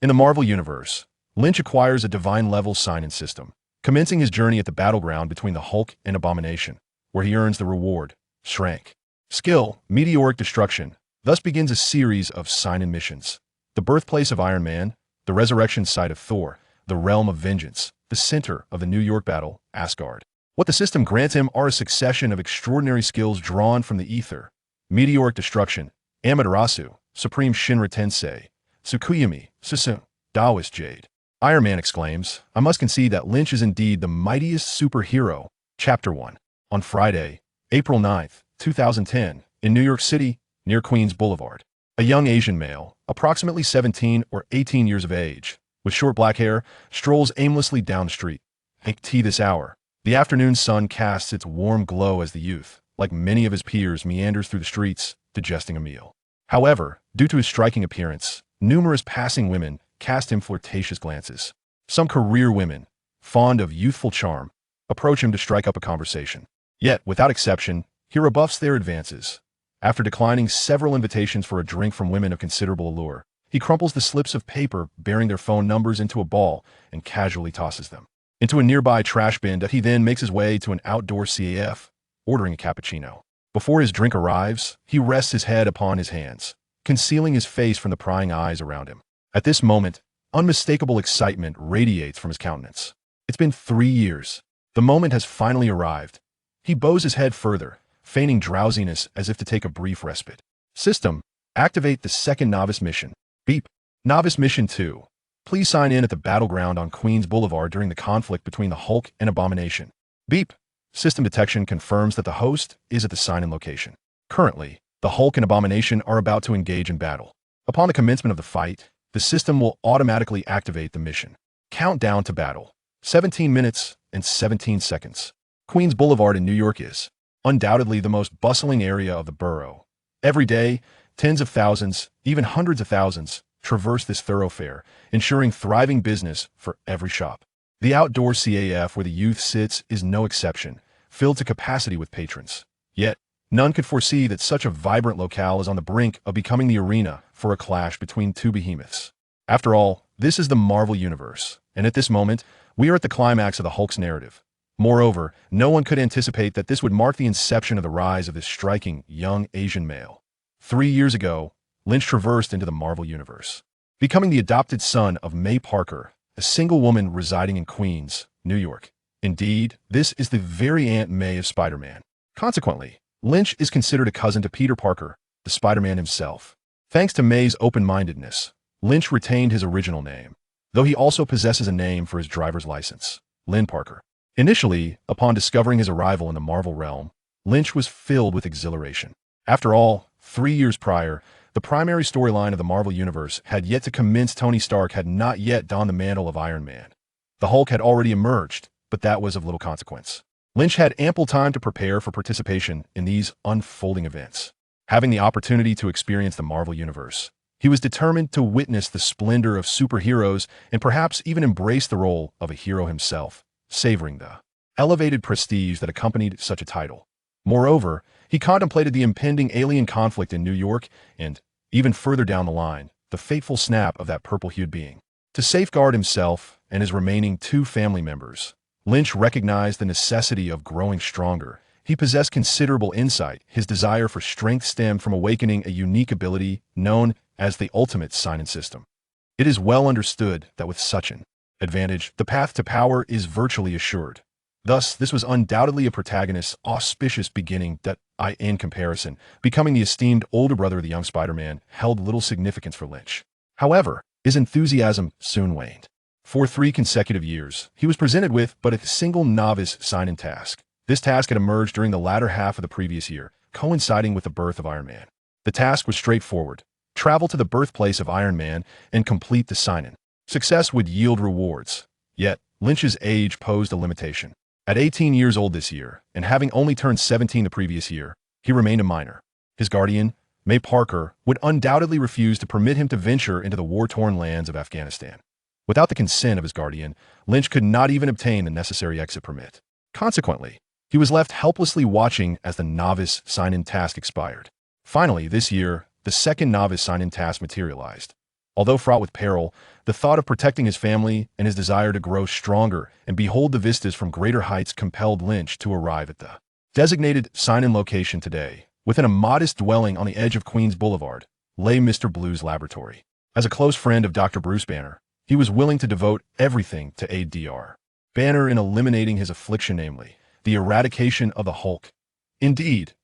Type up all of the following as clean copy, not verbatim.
In the Marvel Universe, Lynch acquires a divine-level sign-in system, commencing his journey at the battleground between the Hulk and Abomination, where he earns the reward, Shrank. Skill, Meteoric Destruction, thus begins a series of sign-in missions. The birthplace of Iron Man, the resurrection site of Thor, the realm of vengeance, the center of the New York battle, Asgard. What the system grants him are a succession of extraordinary skills drawn from the ether. Meteoric Destruction, Amaterasu, Supreme Shinra Tensei, Tsukuyami, Susano'o, Taoist Jade. Iron Man exclaims, I must concede that Lynch is indeed the mightiest superhero. Chapter 1. On Friday, April 9th, 2010, in New York City, near Queens Boulevard, a young Asian male, approximately 17 or 18 years of age, with short black hair, strolls aimlessly down the street. At this hour, the afternoon sun casts its warm glow as the youth, like many of his peers, meanders through the streets, digesting a meal. However, due to his striking appearance, numerous passing women cast him flirtatious glances. Some career women, fond of youthful charm, approach him to strike up a conversation. Yet, without exception, he rebuffs their advances. After declining several invitations for a drink from women of considerable allure, he crumples the slips of paper bearing their phone numbers into a ball and casually tosses them into a nearby trash bin that he then makes his way to an outdoor CAF, ordering a cappuccino. Before his drink arrives, he rests his head upon his hands, concealing his face from the prying eyes around him. At this moment, unmistakable excitement radiates from his countenance. It's been 3 years. The moment has finally arrived. He bows his head further, feigning drowsiness as if to take a brief respite. System, activate the second novice mission. Beep. Novice Mission 2. Please sign in at the battleground on Queens Boulevard during the conflict between the Hulk and Abomination. Beep. System detection confirms that the host is at the sign-in location. Currently, the Hulk and Abomination are about to engage in battle. Upon the commencement of the fight, the system will automatically activate the mission. Countdown to battle. 17 minutes and 17 seconds. Queens Boulevard in New York is undoubtedly the most bustling area of the borough. Every day, tens of thousands, even hundreds of thousands, traverse this thoroughfare, ensuring thriving business for every shop. The outdoor CAF where the youth sits is no exception, filled to capacity with patrons. Yet, none could foresee that such a vibrant locale is on the brink of becoming the arena for a clash between two behemoths. After all, this is the Marvel Universe, and at this moment, we are at the climax of the Hulk's narrative. Moreover, no one could anticipate that this would mark the inception of the rise of this striking, young Asian male. 3 years ago, Lynch traversed into the Marvel Universe, becoming the adopted son of May Parker, a single woman residing in Queens, New York. Indeed, this is the very Aunt May of Spider-Man. Consequently, Lynch is considered a cousin to Peter Parker, the Spider-Man himself. Thanks to May's open-mindedness, Lynch retained his original name, though he also possesses a name for his driver's license, Lynn Parker. Initially, upon discovering his arrival in the Marvel realm, Lynch was filled with exhilaration. After all, 3 years prior, the primary storyline of the Marvel Universe had yet to commence. Tony Stark had not yet donned the mantle of Iron Man. The Hulk had already emerged, but that was of little consequence. Lynch had ample time to prepare for participation in these unfolding events. Having the opportunity to experience the Marvel Universe, he was determined to witness the splendor of superheroes and perhaps even embrace the role of a hero himself, savoring the elevated prestige that accompanied such a title. Moreover, he contemplated the impending alien conflict in New York and, even further down the line, the fateful snap of that purple-hued being. To safeguard himself and his remaining 2 family members, Lynch recognized the necessity of growing stronger. He possessed considerable insight. His desire for strength stemmed from awakening a unique ability known as the ultimate sign-in system. It is well understood that with such an advantage, the path to power is virtually assured. Thus, this was undoubtedly a protagonist's auspicious beginning that, in comparison, becoming the esteemed older brother of the young Spider-Man held little significance for Lynch. However, his enthusiasm soon waned. For 3 consecutive years, he was presented with but a single novice sign-in task. This task had emerged during the latter half of the previous year, coinciding with the birth of Iron Man. The task was straightforward: travel to the birthplace of Iron Man and complete the sign-in. Success would yield rewards. Yet, Lynch's age posed a limitation. At 18 years old this year, and having only turned 17 the previous year, he remained a minor. His guardian, May Parker, would undoubtedly refuse to permit him to venture into the war-torn lands of Afghanistan. Without the consent of his guardian, Lynch could not even obtain the necessary exit permit. Consequently, he was left helplessly watching as the novice sign-in task expired. Finally, this year, the second novice sign-in task materialized. Although fraught with peril, the thought of protecting his family and his desire to grow stronger and behold the vistas from greater heights compelled Lynch to arrive at the designated sign-in location today. Within a modest dwelling on the edge of Queens Boulevard lay Mr. Blue's laboratory. As a close friend of Dr. Bruce Banner, he was willing to devote everything to aid Dr. Banner in eliminating his affliction, namely, the eradication of the Hulk. Indeed,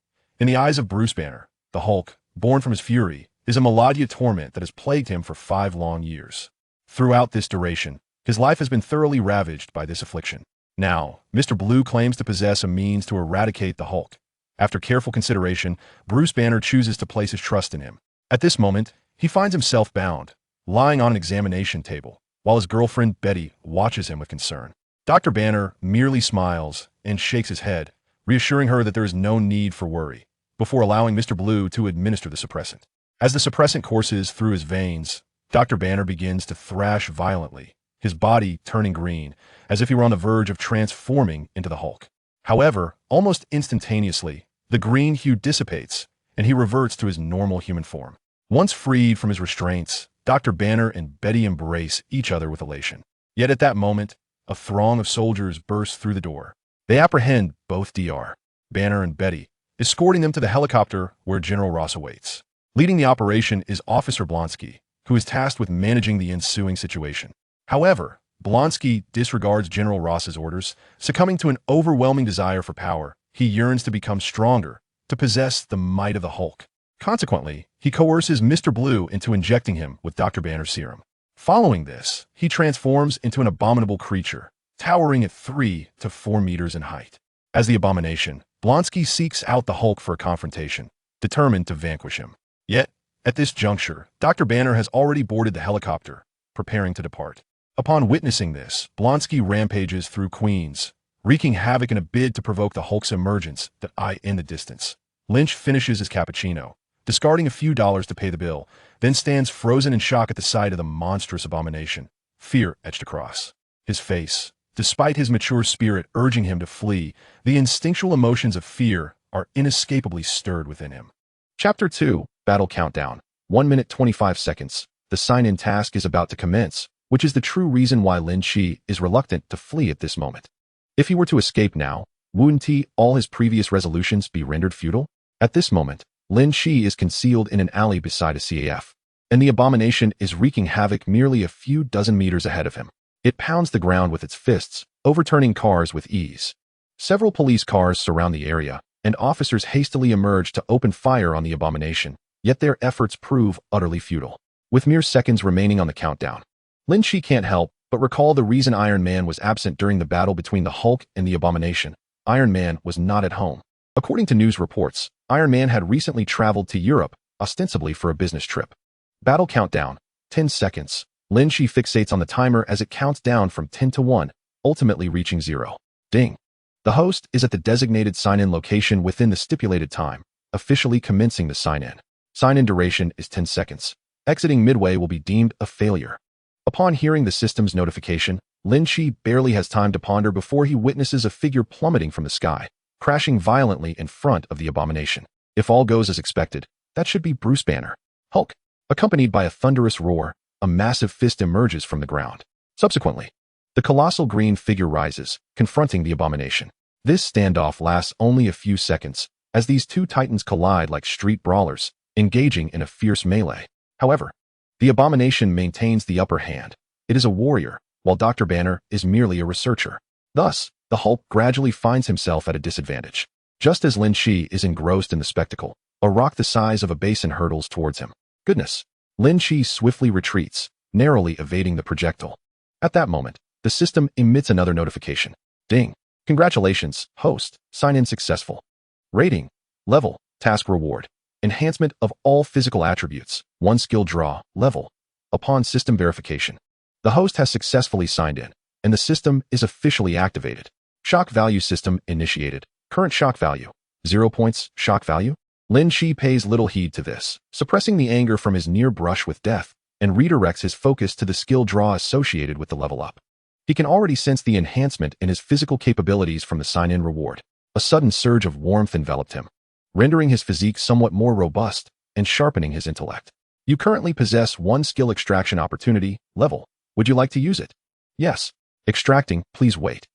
in the eyes of Bruce Banner, the Hulk, born from his fury, is a maladious torment that has plagued him for 5 long years. Throughout this duration, his life has been thoroughly ravaged by this affliction. Now, Mr. Blue claims to possess a means to eradicate the Hulk. After careful consideration, Bruce Banner chooses to place his trust in him. At this moment, he finds himself bound, lying on an examination table, while his girlfriend Betty watches him with concern. Dr. Banner merely smiles and shakes his head, reassuring her that there is no need for worry, before allowing Mr. Blue to administer the suppressant. As the suppressant courses through his veins, Dr. Banner begins to thrash violently, his body turning green, as if he were on the verge of transforming into the Hulk. However, almost instantaneously, the green hue dissipates, and he reverts to his normal human form. Once freed from his restraints, Dr. Banner and Betty embrace each other with elation. Yet at that moment, a throng of soldiers bursts through the door. They apprehend both Dr. Banner and Betty, escorting them to the helicopter where General Ross awaits. Leading the operation is Officer Blonsky, who is tasked with managing the ensuing situation. However, Blonsky disregards General Ross's orders, succumbing to an overwhelming desire for power. He yearns to become stronger, to possess the might of the Hulk. Consequently, he coerces Mr. Blue into injecting him with Dr. Banner's serum. Following this, he transforms into an abominable creature, towering at 3 to 4 meters in height. As the Abomination, Blonsky seeks out the Hulk for a confrontation, determined to vanquish him. Yet, at this juncture, Dr. Banner has already boarded the helicopter, preparing to depart. Upon witnessing this, Blonsky rampages through Queens, wreaking havoc in a bid to provoke the Hulk's emergence that eye in the distance. Lynch finishes his cappuccino, discarding a few dollars to pay the bill, then stands frozen in shock at the sight of the monstrous Abomination, fear etched across his face. Despite his mature spirit urging him to flee, the instinctual emotions of fear are inescapably stirred within him. Chapter 2, Battle Countdown. 1 minute 25 seconds. The sign-in task is about to commence, which is the true reason why Lin Chi is reluctant to flee at this moment. If he were to escape now, wouldn't all his previous resolutions be rendered futile? At this moment, Lin Chi is concealed in an alley beside a CAF, and the Abomination is wreaking havoc merely a few dozen meters ahead of him. It pounds the ground with its fists, overturning cars with ease. Several police cars surround the area, and officers hastily emerge to open fire on the Abomination, yet their efforts prove utterly futile. With mere seconds remaining on the countdown, Lin Chi can't help but recall the reason Iron Man was absent during the battle between the Hulk and the Abomination. Iron Man was not at home. According to news reports, Iron Man had recently traveled to Europe, ostensibly for a business trip. Battle countdown, 10 seconds. Lin Chi fixates on the timer as it counts down from 10 to 1, ultimately reaching 0. Ding. The host is at the designated sign-in location within the stipulated time, officially commencing the sign-in. Sign-in duration is 10 seconds. Exiting midway will be deemed a failure. Upon hearing the system's notification, Lin Chi barely has time to ponder before he witnesses a figure plummeting from the sky, crashing violently in front of the Abomination. If all goes as expected, that should be Bruce Banner. Hulk. Accompanied by a thunderous roar, a massive fist emerges from the ground. Subsequently, the colossal green figure rises, confronting the Abomination. This standoff lasts only a few seconds, as these two titans collide like street brawlers, engaging in a fierce melee. However, the Abomination maintains the upper hand. It is a warrior, while Dr. Banner is merely a researcher. Thus, the Hulk gradually finds himself at a disadvantage. Just as Lin Chi is engrossed in the spectacle, a rock the size of a basin hurtles towards him. Goodness! Lin Chi swiftly retreats, narrowly evading the projectile. At that moment, the system emits another notification. Ding. Congratulations, host. Sign-in successful. Rating. Level. Task reward. Enhancement of all physical attributes. 1 skill draw. Level. Upon system verification, the host has successfully signed in, and the system is officially activated. Shock value system initiated. Current shock value. 0 points. Shock value. Lin Chi pays little heed to this, suppressing the anger from his near brush with death, and redirects his focus to the skill draw associated with the level up. He can already sense the enhancement in his physical capabilities from the sign-in reward. A sudden surge of warmth enveloped him, rendering his physique somewhat more robust and sharpening his intellect. You currently possess one skill extraction opportunity, level. Would you like to use it? Yes. Extracting, please wait.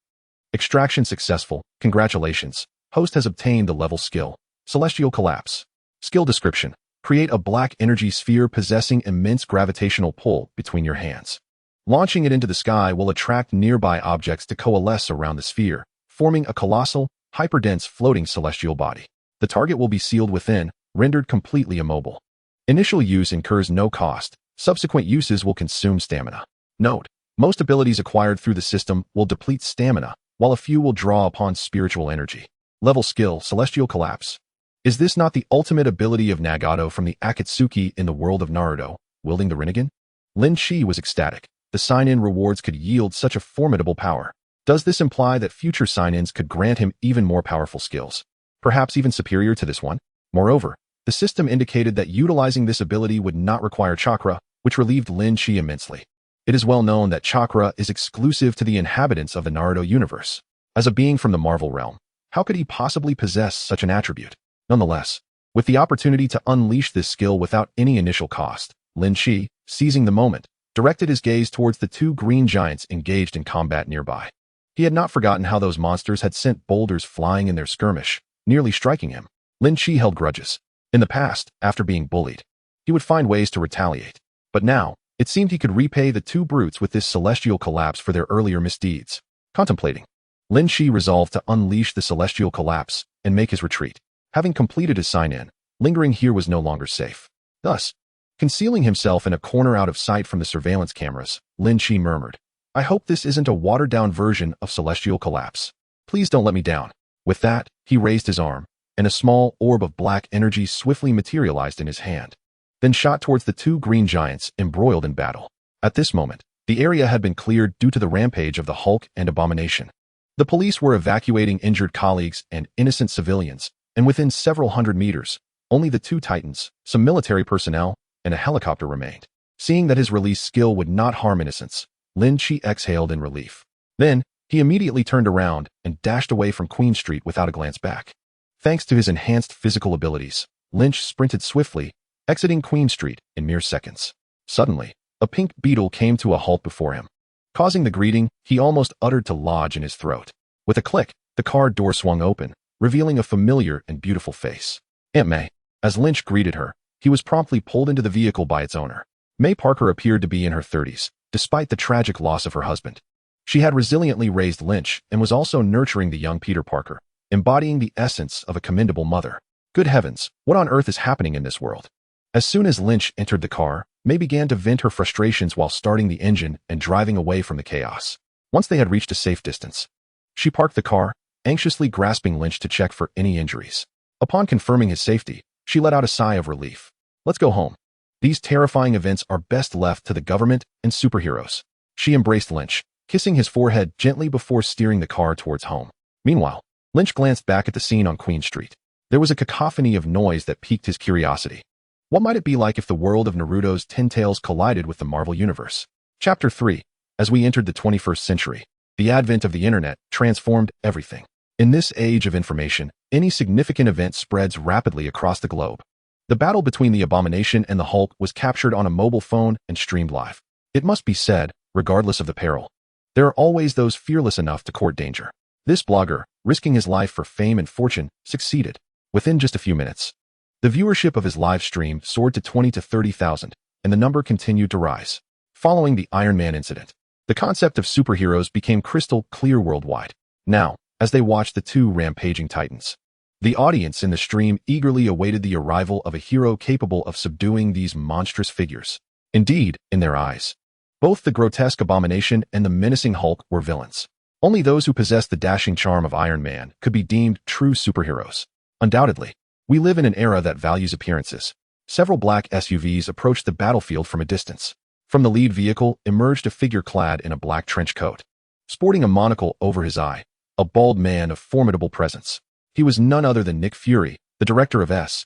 Extraction successful, congratulations. Host has obtained the level skill. Celestial Collapse. Skill description. Create a black energy sphere possessing immense gravitational pull between your hands. Launching it into the sky will attract nearby objects to coalesce around the sphere, forming a colossal, hyperdense floating celestial body. The target will be sealed within, rendered completely immobile. Initial use incurs no cost. Subsequent uses will consume stamina. Note: most abilities acquired through the system will deplete stamina, while a few will draw upon spiritual energy. Level skill, Celestial Collapse. Is this not the ultimate ability of Nagato from the Akatsuki in the world of Naruto, wielding the Rinnegan? Lynch was ecstatic. The sign-in rewards could yield such a formidable power. Does this imply that future sign-ins could grant him even more powerful skills? Perhaps even superior to this one? Moreover, the system indicated that utilizing this ability would not require chakra, which relieved Lynch immensely. It is well known that chakra is exclusive to the inhabitants of the Naruto universe. As a being from the Marvel realm, how could he possibly possess such an attribute? Nonetheless, with the opportunity to unleash this skill without any initial cost, Lynch, seizing the moment, directed his gaze towards the two green giants engaged in combat nearby. He had not forgotten how those monsters had sent boulders flying in their skirmish, nearly striking him. Lynch held grudges. In the past, after being bullied, he would find ways to retaliate. But now, it seemed he could repay the two brutes with this celestial collapse for their earlier misdeeds. Contemplating, Lynch resolved to unleash the celestial collapse and make his retreat. Having completed his sign-in, lingering here was no longer safe. Thus, concealing himself in a corner out of sight from the surveillance cameras, Lynch murmured, "I hope this isn't a watered-down version of celestial collapse. Please don't let me down." With that, he raised his arm, and a small orb of black energy swiftly materialized in his hand, then shot towards the two green giants embroiled in battle. At this moment, the area had been cleared due to the rampage of the Hulk and Abomination. The police were evacuating injured colleagues and innocent civilians, and within several hundred meters, only the two titans, some military personnel, and a helicopter remained. Seeing that his release skill would not harm innocents, Lynch exhaled in relief. Then, he immediately turned around and dashed away from Queen Street without a glance back. Thanks to his enhanced physical abilities, Lynch sprinted swiftly, exiting Queen Street in mere seconds. Suddenly, a pink beetle came to a halt before him. Causing the greeting he almost uttered to lodge in his throat. With a click, the car door swung open, revealing a familiar and beautiful face. Aunt May. As Lynch greeted her, he was promptly pulled into the vehicle by its owner. May Parker appeared to be in her 30s, despite the tragic loss of her husband. She had resiliently raised Lynch and was also nurturing the young Peter Parker, embodying the essence of a commendable mother. Good heavens, what on earth is happening in this world? As soon as Lynch entered the car, May began to vent her frustrations while starting the engine and driving away from the chaos. Once they had reached a safe distance, she parked the car, anxiously grasping Lynch to check for any injuries. Upon confirming his safety, she let out a sigh of relief. Let's go home. These terrifying events are best left to the government and superheroes. She embraced Lynch, kissing his forehead gently before steering the car towards home. Meanwhile, Lynch glanced back at the scene on Queen Street. There was a cacophony of noise that piqued his curiosity. What might it be like if the world of Naruto's 10 Tales collided with the Marvel Universe? Chapter 3. As we entered the 21st century, the advent of the internet transformed everything. In this age of information, any significant event spreads rapidly across the globe. The battle between the Abomination and the Hulk was captured on a mobile phone and streamed live. It must be said, regardless of the peril, there are always those fearless enough to court danger. This blogger, risking his life for fame and fortune, succeeded. Within just a few minutes, the viewership of his live stream soared to 20 to 30,000, and the number continued to rise. Following the Iron Man incident, the concept of superheroes became crystal clear worldwide. Now, as they watched the two rampaging titans, the audience in the stream eagerly awaited the arrival of a hero capable of subduing these monstrous figures. Indeed, in their eyes, both the grotesque Abomination and the menacing Hulk were villains. Only those who possessed the dashing charm of Iron Man could be deemed true superheroes. Undoubtedly, we live in an era that values appearances. Several black SUVs approached the battlefield from a distance. From the lead vehicle emerged a figure clad in a black trench coat. Sporting a monocle over his eye, a bald man of formidable presence. He was none other than Nick Fury, the director of S.H.I.E.L.D.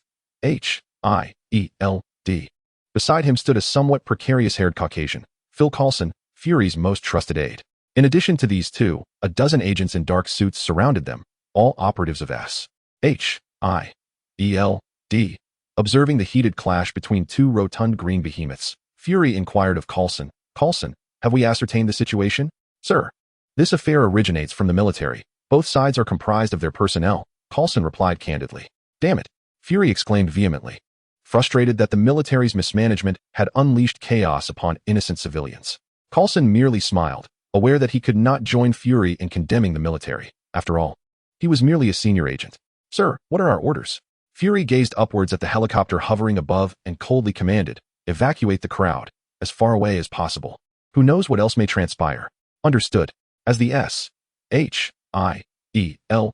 Beside him stood a somewhat precarious-haired Caucasian, Phil Coulson, Fury's most trusted aide. In addition to these two, a dozen agents in dark suits surrounded them, all operatives of S.H.I.E.L.D. Observing the heated clash between two rotund green behemoths, Fury inquired of Coulson, "Coulson, have we ascertained the situation?" "Sir, this affair originates from the military. Both sides are comprised of their personnel," Coulson replied candidly. "Damn it," Fury exclaimed vehemently, frustrated that the military's mismanagement had unleashed chaos upon innocent civilians. Coulson merely smiled, aware that he could not join Fury in condemning the military. After all, he was merely a senior agent. "Sir, what are our orders?" Fury gazed upwards at the helicopter hovering above and coldly commanded, "Evacuate the crowd, as far away as possible. Who knows what else may transpire?" "Understood." As the SHIELD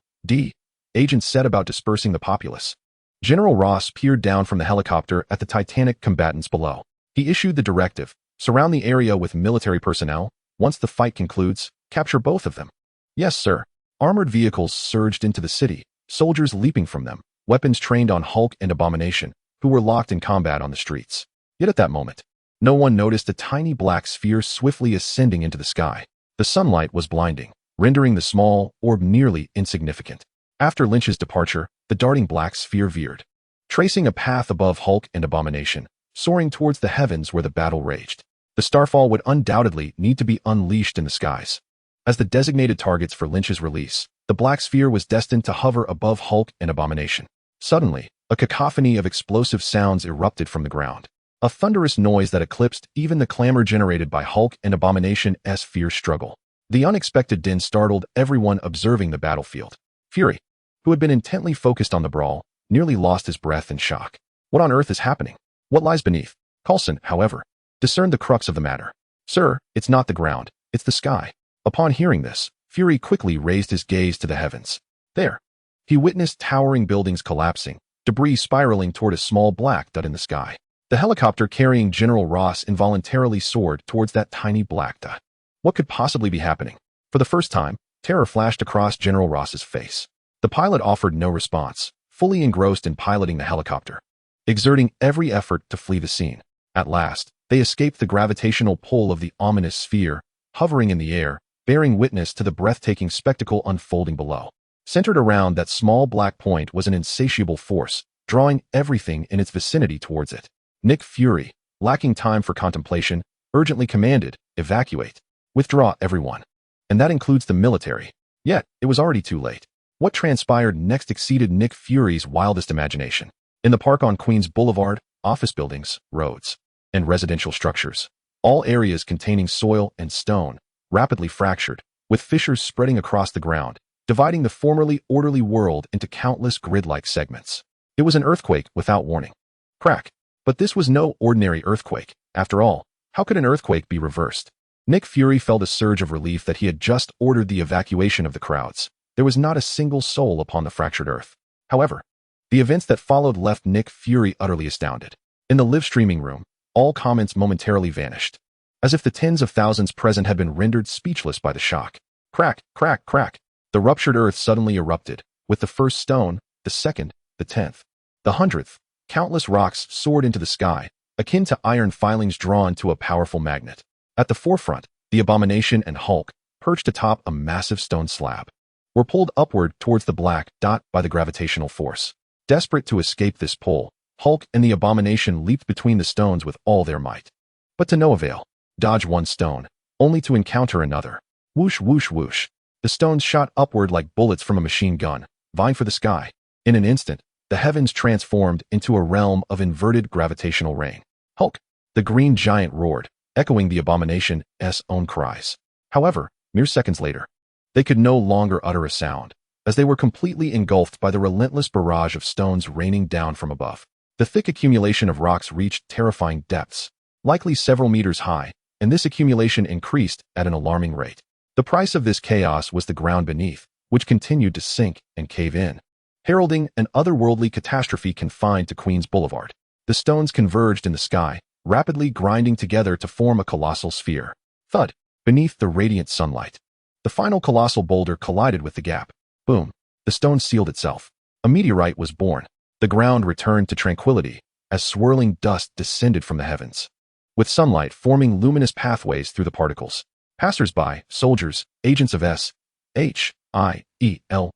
agents set about dispersing the populace, General Ross peered down from the helicopter at the titanic combatants below. He issued the directive, "Surround the area with military personnel. Once the fight concludes, capture both of them." "Yes, sir." Armored vehicles surged into the city, soldiers leaping from them, weapons trained on Hulk and Abomination, who were locked in combat on the streets. Yet at that moment, no one noticed a tiny black sphere swiftly ascending into the sky. The sunlight was blinding, rendering the small orb nearly insignificant. After Lynch's departure, the darting black sphere veered, tracing a path above Hulk and Abomination, soaring towards the heavens where the battle raged. The starfall would undoubtedly need to be unleashed in the skies. As the designated targets for Lynch's release, the black sphere was destined to hover above Hulk and Abomination. Suddenly, a cacophony of explosive sounds erupted from the ground. A thunderous noise that eclipsed even the clamor generated by Hulk and Abomination's fierce struggle. The unexpected din startled everyone observing the battlefield. Fury, who had been intently focused on the brawl, nearly lost his breath in shock. What on earth is happening? What lies beneath? Coulson, however, discerned the crux of the matter. "Sir, it's not the ground, it's the sky." Upon hearing this, Fury quickly raised his gaze to the heavens. There, he witnessed towering buildings collapsing, debris spiraling toward a small black dot in the sky. The helicopter carrying General Ross involuntarily soared towards that tiny black dot. What could possibly be happening? For the first time, terror flashed across General Ross's face. The pilot offered no response, fully engrossed in piloting the helicopter, exerting every effort to flee the scene. At last, they escaped the gravitational pull of the ominous sphere, hovering in the air, bearing witness to the breathtaking spectacle unfolding below. Centered around that small black point was an insatiable force, drawing everything in its vicinity towards it. Nick Fury, lacking time for contemplation, urgently commanded, "Evacuate. Withdraw everyone." And that includes the military. Yet, it was already too late. What transpired next exceeded Nick Fury's wildest imagination. In the park on Queens Boulevard, office buildings, roads, and residential structures, all areas containing soil and stone, rapidly fractured, with fissures spreading across the ground, dividing the formerly orderly world into countless grid-like segments. It was an earthquake without warning. Crack. But this was no ordinary earthquake. After all, how could an earthquake be reversed? Nick Fury felt a surge of relief that he had just ordered the evacuation of the crowds. There was not a single soul upon the fractured earth. However, the events that followed left Nick Fury utterly astounded. In the live streaming room, all comments momentarily vanished, as if the tens of thousands present had been rendered speechless by the shock. Crack, crack, crack. The ruptured earth suddenly erupted, with the first stone, the second, the 10th, the 100th. Countless rocks soared into the sky, akin to iron filings drawn to a powerful magnet. At the forefront, the Abomination and Hulk, perched atop a massive stone slab, were pulled upward towards the black dot by the gravitational force. Desperate to escape this pull, Hulk and the Abomination leaped between the stones with all their might. But to no avail. Dodge one stone, only to encounter another. Whoosh, whoosh, whoosh. The stones shot upward like bullets from a machine gun, vying for the sky. In an instant, the heavens transformed into a realm of inverted gravitational rain. "Hulk!" The green giant roared, echoing the Abomination's own cries. However, mere seconds later, they could no longer utter a sound, as they were completely engulfed by the relentless barrage of stones raining down from above. The thick accumulation of rocks reached terrifying depths, likely several meters high, and this accumulation increased at an alarming rate. The price of this chaos was the ground beneath, which continued to sink and cave in, heralding an otherworldly catastrophe confined to Queens Boulevard. The stones converged in the sky, rapidly grinding together to form a colossal sphere. Thud! Beneath the radiant sunlight, the final colossal boulder collided with the gap. Boom! The stone sealed itself. A meteorite was born. The ground returned to tranquility as swirling dust descended from the heavens, with sunlight forming luminous pathways through the particles. Passers-by, soldiers, agents of SHIELD,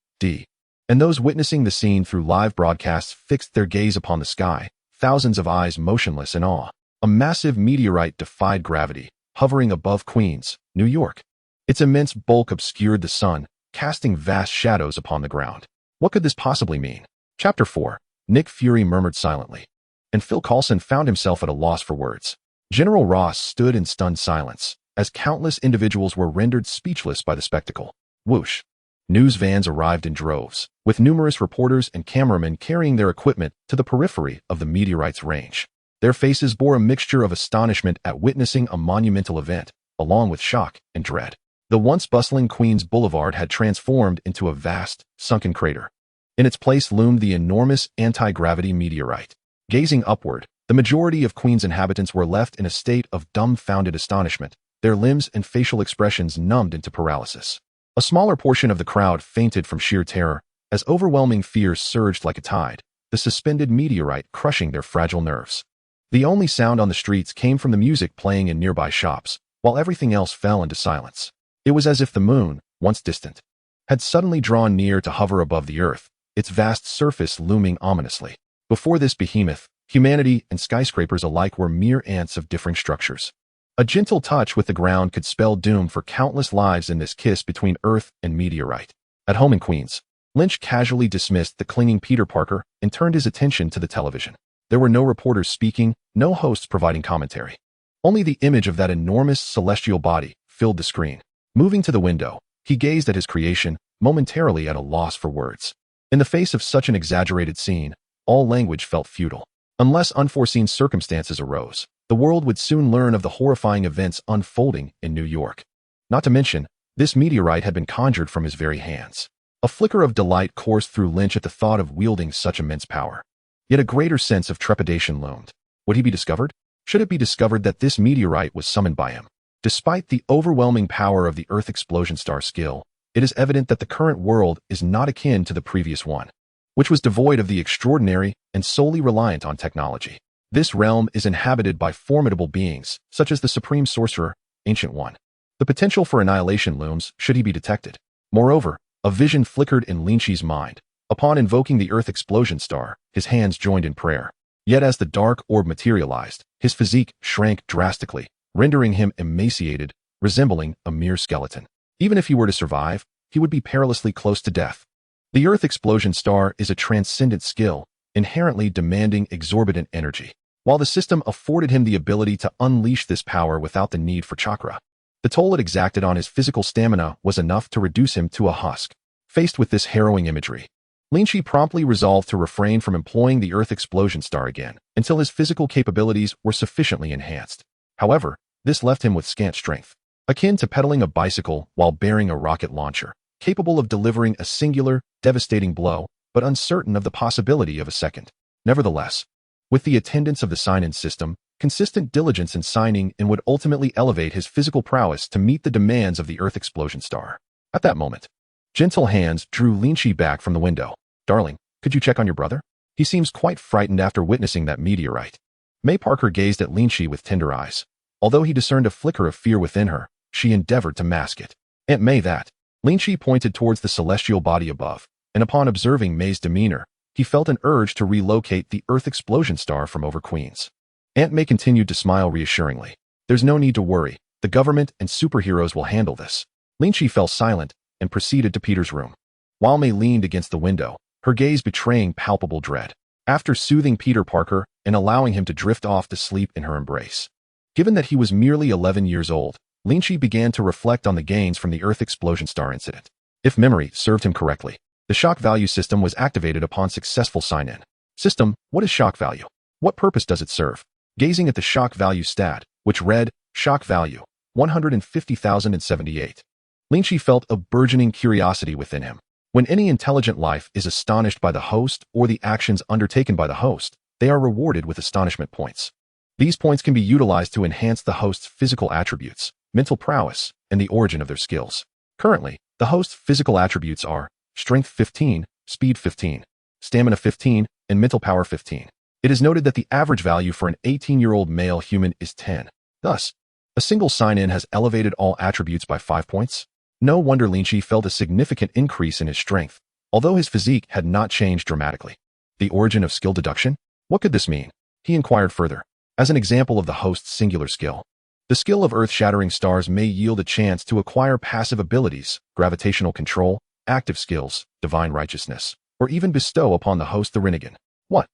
and those witnessing the scene through live broadcasts fixed their gaze upon the sky, thousands of eyes motionless in awe. A massive meteorite defied gravity, hovering above Queens, New York. Its immense bulk obscured the sun, casting vast shadows upon the ground. What could this possibly mean? Chapter 4. Nick Fury murmured silently, and Phil Coulson found himself at a loss for words. General Ross stood in stunned silence, as countless individuals were rendered speechless by the spectacle. Whoosh! News vans arrived in droves, with numerous reporters and cameramen carrying their equipment to the periphery of the meteorite's range. Their faces bore a mixture of astonishment at witnessing a monumental event, along with shock and dread. The once bustling Queens Boulevard had transformed into a vast, sunken crater. In its place loomed the enormous anti-gravity meteorite. Gazing upward, the majority of Queens inhabitants were left in a state of dumbfounded astonishment, their limbs and facial expressions numbed into paralysis. A smaller portion of the crowd fainted from sheer terror, as overwhelming fear surged like a tide, the suspended meteorite crushing their fragile nerves. The only sound on the streets came from the music playing in nearby shops, while everything else fell into silence. It was as if the moon, once distant, had suddenly drawn near to hover above the earth, its vast surface looming ominously. Before this behemoth, humanity and skyscrapers alike were mere ants of differing structures. A gentle touch with the ground could spell doom for countless lives in this kiss between Earth and meteorite. At home in Queens, Lynch casually dismissed the clinging Peter Parker and turned his attention to the television. There were no reporters speaking, no hosts providing commentary. Only the image of that enormous celestial body filled the screen. Moving to the window, he gazed at his creation, momentarily at a loss for words. In the face of such an exaggerated scene, all language felt futile. Unless unforeseen circumstances arose, the world would soon learn of the horrifying events unfolding in New York. Not to mention, this meteorite had been conjured from his very hands. A flicker of delight coursed through Lynch at the thought of wielding such immense power. Yet a greater sense of trepidation loomed. Would he be discovered? Should it be discovered that this meteorite was summoned by him? Despite the overwhelming power of the Earth Explosion Star skill, it is evident that the current world is not akin to the previous one, which was devoid of the extraordinary and solely reliant on technology. This realm is inhabited by formidable beings, such as the Supreme Sorcerer, Ancient One. The potential for annihilation looms should he be detected. Moreover, a vision flickered in Lynch's mind. Upon invoking the Earth Explosion Star, his hands joined in prayer. Yet as the dark orb materialized, his physique shrank drastically, rendering him emaciated, resembling a mere skeleton. Even if he were to survive, he would be perilously close to death. The Earth Explosion Star is a transcendent skill, inherently demanding exorbitant energy. While the system afforded him the ability to unleash this power without the need for chakra, the toll it exacted on his physical stamina was enough to reduce him to a husk. Faced with this harrowing imagery, Lynch promptly resolved to refrain from employing the Earth Explosion Star again until his physical capabilities were sufficiently enhanced. However, this left him with scant strength, akin to pedaling a bicycle while bearing a rocket launcher, capable of delivering a singular, devastating blow, but uncertain of the possibility of a second. Nevertheless, with the attendance of the sign-in system, consistent diligence in signing in would ultimately elevate his physical prowess to meet the demands of the Earth Explosion Star. At that moment, gentle hands drew Lynch back from the window. "Darling, could you check on your brother? He seems quite frightened after witnessing that meteorite." May Parker gazed at Lynch with tender eyes. Although he discerned a flicker of fear within her, she endeavored to mask it. "Aunt May, that." Lynch pointed towards the celestial body above, and upon observing May's demeanor, he felt an urge to relocate the Earth Explosion Star from over Queens. Aunt May continued to smile reassuringly. "There's no need to worry. The government and superheroes will handle this." Lynch fell silent and proceeded to Peter's room, while May leaned against the window, her gaze betraying palpable dread. After soothing Peter Parker and allowing him to drift off to sleep in her embrace. Given that he was merely 11 years old, Lynch began to reflect on the gains from the Earth Explosion Star incident. If memory served him correctly, the shock value system was activated upon successful sign-in. System, what is shock value? What purpose does it serve? Gazing at the shock value stat, which read, shock value, 150,078. Lynch felt a burgeoning curiosity within him. When any intelligent life is astonished by the host or the actions undertaken by the host, they are rewarded with astonishment points. These points can be utilized to enhance the host's physical attributes, mental prowess, and the origin of their skills. Currently, the host's physical attributes are strength 15, speed 15, stamina 15, and mental power 15. It is noted that the average value for an 18-year-old male human is 10. Thus, a single sign-in has elevated all attributes by 5 points. No wonder Lynch felt a significant increase in his strength, although his physique had not changed dramatically. The origin of skill deduction? What could this mean? He inquired further. As an example of the host's singular skill, the skill of earth-shattering stars may yield a chance to acquire passive abilities, gravitational control, active skills, divine righteousness, or even bestow upon the host the Rinnegan. What?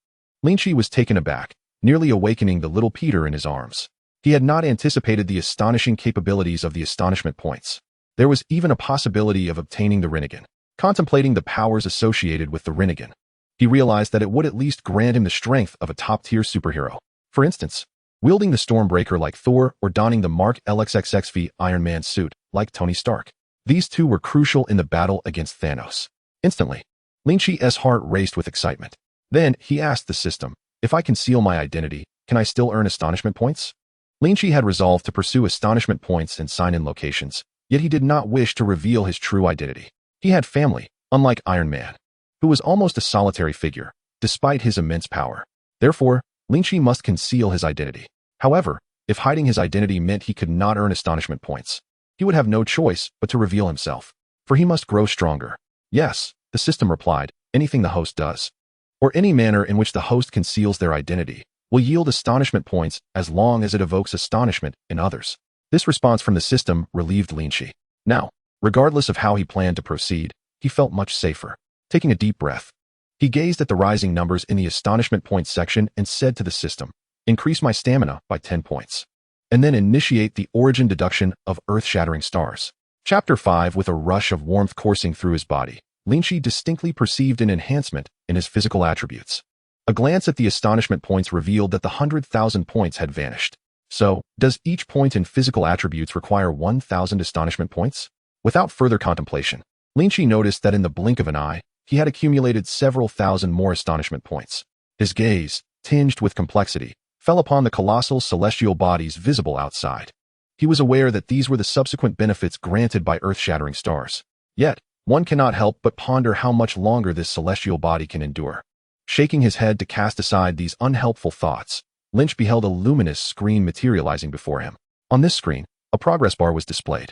Lynch was taken aback, nearly awakening the little Peter in his arms. He had not anticipated the astonishing capabilities of the astonishment points. There was even a possibility of obtaining the Rinnegan. Contemplating the powers associated with the Rinnegan, he realized that it would at least grant him the strength of a top-tier superhero. For instance, wielding the Stormbreaker like Thor or donning the Mark LXXXV Iron Man suit like Tony Stark. These two were crucial in the battle against Thanos. Instantly, Lynch's heart raced with excitement. Then he asked the system, if I conceal my identity, can I still earn astonishment points? Lynch had resolved to pursue astonishment points and sign-in locations, yet he did not wish to reveal his true identity. He had family, unlike Iron Man, who was almost a solitary figure, despite his immense power. Therefore, Lynch must conceal his identity. However, if hiding his identity meant he could not earn astonishment points, he would have no choice but to reveal himself, for he must grow stronger. Yes, the system replied, anything the host does, or any manner in which the host conceals their identity, will yield astonishment points as long as it evokes astonishment in others. This response from the system relieved Lynch. Now, regardless of how he planned to proceed, he felt much safer. Taking a deep breath, he gazed at the rising numbers in the astonishment points section and said to the system, increase my stamina by 10 points, and then initiate the origin deduction of earth-shattering stars. Chapter 5. With a rush of warmth coursing through his body, Lynch distinctly perceived an enhancement in his physical attributes. A glance at the astonishment points revealed that the 100,000 points had vanished. So, does each point in physical attributes require 1,000 astonishment points? Without further contemplation, Lynch noticed that in the blink of an eye, he had accumulated several thousand more astonishment points. His gaze, tinged with complexity, fell upon the colossal celestial bodies visible outside. He was aware that these were the subsequent benefits granted by earth-shattering stars. Yet, one cannot help but ponder how much longer this celestial body can endure. Shaking his head to cast aside these unhelpful thoughts, Lynch beheld a luminous screen materializing before him. On this screen, a progress bar was displayed.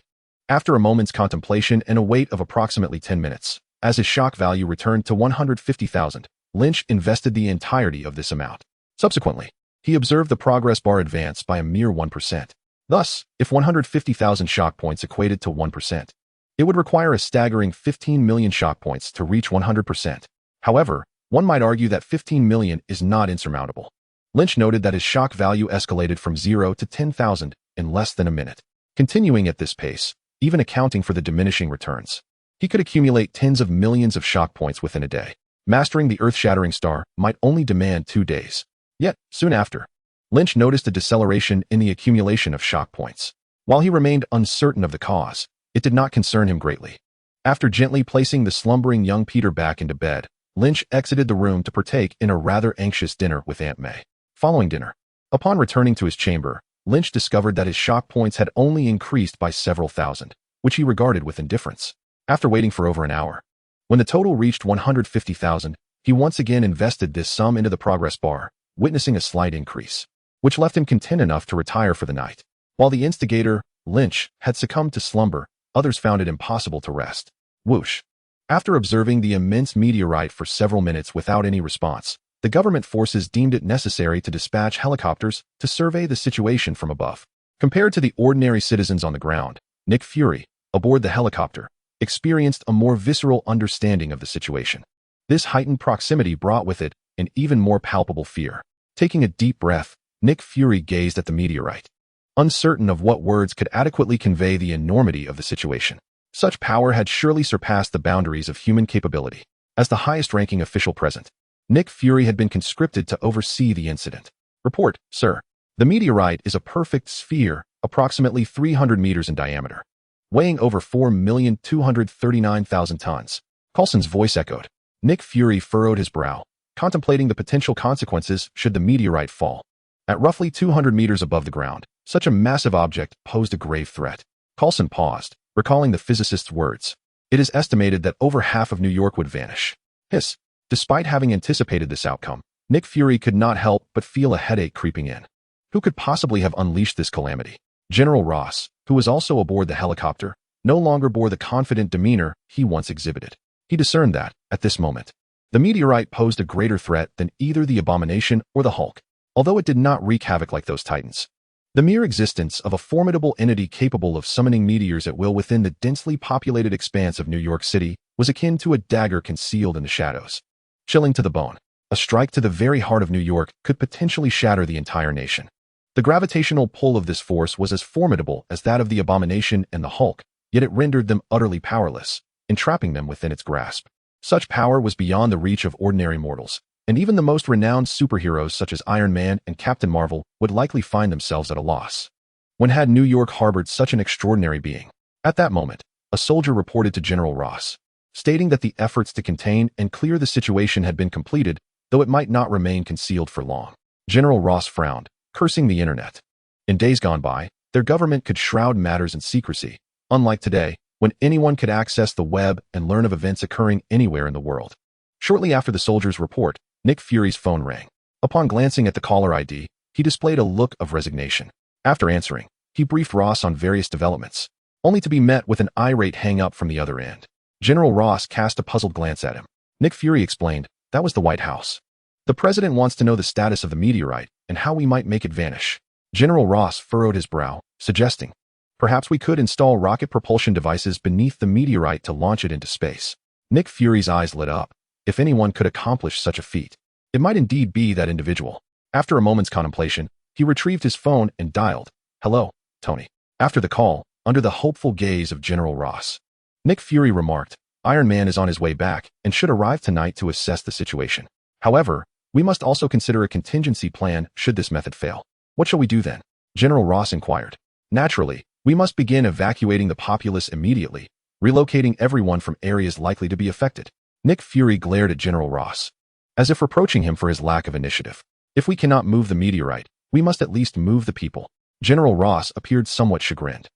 After a moment's contemplation and a wait of approximately 10 minutes, as his shock value returned to 150,000, Lynch invested the entirety of this amount. Subsequently, he observed the progress bar advance by a mere 1%. Thus, if 150,000 shock points equated to 1%, it would require a staggering 15 million shock points to reach 100%. However, one might argue that 15 million is not insurmountable. Lynch noted that his shock value escalated from 0 to 10,000 in less than a minute. Continuing at this pace, even accounting for the diminishing returns, he could accumulate tens of millions of shock points within a day. Mastering the earth-shattering star might only demand 2 days. Yet, soon after, Lynch noticed a deceleration in the accumulation of shock points. While he remained uncertain of the cause, it did not concern him greatly. After gently placing the slumbering young Peter back into bed, Lynch exited the room to partake in a rather anxious dinner with Aunt May. Following dinner, upon returning to his chamber, Lynch discovered that his shock points had only increased by several thousand, which he regarded with indifference. After waiting for over an hour, when the total reached 150,000, he once again invested this sum into the progress bar, witnessing a slight increase, which left him content enough to retire for the night. While the instigator, Lynch, had succumbed to slumber, others found it impossible to rest. Whoosh. After observing the immense meteorite for several minutes without any response, the government forces deemed it necessary to dispatch helicopters to survey the situation from above. Compared to the ordinary citizens on the ground, Nick Fury, aboard the helicopter, experienced a more visceral understanding of the situation. This heightened proximity brought with it an even more palpable fear. Taking a deep breath, Nick Fury gazed at the meteorite, uncertain of what words could adequately convey the enormity of the situation. Such power had surely surpassed the boundaries of human capability. As the highest-ranking official present, Nick Fury had been conscripted to oversee the incident. Report, sir. The meteorite is a perfect sphere, approximately 300 meters in diameter, weighing over 4,239,000 tons. Coulson's voice echoed. Nick Fury furrowed his brow, contemplating the potential consequences should the meteorite fall. At roughly 200 meters above the ground, such a massive object posed a grave threat. Coulson paused, recalling the physicist's words. It is estimated that over half of New York would vanish. Hiss. Despite having anticipated this outcome, Nick Fury could not help but feel a headache creeping in. Who could possibly have unleashed this calamity? General Ross, who was also aboard the helicopter, no longer bore the confident demeanor he once exhibited. He discerned that, at this moment, the meteorite posed a greater threat than either the Abomination or the Hulk. although it did not wreak havoc like those titans. The mere existence of a formidable entity capable of summoning meteors at will within the densely populated expanse of New York City was akin to a dagger concealed in the shadows. Chilling to the bone, a strike to the very heart of New York could potentially shatter the entire nation. The gravitational pull of this force was as formidable as that of the Abomination and the Hulk, yet it rendered them utterly powerless, entrapping them within its grasp. Such power was beyond the reach of ordinary mortals, and even the most renowned superheroes such as Iron Man and Captain Marvel would likely find themselves at a loss. When had New York harbored such an extraordinary being? At that moment, a soldier reported to General Ross, stating that the efforts to contain and clear the situation had been completed, though it might not remain concealed for long. General Ross frowned, cursing the internet. In days gone by, their government could shroud matters in secrecy, unlike today, when anyone could access the web and learn of events occurring anywhere in the world. Shortly after the soldier's report, Nick Fury's phone rang. Upon glancing at the caller ID, he displayed a look of resignation. After answering, he briefed Ross on various developments, only to be met with an irate hang-up from the other end. General Ross cast a puzzled glance at him. Nick Fury explained, "That was the White House. The president wants to know the status of the meteorite and how we might make it vanish." General Ross furrowed his brow, suggesting, "Perhaps we could install rocket propulsion devices beneath the meteorite to launch it into space." Nick Fury's eyes lit up. If anyone could accomplish such a feat, it might indeed be that individual. After a moment's contemplation, he retrieved his phone and dialed, "Hello, Tony." After the call, under the hopeful gaze of General Ross, Nick Fury remarked, "Iron Man is on his way back and should arrive tonight to assess the situation. However, we must also consider a contingency plan should this method fail." "What shall we do then?" General Ross inquired. "Naturally, we must begin evacuating the populace immediately, relocating everyone from areas likely to be affected." Nick Fury glared at General Ross, as if reproaching him for his lack of initiative. "If we cannot move the meteorite, we must at least move the people." General Ross appeared somewhat chagrined.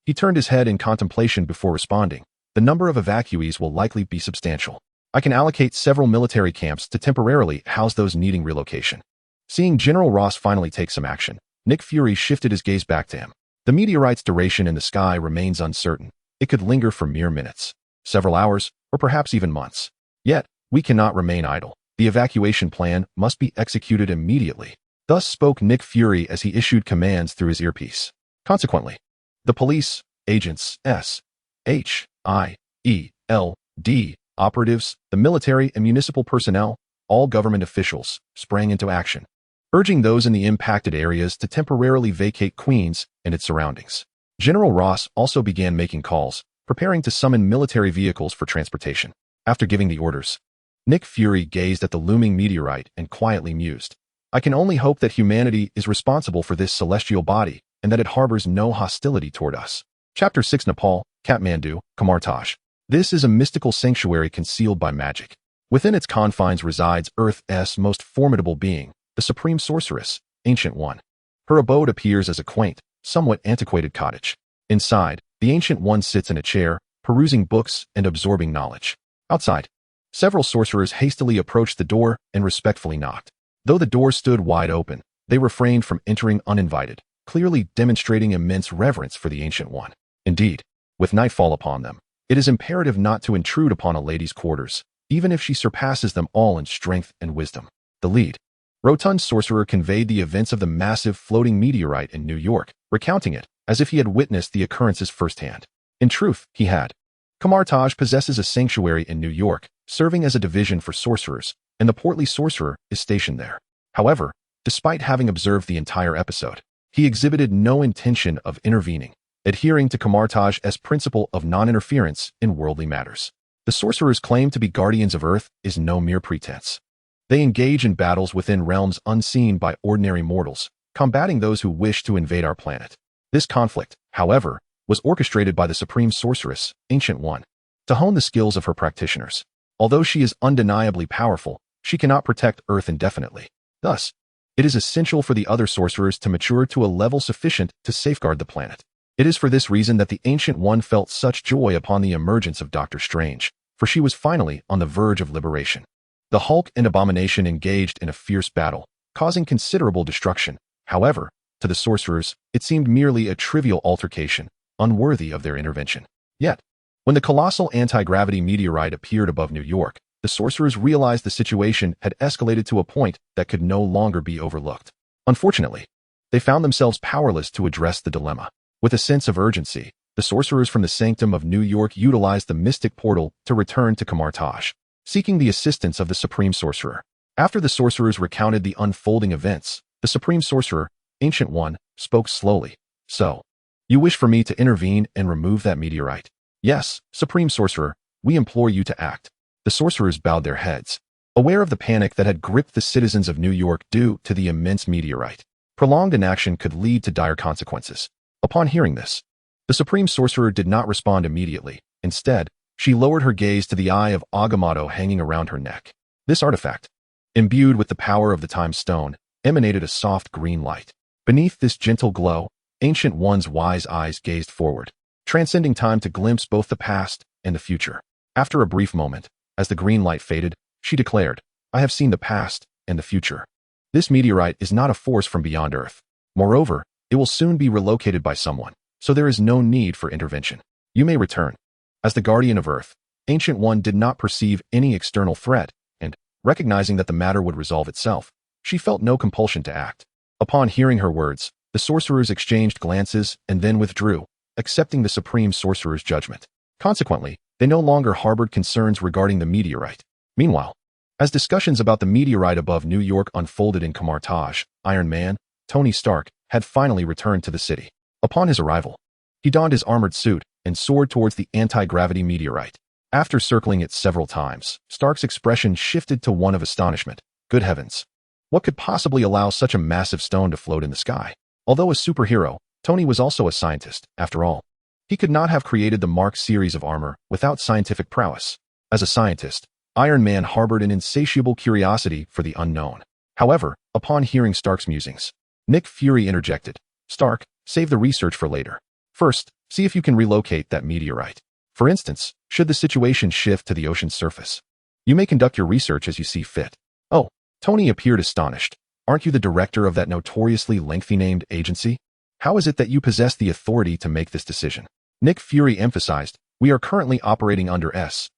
He turned his head in contemplation before responding, "The number of evacuees will likely be substantial. I can allocate several military camps to temporarily house those needing relocation." Seeing General Ross finally take some action, Nick Fury shifted his gaze back to him. "The meteorite's duration in the sky remains uncertain. It could linger for mere minutes, several hours, or perhaps even months. Yet, we cannot remain idle. The evacuation plan must be executed immediately." Thus spoke Nick Fury as he issued commands through his earpiece. Consequently, the police, agents, SHIELD, operatives, the military and municipal personnel, all government officials, sprang into action, urging those in the impacted areas to temporarily vacate Queens and its surroundings. General Ross also began making calls, preparing to summon military vehicles for transportation. After giving the orders, Nick Fury gazed at the looming meteorite and quietly mused, "I can only hope that humanity is responsible for this celestial body and that it harbors no hostility toward us." Chapter 6 Nepal, Kathmandu, Kamartaj. This is a mystical sanctuary concealed by magic. Within its confines resides Earth's most formidable being, the Supreme Sorceress, Ancient One. Her abode appears as a quaint, somewhat antiquated cottage. Inside, the Ancient One sits in a chair, perusing books and absorbing knowledge. Outside, several sorcerers hastily approached the door and respectfully knocked. Though the door stood wide open, they refrained from entering uninvited, clearly demonstrating immense reverence for the Ancient One. Indeed, with nightfall upon them, it is imperative not to intrude upon a lady's quarters, even if she surpasses them all in strength and wisdom. The lead, rotund sorcerer conveyed the events of the massive floating meteorite in New York, recounting it as if he had witnessed the occurrences firsthand. In truth, he had. Kamartaj possesses a sanctuary in New York, serving as a division for sorcerers, and the portly sorcerer is stationed there. However, despite having observed the entire episode, he exhibited no intention of intervening, adhering to Kamartaj's principle of non-interference in worldly matters. The sorcerer's claim to be guardians of Earth is no mere pretense. They engage in battles within realms unseen by ordinary mortals, combating those who wish to invade our planet. This conflict, however, was orchestrated by the Supreme Sorceress, Ancient One, to hone the skills of her practitioners. Although she is undeniably powerful, she cannot protect Earth indefinitely. Thus, it is essential for the other sorcerers to mature to a level sufficient to safeguard the planet. It is for this reason that the Ancient One felt such joy upon the emergence of Doctor Strange, for she was finally on the verge of liberation. The Hulk and Abomination engaged in a fierce battle, causing considerable destruction. However, to the sorcerers, it seemed merely a trivial altercation, unworthy of their intervention. Yet, when the colossal anti-gravity meteorite appeared above New York, the sorcerers realized the situation had escalated to a point that could no longer be overlooked. Unfortunately, they found themselves powerless to address the dilemma. With a sense of urgency, the sorcerers from the Sanctum of New York utilized the mystic portal to return to Amaterasu, seeking the assistance of the Supreme Sorcerer. After the sorcerers recounted the unfolding events, the Supreme Sorcerer, Ancient One, spoke slowly. So, you wish for me to intervene and remove that meteorite? Yes, Supreme Sorcerer, we implore you to act. The sorcerers bowed their heads, aware of the panic that had gripped the citizens of New York due to the immense meteorite. Prolonged inaction could lead to dire consequences. Upon hearing this, the Supreme Sorcerer did not respond immediately. Instead, she lowered her gaze to the eye of Agamotto hanging around her neck. This artifact, imbued with the power of the Time Stone, emanated a soft green light. Beneath this gentle glow, Ancient One's wise eyes gazed forward, transcending time to glimpse both the past and the future. After a brief moment, as the green light faded, she declared, I have seen the past and the future. This meteorite is not a force from beyond Earth. Moreover, it will soon be relocated by someone, so there is no need for intervention. You may return. As the guardian of Earth, Ancient One did not perceive any external threat, and, recognizing that the matter would resolve itself, she felt no compulsion to act. Upon hearing her words, the sorcerers exchanged glances and then withdrew, accepting the Supreme Sorcerer's judgment. Consequently, they no longer harbored concerns regarding the meteorite. Meanwhile, as discussions about the meteorite above New York unfolded in Amaterasu, Iron Man, Tony Stark, had finally returned to the city. Upon his arrival, he donned his armored suit and soared towards the anti-gravity meteorite. After circling it several times, Stark's expression shifted to one of astonishment. Good heavens! What could possibly allow such a massive stone to float in the sky? Although a superhero, Tony was also a scientist, after all. He could not have created the Mark series of armor without scientific prowess. As a scientist, Iron Man harbored an insatiable curiosity for the unknown. However, upon hearing Stark's musings, Nick Fury interjected, Stark, save the research for later. First, see if you can relocate that meteorite. For instance, should the situation shift to the ocean's surface, you may conduct your research as you see fit. Oh, Tony appeared astonished. Aren't you the director of that notoriously lengthy-named agency? How is it that you possess the authority to make this decision? Nick Fury emphasized, we are currently operating under S.H.I.E.L.D.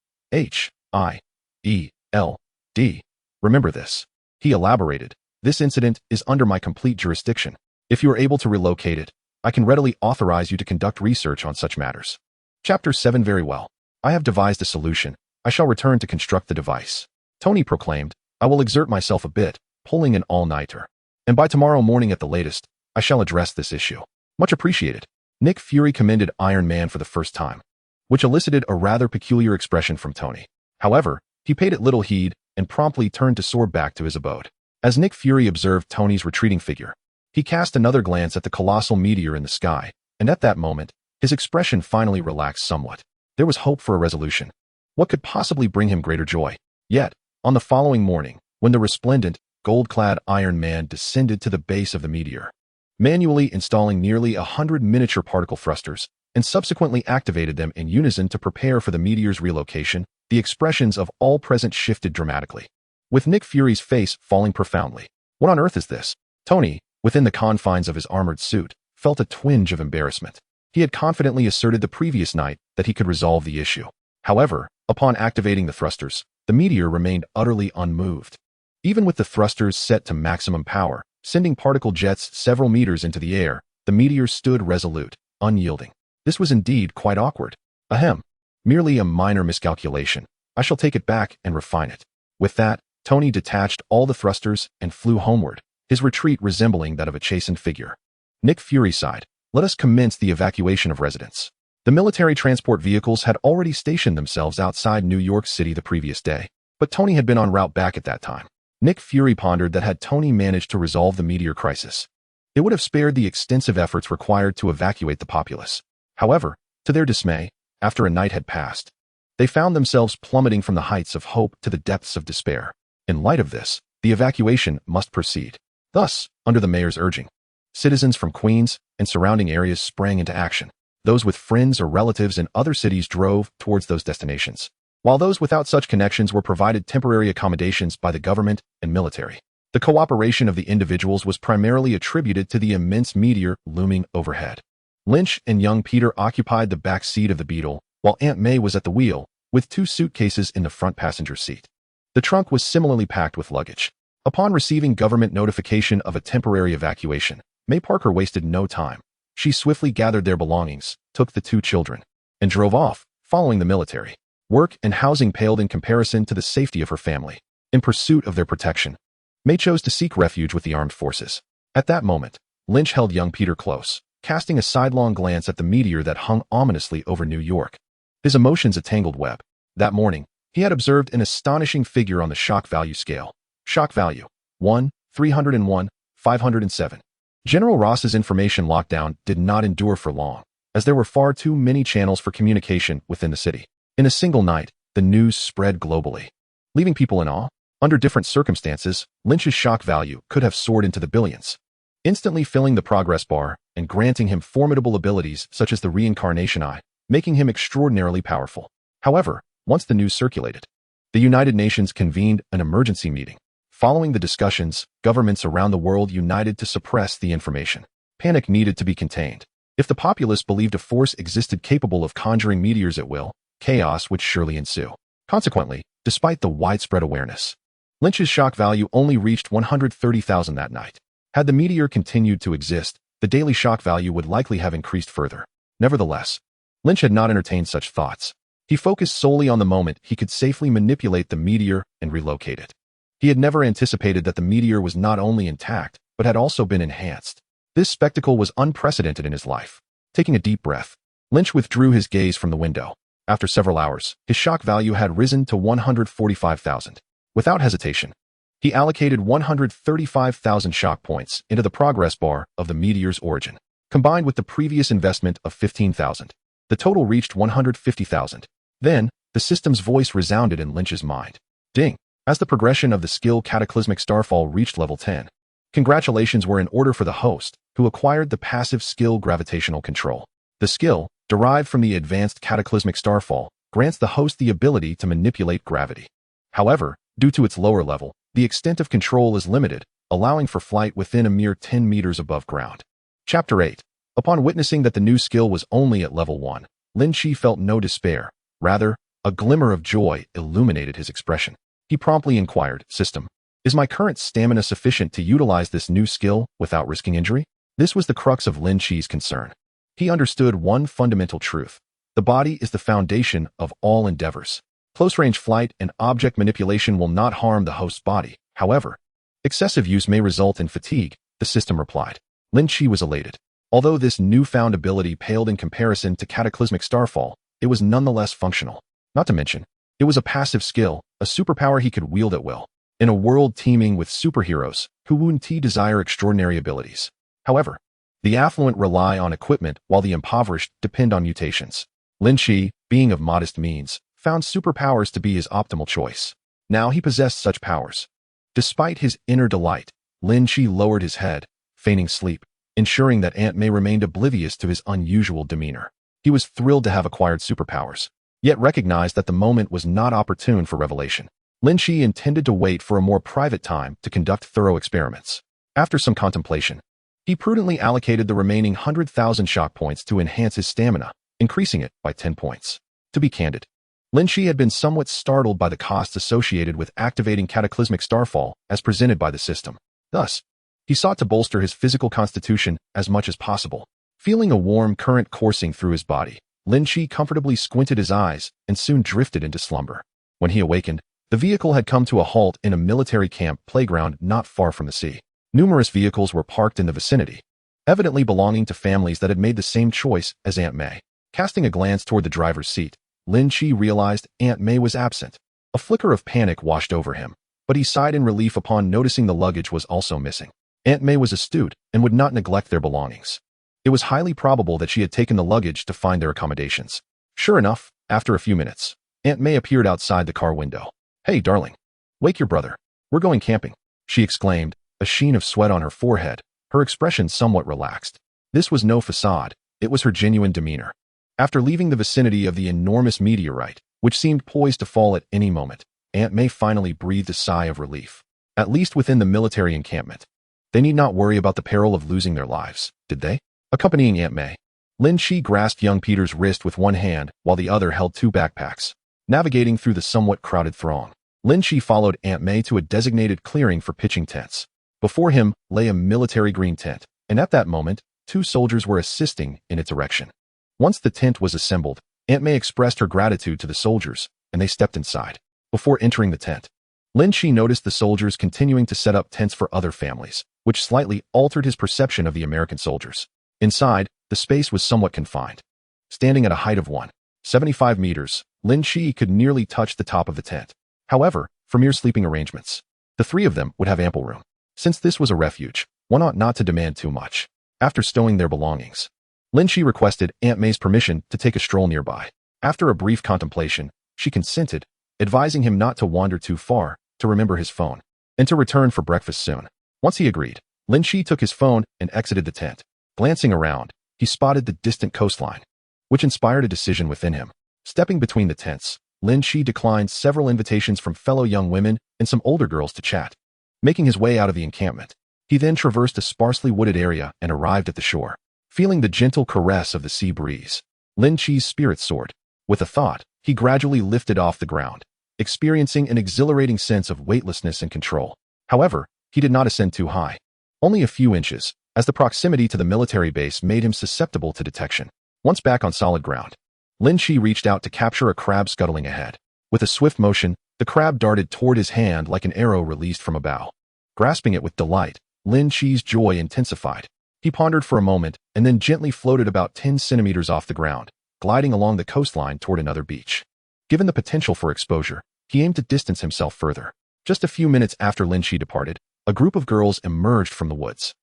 Remember this. He elaborated, this incident is under my complete jurisdiction. If you are able to relocate it, I can readily authorize you to conduct research on such matters. Chapter 7 Very well. I have devised a solution. I shall return to construct the device. Tony proclaimed, I will exert myself a bit, pulling an all-nighter. And by tomorrow morning at the latest, I shall address this issue. Much appreciated. Nick Fury commended Iron Man for the first time, which elicited a rather peculiar expression from Tony. However, he paid it little heed and promptly turned to soar back to his abode. As Nick Fury observed Tony's retreating figure, he cast another glance at the colossal meteor in the sky, and at that moment, his expression finally relaxed somewhat. There was hope for a resolution. What could possibly bring him greater joy? Yet, on the following morning, when the resplendent, gold-clad Iron Man descended to the base of the meteor, manually installing nearly 100 miniature particle thrusters, and subsequently activated them in unison to prepare for the meteor's relocation, the expressions of all present shifted dramatically, with Nick Fury's face falling profoundly. What on earth is this? Tony, within the confines of his armored suit, felt a twinge of embarrassment. He had confidently asserted the previous night that he could resolve the issue. However, upon activating the thrusters, the meteor remained utterly unmoved. Even with the thrusters set to maximum power, sending particle jets several meters into the air, the meteor stood resolute, unyielding. This was indeed quite awkward. Ahem. Merely a minor miscalculation. I shall take it back and refine it. With that, Tony detached all the thrusters and flew homeward, his retreat resembling that of a chastened figure. Nick Fury sighed. Let us commence the evacuation of residents. The military transport vehicles had already stationed themselves outside New York City the previous day, but Tony had been en route back at that time. Nick Fury pondered that had Tony managed to resolve the meteor crisis, it would have spared the extensive efforts required to evacuate the populace. However, to their dismay, after a night had passed, they found themselves plummeting from the heights of hope to the depths of despair. In light of this, the evacuation must proceed. Thus, under the mayor's urging, citizens from Queens and surrounding areas sprang into action. Those with friends or relatives in other cities drove towards those destinations, while those without such connections were provided temporary accommodations by the government and military. The cooperation of the individuals was primarily attributed to the immense meteor looming overhead. Lynch and young Peter occupied the back seat of the Beetle, while Aunt May was at the wheel, with 2 suitcases in the front passenger seat. The trunk was similarly packed with luggage. Upon receiving government notification of a temporary evacuation, May Parker wasted no time. She swiftly gathered their belongings, took the two children, and drove off, following the military. Work and housing paled in comparison to the safety of her family. In pursuit of their protection, May chose to seek refuge with the armed forces. At that moment, Lynch held young Peter close, casting a sidelong glance at the meteor that hung ominously over New York. His emotions a tangled web. That morning, he had observed an astonishing figure on the shock value scale. Shock value, 1, 301, 507. General Ross's information lockdown did not endure for long, as there were far too many channels for communication within the city. In a single night, the news spread globally, leaving people in awe. Under different circumstances, Lynch's shock value could have soared into the billions, instantly filling the progress bar and granting him formidable abilities such as the reincarnation eye, making him extraordinarily powerful. However, once the news circulated, the United Nations convened an emergency meeting. Following the discussions, governments around the world united to suppress the information. Panic needed to be contained. If the populace believed a force existed capable of conjuring meteors at will, chaos would surely ensue. Consequently, despite the widespread awareness, Lynch's shock value only reached 130,000 that night. Had the meteor continued to exist, the daily shock value would likely have increased further. Nevertheless, Lynch had not entertained such thoughts. He focused solely on the moment he could safely manipulate the meteor and relocate it. He had never anticipated that the meteor was not only intact, but had also been enhanced. This spectacle was unprecedented in his life. Taking a deep breath, Lynch withdrew his gaze from the window. After several hours, his shock value had risen to 145,000. Without hesitation, he allocated 135,000 shock points into the progress bar of the meteor's origin. Combined with the previous investment of 15,000, the total reached 150,000. Then, the system's voice resounded in Lynch's mind. Ding! As the progression of the skill Cataclysmic Starfall reached level 10, congratulations were in order for the host, who acquired the passive skill Gravitational Control. The skill, derived from the advanced Cataclysmic Starfall, grants the host the ability to manipulate gravity. However, due to its lower level, the extent of control is limited, allowing for flight within a mere 10 meters above ground. Chapter 8. Upon witnessing that the new skill was only at level 1, Lin Chi felt no despair. Rather, a glimmer of joy illuminated his expression. He promptly inquired, "System, is my current stamina sufficient to utilize this new skill without risking injury?" This was the crux of Lin Chi's concern. He understood one fundamental truth. The body is the foundation of all endeavors. Close-range flight and object manipulation will not harm the host's body. However, excessive use may result in fatigue, the system replied. Lin Chi was elated. Although this newfound ability paled in comparison to Cataclysmic Starfall, it was nonetheless functional. Not to mention, it was a passive skill, a superpower he could wield at will. In a world teeming with superheroes, who wouldn't desire extraordinary abilities? However, the affluent rely on equipment while the impoverished depend on mutations. Lin Chi, being of modest means, found superpowers to be his optimal choice. Now he possessed such powers. Despite his inner delight, Lin Chi lowered his head, feigning sleep, ensuring that Aunt May remained oblivious to his unusual demeanor. He was thrilled to have acquired superpowers, yet recognized that the moment was not opportune for revelation. Lin Chi intended to wait for a more private time to conduct thorough experiments. After some contemplation, he prudently allocated the remaining 100,000 shock points to enhance his stamina, increasing it by 10 points. To be candid, Lin Chi had been somewhat startled by the costs associated with activating Cataclysmic Starfall as presented by the system. Thus, he sought to bolster his physical constitution as much as possible. Feeling a warm current coursing through his body, Lin Chi comfortably squinted his eyes and soon drifted into slumber. When he awakened, the vehicle had come to a halt in a military camp playground not far from the sea. Numerous vehicles were parked in the vicinity, evidently belonging to families that had made the same choice as Aunt May. Casting a glance toward the driver's seat, Lin Chi realized Aunt May was absent. A flicker of panic washed over him, but he sighed in relief upon noticing the luggage was also missing. Aunt May was astute and would not neglect their belongings. It was highly probable that she had taken the luggage to find their accommodations. Sure enough, after a few minutes, Aunt May appeared outside the car window. "Hey, darling. Wake your brother. We're going camping," she exclaimed, a sheen of sweat on her forehead, her expression somewhat relaxed. This was no facade, it was her genuine demeanor. After leaving the vicinity of the enormous meteorite, which seemed poised to fall at any moment, Aunt May finally breathed a sigh of relief. At least within the military encampment, they need not worry about the peril of losing their lives, did they? Accompanying Aunt May, Lin Chi grasped young Peter's wrist with one hand while the other held two backpacks. Navigating through the somewhat crowded throng, Lynch followed Aunt May to a designated clearing for pitching tents. Before him lay a military green tent, and at that moment, 2 soldiers were assisting in its erection. Once the tent was assembled, Aunt May expressed her gratitude to the soldiers, and they stepped inside. Before entering the tent, Lynch noticed the soldiers continuing to set up tents for other families, which slightly altered his perception of the American soldiers. Inside, the space was somewhat confined. Standing at a height of 175 meters, Lynch could nearly touch the top of the tent. However, for mere sleeping arrangements, the 3 of them would have ample room. Since this was a refuge, one ought not to demand too much. After stowing their belongings, Lynch requested Aunt May's permission to take a stroll nearby. After a brief contemplation, she consented, advising him not to wander too far, to remember his phone, and to return for breakfast soon. Once he agreed, Lynch took his phone and exited the tent. Glancing around, he spotted the distant coastline, which inspired a decision within him. Stepping between the tents, Lynch declined several invitations from fellow young women and some older girls to chat. Making his way out of the encampment, he then traversed a sparsely wooded area and arrived at the shore. Feeling the gentle caress of the sea breeze, Lynch's spirits soared. With a thought, he gradually lifted off the ground, experiencing an exhilarating sense of weightlessness and control. However, he did not ascend too high. Only a few inches, as the proximity to the military base made him susceptible to detection. Once back on solid ground, Lynch reached out to capture a crab scuttling ahead. With a swift motion, the crab darted toward his hand like an arrow released from a bow. Grasping it with delight, Lynch's joy intensified. He pondered for a moment and then gently floated about 10 centimeters off the ground, gliding along the coastline toward another beach. Given the potential for exposure, he aimed to distance himself further. Just a few minutes after Lynch departed, a group of girls emerged from the woods.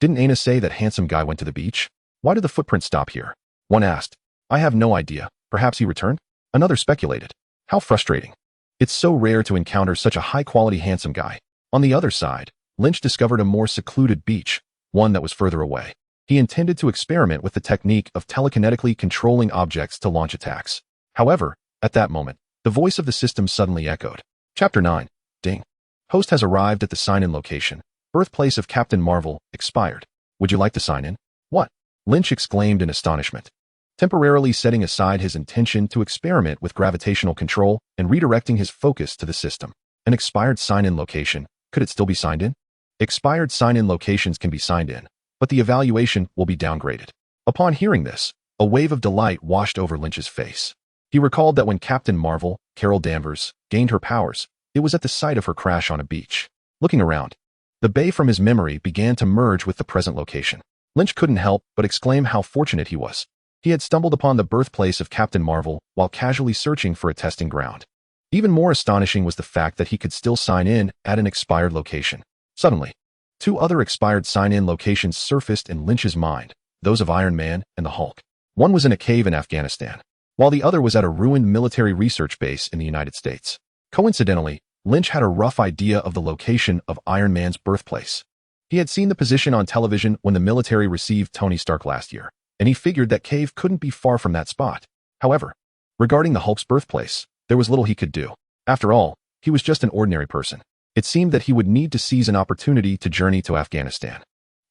Didn't Aina say that handsome guy went to the beach? Why did the footprints stop here? One asked. I have no idea. Perhaps he returned? Another speculated. How frustrating. It's so rare to encounter such a high-quality handsome guy. On the other side, Lynch discovered a more secluded beach, one that was further away. He intended to experiment with the technique of telekinetically controlling objects to launch attacks. However, at that moment, the voice of the system suddenly echoed. Chapter 9. Ding. Host has arrived at the sign-in location. Birthplace of Captain Marvel, expired. Would you like to sign in? What? Lynch exclaimed in astonishment. Temporarily setting aside his intention to experiment with gravitational control and redirecting his focus to the system. An expired sign-in location, could it still be signed in? Expired sign-in locations can be signed in, but the evaluation will be downgraded. Upon hearing this, a wave of delight washed over Lynch's face. He recalled that when Captain Marvel, Carol Danvers, gained her powers, it was at the sight of her crash on a beach. Looking around, the bay from his memory began to merge with the present location. Lynch couldn't help but exclaim how fortunate he was. He had stumbled upon the birthplace of Captain Marvel while casually searching for a testing ground. Even more astonishing was the fact that he could still sign in at an expired location. Suddenly, 2 other expired sign-in locations surfaced in Lynch's mind, those of Iron Man and the Hulk. One was in a cave in Afghanistan, while the other was at a ruined military research base in the United States. Coincidentally, Lynch had a rough idea of the location of Iron Man's birthplace. He had seen the position on television when the military received Tony Stark last year, and he figured that cave couldn't be far from that spot. However, regarding the Hulk's birthplace, there was little he could do. After all, he was just an ordinary person. It seemed that he would need to seize an opportunity to journey to Afghanistan.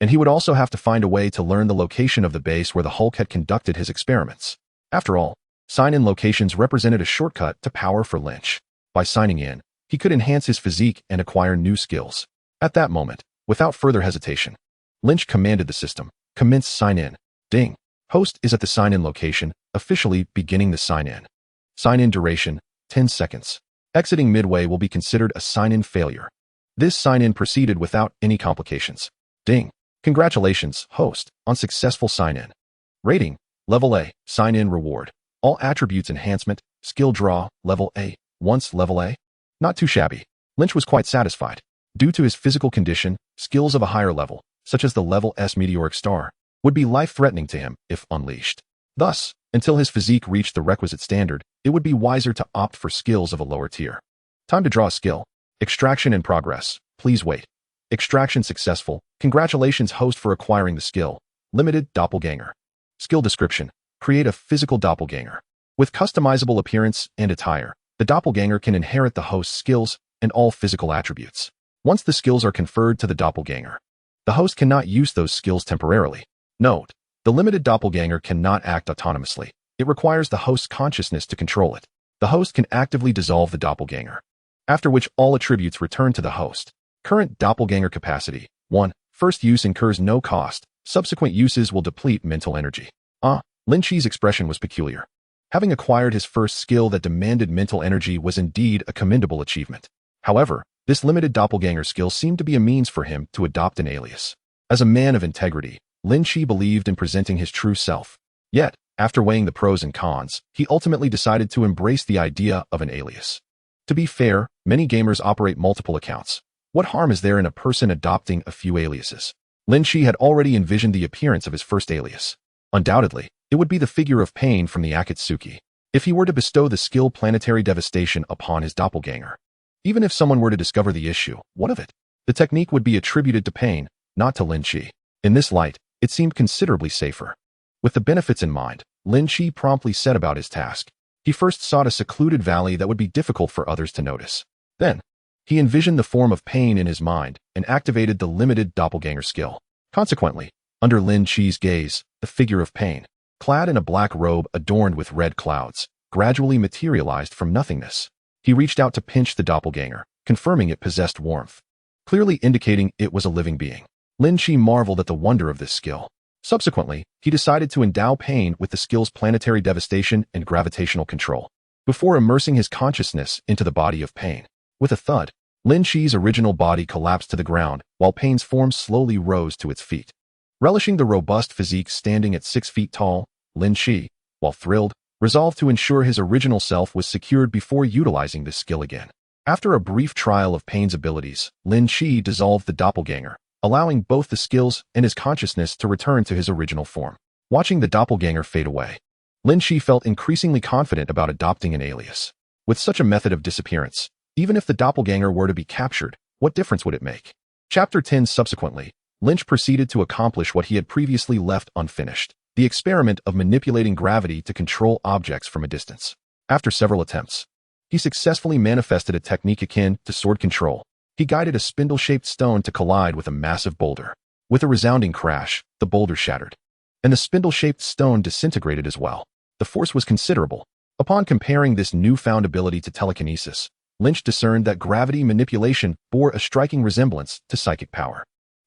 And he would also have to find a way to learn the location of the base where the Hulk had conducted his experiments. After all, sign-in locations represented a shortcut to power for Lynch. By signing in, he could enhance his physique and acquire new skills. At that moment, without further hesitation, Lynch commanded the system, commence sign-in. Ding. Host is at the sign-in location, officially beginning the sign-in. Sign-in duration, 10 seconds. Exiting midway will be considered a sign-in failure. This sign-in proceeded without any complications. Ding. Congratulations, host, on successful sign-in. Rating, Level A, sign-in reward. All attributes enhancement, skill draw, Level A, once Level A. Not too shabby. Lynch was quite satisfied. Due to his physical condition, skills of a higher level, such as the Level S meteoric star, would be life-threatening to him if unleashed. Thus, until his physique reached the requisite standard, it would be wiser to opt for skills of a lower tier. Time to draw a skill. Extraction in progress. Please wait. Extraction successful. Congratulations, host, for acquiring the skill. Limited doppelganger. Skill description. Create a physical doppelganger. With customizable appearance and attire, the doppelganger can inherit the host's skills and all physical attributes. Once the skills are conferred to the doppelganger, the host cannot use those skills temporarily. Note, the limited doppelganger cannot act autonomously. It requires the host's consciousness to control it. The host can actively dissolve the doppelganger. after which all attributes return to the host. Current doppelganger capacity. 1. First use incurs no cost. Subsequent uses will deplete mental energy. Lynch's expression was peculiar. Having acquired his first skill that demanded mental energy was indeed a commendable achievement. However, this limited doppelganger skill seemed to be a means for him to adopt an alias. As a man of integrity, Lynch believed in presenting his true self. Yet, after weighing the pros and cons, he ultimately decided to embrace the idea of an alias. To be fair, many gamers operate multiple accounts. What harm is there in a person adopting a few aliases? Lynch had already envisioned the appearance of his first alias. Undoubtedly, it would be the figure of Pain from the Akatsuki, if he were to bestow the skill Planetary Devastation upon his doppelganger. Even if someone were to discover the issue, what of it? The technique would be attributed to Pain, not to Lynch. In this light, it seemed considerably safer. With the benefits in mind, Lynch promptly set about his task. He first sought a secluded valley that would be difficult for others to notice. Then, he envisioned the form of Pain in his mind and activated the limited doppelganger skill. Consequently, under Lynch's gaze, the figure of Pain, clad in a black robe adorned with red clouds, gradually materialized from nothingness. He reached out to pinch the doppelganger, confirming it possessed warmth, clearly indicating it was a living being. Lynch marveled at the wonder of this skill. Subsequently, he decided to endow Pain with the skills Planetary Devastation and Gravitational Control, before immersing his consciousness into the body of Pain. With a thud, Lynch's original body collapsed to the ground, while Pain's form slowly rose to its feet. Relishing the robust physique standing at 6 feet tall, Lynch, while thrilled, resolved to ensure his original self was secured before utilizing this skill again. After a brief trial of Pain's abilities, Lynch dissolved the doppelganger, allowing both the skills and his consciousness to return to his original form. Watching the doppelganger fade away, Lynch felt increasingly confident about adopting an alias. With such a method of disappearance, even if the doppelganger were to be captured, what difference would it make? Chapter 10. Subsequently, Lynch proceeded to accomplish what he had previously left unfinished, the experiment of manipulating gravity to control objects from a distance. After several attempts, he successfully manifested a technique akin to sword control. He guided a spindle-shaped stone to collide with a massive boulder. With a resounding crash, the boulder shattered, and the spindle-shaped stone disintegrated as well. The force was considerable. Upon comparing this newfound ability to telekinesis, Lynch discerned that gravity manipulation bore a striking resemblance to psychic power.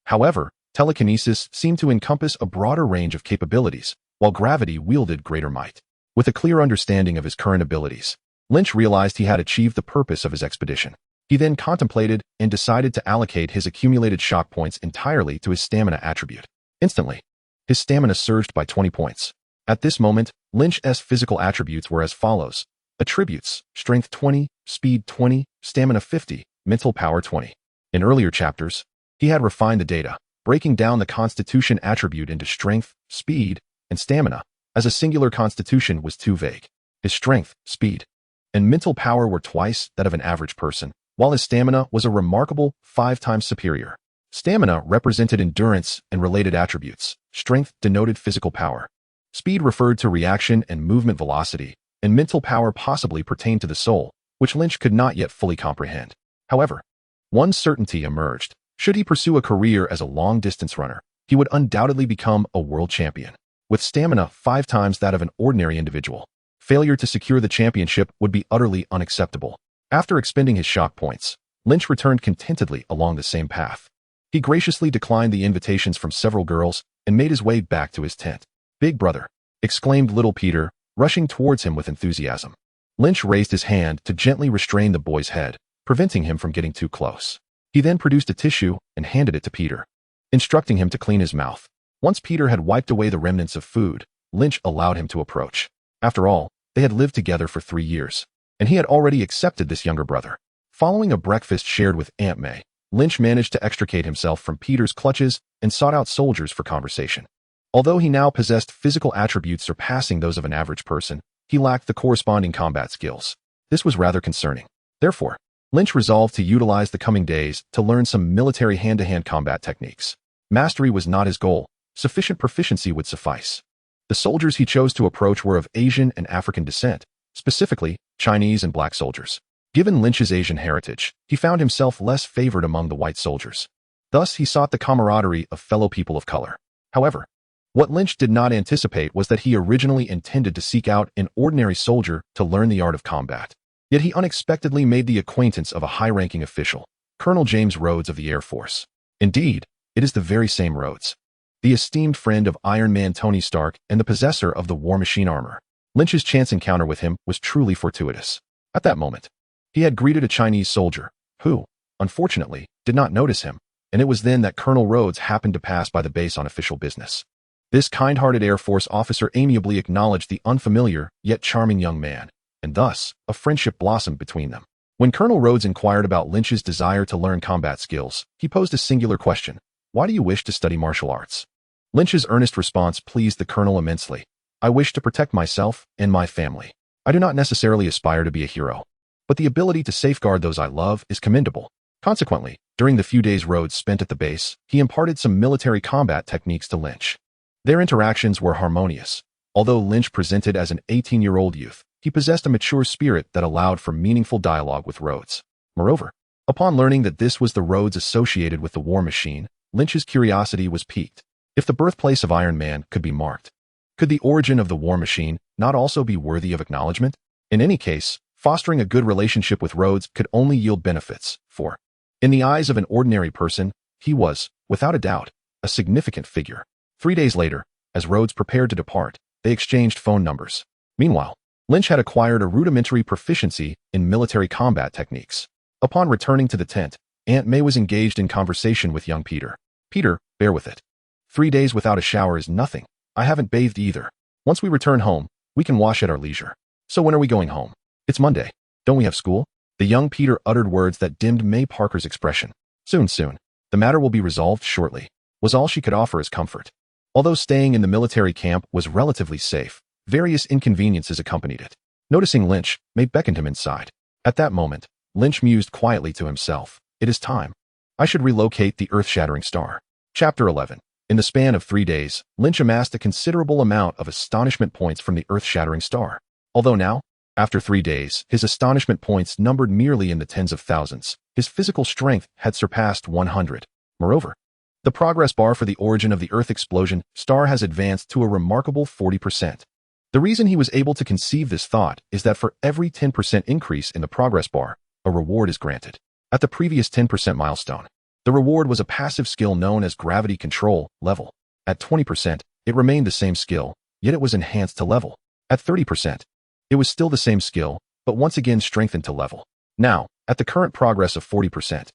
However, telekinesis seemed to encompass a broader range of capabilities, while gravity wielded greater might. With a clear understanding of his current abilities, Lynch realized he had achieved the purpose of his expedition. He then contemplated and decided to allocate his accumulated shock points entirely to his stamina attribute. Instantly, his stamina surged by 20 points. At this moment, Lynch's physical attributes were as follows. Attributes: Strength 20, Speed 20, Stamina 50, Mental Power 20. In earlier chapters, he had refined the data, breaking down the Constitution attribute into Strength, Speed, and Stamina, as a singular Constitution was too vague. His Strength, Speed, and Mental Power were twice that of an average person, while his Stamina was a remarkable 5 times superior. Stamina represented endurance and related attributes. Strength denoted physical power. Speed referred to reaction and movement velocity, and mental power possibly pertained to the soul, which Lynch could not yet fully comprehend. However, one certainty emerged. Should he pursue a career as a long-distance runner, he would undoubtedly become a world champion. With stamina 5 times that of an ordinary individual, failure to secure the championship would be utterly unacceptable. After expending his shock points, Lynch returned contentedly along the same path. He graciously declined the invitations from several girls and made his way back to his tent. "Big brother," exclaimed little Peter, rushing towards him with enthusiasm. Lynch raised his hand to gently restrain the boy's head, preventing him from getting too close. He then produced a tissue and handed it to Peter, instructing him to clean his mouth. Once Peter had wiped away the remnants of food, Lynch allowed him to approach. After all, they had lived together for 3 years, and he had already accepted this younger brother. Following a breakfast shared with Aunt May, Lynch managed to extricate himself from Peter's clutches and sought out soldiers for conversation. Although he now possessed physical attributes surpassing those of an average person, he lacked the corresponding combat skills. This was rather concerning. Therefore, Lynch resolved to utilize the coming days to learn some military hand-to-hand combat techniques. Mastery was not his goal. Sufficient proficiency would suffice. The soldiers he chose to approach were of Asian and African descent, specifically Chinese and black soldiers. Given Lynch's Asian heritage, he found himself less favored among the white soldiers. Thus, he sought the camaraderie of fellow people of color. However, what Lynch did not anticipate was that he originally intended to seek out an ordinary soldier to learn the art of combat. Yet he unexpectedly made the acquaintance of a high-ranking official, Colonel James Rhodes of the Air Force. Indeed, it is the very same Rhodes, the esteemed friend of Iron Man Tony Stark and the possessor of the War Machine armor. Lynch's chance encounter with him was truly fortuitous. At that moment, he had greeted a Chinese soldier, who, unfortunately, did not notice him, and it was then that Colonel Rhodes happened to pass by the base on official business. This kind-hearted Air Force officer amiably acknowledged the unfamiliar, yet charming young man, and thus, a friendship blossomed between them. When Colonel Rhodes inquired about Lynch's desire to learn combat skills, he posed a singular question: "Why do you wish to study martial arts?" Lynch's earnest response pleased the colonel immensely. "I wish to protect myself and my family. I do not necessarily aspire to be a hero, but the ability to safeguard those I love is commendable." Consequently, during the few days Rhodes spent at the base, he imparted some military combat techniques to Lynch. Their interactions were harmonious. Although Lynch presented as an 18-year-old youth, he possessed a mature spirit that allowed for meaningful dialogue with Rhodes. Moreover, upon learning that this was the Rhodes associated with the War Machine, Lynch's curiosity was piqued. If the birthplace of Iron Man could be marked, could the origin of the War Machine not also be worthy of acknowledgement? In any case, fostering a good relationship with Rhodes could only yield benefits, for, in the eyes of an ordinary person, he was, without a doubt, a significant figure. 3 days later, as Rhodes prepared to depart, they exchanged phone numbers. Meanwhile, Lynch had acquired a rudimentary proficiency in military combat techniques. Upon returning to the tent, Aunt May was engaged in conversation with young Peter. "Peter, bear with it. 3 days without a shower is nothing. I haven't bathed either. Once we return home, we can wash at our leisure. So when are we going home?" "It's Monday. Don't we have school?" The young Peter uttered words that dimmed May Parker's expression. Soon. The matter will be resolved shortly," was all she could offer as comfort. Although staying in the military camp was relatively safe, various inconveniences accompanied it. Noticing Lynch, May beckoned him inside. At that moment, Lynch mused quietly to himself, "It is time. I should relocate the earth-shattering star." Chapter 11. In the span of 3 days, Lynch amassed a considerable amount of astonishment points from the earth-shattering star. Although now, after 3 days, his astonishment points numbered merely in the tens of thousands, his physical strength had surpassed 100. Moreover, the progress bar for the origin of the Earth explosion star has advanced to a remarkable 40%. The reason he was able to conceive this thought is that for every 10% increase in the progress bar, a reward is granted. At the previous 10% milestone, the reward was a passive skill known as gravity control level. At 20%, it remained the same skill, yet it was enhanced to level. At 30%, it was still the same skill, but once again strengthened to level. Now, at the current progress of 40%,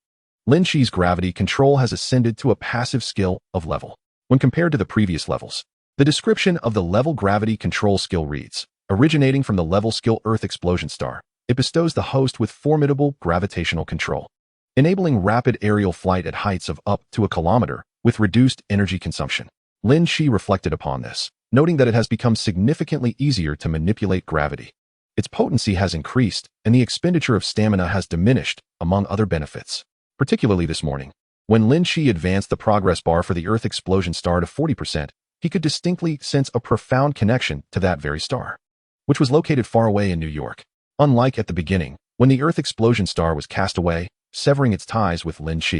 Lynch's gravity control has ascended to a passive skill of level. When compared to the previous levels, the description of the level gravity control skill reads, originating from the level skill Earth explosion star, it bestows the host with formidable gravitational control, enabling rapid aerial flight at heights of up to a kilometer with reduced energy consumption. Lynch reflected upon this, noting that it has become significantly easier to manipulate gravity. Its potency has increased, and the expenditure of stamina has diminished, among other benefits. Particularly this morning, when Lynch advanced the progress bar for the Earth explosion star to 40%, he could distinctly sense a profound connection to that very star, which was located far away in New York. Unlike at the beginning, when the Earth explosion star was cast away, severing its ties with Lynch,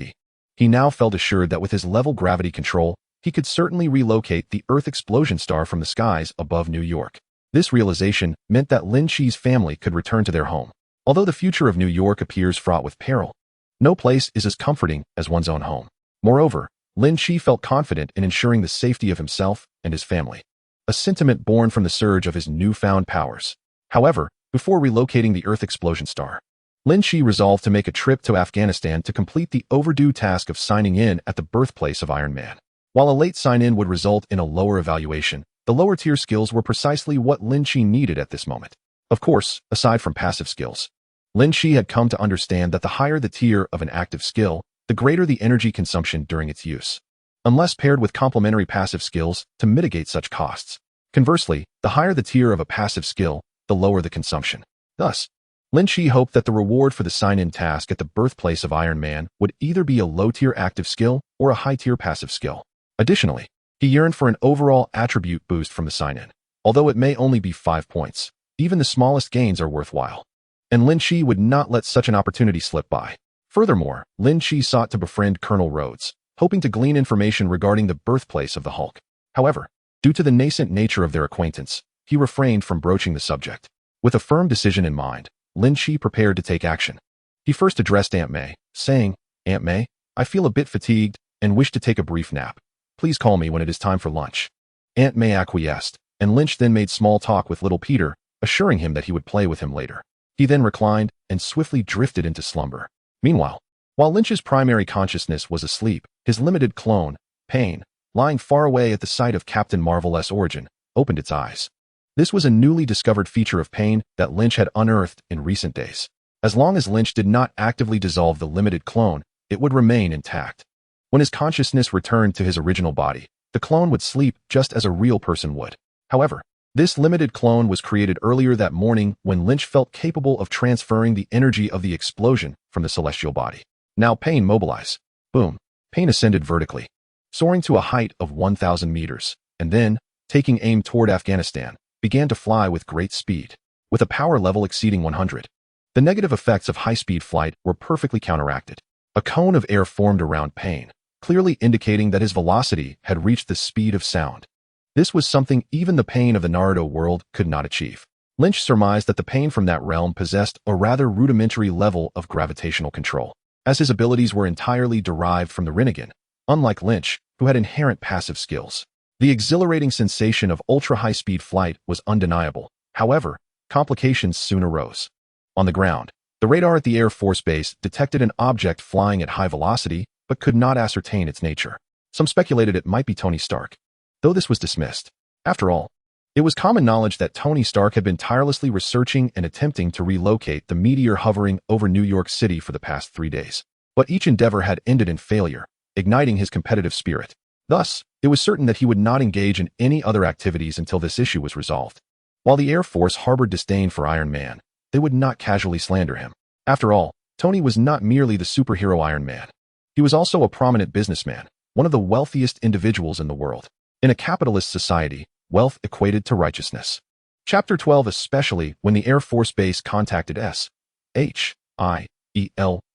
he now felt assured that with his level gravity control, he could certainly relocate the Earth explosion star from the skies above New York. This realization meant that Lynch's family could return to their home. Although the future of New York appears fraught with peril, no place is as comforting as one's own home. Moreover, Lynch felt confident in ensuring the safety of himself and his family, a sentiment born from the surge of his newfound powers. However, before relocating the Earth explosion star, Lynch resolved to make a trip to Afghanistan to complete the overdue task of signing in at the birthplace of Iron Man. While a late sign-in would result in a lower evaluation, the lower-tier skills were precisely what Lynch needed at this moment. Of course, aside from passive skills, Lynch had come to understand that the higher the tier of an active skill, the greater the energy consumption during its use, unless paired with complementary passive skills to mitigate such costs. Conversely, the higher the tier of a passive skill, the lower the consumption. Thus, Lynch hoped that the reward for the sign-in task at the birthplace of Iron Man would either be a low-tier active skill or a high-tier passive skill. Additionally, he yearned for an overall attribute boost from the sign-in. Although it may only be 5 points, even the smallest gains are worthwhile, and Lynch would not let such an opportunity slip by. Furthermore, Lynch sought to befriend Colonel Rhodes, hoping to glean information regarding the birthplace of the Hulk. However, due to the nascent nature of their acquaintance, he refrained from broaching the subject. With a firm decision in mind, Lynch prepared to take action. He first addressed Aunt May, saying, "Aunt May, I feel a bit fatigued and wish to take a brief nap. Please call me when it is time for lunch." Aunt May acquiesced, and Lynch then made small talk with little Peter, assuring him that he would play with him later. He then reclined and swiftly drifted into slumber. Meanwhile, while Lynch's primary consciousness was asleep, his limited clone, Pain, lying far away at the site of Captain Marvel's origin, opened its eyes. This was a newly discovered feature of Pain that Lynch had unearthed in recent days. As long as Lynch did not actively dissolve the limited clone, it would remain intact. When his consciousness returned to his original body, the clone would sleep just as a real person would. However, this limited clone was created earlier that morning when Lynch felt capable of transferring the energy of the explosion from the celestial body. Now Pain mobilized. Boom. Pain ascended vertically, soaring to a height of 1,000 meters, and then, taking aim toward Afghanistan, began to fly with great speed, with a power level exceeding 100. The negative effects of high-speed flight were perfectly counteracted. A cone of air formed around Pain, clearly indicating that his velocity had reached the speed of sound. This was something even the Pain of the Naruto world could not achieve. Lynch surmised that the Pain from that realm possessed a rather rudimentary level of gravitational control, as his abilities were entirely derived from the Rinnegan, unlike Lynch, who had inherent passive skills. The exhilarating sensation of ultra-high-speed flight was undeniable. However, complications soon arose. On the ground, the radar at the Air Force Base detected an object flying at high velocity, but could not ascertain its nature. Some speculated it might be Tony Stark, though this was dismissed. After all, it was common knowledge that Tony Stark had been tirelessly researching and attempting to relocate the meteor hovering over New York City for the past 3 days. But each endeavor had ended in failure, igniting his competitive spirit. Thus, it was certain that he would not engage in any other activities until this issue was resolved. While the Air Force harbored disdain for Iron Man, they would not casually slander him. After all, Tony was not merely the superhero Iron Man. He was also a prominent businessman, one of the wealthiest individuals in the world. In a capitalist society, wealth equated to righteousness. Chapter 12, especially when the Air Force Base contacted SHIELD,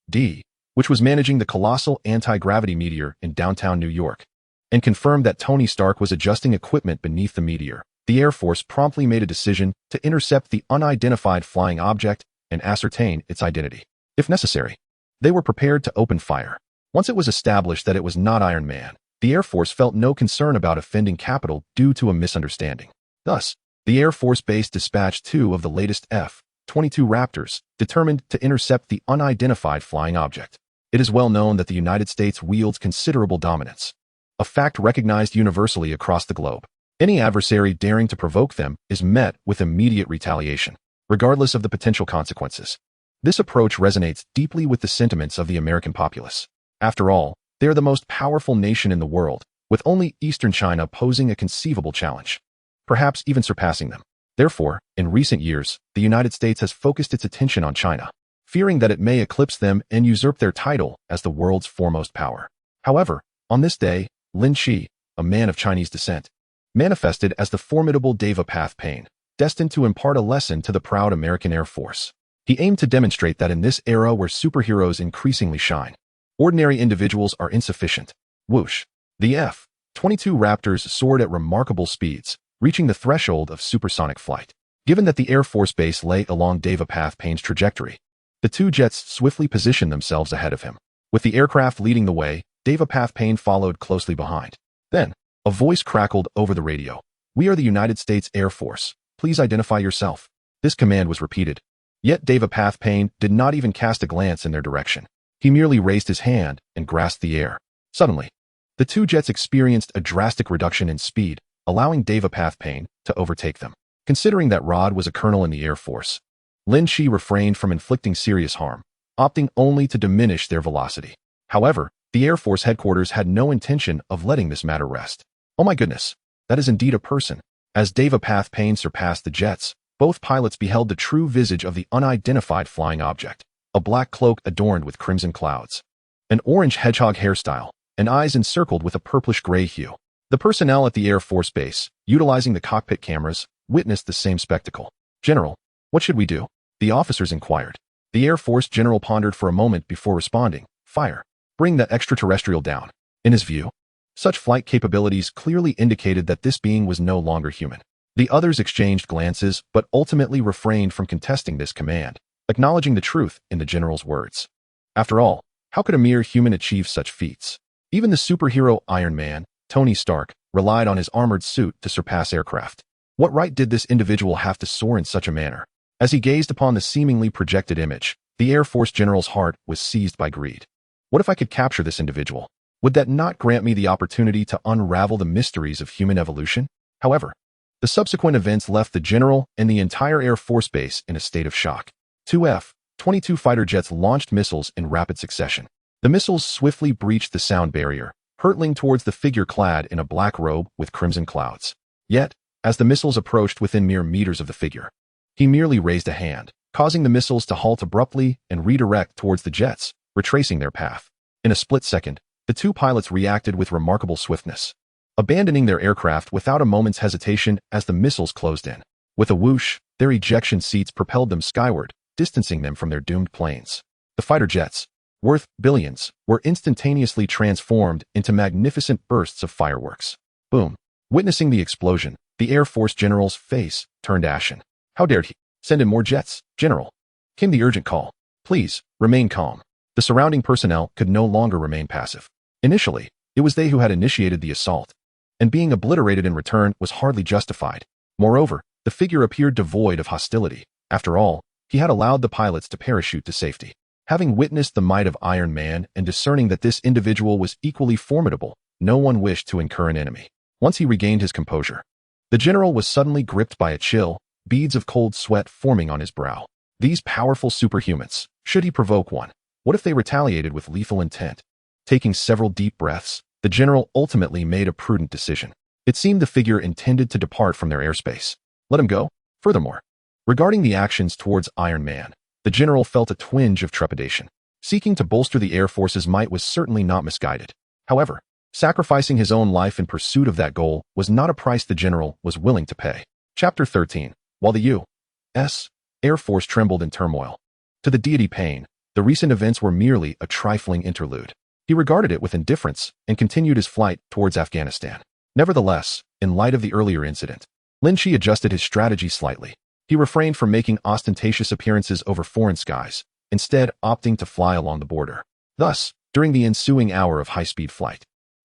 which was managing the colossal anti-gravity meteor in downtown New York, and confirmed that Tony Stark was adjusting equipment beneath the meteor. The Air Force promptly made a decision to intercept the unidentified flying object and ascertain its identity. If necessary, they were prepared to open fire. Once it was established that it was not Iron Man, the Air Force felt no concern about offending capital due to a misunderstanding. Thus, the Air Force Base dispatched 2 of the latest F-22 Raptors, determined to intercept the unidentified flying object. It is well known that the United States wields considerable dominance, a fact recognized universally across the globe. Any adversary daring to provoke them is met with immediate retaliation, regardless of the potential consequences. This approach resonates deeply with the sentiments of the American populace. After all, they are the most powerful nation in the world, with only Eastern China posing a conceivable challenge, perhaps even surpassing them. Therefore, in recent years, the United States has focused its attention on China, fearing that it may eclipse them and usurp their title as the world's foremost power. However, on this day, Lynch, a man of Chinese descent, manifested as the formidable Deva-Path Pain, destined to impart a lesson to the proud American Air Force. He aimed to demonstrate that in this era where superheroes increasingly shine, ordinary individuals are insufficient. Whoosh! The F-22 Raptors soared at remarkable speeds, reaching the threshold of supersonic flight. Given that the Air Force Base lay along Deva-Path Pain's trajectory, the 2 jets swiftly positioned themselves ahead of him. With the aircraft leading the way, Deva-Path Pain followed closely behind. Then, a voice crackled over the radio. "We are the United States Air Force. Please identify yourself." This command was repeated. Yet Deva-Path Pain did not even cast a glance in their direction. He merely raised his hand and grasped the air. Suddenly, the 2 jets experienced a drastic reduction in speed, allowing Deva-Path Pain to overtake them. Considering that Rod was a colonel in the Air Force, Lynch refrained from inflicting serious harm, opting only to diminish their velocity. However, the Air Force headquarters had no intention of letting this matter rest. "Oh my goodness, that is indeed a person." As Deva-Path Pain surpassed the jets, both pilots beheld the true visage of the unidentified flying object. A black cloak adorned with crimson clouds, an orange hedgehog hairstyle, and eyes encircled with a purplish-gray hue. The personnel at the Air Force Base, utilizing the cockpit cameras, witnessed the same spectacle. "General, what should we do?" the officers inquired. The Air Force general pondered for a moment before responding. "Fire. Bring that extraterrestrial down." In his view, such flight capabilities clearly indicated that this being was no longer human. The others exchanged glances but ultimately refrained from contesting this command. acknowledging the truth in the general's words. After all, how could a mere human achieve such feats? Even the superhero Iron Man, Tony Stark, relied on his armored suit to surpass aircraft. What right did this individual have to soar in such a manner? As he gazed upon the seemingly projected image, the Air Force general's heart was seized by greed. What if I could capture this individual? Would that not grant me the opportunity to unravel the mysteries of human evolution? However, the subsequent events left the general and the entire Air Force base in a state of shock. Two F-22 fighter jets launched missiles in rapid succession. The missiles swiftly breached the sound barrier, hurtling towards the figure clad in a black robe with crimson clouds. Yet, as the missiles approached within mere meters of the figure, he merely raised a hand, causing the missiles to halt abruptly and redirect towards the jets, retracing their path. In a split second, the two pilots reacted with remarkable swiftness, abandoning their aircraft without a moment's hesitation as the missiles closed in. With a whoosh, their ejection seats propelled them skyward, distancing them from their doomed planes. The fighter jets, worth billions, were instantaneously transformed into magnificent bursts of fireworks. Boom! Witnessing the explosion, the Air Force general's face turned ashen. How dared he? Send in more jets, General. Came the urgent call. Please, remain calm. The surrounding personnel could no longer remain passive. Initially, it was they who had initiated the assault, and being obliterated in return was hardly justified. Moreover, the figure appeared devoid of hostility. After all, he had allowed the pilots to parachute to safety. Having witnessed the might of Iron Man and discerning that this individual was equally formidable, no one wished to incur an enemy. Once he regained his composure, the general was suddenly gripped by a chill, beads of cold sweat forming on his brow. These powerful superhumans, should he provoke one? What if they retaliated with lethal intent? Taking several deep breaths, the general ultimately made a prudent decision. It seemed the figure intended to depart from their airspace. Let him go. Furthermore, regarding the actions towards Iron Man, the general felt a twinge of trepidation. Seeking to bolster the Air Force's might was certainly not misguided. However, sacrificing his own life in pursuit of that goal was not a price the general was willing to pay. Chapter 13. While the U.S. Air Force trembled in turmoil. To the deity Pain, the recent events were merely a trifling interlude. He regarded it with indifference and continued his flight towards Afghanistan. Nevertheless, in light of the earlier incident, Lynch adjusted his strategy slightly. He refrained from making ostentatious appearances over foreign skies, instead opting to fly along the border. Thus, during the ensuing hour of high-speed flight,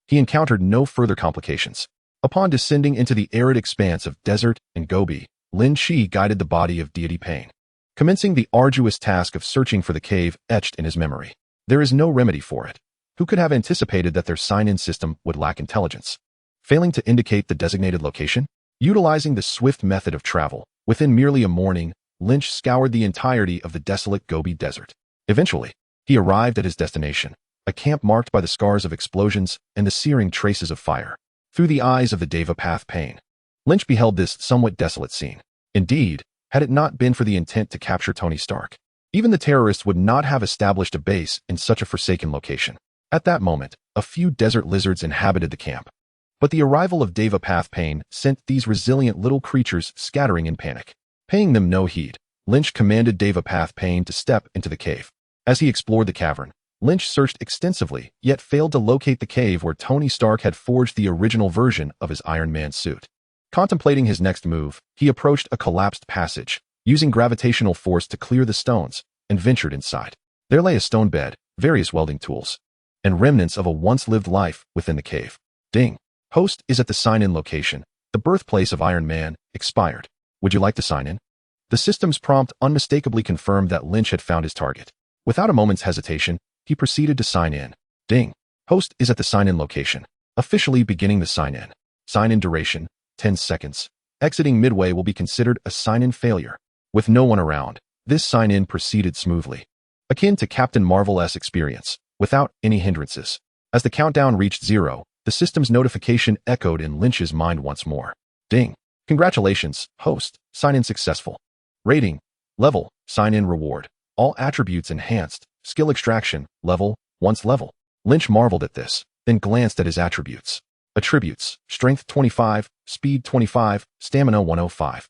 he encountered no further complications. Upon descending into the arid expanse of desert and Gobi, Lynch guided the body of deity Pain, commencing the arduous task of searching for the cave etched in his memory. There is no remedy for it. Who could have anticipated that their sign-in system would lack intelligence? Failing to indicate the designated location? Utilizing the swift method of travel, within merely a morning, Lynch scoured the entirety of the desolate Gobi Desert. Eventually, he arrived at his destination, a camp marked by the scars of explosions and the searing traces of fire. Through the eyes of the Deva Path Pain, Lynch beheld this somewhat desolate scene. Indeed, had it not been for the intent to capture Tony Stark, even the terrorists would not have established a base in such a forsaken location. At that moment, a few desert lizards inhabited the camp. But the arrival of Deva Path Pain sent these resilient little creatures scattering in panic. Paying them no heed, Lynch commanded Deva Path Pain to step into the cave. As he explored the cavern, Lynch searched extensively, yet failed to locate the cave where Tony Stark had forged the original version of his Iron Man suit. Contemplating his next move, he approached a collapsed passage, using gravitational force to clear the stones, and ventured inside. There lay a stone bed, various welding tools, and remnants of a once-lived life within the cave. Ding. Host is at the sign-in location. The birthplace of Iron Man expired. Would you like to sign in? The system's prompt unmistakably confirmed that Lynch had found his target. Without a moment's hesitation, he proceeded to sign in. Ding. Host is at the sign-in location. Officially beginning the sign-in. Sign-in duration, 10 seconds. Exiting midway will be considered a sign-in failure. With no one around, this sign-in proceeded smoothly, akin to Captain Marvel's experience, without any hindrances. As the countdown reached 0, the system's notification echoed in Lynch's mind once more. Ding. Congratulations, host. Sign-in successful. Rating. Level. Sign-in reward. All attributes enhanced. Skill extraction. Level. Once level. Lynch marveled at this, then glanced at his attributes. Attributes. Strength 25, Speed 25, Stamina 105.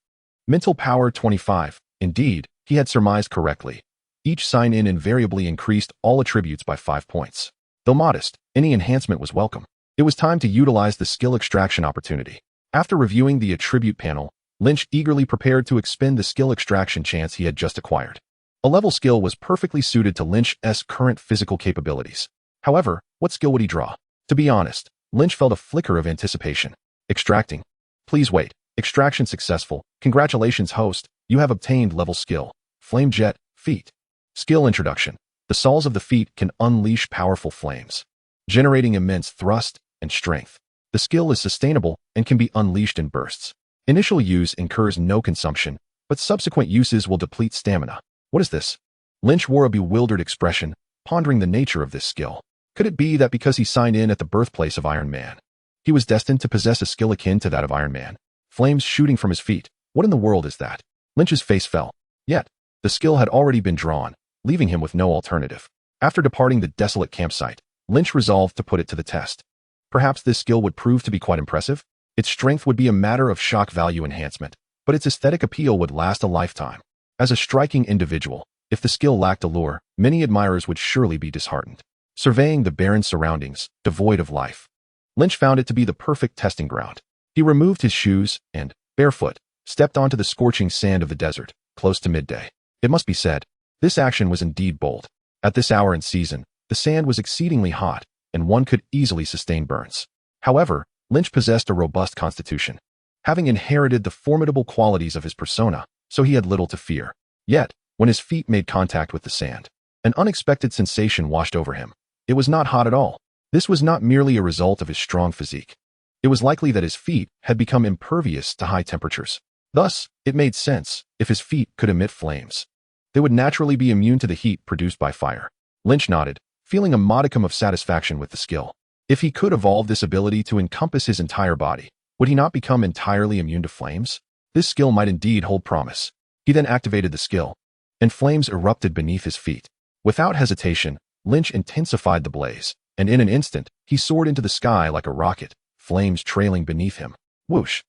Mental Power 25. Indeed, he had surmised correctly. Each sign-in invariably increased all attributes by 5 points. Though modest, any enhancement was welcome. It was time to utilize the skill extraction opportunity. After reviewing the attribute panel, Lynch eagerly prepared to expend the skill extraction chance he had just acquired. A level skill was perfectly suited to Lynch's current physical capabilities. However, what skill would he draw? To be honest, Lynch felt a flicker of anticipation. Extracting. Please wait. Extraction successful. Congratulations, host. You have obtained level skill. Flame Jet, Feet. Skill introduction. The soles of the feet can unleash powerful flames, generating immense thrust and strength. The skill is sustainable and can be unleashed in bursts. Initial use incurs no consumption, but subsequent uses will deplete stamina. What is this? Lynch wore a bewildered expression, pondering the nature of this skill. Could it be that because he signed in at the birthplace of Iron Man, he was destined to possess a skill akin to that of Iron Man? Flames shooting from his feet. What in the world is that? Lynch's face fell. Yet, the skill had already been drawn, leaving him with no alternative. After departing the desolate campsite, Lynch resolved to put it to the test. Perhaps this skill would prove to be quite impressive. Its strength would be a matter of shock value enhancement, but its aesthetic appeal would last a lifetime. As a striking individual, if the skill lacked allure, many admirers would surely be disheartened. Surveying the barren surroundings, devoid of life, Lynch found it to be the perfect testing ground. He removed his shoes and, barefoot, stepped onto the scorching sand of the desert, close to midday. It must be said, this action was indeed bold. At this hour and season, the sand was exceedingly hot, and one could easily sustain burns. However, Lynch possessed a robust constitution, having inherited the formidable qualities of his persona, so he had little to fear. Yet, when his feet made contact with the sand, an unexpected sensation washed over him. It was not hot at all. This was not merely a result of his strong physique. It was likely that his feet had become impervious to high temperatures. Thus, it made sense, if his feet could emit flames, they would naturally be immune to the heat produced by fire. Lynch nodded, feeling a modicum of satisfaction with the skill. If he could evolve this ability to encompass his entire body, would he not become entirely immune to flames? This skill might indeed hold promise. He then activated the skill, and flames erupted beneath his feet. Without hesitation, Lynch intensified the blaze, and in an instant, he soared into the sky like a rocket, flames trailing beneath him. Whoosh.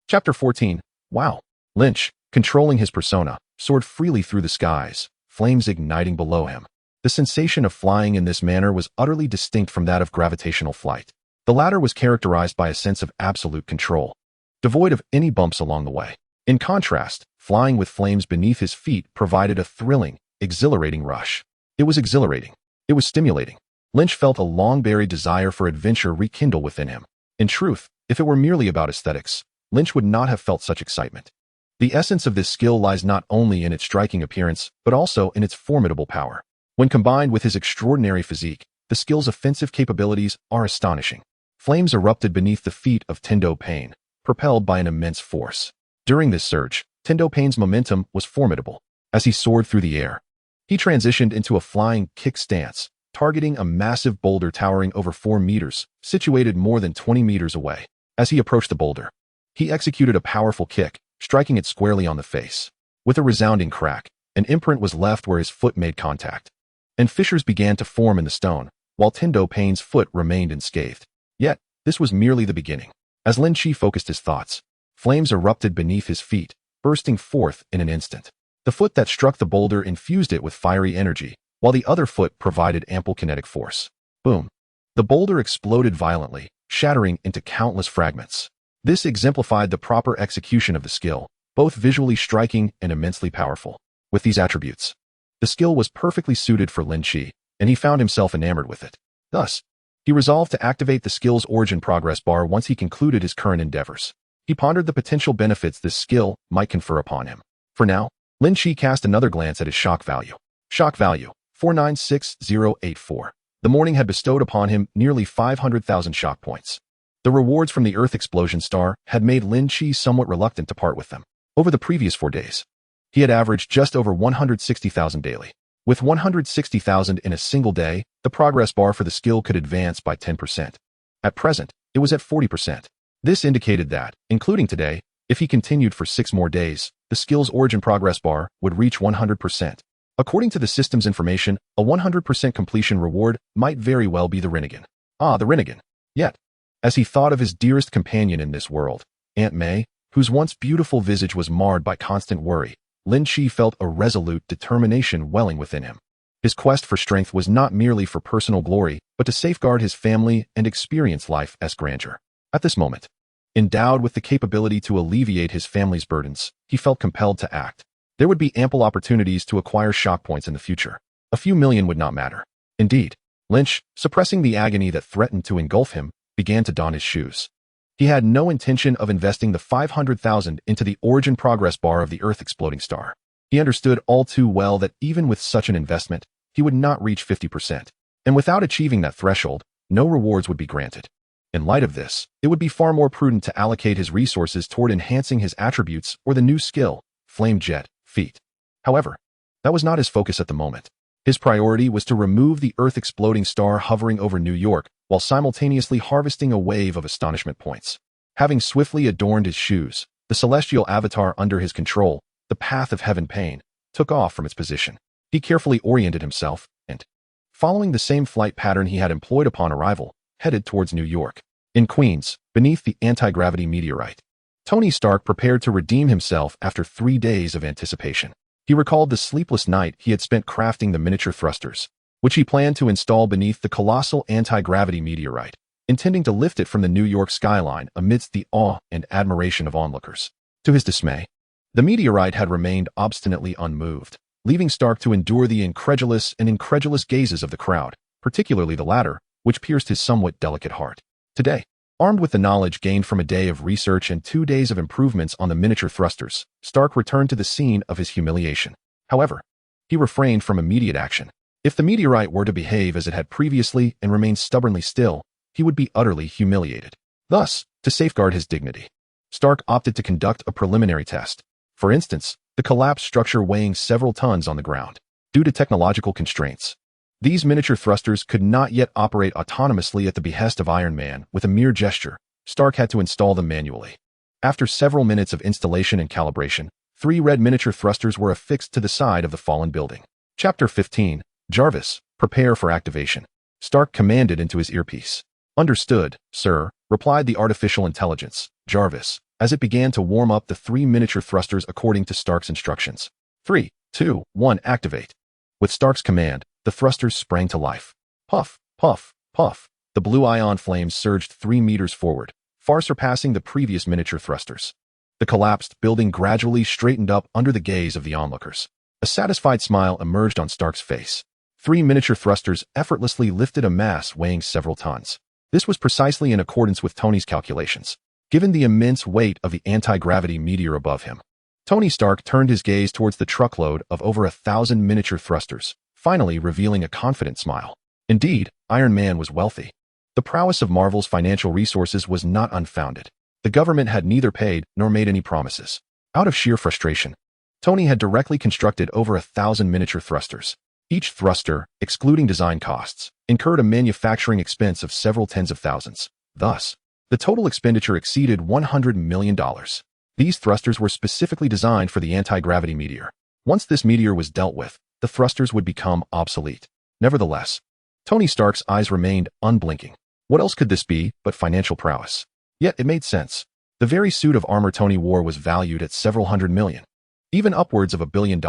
Chapter 14. Wow. Lynch, controlling his persona, soared freely through the skies, flames igniting below him. The sensation of flying in this manner was utterly distinct from that of gravitational flight. The latter was characterized by a sense of absolute control, devoid of any bumps along the way. In contrast, flying with flames beneath his feet provided a thrilling, exhilarating rush. It was exhilarating. It was stimulating. Lynch felt a long-buried desire for adventure rekindle within him. In truth, if it were merely about aesthetics, Lynch would not have felt such excitement. The essence of this skill lies not only in its striking appearance, but also in its formidable power. When combined with his extraordinary physique, the skill's offensive capabilities are astonishing. Flames erupted beneath the feet of Tendo Pain, propelled by an immense force. During this surge, Tendo Pain's momentum was formidable. As he soared through the air, he transitioned into a flying kick stance, targeting a massive boulder towering over 4 meters, situated more than 20 meters away. As he approached the boulder, he executed a powerful kick, striking it squarely on the face. With a resounding crack, an imprint was left where his foot made contact, and fissures began to form in the stone, while Tendo Pain's foot remained unscathed. Yet, this was merely the beginning. As Lin Chi focused his thoughts, flames erupted beneath his feet, bursting forth in an instant. The foot that struck the boulder infused it with fiery energy, while the other foot provided ample kinetic force. Boom! The boulder exploded violently, shattering into countless fragments. This exemplified the proper execution of the skill, both visually striking and immensely powerful. With these attributes, the skill was perfectly suited for Lin Chi, and he found himself enamored with it. Thus, he resolved to activate the skill's origin progress bar once he concluded his current endeavors. He pondered the potential benefits this skill might confer upon him. For now, Lin Chi cast another glance at his shock value. Shock value, 496084. The morning had bestowed upon him nearly 500,000 shock points. The rewards from the Earth Explosion Star had made Lin Chi somewhat reluctant to part with them. Over the previous 4 days, he had averaged just over 160,000 daily. With 160,000 in a single day, the progress bar for the skill could advance by 10%. At present, it was at 40%. This indicated that, including today, if he continued for 6 more days, the skill's origin progress bar would reach 100%. According to the system's information, a 100% completion reward might very well be the Rinnegan. Ah, the Rinnegan. Yet, as he thought of his dearest companion in this world, Aunt May, whose once beautiful visage was marred by constant worry, Lin Chi felt a resolute determination welling within him. His quest for strength was not merely for personal glory, but to safeguard his family and experience life's grandeur. At this moment, endowed with the capability to alleviate his family's burdens, he felt compelled to act. There would be ample opportunities to acquire shock points in the future. A few million would not matter. Indeed, Lynch, suppressing the agony that threatened to engulf him, began to don his shoes. He had no intention of investing the 500,000 into the origin progress bar of the Earth exploding star. He understood all too well that even with such an investment, he would not reach 50%. And without achieving that threshold, no rewards would be granted. In light of this, it would be far more prudent to allocate his resources toward enhancing his attributes or the new skill, Flame Jet, feat. However, that was not his focus at the moment. His priority was to remove the Earth exploding star hovering over New York while simultaneously harvesting a wave of astonishment points. Having swiftly adorned his shoes, the celestial avatar under his control, the path of heaven pain, took off from its position. He carefully oriented himself and, following the same flight pattern he had employed upon arrival, headed towards New York. In Queens, beneath the anti-gravity meteorite, Tony Stark prepared to redeem himself after 3 days of anticipation. He recalled the sleepless night he had spent crafting the miniature thrusters, which he planned to install beneath the colossal anti-gravity meteorite, intending to lift it from the New York skyline amidst the awe and admiration of onlookers. To his dismay, the meteorite had remained obstinately unmoved, leaving Stark to endure the incredulous gazes of the crowd, particularly the latter, which pierced his somewhat delicate heart. Today, armed with the knowledge gained from a day of research and 2 days of improvements on the miniature thrusters, Stark returned to the scene of his humiliation. However, he refrained from immediate action. If the meteorite were to behave as it had previously and remain stubbornly still, he would be utterly humiliated. Thus, to safeguard his dignity, Stark opted to conduct a preliminary test. For instance, the collapsed structure weighing several tons on the ground. Due to technological constraints, these miniature thrusters could not yet operate autonomously at the behest of Iron Man. With a mere gesture, Stark had to install them manually. After several minutes of installation and calibration, 3 red miniature thrusters were affixed to the side of the fallen building. Chapter 15. Jarvis, prepare for activation. Stark commanded into his earpiece. Understood, sir, replied the artificial intelligence, Jarvis, as it began to warm up the 3 miniature thrusters according to Stark's instructions. 3, 2, 1, activate. With Stark's command, the thrusters sprang to life. Puff, puff, puff. The blue ion flames surged 3 meters forward, far surpassing the previous miniature thrusters. The collapsed building gradually straightened up under the gaze of the onlookers. A satisfied smile emerged on Stark's face. 3 miniature thrusters effortlessly lifted a mass weighing several tons. This was precisely in accordance with Tony's calculations, given the immense weight of the anti-gravity meteor above him. Tony Stark turned his gaze towards the truckload of over 1,000 miniature thrusters, finally revealing a confident smile. Indeed, Iron Man was wealthy. The prowess of Marvel's financial resources was not unfounded. The government had neither paid nor made any promises. Out of sheer frustration, Tony had directly constructed over 1,000 miniature thrusters. Each thruster, excluding design costs, incurred a manufacturing expense of several tens of thousands. Thus, the total expenditure exceeded $100 million. These thrusters were specifically designed for the anti-gravity meteor. Once this meteor was dealt with, the thrusters would become obsolete. Nevertheless, Tony Stark's eyes remained unblinking. What else could this be but financial prowess? Yet it made sense. The very suit of armor Tony wore was valued at several hundred million, even upwards of $1 billion.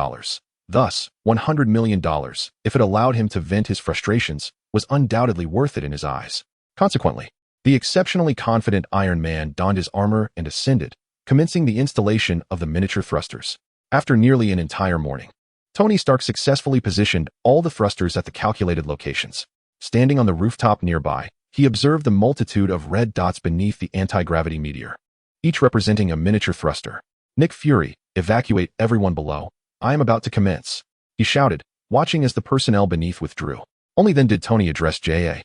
Thus, $100 million, if it allowed him to vent his frustrations, was undoubtedly worth it in his eyes. Consequently, the exceptionally confident Iron Man donned his armor and ascended, commencing the installation of the miniature thrusters. After nearly an entire morning, Tony Stark successfully positioned all the thrusters at the calculated locations. Standing on the rooftop nearby, he observed the multitude of red dots beneath the anti-gravity meteor, each representing a miniature thruster. Nick Fury, evacuate everyone below. I am about to commence, he shouted, watching as the personnel beneath withdrew. Only then did Tony address Jarvis.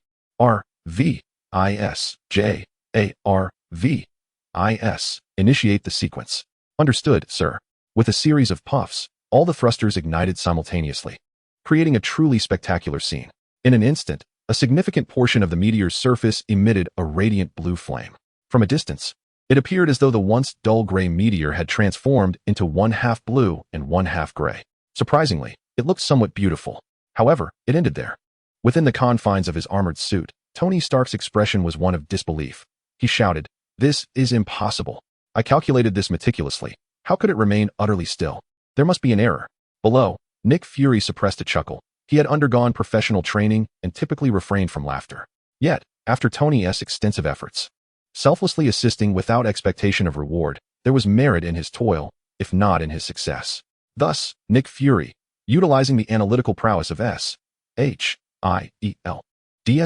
Initiate the sequence. Understood, sir. With a series of puffs, all the thrusters ignited simultaneously, creating a truly spectacular scene. In an instant, a significant portion of the meteor's surface emitted a radiant blue flame. From a distance, it appeared as though the once dull gray meteor had transformed into 1/2 blue and 1/2 gray. Surprisingly, it looked somewhat beautiful. However, it ended there. Within the confines of his armored suit, Tony Stark's expression was one of disbelief. He shouted, "This is impossible. I calculated this meticulously. How could it remain utterly still? There must be an error." Below, Nick Fury suppressed a chuckle. He had undergone professional training and typically refrained from laughter. Yet, after Tony's extensive efforts, selflessly assisting without expectation of reward, there was merit in his toil, if not in his success. Thus, Nick Fury, utilizing the analytical prowess of SHIELD's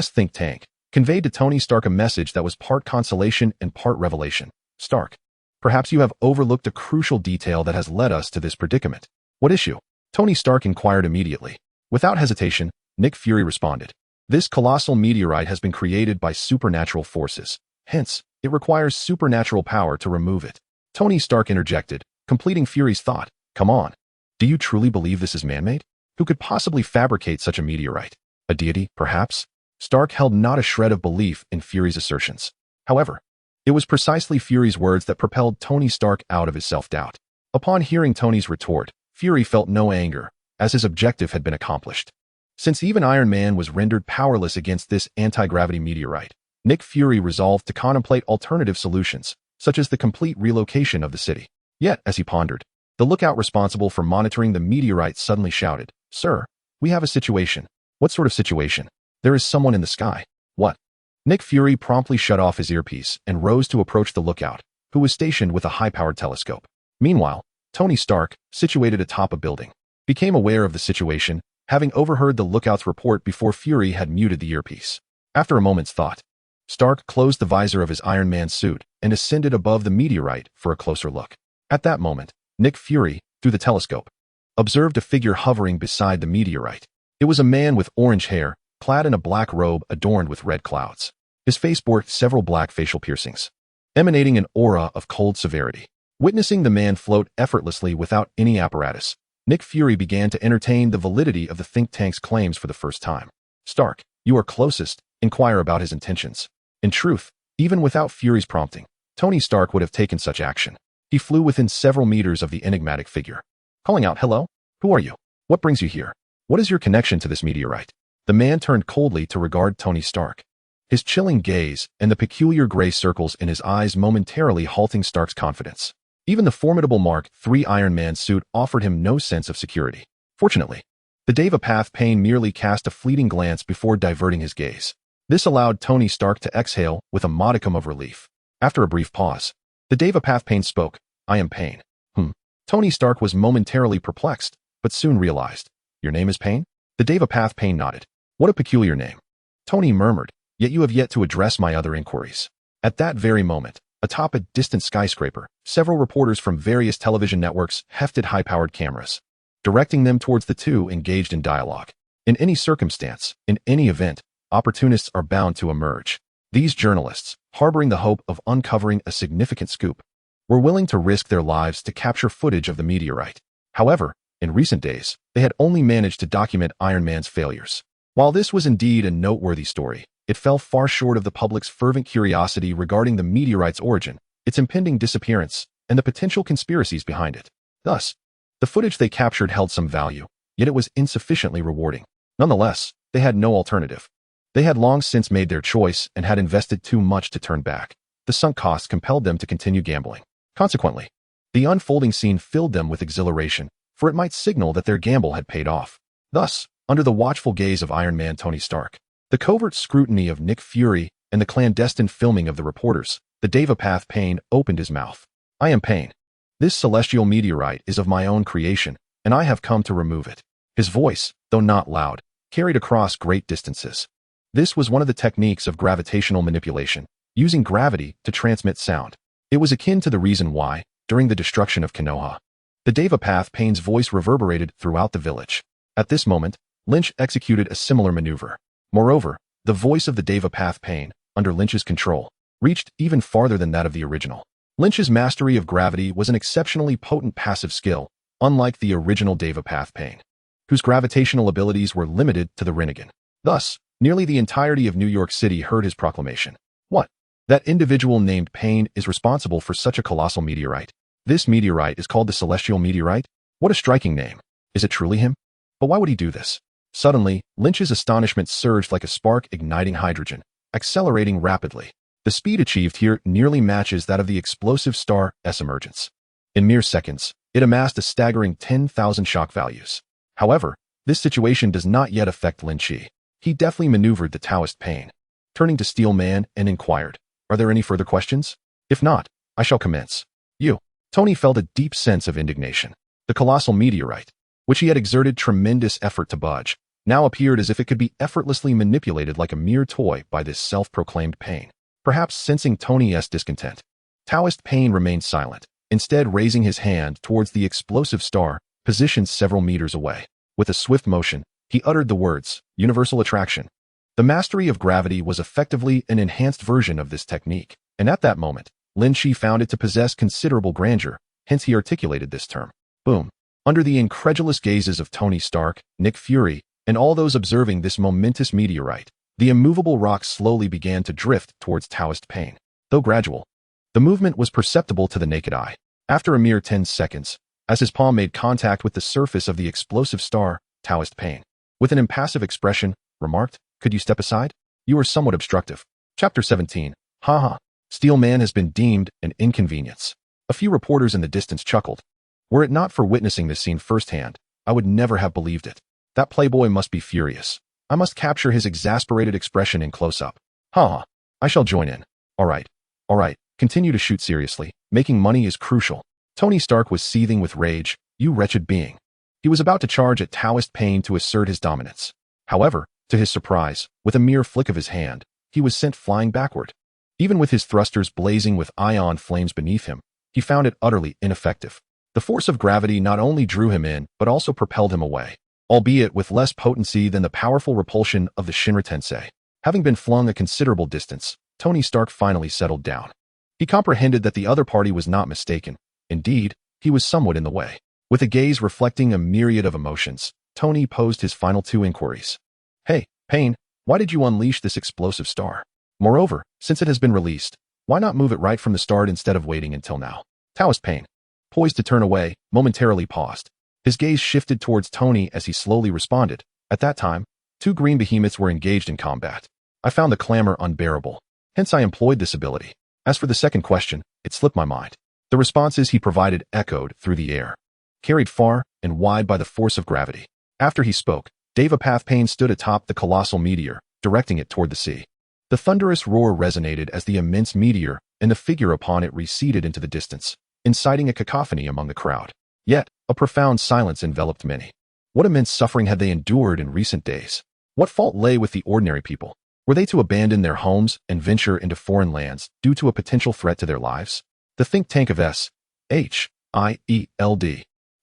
think tank, conveyed to Tony Stark a message that was part consolation and part revelation. Stark, perhaps you have overlooked a crucial detail that has led us to this predicament. What issue? Tony Stark inquired immediately. Without hesitation, Nick Fury responded. This colossal meteorite has been created by supernatural forces. Hence, it requires supernatural power to remove it. Tony Stark interjected, completing Fury's thought. Come on. Do you truly believe this is man-made? Who could possibly fabricate such a meteorite? A deity, perhaps? Stark held not a shred of belief in Fury's assertions. However, it was precisely Fury's words that propelled Tony Stark out of his self-doubt. Upon hearing Tony's retort, Fury felt no anger, as his objective had been accomplished. Since even Iron Man was rendered powerless against this anti-gravity meteorite, Nick Fury resolved to contemplate alternative solutions, such as the complete relocation of the city. Yet, as he pondered, the lookout responsible for monitoring the meteorite suddenly shouted, "Sir, we have a situation." What sort of situation? There is someone in the sky. What? Nick Fury promptly shut off his earpiece and rose to approach the lookout, who was stationed with a high-powered telescope. Meanwhile, Tony Stark, situated atop a building, became aware of the situation, having overheard the lookout's report before Fury had muted the earpiece. After a moment's thought, Stark closed the visor of his Iron Man suit and ascended above the meteorite for a closer look. At that moment, Nick Fury, through the telescope, observed a figure hovering beside the meteorite. It was a man with orange hair, clad in a black robe adorned with red clouds. His face bore several black facial piercings, emanating an aura of cold severity. Witnessing the man float effortlessly without any apparatus, Nick Fury began to entertain the validity of the think tank's claims for the first time. Stark, you are closest, inquire about his intentions. In truth, even without Fury's prompting, Tony Stark would have taken such action. He flew within several meters of the enigmatic figure, calling out, "Hello? Who are you? What brings you here? What is your connection to this meteorite?" The man turned coldly to regard Tony Stark, his chilling gaze and the peculiar gray circles in his eyes momentarily halting Stark's confidence. Even the formidable Mark III Iron Man suit offered him no sense of security. Fortunately, the Devapath Pain merely cast a fleeting glance before diverting his gaze. This allowed Tony Stark to exhale with a modicum of relief. After a brief pause, the Devapath Pain spoke. "I am Pain." Tony Stark was momentarily perplexed, but soon realized. "Your name is Pain?" The Devapath Pain nodded. "What a peculiar name." Tony murmured, "Yet you have yet to address my other inquiries." At that very moment, atop a distant skyscraper, several reporters from various television networks hefted high-powered cameras, directing them towards the two engaged in dialogue. In any circumstance, in any event, opportunists are bound to emerge. These journalists, harboring the hope of uncovering a significant scoop, were willing to risk their lives to capture footage of the meteorite. However, in recent days, they had only managed to document Iron Man's failures. While this was indeed a noteworthy story, it fell far short of the public's fervent curiosity regarding the meteorite's origin, its impending disappearance, and the potential conspiracies behind it. Thus, the footage they captured held some value, yet it was insufficiently rewarding. Nonetheless, they had no alternative. They had long since made their choice and had invested too much to turn back. The sunk costs compelled them to continue gambling. Consequently, the unfolding scene filled them with exhilaration, for it might signal that their gamble had paid off. Thus, under the watchful gaze of Iron Man Tony Stark, the covert scrutiny of Nick Fury, and the clandestine filming of the reporters, the Devapath Pain opened his mouth. "I am Pain. This celestial meteorite is of my own creation, and I have come to remove it." His voice, though not loud, carried across great distances. This was one of the techniques of gravitational manipulation, using gravity to transmit sound. It was akin to the reason why, during the destruction of Konoha, the Devapath Pain's voice reverberated throughout the village. At this moment, Lynch executed a similar maneuver. Moreover, the voice of the Devapath Pain, under Lynch's control, reached even farther than that of the original. Lynch's mastery of gravity was an exceptionally potent passive skill, unlike the original Devapath Pain, whose gravitational abilities were limited to the Rinnegan. Thus, nearly the entirety of New York City heard his proclamation. What? That individual named Pain is responsible for such a colossal meteorite. This meteorite is called the Celestial Meteorite? What a striking name. Is it truly him? But why would he do this? Suddenly, Lynch's astonishment surged like a spark igniting hydrogen, accelerating rapidly. The speed achieved here nearly matches that of the explosive star's emergence. In mere seconds, it amassed a staggering 10,000 shock values. However, this situation does not yet affect Lynch. He deftly maneuvered the Taoist Pain, turning to Steel Man and inquired, "Are there any further questions? If not, I shall commence." "You." Tony felt a deep sense of indignation. The colossal meteorite, which he had exerted tremendous effort to budge, now appeared as if it could be effortlessly manipulated like a mere toy by this self-proclaimed Pain. Perhaps sensing Tony's discontent, Taoist Pain remained silent, instead raising his hand towards the explosive star, positioned several meters away. With a swift motion, he uttered the words, "Universal attraction." The mastery of gravity was effectively an enhanced version of this technique, and at that moment, Lynch found it to possess considerable grandeur, hence he articulated this term. Boom. Under the incredulous gazes of Tony Stark, Nick Fury, and all those observing this momentous meteorite, the immovable rock slowly began to drift towards Taoist Pain. Though gradual, the movement was perceptible to the naked eye. After a mere 10 seconds, as his palm made contact with the surface of the explosive star, Taoist Pain, with an impassive expression, remarked, "Could you step aside? You are somewhat obstructive." Chapter 17. Haha. Steel Man has been deemed an inconvenience. A few reporters in the distance chuckled. Were it not for witnessing this scene firsthand, I would never have believed it. That playboy must be furious. I must capture his exasperated expression in close-up. Haha. I shall join in. All right. Continue to shoot seriously. Making money is crucial. Tony Stark was seething with rage. You wretched being. He was about to charge at Taoist Pain to assert his dominance. However, to his surprise, with a mere flick of his hand, he was sent flying backward. Even with his thrusters blazing with ion flames beneath him, he found it utterly ineffective. The force of gravity not only drew him in, but also propelled him away, albeit with less potency than the powerful repulsion of the Shinra Tensei. Having been flung a considerable distance, Tony Stark finally settled down. He comprehended that the other party was not mistaken. Indeed, he was somewhat in the way. With a gaze reflecting a myriad of emotions, Tony posed his final two inquiries. Hey, Pain, why did you unleash this explosive star? Moreover, since it has been released, why not move it right from the start instead of waiting until now? Taoist Pain, poised to turn away, momentarily paused. His gaze shifted towards Tony as he slowly responded. At that time, two green behemoths were engaged in combat. I found the clamor unbearable. Hence I employed this ability. As for the second question, it slipped my mind. The responses he provided echoed through the air, carried far and wide by the force of gravity. After he spoke, Devapath Pain stood atop the colossal meteor, directing it toward the sea. The thunderous roar resonated as the immense meteor and the figure upon it receded into the distance, inciting a cacophony among the crowd. Yet, a profound silence enveloped many. What immense suffering had they endured in recent days? What fault lay with the ordinary people? Were they to abandon their homes and venture into foreign lands due to a potential threat to their lives? The think tank of S.H.I.E.L.D.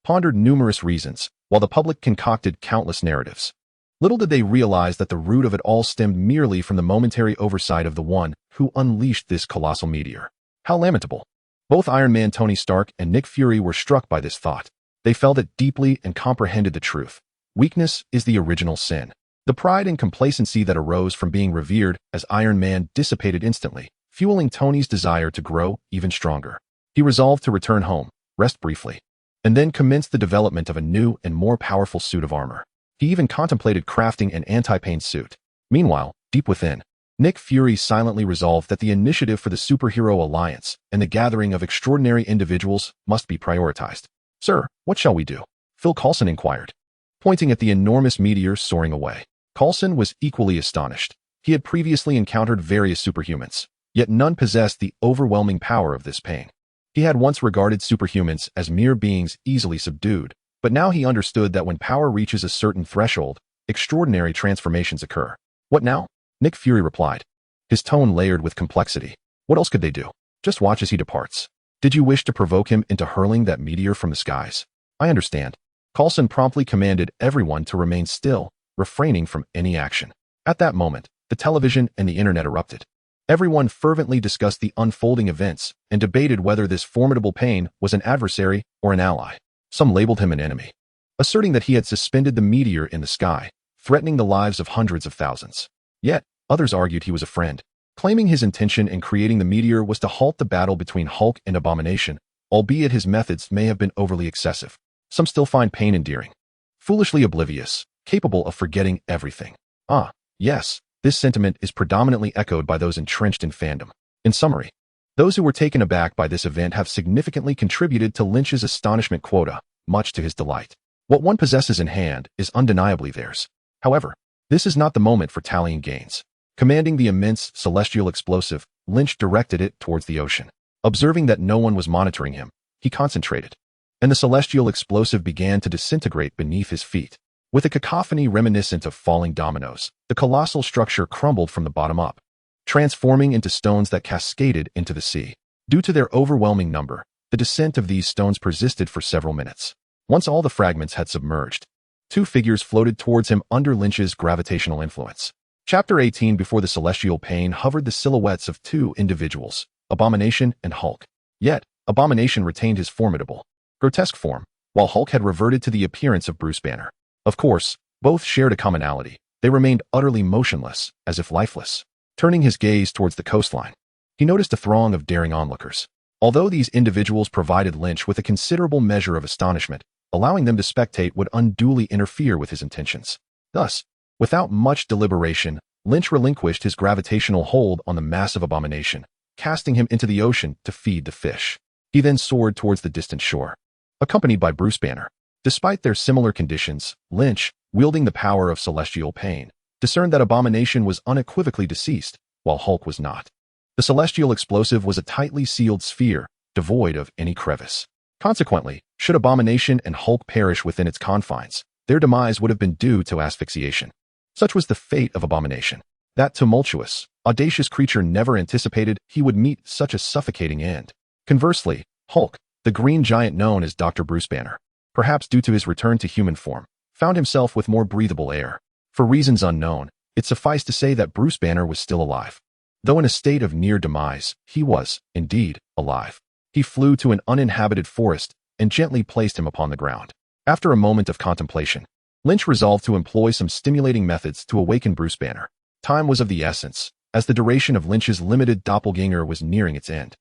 pondered numerous reasons, while the public concocted countless narratives. Little did they realize that the root of it all stemmed merely from the momentary oversight of the one who unleashed this colossal meteor. How lamentable! Both Iron Man Tony Stark and Nick Fury were struck by this thought. They felt it deeply and comprehended the truth. Weakness is the original sin. The pride and complacency that arose from being revered as Iron Man dissipated instantly, fueling Tony's desire to grow even stronger. He resolved to return home, rest briefly, and then commence the development of a new and more powerful suit of armor. He even contemplated crafting an anti-pain suit. Meanwhile, deep within, Nick Fury silently resolved that the initiative for the superhero alliance and the gathering of extraordinary individuals must be prioritized. Sir, what shall we do? Phil Coulson inquired, pointing at the enormous meteor soaring away. Coulson was equally astonished. He had previously encountered various superhumans, yet none possessed the overwhelming power of this Pain. He had once regarded superhumans as mere beings easily subdued, but now he understood that when power reaches a certain threshold, extraordinary transformations occur. What now? Nick Fury replied, his tone layered with complexity. What else could they do? Just watch as he departs. Did you wish to provoke him into hurling that meteor from the skies? I understand. Coulson promptly commanded everyone to remain still, refraining from any action. At that moment, the television and the internet erupted. Everyone fervently discussed the unfolding events and debated whether this formidable Pain was an adversary or an ally. Some labeled him an enemy, asserting that he had suspended the meteor in the sky, threatening the lives of hundreds of thousands. Yet, others argued he was a friend, claiming his intention in creating the meteor was to halt the battle between Hulk and Abomination, albeit his methods may have been overly excessive. Some still find Pain endearing, foolishly oblivious, capable of forgetting everything. Ah, yes, this sentiment is predominantly echoed by those entrenched in fandom. In summary, those who were taken aback by this event have significantly contributed to Lynch's astonishment quota, much to his delight. What one possesses in hand is undeniably theirs. However, this is not the moment for tallying gains. Commanding the immense celestial explosive, Lynch directed it towards the ocean. Observing that no one was monitoring him, he concentrated. and the celestial explosive began to disintegrate beneath his feet. With a cacophony reminiscent of falling dominoes, the colossal structure crumbled from the bottom up, transforming into stones that cascaded into the sea. Due to their overwhelming number, the descent of these stones persisted for several minutes. Once all the fragments had submerged, two figures floated towards him under Lynch's gravitational influence. Chapter 18. Before the celestial pain hovered the silhouettes of two individuals, Abomination and Hulk. Yet, Abomination retained his formidable, grotesque form, while Hulk had reverted to the appearance of Bruce Banner. Of course, both shared a commonality. They remained utterly motionless, as if lifeless. Turning his gaze towards the coastline, he noticed a throng of daring onlookers. Although these individuals provided Lynch with a considerable measure of astonishment, allowing them to spectate would unduly interfere with his intentions. Thus, without much deliberation, Lynch relinquished his gravitational hold on the massive Abomination, casting him into the ocean to feed the fish. He then soared towards the distant shore, accompanied by Bruce Banner. Despite their similar conditions, Lynch, wielding the power of celestial pain, discerned that Abomination was unequivocally deceased, while Hulk was not. The celestial explosive was a tightly sealed sphere, devoid of any crevice. Consequently, should Abomination and Hulk perish within its confines, their demise would have been due to asphyxiation. Such was the fate of Abomination. That tumultuous, audacious creature never anticipated he would meet such a suffocating end. Conversely, Hulk, the green giant known as Dr. Bruce Banner, perhaps due to his return to human form, found himself with more breathable air. For reasons unknown, it sufficed to say that Bruce Banner was still alive. Though in a state of near demise, he was, indeed, alive. He flew to an uninhabited forest and gently placed him upon the ground. After a moment of contemplation, Lynch resolved to employ some stimulating methods to awaken Bruce Banner. Time was of the essence, as the duration of Lynch's limited doppelganger was nearing its end.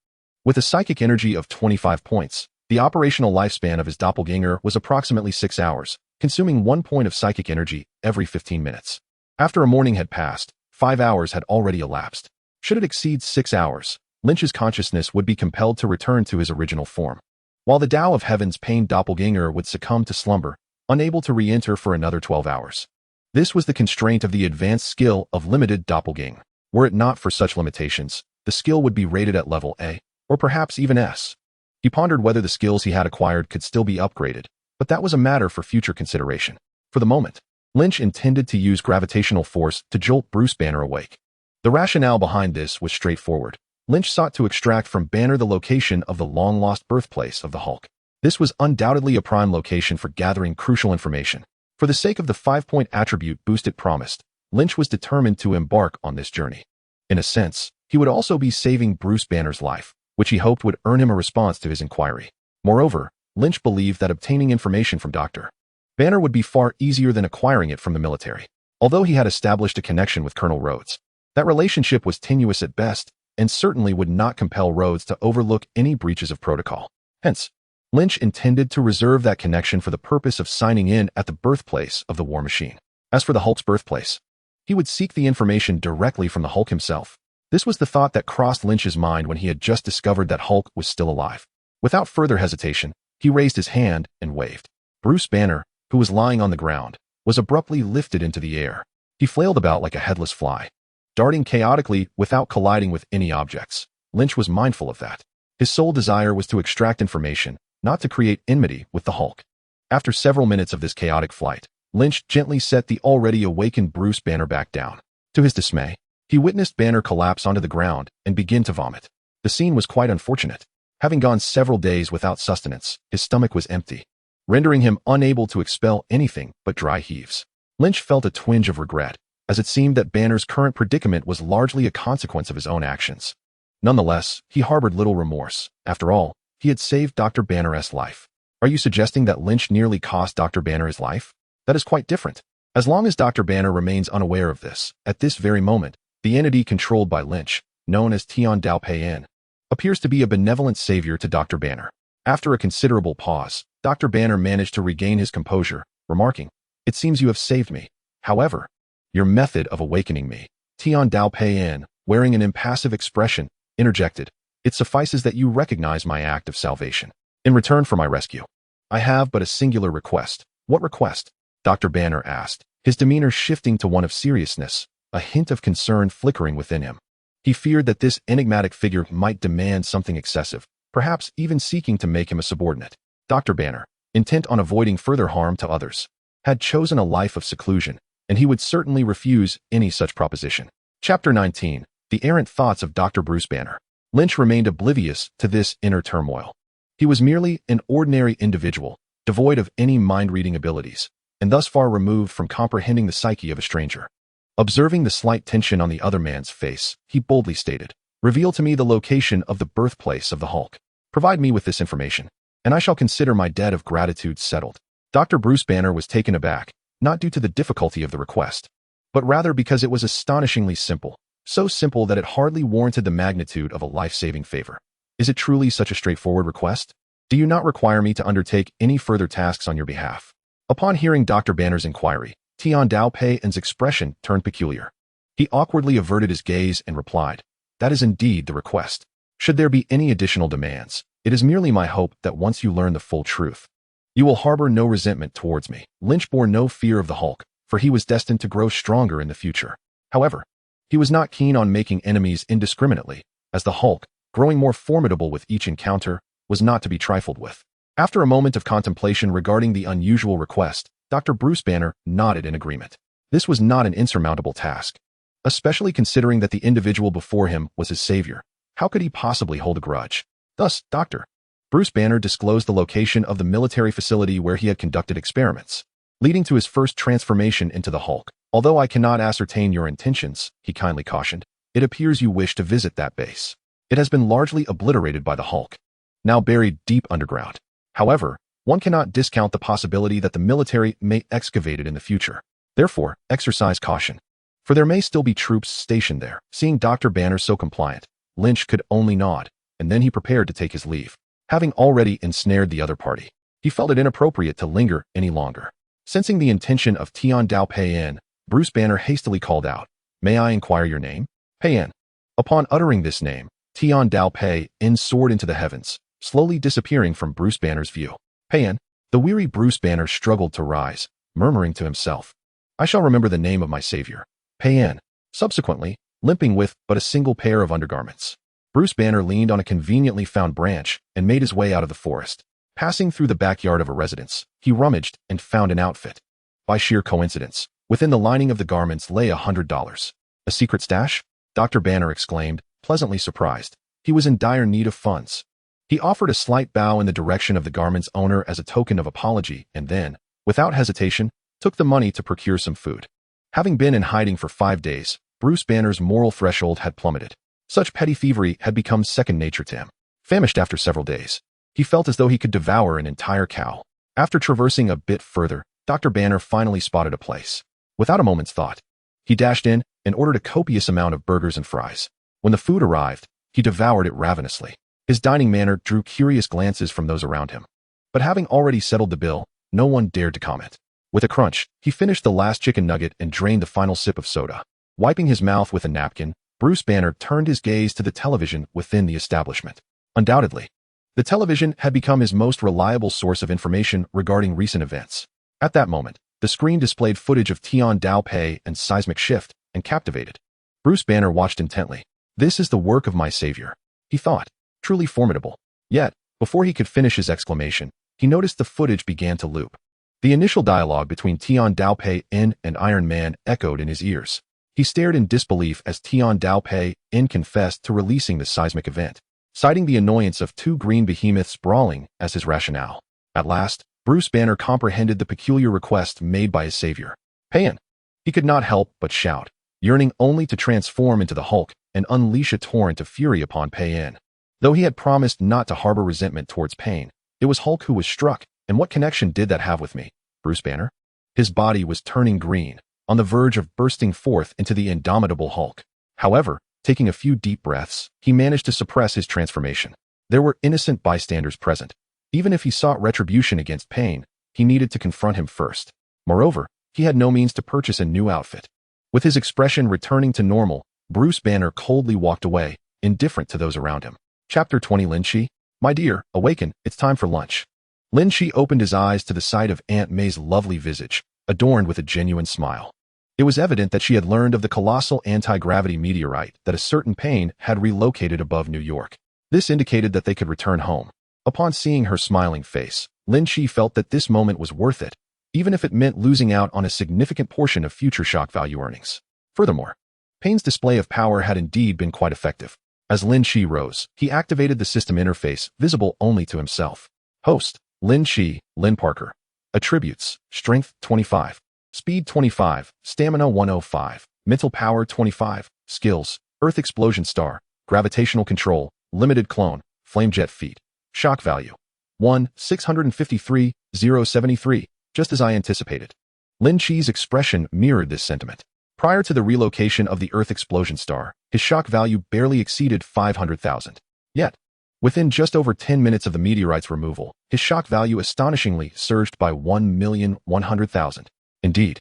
With a psychic energy of 25 points, the operational lifespan of his doppelganger was approximately 6 hours, consuming 1 point of psychic energy every 15 minutes. After a morning had passed, 5 hours had already elapsed. Should it exceed 6 hours, Lynch's consciousness would be compelled to return to his original form, while the Tao of Heaven's pained doppelganger would succumb to slumber, unable to re-enter for another 12 hours. This was the constraint of the advanced skill of limited doppelganger. Were it not for such limitations, the skill would be rated at level A, or perhaps even S. He pondered whether the skills he had acquired could still be upgraded, but that was a matter for future consideration. For the moment, Lynch intended to use gravitational force to jolt Bruce Banner awake. The rationale behind this was straightforward. Lynch sought to extract from Banner the location of the long-lost birthplace of the Hulk. This was undoubtedly a prime location for gathering crucial information. For the sake of the 5-point attribute boost it promised, Lynch was determined to embark on this journey. In a sense, he would also be saving Bruce Banner's life, which he hoped would earn him a response to his inquiry. Moreover, Lynch believed that obtaining information from Dr. Banner would be far easier than acquiring it from the military. Although he had established a connection with Colonel Rhodes, that relationship was tenuous at best and certainly would not compel Rhodes to overlook any breaches of protocol. Hence, Lynch intended to reserve that connection for the purpose of signing in at the birthplace of the War Machine. As for the Hulk's birthplace, he would seek the information directly from the Hulk himself. This was the thought that crossed Lynch's mind when he had just discovered that Hulk was still alive. Without further hesitation, he raised his hand and waved. Bruce Banner, who was lying on the ground, was abruptly lifted into the air. He flailed about like a headless fly, darting chaotically without colliding with any objects. Lynch was mindful of that. His sole desire was to extract information, not to create enmity with the Hulk. After several minutes of this chaotic flight, Lynch gently set the already awakened Bruce Banner back down. To his dismay, he witnessed Banner collapse onto the ground and begin to vomit. The scene was quite unfortunate. Having gone several days without sustenance, his stomach was empty, rendering him unable to expel anything but dry heaves. Lynch felt a twinge of regret, as it seemed that Banner's current predicament was largely a consequence of his own actions. Nonetheless, he harbored little remorse. After all, he had saved Dr. Banner's life. Are you suggesting that Lynch nearly cost Dr. Banner his life? That is quite different. As long as Dr. Banner remains unaware of this, at this very moment, the entity controlled by Lynch, known as Tian Dao Peiyan, appears to be a benevolent savior to Dr. Banner. After a considerable pause, Dr. Banner managed to regain his composure, remarking, "It seems you have saved me. However, your method of awakening me." Tian Dao Peiyan, wearing an impassive expression, interjected, "It suffices that you recognize my act of salvation. In return for my rescue, I have but a singular request." "What request?" Dr. Banner asked, his demeanor shifting to one of seriousness, a hint of concern flickering within him. He feared that this enigmatic figure might demand something excessive, perhaps even seeking to make him a subordinate. Dr. Banner, intent on avoiding further harm to others, had chosen a life of seclusion, and he would certainly refuse any such proposition. Chapter 19. The Errant Thoughts of Dr. Bruce Banner. Lynch remained oblivious to this inner turmoil. He was merely an ordinary individual, devoid of any mind-reading abilities, and thus far removed from comprehending the psyche of a stranger. Observing the slight tension on the other man's face, he boldly stated, "Reveal to me the location of the birthplace of the Hulk. Provide me with this information, and I shall consider my debt of gratitude settled." Dr. Bruce Banner was taken aback, not due to the difficulty of the request, but rather because it was astonishingly simple, so simple that it hardly warranted the magnitude of a life-saving favor. Is it truly such a straightforward request? Do you not require me to undertake any further tasks on your behalf? Upon hearing Dr. Banner's inquiry, Tian Dao Pei's expression turned peculiar. He awkwardly averted his gaze and replied, "That is indeed the request. Should there be any additional demands, it is merely my hope that once you learn the full truth, you will harbor no resentment towards me." Lynch bore no fear of the Hulk, for he was destined to grow stronger in the future. However, he was not keen on making enemies indiscriminately, as the Hulk, growing more formidable with each encounter, was not to be trifled with. After a moment of contemplation regarding the unusual request, Dr. Bruce Banner nodded in agreement. This was not an insurmountable task, especially considering that the individual before him was his savior. How could he possibly hold a grudge? Thus, Dr. Bruce Banner disclosed the location of the military facility where he had conducted experiments, leading to his first transformation into the Hulk. "Although I cannot ascertain your intentions," he kindly cautioned, "it appears you wish to visit that base. It has been largely obliterated by the Hulk, now buried deep underground. However, one cannot discount the possibility that the military may excavate it in the future. Therefore, exercise caution, for there may still be troops stationed there." Seeing Dr. Banner so compliant, Lynch could only nod, and then he prepared to take his leave. Having already ensnared the other party, he felt it inappropriate to linger any longer. Sensing the intention of Tian Dao Pei, Bruce Banner hastily called out, "May I inquire your name?" "Pei." Upon uttering this name, Tian Dao Pei soared into the heavens, slowly disappearing from Bruce Banner's view. "Pei." The weary Bruce Banner struggled to rise, murmuring to himself, "I shall remember the name of my savior, Pei." Subsequently, limping with but a single pair of undergarments, Bruce Banner leaned on a conveniently found branch and made his way out of the forest. Passing through the backyard of a residence, he rummaged and found an outfit. By sheer coincidence, within the lining of the garments lay $100. "A secret stash?" Dr. Banner exclaimed, pleasantly surprised. He was in dire need of funds. He offered a slight bow in the direction of the garment's owner as a token of apology and then, without hesitation, took the money to procure some food. Having been in hiding for 5 days, Bruce Banner's moral threshold had plummeted. Such petty thievery had become second nature to him. Famished after several days, he felt as though he could devour an entire cow. After traversing a bit further, Dr. Banner finally spotted a place. Without a moment's thought, he dashed in and ordered a copious amount of burgers and fries. When the food arrived, he devoured it ravenously. His dining manner drew curious glances from those around him. But having already settled the bill, no one dared to comment. With a crunch, he finished the last chicken nugget and drained the final sip of soda. Wiping his mouth with a napkin, Bruce Banner turned his gaze to the television within the establishment. Undoubtedly, the television had become his most reliable source of information regarding recent events. At that moment, the screen displayed footage of Tian Dao Pei and seismic shift, and captivated. Bruce Banner watched intently. "This is the work of my savior," he thought. "Truly formidable." Yet, before he could finish his exclamation, he noticed the footage began to loop. The initial dialogue between Tian Dao Pei and Iron Man echoed in his ears. He stared in disbelief as Tian Dao Pei confessed to releasing the seismic event, citing the annoyance of 2 green behemoths brawling as his rationale. At last, Bruce Banner comprehended the peculiar request made by his savior. "Pei." He could not help but shout, yearning only to transform into the Hulk and unleash a torrent of fury upon Pei. Though he had promised not to harbor resentment towards Pain, it was Hulk who was struck, and what connection did that have with me, Bruce Banner? His body was turning green, on the verge of bursting forth into the indomitable Hulk. However, taking a few deep breaths, he managed to suppress his transformation. There were innocent bystanders present. Even if he sought retribution against Pain, he needed to confront him first. Moreover, he had no means to purchase a new outfit. With his expression returning to normal, Bruce Banner coldly walked away, indifferent to those around him. Chapter 20. Lynch, "My dear, awaken, it's time for lunch." Lynch opened his eyes to the sight of Aunt May's lovely visage, adorned with a genuine smile. It was evident that she had learned of the colossal anti-gravity meteorite that a certain Pain had relocated above New York. This indicated that they could return home. Upon seeing her smiling face, Lynch felt that this moment was worth it, even if it meant losing out on a significant portion of future shock value earnings. Furthermore, Payne's display of power had indeed been quite effective. As Lynch rose, he activated the system interface, visible only to himself. Host, Lynch, Lynn Parker. Attributes, Strength 25, Speed 25, Stamina 105, Mental Power 25, Skills, Earth Explosion Star, Gravitational Control, Limited Clone, Flamejet Feat. Shock Value 1, 653, 073, just as I anticipated. Lynch's expression mirrored this sentiment. Prior to the relocation of the Earth Explosion Star, his shock value barely exceeded 500,000. Yet, within just over 10 minutes of the meteorite's removal, his shock value astonishingly surged by 1,100,000. Indeed,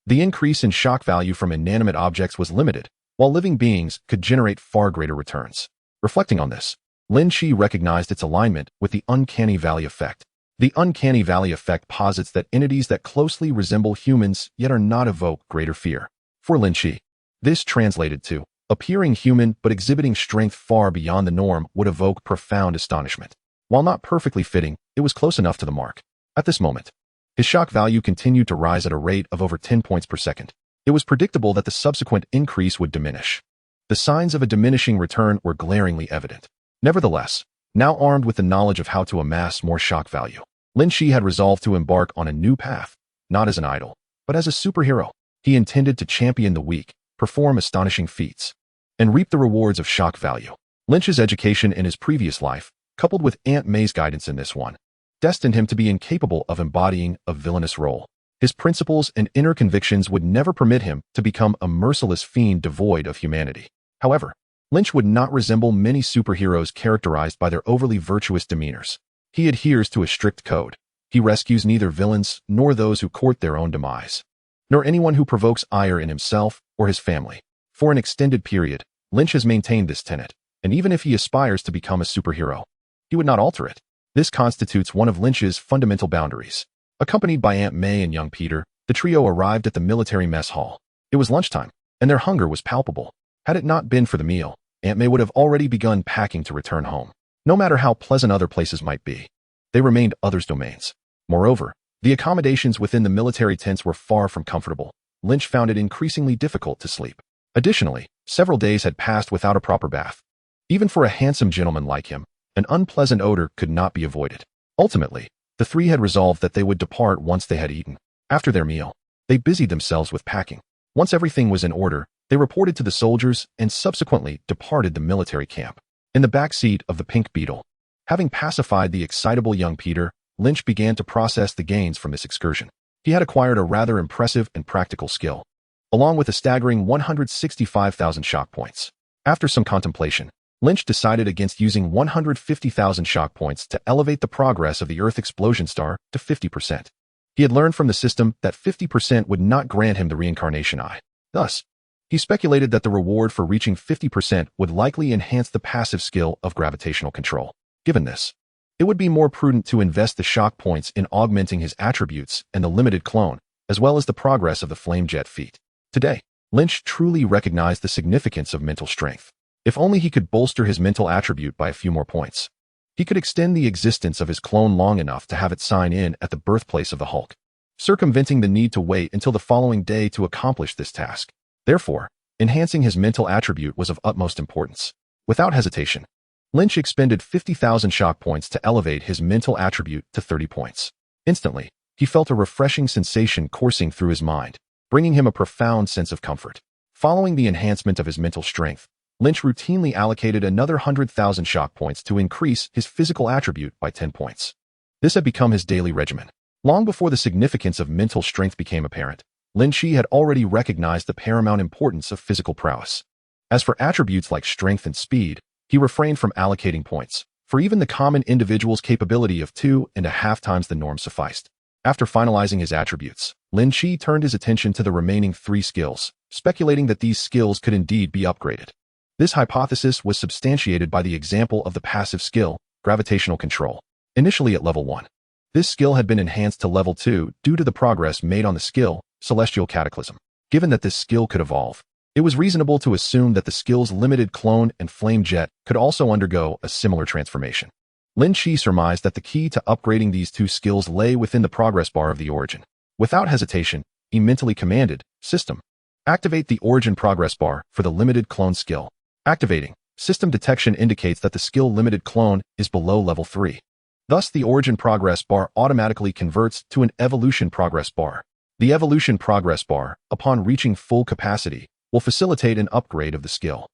the increase in shock value from inanimate objects was limited, while living beings could generate far greater returns. Reflecting on this, Lynch recognized its alignment with the uncanny valley effect. The uncanny valley effect posits that entities that closely resemble humans yet are not evoke greater fear. For Lynch, this translated to appearing human but exhibiting strength far beyond the norm would evoke profound astonishment. While not perfectly fitting, it was close enough to the mark. At this moment, his shock value continued to rise at a rate of over 10 points per second. It was predictable that the subsequent increase would diminish. The signs of a diminishing return were glaringly evident. Nevertheless, now armed with the knowledge of how to amass more shock value, Lynch had resolved to embark on a new path, not as an idol, but as a superhero. He intended to champion the weak, perform astonishing feats, and reap the rewards of shock value. Lynch's education in his previous life, coupled with Aunt May's guidance in this one, destined him to be incapable of embodying a villainous role. His principles and inner convictions would never permit him to become a merciless fiend devoid of humanity. However, Lynch would not resemble many superheroes characterized by their overly virtuous demeanors. He adheres to a strict code. He rescues neither villains nor those who court their own demise, nor anyone who provokes ire in himself or his family. For an extended period, Lynch has maintained this tenet, and even if he aspires to become a superhero, he would not alter it. This constitutes one of Lynch's fundamental boundaries. Accompanied by Aunt May and young Peter, the trio arrived at the military mess hall. It was lunchtime, and their hunger was palpable. Had it not been for the meal, Aunt May would have already begun packing to return home. No matter how pleasant other places might be, they remained others' domains. Moreover, the accommodations within the military tents were far from comfortable. Lynch found it increasingly difficult to sleep. Additionally, several days had passed without a proper bath. Even for a handsome gentleman like him, an unpleasant odor could not be avoided. Ultimately, the three had resolved that they would depart once they had eaten. After their meal, they busied themselves with packing. Once everything was in order, they reported to the soldiers and subsequently departed the military camp. In the back seat of the Pink Beetle, having pacified the excitable young Peter, Lynch began to process the gains from this excursion. He had acquired a rather impressive and practical skill, along with a staggering 165,000 shock points. After some contemplation, Lynch decided against using 150,000 shock points to elevate the progress of the Earth Explosion Star to 50%. He had learned from the system that 50% would not grant him the reincarnation eye. Thus, he speculated that the reward for reaching 50% would likely enhance the passive skill of gravitational control. Given this, it would be more prudent to invest the shock points in augmenting his attributes and the limited clone, as well as the progress of the flamejet feat. Today, Lynch truly recognized the significance of mental strength. If only he could bolster his mental attribute by a few more points, he could extend the existence of his clone long enough to have it sign in at the birthplace of the Hulk, circumventing the need to wait until the following day to accomplish this task. Therefore, enhancing his mental attribute was of utmost importance. Without hesitation, Lynch expended 50,000 shock points to elevate his mental attribute to 30 points. Instantly, he felt a refreshing sensation coursing through his mind, bringing him a profound sense of comfort. Following the enhancement of his mental strength, Lynch routinely allocated another 100,000 shock points to increase his physical attribute by 10 points. This had become his daily regimen. Long before the significance of mental strength became apparent, Lynch had already recognized the paramount importance of physical prowess. As for attributes like strength and speed, he refrained from allocating points, for even the common individual's capability of 2.5 times the norm sufficed. After finalizing his attributes, Lynch turned his attention to the remaining 3 skills, speculating that these skills could indeed be upgraded. This hypothesis was substantiated by the example of the passive skill, gravitational control. Initially at level 1, this skill had been enhanced to level 2 due to the progress made on the skill, celestial cataclysm. Given that this skill could evolve, it was reasonable to assume that the skill's limited clone and flame jet could also undergo a similar transformation. Lynch surmised that the key to upgrading these two skills lay within the progress bar of the origin. Without hesitation, he mentally commanded, System, activate the origin progress bar for the limited clone skill. Activating. System detection indicates that the skill limited clone is below level 3. Thus, the origin progress bar automatically converts to an evolution progress bar. The evolution progress bar, upon reaching full capacity, will facilitate an upgrade of the skill.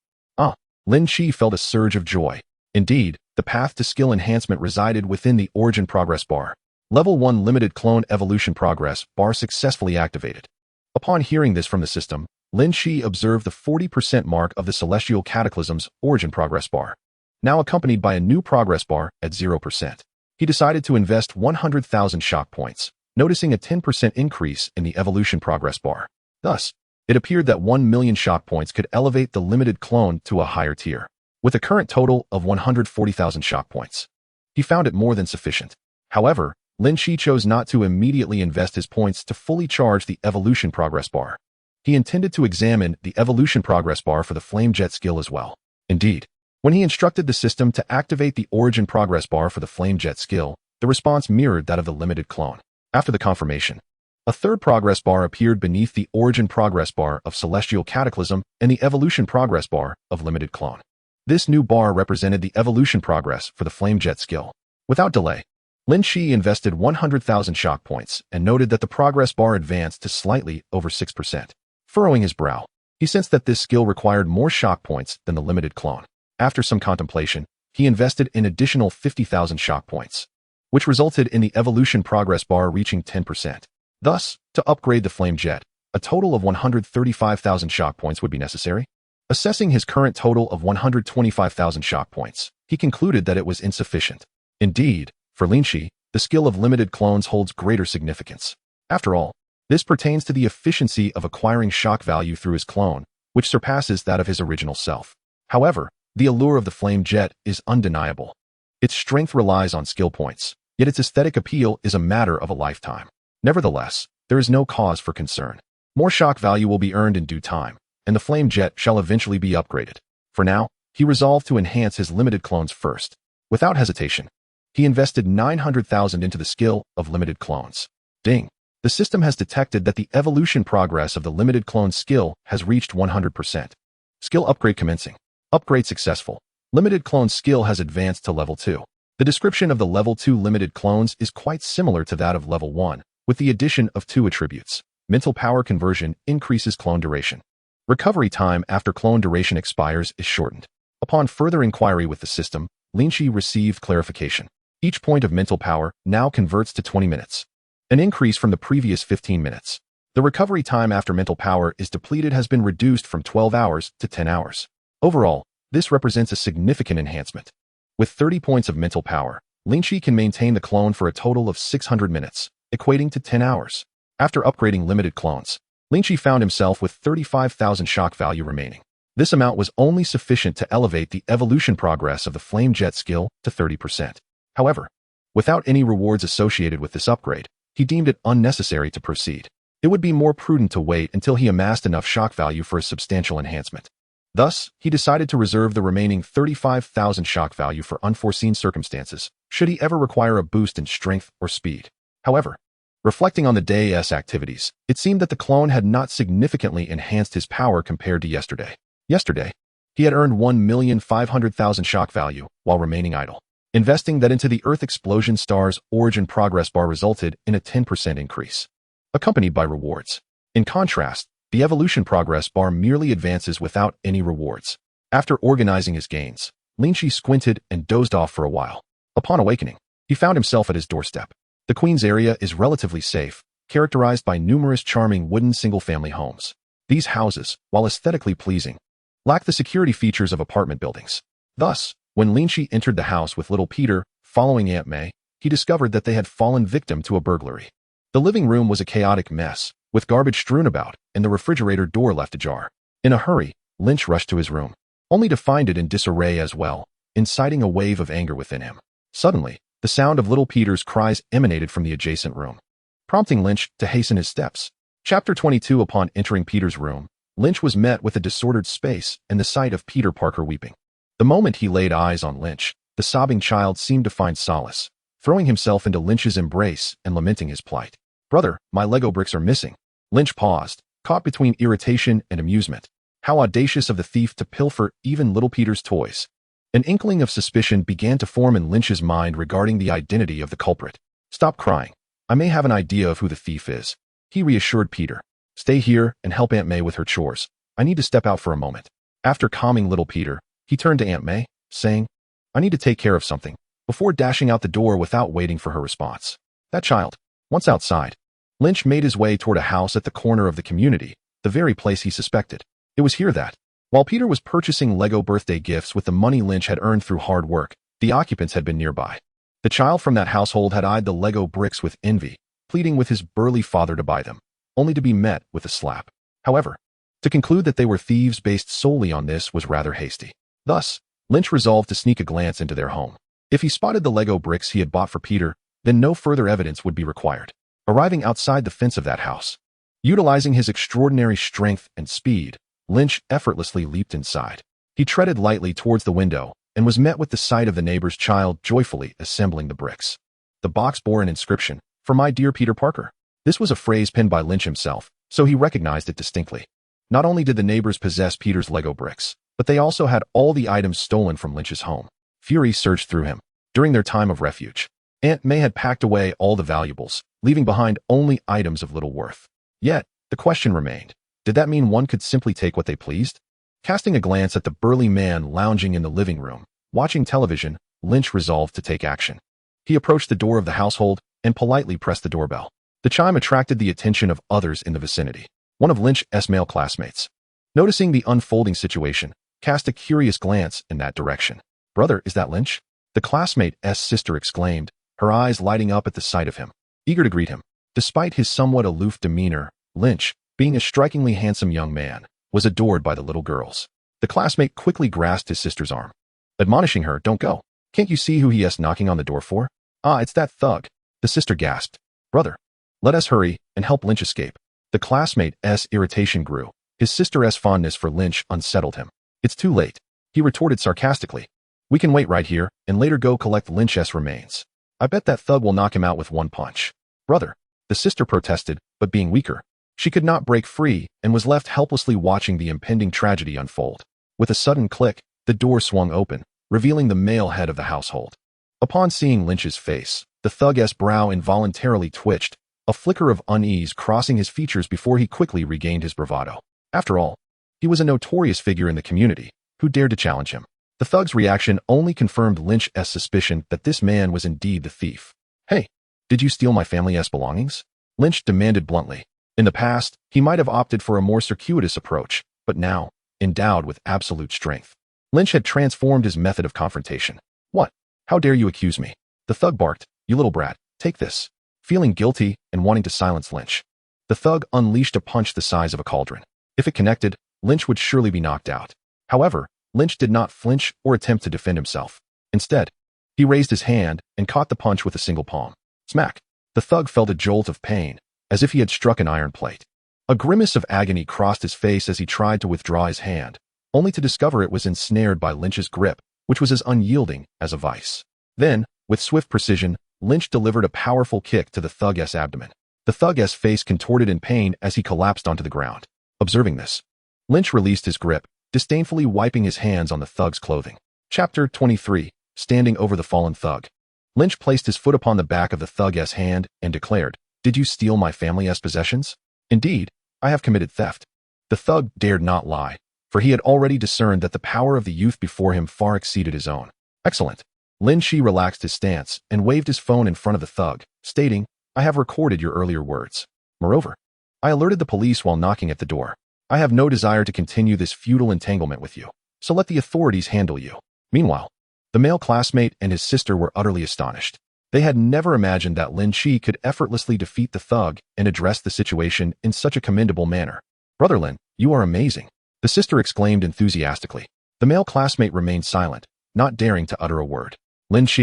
Lynch felt a surge of joy. Indeed, the path to skill enhancement resided within the origin progress bar. Level 1 limited clone evolution progress bar successfully activated. Upon hearing this from the system, Lynch observed the 40% mark of the Celestial Cataclysm's origin progress bar, now accompanied by a new progress bar at 0%. He decided to invest 100,000 shock points, noticing a 10% increase in the evolution progress bar. Thus, it appeared that 1 million shock points could elevate the limited clone to a higher tier. With a current total of 140,000 shock points, he found it more than sufficient. However, Lynch chose not to immediately invest his points to fully charge the evolution progress bar. He intended to examine the evolution progress bar for the flame jet skill as well. Indeed, when he instructed the system to activate the origin progress bar for the flame jet skill, the response mirrored that of the limited clone. After the confirmation, a third progress bar appeared beneath the origin progress bar of Celestial Cataclysm and the evolution progress bar of limited clone. This new bar represented the evolution progress for the flame jet skill. Without delay, Lynch invested 100,000 shock points and noted that the progress bar advanced to slightly over 6%. Furrowing his brow, he sensed that this skill required more shock points than the limited clone. After some contemplation, he invested an additional 50,000 shock points, which resulted in the evolution progress bar reaching 10%. Thus, to upgrade the flame jet, a total of 135,000 shock points would be necessary. Assessing his current total of 125,000 shock points, he concluded that it was insufficient. Indeed, for Lynch, the skill of limited clones holds greater significance. After all, this pertains to the efficiency of acquiring shock value through his clone, which surpasses that of his original self. However, the allure of the flame jet is undeniable. Its strength relies on skill points, yet its aesthetic appeal is a matter of a lifetime. Nevertheless, there is no cause for concern. More shock value will be earned in due time, and the flame jet shall eventually be upgraded. For now, he resolved to enhance his limited clones first. Without hesitation, he invested 900,000 into the skill of limited clones. Ding! The system has detected that the evolution progress of the limited clone skill has reached 100%. Skill upgrade commencing. Upgrade successful. Limited clone skill has advanced to level 2. The description of the level 2 limited clones is quite similar to that of level 1, with the addition of 2 attributes. Mental power conversion increases clone duration. Recovery time after clone duration expires is shortened. Upon further inquiry with the system, Lynch received clarification. Each point of mental power now converts to 20 minutes, an increase from the previous 15 minutes. The recovery time after mental power is depleted has been reduced from 12 hours to 10 hours. Overall, this represents a significant enhancement. With 30 points of mental power, Lynch can maintain the clone for a total of 600 minutes, equating to 10 hours. After upgrading limited clones, Lynch found himself with 35,000 shock value remaining. This amount was only sufficient to elevate the evolution progress of the flame jet skill to 30%. However, without any rewards associated with this upgrade, he deemed it unnecessary to proceed. It would be more prudent to wait until he amassed enough shock value for a substantial enhancement. Thus, he decided to reserve the remaining 35,000 shock value for unforeseen circumstances, should he ever require a boost in strength or speed. However, reflecting on the day's activities, it seemed that the clone had not significantly enhanced his power compared to yesterday. Yesterday, he had earned 1,500,000 shock value while remaining idle. Investing that into the Earth Explosion Star's origin progress bar resulted in a 10% increase, accompanied by rewards. In contrast, the evolution progress bar merely advances without any rewards. After organizing his gains, Lynch squinted and dozed off for a while. Upon awakening, he found himself at his doorstep. The Queen's area is relatively safe, characterized by numerous charming wooden single-family homes. These houses, while aesthetically pleasing, lack the security features of apartment buildings. Thus, when Lynch entered the house with little Peter, following Aunt May, he discovered that they had fallen victim to a burglary. The living room was a chaotic mess, with garbage strewn about and the refrigerator door left ajar. In a hurry, Lynch rushed to his room, only to find it in disarray as well, inciting a wave of anger within him. Suddenly, the sound of little Peter's cries emanated from the adjacent room, prompting Lynch to hasten his steps. Chapter 22. Upon entering Peter's room, Lynch was met with a disordered space and the sight of Peter Parker weeping. The moment he laid eyes on Lynch, The sobbing child seemed to find solace, throwing himself into Lynch's embrace and lamenting his plight. "Brother, my Lego bricks are missing." Lynch paused, caught between irritation and amusement. How audacious of the thief to pilfer even little Peter's toys. An inkling of suspicion began to form in Lynch's mind regarding the identity of the culprit. "Stop crying. I may have an idea of who the thief is," he reassured Peter. "Stay here and help Aunt May with her chores. I need to step out for a moment." After calming little Peter, he turned to Aunt May, saying, "I need to take care of something," before dashing out the door without waiting for her response. That child. Once outside, Lynch made his way toward a house at the corner of the community, the very place he suspected. It was here that, while Peter was purchasing Lego birthday gifts with the money Lynch had earned through hard work, the occupants had been nearby. The child from that household had eyed the Lego bricks with envy, pleading with his burly father to buy them, only to be met with a slap. However, to conclude that they were thieves based solely on this was rather hasty. Thus, Lynch resolved to sneak a glance into their home. If he spotted the Lego bricks he had bought for Peter, then no further evidence would be required. Arriving outside the fence of that house, utilizing his extraordinary strength and speed, Lynch effortlessly leaped inside. He treaded lightly towards the window and was met with the sight of the neighbor's child joyfully assembling the bricks. The box bore an inscription, "For my dear Peter Parker." This was a phrase penned by Lynch himself, so he recognized it distinctly. Not only did the neighbors possess Peter's Lego bricks, but they also had all the items stolen from Lynch's home. Fury surged through him. During their time of refuge, Aunt May had packed away all the valuables, leaving behind only items of little worth. Yet, the question remained, did that mean one could simply take what they pleased? Casting a glance at the burly man lounging in the living room, watching television, Lynch resolved to take action. He approached the door of the household and politely pressed the doorbell. The chime attracted the attention of others in the vicinity. One of Lynch's male classmates, noticing the unfolding situation, cast a curious glance in that direction. "Brother, is that Lynch?" The classmate's sister exclaimed, her eyes lighting up at the sight of him. Eager to greet him, despite his somewhat aloof demeanor, Lynch, being a strikingly handsome young man, was adored by the little girls. The classmate quickly grasped his sister's arm, admonishing her, "Don't go. Can't you see who he is knocking on the door for?" "Ah, it's that thug." The sister gasped. "Brother, let us hurry and help Lynch escape." The classmate's irritation grew. His sister's fondness for Lynch unsettled him. "It's too late," he retorted sarcastically. "We can wait right here and later go collect Lynch's remains. I bet that thug will knock him out with one punch." "Brother," the sister protested, but being weaker, she could not break free and was left helplessly watching the impending tragedy unfold. With a sudden click, the door swung open, revealing the male head of the household. Upon seeing Lynch's face, the thug's brow involuntarily twitched, a flicker of unease crossing his features before he quickly regained his bravado. After all, he was a notorious figure in the community. Who dared to challenge him? The thug's reaction only confirmed Lynch's suspicion that this man was indeed the thief. "Hey, did you steal my family's belongings?" Lynch demanded bluntly. In the past, he might have opted for a more circuitous approach, but now, endowed with absolute strength, Lynch had transformed his method of confrontation. "What? How dare you accuse me?" The thug barked. "You little brat, take this." Feeling guilty and wanting to silence Lynch, the thug unleashed a punch the size of a cauldron. If it connected, Lynch would surely be knocked out. However, Lynch did not flinch or attempt to defend himself. Instead, he raised his hand and caught the punch with a single palm. Smack! The thug felt a jolt of pain, as if he had struck an iron plate. A grimace of agony crossed his face as he tried to withdraw his hand, only to discover it was ensnared by Lynch's grip, which was as unyielding as a vice. Then, with swift precision, Lynch delivered a powerful kick to the thug's abdomen. The thug's face contorted in pain as he collapsed onto the ground. Observing this, Lynch released his grip, disdainfully wiping his hands on the thug's clothing. Chapter 23. Standing over the fallen thug. Lynch placed his foot upon the back of the thug's hand and declared, "Did you steal my family's possessions?" "Indeed, I have committed theft." The thug dared not lie, for he had already discerned that the power of the youth before him far exceeded his own. "Excellent." Lynch relaxed his stance and waved his phone in front of the thug, stating, "I have recorded your earlier words. Moreover, I alerted the police while knocking at the door. I have no desire to continue this futile entanglement with you, so let the authorities handle you." Meanwhile, the male classmate and his sister were utterly astonished. They had never imagined that Lynch could effortlessly defeat the thug and address the situation in such a commendable manner. "Brother Lin, you are amazing," the sister exclaimed enthusiastically. The male classmate remained silent, not daring to utter a word. Lynch,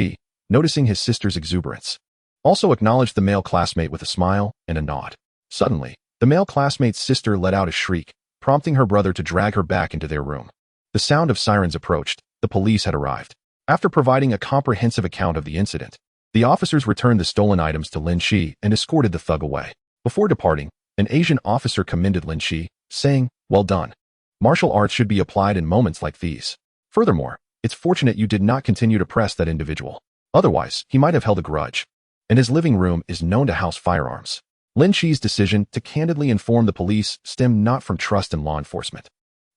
noticing his sister's exuberance, also acknowledged the male classmate with a smile and a nod. Suddenly, the male classmate's sister let out a shriek, prompting her brother to drag her back into their room. The sound of sirens approached. The police had arrived. After providing a comprehensive account of the incident, the officers returned the stolen items to Lynch and escorted the thug away. Before departing, an Asian officer commended Lynch, saying, "Well done. Martial arts should be applied in moments like these. Furthermore, it's fortunate you did not continue to press that individual. Otherwise, he might have held a grudge. And his living room is known to house firearms." Lynch's decision to candidly inform the police stemmed not from trust in law enforcement,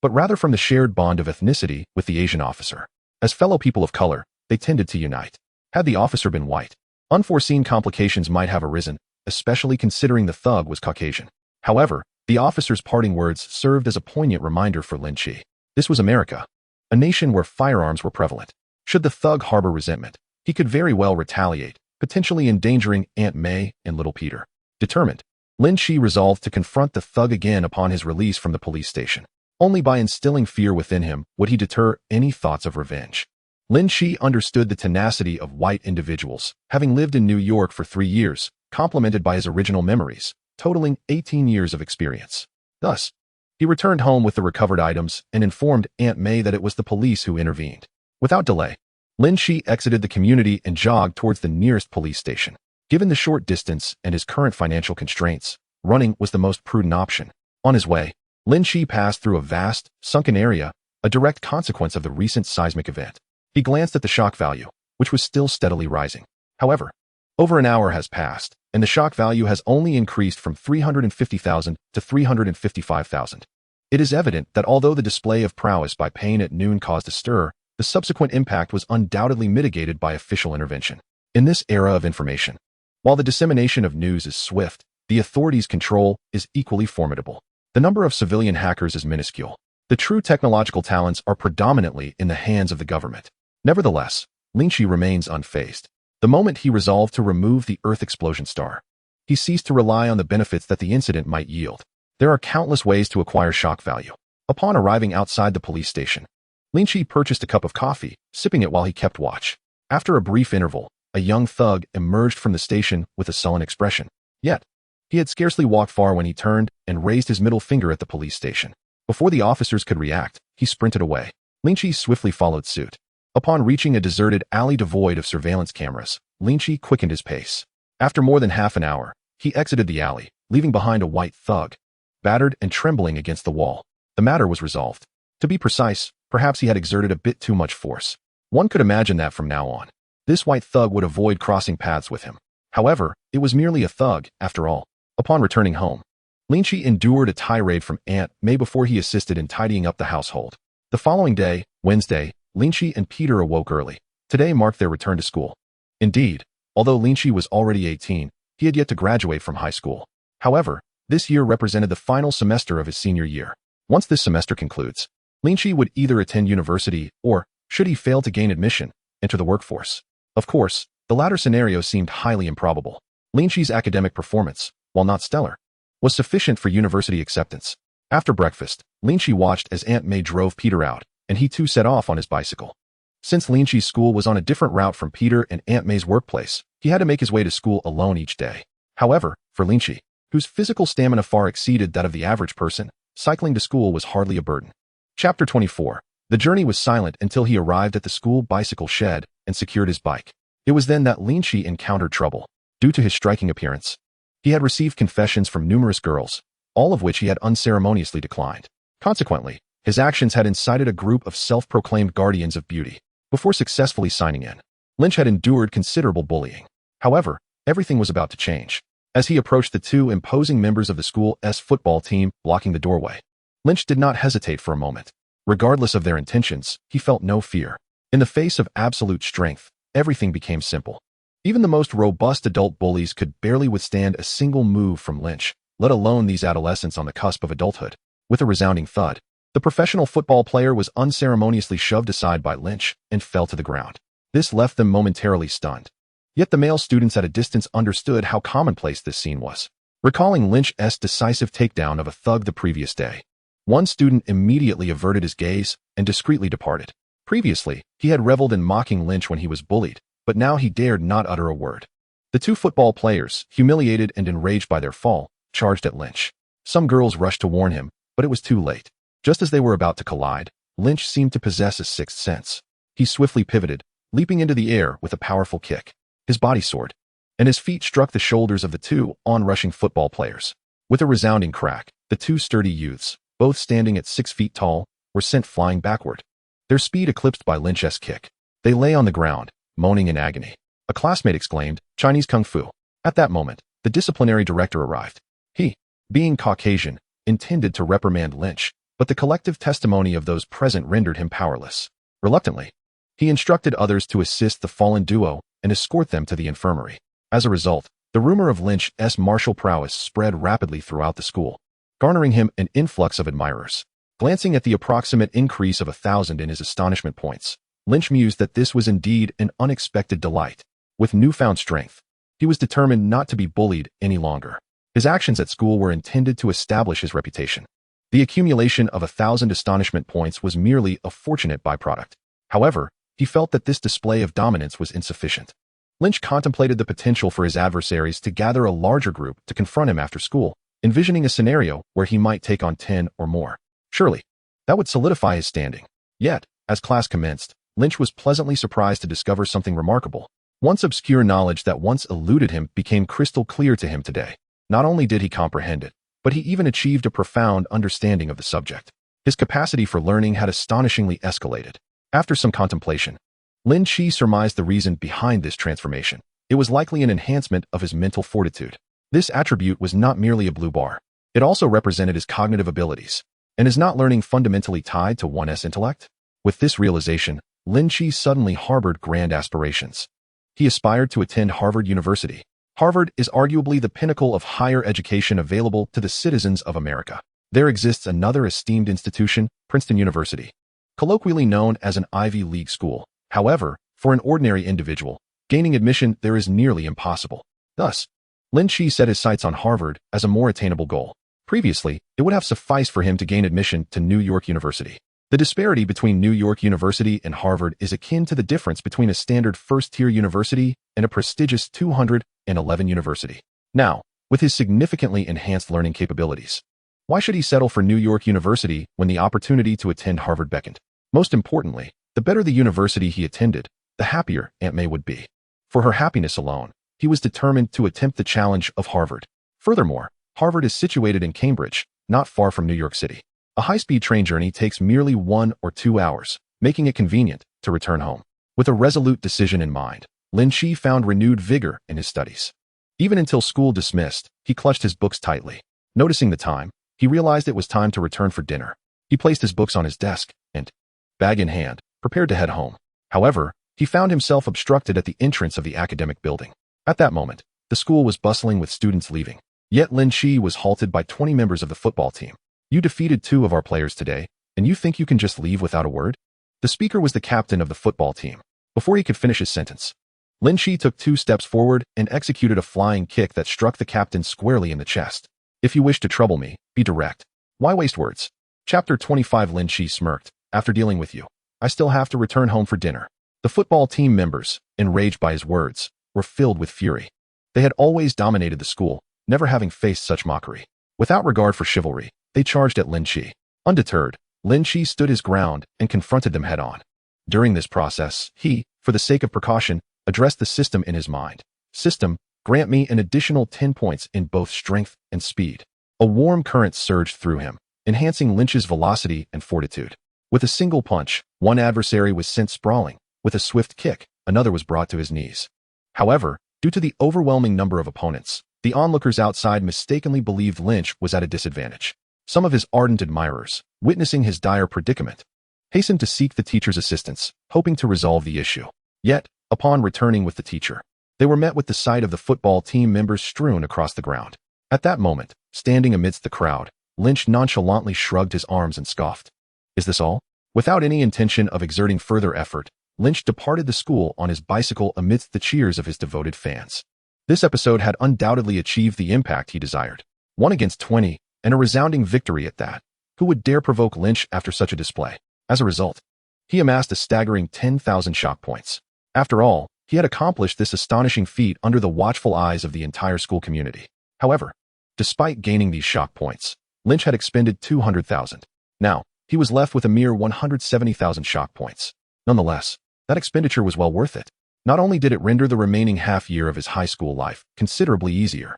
but rather from the shared bond of ethnicity with the Asian officer. As fellow people of color, they tended to unite. Had the officer been white, unforeseen complications might have arisen, especially considering the thug was Caucasian. However, the officer's parting words served as a poignant reminder for Lynch. This was America, a nation where firearms were prevalent. Should the thug harbor resentment, he could very well retaliate, potentially endangering Aunt May and little Peter. Determined, Lynch resolved to confront the thug again upon his release from the police station. Only by instilling fear within him would he deter any thoughts of revenge. Lynch understood the tenacity of white individuals, having lived in New York for 3 years, complemented by his original memories, totaling 18 years of experience. Thus, he returned home with the recovered items and informed Aunt May that it was the police who intervened. Without delay, Lynch exited the community and jogged towards the nearest police station. Given the short distance and his current financial constraints, running was the most prudent option. On his way, Lynch passed through a vast, sunken area, a direct consequence of the recent seismic event. He glanced at the shock value, which was still steadily rising. However, over an hour has passed, and the shock value has only increased from 350,000 to 355,000. It is evident that although the display of prowess by Payne at noon caused a stir, the subsequent impact was undoubtedly mitigated by official intervention. In this era of information, while the dissemination of news is swift, the authorities' control is equally formidable. The number of civilian hackers is minuscule. The true technological talents are predominantly in the hands of the government. Nevertheless, Lynch remains unfazed. The moment he resolved to remove the Earth explosion star, he ceased to rely on the benefits that the incident might yield. There are countless ways to acquire shock value. Upon arriving outside the police station, Lynch purchased a cup of coffee, sipping it while he kept watch. After a brief interval, a young thug emerged from the station with a sullen expression. Yet, he had scarcely walked far when he turned and raised his middle finger at the police station. Before the officers could react, he sprinted away. Lynch swiftly followed suit. Upon reaching a deserted alley devoid of surveillance cameras, Lynch quickened his pace. After more than half an hour, he exited the alley, leaving behind a white thug, battered and trembling against the wall. The matter was resolved. To be precise, perhaps he had exerted a bit too much force. One could imagine that from now on, this white thug would avoid crossing paths with him. However, it was merely a thug, after all. Upon returning home, Lynch endured a tirade from Aunt May before he assisted in tidying up the household. The following day, Wednesday, Lynch and Peter awoke early. Today marked their return to school. Indeed, although Lynch was already 18, he had yet to graduate from high school. However, this year represented the final semester of his senior year. Once this semester concludes, Lynch would either attend university or, should he fail to gain admission, enter the workforce. Of course, the latter scenario seemed highly improbable. Lynch's academic performance, while not stellar, was sufficient for university acceptance. After breakfast, Lynch watched as Aunt May drove Peter out, and he too set off on his bicycle. Since Lynch's school was on a different route from Peter and Aunt May's workplace, he had to make his way to school alone each day. However, for Lynch, whose physical stamina far exceeded that of the average person, cycling to school was hardly a burden. Chapter 24. The journey was silent until he arrived at the school bicycle shed and secured his bike. It was then that Lynch encountered trouble. Due to his striking appearance, he had received confessions from numerous girls, all of which he had unceremoniously declined. Consequently, his actions had incited a group of self-proclaimed guardians of beauty. Before successfully signing in, Lynch had endured considerable bullying. However, everything was about to change. As he approached the two imposing members of the school's football team blocking the doorway, Lynch did not hesitate for a moment. Regardless of their intentions, he felt no fear. In the face of absolute strength, everything became simple. Even the most robust adult bullies could barely withstand a single move from Lynch, let alone these adolescents on the cusp of adulthood. With a resounding thud, the professional football player was unceremoniously shoved aside by Lynch and fell to the ground. This left them momentarily stunned. Yet the male students at a distance understood how commonplace this scene was. Recalling Lynch's decisive takedown of a thug the previous day, one student immediately averted his gaze and discreetly departed. Previously, he had reveled in mocking Lynch when he was bullied, but now he dared not utter a word. The two football players, humiliated and enraged by their fall, charged at Lynch. Some girls rushed to warn him, but it was too late. Just as they were about to collide, Lynch seemed to possess a sixth sense. He swiftly pivoted, leaping into the air with a powerful kick. His body soared, and his feet struck the shoulders of the two onrushing football players. With a resounding crack, the two sturdy youths, both standing at 6 feet tall, were sent flying backward, their speed eclipsed by Lynch's kick. They lay on the ground, moaning in agony. A classmate exclaimed, "Chinese Kung Fu." At that moment, the disciplinary director arrived. He, being Caucasian, intended to reprimand Lynch, but the collective testimony of those present rendered him powerless. Reluctantly, he instructed others to assist the fallen duo and escort them to the infirmary. As a result, the rumor of Lynch's martial prowess spread rapidly throughout the school, garnering him an influx of admirers. Glancing at the approximate increase of 1,000 in his astonishment points, Lynch mused that this was indeed an unexpected delight. With newfound strength, he was determined not to be bullied any longer. His actions at school were intended to establish his reputation. The accumulation of 1,000 astonishment points was merely a fortunate byproduct. However, he felt that this display of dominance was insufficient. Lynch contemplated the potential for his adversaries to gather a larger group to confront him after school, envisioning a scenario where he might take on 10 or more. Surely, that would solidify his standing. Yet, as class commenced, Lynch was pleasantly surprised to discover something remarkable. Once obscure knowledge that once eluded him became crystal clear to him today. Not only did he comprehend it, but he even achieved a profound understanding of the subject. His capacity for learning had astonishingly escalated. After some contemplation, Lin Chi surmised the reason behind this transformation. It was likely an enhancement of his mental fortitude. This attribute was not merely a blue bar. It also represented his cognitive abilities. And is not learning fundamentally tied to one's intellect? With this realization, Lin Chi suddenly harbored grand aspirations. He aspired to attend Harvard University. Harvard is arguably the pinnacle of higher education available to the citizens of America. There exists another esteemed institution, Princeton University, colloquially known as an Ivy League school. However, for an ordinary individual, gaining admission there is nearly impossible. Thus, Lin Chi set his sights on Harvard as a more attainable goal. Previously, it would have sufficed for him to gain admission to New York University. The disparity between New York University and Harvard is akin to the difference between a standard first-tier university and a prestigious 211 university. Now, with his significantly enhanced learning capabilities, why should he settle for New York University when the opportunity to attend Harvard beckoned? Most importantly, the better the university he attended, the happier Aunt May would be. For her happiness alone, he was determined to attempt the challenge of Harvard. Furthermore, Harvard is situated in Cambridge, not far from New York City. A high-speed train journey takes merely 1 or 2 hours, making it convenient to return home. With a resolute decision in mind, Lin Chi found renewed vigor in his studies. Even until school dismissed, he clutched his books tightly. Noticing the time, he realized it was time to return for dinner. He placed his books on his desk and, bag in hand, prepared to head home. However, he found himself obstructed at the entrance of the academic building. At that moment, the school was bustling with students leaving. Yet Lin Chi was halted by 20 members of the football team. "You defeated 2 of our players today, and you think you can just leave without a word?" The speaker was the captain of the football team. Before he could finish his sentence, Lin Chi took 2 steps forward and executed a flying kick that struck the captain squarely in the chest. "If you wish to trouble me, be direct. Why waste words?" Chapter 25. Lin Chi smirked. "After dealing with you, I still have to return home for dinner." The football team members, enraged by his words, were filled with fury. They had always dominated the school, never having faced such mockery. Without regard for chivalry, they charged at Lin Chi. Undeterred, Lin Chi stood his ground and confronted them head-on. During this process, he, for the sake of precaution, addressed the system in his mind. "System, grant me an additional 10 points in both strength and speed." A warm current surged through him, enhancing Lynch's velocity and fortitude. With a single punch, one adversary was sent sprawling. With a swift kick, another was brought to his knees. However, due to the overwhelming number of opponents, the onlookers outside mistakenly believed Lynch was at a disadvantage. Some of his ardent admirers, witnessing his dire predicament, hastened to seek the teacher's assistance, hoping to resolve the issue. Yet, upon returning with the teacher, they were met with the sight of the football team members strewn across the ground. At that moment, standing amidst the crowd, Lynch nonchalantly shrugged his arms and scoffed. "Is this all?" Without any intention of exerting further effort, Lynch departed the school on his bicycle amidst the cheers of his devoted fans. This episode had undoubtedly achieved the impact he desired. 1 against 20, and a resounding victory at that. Who would dare provoke Lynch after such a display? As a result, he amassed a staggering 10,000 shock points. After all, he had accomplished this astonishing feat under the watchful eyes of the entire school community. However, despite gaining these shock points, Lynch had expended 200,000. Now, he was left with a mere 170,000 shock points. Nonetheless, that expenditure was well worth it. Not only did it render the remaining half-year of his high school life considerably easier,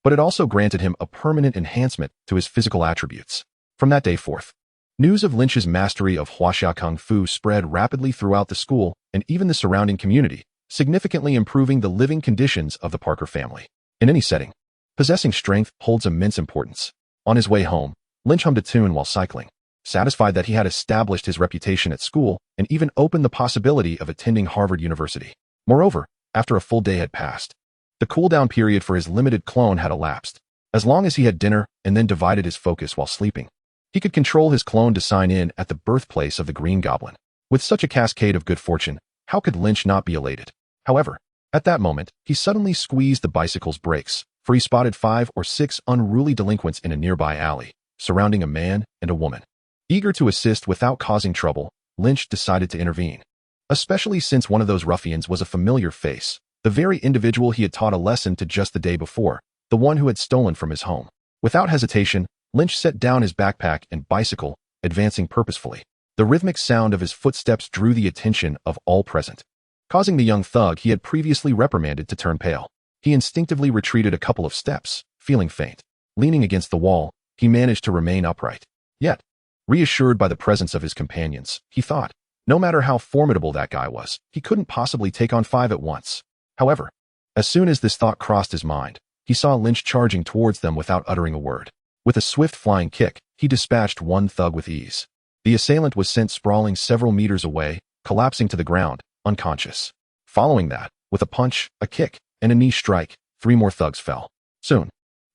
but it also granted him a permanent enhancement to his physical attributes. From that day forth, news of Lynch's mastery of Huaxia Kung Fu spread rapidly throughout the school and even the surrounding community, significantly improving the living conditions of the Parker family. In any setting, possessing strength holds immense importance. On his way home, Lynch hummed a tune while cycling, satisfied that he had established his reputation at school and even opened the possibility of attending Harvard University. Moreover, after a full day had passed, the cool-down period for his limited clone had elapsed. As long as he had dinner and then divided his focus while sleeping, he could control his clone to sign in at the birthplace of the Green Goblin. With such a cascade of good fortune, how could Lynch not be elated? However, at that moment, he suddenly squeezed the bicycle's brakes, for he spotted 5 or 6 unruly delinquents in a nearby alley, surrounding a man and a woman. Eager to assist without causing trouble, Lynch decided to intervene. Especially since one of those ruffians was a familiar face, the very individual he had taught a lesson to just the day before, the one who had stolen from his home. Without hesitation, Lynch set down his backpack and bicycle, advancing purposefully. The rhythmic sound of his footsteps drew the attention of all present, causing the young thug he had previously reprimanded to turn pale. He instinctively retreated a couple of steps, feeling faint. Leaning against the wall, he managed to remain upright. Yet, reassured by the presence of his companions, he thought, no matter how formidable that guy was, he couldn't possibly take on 5 at once. However, as soon as this thought crossed his mind, he saw Lynch charging towards them without uttering a word. With a swift flying kick, he dispatched one thug with ease. The assailant was sent sprawling several meters away, collapsing to the ground, unconscious. Following that, with a punch, a kick, and a knee strike, 3 more thugs fell. Soon,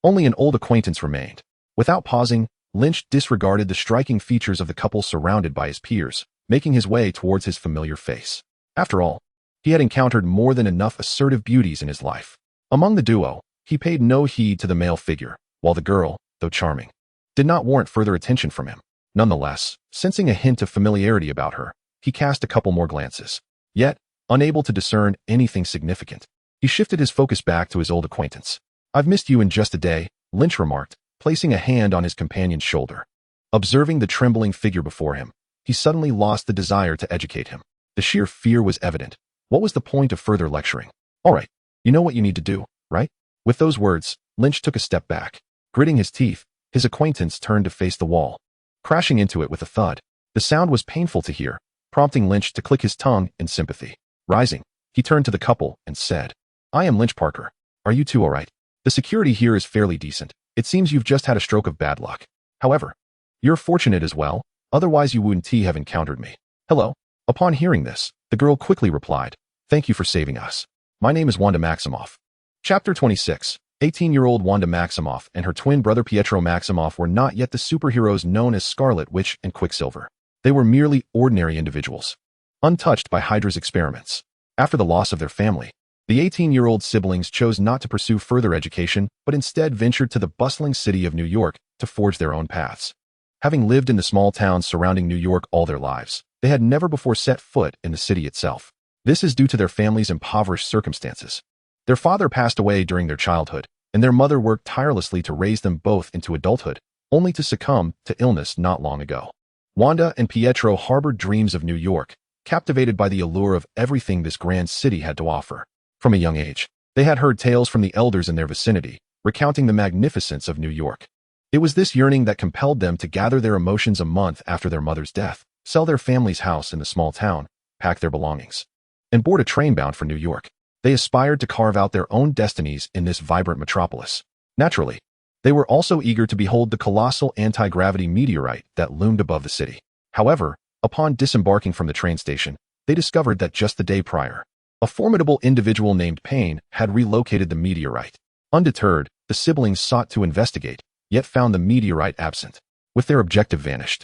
only an old acquaintance remained. Without pausing, Lynch disregarded the striking features of the couple surrounded by his peers, making his way towards his familiar face. After all, he had encountered more than enough assertive beauties in his life. Among the duo, he paid no heed to the male figure, while the girl, though charming, did not warrant further attention from him. Nonetheless, sensing a hint of familiarity about her, he cast a couple more glances. Yet, unable to discern anything significant, he shifted his focus back to his old acquaintance. "I've missed you in just a day," Lynch remarked, placing a hand on his companion's shoulder. Observing the trembling figure before him, he suddenly lost the desire to educate him. The sheer fear was evident. What was the point of further lecturing? "All right, you know what you need to do, right?" With those words, Lynch took a step back. Gritting his teeth, his acquaintance turned to face the wall, crashing into it with a thud. The sound was painful to hear, prompting Lynch to click his tongue in sympathy. Rising, he turned to the couple and said, "I am Lynch Parker. Are you two all right? The security here is fairly decent. It seems you've just had a stroke of bad luck. However, you're fortunate as well, otherwise you wouldn't have encountered me." "Hello." Upon hearing this, the girl quickly replied, "Thank you for saving us. My name is Wanda Maximoff." Chapter 26. 18-year-old Wanda Maximoff and her twin brother Pietro Maximoff were not yet the superheroes known as Scarlet Witch and Quicksilver. They were merely ordinary individuals, untouched by Hydra's experiments. After the loss of their family, the 18-year-old siblings chose not to pursue further education, but instead ventured to the bustling city of New York to forge their own paths. Having lived in the small towns surrounding New York all their lives, they had never before set foot in the city itself. This is due to their family's impoverished circumstances. Their father passed away during their childhood, and their mother worked tirelessly to raise them both into adulthood, only to succumb to illness not long ago. Wanda and Pietro harbored dreams of New York, captivated by the allure of everything this grand city had to offer. From a young age, they had heard tales from the elders in their vicinity, recounting the magnificence of New York. It was this yearning that compelled them to gather their emotions a month after their mother's death, sell their family's house in the small town, pack their belongings, and board a train bound for New York. They aspired to carve out their own destinies in this vibrant metropolis. Naturally, they were also eager to behold the colossal anti-gravity meteorite that loomed above the city. However, upon disembarking from the train station, they discovered that just the day prior, a formidable individual named Payne had relocated the meteorite. Undeterred, the siblings sought to investigate, yet found the meteorite absent. With their objective vanished,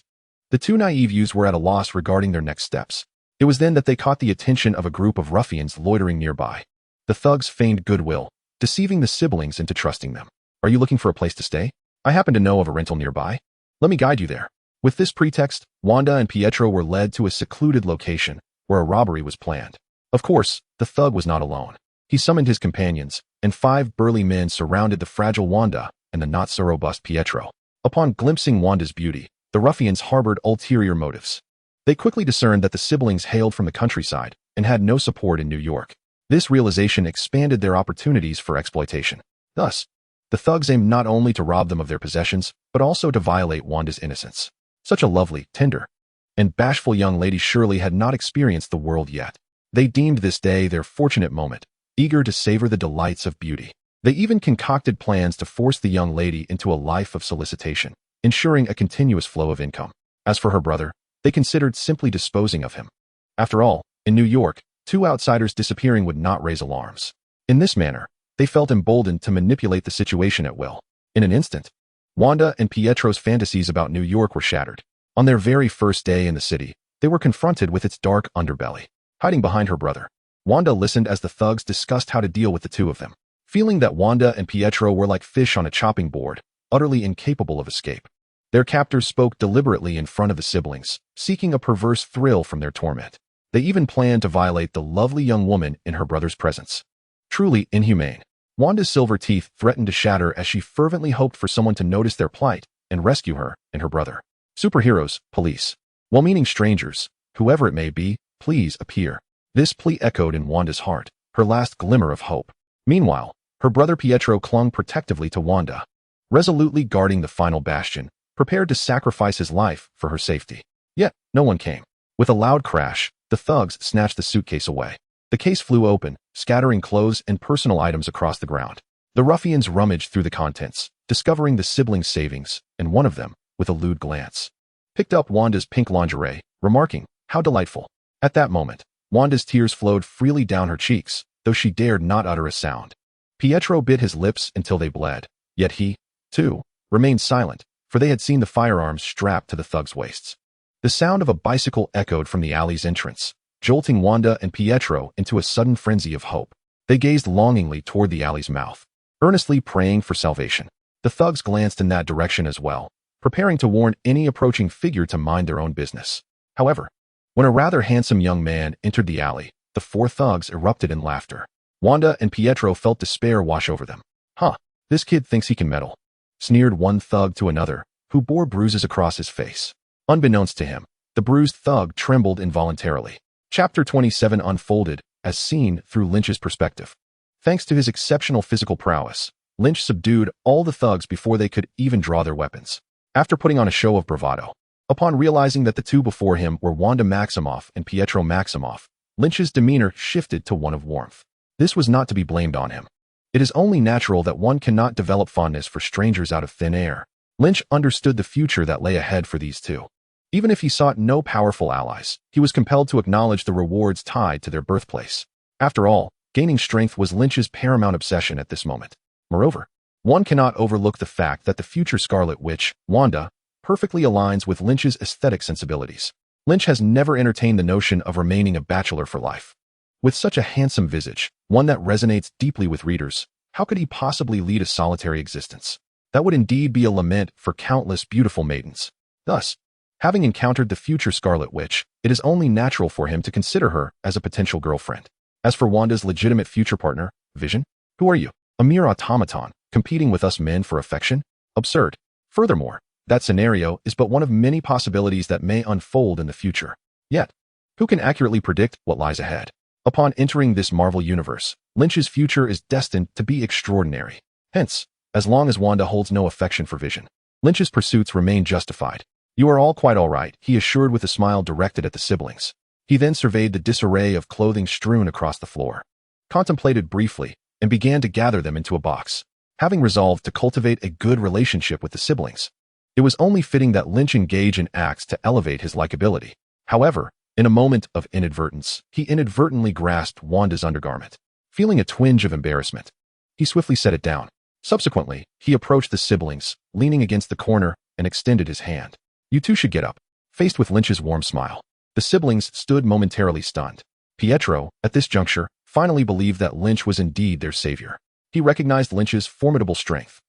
the two naive youths were at a loss regarding their next steps. It was then that they caught the attention of a group of ruffians loitering nearby. The thugs feigned goodwill, deceiving the siblings into trusting them. "Are you looking for a place to stay? I happen to know of a rental nearby. Let me guide you there." With this pretext, Wanda and Pietro were led to a secluded location where a robbery was planned. Of course, the thug was not alone. He summoned his companions, and 5 burly men surrounded the fragile Wanda and the not-so-robust Pietro. Upon glimpsing Wanda's beauty, the ruffians harbored ulterior motives. They quickly discerned that the siblings hailed from the countryside and had no support in New York. This realization expanded their opportunities for exploitation. Thus, the thugs aimed not only to rob them of their possessions, but also to violate Wanda's innocence. Such a lovely, tender, and bashful young lady surely had not experienced the world yet. They deemed this day their fortunate moment, eager to savor the delights of beauty. They even concocted plans to force the young lady into a life of solicitation, ensuring a continuous flow of income. As for her brother, they considered simply disposing of him. After all, in New York, two outsiders disappearing would not raise alarms. In this manner, they felt emboldened to manipulate the situation at will. In an instant, Wanda and Pietro's fantasies about New York were shattered. On their very first day in the city, they were confronted with its dark underbelly. Hiding behind her brother, Wanda listened as the thugs discussed how to deal with the two of them. Feeling that Wanda and Pietro were like fish on a chopping board, utterly incapable of escape. Their captors spoke deliberately in front of the siblings, seeking a perverse thrill from their torment. They even planned to violate the lovely young woman in her brother's presence. Truly inhumane. Wanda's silver teeth threatened to shatter as she fervently hoped for someone to notice their plight and rescue her and her brother. Superheroes, police, well-meaning strangers, whoever it may be, please appear. This plea echoed in Wanda's heart, her last glimmer of hope. Meanwhile, her brother Pietro clung protectively to Wanda, resolutely guarding the final bastion, prepared to sacrifice his life for her safety. Yet, no one came. With a loud crash, the thugs snatched the suitcase away. The case flew open, scattering clothes and personal items across the ground. The ruffians rummaged through the contents, discovering the siblings' savings, and one of them, with a lewd glance, picked up Wanda's pink lingerie, remarking, "How delightful." At that moment, Wanda's tears flowed freely down her cheeks, though she dared not utter a sound. Pietro bit his lips until they bled, yet he, too, remained silent, for they had seen the firearms strapped to the thugs' waists. The sound of a bicycle echoed from the alley's entrance, jolting Wanda and Pietro into a sudden frenzy of hope. They gazed longingly toward the alley's mouth, earnestly praying for salvation. The thugs glanced in that direction as well, preparing to warn any approaching figure to mind their own business. However, when a rather handsome young man entered the alley, the four thugs erupted in laughter. Wanda and Pietro felt despair wash over them. "Huh, this kid thinks he can meddle," sneered one thug to another, who bore bruises across his face. Unbeknownst to him, the bruised thug trembled involuntarily. Chapter 27 unfolded, as seen through Lynch's perspective. Thanks to his exceptional physical prowess, Lynch subdued all the thugs before they could even draw their weapons. After putting on a show of bravado, upon realizing that the two before him were Wanda Maximoff and Pietro Maximoff, Lynch's demeanor shifted to one of warmth. This was not to be blamed on him. It is only natural that one cannot develop fondness for strangers out of thin air. Lynch understood the future that lay ahead for these two. Even if he sought no powerful allies, he was compelled to acknowledge the rewards tied to their birthplace. After all, gaining strength was Lynch's paramount obsession at this moment. Moreover, one cannot overlook the fact that the future Scarlet Witch, Wanda, perfectly aligns with Lynch's aesthetic sensibilities. Lynch has never entertained the notion of remaining a bachelor for life. With such a handsome visage, one that resonates deeply with readers, how could he possibly lead a solitary existence? That would indeed be a lament for countless beautiful maidens. Thus, having encountered the future Scarlet Witch, it is only natural for him to consider her as a potential girlfriend. As for Wanda's legitimate future partner, Vision, who are you? A mere automaton, competing with us men for affection? Absurd. Furthermore, that scenario is but one of many possibilities that may unfold in the future. Yet, who can accurately predict what lies ahead? Upon entering this Marvel universe, Lynch's future is destined to be extraordinary. Hence, as long as Wanda holds no affection for Vision, Lynch's pursuits remain justified. "You are all quite all right," he assured with a smile directed at the siblings. He then surveyed the disarray of clothing strewn across the floor, contemplated briefly, and began to gather them into a box. Having resolved to cultivate a good relationship with the siblings, it was only fitting that Lynch engage in acts to elevate his likability. However, in a moment of inadvertence, he inadvertently grasped Wanda's undergarment. Feeling a twinge of embarrassment, he swiftly set it down. Subsequently, he approached the siblings, leaning against the corner, and extended his hand. "You two should get up." Faced with Lynch's warm smile, the siblings stood momentarily stunned. Pietro, at this juncture, finally believed that Lynch was indeed their savior. He recognized Lynch's formidable strength.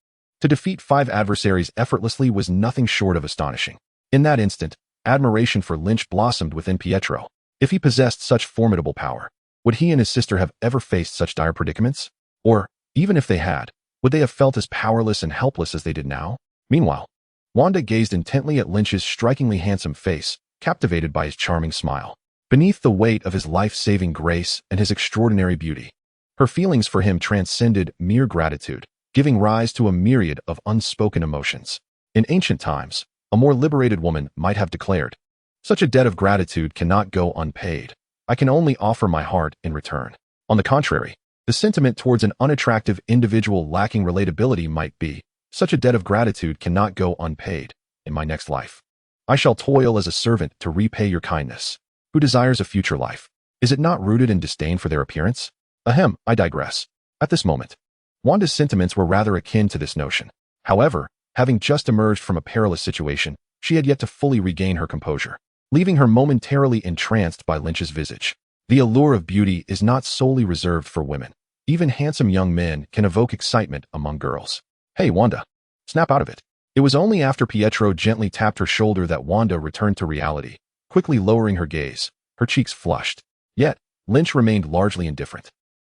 To defeat 5 adversaries effortlessly was nothing short of astonishing. In that instant, admiration for Lynch blossomed within Pietro. If he possessed such formidable power, would he and his sister have ever faced such dire predicaments? Or, even if they had, would they have felt as powerless and helpless as they did now? Meanwhile, Wanda gazed intently at Lynch's strikingly handsome face, captivated by his charming smile. beneath the weight of his life-saving grace and his extraordinary beauty. Her feelings for him transcended mere gratitude, giving rise to a myriad of unspoken emotions. In ancient times, a more liberated woman might have declared, "Such a debt of gratitude cannot go unpaid. I can only offer my heart in return." On the contrary, the sentiment towards an unattractive individual lacking relatability might be, "Such a debt of gratitude cannot go unpaid. In my next life, I shall toil as a servant to repay your kindness." Who desires a future life? Is it not rooted in disdain for their appearance? Ahem, I digress. At this moment, Wanda's sentiments were rather akin to this notion. However, having just emerged from a perilous situation, she had yet to fully regain her composure, leaving her momentarily entranced by Lynch's visage. The allure of beauty is not solely reserved for women. Even handsome young men can evoke excitement among girls. "Hey, Wanda. Snap out of it." It was only after Pietro gently tapped her shoulder that Wanda returned to reality, quickly lowering her gaze, her cheeks flushed. Yet, Lynch remained largely indifferent.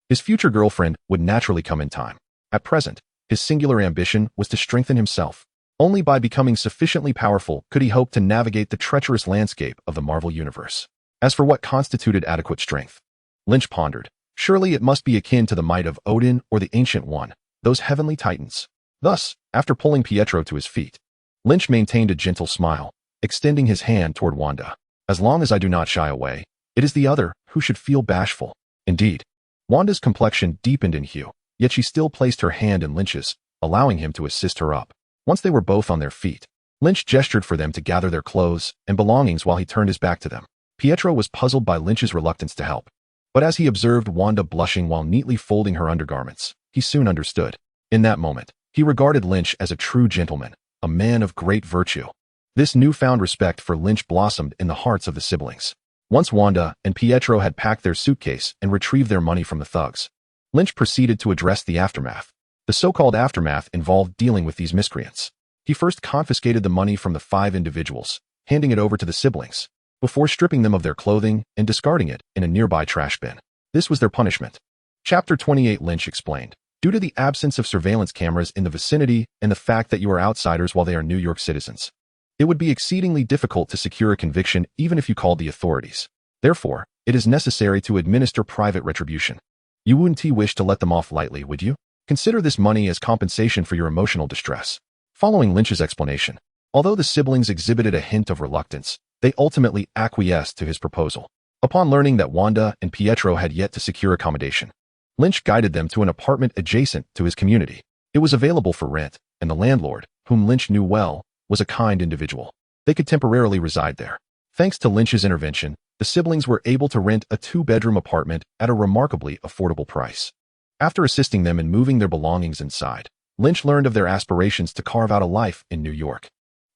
His future girlfriend would naturally come in time. At present, his singular ambition was to strengthen himself. Only by becoming sufficiently powerful could he hope to navigate the treacherous landscape of the Marvel Universe. As for what constituted adequate strength, Lynch pondered. Surely it must be akin to the might of Odin or the Ancient One, those heavenly titans. Thus, after pulling Pietro to his feet, Lynch maintained a gentle smile, extending his hand toward Wanda. "As long as I do not shy away, it is the other who should feel bashful." Indeed, Wanda's complexion deepened in hue, yet she still placed her hand in Lynch's, allowing him to assist her up. Once they were both on their feet, Lynch gestured for them to gather their clothes and belongings while he turned his back to them. Pietro was puzzled by Lynch's reluctance to help, but as he observed Wanda blushing while neatly folding her undergarments, he soon understood. In that moment, he regarded Lynch as a true gentleman, a man of great virtue. This newfound respect for Lynch blossomed in the hearts of the siblings. Once Wanda and Pietro had packed their suitcase and retrieved their money from the thugs, Lynch proceeded to address the aftermath. The so-called aftermath involved dealing with these miscreants. He first confiscated the money from the 5 individuals, handing it over to the siblings, before stripping them of their clothing and discarding it in a nearby trash bin. This was their punishment. Chapter 28 Lynch explained. Due to the absence of surveillance cameras in the vicinity and the fact that you are outsiders while they are New York citizens, it would be exceedingly difficult to secure a conviction even if you called the authorities. Therefore, it is necessary to administer private retribution. You wouldn't wish to let them off lightly, would you? Consider this money as compensation for your emotional distress. Following Lynch's explanation, although the siblings exhibited a hint of reluctance, they ultimately acquiesced to his proposal. Upon learning that Wanda and Pietro had yet to secure accommodation, Lynch guided them to an apartment adjacent to his community. It was available for rent, and the landlord, whom Lynch knew well, was a kind individual. They could temporarily reside there. Thanks to Lynch's intervention, the siblings were able to rent a 2-bedroom apartment at a remarkably affordable price. After assisting them in moving their belongings inside, Lynch learned of their aspirations to carve out a life in New York.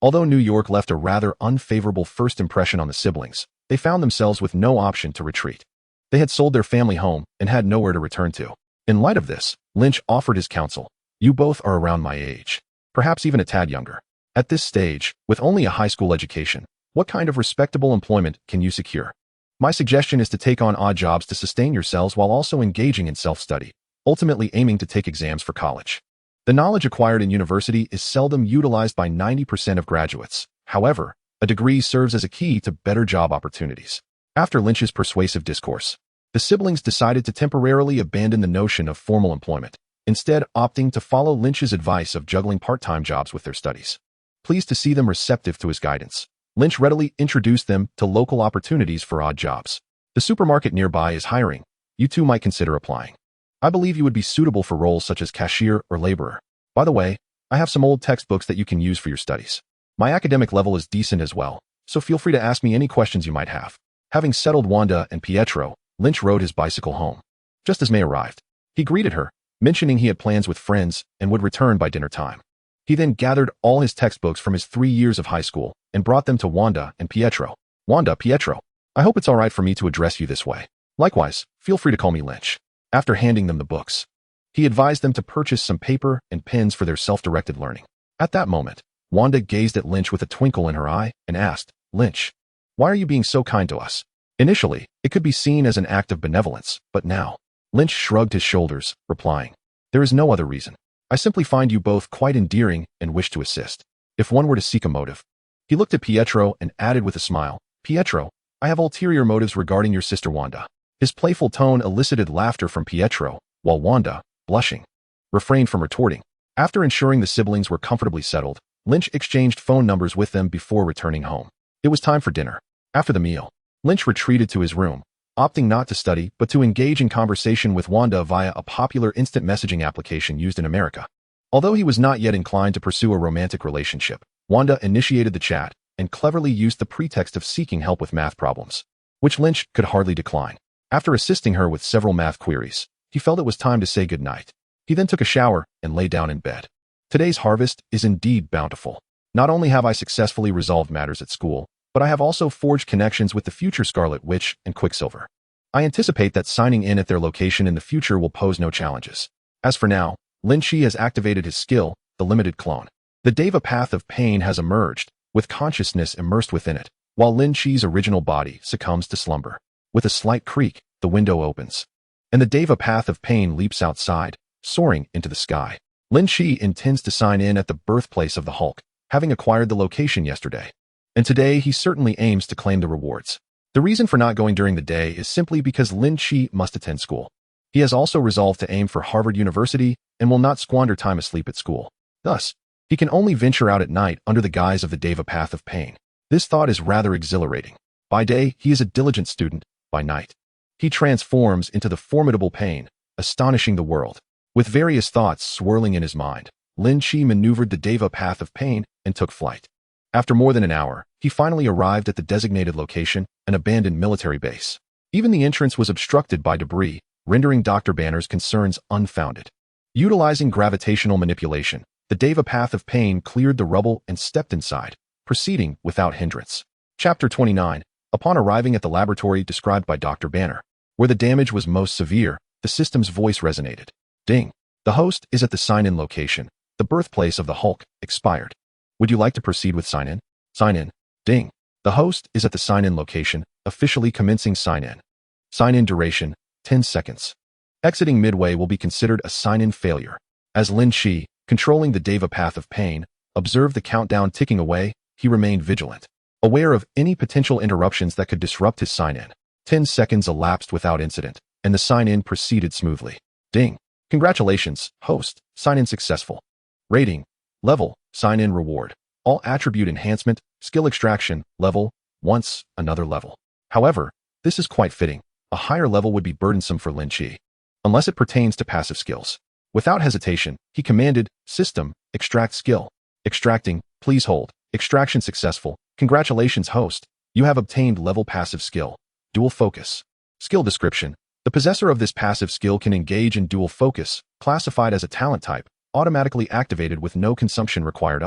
Although New York left a rather unfavorable first impression on the siblings, they found themselves with no option to retreat. They had sold their family home and had nowhere to return to. In light of this, Lynch offered his counsel. "You both are around my age, perhaps even a tad younger. At this stage, with only a high school education, what kind of respectable employment can you secure? My suggestion is to take on odd jobs to sustain yourselves while also engaging in self-study, ultimately aiming to take exams for college. The knowledge acquired in university is seldom utilized by 90% of graduates. However, a degree serves as a key to better job opportunities." After Lynch's persuasive discourse, the siblings decided to temporarily abandon the notion of formal employment, instead opting to follow Lynch's advice of juggling part-time jobs with their studies. Pleased to see them receptive to his guidance, Lynch readily introduced them to local opportunities for odd jobs. "The supermarket nearby is hiring. You two might consider applying. I believe you would be suitable for roles such as cashier or laborer. By the way, I have some old textbooks that you can use for your studies. My academic level is decent as well, so feel free to ask me any questions you might have." Having settled Wanda and Pietro, Lynch rode his bicycle home. Just as May arrived, he greeted her, mentioning he had plans with friends and would return by dinner time. He then gathered all his textbooks from his 3 years of high school and brought them to Wanda and Pietro. "Wanda, Pietro, I hope it's all right for me to address you this way. Likewise, feel free to call me Lynch." After handing them the books, he advised them to purchase some paper and pens for their self-directed learning. At that moment, Wanda gazed at Lynch with a twinkle in her eye and asked, "Lynch, why are you being so kind to us?" Initially, it could be seen as an act of benevolence, but now, Lynch shrugged his shoulders, replying, "There is no other reason. I simply find you both quite endearing and wish to assist. If one were to seek a motive." He looked at Pietro and added with a smile, "Pietro, I have ulterior motives regarding your sister Wanda. His playful tone elicited laughter from Pietro, while Wanda, blushing, refrained from retorting. After ensuring the siblings were comfortably settled, Lynch exchanged phone numbers with them before returning home. It was time for dinner. After the meal, Lynch retreated to his room, opting not to study but to engage in conversation with Wanda via a popular instant messaging application used in America. Although he was not yet inclined to pursue a romantic relationship, Wanda initiated the chat and cleverly used the pretext of seeking help with math problems, which Lynch could hardly decline. After assisting her with several math queries, he felt it was time to say goodnight. He then took a shower and lay down in bed. Today's harvest is indeed bountiful. Not only have I successfully resolved matters at school, but I have also forged connections with the future Scarlet Witch and Quicksilver. I anticipate that signing in at their location in the future will pose no challenges. As for now, Lynch has activated his skill, the limited clone. The Deva Path of Pain has emerged, with consciousness immersed within it, while Lynch's original body succumbs to slumber. With a slight creak, the window opens, and the Deva Path of Pain leaps outside, soaring into the sky. Lynch intends to sign in at the birthplace of the Hulk, having acquired the location yesterday. And today he certainly aims to claim the rewards. The reason for not going during the day is simply because Lynch must attend school. He has also resolved to aim for Harvard University and will not squander time asleep at school. Thus, he can only venture out at night under the guise of the Deva Path of Pain. This thought is rather exhilarating. By day, he is a diligent student. By night, he transforms into the formidable Pain, astonishing the world. With various thoughts swirling in his mind, Lynch maneuvered the Deva Path of Pain and took flight. After more than an hour, he finally arrived at the designated location, an abandoned military base. Even the entrance was obstructed by debris, rendering Dr. Banner's concerns unfounded. Utilizing gravitational manipulation, the Deva Path of Pain cleared the rubble and stepped inside, proceeding without hindrance. Chapter 29. Upon arriving at the laboratory described by Dr. Banner, where the damage was most severe, the system's voice resonated. Ding. The host is at the sign-in location. The birthplace of the Hulk expired. Would you like to proceed with sign-in? Sign-in. Ding. The host is at the sign-in location, officially commencing sign-in. Sign-in duration, 10 seconds. Exiting midway will be considered a sign-in failure. As Lynch, controlling the Deva Path of Pain, observed the countdown ticking away, he remained vigilant, aware of any potential interruptions that could disrupt his sign-in. 10 seconds elapsed without incident, and the sign-in proceeded smoothly. Ding. Congratulations, host. Sign-in successful. Rating. Level. Sign-in reward. All attribute enhancement, skill extraction, level, once, another level. However, this is quite fitting. A higher level would be burdensome for Lynch, unless it pertains to passive skills. Without hesitation, he commanded, System, extract skill. Extracting, please hold. Extraction successful. Congratulations, host. You have obtained level passive skill. Dual focus. Skill description. The possessor of this passive skill can engage in dual focus, classified as a talent type, automatically activated with no consumption required.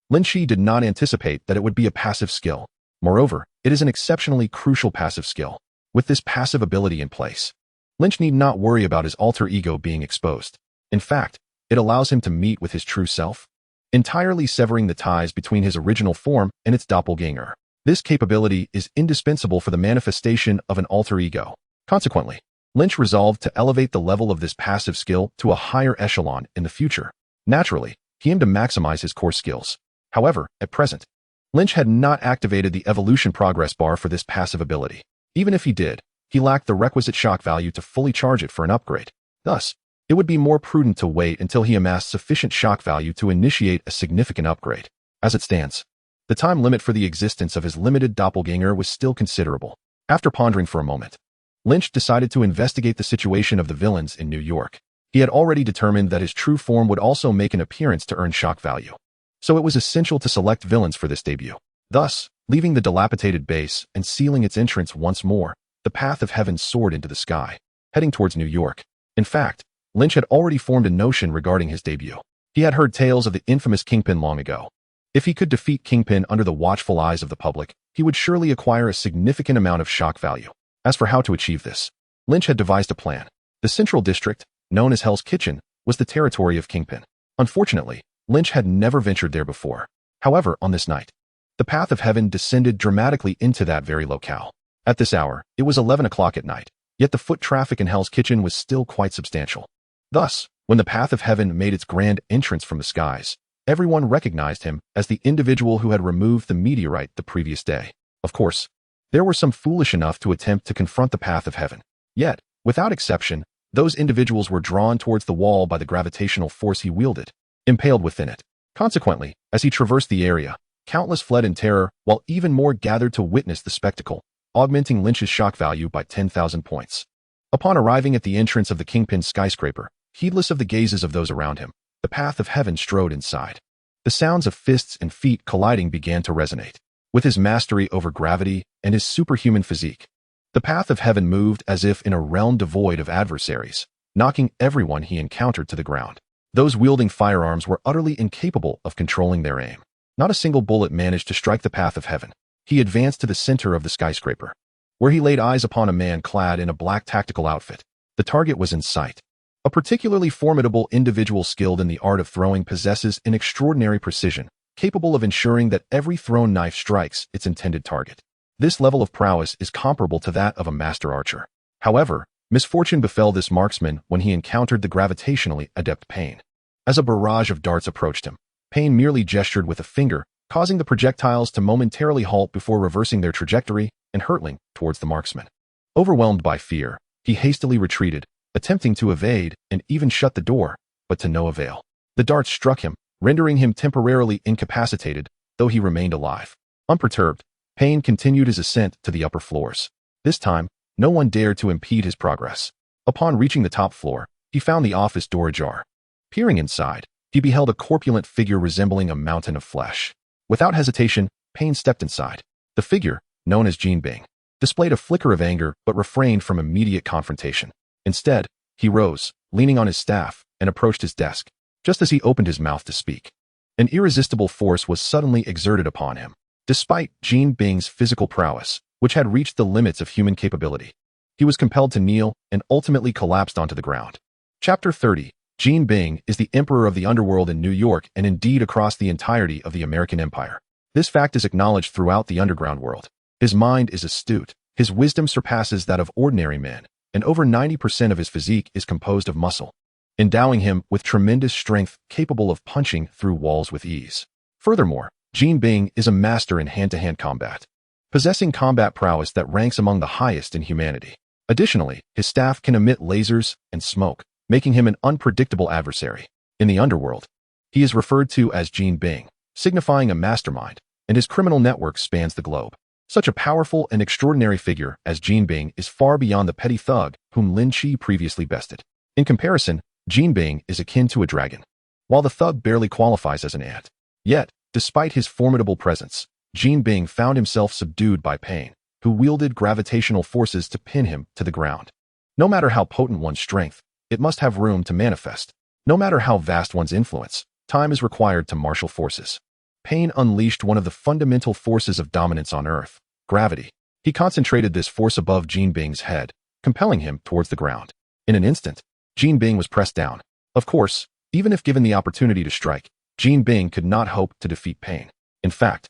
Lynch did not anticipate that it would be a passive skill. Moreover, it is an exceptionally crucial passive skill. With this passive ability in place, Lynch need not worry about his alter ego being exposed. In fact, it allows him to meet with his true self, entirely severing the ties between his original form and its doppelganger. This capability is indispensable for the manifestation of an alter ego. Consequently, Lynch resolved to elevate the level of this passive skill to a higher echelon in the future. Naturally, he aimed to maximize his core skills. However, at present, Lynch had not activated the evolution progress bar for this passive ability. Even if he did, he lacked the requisite shock value to fully charge it for an upgrade. Thus, it would be more prudent to wait until he amassed sufficient shock value to initiate a significant upgrade. As it stands, the time limit for the existence of his limited doppelganger was still considerable. After pondering for a moment, Lynch decided to investigate the situation of the villains in New York. He had already determined that his true form would also make an appearance to earn shock value. So it was essential to select villains for this debut. Thus, leaving the dilapidated base and sealing its entrance once more, the path of heaven soared into the sky, heading towards New York. In fact, Lynch had already formed a notion regarding his debut. He had heard tales of the infamous Kingpin long ago. If he could defeat Kingpin under the watchful eyes of the public, he would surely acquire a significant amount of shock value. As for how to achieve this, Lynch had devised a plan. The Central District, known as Hell's Kitchen, was the territory of Kingpin. Unfortunately, Lynch had never ventured there before. However, on this night, the path of heaven descended dramatically into that very locale. At this hour, it was 11 o'clock at night, yet the foot traffic in Hell's Kitchen was still quite substantial. Thus, when the path of heaven made its grand entrance from the skies, everyone recognized him as the individual who had removed the meteorite the previous day. Of course, There were some foolish enough to attempt to confront the path of heaven. Yet, without exception, those individuals were drawn towards the wall by the gravitational force he wielded, impaled within it. Consequently, as he traversed the area, countless fled in terror, while even more gathered to witness the spectacle, augmenting Lynch's shock value by 10,000 points. Upon arriving at the entrance of the Kingpin skyscraper, heedless of the gazes of those around him, the path of heaven strode inside. The sounds of fists and feet colliding began to resonate. With his mastery over gravity and his superhuman physique, the path of heaven moved as if in a realm devoid of adversaries, knocking everyone he encountered to the ground. Those wielding firearms were utterly incapable of controlling their aim. Not a single bullet managed to strike the path of heaven. He advanced to the center of the skyscraper, where he laid eyes upon a man clad in a black tactical outfit. The target was in sight. A particularly formidable individual skilled in the art of throwing possesses an extraordinary precision, capable of ensuring that every thrown knife strikes its intended target. This level of prowess is comparable to that of a master archer. However, misfortune befell this marksman when he encountered the gravitationally adept Pain. As a barrage of darts approached him, Pain merely gestured with a finger, causing the projectiles to momentarily halt before reversing their trajectory and hurtling towards the marksman. Overwhelmed by fear, he hastily retreated, attempting to evade and even shut the door, but to no avail. The darts struck him, rendering him temporarily incapacitated, though he remained alive. Unperturbed, Pain continued his ascent to the upper floors. This time, no one dared to impede his progress. Upon reaching the top floor, he found the office door ajar. Peering inside, he beheld a corpulent figure resembling a mountain of flesh. Without hesitation, Pain stepped inside. The figure, known as Jean Bing, displayed a flicker of anger but refrained from immediate confrontation. Instead, he rose, leaning on his staff, and approached his desk. Just as he opened his mouth to speak, an irresistible force was suddenly exerted upon him. Despite Jean Bing's physical prowess, which had reached the limits of human capability, he was compelled to kneel and ultimately collapsed onto the ground. Chapter 30. Jean Bing is the emperor of the underworld in New York and indeed across the entirety of the American Empire. This fact is acknowledged throughout the underground world. His mind is astute, his wisdom surpasses that of ordinary men, and over 90% of his physique is composed of muscle, endowing him with tremendous strength capable of punching through walls with ease. Furthermore, Jean Bing is a master in hand-to-hand combat, possessing combat prowess that ranks among the highest in humanity. Additionally, his staff can emit lasers and smoke, making him an unpredictable adversary. In the underworld, he is referred to as Jean Bing, signifying a mastermind, and his criminal network spans the globe. Such a powerful and extraordinary figure as Jean Bing is far beyond the petty thug whom Lynch previously bested. In comparison, Jean Bing is akin to a dragon, while the thug barely qualifies as an ant. Yet, despite his formidable presence, Jean Bing found himself subdued by Pain, who wielded gravitational forces to pin him to the ground. No matter how potent one's strength, it must have room to manifest. No matter how vast one's influence, time is required to marshal forces. Pain unleashed one of the fundamental forces of dominance on Earth, gravity. He concentrated this force above Jean Bing's head, compelling him towards the ground. In an instant, Jean Bing was pressed down. Of course, even if given the opportunity to strike, Jean Bing could not hope to defeat Pain. In fact,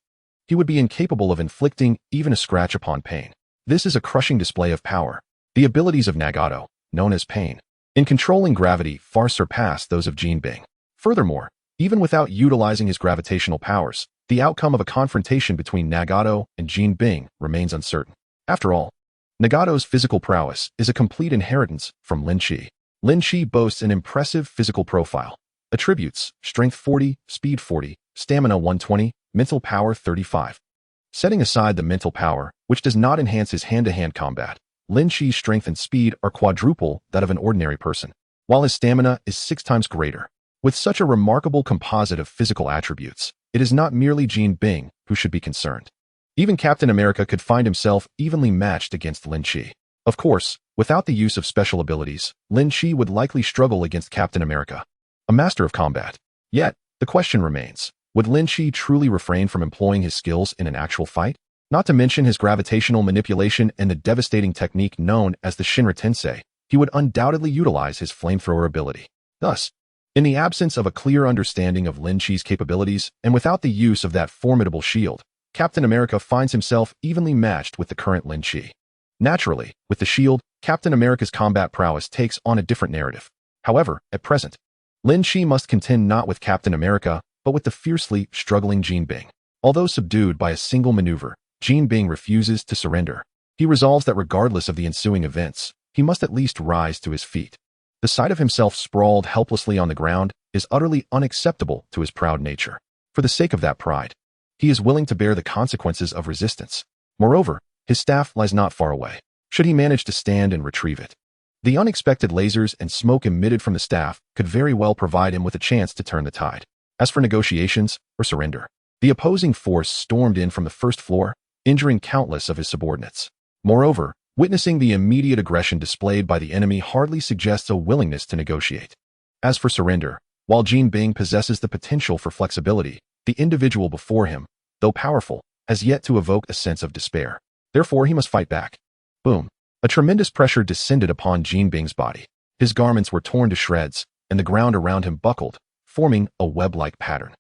he would be incapable of inflicting even a scratch upon Pain. This is a crushing display of power. The abilities of Nagato, known as Pain, in controlling gravity far surpass those of Jean Bing. Furthermore, even without utilizing his gravitational powers, the outcome of a confrontation between Nagato and Jean Bing remains uncertain. After all, Nagato's physical prowess is a complete inheritance from Lynch. Lynch boasts an impressive physical profile. Attributes: Strength 40, Speed 40, Stamina 120, Mental Power 35. Setting aside the mental power, which does not enhance his hand-to-hand combat, Lynch's strength and speed are quadruple that of an ordinary person, while his stamina is 6 times greater. With such a remarkable composite of physical attributes, it is not merely Jean Bing who should be concerned. Even Captain America could find himself evenly matched against Lynch. Of course, without the use of special abilities, Lynch would likely struggle against Captain America, a master of combat. Yet, the question remains, would Lynch truly refrain from employing his skills in an actual fight? Not to mention his gravitational manipulation and the devastating technique known as the Shinra Tensei, he would undoubtedly utilize his flamethrower ability. Thus, in the absence of a clear understanding of Lynch's capabilities and without the use of that formidable shield, Captain America finds himself evenly matched with the current Lynch. Naturally, with the shield, Captain America's combat prowess takes on a different narrative. However, at present, Lynch must contend not with Captain America, but with the fiercely struggling Jean Bing. Although subdued by a single maneuver, Jin Bing refuses to surrender. He resolves that regardless of the ensuing events, he must at least rise to his feet. The sight of himself sprawled helplessly on the ground is utterly unacceptable to his proud nature. For the sake of that pride, he is willing to bear the consequences of resistance. Moreover, his staff lies not far away, should he manage to stand and retrieve it. The unexpected lasers and smoke emitted from the staff could very well provide him with a chance to turn the tide. As for negotiations or surrender, the opposing force stormed in from the first floor, injuring countless of his subordinates. Moreover, witnessing the immediate aggression displayed by the enemy hardly suggests a willingness to negotiate. As for surrender, while Jin Bing possesses the potential for flexibility, the individual before him, though powerful, has yet to evoke a sense of despair. Therefore, he must fight back. Boom. A tremendous pressure descended upon Jin Bing's body. His garments were torn to shreds, and the ground around him buckled, forming a web-like pattern.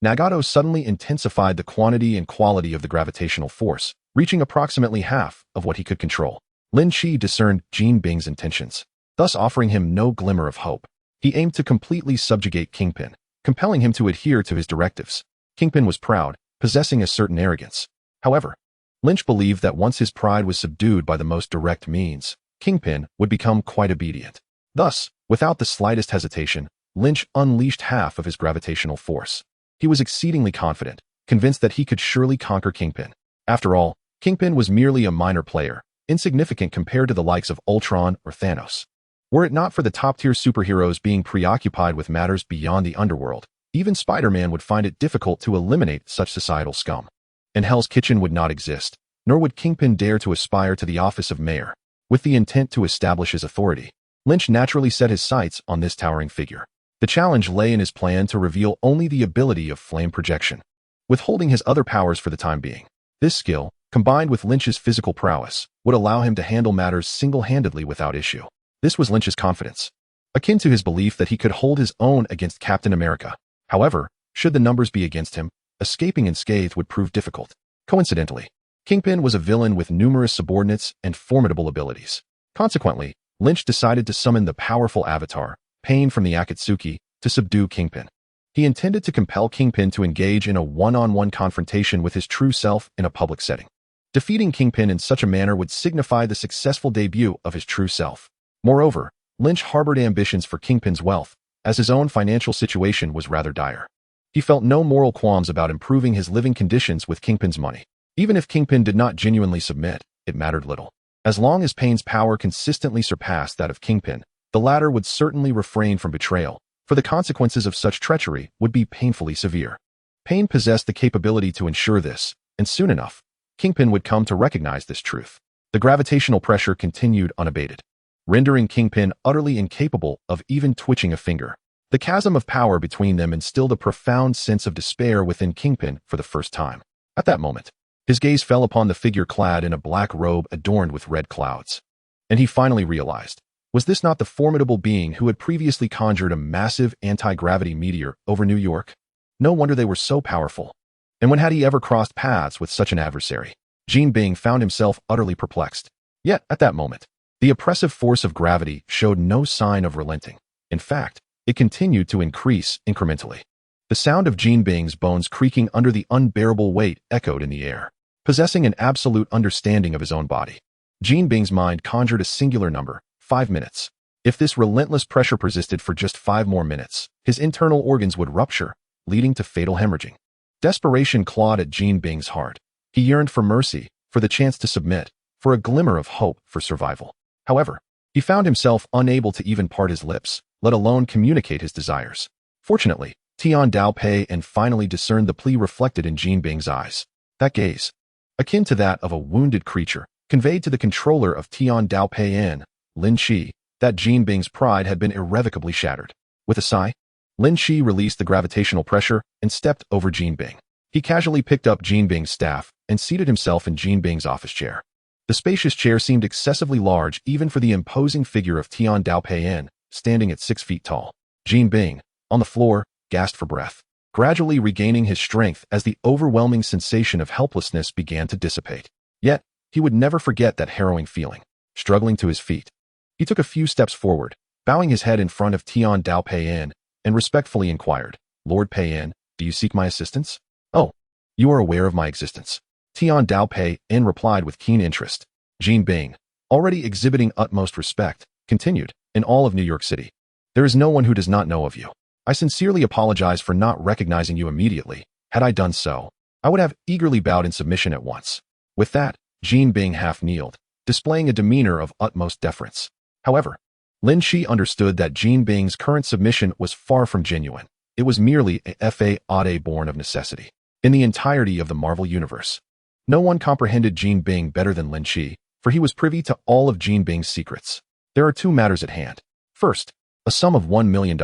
Nagato suddenly intensified the quantity and quality of the gravitational force, reaching approximately half of what he could control. Lynch discerned Jin Bing's intentions, thus offering him no glimmer of hope. He aimed to completely subjugate Kingpin, compelling him to adhere to his directives. Kingpin was proud, possessing a certain arrogance. However, Lynch believed that once his pride was subdued by the most direct means, Kingpin would become quite obedient. Thus, without the slightest hesitation, Lynch unleashed half of his gravitational force. He was exceedingly confident, convinced that he could surely conquer Kingpin. After all, Kingpin was merely a minor player, insignificant compared to the likes of Ultron or Thanos. Were it not for the top-tier superheroes being preoccupied with matters beyond the underworld, even Spider-Man would find it difficult to eliminate such societal scum. And Hell's Kitchen would not exist, nor would Kingpin dare to aspire to the office of mayor. With the intent to establish his authority, Lynch naturally set his sights on this towering figure. The challenge lay in his plan to reveal only the ability of flame projection, withholding his other powers for the time being. This skill, combined with Lynch's physical prowess, would allow him to handle matters single-handedly without issue. This was Lynch's confidence, akin to his belief that he could hold his own against Captain America. However, should the numbers be against him, escaping unscathed would prove difficult. Coincidentally, Kingpin was a villain with numerous subordinates and formidable abilities. Consequently, Lynch decided to summon the powerful avatar, Pain from the Akatsuki, to subdue Kingpin. He intended to compel Kingpin to engage in a one-on-one confrontation with his true self in a public setting. Defeating Kingpin in such a manner would signify the successful debut of his true self. Moreover, Lynch harbored ambitions for Kingpin's wealth, as his own financial situation was rather dire. He felt no moral qualms about improving his living conditions with Kingpin's money. Even if Kingpin did not genuinely submit, it mattered little. As long as Pain's power consistently surpassed that of Kingpin, the latter would certainly refrain from betrayal, for the consequences of such treachery would be painfully severe. Pain possessed the capability to ensure this, and soon enough, Kingpin would come to recognize this truth. The gravitational pressure continued unabated, rendering Kingpin utterly incapable of even twitching a finger. The chasm of power between them instilled a profound sense of despair within Kingpin for the first time. At that moment, his gaze fell upon the figure clad in a black robe adorned with red clouds. And he finally realized, was this not the formidable being who had previously conjured a massive anti-gravity meteor over New York? No wonder they were so powerful. And when had he ever crossed paths with such an adversary? Jin Bing found himself utterly perplexed. Yet, at that moment, the oppressive force of gravity showed no sign of relenting. In fact, it continued to increase incrementally. The sound of Jin Bing's bones creaking under the unbearable weight echoed in the air. Possessing an absolute understanding of his own body, Jin Bing's mind conjured a singular number, 5 minutes. If this relentless pressure persisted for just 5 more minutes, his internal organs would rupture, leading to fatal hemorrhaging. Desperation clawed at Jin Bing's heart. He yearned for mercy, for the chance to submit, for a glimmer of hope for survival. However, he found himself unable to even part his lips, let alone communicate his desires. Fortunately, Tian Dao Pei and finally discerned the plea reflected in Jin Bing's eyes. That gaze, akin to that of a wounded creature, conveyed to the controller of Tian Dao Pei and Lynch that Jin Bing's pride had been irrevocably shattered. With a sigh, Lynch released the gravitational pressure and stepped over Jin Bing. He casually picked up Jin Bing's staff and seated himself in Jin Bing's office chair. The spacious chair seemed excessively large even for the imposing figure of Tian Dao Pei, standing at 6 feet tall. Jin Bing, on the floor, gasped for breath, gradually regaining his strength as the overwhelming sensation of helplessness began to dissipate. Yet, he would never forget that harrowing feeling. Struggling to his feet, he took a few steps forward, bowing his head in front of Tian Dao Pei and respectfully inquired, "Lord Pei, do you seek my assistance?" "Oh, you are aware of my existence." Tian Daopei replied with keen interest. Jean Bing, already exhibiting utmost respect, continued, in all of New York City. There is no one who does not know of you. I sincerely apologize for not recognizing you immediately. Had I done so, I would have eagerly bowed in submission at once. With that, Jean Bing half kneeled, displaying a demeanor of utmost deference. However, Lynch understood that Jean Bing's current submission was far from genuine. It was merely a fade born of necessity. In the entirety of the Marvel Universe, no one comprehended Jean Bing better than Lynch, for he was privy to all of Jean Bing's secrets. There are two matters at hand. First, a sum of $1 million.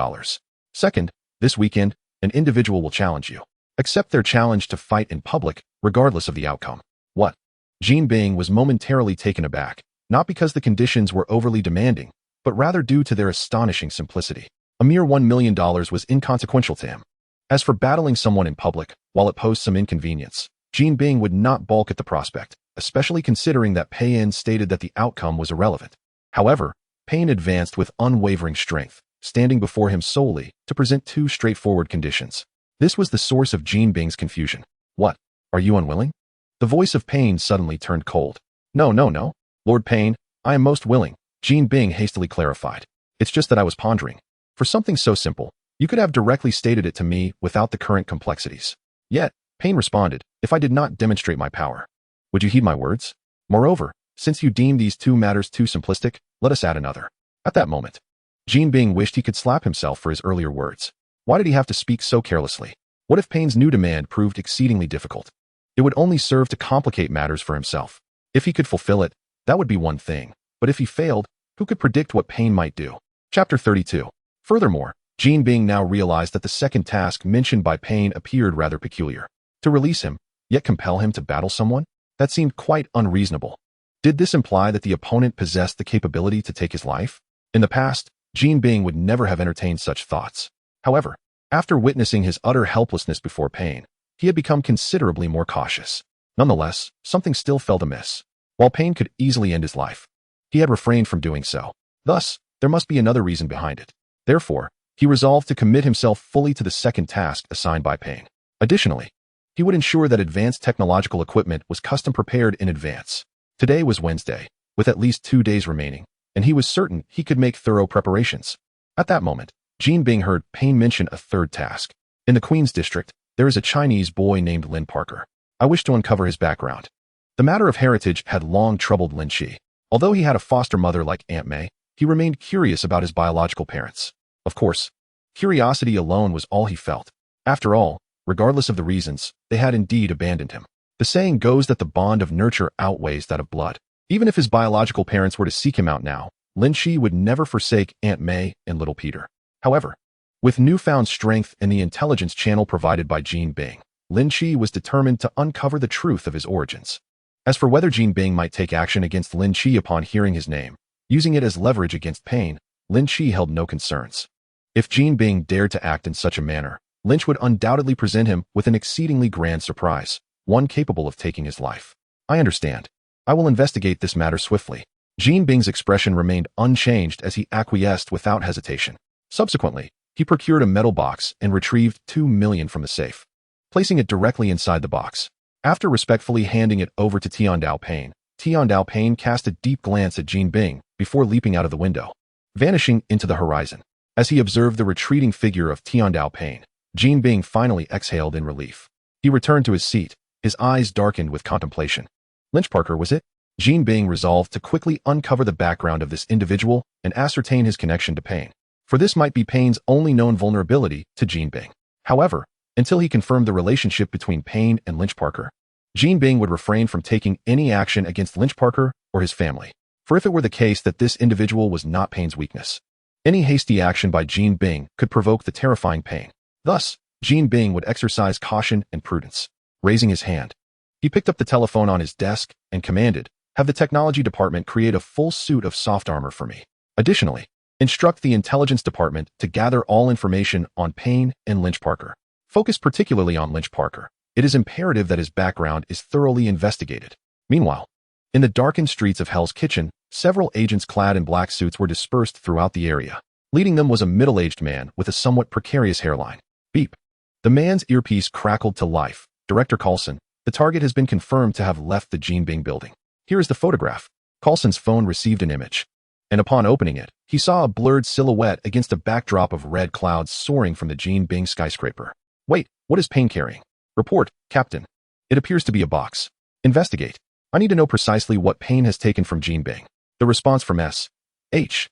Second, this weekend, an individual will challenge you. Accept their challenge to fight in public, regardless of the outcome. What? Jean Bing was momentarily taken aback, not because the conditions were overly demanding, but rather due to their astonishing simplicity. A mere $1 million was inconsequential to him. As for battling someone in public, while it posed some inconvenience, Jean Bing would not balk at the prospect, especially considering that Pei-in stated that the outcome was irrelevant. However, Pei-in advanced with unwavering strength, standing before him solely to present two straightforward conditions. This was the source of Jean Bing's confusion. What? Are you unwilling? The voice of Pei-in suddenly turned cold. No. Lord Pei-in, I am most willing, Jean Bing hastily clarified. It's just that I was pondering. For something so simple, you could have directly stated it to me without the current complexities. Yet, Pei-in responded, if I did not demonstrate my power, would you heed my words? Moreover, since you deem these two matters too simplistic, let us add another. At that moment, Jean Bing wished he could slap himself for his earlier words. Why did he have to speak so carelessly? What if Pei-in's new demand proved exceedingly difficult? It would only serve to complicate matters for himself. If he could fulfill it, that would be one thing, but if he failed, who could predict what Pei-in might do? Chapter 32. Furthermore, Jean Bing now realized that the second task mentioned by Pei-in appeared rather peculiar. To release him, yet compel him to battle someone? That seemed quite unreasonable. Did this imply that the opponent possessed the capability to take his life? In the past, Jean Bing would never have entertained such thoughts. However, after witnessing his utter helplessness before Pei-in, he had become considerably more cautious. Nonetheless, something still felt amiss. While Pei-in could easily end his life, he had refrained from doing so. Thus, there must be another reason behind it. Therefore, he resolved to commit himself fully to the second task assigned by Pei-in. Additionally, he would ensure that advanced technological equipment was custom prepared in advance. Today was Wednesday, with at least 2 days remaining, and he was certain he could make thorough preparations. At that moment, Jean Bing heard Pei-in mention a third task. In the Queen's District, there is a Chinese boy named Lin Parker. I wish to uncover his background. The matter of heritage had long troubled Lin Chi. Although he had a foster mother like Aunt May, he remained curious about his biological parents. Of course, curiosity alone was all he felt. After all, regardless of the reasons, they had indeed abandoned him. The saying goes that the bond of nurture outweighs that of blood. Even if his biological parents were to seek him out now, Lin Chi would never forsake Aunt May and little Peter. However, with newfound strength and the intelligence channel provided by Jean Bing, Lin Chi was determined to uncover the truth of his origins. As for whether Jean Bing might take action against Lin Chi upon hearing his name, using it as leverage against Pei-in, Lin Chi held no concerns. If Jean Bing dared to act in such a manner, Lynch would undoubtedly present him with an exceedingly grand surprise, one capable of taking his life. I understand. I will investigate this matter swiftly. Jean Bing's expression remained unchanged as he acquiesced without hesitation. Subsequently, he procured a metal box and retrieved $2 million from the safe, placing it directly inside the box. After respectfully handing it over to Tian Daopei cast a deep glance at Jean Bing before leaping out of the window, vanishing into the horizon. As he observed the retreating figure of Tian Daopei, Jean Bing finally exhaled in relief. He returned to his seat, his eyes darkened with contemplation. Lynch Parker, was it? Jean Bing resolved to quickly uncover the background of this individual and ascertain his connection to Pei-in, for this might be Pei-in's only known vulnerability to Jean Bing. However, until he confirmed the relationship between Pei-in and Lynch Parker, Jean Bing would refrain from taking any action against Lynch Parker or his family. For if it were the case that this individual was not Pei-in's weakness, any hasty action by Jean Bing could provoke the terrifying Pei-in. Thus, Jean Bing would exercise caution and prudence. Raising his hand, he picked up the telephone on his desk and commanded, "Have the technology department create a full suit of soft armor for me. Additionally, instruct the intelligence department to gather all information on Pei-in and Lynch Parker. Focus particularly on Lynch Parker. It is imperative that his background is thoroughly investigated." Meanwhile, in the darkened streets of Hell's Kitchen, several agents clad in black suits were dispersed throughout the area. Leading them was a middle-aged man with a somewhat precarious hairline. Beep. The man's earpiece crackled to life. "Director Coulson, The target has been confirmed to have left the Jinbing building. Here is the photograph. Coulson's phone received an image, and upon opening it, he saw a blurred silhouette against a backdrop of red clouds soaring from the Jinbing skyscraper. Wait, what is Payne carrying? Report, Captain. It appears to be a box. Investigate. I need to know precisely what Payne has taken from Jinbing. The response from S.H.I.E.L.D.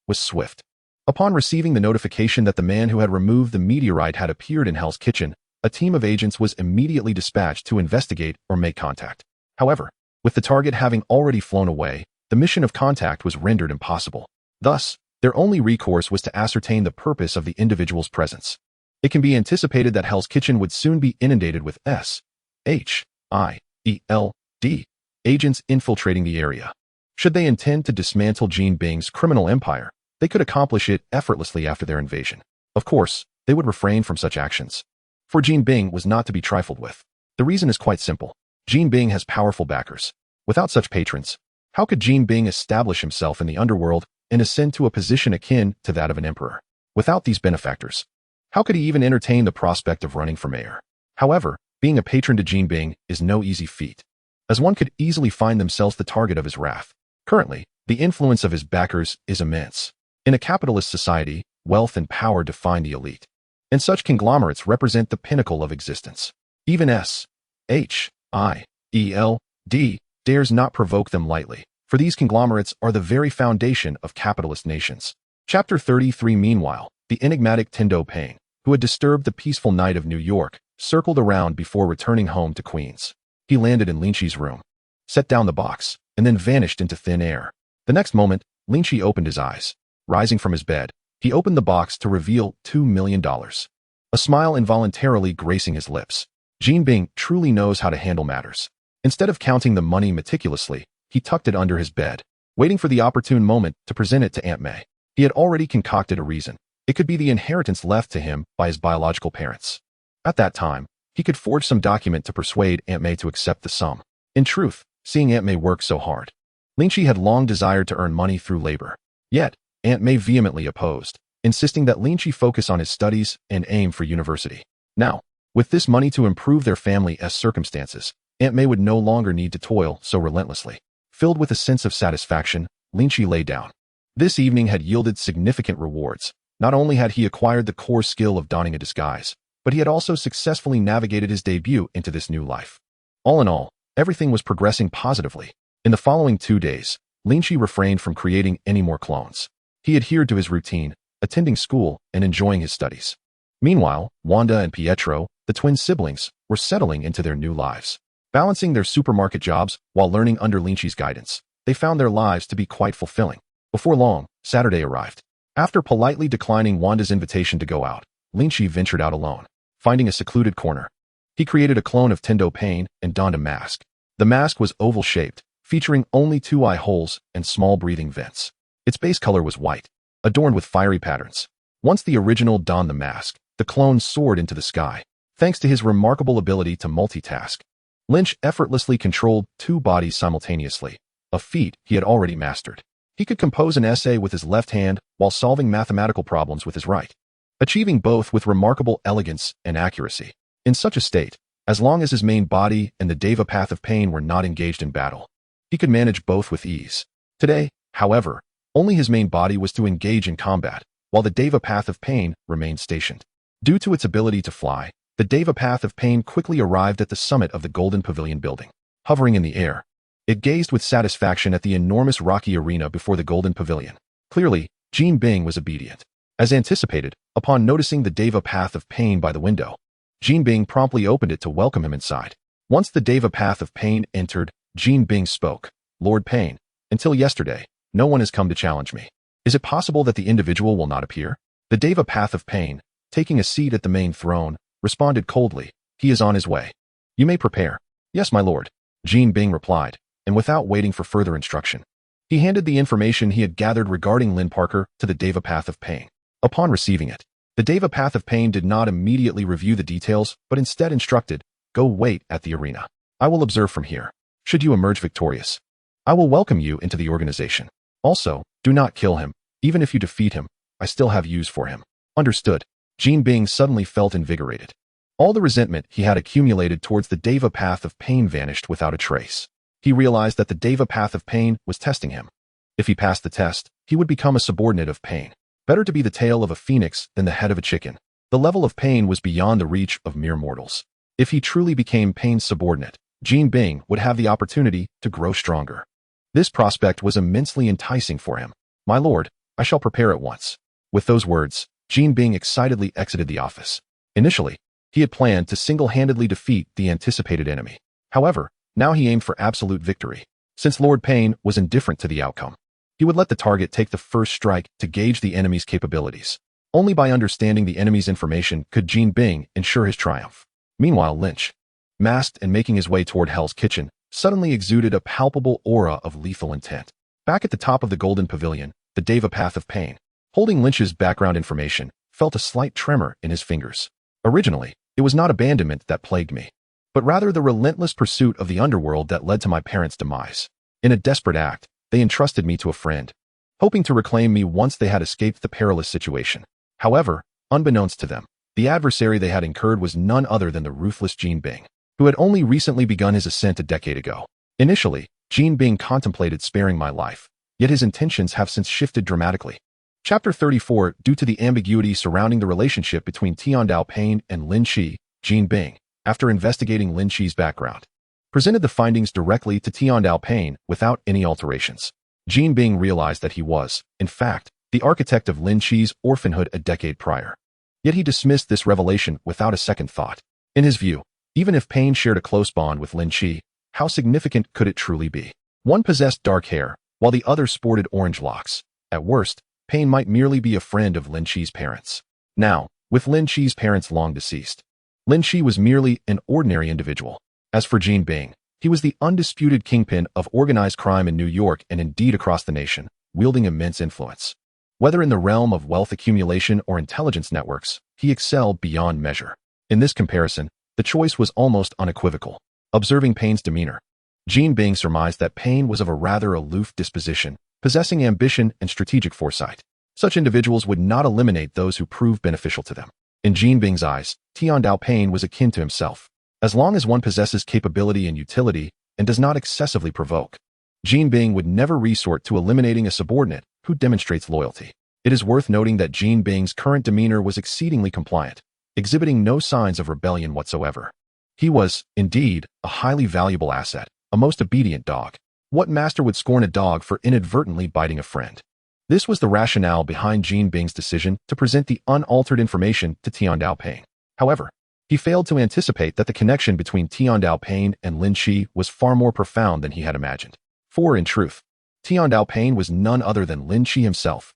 was swift. Upon receiving the notification that the man who had removed the meteorite had appeared in Hell's Kitchen, a team of agents was immediately dispatched to investigate or make contact. However, with the target having already flown away, the mission of contact was rendered impossible. Thus, their only recourse was to ascertain the purpose of the individual's presence. It can be anticipated that Hell's Kitchen would soon be inundated with S.H.I.E.L.D. agents infiltrating the area. Should they intend to dismantle Jinbing's criminal empire, they could accomplish it effortlessly after their invasion. Of course, they would refrain from such actions. For Jinbing was not to be trifled with. The reason is quite simple. Jinbing has powerful backers. Without such patrons, how could Jinbing establish himself in the underworld and ascend to a position akin to that of an emperor? Without these benefactors, how could he even entertain the prospect of running for mayor? However, being a patron to Jinbing is no easy feat, as one could easily find themselves the target of his wrath. Currently, the influence of his backers is immense. In a capitalist society, wealth and power define the elite, and such conglomerates represent the pinnacle of existence. Even S.H.I.E.L.D. dares not provoke them lightly, for these conglomerates are the very foundation of capitalist nations. Chapter 33. Meanwhile, the enigmatic Tendo Payne, who had disturbed the peaceful night of New York, circled around before returning home to Queens. He landed in Lynch's room, set down the box, and then vanished into thin air. The next moment, Lynch opened his eyes. Rising from his bed, he opened the box to reveal $2 million. A smile involuntarily gracing his lips. Jinbing truly knows how to handle matters. Instead of counting the money meticulously, he tucked it under his bed, waiting for the opportune moment to present it to Aunt May. He had already concocted a reason. It could be the inheritance left to him by his biological parents. At that time, he could forge some document to persuade Aunt May to accept the sum. In truth, seeing Aunt May work so hard, Lynch had long desired to earn money through labor. Yet, Aunt May vehemently opposed, insisting that Lynch focus on his studies and aim for university. Now, with this money to improve their family's circumstances, Aunt May would no longer need to toil so relentlessly. Filled with a sense of satisfaction, Lynch lay down. This evening had yielded significant rewards. Not only had he acquired the core skill of donning a disguise, but he had also successfully navigated his debut into this new life. All in all, everything was progressing positively. In the following 2 days, Lynch refrained from creating any more clones. He adhered to his routine, attending school and enjoying his studies. Meanwhile, Wanda and Pietro, the twin siblings, were settling into their new lives. Balancing their supermarket jobs while learning under Lynch's guidance, they found their lives to be quite fulfilling. Before long, Saturday arrived. After politely declining Wanda's invitation to go out, Lynch ventured out alone. Finding a secluded corner, he created a clone of Tendo Payne and donned a mask. The mask was oval-shaped, featuring only 2 eye holes and small breathing vents. Its base color was white, adorned with fiery patterns. Once the original donned the mask, the clone soared into the sky. Thanks to his remarkable ability to multitask, Lynch effortlessly controlled 2 bodies simultaneously, a feat he had already mastered. He could compose an essay with his left hand while solving mathematical problems with his right, achieving both with remarkable elegance and accuracy. In such a state, as long as his main body and the Deva Path of Payne were not engaged in battle, he could manage both with ease. Today, however, only his main body was to engage in combat, while the Deva Path of Payne remained stationed. Due to its ability to fly, the Deva Path of Payne quickly arrived at the summit of the Golden Pavilion building. Hovering in the air, it gazed with satisfaction at the enormous rocky arena before the Golden Pavilion. Clearly, Jinbing was obedient. As anticipated, upon noticing the Deva Path of Payne by the window, Jinbing promptly opened it to welcome him inside. Once the Deva Path of Payne entered, Jinbing spoke. Lord Payne, until yesterday, no one has come to challenge me. Is it possible that the individual will not appear? The Deva Path of Payne, taking a seat at the main throne, responded coldly. He is on his way. You may prepare. Yes, my lord, Jinbing replied, and without waiting for further instruction, he handed the information he had gathered regarding Lynn Parker to the Deva Path of Payne. Upon receiving it, the Deva Path of Payne did not immediately review the details, but instead instructed, go wait at the arena. I will observe from here. Should you emerge victorious, I will welcome you into the organization. Also, do not kill him. Even if you defeat him, I still have use for him. Understood. Jinbing suddenly felt invigorated. All the resentment he had accumulated towards the Deva path of pain vanished without a trace. He realized that the Deva path of pain was testing him. If he passed the test, he would become a subordinate of pain. Better to be the tail of a phoenix than the head of a chicken. The level of pain was beyond the reach of mere mortals. If he truly became pain's subordinate, Jean Bing would have the opportunity to grow stronger. This prospect was immensely enticing for him. My lord, I shall prepare at once. With those words, Jean Bing excitedly exited the office. Initially, he had planned to single-handedly defeat the anticipated enemy. However, now he aimed for absolute victory. Since Lord Pain was indifferent to the outcome, he would let the target take the first strike to gauge the enemy's capabilities. Only by understanding the enemy's information could Jean Bing ensure his triumph. Meanwhile, Lynch, masked and making his way toward Hell's Kitchen, suddenly exuded a palpable aura of lethal intent. Back at the top of the Golden Pavilion, the Deva Path of Pain, holding Lynch's background information, felt a slight tremor in his fingers. Originally, it was not abandonment that plagued me, but rather the relentless pursuit of the underworld that led to my parents' demise. In a desperate act, they entrusted me to a friend, hoping to reclaim me once they had escaped the perilous situation. However, unbeknownst to them, the adversary they had incurred was none other than the ruthless Jean Bing, who had only recently begun his ascent a decade ago. Initially, Jean Bing contemplated sparing my life, yet his intentions have since shifted dramatically. Chapter 34. Due to the ambiguity surrounding the relationship between Tiandao Pain and Lin Shi, Jean Bing, after investigating Lin Shi's background, presented the findings directly to Tiandao Pain without any alterations. Jean Bing realized that he was, in fact, the architect of Lin Shi's orphanhood a decade prior. Yet he dismissed this revelation without a second thought. In his view, even if Pain shared a close bond with Lin Shi, how significant could it truly be? One possessed dark hair, while the other sported orange locks. At worst, Pain might merely be a friend of Lin Shi's parents. Now, with Lin Shi's parents long deceased, Lin Shi was merely an ordinary individual. As for Jean Bing, he was the undisputed kingpin of organized crime in New York and indeed across the nation, wielding immense influence. Whether in the realm of wealth accumulation or intelligence networks, he excelled beyond measure. In this comparison, the choice was almost unequivocal. Observing Pain's demeanor, Jean Bing surmised that Pain was of a rather aloof disposition, possessing ambition and strategic foresight. Such individuals would not eliminate those who proved beneficial to them. In Jean Bing's eyes, Tiandao Pain was akin to himself. As long as one possesses capability and utility and does not excessively provoke, Jean Bing would never resort to eliminating a subordinate who demonstrates loyalty. It is worth noting that Jean Bing's current demeanor was exceedingly compliant, exhibiting no signs of rebellion whatsoever. He was, indeed, a highly valuable asset, a most obedient dog. What master would scorn a dog for inadvertently biting a friend? This was the rationale behind Jean Bing's decision to present the unaltered information to Tiandao Pain. However, he failed to anticipate that the connection between Tiandao Pain and Lin Shi was far more profound than he had imagined. For, in truth, Tiandao Pain was none other than Lin Shi himself.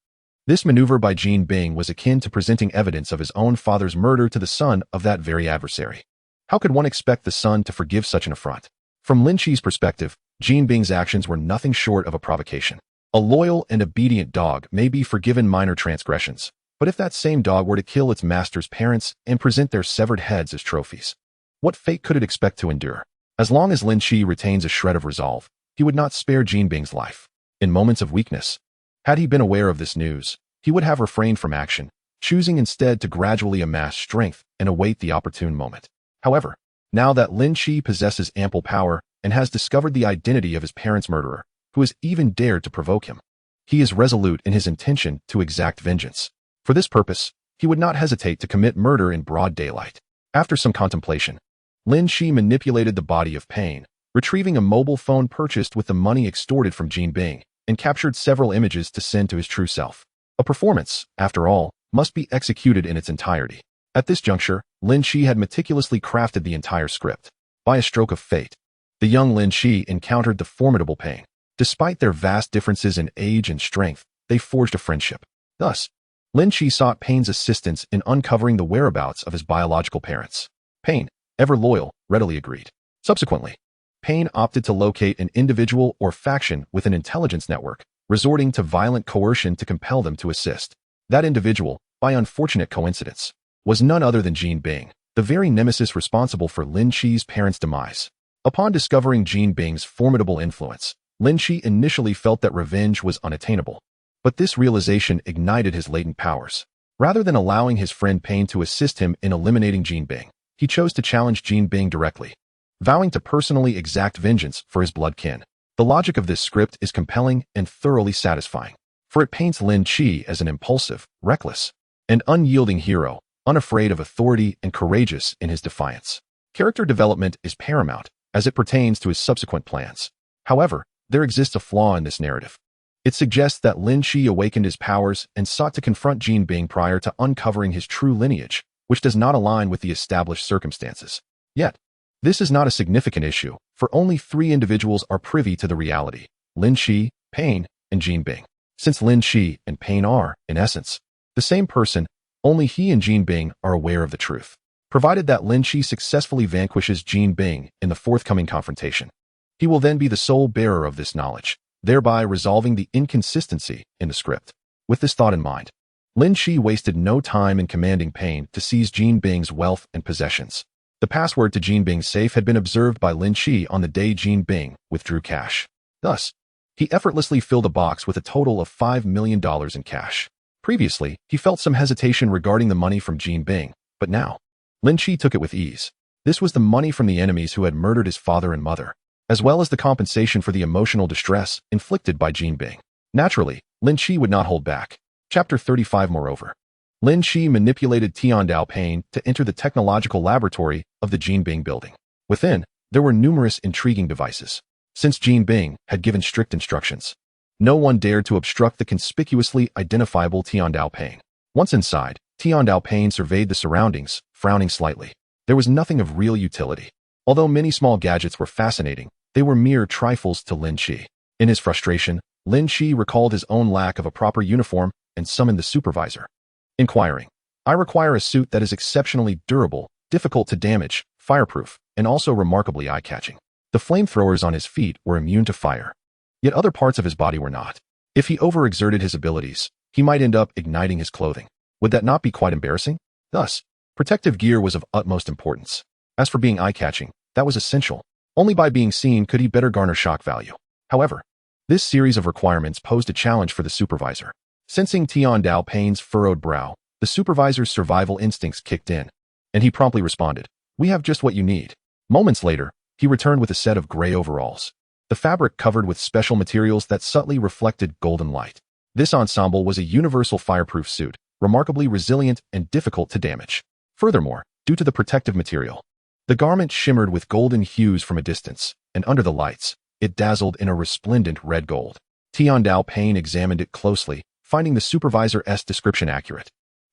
This maneuver by Jean Bing was akin to presenting evidence of his own father's murder to the son of that very adversary. How could one expect the son to forgive such an affront? From Lin Shi's perspective, Jean Bing's actions were nothing short of a provocation. A loyal and obedient dog may be forgiven minor transgressions, but if that same dog were to kill its master's parents and present their severed heads as trophies, what fate could it expect to endure? As long as Lin Shi retains a shred of resolve, he would not spare Jean Bing's life. In moments of weakness, had he been aware of this news, he would have refrained from action, choosing instead to gradually amass strength and await the opportune moment. However, now that Lin Shi possesses ample power and has discovered the identity of his parents' murderer, who has even dared to provoke him, he is resolute in his intention to exact vengeance. For this purpose, he would not hesitate to commit murder in broad daylight. After some contemplation, Lin Shi manipulated the body of Pain, retrieving a mobile phone purchased with the money extorted from Jean Bing, and captured several images to send to his true self. A performance, after all, must be executed in its entirety. At this juncture, Lin Shi had meticulously crafted the entire script. By a stroke of fate, the young Lin Shi encountered the formidable Pain. Despite their vast differences in age and strength, they forged a friendship. Thus, Lin Shi sought Pain's assistance in uncovering the whereabouts of his biological parents. Pain, ever loyal, readily agreed. Subsequently, Pain opted to locate an individual or faction with an intelligence network, resorting to violent coercion to compel them to assist. That individual, by unfortunate coincidence, was none other than Jean Bing, the very nemesis responsible for Lin Shi's parents' demise. Upon discovering Jean Bing's formidable influence, Lin Shi initially felt that revenge was unattainable. But this realization ignited his latent powers. Rather than allowing his friend Pain to assist him in eliminating Jean Bing, he chose to challenge Jean Bing directly, vowing to personally exact vengeance for his blood kin. The logic of this script is compelling and thoroughly satisfying, for it paints Lin Chi as an impulsive, reckless, and unyielding hero, unafraid of authority and courageous in his defiance. Character development is paramount as it pertains to his subsequent plans. However, there exists a flaw in this narrative. It suggests that Lin Chi awakened his powers and sought to confront Jean Bing prior to uncovering his true lineage, which does not align with the established circumstances. Yet, this is not a significant issue, for only 3 individuals are privy to the reality: Lin Chi, Pain, and Jean Bing. Since Lin Chi and Pain are, in essence, the same person, only he and Jean Bing are aware of the truth. Provided that Lin Chi successfully vanquishes Jean Bing in the forthcoming confrontation, he will then be the sole bearer of this knowledge, thereby resolving the inconsistency in the script. With this thought in mind, Lin Chi wasted no time in commanding Pain to seize Jean Bing's wealth and possessions. The password to Jean Bing's safe had been observed by Lin Chi on the day Jean Bing withdrew cash. Thus, he effortlessly filled a box with a total of $5 million in cash. Previously, he felt some hesitation regarding the money from Jean Bing, but now, Lin Chi took it with ease. This was the money from the enemies who had murdered his father and mother, as well as the compensation for the emotional distress inflicted by Jean Bing. Naturally, Lin Chi would not hold back. Chapter 35. Moreover, Lin Chi manipulated Tiandao Pain to enter the technological laboratory of the Jean Bing building. Within, there were numerous intriguing devices. Since Jean Bing had given strict instructions, no one dared to obstruct the conspicuously identifiable Tiandao Pain. Once inside, Tiandao Pain surveyed the surroundings, frowning slightly. There was nothing of real utility. Although many small gadgets were fascinating, they were mere trifles to Lin Chi. In his frustration, Lin Chi recalled his own lack of a proper uniform and summoned the supervisor, inquiring, "I require a suit that is exceptionally durable, difficult to damage, fireproof, and also remarkably eye-catching." The flamethrowers on his feet were immune to fire, yet other parts of his body were not. If he overexerted his abilities, he might end up igniting his clothing. Would that not be quite embarrassing? Thus, protective gear was of utmost importance. As for being eye-catching, that was essential. Only by being seen could he better garner shock value. However, this series of requirements posed a challenge for the supervisor. Sensing Tiandao Pain's furrowed brow, the supervisor's survival instincts kicked in, and he promptly responded, "We have just what you need." Moments later, he returned with a set of gray overalls, the fabric covered with special materials that subtly reflected golden light. This ensemble was a universal fireproof suit, remarkably resilient and difficult to damage. Furthermore, due to the protective material, the garment shimmered with golden hues from a distance, and under the lights, it dazzled in a resplendent red gold. Tiandao Pain examined it closely, finding the supervisor's description accurate.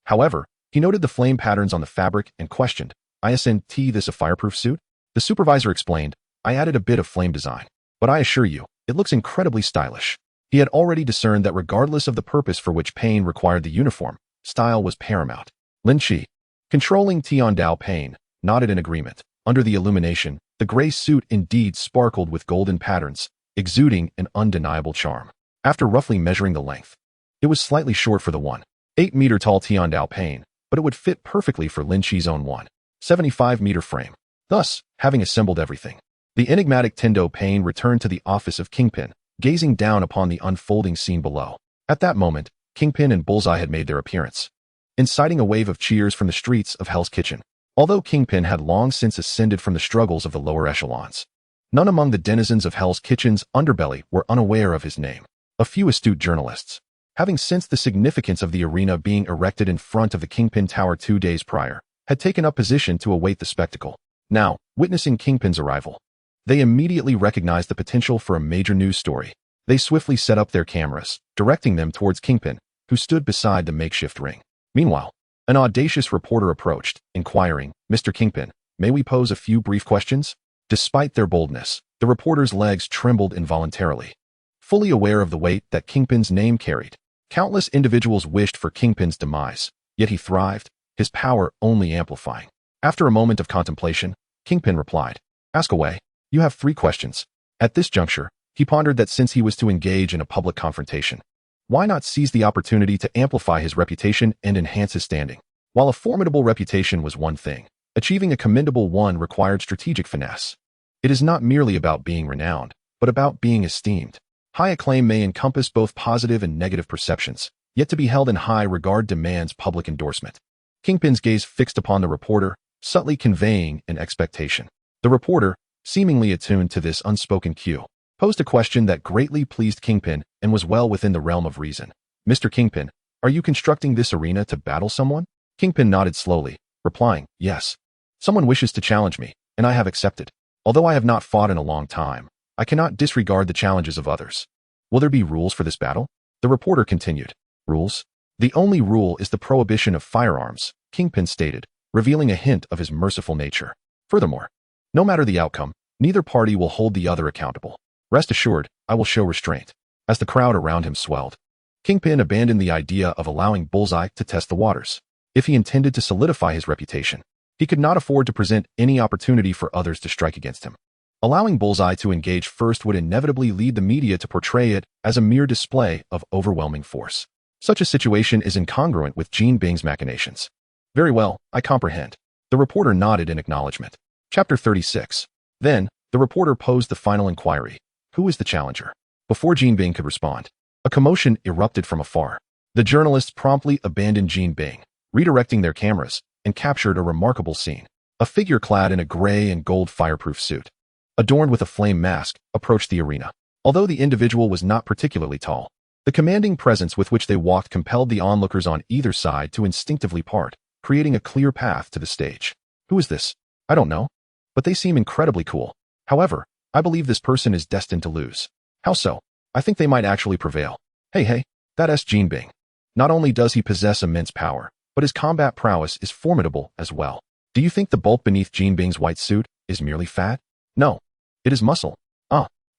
However, he noted the flame patterns on the fabric and questioned, "Isn't this a fireproof suit?" The supervisor explained, "I added a bit of flame design, but I assure you, it looks incredibly stylish." He had already discerned that regardless of the purpose for which Pain required the uniform, style was paramount. Lin Chi, controlling Tiandao Pain, nodded in agreement. Under the illumination, the gray suit indeed sparkled with golden patterns, exuding an undeniable charm. After roughly measuring the length, it was slightly short for the 1.8-meter tall Tiandao Pain, but it would fit perfectly for Lin Chi's own 1.75-meter frame. Thus, having assembled everything, the enigmatic Tendo Pain returned to the office of Kingpin, gazing down upon the unfolding scene below. At that moment, Kingpin and Bullseye had made their appearance, inciting a wave of cheers from the streets of Hell's Kitchen. Although Kingpin had long since ascended from the struggles of the lower echelons, none among the denizens of Hell's Kitchen's underbelly were unaware of his name. A few astute journalists, having sensed the significance of the arena being erected in front of the Kingpin Tower 2 days prior, had taken up position to await the spectacle. Now, witnessing Kingpin's arrival, they immediately recognized the potential for a major news story. They swiftly set up their cameras, directing them towards Kingpin, who stood beside the makeshift ring. Meanwhile, an audacious reporter approached, inquiring, "Mr. Kingpin, may we pose a few brief questions?" Despite their boldness, the reporter's legs trembled involuntarily. Fully aware of the weight that Kingpin's name carried, countless individuals wished for Kingpin's demise, yet he thrived, his power only amplifying. After a moment of contemplation, Kingpin replied, "Ask away. You have 3 questions." At this juncture, he pondered that since he was to engage in a public confrontation, why not seize the opportunity to amplify his reputation and enhance his standing? While a formidable reputation was one thing, achieving a commendable one required strategic finesse. It is not merely about being renowned, but about being esteemed. High acclaim may encompass both positive and negative perceptions, yet to be held in high regard demands public endorsement. Kingpin's gaze fixed upon the reporter, subtly conveying an expectation. The reporter, seemingly attuned to this unspoken cue, posed a question that greatly pleased Kingpin and was well within the realm of reason. Mr. Kingpin, are you constructing this arena to battle someone? Kingpin nodded slowly, replying, yes. Someone wishes to challenge me, and I have accepted. Although I have not fought in a long time, I cannot disregard the challenges of others. Will there be rules for this battle? The reporter continued. Rules? The only rule is the prohibition of firearms, Kingpin stated, revealing a hint of his merciful nature. Furthermore, no matter the outcome, neither party will hold the other accountable. Rest assured, I will show restraint. As the crowd around him swelled, Kingpin abandoned the idea of allowing Bullseye to test the waters. If he intended to solidify his reputation, he could not afford to present any opportunity for others to strike against him. Allowing Bullseye to engage first would inevitably lead the media to portray it as a mere display of overwhelming force. Such a situation is incongruent with Jean Bing's machinations. Very well, I comprehend. The reporter nodded in acknowledgement. Chapter 36. Then, the reporter posed the final inquiry. Who is the challenger? Before Jean Bing could respond, a commotion erupted from afar. The journalists promptly abandoned Jean Bing, redirecting their cameras, and captured a remarkable scene. A figure clad in a gray and gold fireproof suit, adorned with a flame mask, approached the arena. Although the individual was not particularly tall, the commanding presence with which they walked compelled the onlookers on either side to instinctively part, creating a clear path to the stage. Who is this? I don't know. But they seem incredibly cool. However, I believe this person is destined to lose. How so? I think they might actually prevail. Hey, that's Jean Bing. Not only does he possess immense power, but his combat prowess is formidable as well. Do you think the bulk beneath Jean Bing's white suit is merely fat? No. It is muscle.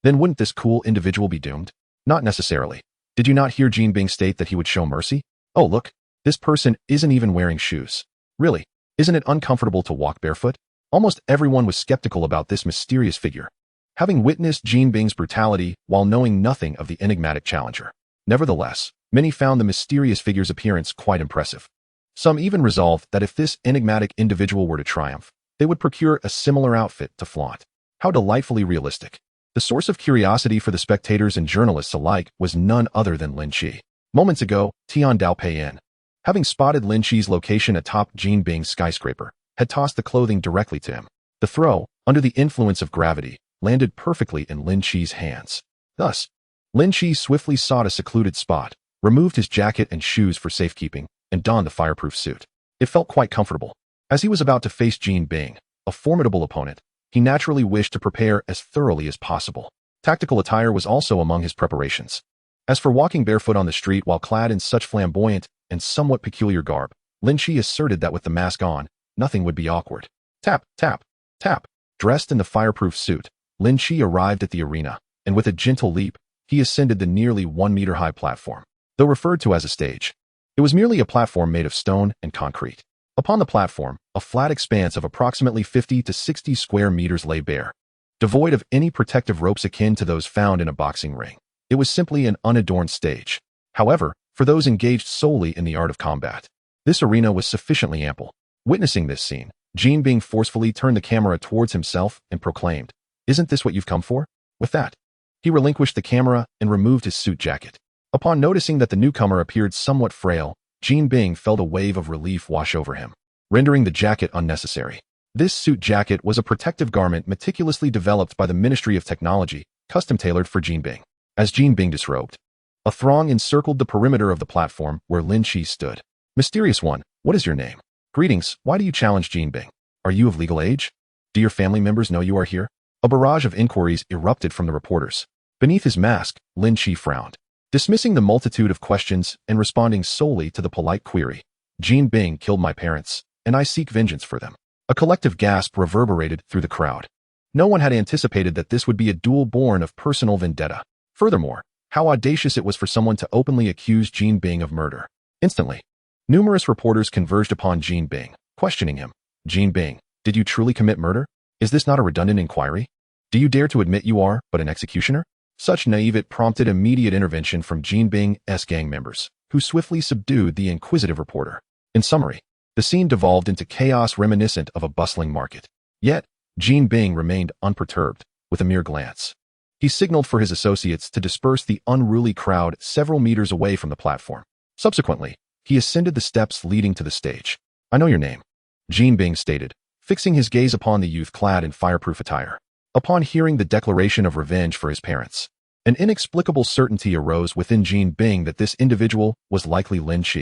Then wouldn't this cool individual be doomed? Not necessarily. Did you not hear Jean Bing state that he would show mercy? Oh look, this person isn't even wearing shoes. Really, isn't it uncomfortable to walk barefoot? Almost everyone was skeptical about this mysterious figure, having witnessed Jean Bing's brutality while knowing nothing of the enigmatic challenger. Nevertheless, many found the mysterious figure's appearance quite impressive. Some even resolved that if this enigmatic individual were to triumph, they would procure a similar outfit to flaunt. How delightfully realistic. The source of curiosity for the spectators and journalists alike was none other than Lynch. Moments ago, Tian Daopeyan, having spotted Lynch's location atop Jean Bing's skyscraper, had tossed the clothing directly to him. The throw, under the influence of gravity, landed perfectly in Lynch's hands. Thus, Lynch swiftly sought a secluded spot, removed his jacket and shoes for safekeeping, and donned the fireproof suit. It felt quite comfortable. As he was about to face Jean Bing, a formidable opponent, he naturally wished to prepare as thoroughly as possible. Tactical attire was also among his preparations. As for walking barefoot on the street while clad in such flamboyant and somewhat peculiar garb, Lynch asserted that with the mask on, nothing would be awkward. Tap, tap, tap. Dressed in the fireproof suit, Lynch arrived at the arena, and with a gentle leap, he ascended the nearly 1-meter-high platform. Though referred to as a stage, it was merely a platform made of stone and concrete. Upon the platform, a flat expanse of approximately 50 to 60 square meters lay bare, devoid of any protective ropes akin to those found in a boxing ring. It was simply an unadorned stage. However, for those engaged solely in the art of combat, this arena was sufficiently ample. Witnessing this scene, Jean Bing forcefully turned the camera towards himself and proclaimed, "Isn't this what you've come for?" With that, he relinquished the camera and removed his suit jacket. Upon noticing that the newcomer appeared somewhat frail, Jean Bing felt a wave of relief wash over him, rendering the jacket unnecessary. This suit jacket was a protective garment meticulously developed by the Ministry of Technology, custom-tailored for Jean Bing. As Jean Bing disrobed, a throng encircled the perimeter of the platform where Lin Chi stood. "Mysterious one, what is your name?" "Greetings, why do you challenge Jean Bing? Are you of legal age? Do your family members know you are here?" A barrage of inquiries erupted from the reporters. Beneath his mask, Lin Chi frowned, dismissing the multitude of questions and responding solely to the polite query. "Jean Bing killed my parents, and I seek vengeance for them." A collective gasp reverberated through the crowd. No one had anticipated that this would be a duel born of personal vendetta. Furthermore, how audacious it was for someone to openly accuse Jean Bing of murder. Instantly, numerous reporters converged upon Jean Bing, questioning him. "Jean Bing, did you truly commit murder? Is this not a redundant inquiry? Do you dare to admit you are but an executioner?" Such naivete prompted immediate intervention from Jean Bing's gang members, who swiftly subdued the inquisitive reporter. In summary, the scene devolved into chaos reminiscent of a bustling market. Yet, Jean Bing remained unperturbed, with a mere glance. He signaled for his associates to disperse the unruly crowd several meters away from the platform. Subsequently, he ascended the steps leading to the stage. "I know your name," Jean Bing stated, fixing his gaze upon the youth clad in fireproof attire. Upon hearing the declaration of revenge for his parents, an inexplicable certainty arose within Jin Bing that this individual was likely Lynch.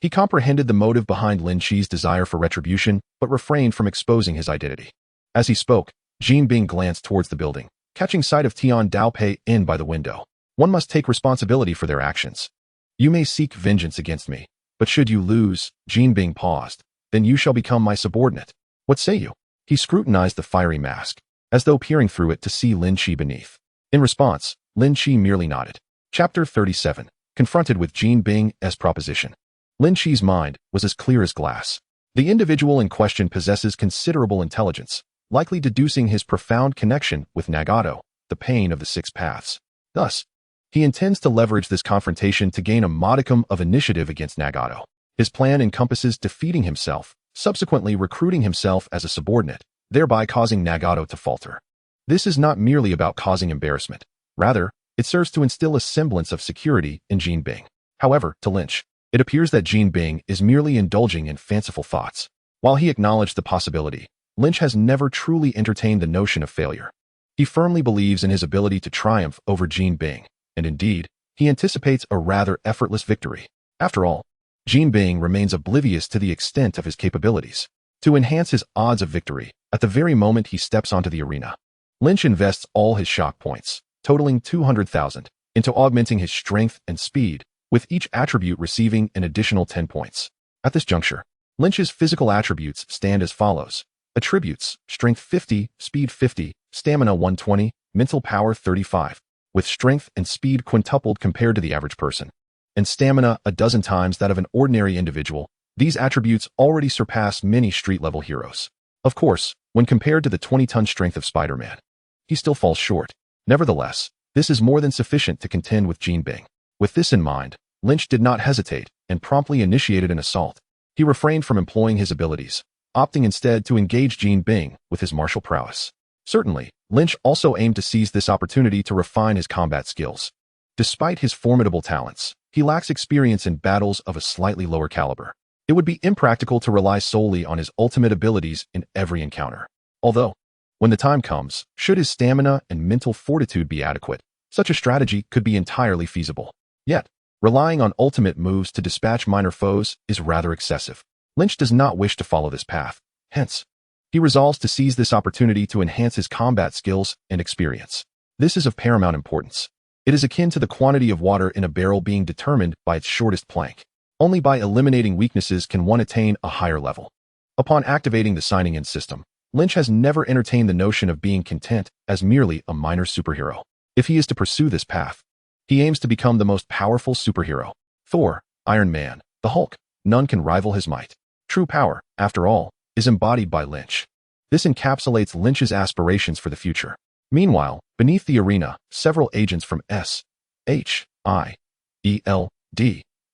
He comprehended the motive behind Lynch's desire for retribution, but refrained from exposing his identity. As he spoke, Jin Bing glanced towards the building, catching sight of Tian Daopei in by the window. One must take responsibility for their actions. You may seek vengeance against me, but should you lose, Jin Bing paused, then you shall become my subordinate. What say you? He scrutinized the fiery mask, as though peering through it to see Lynch beneath. In response, Lynch merely nodded. Chapter 37. Confronted with Jin Bing's proposition. Lynch's mind was as clear as glass. The individual in question possesses considerable intelligence, likely deducing his profound connection with Nagato, the pain of the six paths. Thus, he intends to leverage this confrontation to gain a modicum of initiative against Nagato. His plan encompasses defeating himself, subsequently recruiting himself as a subordinate, thereby causing Nagato to falter. This is not merely about causing embarrassment. Rather, it serves to instill a semblance of security in Jin Bing. However, to Lynch, it appears that Jin Bing is merely indulging in fanciful thoughts. While he acknowledged the possibility, Lynch has never truly entertained the notion of failure. He firmly believes in his ability to triumph over Jin Bing, and indeed, he anticipates a rather effortless victory. After all, Jin Bing remains oblivious to the extent of his capabilities. To enhance his odds of victory, at the very moment he steps onto the arena, Lynch invests all his shock points, totaling 200,000, into augmenting his strength and speed, with each attribute receiving an additional 10 points. At this juncture, Lynch's physical attributes stand as follows. Attributes: Strength 50, Speed 50, Stamina 120, Mental Power 35, with strength and speed quintupled compared to the average person, and stamina a dozen times that of an ordinary individual. These attributes already surpass many street-level heroes. Of course, when compared to the 20-ton strength of Spider-Man, he still falls short. Nevertheless, this is more than sufficient to contend with Jin Bing. With this in mind, Lynch did not hesitate and promptly initiated an assault. He refrained from employing his abilities, opting instead to engage Jin Bing with his martial prowess. Certainly, Lynch also aimed to seize this opportunity to refine his combat skills. Despite his formidable talents, he lacks experience in battles of a slightly lower caliber. It would be impractical to rely solely on his ultimate abilities in every encounter. Although, when the time comes, should his stamina and mental fortitude be adequate, such a strategy could be entirely feasible. Yet, relying on ultimate moves to dispatch minor foes is rather excessive. Lynch does not wish to follow this path. Hence, he resolves to seize this opportunity to enhance his combat skills and experience. This is of paramount importance. It is akin to the quantity of water in a barrel being determined by its shortest plank. Only by eliminating weaknesses can one attain a higher level. Upon activating the signing-in system, Lynch has never entertained the notion of being content as merely a minor superhero. If he is to pursue this path, he aims to become the most powerful superhero. Thor, Iron Man, the Hulk, none can rival his might. True power, after all, is embodied by Lynch. This encapsulates Lynch's aspirations for the future. Meanwhile, beneath the arena, several agents from S.H.I.E.L.D.,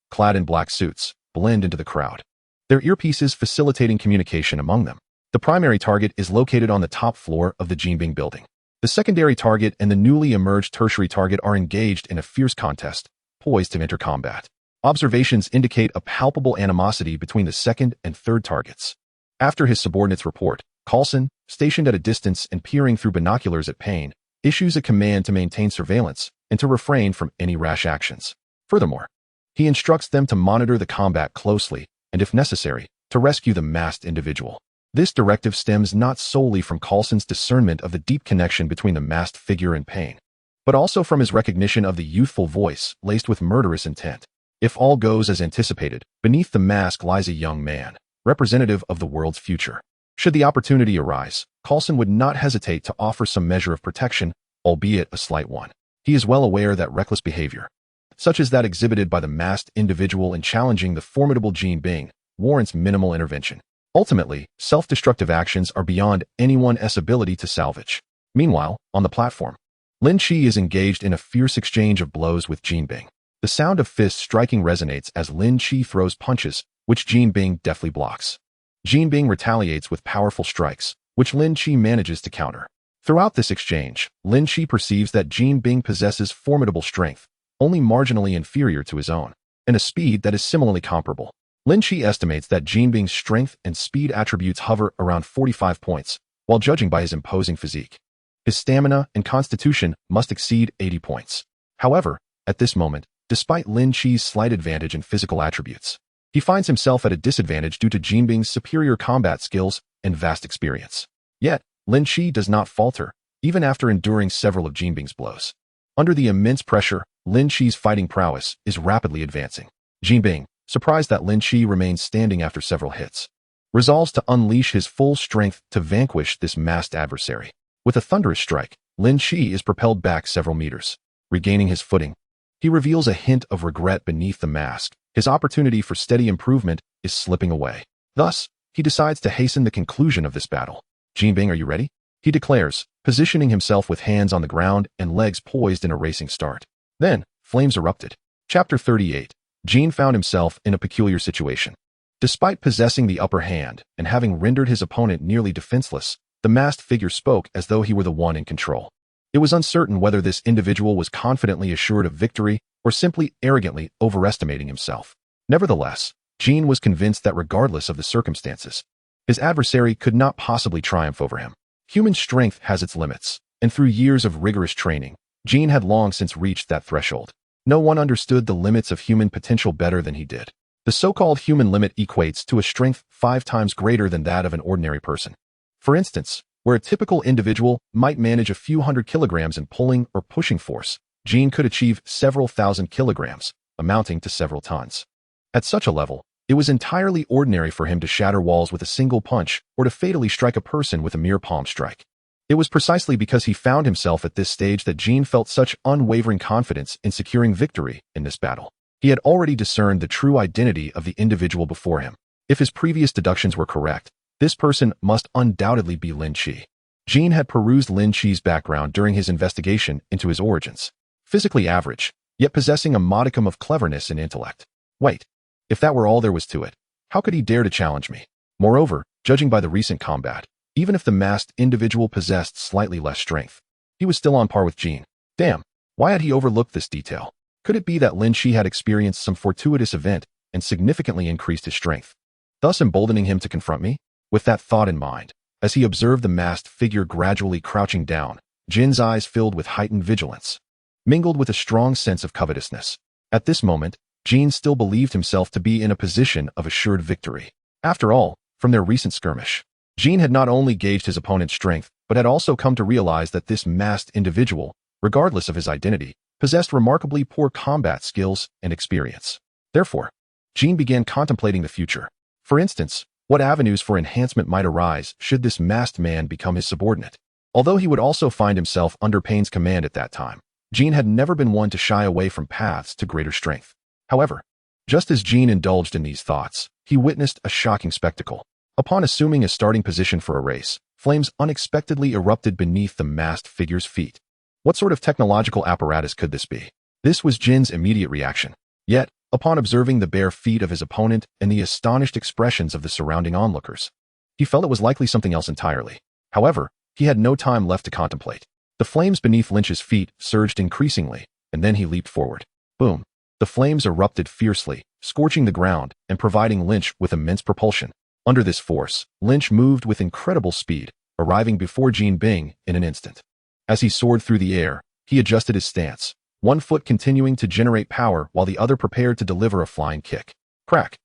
clad in black suits, blend into the crowd, their earpieces facilitating communication among them. The primary target is located on the top floor of the Jin Bing building. The secondary target and the newly emerged tertiary target are engaged in a fierce contest, poised to enter combat. Observations indicate a palpable animosity between the second and third targets. After his subordinate's report, Coulson, stationed at a distance and peering through binoculars at Payne, issues a command to maintain surveillance and to refrain from any rash actions. Furthermore, he instructs them to monitor the combat closely and, if necessary, to rescue the masked individual. This directive stems not solely from Coulson's discernment of the deep connection between the masked figure and Payne, but also from his recognition of the youthful voice laced with murderous intent. If all goes as anticipated, beneath the mask lies a young man, representative of the world's future. Should the opportunity arise, Coulson would not hesitate to offer some measure of protection, albeit a slight one. He is well aware that reckless behavior, such as that exhibited by the masked individual in challenging the formidable Jin Bing, warrants minimal intervention. Ultimately, self-destructive actions are beyond anyone's ability to salvage. Meanwhile, on the platform, Lynch is engaged in a fierce exchange of blows with Jin Bing. The sound of fists striking resonates as Lynch throws punches, which Jin Bing deftly blocks. Jin Bing retaliates with powerful strikes, which Lynch manages to counter. Throughout this exchange, Lynch perceives that Jin Bing possesses formidable strength, only marginally inferior to his own, and a speed that is similarly comparable. Lynch estimates that Jinbing's strength and speed attributes hover around 45 points, while judging by his imposing physique. His stamina and constitution must exceed 80 points. However, at this moment, despite Lin Chi's slight advantage in physical attributes, he finds himself at a disadvantage due to Jinbing's superior combat skills and vast experience. Yet, Lin Chi does not falter, even after enduring several of Jinbing's blows. Under the immense pressure, Lin Chi's fighting prowess is rapidly advancing. Jinbing, surprised that Lin Chi remains standing after several hits, resolves to unleash his full strength to vanquish this masked adversary. With a thunderous strike, Lin Chi is propelled back several meters. Regaining his footing, he reveals a hint of regret beneath the mask. His opportunity for steady improvement is slipping away. Thus, he decides to hasten the conclusion of this battle. Jinbing, are you ready? He declares, positioning himself with hands on the ground and legs poised in a racing start. Then, flames erupted. Chapter 38. Jin found himself in a peculiar situation. Despite possessing the upper hand and having rendered his opponent nearly defenseless, the masked figure spoke as though he were the one in control. It was uncertain whether this individual was confidently assured of victory or simply arrogantly overestimating himself. Nevertheless, Jin was convinced that regardless of the circumstances, his adversary could not possibly triumph over him. Human strength has its limits, and through years of rigorous training, Jin had long since reached that threshold. No one understood the limits of human potential better than he did. The so-called human limit equates to a strength 5 times greater than that of an ordinary person. For instance, where a typical individual might manage a few hundred kilograms in pulling or pushing force, Jin could achieve several thousand kilograms, amounting to several tons. At such a level, it was entirely ordinary for him to shatter walls with a single punch or to fatally strike a person with a mere palm strike. It was precisely because he found himself at this stage that Jin felt such unwavering confidence in securing victory in this battle. He had already discerned the true identity of the individual before him. If his previous deductions were correct, this person must undoubtedly be Lin Chi. Jin had perused Lin Chi's background during his investigation into his origins. Physically average, yet possessing a modicum of cleverness and intellect. Wait, if that were all there was to it, how could he dare to challenge me? Moreover, judging by the recent combat, even if the masked individual possessed slightly less strength, he was still on par with Jin. Damn, why had he overlooked this detail? Could it be that Lin Chi had experienced some fortuitous event and significantly increased his strength, thus emboldening him to confront me? With that thought in mind, as he observed the masked figure gradually crouching down, Jin's eyes filled with heightened vigilance, mingled with a strong sense of covetousness. At this moment, Jin still believed himself to be in a position of assured victory. After all, from their recent skirmish, Jin had not only gauged his opponent's strength, but had also come to realize that this masked individual, regardless of his identity, possessed remarkably poor combat skills and experience. Therefore, Jin began contemplating the future. For instance, what avenues for enhancement might arise should this masked man become his subordinate? Although he would also find himself under Pain's command at that time, Jin had never been one to shy away from paths to greater strength. However, just as Jin indulged in these thoughts, he witnessed a shocking spectacle. Upon assuming a starting position for a race, flames unexpectedly erupted beneath the masked figure's feet. What sort of technological apparatus could this be? This was Jin's immediate reaction. Yet, upon observing the bare feet of his opponent and the astonished expressions of the surrounding onlookers, he felt it was likely something else entirely. However, he had no time left to contemplate. The flames beneath Lynch's feet surged increasingly, and then he leaped forward. Boom! The flames erupted fiercely, scorching the ground and providing Lynch with immense propulsion. Under this force, Lynch moved with incredible speed, arriving before Jinbing in an instant. As he soared through the air, he adjusted his stance, one foot continuing to generate power while the other prepared to deliver a flying kick. Crack!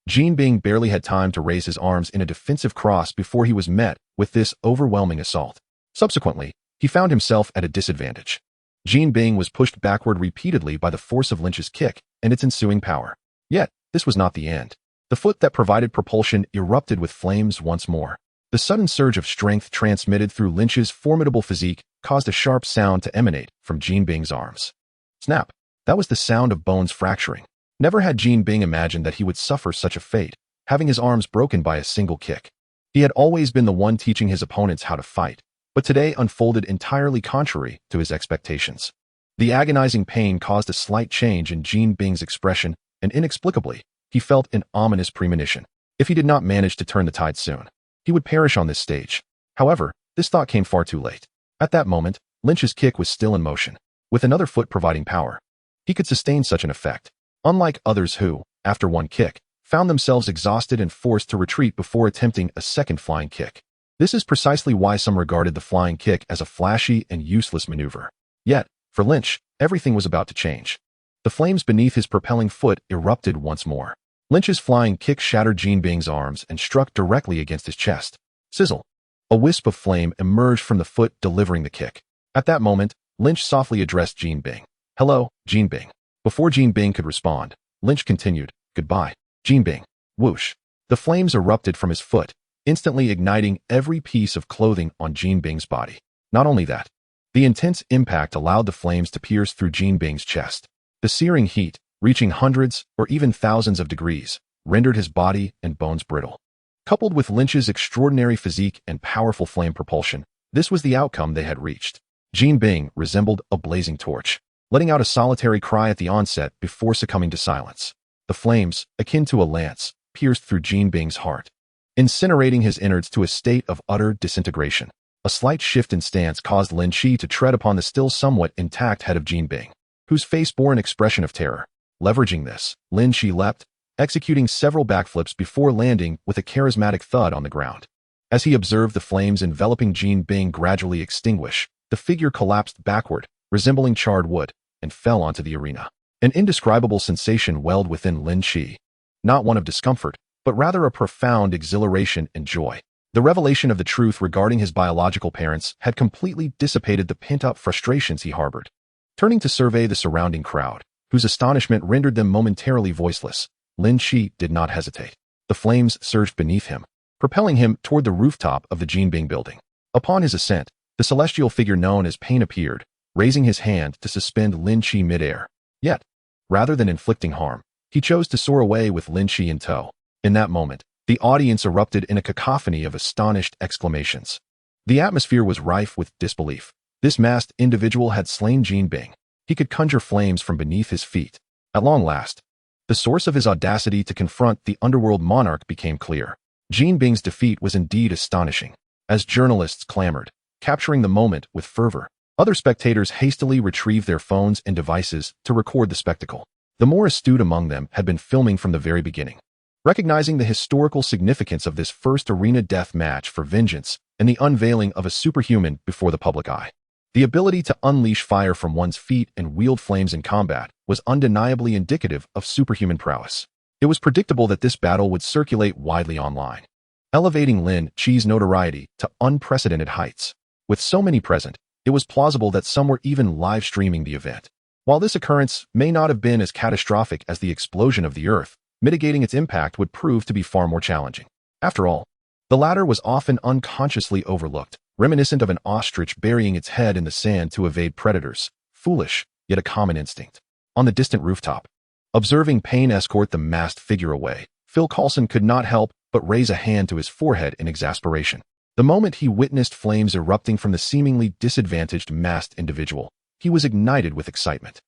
Jinbing barely had time to raise his arms in a defensive cross before he was met with this overwhelming assault. Subsequently, he found himself at a disadvantage. Jinbing was pushed backward repeatedly by the force of Lynch's kick and its ensuing power. Yet, this was not the end. The foot that provided propulsion erupted with flames once more. The sudden surge of strength transmitted through Lynch's formidable physique caused a sharp sound to emanate from Jinbing's arms. Snap! That was the sound of bones fracturing. Never had Jinbing imagined that he would suffer such a fate, having his arms broken by a single kick. He had always been the one teaching his opponents how to fight, but today unfolded entirely contrary to his expectations. The agonizing pain caused a slight change in Jinbing's expression, and inexplicably, he felt an ominous premonition. If he did not manage to turn the tide soon, he would perish on this stage. However, this thought came far too late. At that moment, Lynch's kick was still in motion, with another foot providing power. He could sustain such an effect, unlike others who, after one kick, found themselves exhausted and forced to retreat before attempting a second flying kick. This is precisely why some regarded the flying kick as a flashy and useless maneuver. Yet, for Lynch, everything was about to change. The flames beneath his propelling foot erupted once more. Lynch's flying kick shattered Jinbing's arms and struck directly against his chest. Sizzle! A wisp of flame emerged from the foot delivering the kick. At that moment, Lynch softly addressed Jinbing. "Hello, Jinbing." Before Jinbing could respond, Lynch continued, "Goodbye, Jinbing." Whoosh! The flames erupted from his foot, instantly igniting every piece of clothing on Jinbing's body. Not only that, the intense impact allowed the flames to pierce through Jinbing's chest. The searing heat, reaching hundreds or even thousands of degrees, rendered his body and bones brittle. Coupled with Lynch's extraordinary physique and powerful flame propulsion, this was the outcome they had reached. Jinbing resembled a blazing torch, letting out a solitary cry at the onset before succumbing to silence. The flames, akin to a lance, pierced through Jinbing's heart, incinerating his innards to a state of utter disintegration. A slight shift in stance caused Lin Chi to tread upon the still somewhat intact head of Jinbing, whose face bore an expression of terror. Leveraging this, Lin Chi leapt, executing several backflips before landing with a charismatic thud on the ground. As he observed the flames enveloping Jinbing gradually extinguish, the figure collapsed backward, resembling charred wood, and fell onto the arena. An indescribable sensation welled within Lin Chi. Not one of discomfort, but rather a profound exhilaration and joy. The revelation of the truth regarding his biological parents had completely dissipated the pent-up frustrations he harbored. Turning to survey the surrounding crowd, whose astonishment rendered them momentarily voiceless, Lin Chi did not hesitate. The flames surged beneath him, propelling him toward the rooftop of the Jinbing building. Upon his ascent, the celestial figure known as Pain appeared, raising his hand to suspend Lin Chi midair. Yet, rather than inflicting harm, he chose to soar away with Lin Chi in tow. In that moment, the audience erupted in a cacophony of astonished exclamations. The atmosphere was rife with disbelief. This masked individual had slain Jinbing. He could conjure flames from beneath his feet. At long last, the source of his audacity to confront the underworld monarch became clear. Jinbing's defeat was indeed astonishing. As journalists clamored, capturing the moment with fervor, other spectators hastily retrieved their phones and devices to record the spectacle. The more astute among them had been filming from the very beginning. Recognizing the historical significance of this first arena death match for vengeance and the unveiling of a superhuman before the public eye, the ability to unleash fire from one's feet and wield flames in combat was undeniably indicative of superhuman prowess. It was predictable that this battle would circulate widely online, elevating Lin Chi's notoriety to unprecedented heights. With so many present, it was plausible that some were even live streaming the event. While this occurrence may not have been as catastrophic as the explosion of the Earth, mitigating its impact would prove to be far more challenging. After all, the latter was often unconsciously overlooked, reminiscent of an ostrich burying its head in the sand to evade predators, foolish, yet a common instinct. On the distant rooftop, observing Pain escort the masked figure away, Phil Coulson could not help but raise a hand to his forehead in exasperation. The moment he witnessed flames erupting from the seemingly disadvantaged masked individual, he was ignited with excitement.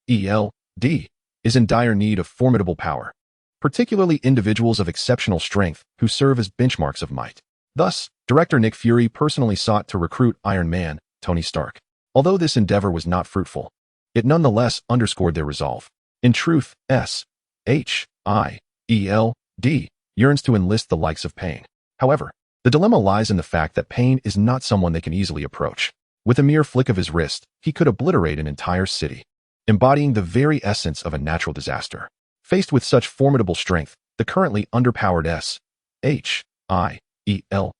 Shield is in dire need of formidable power, particularly individuals of exceptional strength who serve as benchmarks of might. Thus, director Nick Fury personally sought to recruit Iron Man, Tony Stark. Although this endeavor was not fruitful, it nonetheless underscored their resolve. In truth, SHIELD yearns to enlist the likes of Pain. However, the dilemma lies in the fact that Pain is not someone they can easily approach. With a mere flick of his wrist, he could obliterate an entire city, embodying the very essence of a natural disaster. Faced with such formidable strength, the currently underpowered SHIELD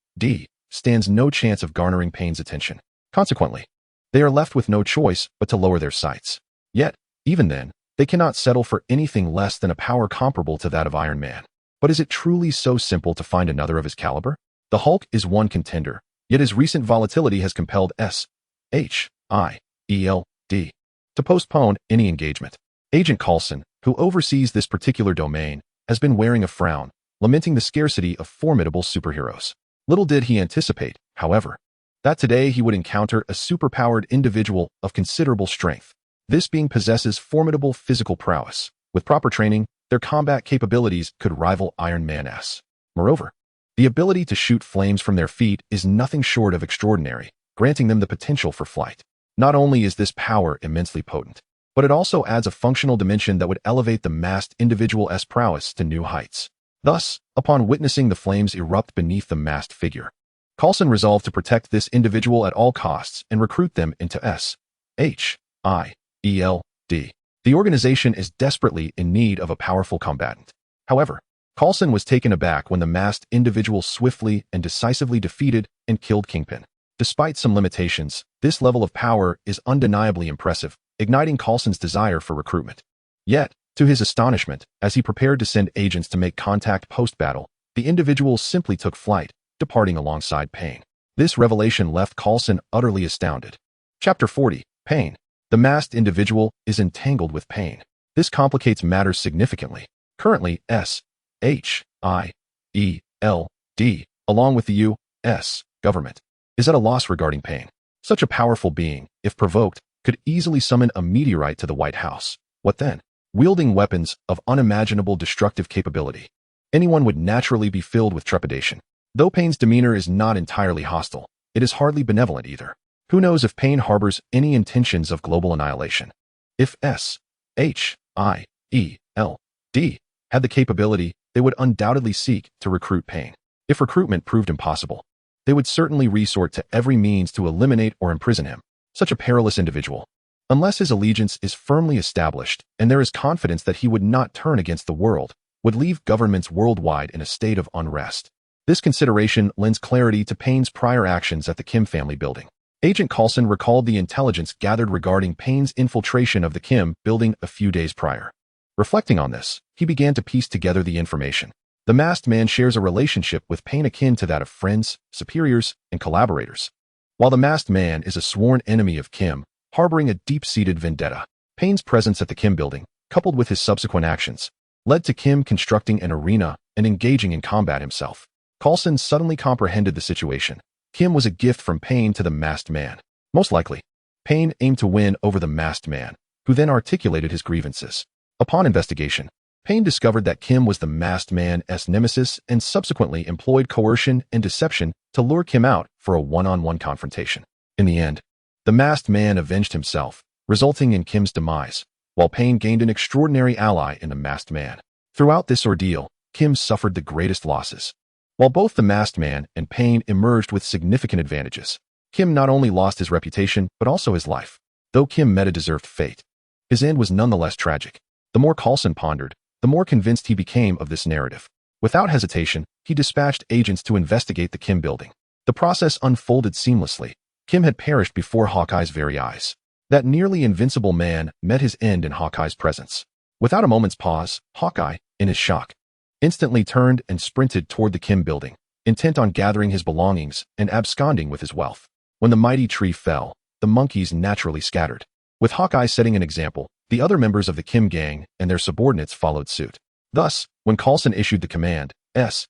stands no chance of garnering Pain's attention. Consequently, they are left with no choice but to lower their sights. Yet, even then, they cannot settle for anything less than a power comparable to that of Iron Man. But is it truly so simple to find another of his caliber? The Hulk is one contender, yet his recent volatility has compelled SHIELD to postpone any engagement. Agent Coulson, who oversees this particular domain, has been wearing a frown, lamenting the scarcity of formidable superheroes. Little did he anticipate, however, that today he would encounter a superpowered individual of considerable strength. This being possesses formidable physical prowess. With proper training, their combat capabilities could rival Iron Man's. Moreover, the ability to shoot flames from their feet is nothing short of extraordinary, granting them the potential for flight. Not only is this power immensely potent, but it also adds a functional dimension that would elevate the masked individual's prowess to new heights. Thus, upon witnessing the flames erupt beneath the masked figure, Coulson resolved to protect this individual at all costs and recruit them into SHIELD. The organization is desperately in need of a powerful combatant. However, Coulson was taken aback when the masked individual swiftly and decisively defeated and killed Kingpin. Despite some limitations, this level of power is undeniably impressive, igniting Coulson's desire for recruitment. Yet, to his astonishment, as he prepared to send agents to make contact post-battle, the individual simply took flight, departing alongside Pain. This revelation left Coulson utterly astounded. Chapter 40, Pain. The masked individual is entangled with Pain. This complicates matters significantly. Currently, SHIELD, along with the U.S. government, is at a loss regarding Pain. Such a powerful being, if provoked, could easily summon a meteorite to the White House. What then? Wielding weapons of unimaginable destructive capability. Anyone would naturally be filled with trepidation. Though Pain's demeanor is not entirely hostile, it is hardly benevolent either. Who knows if Pain harbors any intentions of global annihilation? If SHIELD had the capability, they would undoubtedly seek to recruit Pain. If recruitment proved impossible, they would certainly resort to every means to eliminate or imprison him. Such a perilous individual. Unless his allegiance is firmly established and there is confidence that he would not turn against the world, would leave governments worldwide in a state of unrest. This consideration lends clarity to Pain's prior actions at the Kim family building. Agent Coulson recalled the intelligence gathered regarding Pain's infiltration of the Kim building a few days prior. Reflecting on this, he began to piece together the information. The masked man shares a relationship with Pain akin to that of friends, superiors, and collaborators. While the masked man is a sworn enemy of Kim, harboring a deep-seated vendetta, Pain's presence at the Kim building, coupled with his subsequent actions, led to Kim constructing an arena and engaging in combat himself. Coulson suddenly comprehended the situation. Kim was a gift from Pain to the masked man. Most likely, Pain aimed to win over the masked man, who then articulated his grievances. Upon investigation, Pain discovered that Kim was the masked man's nemesis and subsequently employed coercion and deception to lure Kim out for a one-on-one confrontation. In the end, the masked man avenged himself, resulting in Kim's demise, while Pain gained an extraordinary ally in the masked man. Throughout this ordeal, Kim suffered the greatest losses. While both the masked man and Pain emerged with significant advantages, Kim not only lost his reputation but also his life. Though Kim met a deserved fate, his end was nonetheless tragic. The more Coulson pondered, the more convinced he became of this narrative. Without hesitation, he dispatched agents to investigate the Kim building. The process unfolded seamlessly. Kim had perished before Hawkeye's very eyes. That nearly invincible man met his end in Hawkeye's presence. Without a moment's pause, Hawkeye, in his shock, instantly turned and sprinted toward the Kim building, intent on gathering his belongings and absconding with his wealth. When the mighty tree fell, the monkeys naturally scattered. With Hawkeye setting an example, the other members of the Kim gang and their subordinates followed suit. Thus, when Coulson issued the command, SHIELD,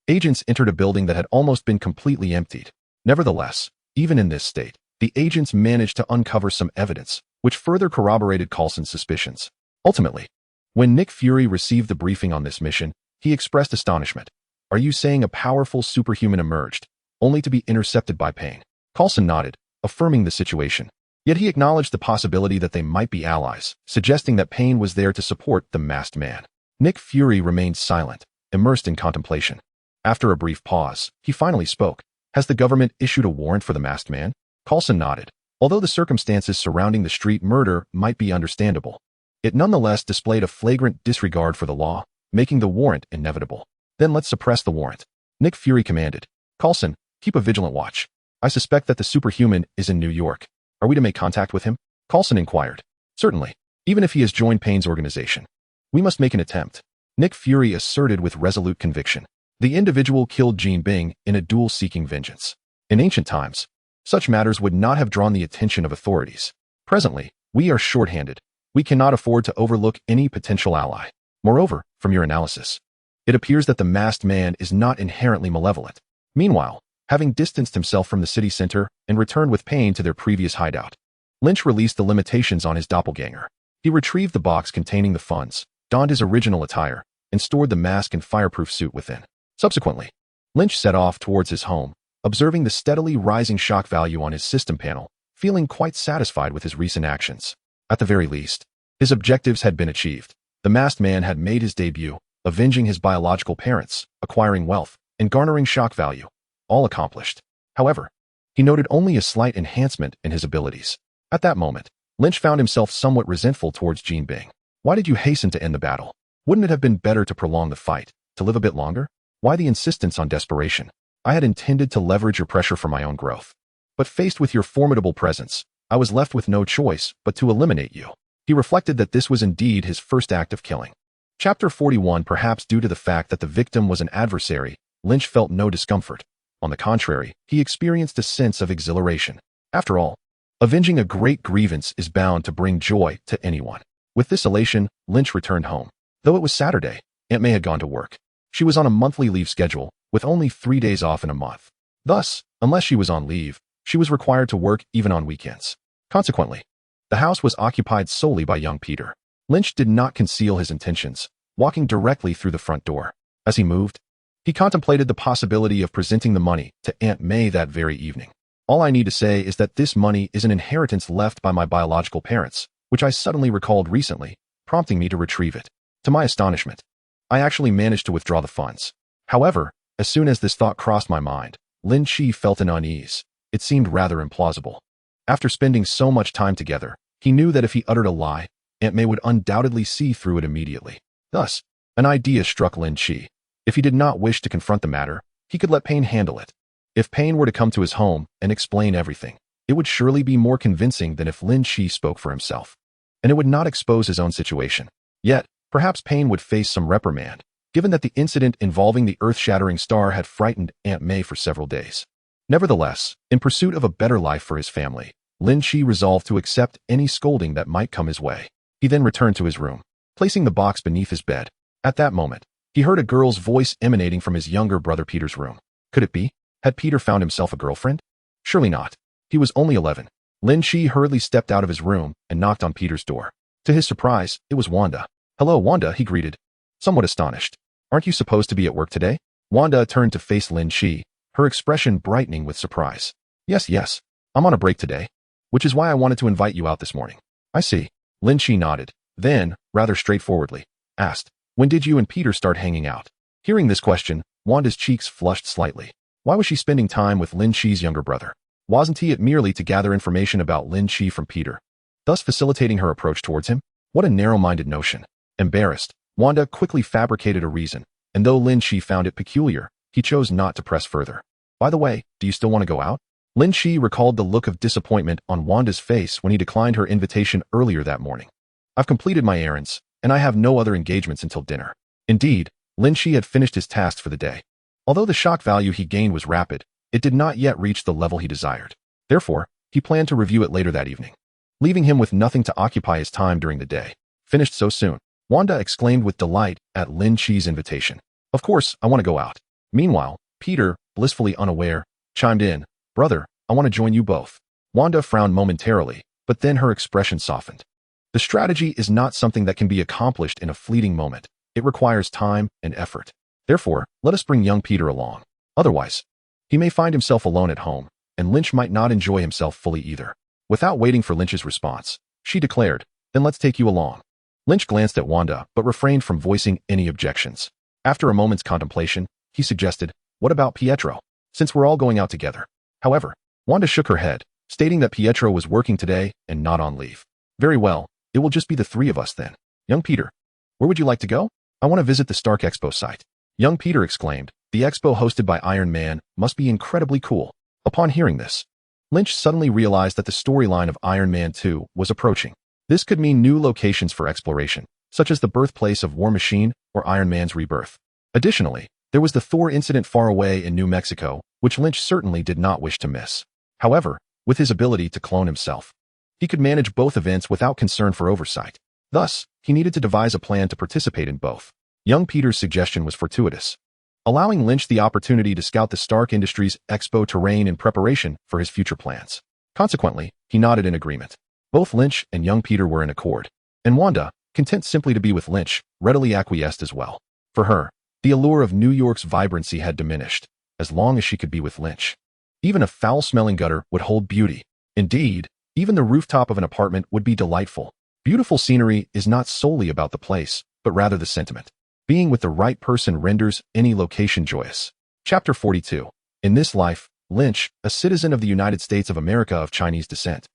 agents entered a building that had almost been completely emptied. Nevertheless, even in this state, the agents managed to uncover some evidence, which further corroborated Coulson's suspicions. Ultimately, when Nick Fury received the briefing on this mission, he expressed astonishment. "Are you saying a powerful superhuman emerged, only to be intercepted by Pain?" Coulson nodded, affirming the situation. Yet he acknowledged the possibility that they might be allies, suggesting that Pain was there to support the masked man. Nick Fury remained silent, immersed in contemplation. After a brief pause, he finally spoke. "Has the government issued a warrant for the masked man?" Coulson nodded. Although the circumstances surrounding the street murder might be understandable, it nonetheless displayed a flagrant disregard for the law, making the warrant inevitable. "Then let's suppress the warrant," Nick Fury commanded. "Coulson, keep a vigilant watch. I suspect that the superhuman is in New York. Are we to make contact with him?" Coulson inquired. "Certainly, even if he has joined Pain's organization. We must make an attempt," Nick Fury asserted with resolute conviction. The individual killed Jean Bing in a duel seeking vengeance. In ancient times, such matters would not have drawn the attention of authorities. Presently, we are short-handed. We cannot afford to overlook any potential ally. Moreover, from your analysis, it appears that the masked man is not inherently malevolent. Meanwhile, having distanced himself from the city center and returned with Pain to their previous hideout, Lynch released the limitations on his doppelganger. He retrieved the box containing the funds, donned his original attire, and stored the mask and fireproof suit within. Subsequently, Lynch set off towards his home, observing the steadily rising shock value on his system panel, feeling quite satisfied with his recent actions. At the very least, his objectives had been achieved. The masked man had made his debut, avenging his biological parents, acquiring wealth, and garnering shock value. All accomplished. However, he noted only a slight enhancement in his abilities. At that moment, Lynch found himself somewhat resentful towards Jean Bing. Why did you hasten to end the battle? Wouldn't it have been better to prolong the fight, to live a bit longer? Why the insistence on desperation? I had intended to leverage your pressure for my own growth. But faced with your formidable presence, I was left with no choice but to eliminate you. He reflected that this was indeed his first act of killing. Chapter 41. Perhaps due to the fact that the victim was an adversary, Lynch felt no discomfort. On the contrary, he experienced a sense of exhilaration. After all, avenging a great grievance is bound to bring joy to anyone. With this elation, Lynch returned home. Though it was Saturday, Aunt May had gone to work. She was on a monthly leave schedule, with only 3 days off in a month. Thus, unless she was on leave, she was required to work even on weekends. Consequently, the house was occupied solely by young Peter. Lynch did not conceal his intentions, walking directly through the front door. As he moved, he contemplated the possibility of presenting the money to Aunt May that very evening. All I need to say is that this money is an inheritance left by my biological parents, which I suddenly recalled recently, prompting me to retrieve it. To my astonishment, I actually managed to withdraw the funds. However, as soon as this thought crossed my mind, Lin Chi felt an unease. It seemed rather implausible. After spending so much time together, he knew that if he uttered a lie, Aunt May would undoubtedly see through it immediately. Thus, an idea struck Lin Chi. If he did not wish to confront the matter, he could let Payne handle it. If Payne were to come to his home and explain everything, it would surely be more convincing than if Lin Chi spoke for himself. And it would not expose his own situation. Yet, perhaps Payne would face some reprimand, given that the incident involving the earth-shattering star had frightened Aunt May for several days. Nevertheless, in pursuit of a better life for his family, Lin Chi resolved to accept any scolding that might come his way. He then returned to his room, placing the box beneath his bed. At that moment, he heard a girl's voice emanating from his younger brother Peter's room. Could it be? Had Peter found himself a girlfriend? Surely not. He was only 11. Lin Chi hurriedly stepped out of his room and knocked on Peter's door. To his surprise, it was Wanda. Hello, Wanda, he greeted, somewhat astonished. Aren't you supposed to be at work today? Wanda turned to face Lin Chi, her expression brightening with surprise. Yes, I'm on a break today, which is why I wanted to invite you out this morning. I see. Lin Chi nodded, then, rather straightforwardly, asked, when did you and Peter start hanging out? Hearing this question, Wanda's cheeks flushed slightly. Why was she spending time with Lin Chi's younger brother? Wasn't he it merely to gather information about Lin Chi from Peter, thus facilitating her approach towards him? What a narrow-minded notion. Embarrassed, Wanda quickly fabricated a reason, and though Lin Chi found it peculiar, he chose not to press further. By the way, do you still want to go out? Lin Chi recalled the look of disappointment on Wanda's face when he declined her invitation earlier that morning. I've completed my errands, and I have no other engagements until dinner. Indeed, Lin Chi had finished his tasks for the day. Although the shock value he gained was rapid, it did not yet reach the level he desired. Therefore, he planned to review it later that evening, leaving him with nothing to occupy his time during the day. Finished so soon? Wanda exclaimed with delight at Lin Chi's invitation. Of course, I want to go out. Meanwhile, Peter, blissfully unaware, chimed in, Brother, I want to join you both. Wanda frowned momentarily, but then her expression softened. The strategy is not something that can be accomplished in a fleeting moment. It requires time and effort. Therefore, let us bring young Peter along. Otherwise, he may find himself alone at home, and Lynch might not enjoy himself fully either. Without waiting for Lynch's response, she declared, Then let's take you along. Lynch glanced at Wanda, but refrained from voicing any objections. After a moment's contemplation, he suggested, What about Pietro? Since we're all going out together. However, Wanda shook her head, stating that Pietro was working today and not on leave. Very well, it will just be the three of us then. Young Peter, where would you like to go? I want to visit the Stark Expo site. Young Peter exclaimed, The expo hosted by Iron Man must be incredibly cool. Upon hearing this, Lynch suddenly realized that the storyline of Iron Man 2 was approaching. This could mean new locations for exploration, such as the birthplace of War Machine or Iron Man's rebirth. Additionally, there was the Thor incident far away in New Mexico, which Lynch certainly did not wish to miss. However, with his ability to clone himself, he could manage both events without concern for oversight. Thus, he needed to devise a plan to participate in both. Young Peter's suggestion was fortuitous, allowing Lynch the opportunity to scout the Stark Industries Expo terrain in preparation for his future plans. Consequently, he nodded in agreement. Both Lynch and young Peter were in accord, and Wanda, content simply to be with Lynch, readily acquiesced as well. For her, the allure of New York's vibrancy had diminished, as long as she could be with Lynch. Even a foul-smelling gutter would hold beauty. Indeed, Even the rooftop of an apartment would be delightful. Beautiful scenery is not solely about the place, but rather the sentiment. Being with the right person renders any location joyous. Chapter 42. In this life, Lynch, a citizen of the United States of America of Chinese descent,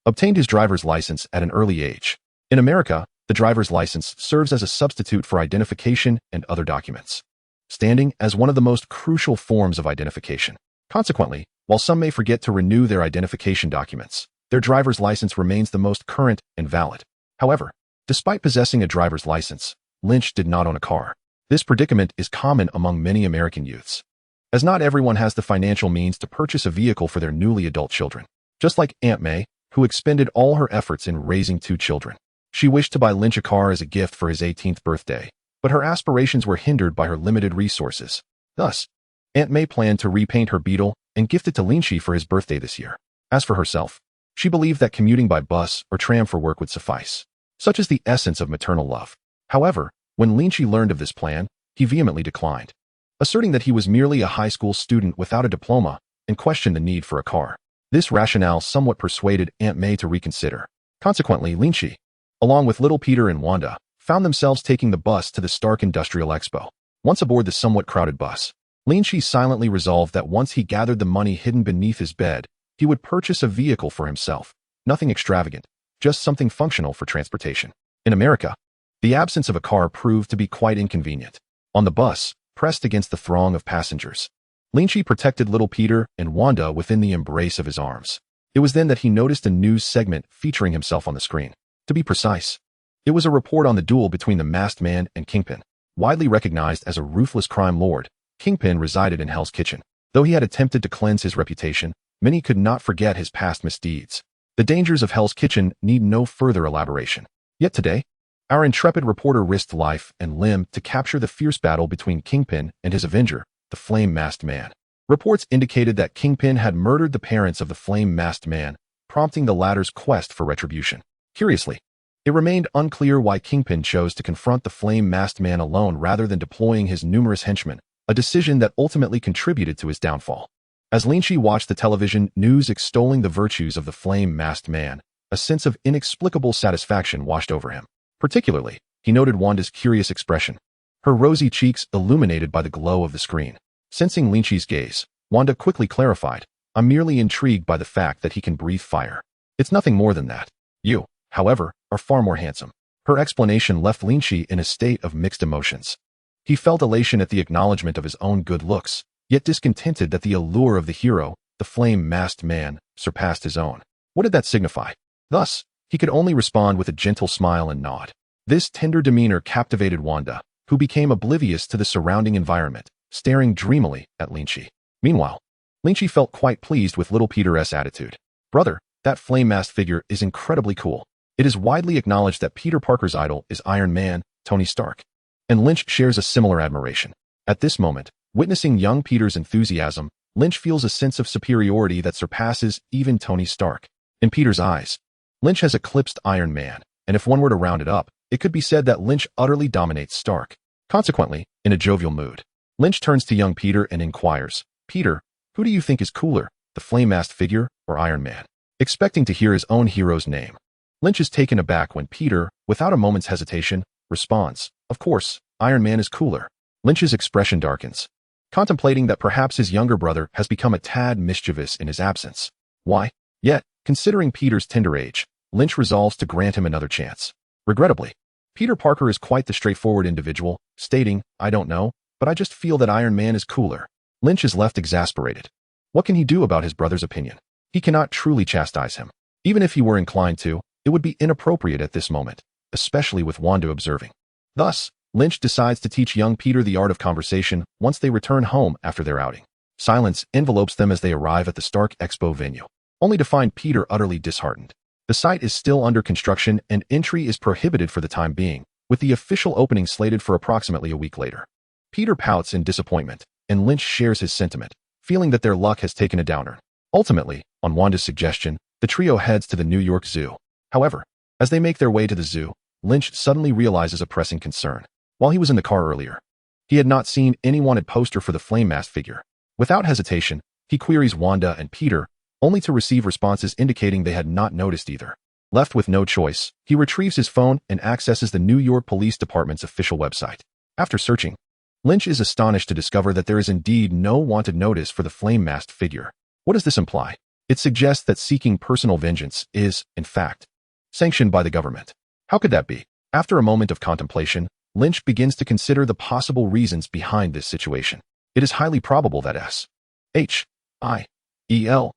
obtained his driver's license at an early age. In America, the driver's license serves as a substitute for identification and other documents, standing as one of the most crucial forms of identification. Consequently, while some may forget to renew their identification documents, their driver's license remains the most current and valid. However, despite possessing a driver's license, Lynch did not own a car. This predicament is common among many American youths, as not everyone has the financial means to purchase a vehicle for their newly adult children. Just like Aunt May, who expended all her efforts in raising 2 children. She wished to buy Lynch a car as a gift for his 18th birthday, but her aspirations were hindered by her limited resources. Thus, Aunt May planned to repaint her Beetle and gift it to Lynch for his birthday this year. As for herself, she believed that commuting by bus or tram for work would suffice. Such is the essence of maternal love. However, when Lynch learned of this plan, he vehemently declined, asserting that he was merely a high school student without a diploma and questioned the need for a car. This rationale somewhat persuaded Aunt May to reconsider. Consequently, Lynch, along with little Peter and Wanda, found themselves taking the bus to the Stark Industrial Expo. Once aboard the somewhat crowded bus, Lynch silently resolved that once he gathered the money hidden beneath his bed, he would purchase a vehicle for himself. Nothing extravagant, just something functional for transportation. In America, the absence of a car proved to be quite inconvenient. On the bus, pressed against the throng of passengers, Lynch protected little Peter and Wanda within the embrace of his arms. It was then that he noticed a news segment featuring himself on the screen. To be precise, it was a report on the duel between the masked man and Kingpin. Widely recognized as a ruthless crime lord, Kingpin resided in Hell's Kitchen. Though he had attempted to cleanse his reputation, many could not forget his past misdeeds. The dangers of Hell's Kitchen need no further elaboration. Yet today, our intrepid reporter risked life and limb to capture the fierce battle between Kingpin and his avenger, the flame-masked man. Reports indicated that Kingpin had murdered the parents of the flame-masked man, prompting the latter's quest for retribution. Curiously, it remained unclear why Kingpin chose to confront the flame-masked man alone rather than deploying his numerous henchmen, a decision that ultimately contributed to his downfall. As Lynch watched the television news extolling the virtues of the flame-masked man, a sense of inexplicable satisfaction washed over him. Particularly, he noted Wanda's curious expression, her rosy cheeks illuminated by the glow of the screen. Sensing Lynch's gaze, Wanda quickly clarified, "I'm merely intrigued by the fact that he can breathe fire. It's nothing more than that. You, however, are far more handsome." Her explanation left Lynch in a state of mixed emotions. He felt elation at the acknowledgement of his own good looks, yet discontented that the allure of the hero, the flame-masked man, surpassed his own. What did that signify? Thus, he could only respond with a gentle smile and nod. This tender demeanor captivated Wanda, who became oblivious to the surrounding environment, staring dreamily at Lynch. Meanwhile, Lynch felt quite pleased with little Peter's attitude. "Brother, that flame-masked figure is incredibly cool. It is widely acknowledged that Peter Parker's idol is Iron Man, Tony Stark." And Lynch shares a similar admiration. At this moment, witnessing young Peter's enthusiasm, Lynch feels a sense of superiority that surpasses even Tony Stark. In Peter's eyes, Lynch has eclipsed Iron Man, and if one were to round it up, it could be said that Lynch utterly dominates Stark. Consequently, in a jovial mood, Lynch turns to young Peter and inquires, "Peter, who do you think is cooler, the flame-masked figure or Iron Man?" Expecting to hear his own hero's name, Lynch is taken aback when Peter, without a moment's hesitation, responds, "Of course, Iron Man is cooler." Lynch's expression darkens, contemplating that perhaps his younger brother has become a tad mischievous in his absence. Why? Yet, considering Peter's tender age, Lynch resolves to grant him another chance. Regrettably, Peter Parker is quite the straightforward individual, stating, "I don't know, but I just feel that Iron Man is cooler." Lynch is left exasperated. What can he do about his brother's opinion? He cannot truly chastise him. Even if he were inclined to, it would be inappropriate at this moment, especially with Wanda observing. Thus, Lynch decides to teach young Peter the art of conversation once they return home after their outing. Silence envelopes them as they arrive at the Stark Expo venue, only to find Peter utterly disheartened. The site is still under construction and entry is prohibited for the time being, with the official opening slated for approximately a week later. Peter pouts in disappointment, and Lynch shares his sentiment, feeling that their luck has taken a downer. Ultimately, on Wanda's suggestion, the trio heads to the New York Zoo. However, as they make their way to the zoo, Lynch suddenly realizes a pressing concern. While he was in the car earlier, he had not seen any wanted poster for the flame-masked figure. Without hesitation, he queries Wanda and Peter, only to receive responses indicating they had not noticed either. Left with no choice, he retrieves his phone and accesses the New York Police Department's official website. After searching, Lynch is astonished to discover that there is indeed no wanted notice for the flame-masked figure. What does this imply? It suggests that seeking personal vengeance is, in fact, sanctioned by the government. How could that be? After a moment of contemplation, Lynch begins to consider the possible reasons behind this situation. It is highly probable that SHIELD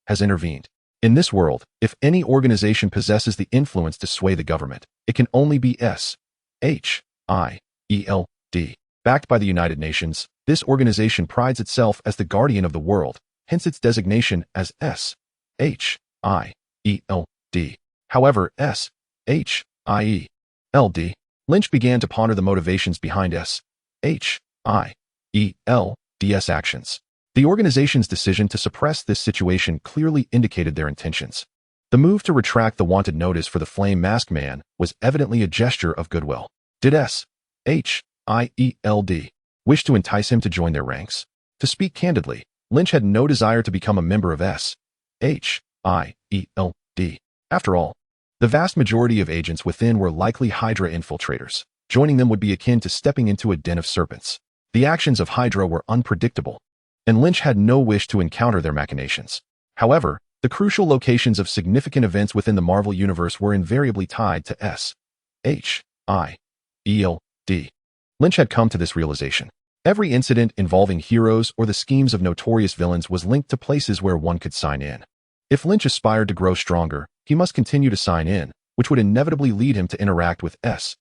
has intervened. In this world, if any organization possesses the influence to sway the government, it can only be SHIELD. Backed by the United Nations, this organization prides itself as the guardian of the world, hence its designation as SHIELD. However, SHIELD, Lynch began to ponder the motivations behind SHIELD's actions. The organization's decision to suppress this situation clearly indicated their intentions. The move to retract the wanted notice for the Flame Mask Man was evidently a gesture of goodwill. Did SHIELD wish to entice him to join their ranks? To speak candidly, Lynch had no desire to become a member of SHIELD. After all, the vast majority of agents within were likely Hydra infiltrators. Joining them would be akin to stepping into a den of serpents. The actions of Hydra were unpredictable, and Lynch had no wish to encounter their machinations. However, the crucial locations of significant events within the Marvel Universe were invariably tied to SHIELD. Lynch had come to this realization. Every incident involving heroes or the schemes of notorious villains was linked to places where one could sign in. If Lynch aspired to grow stronger, he must continue to sign in, which would inevitably lead him to interact with SHIELD.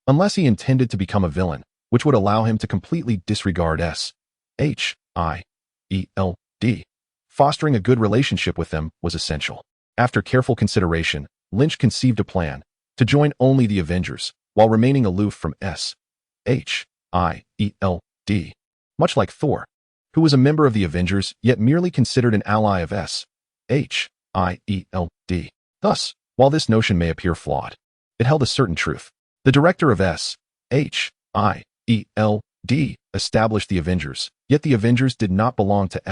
Unless he intended to become a villain, which would allow him to completely disregard SHIELD. Fostering a good relationship with them was essential. After careful consideration, Lynch conceived a plan to join only the Avengers while remaining aloof from SHIELD. Much like Thor, who was a member of the Avengers yet merely considered an ally of SHIELD. Thus, while this notion may appear flawed, it held a certain truth. The director of SHIELD established the Avengers, yet the Avengers did not belong to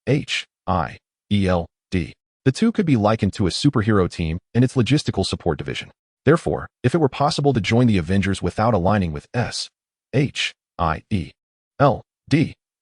SHIELD. The two could be likened to a superhero team and its logistical support division. Therefore, if it were possible to join the Avengers without aligning with SHIELD,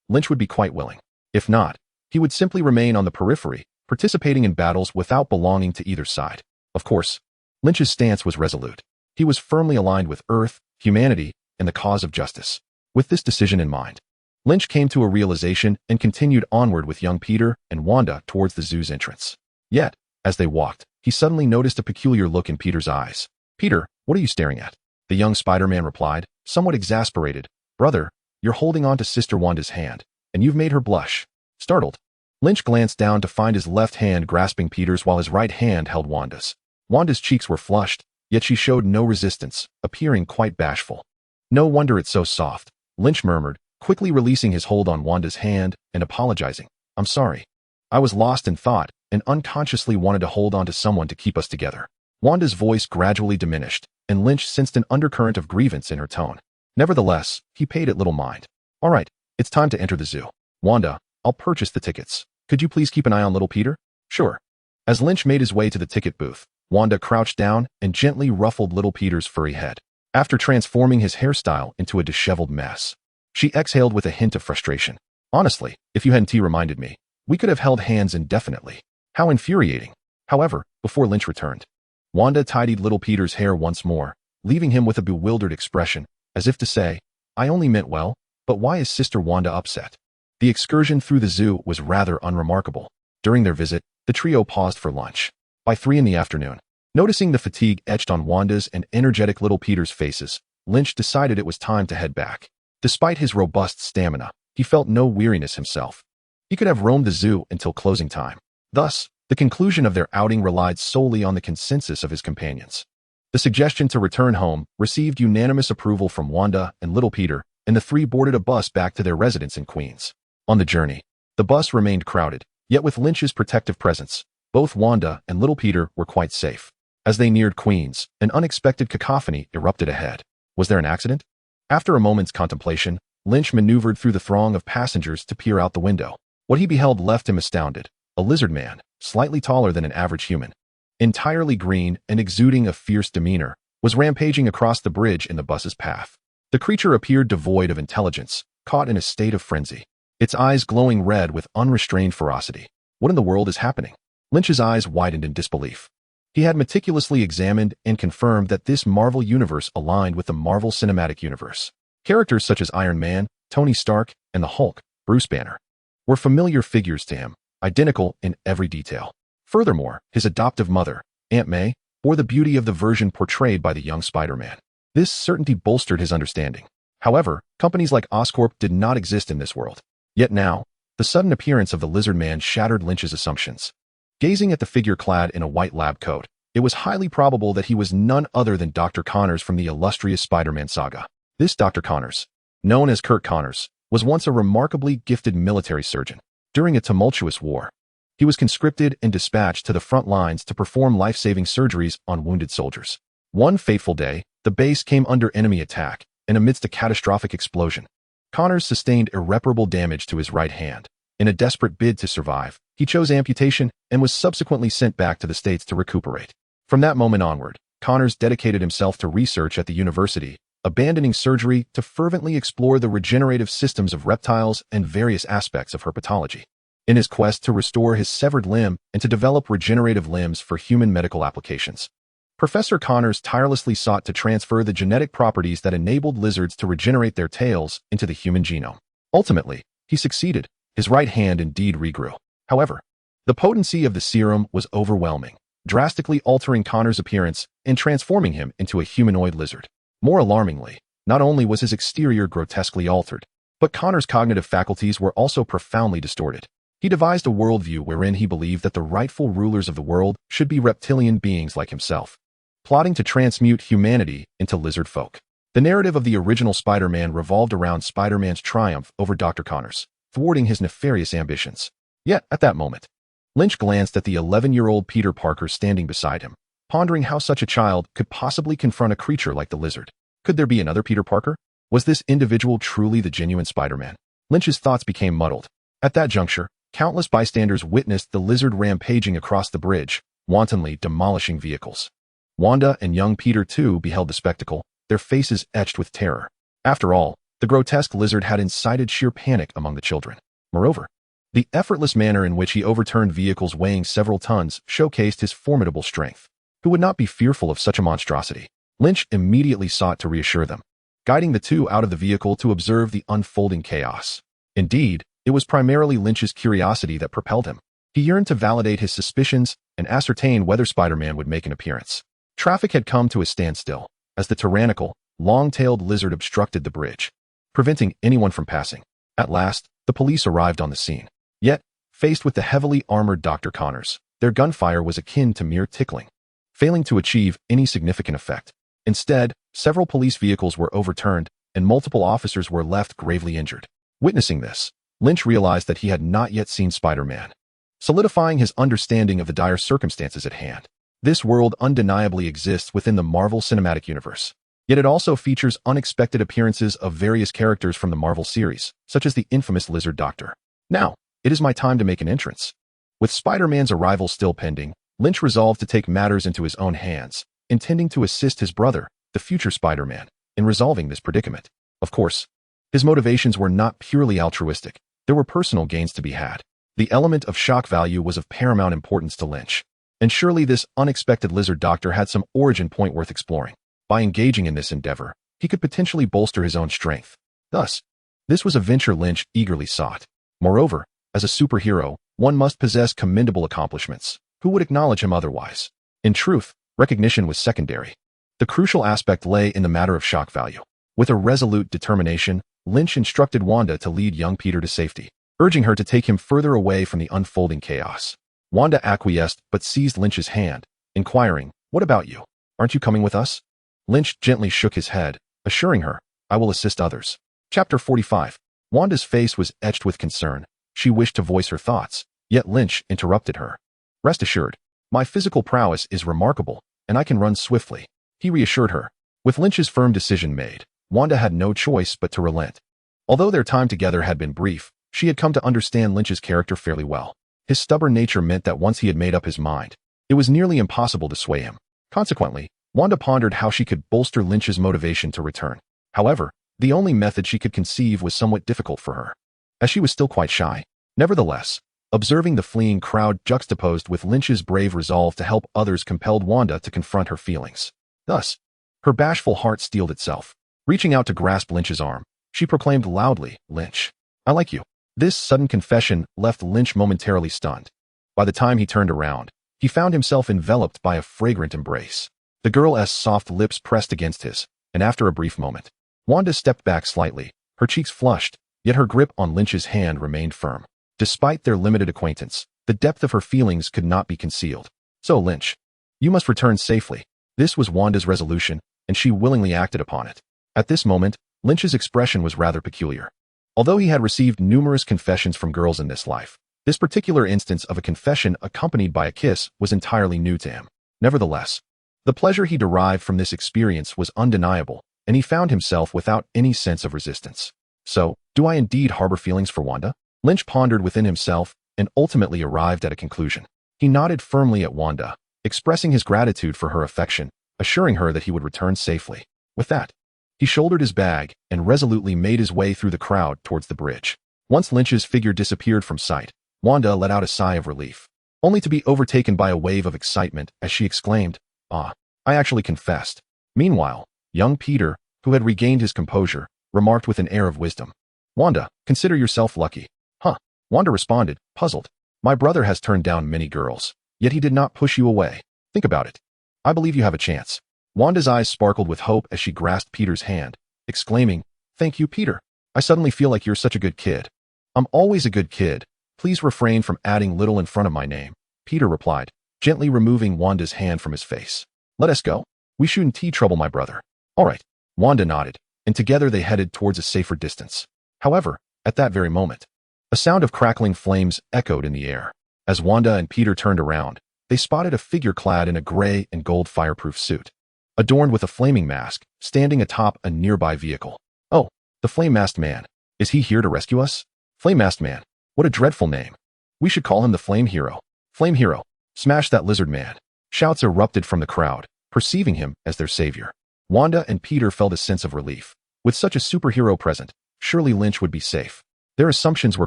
Lynch would be quite willing. If not, he would simply remain on the periphery, participating in battles without belonging to either side. Of course, Lynch's stance was resolute. He was firmly aligned with Earth, humanity, and the cause of justice. With this decision in mind, Lynch came to a realization and continued onward with young Peter and Wanda towards the zoo's entrance. Yet, as they walked, he suddenly noticed a peculiar look in Peter's eyes. "Peter, what are you staring at?" The young Spider-Man replied, somewhat exasperated. "Brother, you're holding on to Sister Wanda's hand, and you've made her blush." Startled, Lynch glanced down to find his left hand grasping Peter's while his right hand held Wanda's. Wanda's cheeks were flushed, yet she showed no resistance, appearing quite bashful. "No wonder it's so soft," Lynch murmured, quickly releasing his hold on Wanda's hand and apologizing. "I'm sorry. I was lost in thought and unconsciously wanted to hold on to someone to keep us together." Wanda's voice gradually diminished, and Lynch sensed an undercurrent of grievance in her tone. Nevertheless, he paid it little mind. "All right, it's time to enter the zoo. Wanda, I'll purchase the tickets. Could you please keep an eye on little Peter?" "Sure." As Lynch made his way to the ticket booth, Wanda crouched down and gently ruffled little Peter's furry head. After transforming his hairstyle into a disheveled mess, she exhaled with a hint of frustration. "Honestly, if you hadn't reminded me, we could have held hands indefinitely." How infuriating. However, before Lynch returned, Wanda tidied little Peter's hair once more, leaving him with a bewildered expression, as if to say, "I only meant well, but why is Sister Wanda upset?" The excursion through the zoo was rather unremarkable. During their visit, the trio paused for lunch. By 3 in the afternoon, noticing the fatigue etched on Wanda's and energetic little Peter's faces, Lynch decided it was time to head back. Despite his robust stamina, he felt no weariness himself. He could have roamed the zoo until closing time. Thus, the conclusion of their outing relied solely on the consensus of his companions. The suggestion to return home received unanimous approval from Wanda and little Peter, and the three boarded a bus back to their residence in Queens. On the journey, the bus remained crowded, yet with Lynch's protective presence, both Wanda and little Peter were quite safe. As they neared Queens, an unexpected cacophony erupted ahead. Was there an accident? After a moment's contemplation, Lynch maneuvered through the throng of passengers to peer out the window. What he beheld left him astounded. A lizard man, slightly taller than an average human, entirely green and exuding a fierce demeanor, was rampaging across the bridge in the bus's path. The creature appeared devoid of intelligence, caught in a state of frenzy, its eyes glowing red with unrestrained ferocity. What in the world is happening? Lynch's eyes widened in disbelief. He had meticulously examined and confirmed that this Marvel universe aligned with the Marvel Cinematic Universe. Characters such as Iron Man, Tony Stark, and the Hulk, Bruce Banner, were familiar figures to him, identical in every detail. Furthermore, his adoptive mother, Aunt May, bore the beauty of the version portrayed by the young Spider-Man. This certainty bolstered his understanding. However, companies like Oscorp did not exist in this world. Yet now, the sudden appearance of the lizard man shattered Lynch's assumptions. Gazing at the figure clad in a white lab coat, it was highly probable that he was none other than Dr. Connors from the illustrious Spider-Man saga. This Dr. Connors, known as Curt Connors, was once a remarkably gifted military surgeon. During a tumultuous war, he was conscripted and dispatched to the front lines to perform life-saving surgeries on wounded soldiers. One fateful day, the base came under enemy attack, and amidst a catastrophic explosion, Connors sustained irreparable damage to his right hand. In a desperate bid to survive, he chose amputation and was subsequently sent back to the States to recuperate. From that moment onward, Connors dedicated himself to research at the university, abandoning surgery to fervently explore the regenerative systems of reptiles and various aspects of herpetology. In his quest to restore his severed limb and to develop regenerative limbs for human medical applications, Professor Connors tirelessly sought to transfer the genetic properties that enabled lizards to regenerate their tails into the human genome. Ultimately, he succeeded. His right hand indeed regrew. However, the potency of the serum was overwhelming, drastically altering Connors' appearance and transforming him into a humanoid lizard. More alarmingly, not only was his exterior grotesquely altered, but Connors' cognitive faculties were also profoundly distorted. He devised a worldview wherein he believed that the rightful rulers of the world should be reptilian beings like himself, plotting to transmute humanity into lizard folk. The narrative of the original Spider-Man revolved around Spider-Man's triumph over Dr. Connors, thwarting his nefarious ambitions. Yet, at that moment, Lynch glanced at the 11-year-old Peter Parker standing beside him, pondering how such a child could possibly confront a creature like the lizard. Could there be another Peter Parker? Was this individual truly the genuine Spider-Man? Lynch's thoughts became muddled. At that juncture, countless bystanders witnessed the lizard rampaging across the bridge, wantonly demolishing vehicles. Wanda and young Peter too beheld the spectacle, their faces etched with terror. After all, the grotesque lizard had incited sheer panic among the children. Moreover, the effortless manner in which he overturned vehicles weighing several tons showcased his formidable strength. Who would not be fearful of such a monstrosity? Lynch immediately sought to reassure them, guiding the two out of the vehicle to observe the unfolding chaos. Indeed, it was primarily Lynch's curiosity that propelled him. He yearned to validate his suspicions and ascertain whether Spider-Man would make an appearance. Traffic had come to a standstill, as the tyrannical, long-tailed lizard obstructed the bridge, preventing anyone from passing. At last, the police arrived on the scene. Yet, faced with the heavily armored Dr. Connors, their gunfire was akin to mere tickling, failing to achieve any significant effect. Instead, several police vehicles were overturned, and multiple officers were left gravely injured. Witnessing this, Lynch realized that he had not yet seen Spider-Man, solidifying his understanding of the dire circumstances at hand. This world undeniably exists within the Marvel Cinematic Universe. Yet it also features unexpected appearances of various characters from the Marvel series, such as the infamous Lizard Doctor. Now, it is my time to make an entrance. With Spider-Man's arrival still pending, Lynch resolved to take matters into his own hands, intending to assist his brother, the future Spider-Man, in resolving this predicament. Of course, his motivations were not purely altruistic. There were personal gains to be had. The element of shock value was of paramount importance to Lynch, and surely this unexpected Lizard Doctor had some origin point worth exploring. By engaging in this endeavor, he could potentially bolster his own strength. Thus, this was a venture Lynch eagerly sought. Moreover, as a superhero, one must possess commendable accomplishments. Who would acknowledge him otherwise? In truth, recognition was secondary. The crucial aspect lay in the matter of shock value. With a resolute determination, Lynch instructed Wanda to lead young Peter to safety, urging her to take him further away from the unfolding chaos. Wanda acquiesced but seized Lynch's hand, inquiring, "What about you? Aren't you coming with us?" Lynch gently shook his head, assuring her, "I will assist others." Chapter 45. Wanda's face was etched with concern. She wished to voice her thoughts, yet Lynch interrupted her. "Rest assured, my physical prowess is remarkable, and I can run swiftly," he reassured her. With Lynch's firm decision made, Wanda had no choice but to relent. Although their time together had been brief, She had come to understand Lynch's character fairly well. His stubborn nature meant that once he had made up his mind, it was nearly impossible to sway him. Consequently, Wanda pondered how she could bolster Lynch's motivation to return. However, the only method she could conceive was somewhat difficult for her, as she was still quite shy. Nevertheless, observing the fleeing crowd juxtaposed with Lynch's brave resolve to help others compelled Wanda to confront her feelings. Thus, her bashful heart steeled itself. Reaching out to grasp Lynch's arm, she proclaimed loudly, "Lynch, I like you." This sudden confession left Lynch momentarily stunned. By the time he turned around, he found himself enveloped by a fragrant embrace. The girl's soft lips pressed against his, and after a brief moment, Wanda stepped back slightly, her cheeks flushed, yet her grip on Lynch's hand remained firm. Despite their limited acquaintance, the depth of her feelings could not be concealed. "So, Lynch, you must return safely." This was Wanda's resolution, and she willingly acted upon it. At this moment, Lynch's expression was rather peculiar. Although he had received numerous confessions from girls in this life, this particular instance of a confession accompanied by a kiss was entirely new to him. Nevertheless, the pleasure he derived from this experience was undeniable, and he found himself without any sense of resistance. "So, do I indeed harbor feelings for Wanda?" Lynch pondered within himself and ultimately arrived at a conclusion. He nodded firmly at Wanda, expressing his gratitude for her affection, assuring her that he would return safely. With that, he shouldered his bag and resolutely made his way through the crowd towards the bridge. Once Lynch's figure disappeared from sight, Wanda let out a sigh of relief, only to be overtaken by a wave of excitement as she exclaimed, "Ah, I actually confessed." Meanwhile, young Peter, who had regained his composure, remarked with an air of wisdom, "Wanda, consider yourself lucky." "Huh?" Wanda responded, puzzled. "My brother has turned down many girls, yet he did not push you away. Think about it. I believe you have a chance." Wanda's eyes sparkled with hope as she grasped Peter's hand, exclaiming, "Thank you, Peter. I suddenly feel like you're such a good kid." "I'm always a good kid. Please refrain from adding little in front of my name," Peter replied, gently removing Wanda's hand from his face. "Let us go. We shouldn't trouble my brother." "All right." Wanda nodded, and together they headed towards a safer distance. However, at that very moment, a sound of crackling flames echoed in the air. As Wanda and Peter turned around, they spotted a figure clad in a gray and gold fireproof suit, adorned with a flaming mask, standing atop a nearby vehicle. "Oh, the Flame-Masked Man. Is he here to rescue us?" "Flame-Masked Man. What a dreadful name. We should call him the Flame Hero." "Flame Hero. Smash that lizard man." Shouts erupted from the crowd, perceiving him as their savior. Wanda and Peter felt a sense of relief. With such a superhero present, surely Lynch would be safe. Their assumptions were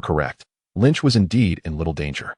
correct. Lynch was indeed in little danger,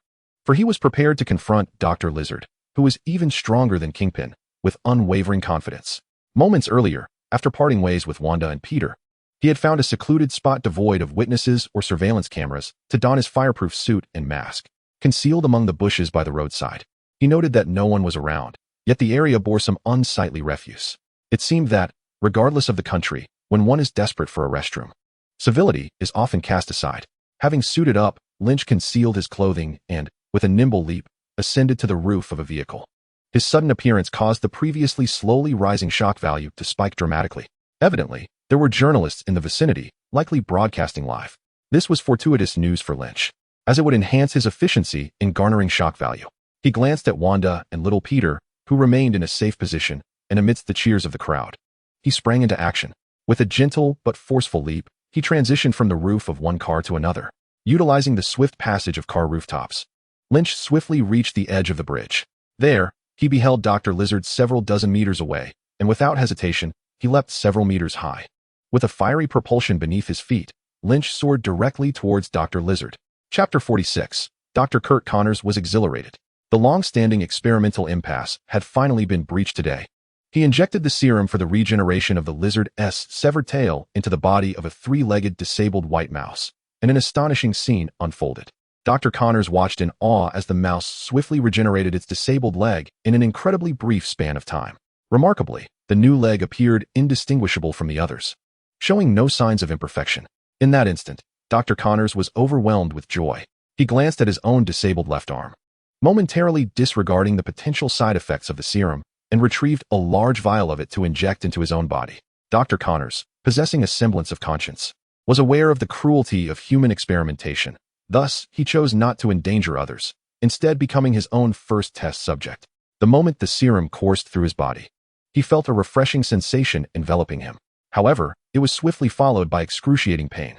for he was prepared to confront Dr. Lizard, who was even stronger than Kingpin, with unwavering confidence. Moments earlier, after parting ways with Wanda and Peter, he had found a secluded spot devoid of witnesses or surveillance cameras to don his fireproof suit and mask. Concealed among the bushes by the roadside, he noted that no one was around, yet the area bore some unsightly refuse. It seemed that, regardless of the country, when one is desperate for a restroom, civility is often cast aside. Having suited up, Lynch concealed his clothing and, with a nimble leap, ascended to the roof of a vehicle. His sudden appearance caused the previously slowly rising shock value to spike dramatically. Evidently, there were journalists in the vicinity, likely broadcasting live. This was fortuitous news for Lynch, as it would enhance his efficiency in garnering shock value. He glanced at Wanda and little Peter, who remained in a safe position, and amidst the cheers of the crowd, he sprang into action. With a gentle but forceful leap, he transitioned from the roof of one car to another, utilizing the swift passage of car rooftops. Lynch swiftly reached the edge of the bridge. There, he beheld Dr. Lizard several dozen meters away, and without hesitation, he leapt several meters high. With a fiery propulsion beneath his feet, Lynch soared directly towards Dr. Lizard. Chapter 46. Dr. Kurt Connors was exhilarated. The long-standing experimental impasse had finally been breached today. He injected the serum for the regeneration of the lizard's severed tail into the body of a three-legged disabled white mouse, and an astonishing scene unfolded. Dr. Connors watched in awe as the mouse swiftly regenerated its disabled leg in an incredibly brief span of time. Remarkably, the new leg appeared indistinguishable from the others, showing no signs of imperfection. In that instant, Dr. Connors was overwhelmed with joy. He glanced at his own disabled left arm, momentarily disregarding the potential side effects of the serum, and retrieved a large vial of it to inject into his own body. Dr. Connors, possessing a semblance of conscience, was aware of the cruelty of human experimentation. Thus, he chose not to endanger others, instead becoming his own first test subject. The moment the serum coursed through his body, he felt a refreshing sensation enveloping him. However, it was swiftly followed by excruciating pain.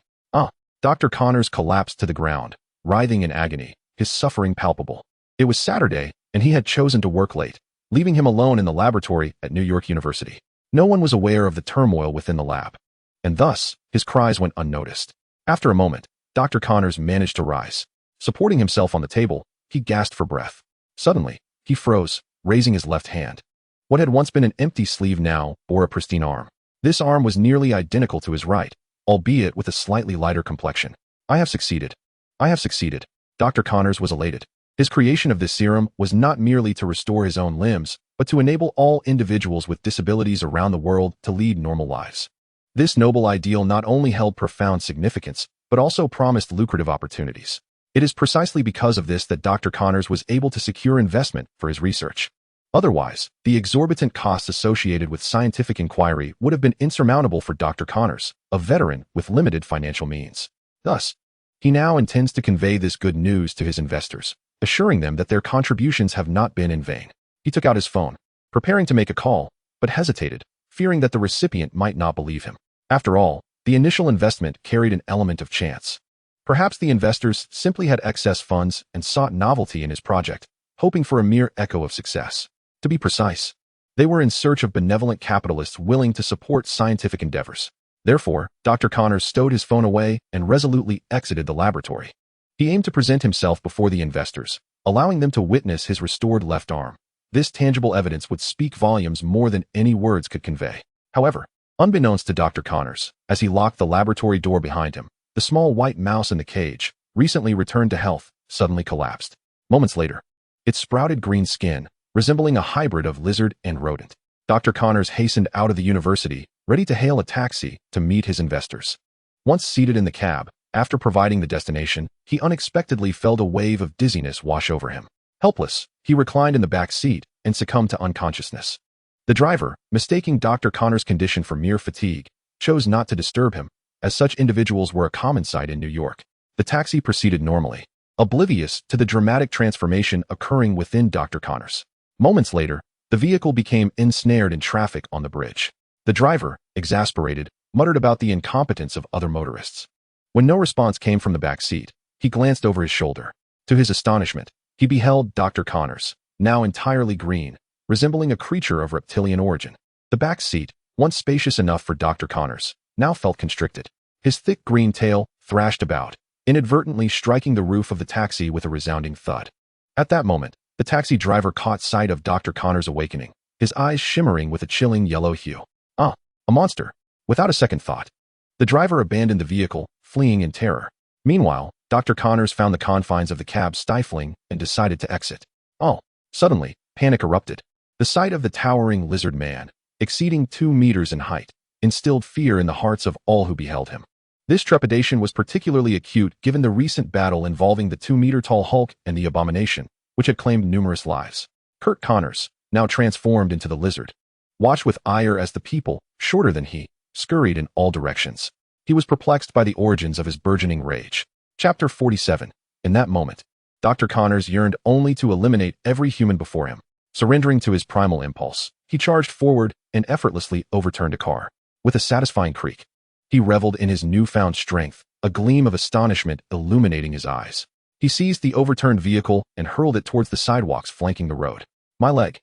Dr. Connors collapsed to the ground, writhing in agony, his suffering palpable. It was Saturday, and he had chosen to work late, leaving him alone in the laboratory at New York University. No one was aware of the turmoil within the lab, and thus, his cries went unnoticed. After a moment, Dr. Connors managed to rise. Supporting himself on the table, he gasped for breath. Suddenly, he froze, raising his left hand. What had once been an empty sleeve now bore a pristine arm. This arm was nearly identical to his right, albeit with a slightly lighter complexion. I have succeeded. I have succeeded. Dr. Connors was elated. His creation of this serum was not merely to restore his own limbs, but to enable all individuals with disabilities around the world to lead normal lives. This noble ideal not only held profound significance, but also promised lucrative opportunities. It is precisely because of this that Dr. Connors was able to secure investment for his research. Otherwise, the exorbitant costs associated with scientific inquiry would have been insurmountable for Dr. Connors, a veteran with limited financial means. Thus, he now intends to convey this good news to his investors, assuring them that their contributions have not been in vain. He took out his phone, preparing to make a call, but hesitated, fearing that the recipient might not believe him. After all, the initial investment carried an element of chance. Perhaps the investors simply had excess funds and sought novelty in his project, hoping for a mere echo of success. To be precise, they were in search of benevolent capitalists willing to support scientific endeavors. Therefore, Dr. Connors stowed his phone away and resolutely exited the laboratory. He aimed to present himself before the investors, allowing them to witness his restored left arm. This tangible evidence would speak volumes more than any words could convey. However, unbeknownst to Dr. Connors, as he locked the laboratory door behind him, the small white mouse in the cage, recently returned to health, suddenly collapsed. Moments later, it sprouted green skin, resembling a hybrid of lizard and rodent. Dr. Connors hastened out of the university, ready to hail a taxi to meet his investors. Once seated in the cab, after providing the destination, he unexpectedly felt a wave of dizziness wash over him. Helpless, he reclined in the back seat and succumbed to unconsciousness. The driver, mistaking Dr. Connors' condition for mere fatigue, chose not to disturb him, as such individuals were a common sight in New York. The taxi proceeded normally, oblivious to the dramatic transformation occurring within Dr. Connors. Moments later, the vehicle became ensnared in traffic on the bridge. The driver, exasperated, muttered about the incompetence of other motorists. When no response came from the back seat, he glanced over his shoulder. To his astonishment, he beheld Dr. Connors, now entirely green, resembling a creature of reptilian origin. The back seat, once spacious enough for Dr. Connors, now felt constricted. His thick green tail thrashed about, inadvertently striking the roof of the taxi with a resounding thud. At that moment, the taxi driver caught sight of Dr. Connors awakening, his eyes shimmering with a chilling yellow hue. Ah, a monster! Without a second thought, the driver abandoned the vehicle, fleeing in terror. Meanwhile, Dr. Connors found the confines of the cab stifling and decided to exit. Oh, suddenly, panic erupted. The sight of the towering lizard man, exceeding 2 meters in height, instilled fear in the hearts of all who beheld him. This trepidation was particularly acute given the recent battle involving the 2-meter-tall Hulk and the Abomination, which had claimed numerous lives. Kurt Connors, now transformed into the lizard, watched with ire as the people, shorter than he, scurried in all directions. He was perplexed by the origins of his burgeoning rage. Chapter 47. In that moment, Dr. Connors yearned only to eliminate every human before him. Surrendering to his primal impulse, he charged forward and effortlessly overturned a car. With a satisfying creak, he reveled in his newfound strength, a gleam of astonishment illuminating his eyes. He seized the overturned vehicle and hurled it towards the sidewalks flanking the road. My leg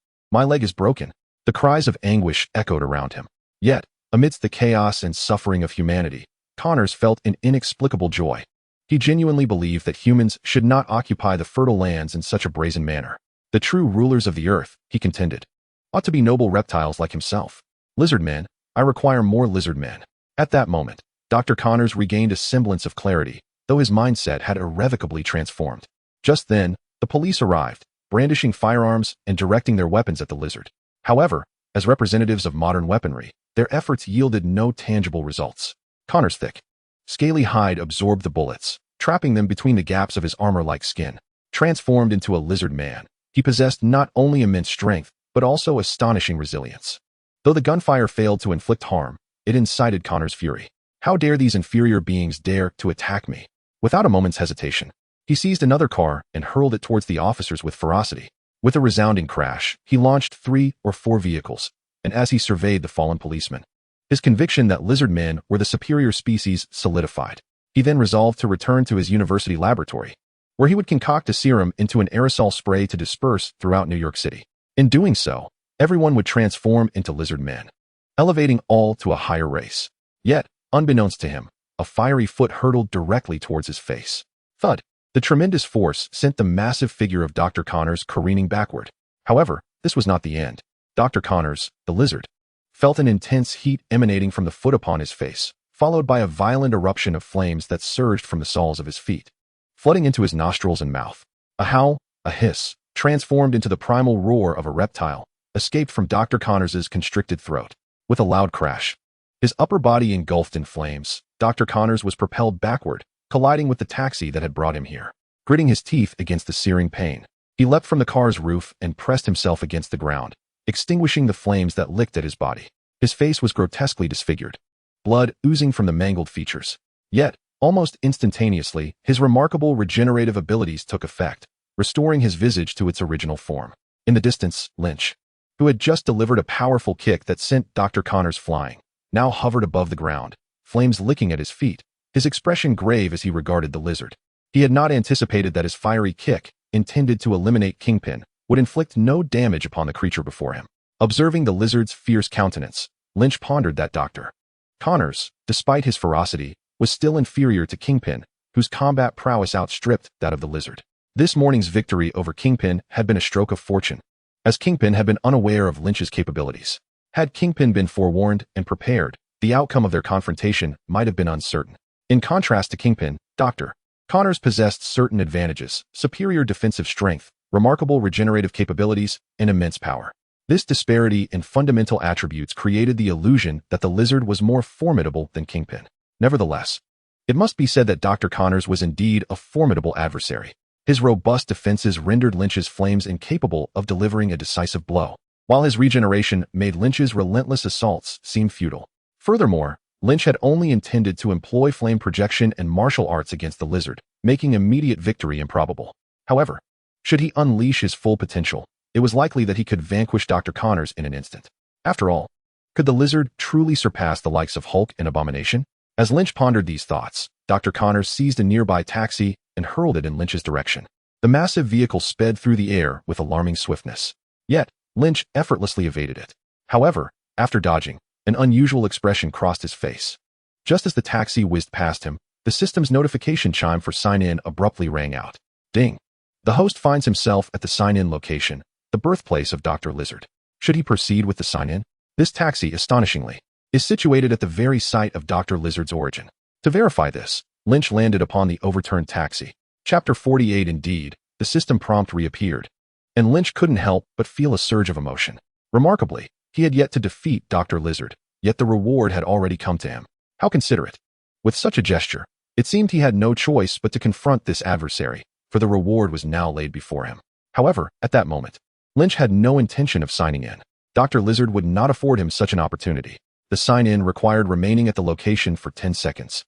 is broken. The cries of anguish echoed around him. Yet, amidst the chaos and suffering of humanity, Connors felt an inexplicable joy. He genuinely believed that humans should not occupy the fertile lands in such a brazen manner. The true rulers of the earth, he contended, ought to be noble reptiles like himself. Lizard men, I require more lizard men. At that moment, Dr. Connors regained a semblance of clarity, though his mindset had irrevocably transformed. Just then, the police arrived, brandishing firearms and directing their weapons at the lizard. However, as representatives of modern weaponry, their efforts yielded no tangible results. Connors' thick, scaly hide absorbed the bullets, trapping them between the gaps of his armor-like skin. Transformed into a lizard man, he possessed not only immense strength, but also astonishing resilience. Though the gunfire failed to inflict harm, it incited Connors' fury. How dare these inferior beings dare to attack me? Without a moment's hesitation, he seized another car and hurled it towards the officers with ferocity. With a resounding crash, he launched 3 or 4 vehicles, and as he surveyed the fallen policemen, his conviction that lizard men were the superior species solidified. He then resolved to return to his university laboratory, where he would concoct a serum into an aerosol spray to disperse throughout New York City. In doing so, everyone would transform into lizard men, elevating all to a higher race. Yet, unbeknownst to him, a fiery foot hurtled directly towards his face. Thud! The tremendous force sent the massive figure of Dr. Connors careening backward. However, this was not the end. Dr. Connors, the lizard, felt an intense heat emanating from the foot upon his face, followed by a violent eruption of flames that surged from the soles of his feet, flooding into his nostrils and mouth. A howl, a hiss, transformed into the primal roar of a reptile, escaped from Dr. Connors's constricted throat. With a loud crash, his upper body engulfed in flames, Dr. Connors was propelled backward, colliding with the taxi that had brought him here. Gritting his teeth against the searing pain, he leapt from the car's roof and pressed himself against the ground, extinguishing the flames that licked at his body. His face was grotesquely disfigured, blood oozing from the mangled features. Yet, almost instantaneously, his remarkable regenerative abilities took effect, restoring his visage to its original form. In the distance, Lynch, who had just delivered a powerful kick that sent Dr. Connors flying, now hovered above the ground, flames licking at his feet, his expression grave as he regarded the lizard. He had not anticipated that his fiery kick, intended to eliminate Kingpin, would inflict no damage upon the creature before him. Observing the lizard's fierce countenance, Lynch pondered that Dr. Connors, despite his ferocity, was still inferior to Kingpin, whose combat prowess outstripped that of the lizard. This morning's victory over Kingpin had been a stroke of fortune, as Kingpin had been unaware of Lynch's capabilities. Had Kingpin been forewarned and prepared, the outcome of their confrontation might have been uncertain. In contrast to Kingpin, Dr. Connors possessed certain advantages: superior defensive strength, remarkable regenerative capabilities, and immense power. This disparity in fundamental attributes created the illusion that the lizard was more formidable than Kingpin. Nevertheless, it must be said that Dr. Connors was indeed a formidable adversary. His robust defenses rendered Lynch's flames incapable of delivering a decisive blow, while his regeneration made Lynch's relentless assaults seem futile. Furthermore, Lynch had only intended to employ flame projection and martial arts against the lizard, making immediate victory improbable. However, should he unleash his full potential, it was likely that he could vanquish Dr. Connors in an instant. After all, could the lizard truly surpass the likes of Hulk and Abomination? As Lynch pondered these thoughts, Dr. Connors seized a nearby taxi and hurled it in Lynch's direction. The massive vehicle sped through the air with alarming swiftness. Yet, Lynch effortlessly evaded it. However, after dodging, an unusual expression crossed his face. Just as the taxi whizzed past him, the system's notification chime for sign-in abruptly rang out. Ding! The host finds himself at the sign-in location, the birthplace of Dr. Lizard. Should he proceed with the sign-in? This taxi, astonishingly, is situated at the very site of Dr. Lizard's origin. To verify this, Lynch landed upon the overturned taxi. Chapter 48. Indeed, the system prompt reappeared, and Lynch couldn't help but feel a surge of emotion. Remarkably, he had yet to defeat Dr. Lizard, yet the reward had already come to him. How considerate! With such a gesture, it seemed he had no choice but to confront this adversary, for the reward was now laid before him. However, at that moment, Lynch had no intention of signing in. Dr. Lizard would not afford him such an opportunity. The sign-in required remaining at the location for 10 seconds,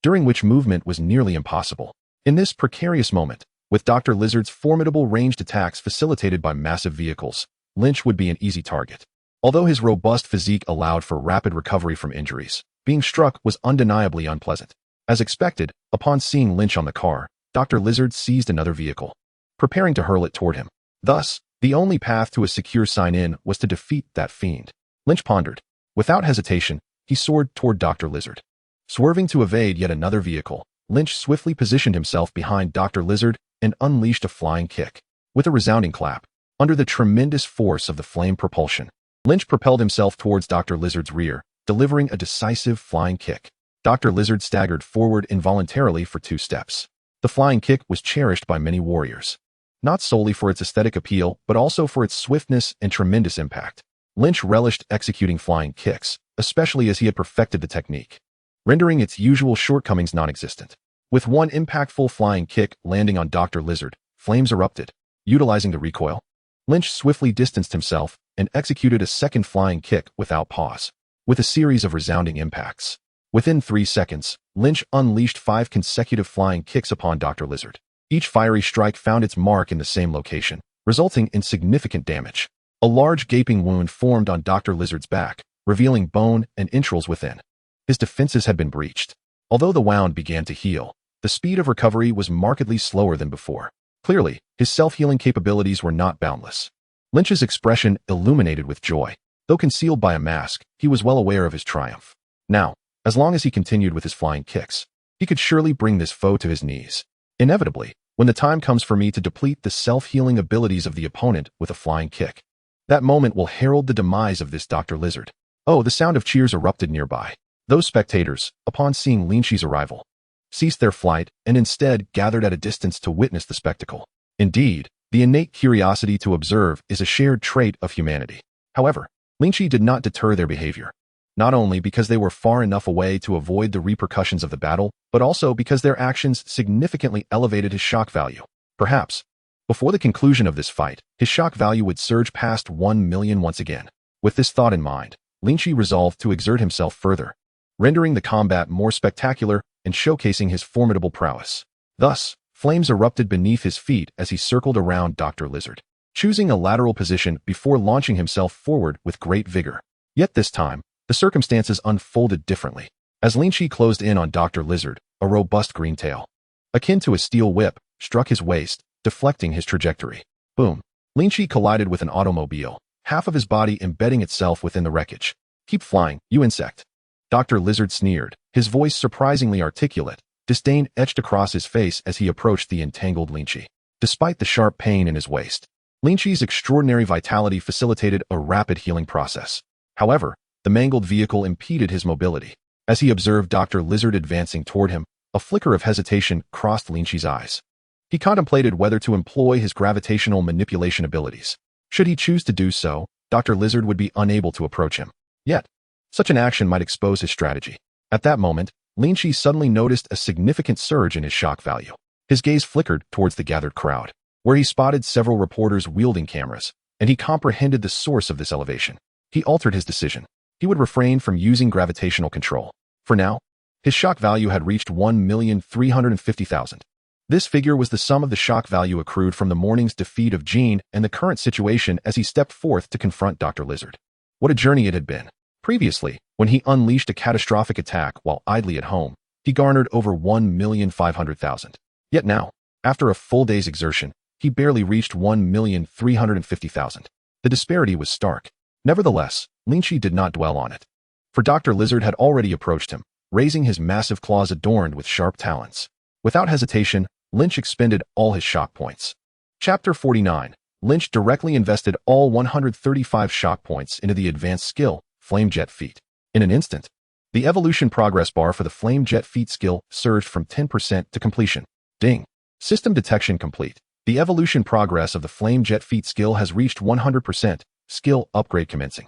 during which movement was nearly impossible. In this precarious moment, with Dr. Lizard's formidable ranged attacks facilitated by massive vehicles, Lynch would be an easy target. Although his robust physique allowed for rapid recovery from injuries, being struck was undeniably unpleasant. As expected, upon seeing Lynch on the car, Dr. Lizard seized another vehicle, preparing to hurl it toward him. Thus, the only path to a secure sign-in was to defeat that fiend. Lynch pondered. Without hesitation, he soared toward Dr. Lizard. Swerving to evade yet another vehicle, Lynch swiftly positioned himself behind Dr. Lizard and unleashed a flying kick. With a resounding clap, under the tremendous force of the flame propulsion, Lynch propelled himself towards Dr. Lizard's rear, delivering a decisive flying kick. Dr. Lizard staggered forward involuntarily for 2 steps. The flying kick was cherished by many warriors, not solely for its aesthetic appeal, but also for its swiftness and tremendous impact. Lynch relished executing flying kicks, especially as he had perfected the technique, rendering its usual shortcomings non-existent. With one impactful flying kick landing on Dr. Lizard, flames erupted. Utilizing the recoil, Lynch swiftly distanced himself and executed a second flying kick without pause, with a series of resounding impacts. Within 3 seconds, Lynch unleashed 5 consecutive flying kicks upon Dr. Lizard. Each fiery strike found its mark in the same location, resulting in significant damage. A large gaping wound formed on Dr. Lizard's back, revealing bone and entrails within. His defenses had been breached. Although the wound began to heal, the speed of recovery was markedly slower than before. Clearly, his self-healing capabilities were not boundless. Lynch's expression illuminated with joy. Though concealed by a mask, he was well aware of his triumph. Now, as long as he continued with his flying kicks, he could surely bring this foe to his knees. Inevitably, when the time comes for me to deplete the self-healing abilities of the opponent with a flying kick, that moment will herald the demise of this Dr. Lizard. Oh, the sound of cheers erupted nearby. Those spectators, upon seeing Lynch's arrival, ceased their flight and instead gathered at a distance to witness the spectacle. Indeed, the innate curiosity to observe is a shared trait of humanity. However, Lynch did not deter their behavior, not only because they were far enough away to avoid the repercussions of the battle, but also because their actions significantly elevated his shock value. Perhaps, before the conclusion of this fight, his shock value would surge past 1 million once again. With this thought in mind, Lynch resolved to exert himself further, rendering the combat more spectacular and showcasing his formidable prowess. Thus, flames erupted beneath his feet as he circled around Dr. Lizard, choosing a lateral position before launching himself forward with great vigor. Yet this time, the circumstances unfolded differently. As Lynch closed in on Dr. Lizard, a robust green tail, akin to a steel whip, struck his waist, deflecting his trajectory. Boom! Lynch collided with an automobile, half of his body embedding itself within the wreckage. "Keep flying, you insect." Dr. Lizard sneered, his voice surprisingly articulate. Disdain etched across his face as he approached the entangled Lynch. Despite the sharp pain in his waist, Lynch's extraordinary vitality facilitated a rapid healing process. However, the mangled vehicle impeded his mobility. As he observed Dr. Lizard advancing toward him, a flicker of hesitation crossed Lynch's eyes. He contemplated whether to employ his gravitational manipulation abilities. Should he choose to do so, Dr. Lizard would be unable to approach him. Yet, such an action might expose his strategy. At that moment, Lynch suddenly noticed a significant surge in his shock value. His gaze flickered towards the gathered crowd, where he spotted several reporters wielding cameras, and he comprehended the source of this elevation. He altered his decision. He would refrain from using gravitational control. For now, his shock value had reached 1,350,000. This figure was the sum of the shock value accrued from the morning's defeat of Jean and the current situation as he stepped forth to confront Dr. Lizard. What a journey it had been. Previously, when he unleashed a catastrophic attack while idly at home, he garnered over 1,500,000. Yet now, after a full day's exertion, he barely reached 1,350,000. The disparity was stark. Nevertheless, Lynch did not dwell on it. For Dr. Lizard had already approached him, raising his massive claws adorned with sharp talons. Without hesitation, Lynch expended all his shock points. Chapter 49. Lynch directly invested all 135 shock points into the advanced skill, Flame Jet Feat. In an instant, the evolution progress bar for the Flame Jet Feat skill surged from 10% to completion. Ding! System detection complete. The evolution progress of the Flame Jet Feat skill has reached 100%. Skill upgrade commencing.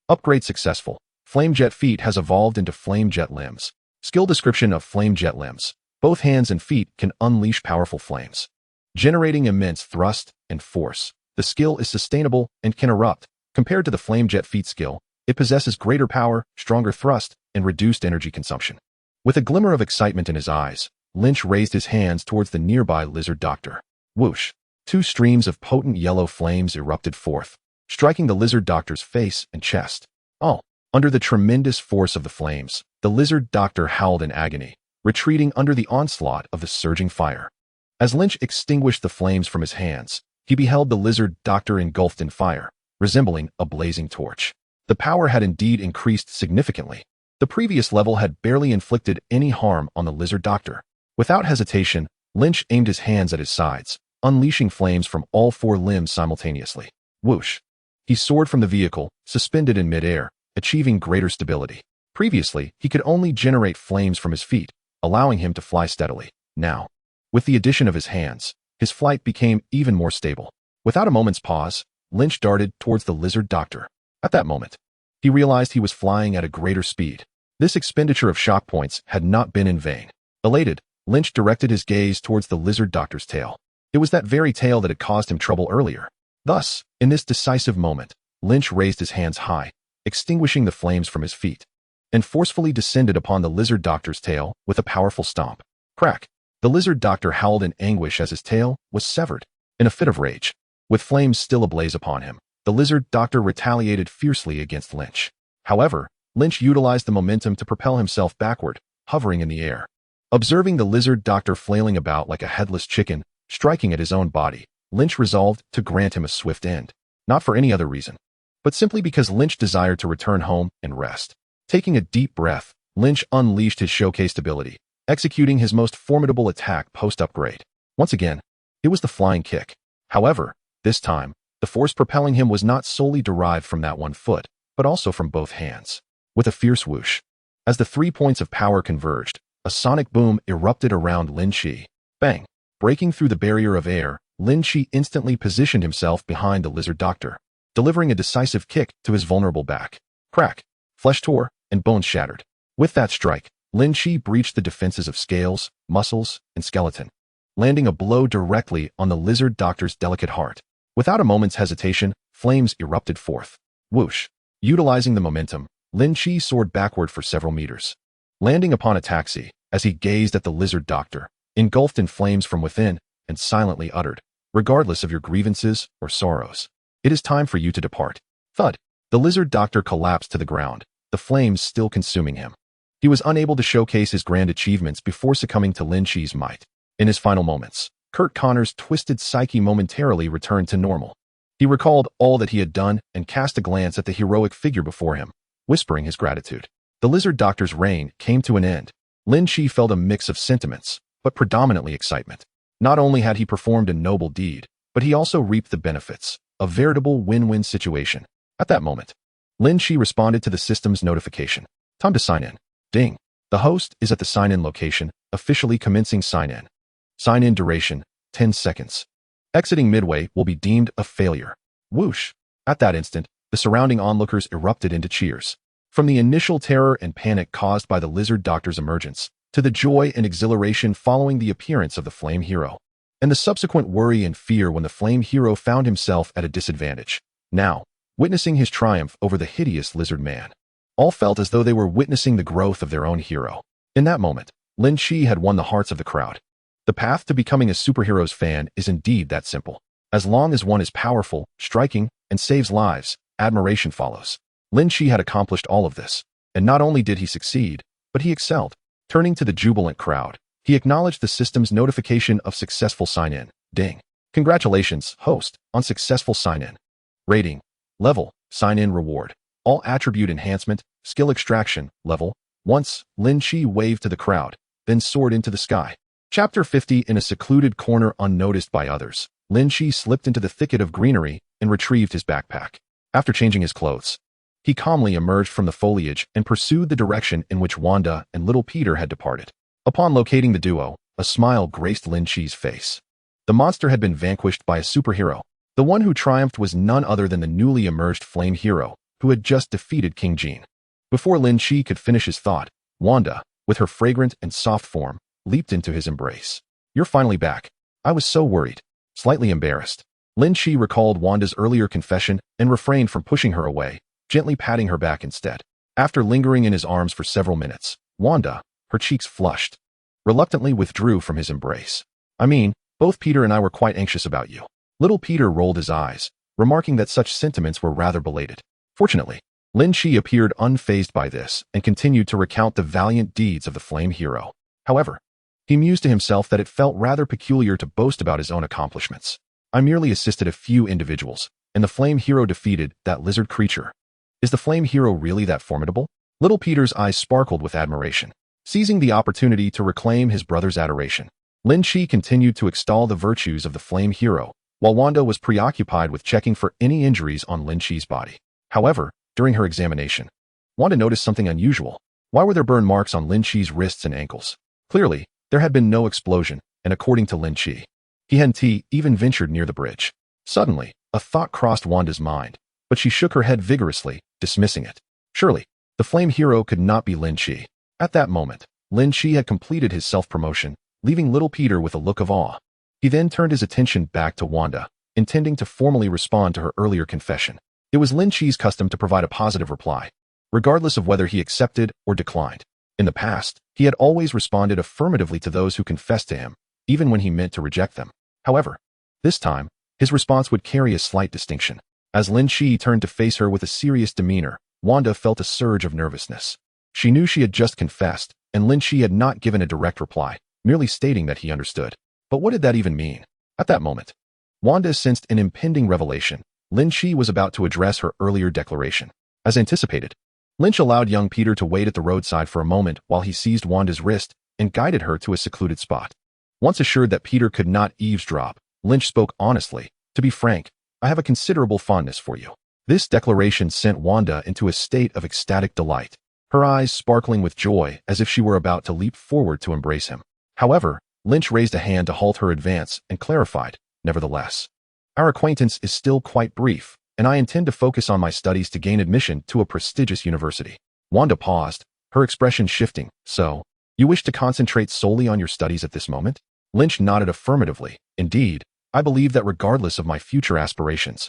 Upgrade successful. Flame Jet Feat has evolved into Flame Jet Limbs. Skill description of Flame Jet Limbs. Both hands and feet can unleash powerful flames, generating immense thrust and force. The skill is sustainable and can erupt. Compared to the Flame Jet Feat skill, it possesses greater power, stronger thrust, and reduced energy consumption. With a glimmer of excitement in his eyes, Lynch raised his hands towards the nearby lizard doctor. Whoosh! Two streams of potent yellow flames erupted forth, striking the lizard doctor's face and chest. Oh! Under the tremendous force of the flames, the lizard doctor howled in agony, retreating under the onslaught of the surging fire. As Lynch extinguished the flames from his hands, he beheld the lizard doctor engulfed in fire, resembling a blazing torch. The power had indeed increased significantly. The previous level had barely inflicted any harm on the lizard doctor. Without hesitation, Lynch aimed his hands at his sides, unleashing flames from all four limbs simultaneously. Whoosh! He soared from the vehicle, suspended in midair, achieving greater stability. Previously, he could only generate flames from his feet, allowing him to fly steadily. Now, with the addition of his hands, his flight became even more stable. Without a moment's pause, Lynch darted towards the lizard doctor. At that moment, he realized he was flying at a greater speed. This expenditure of shock points had not been in vain. Elated, Lynch directed his gaze towards the lizard doctor's tail. It was that very tail that had caused him trouble earlier. Thus, in this decisive moment, Lynch raised his hands high, extinguishing the flames from his feet, and forcefully descended upon the lizard doctor's tail with a powerful stomp. Crack! The lizard doctor howled in anguish as his tail was severed. In a fit of rage, with flames still ablaze upon him, the lizard doctor retaliated fiercely against Lynch. However, Lynch utilized the momentum to propel himself backward, hovering in the air. Observing the lizard doctor flailing about like a headless chicken, striking at his own body, Lynch resolved to grant him a swift end. Not for any other reason, but simply because Lynch desired to return home and rest. Taking a deep breath, Lynch unleashed his showcased ability, executing his most formidable attack post-upgrade. Once again, it was the flying kick. However, this time, the force propelling him was not solely derived from that one foot, but also from both hands. With a fierce whoosh, as the 3 points of power converged, a sonic boom erupted around Lin Chi. Bang! Breaking through the barrier of air, Lin Chi instantly positioned himself behind the lizard doctor, delivering a decisive kick to his vulnerable back. Crack! Flesh tore, and bones shattered. With that strike, Lin Chi breached the defenses of scales, muscles, and skeleton, landing a blow directly on the lizard doctor's delicate heart. Without a moment's hesitation, flames erupted forth. Whoosh! Utilizing the momentum, Lin Chi soared backward for several meters, landing upon a taxi as he gazed at the lizard doctor, engulfed in flames from within, and silently uttered, "Regardless of your grievances or sorrows, it is time for you to depart." Thud! The lizard doctor collapsed to the ground, the flames still consuming him. He was unable to showcase his grand achievements before succumbing to Lin Chi's might. In his final moments, Kurt Connor's twisted psyche momentarily returned to normal. He recalled all that he had done and cast a glance at the heroic figure before him, whispering his gratitude. The lizard doctor's reign came to an end. Lin Chi felt a mix of sentiments, but predominantly excitement. Not only had he performed a noble deed, but he also reaped the benefits, a veritable win-win situation. At that moment, Lin Chi responded to the system's notification. Time to sign in. Ding. The host is at the sign-in location, officially commencing sign-in. Sign-in duration, 10 seconds. Exiting midway will be deemed a failure. Whoosh! At that instant, the surrounding onlookers erupted into cheers. From the initial terror and panic caused by the lizard doctor's emergence, to the joy and exhilaration following the appearance of the flame hero, and the subsequent worry and fear when the flame hero found himself at a disadvantage. Now, witnessing his triumph over the hideous lizard man, all felt as though they were witnessing the growth of their own hero. In that moment, Lin Chi had won the hearts of the crowd. The path to becoming a superhero's fan is indeed that simple. As long as one is powerful, striking, and saves lives, admiration follows. Lin Chi had accomplished all of this, and not only did he succeed, but he excelled. Turning to the jubilant crowd, he acknowledged the system's notification of successful sign-in. Ding. Congratulations, host, on successful sign-in. Rating. Level. Sign-in reward. All attribute enhancement, skill extraction, level. Once, Lin Chi waved to the crowd, then soared into the sky. Chapter 50. In a secluded corner unnoticed by others, Lin Chi slipped into the thicket of greenery and retrieved his backpack. After changing his clothes, he calmly emerged from the foliage and pursued the direction in which Wanda and little Peter had departed. Upon locating the duo, a smile graced Lin Chi's face. The monster had been vanquished by a superhero. The one who triumphed was none other than the newly emerged flame hero, who had just defeated King Jean. Before Lin Chi could finish his thought, Wanda, with her fragrant and soft form, leaped into his embrace. "You're finally back. I was so worried." Slightly embarrassed, Lin Chi recalled Wanda's earlier confession and refrained from pushing her away, gently patting her back instead. After lingering in his arms for several minutes, Wanda, her cheeks flushed, reluctantly withdrew from his embrace. "I mean, both Peter and I were quite anxious about you." Little Peter rolled his eyes, remarking that such sentiments were rather belated. Fortunately, Lin Chi appeared unfazed by this and continued to recount the valiant deeds of the flame hero. However, he mused to himself that it felt rather peculiar to boast about his own accomplishments. "I merely assisted a few individuals, and the flame hero defeated that lizard creature." Is the flame hero really that formidable? Little Peter's eyes sparkled with admiration. Seizing the opportunity to reclaim his brother's adoration, Lin Chi continued to extol the virtues of the flame hero, while Wanda was preoccupied with checking for any injuries on Lin Chi's body. However, during her examination, Wanda noticed something unusual. Why were there burn marks on Lin Chi's wrists and ankles? Clearly, there had been no explosion, and according to Lin Chi, he hadn't even ventured near the bridge. Suddenly, a thought crossed Wanda's mind, but she shook her head vigorously, dismissing it. Surely, the flame hero could not be Lin Chi. At that moment, Lin Chi had completed his self-promotion, leaving little Peter with a look of awe. He then turned his attention back to Wanda, intending to formally respond to her earlier confession. It was Lin Chi's custom to provide a positive reply, regardless of whether he accepted or declined. In the past, he had always responded affirmatively to those who confessed to him, even when he meant to reject them. However, this time, his response would carry a slight distinction. As Lin Chi turned to face her with a serious demeanor, Wanda felt a surge of nervousness. She knew she had just confessed, and Lynch had not given a direct reply, merely stating that he understood. But what did that even mean? At that moment, Wanda sensed an impending revelation. Lynch was about to address her earlier declaration. As anticipated, Lynch allowed young Peter to wait at the roadside for a moment while he seized Wanda's wrist and guided her to a secluded spot. Once assured that Peter could not eavesdrop, Lynch spoke honestly. To be frank, I have a considerable fondness for you. This declaration sent Wanda into a state of ecstatic delight, her eyes sparkling with joy as if she were about to leap forward to embrace him. However, Lynch raised a hand to halt her advance and clarified, nevertheless, our acquaintance is still quite brief, and I intend to focus on my studies to gain admission to a prestigious university. Wanda paused, her expression shifting. So, you wish to concentrate solely on your studies at this moment? Lynch nodded affirmatively. Indeed, I believe that regardless of my future aspirations,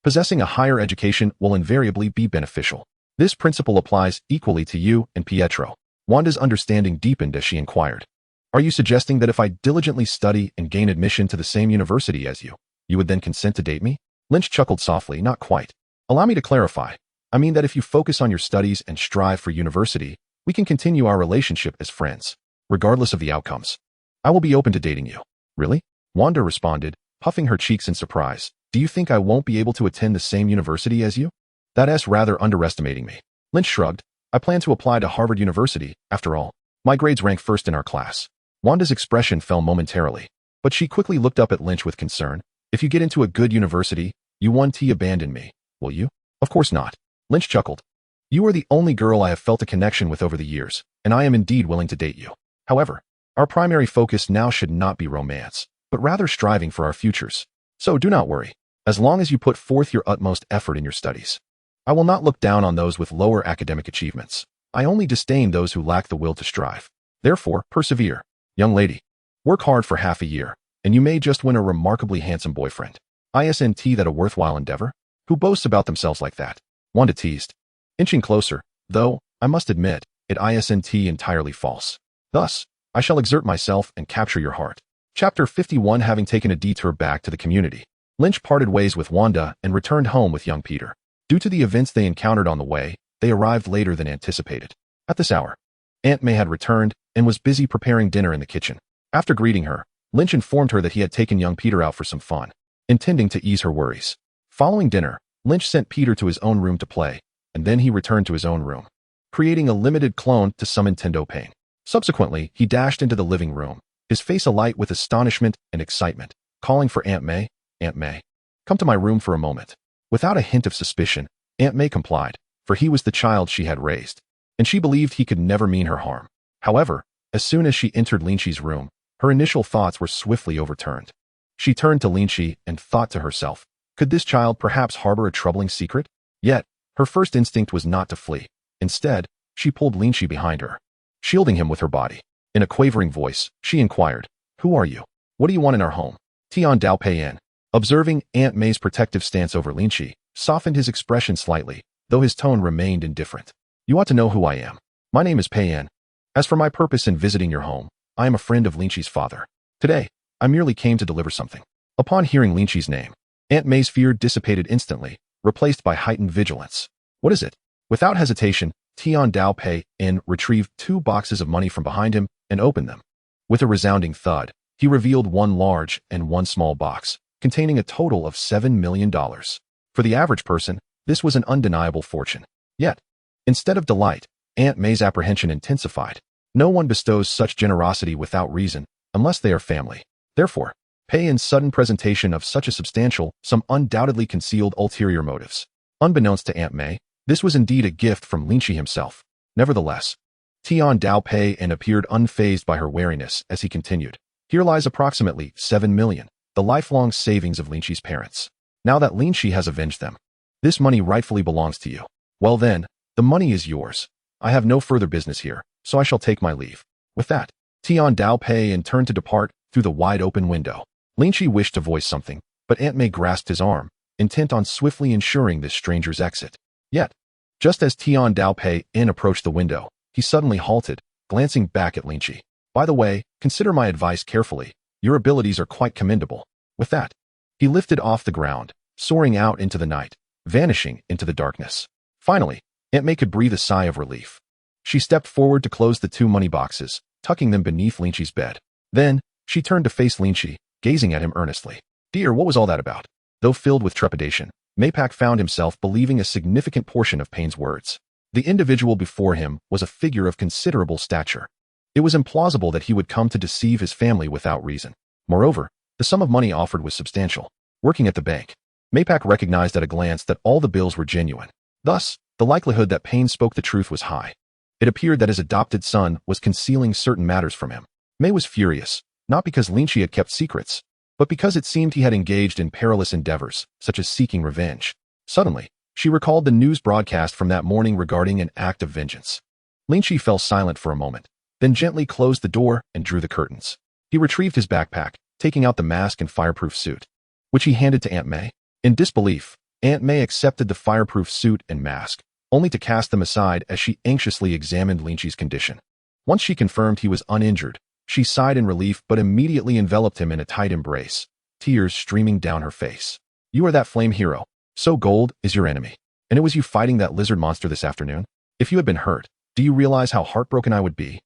possessing a higher education will invariably be beneficial. This principle applies equally to you and Pietro. Wanda's understanding deepened as she inquired. Are you suggesting that if I diligently study and gain admission to the same university as you, you would then consent to date me? Lynch chuckled softly. Not quite. Allow me to clarify. I mean that if you focus on your studies and strive for university, we can continue our relationship as friends, regardless of the outcomes. I will be open to dating you. Really? Wanda responded, puffing her cheeks in surprise. Do you think I won't be able to attend the same university as you? That's rather underestimating me. Lynch shrugged. I plan to apply to Harvard University, after all. My grades rank first in our class. Wanda's expression fell momentarily, but she quickly looked up at Lynch with concern. If you get into a good university, you won't abandon me, will you? Of course not. Lynch chuckled. You are the only girl I have felt a connection with over the years, and I am indeed willing to date you. However, our primary focus now should not be romance, but rather striving for our futures. So do not worry, as long as you put forth your utmost effort in your studies. I will not look down on those with lower academic achievements. I only disdain those who lack the will to strive. Therefore, persevere. Young lady, work hard for half a year, and you may just win a remarkably handsome boyfriend. Isn't that a worthwhile endeavor? Who boasts about themselves like that? Wanda teased. Inching closer, though, I must admit, it isn't entirely false. Thus, I shall exert myself and capture your heart. Chapter 51. Having taken a detour back to the community, Lynch parted ways with Wanda and returned home with young Peter. Due to the events they encountered on the way, they arrived later than anticipated. At this hour, Aunt May had returned and was busy preparing dinner in the kitchen. After greeting her, Lynch informed her that he had taken young Peter out for some fun, intending to ease her worries. Following dinner, Lynch sent Peter to his own room to play, and then he returned to his own room, creating a limited clone to summon Tendo Pain. Subsequently, he dashed into the living room, his face alight with astonishment and excitement, calling for Aunt May. Aunt May, come to my room for a moment. Without a hint of suspicion, Aunt May complied, for he was the child she had raised, and she believed he could never mean her harm. However, as soon as she entered Lynch's room, her initial thoughts were swiftly overturned. She turned to Lynch and thought to herself, could this child perhaps harbor a troubling secret? Yet, her first instinct was not to flee. Instead, she pulled Lynch behind her, shielding him with her body. In a quavering voice, she inquired, who are you? What do you want in our home? Tian Dao Pei. Observing Aunt May's protective stance over Lynch, softened his expression slightly, though his tone remained indifferent. You ought to know who I am. My name is Pei. As for my purpose in visiting your home, I am a friend of Lynch's father. Today, I merely came to deliver something. Upon hearing Lynch's name, Aunt May's fear dissipated instantly, replaced by heightened vigilance. What is it? Without hesitation, Tian Dao Pei retrieved 2 boxes of money from behind him and opened them. With a resounding thud, he revealed 1 large and 1 small box, containing a total of $7 million. For the average person, this was an undeniable fortune. Yet, instead of delight, Aunt May's apprehension intensified. No one bestows such generosity without reason, unless they are family. Therefore, Pei-in's sudden presentation of such a substantial sum undoubtedly concealed ulterior motives. Unbeknownst to Aunt May, this was indeed a gift from Lynch himself. Nevertheless, Tian Dao Pei-in appeared unfazed by her wariness as he continued. Here lies approximately $7 million, the lifelong savings of Lynch's parents. Now that Lynch has avenged them, this money rightfully belongs to you. Well then, the money is yours. I have no further business here, so I shall take my leave. With that, Tian Dao Pei-in turned to depart through the wide-open window. Lynch wished to voice something, but Aunt May grasped his arm, intent on swiftly ensuring this stranger's exit. Yet, just as Tian Dao Pei-in approached the window, he suddenly halted, glancing back at Lynch. By the way, consider my advice carefully. Your abilities are quite commendable. With that, he lifted off the ground, soaring out into the night, vanishing into the darkness. Finally, Aunt May could breathe a sigh of relief. She stepped forward to close the two money boxes, tucking them beneath Lynch's bed. Then, she turned to face Lynch, gazing at him earnestly. Dear, what was all that about? Though filled with trepidation, Maypak found himself believing a significant portion of Payne's words. The individual before him was a figure of considerable stature. It was implausible that he would come to deceive his family without reason. Moreover, the sum of money offered was substantial. Working at the bank, Maypak recognized at a glance that all the bills were genuine. Thus, the likelihood that Payne spoke the truth was high. It appeared that his adopted son was concealing certain matters from him. May was furious, not because Lynch had kept secrets, but because it seemed he had engaged in perilous endeavors, such as seeking revenge. Suddenly, she recalled the news broadcast from that morning regarding an act of vengeance. Lynch fell silent for a moment, then gently closed the door and drew the curtains. He retrieved his backpack, taking out the mask and fireproof suit, which he handed to Aunt May. In disbelief, Aunt May accepted the fireproof suit and mask, only to cast them aside as she anxiously examined Lynch's condition. Once she confirmed he was uninjured, she sighed in relief but immediately enveloped him in a tight embrace, tears streaming down her face. You are that flame hero. So gold is your enemy. And it was you fighting that lizard monster this afternoon? If you had been hurt, do you realize how heartbroken I would be?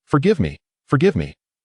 Forgive me.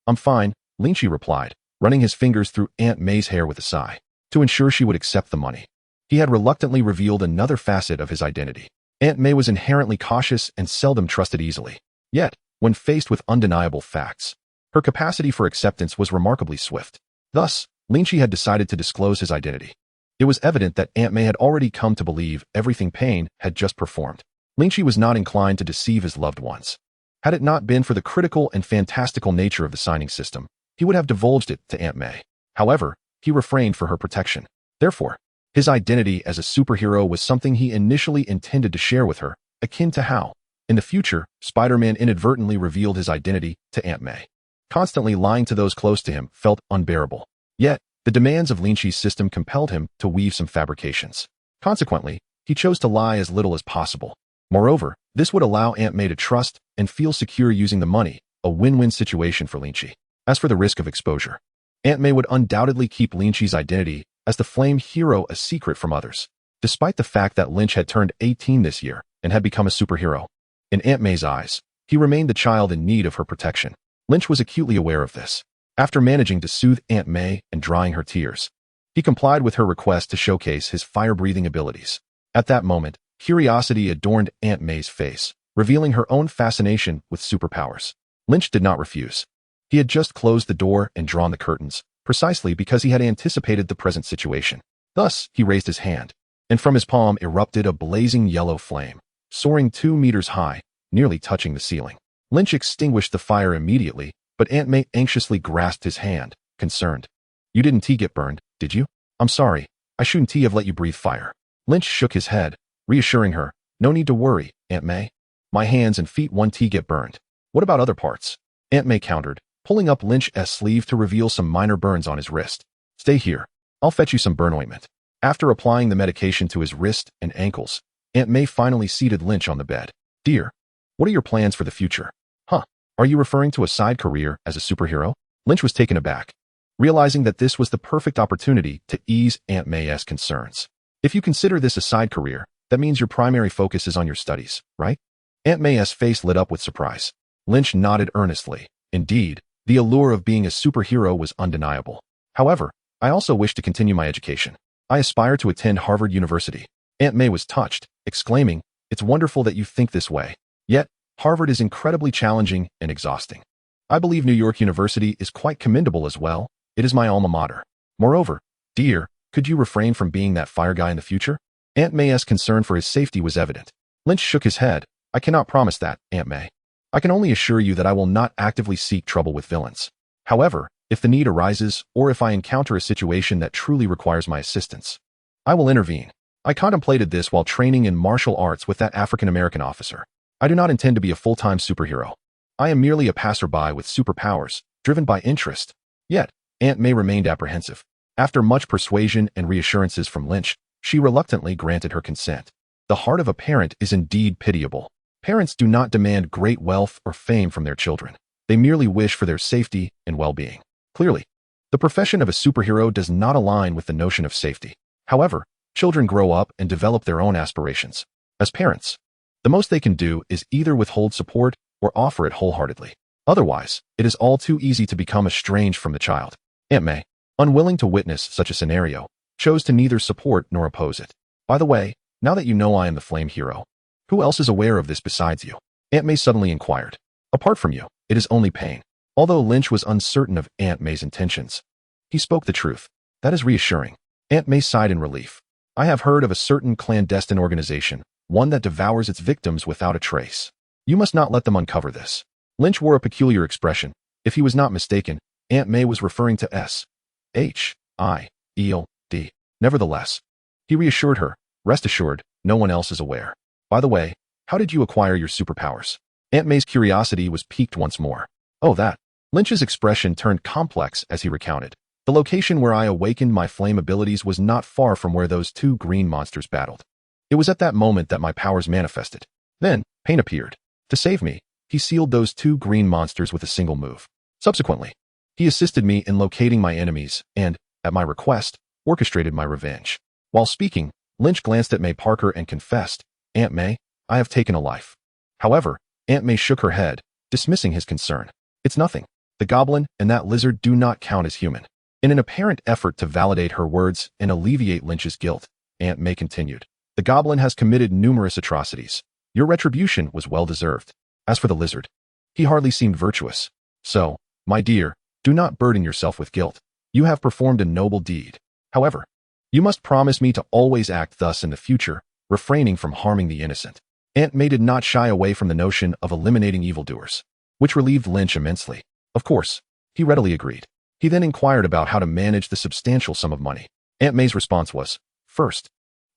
I'm fine, Lynch replied, running his fingers through Aunt May's hair with a sigh, to ensure she would accept the money. He had reluctantly revealed another facet of his identity. Aunt May was inherently cautious and seldom trusted easily. Yet, when faced with undeniable facts, her capacity for acceptance was remarkably swift. Thus, Lynch had decided to disclose his identity. It was evident that Aunt May had already come to believe everything Payne had just performed. Lynch was not inclined to deceive his loved ones. Had it not been for the critical and fantastical nature of the signing system, he would have divulged it to Aunt May. However, he refrained for her protection. Therefore, his identity as a superhero was something he initially intended to share with her, akin to how, in the future, Spider-Man inadvertently revealed his identity to Aunt May. Constantly lying to those close to him felt unbearable. Yet, the demands of Lynch's system compelled him to weave some fabrications. Consequently, he chose to lie as little as possible. Moreover, this would allow Aunt May to trust and feel secure using the money, a win-win situation for Lynch. As for the risk of exposure, Aunt May would undoubtedly keep Lynch's identity as the flame hero a secret from others. Despite the fact that Lynch had turned 18 this year and had become a superhero, in Aunt May's eyes, he remained the child in need of her protection. Lynch was acutely aware of this. After managing to soothe Aunt May and drying her tears, he complied with her request to showcase his fire-breathing abilities. At that moment, curiosity adorned Aunt May's face, revealing her own fascination with superpowers. Lynch did not refuse. He had just closed the door and drawn the curtains, precisely because he had anticipated the present situation. Thus, he raised his hand, and from his palm erupted a blazing yellow flame, soaring 2 meters high, nearly touching the ceiling. Lynch extinguished the fire immediately, but Aunt May anxiously grasped his hand, concerned. You didn't get burned, did you? I'm sorry, I shouldn't have let you breathe fire. Lynch shook his head, reassuring her. No need to worry, Aunt May. My hands and feet won't get burned. What about other parts? Aunt May countered, pulling up Lynch's sleeve to reveal some minor burns on his wrist. Stay here. I'll fetch you some burn ointment. After applying the medication to his wrist and ankles, Aunt May finally seated Lynch on the bed. Dear, what are your plans for the future? Are you referring to a side career as a superhero? Lynch was taken aback, realizing that this was the perfect opportunity to ease Aunt May's concerns. If you consider this a side career, that means your primary focus is on your studies, right? Aunt May's face lit up with surprise. Lynch nodded earnestly. Indeed, the allure of being a superhero was undeniable. However, I also wish to continue my education. I aspire to attend Harvard University. Aunt May was touched, exclaiming, It's wonderful that you think this way. Yet, Harvard is incredibly challenging and exhausting. I believe New York University is quite commendable as well. It is my alma mater. Moreover, dear, could you refrain from being that fire guy in the future? Aunt May's concern for his safety was evident. Lynch shook his head. I cannot promise that, Aunt May. I can only assure you that I will not actively seek trouble with villains. However, if the need arises, or if I encounter a situation that truly requires my assistance, I will intervene. I contemplated this while training in martial arts with that African-American officer. I do not intend to be a full-time superhero. I am merely a passerby with superpowers, driven by interest. Yet, Aunt May remained apprehensive. After much persuasion and reassurances from Lynch, she reluctantly granted her consent. The heart of a parent is indeed pitiable. Parents do not demand great wealth or fame from their children. They merely wish for their safety and well-being. Clearly, the profession of a superhero does not align with the notion of safety. However, children grow up and develop their own aspirations. As parents, The most they can do is either withhold support or offer it wholeheartedly. Otherwise, it is all too easy to become estranged from the child. Aunt May, unwilling to witness such a scenario, chose to neither support nor oppose it. By the way, now that you know I am the flame hero, who else is aware of this besides you? Aunt May suddenly inquired. Apart from you, it is only Pain. Although Lynch was uncertain of Aunt May's intentions, he spoke the truth. That is reassuring. Aunt May sighed in relief. I have heard of a certain clandestine organization, one that devours its victims without a trace. You must not let them uncover this. Lynch wore a peculiar expression. If he was not mistaken, Aunt May was referring to S.H.I.E.L.D. Nevertheless, he reassured her, rest assured, no one else is aware. By the way, how did you acquire your superpowers? Aunt May's curiosity was piqued once more. Oh, that. Lynch's expression turned complex as he recounted. The location where I awakened my flame abilities was not far from where those two green monsters battled. It was at that moment that my powers manifested. Then, Pain appeared. To save me, he sealed those two green monsters with a single move. Subsequently, he assisted me in locating my enemies and, at my request, orchestrated my revenge. While speaking, Lynch glanced at May Parker and confessed, Aunt May, I have taken a life. However, Aunt May shook her head, dismissing his concern. It's nothing. The goblin and that lizard do not count as human. In an apparent effort to validate her words and alleviate Lynch's guilt, Aunt May continued. The goblin has committed numerous atrocities. Your retribution was well-deserved. As for the lizard, he hardly seemed virtuous. So, my dear, do not burden yourself with guilt. You have performed a noble deed. However, you must promise me to always act thus in the future, refraining from harming the innocent. Aunt May did not shy away from the notion of eliminating evildoers, which relieved Lynch immensely. Of course, he readily agreed. He then inquired about how to manage the substantial sum of money. Aunt May's response was, first,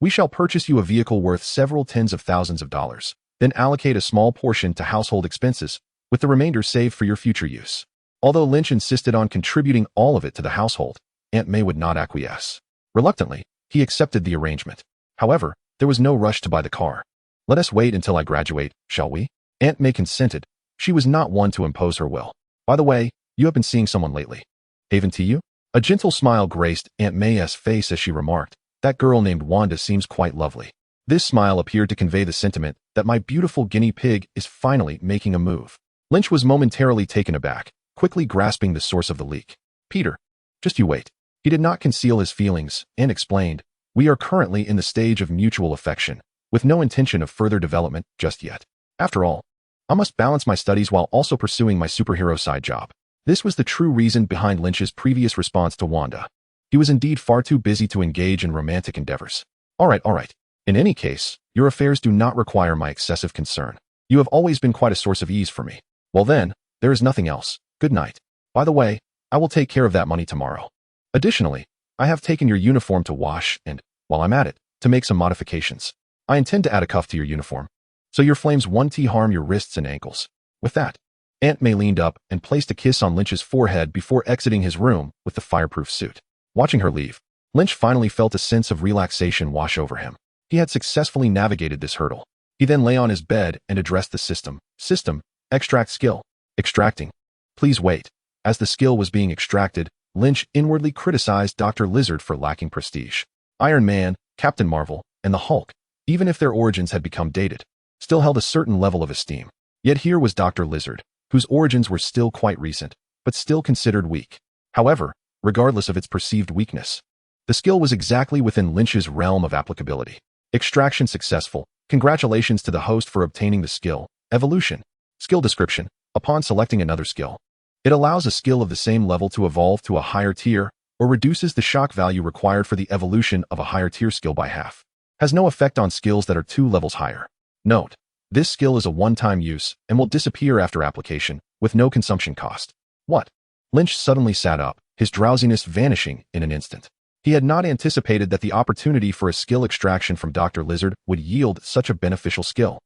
we shall purchase you a vehicle worth several tens of thousands of dollars, then allocate a small portion to household expenses, with the remainder saved for your future use. Although Lynch insisted on contributing all of it to the household, Aunt May would not acquiesce. Reluctantly, he accepted the arrangement. However, there was no rush to buy the car. Let us wait until I graduate, shall we? Aunt May consented. She was not one to impose her will. By the way, you have been seeing someone lately. Haven to you? A gentle smile graced Aunt May's face as she remarked, that girl named Wanda seems quite lovely. This smile appeared to convey the sentiment that my beautiful guinea pig is finally making a move. Lynch was momentarily taken aback, quickly grasping the source of the leak. Peter, just you wait. He did not conceal his feelings and explained, we are currently in the stage of mutual affection, with no intention of further development just yet. After all, I must balance my studies while also pursuing my superhero side job. This was the true reason behind Lynch's previous response to Wanda. He was indeed far too busy to engage in romantic endeavors. All right. In any case, your affairs do not require my excessive concern. You have always been quite a source of ease for me. Well then, there is nothing else. Good night. By the way, I will take care of that money tomorrow. Additionally, I have taken your uniform to wash and, while I'm at it, to make some modifications. I intend to add a cuff to your uniform, so your flames won't harm your wrists and ankles. With that, Aunt May leaned up and placed a kiss on Lynch's forehead before exiting his room with the fireproof suit. Watching her leave, Lynch finally felt a sense of relaxation wash over him. He had successfully navigated this hurdle. He then lay on his bed and addressed the system. System, extract skill. Extracting. Please wait. As the skill was being extracted, Lynch inwardly criticized Dr. Lizard for lacking prestige. Iron Man, Captain Marvel, and the Hulk, even if their origins had become dated, still held a certain level of esteem. Yet here was Dr. Lizard, whose origins were still quite recent, but still considered weak. However, regardless of its perceived weakness, the skill was exactly within Lynch's realm of applicability. Extraction successful. Congratulations to the host for obtaining the skill. Evolution. Skill description. Upon selecting another skill, it allows a skill of the same level to evolve to a higher tier, or reduces the shock value required for the evolution of a higher tier skill by half. Has no effect on skills that are 2 levels higher. Note, this skill is a one-time use and will disappear after application, with no consumption cost. What? Lynch suddenly sat up, his drowsiness vanishing in an instant. He had not anticipated that the opportunity for a skill extraction from Dr. Lizard would yield such a beneficial skill.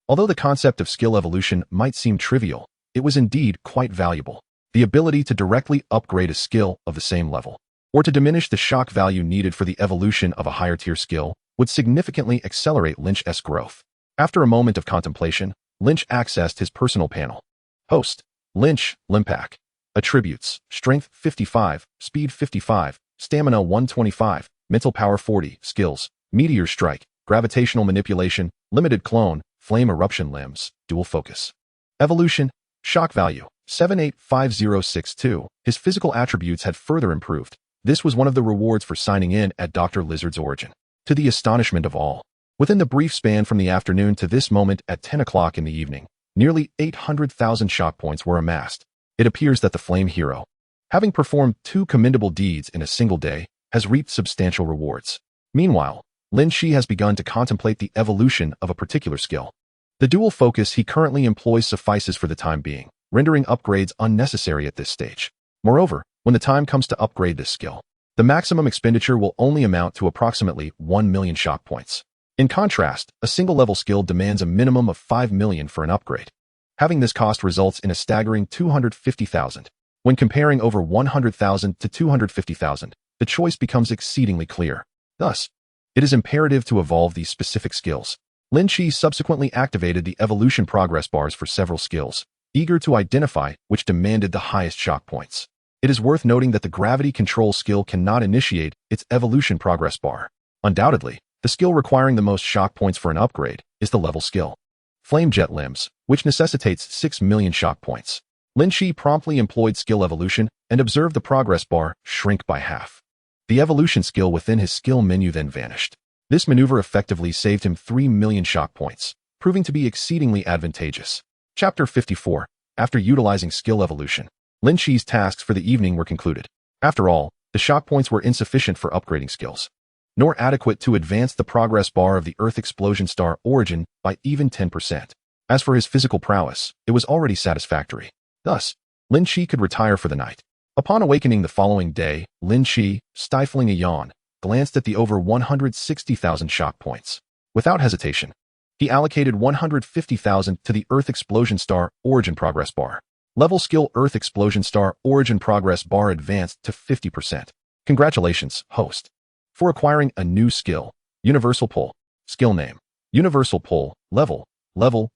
Although the concept of skill evolution might seem trivial, it was indeed quite valuable. The ability to directly upgrade a skill of the same level, or to diminish the shock value needed for the evolution of a higher tier skill, would significantly accelerate Lynch's growth. After a moment of contemplation, Lynch accessed his personal panel. Host, Lynch, Limpack. Attributes, Strength 55, Speed 55, Stamina 125, Mental Power 40, Skills, Meteor Strike, Gravitational Manipulation, Limited Clone, flame eruption limbs, dual focus. Evolution, shock value, 785062. His physical attributes had further improved. This was one of the rewards for signing in at Dr. Lizard's origin. To the astonishment of all, within the brief span from the afternoon to this moment at 10 o'clock in the evening, nearly 800,000 shock points were amassed. It appears that the flame hero, having performed 2 commendable deeds in a single day, has reaped substantial rewards. Meanwhile, Lynch has begun to contemplate the evolution of a particular skill. The dual focus he currently employs suffices for the time being, rendering upgrades unnecessary at this stage. Moreover, when the time comes to upgrade this skill, the maximum expenditure will only amount to approximately 1 million shock points. In contrast, a single-level skill demands a minimum of 5 million for an upgrade. Having this cost results in a staggering 250,000. When comparing over 100,000 to 250,000, the choice becomes exceedingly clear. Thus, it is imperative to evolve these specific skills. Lynch subsequently activated the evolution progress bars for several skills, eager to identify which demanded the highest shock points. It is worth noting that the gravity control skill cannot initiate its evolution progress bar. Undoubtedly, the skill requiring the most shock points for an upgrade is the level skill. Flame jet limbs, which necessitates 6 million shock points. Lynch promptly employed skill evolution and observed the progress bar shrink by half. The evolution skill within his skill menu then vanished. This maneuver effectively saved him 3 million shock points, proving to be exceedingly advantageous. Chapter 54. After utilizing skill evolution, Lynch's tasks for the evening were concluded. After all, the shock points were insufficient for upgrading skills, nor adequate to advance the progress bar of the Earth Explosion Star Origin by even 10%. As for his physical prowess, it was already satisfactory. Thus, Lynch could retire for the night. Upon awakening the following day, Lynch, stifling a yawn, glanced at the over 160,000 shock points. Without hesitation, he allocated 150,000 to the Earth Explosion Star Origin Progress Bar. Level skill Earth Explosion Star Origin Progress Bar advanced to 50%. Congratulations, host, for acquiring a new skill. Universal Pull. Skill name. Universal Pull. Level.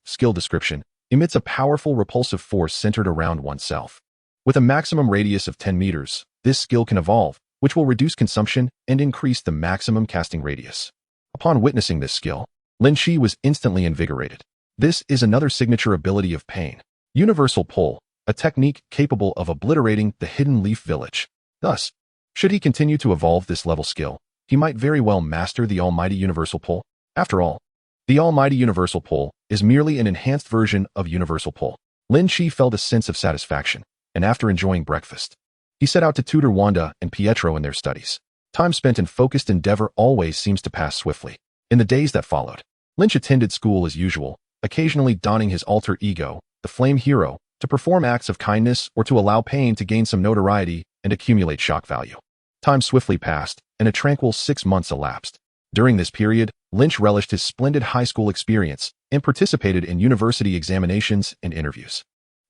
Skill description. Emits a powerful repulsive force centered around oneself. With a maximum radius of 10 meters, this skill can evolve, which will reduce consumption and increase the maximum casting radius. Upon witnessing this skill, Lynch was instantly invigorated. This is another signature ability of Pain. Universal Pull, a technique capable of obliterating the Hidden Leaf Village. Thus, should he continue to evolve this level skill, he might very well master the Almighty Universal Pull. After all, the Almighty Universal Pull is merely an enhanced version of Universal Pull. Lynch felt a sense of satisfaction, and after enjoying breakfast, he set out to tutor Wanda and Pietro in their studies. Time spent in focused endeavor always seems to pass swiftly. In the days that followed, Lynch attended school as usual, occasionally donning his alter ego, the Flame Hero, to perform acts of kindness or to allow Pain to gain some notoriety and accumulate shock value. Time swiftly passed, and a tranquil 6 months elapsed. During this period, Lynch relished his splendid high school experience and participated in university examinations and interviews.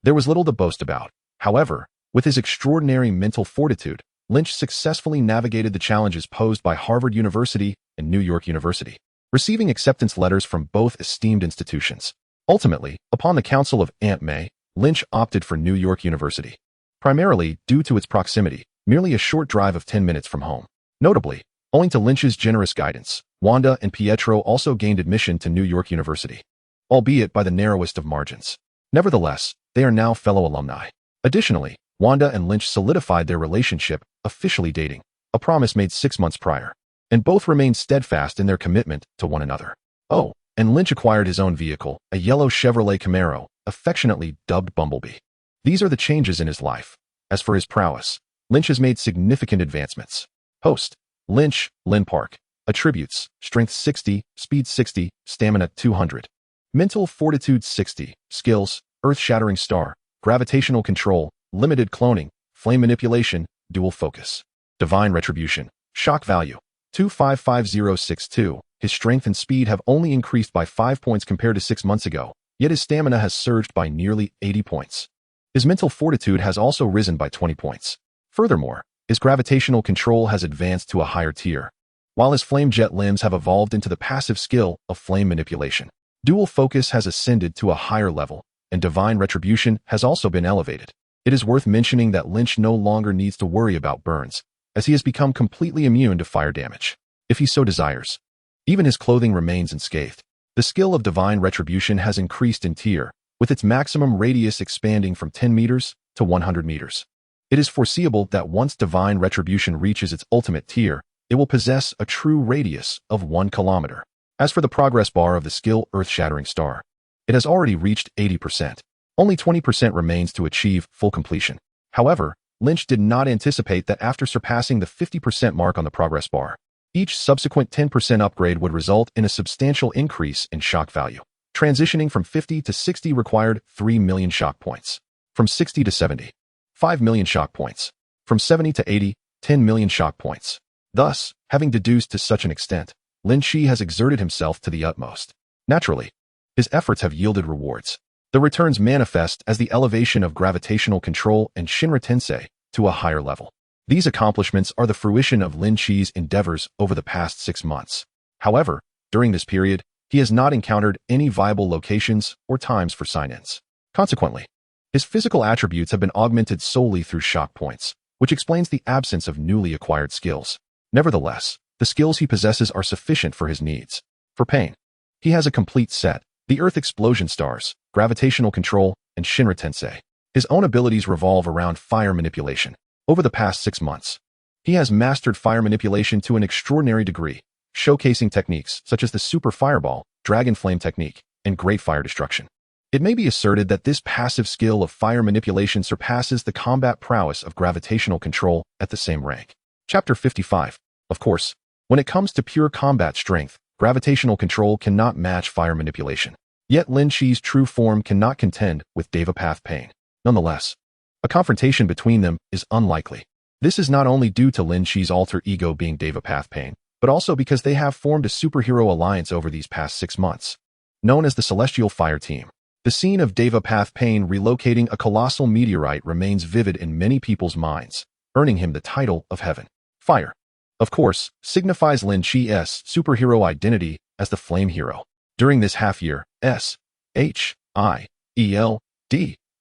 There was little to boast about. However, with his extraordinary mental fortitude, Lynch successfully navigated the challenges posed by Harvard University and New York University, receiving acceptance letters from both esteemed institutions. Ultimately, upon the counsel of Aunt May, Lynch opted for New York University, primarily due to its proximity, merely a short drive of 10 minutes from home. Notably, owing to Lynch's generous guidance, Wanda and Pietro also gained admission to New York University, albeit by the narrowest of margins. Nevertheless, they are now fellow alumni. Additionally, Wanda and Lynch solidified their relationship, officially dating, a promise made 6 months prior, and both remained steadfast in their commitment to one another. Oh, and Lynch acquired his own vehicle, a yellow Chevrolet Camaro, affectionately dubbed Bumblebee. These are the changes in his life. As for his prowess, Lynch has made significant advancements. Host, Lynch, Lynn Park. Attributes, Strength 60, Speed 60, Stamina 200. Mental Fortitude 60, Skills, Earth-Shattering Star, Gravitational Control, Limited Cloning, Flame Manipulation, Dual Focus. Divine Retribution, Shock Value, 255062. His strength and speed have only increased by 5 points compared to 6 months ago, yet his stamina has surged by nearly 80 points. His mental fortitude has also risen by 20 points. Furthermore, his gravitational control has advanced to a higher tier, while his flame jet limbs have evolved into the passive skill of flame manipulation. Dual focus has ascended to a higher level, and divine retribution has also been elevated. It is worth mentioning that Lynch no longer needs to worry about burns, as he has become completely immune to fire damage. If he so desires, even his clothing remains unscathed. The skill of divine retribution has increased in tier, with its maximum radius expanding from 10 meters to 100 meters. It is foreseeable that once divine retribution reaches its ultimate tier, it will possess a true radius of 1 kilometer. As for the progress bar of the skill Earth-Shattering Star, it has already reached 80%. Only 20% remains to achieve full completion. However, Lynch did not anticipate that after surpassing the 50% mark on the progress bar, each subsequent 10% upgrade would result in a substantial increase in shock value. Transitioning from 50 to 60 required 3 million shock points. From 60 to 70, 5 million shock points. From 70 to 80, 10 million shock points. Thus, having deduced to such an extent, Lynch has exerted himself to the utmost. Naturally, his efforts have yielded rewards. The returns manifest as the elevation of gravitational control and Shinra Tensei to a higher level. These accomplishments are the fruition of Lynch's endeavors over the past 6 months. However, during this period, he has not encountered any viable locations or times for sign-ins. Consequently, his physical attributes have been augmented solely through shock points, which explains the absence of newly acquired skills. Nevertheless, the skills he possesses are sufficient for his needs. For pain, he has a complete set: the Earth Explosion Stars, Gravitational Control, and Shinra Tensei. His own abilities revolve around fire manipulation. Over the past 6 months, he has mastered fire manipulation to an extraordinary degree, showcasing techniques such as the Super Fireball, Dragon Flame Technique, and Great Fire Destruction. It may be asserted that this passive skill of fire manipulation surpasses the combat prowess of gravitational control at the same rank. Chapter 55. Of course, when it comes to pure combat strength, gravitational control cannot match fire manipulation. Yet Lynch's true form cannot contend with Devapath Pain. Nonetheless, a confrontation between them is unlikely. This is not only due to Lynch's alter ego being Devapath Pain, but also because they have formed a superhero alliance over these past 6 months. Known as the Celestial Fire Team, the scene of Devapath Pain relocating a colossal meteorite remains vivid in many people's minds, earning him the title of Heaven. Fire, of course, signifies Lynch's superhero identity as the Flame Hero. During this half-year, SHIELD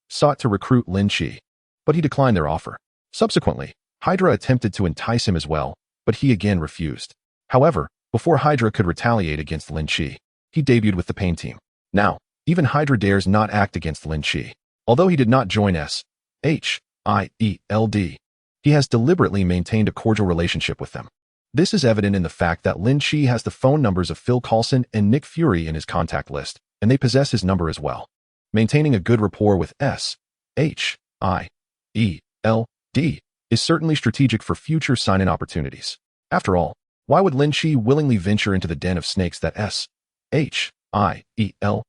sought to recruit Lynch, but he declined their offer. Subsequently, Hydra attempted to entice him as well, but he again refused. However, before Hydra could retaliate against Lynch, he debuted with the Pain Team. Now, even Hydra dares not act against Lynch. Although he did not join SHIELD, he has deliberately maintained a cordial relationship with them. This is evident in the fact that Lynch has the phone numbers of Phil Coulson and Nick Fury in his contact list, and they possess his number as well. Maintaining a good rapport with SHIELD is certainly strategic for future sign-in opportunities. After all, why would Lynch willingly venture into the den of snakes that SHIELD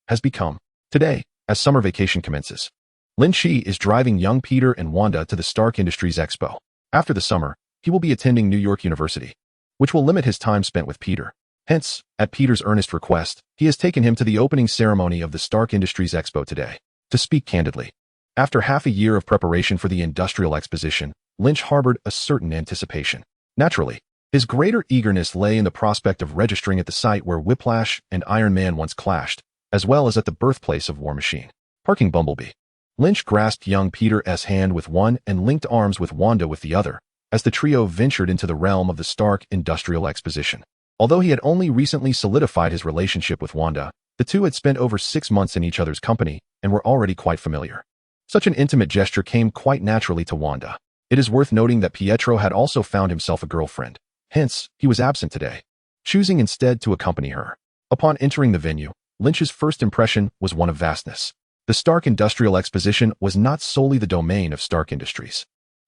has become? Today, as summer vacation commences, Lynch is driving young Peter and Wanda to the Stark Industries Expo. After the summer, he will be attending New York University, which will limit his time spent with Peter. Hence, at Peter's earnest request, he has taken him to the opening ceremony of the Stark Industries Expo today. To speak candidly, after half a year of preparation for the Industrial Exposition, Lynch harbored a certain anticipation. Naturally, his greater eagerness lay in the prospect of registering at the site where Whiplash and Iron Man once clashed, as well as at the birthplace of War Machine. Parking Bumblebee. Lynch grasped young Peter's hand with one and linked arms with Wanda with the other, as the trio ventured into the realm of the Stark Industrial Exposition. Although he had only recently solidified his relationship with Wanda, the two had spent over 6 months in each other's company and were already quite familiar. Such an intimate gesture came quite naturally to Wanda. It is worth noting that Pietro had also found himself a girlfriend. Hence, he was absent today, choosing instead to accompany her. Upon entering the venue, Lynch's first impression was one of vastness. The Stark Industrial Exposition was not solely the domain of Stark Industries.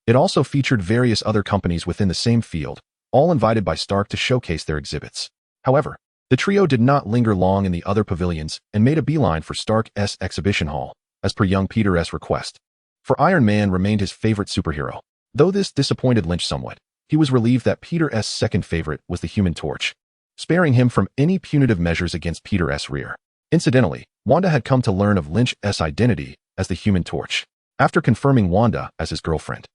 It also featured various other companies within the same field, all invited by Stark to showcase their exhibits. However, the trio did not linger long in the other pavilions and made a beeline for Stark's exhibition hall, as per young Peter's request. For Iron Man remained his favorite superhero. Though this disappointed Lynch somewhat, he was relieved that Peter's second favorite was the Human Torch, sparing him from any punitive measures against Peter's rear. Incidentally, Wanda had come to learn of Lynch's identity as the Human Torch. After confirming Wanda as his girlfriend,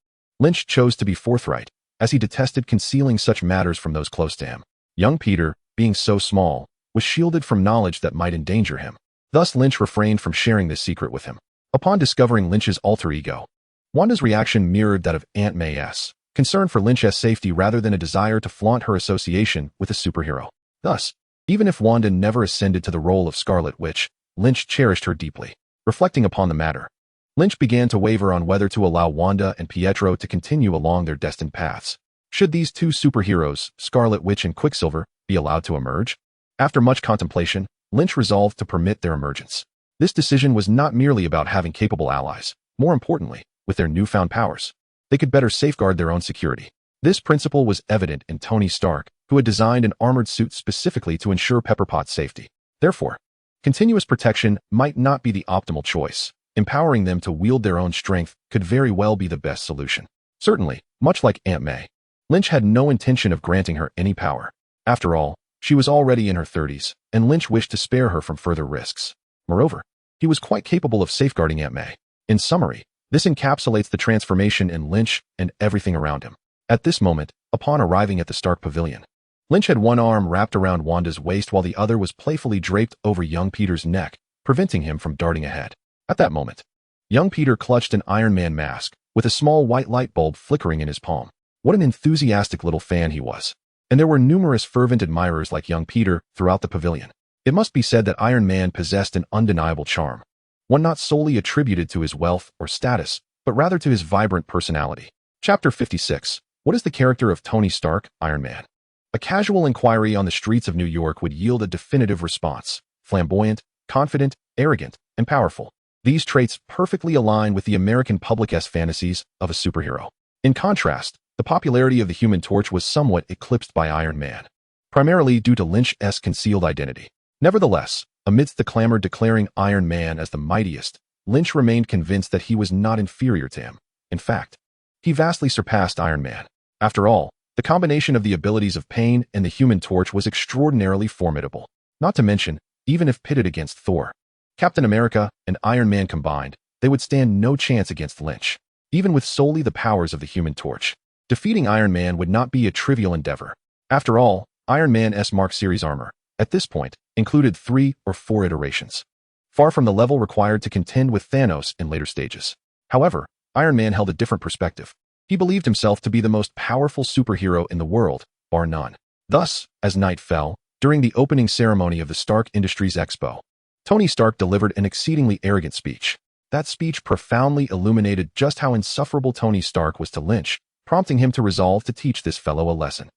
Lynch chose to be forthright, as he detested concealing such matters from those close to him. Young Peter, being so small, was shielded from knowledge that might endanger him. Thus Lynch refrained from sharing this secret with him. Upon discovering Lynch's alter ego, Wanda's reaction mirrored that of Aunt May's, concern for Lynch's safety rather than a desire to flaunt her association with a superhero. Thus, Even if Wanda never ascended to the role of Scarlet Witch, Lynch cherished her deeply. Reflecting upon the matter, Lynch began to waver on whether to allow Wanda and Pietro to continue along their destined paths. Should these two superheroes, Scarlet Witch and Quicksilver, be allowed to emerge? After much contemplation, Lynch resolved to permit their emergence. This decision was not merely about having capable allies. More importantly, with their newfound powers, they could better safeguard their own security. This principle was evident in Tony Stark, who had designed an armored suit specifically to ensure Pepper Potts' safety. Therefore, continuous protection might not be the optimal choice. Empowering them to wield their own strength could very well be the best solution. Certainly, much like Aunt May, Lynch had no intention of granting her any power. After all, she was already in her 30s, and Lynch wished to spare her from further risks. Moreover, he was quite capable of safeguarding Aunt May. In summary, this encapsulates the transformation in Lynch and everything around him. At this moment, upon arriving at the Stark Pavilion, Lynch had one arm wrapped around Wanda's waist while the other was playfully draped over young Peter's neck, preventing him from darting ahead. At that moment, young Peter clutched an Iron Man mask, with a small white light bulb flickering in his palm. What an enthusiastic little fan he was. And there were numerous fervent admirers like young Peter throughout the pavilion. It must be said that Iron Man possessed an undeniable charm, one not solely attributed to his wealth or status, but rather to his vibrant personality. Chapter 56. What is the character of Tony Stark, Iron Man? A casual inquiry on the streets of New York would yield a definitive response. Flamboyant, confident, arrogant, and powerful. These traits perfectly align with the American public's fantasies of a superhero. In contrast, the popularity of the Human Torch was somewhat eclipsed by Iron Man, primarily due to Lynch's concealed identity. Nevertheless, amidst the clamor declaring Iron Man as the mightiest, Lynch remained convinced that he was not inferior to him. In fact, he vastly surpassed Iron Man. After all, the combination of the abilities of Pain and the Human Torch was extraordinarily formidable. Not to mention, even if pitted against Thor, Captain America, and Iron Man combined, they would stand no chance against Lynch. Even with solely the powers of the Human Torch, defeating Iron Man would not be a trivial endeavor. After all, Iron Man's Mark series armor, at this point, included 3 or 4 iterations, far from the level required to contend with Thanos in later stages. However, Iron Man held a different perspective. He believed himself to be the most powerful superhero in the world, bar none. Thus, as night fell, during the opening ceremony of the Stark Industries Expo, Tony Stark delivered an exceedingly arrogant speech. That speech profoundly illuminated just how insufferable Tony Stark was to Lynch, prompting him to resolve to teach this fellow a lesson.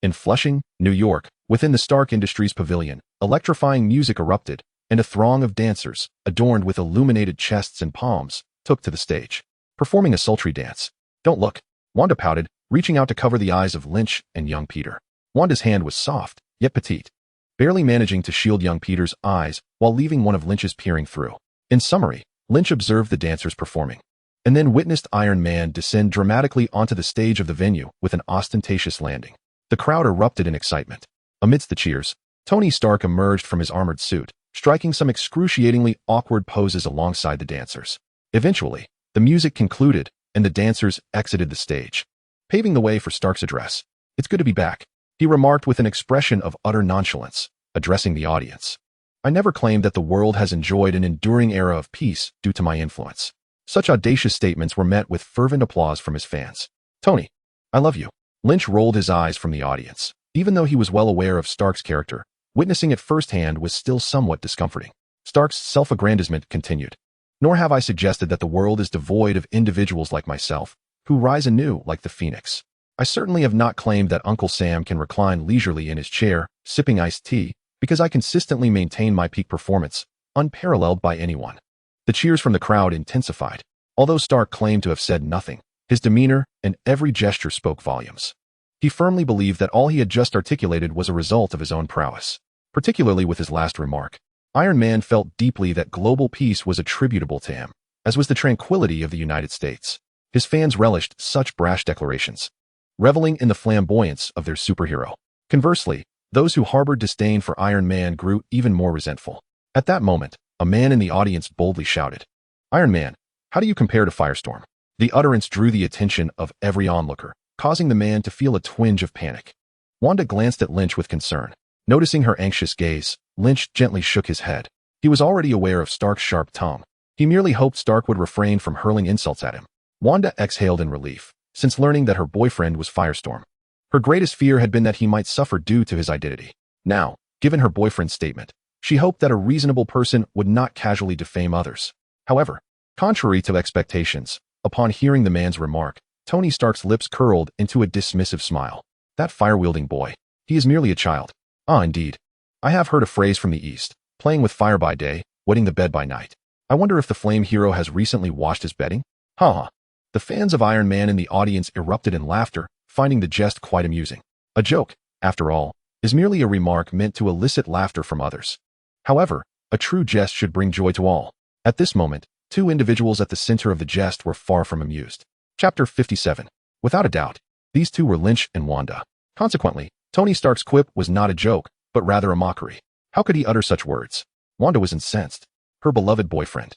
In Flushing, New York, within the Stark Industries Pavilion, electrifying music erupted, and a throng of dancers, adorned with illuminated chests and palms, took to the stage, performing a sultry dance. "Don't look," Wanda pouted, reaching out to cover the eyes of Lynch and young Peter. Wanda's hand was soft, yet petite, barely managing to shield young Peter's eyes while leaving one of Lynch's peering through. In summary, Lynch observed the dancers performing, and then witnessed Iron Man descend dramatically onto the stage of the venue with an ostentatious landing. The crowd erupted in excitement. Amidst the cheers, Tony Stark emerged from his armored suit, striking some excruciatingly awkward poses alongside the dancers. Eventually, the music concluded, and the dancers exited the stage, paving the way for Stark's address. "It's good to be back," he remarked with an expression of utter nonchalance, addressing the audience. "I never claimed that the world has enjoyed an enduring era of peace due to my influence." Such audacious statements were met with fervent applause from his fans. "Tony, I love you." Lynch rolled his eyes from the audience. Even though he was well aware of Stark's character, witnessing it firsthand was still somewhat discomforting. Stark's self-aggrandizement continued. "Nor have I suggested that the world is devoid of individuals like myself, who rise anew like the phoenix. I certainly have not claimed that Uncle Sam can recline leisurely in his chair, sipping iced tea, because I consistently maintain my peak performance, unparalleled by anyone." The cheers from the crowd intensified. Although Stark claimed to have said nothing, his demeanor and every gesture spoke volumes. He firmly believed that all he had just articulated was a result of his own prowess. Particularly with his last remark, Iron Man felt deeply that global peace was attributable to him, as was the tranquility of the United States. His fans relished such brash declarations, reveling in the flamboyance of their superhero. Conversely, those who harbored disdain for Iron Man grew even more resentful. At that moment, a man in the audience boldly shouted, "Iron Man, how do you compare to Firestorm?" The utterance drew the attention of every onlooker, causing the man to feel a twinge of panic. Wanda glanced at Lynch with concern. Noticing her anxious gaze, Lynch gently shook his head. He was already aware of Stark's sharp tongue. He merely hoped Stark would refrain from hurling insults at him. Wanda exhaled in relief, since learning that her boyfriend was Firestorm. Her greatest fear had been that he might suffer due to his identity. Now, Given her boyfriend's statement, she hoped that a reasonable person would not casually defame others. However, contrary to expectations, upon hearing the man's remark, Tony Stark's lips curled into a dismissive smile. That fire-wielding boy. He is merely a child. Ah, indeed. I have heard a phrase from the East, playing with fire by day, wetting the bed by night. I wonder if the flame hero has recently washed his bedding? Ha. The fans of Iron Man in the audience erupted in laughter, finding the jest quite amusing. A joke, after all, is merely a remark meant to elicit laughter from others. However, a true jest should bring joy to all. At this moment, two individuals at the center of the jest were far from amused. Chapter 57. Without a doubt, these two were Lynch and Wanda. Consequently, Tony Stark's quip was not a joke, but rather a mockery. How could he utter such words? Wanda was incensed. Her beloved boyfriend,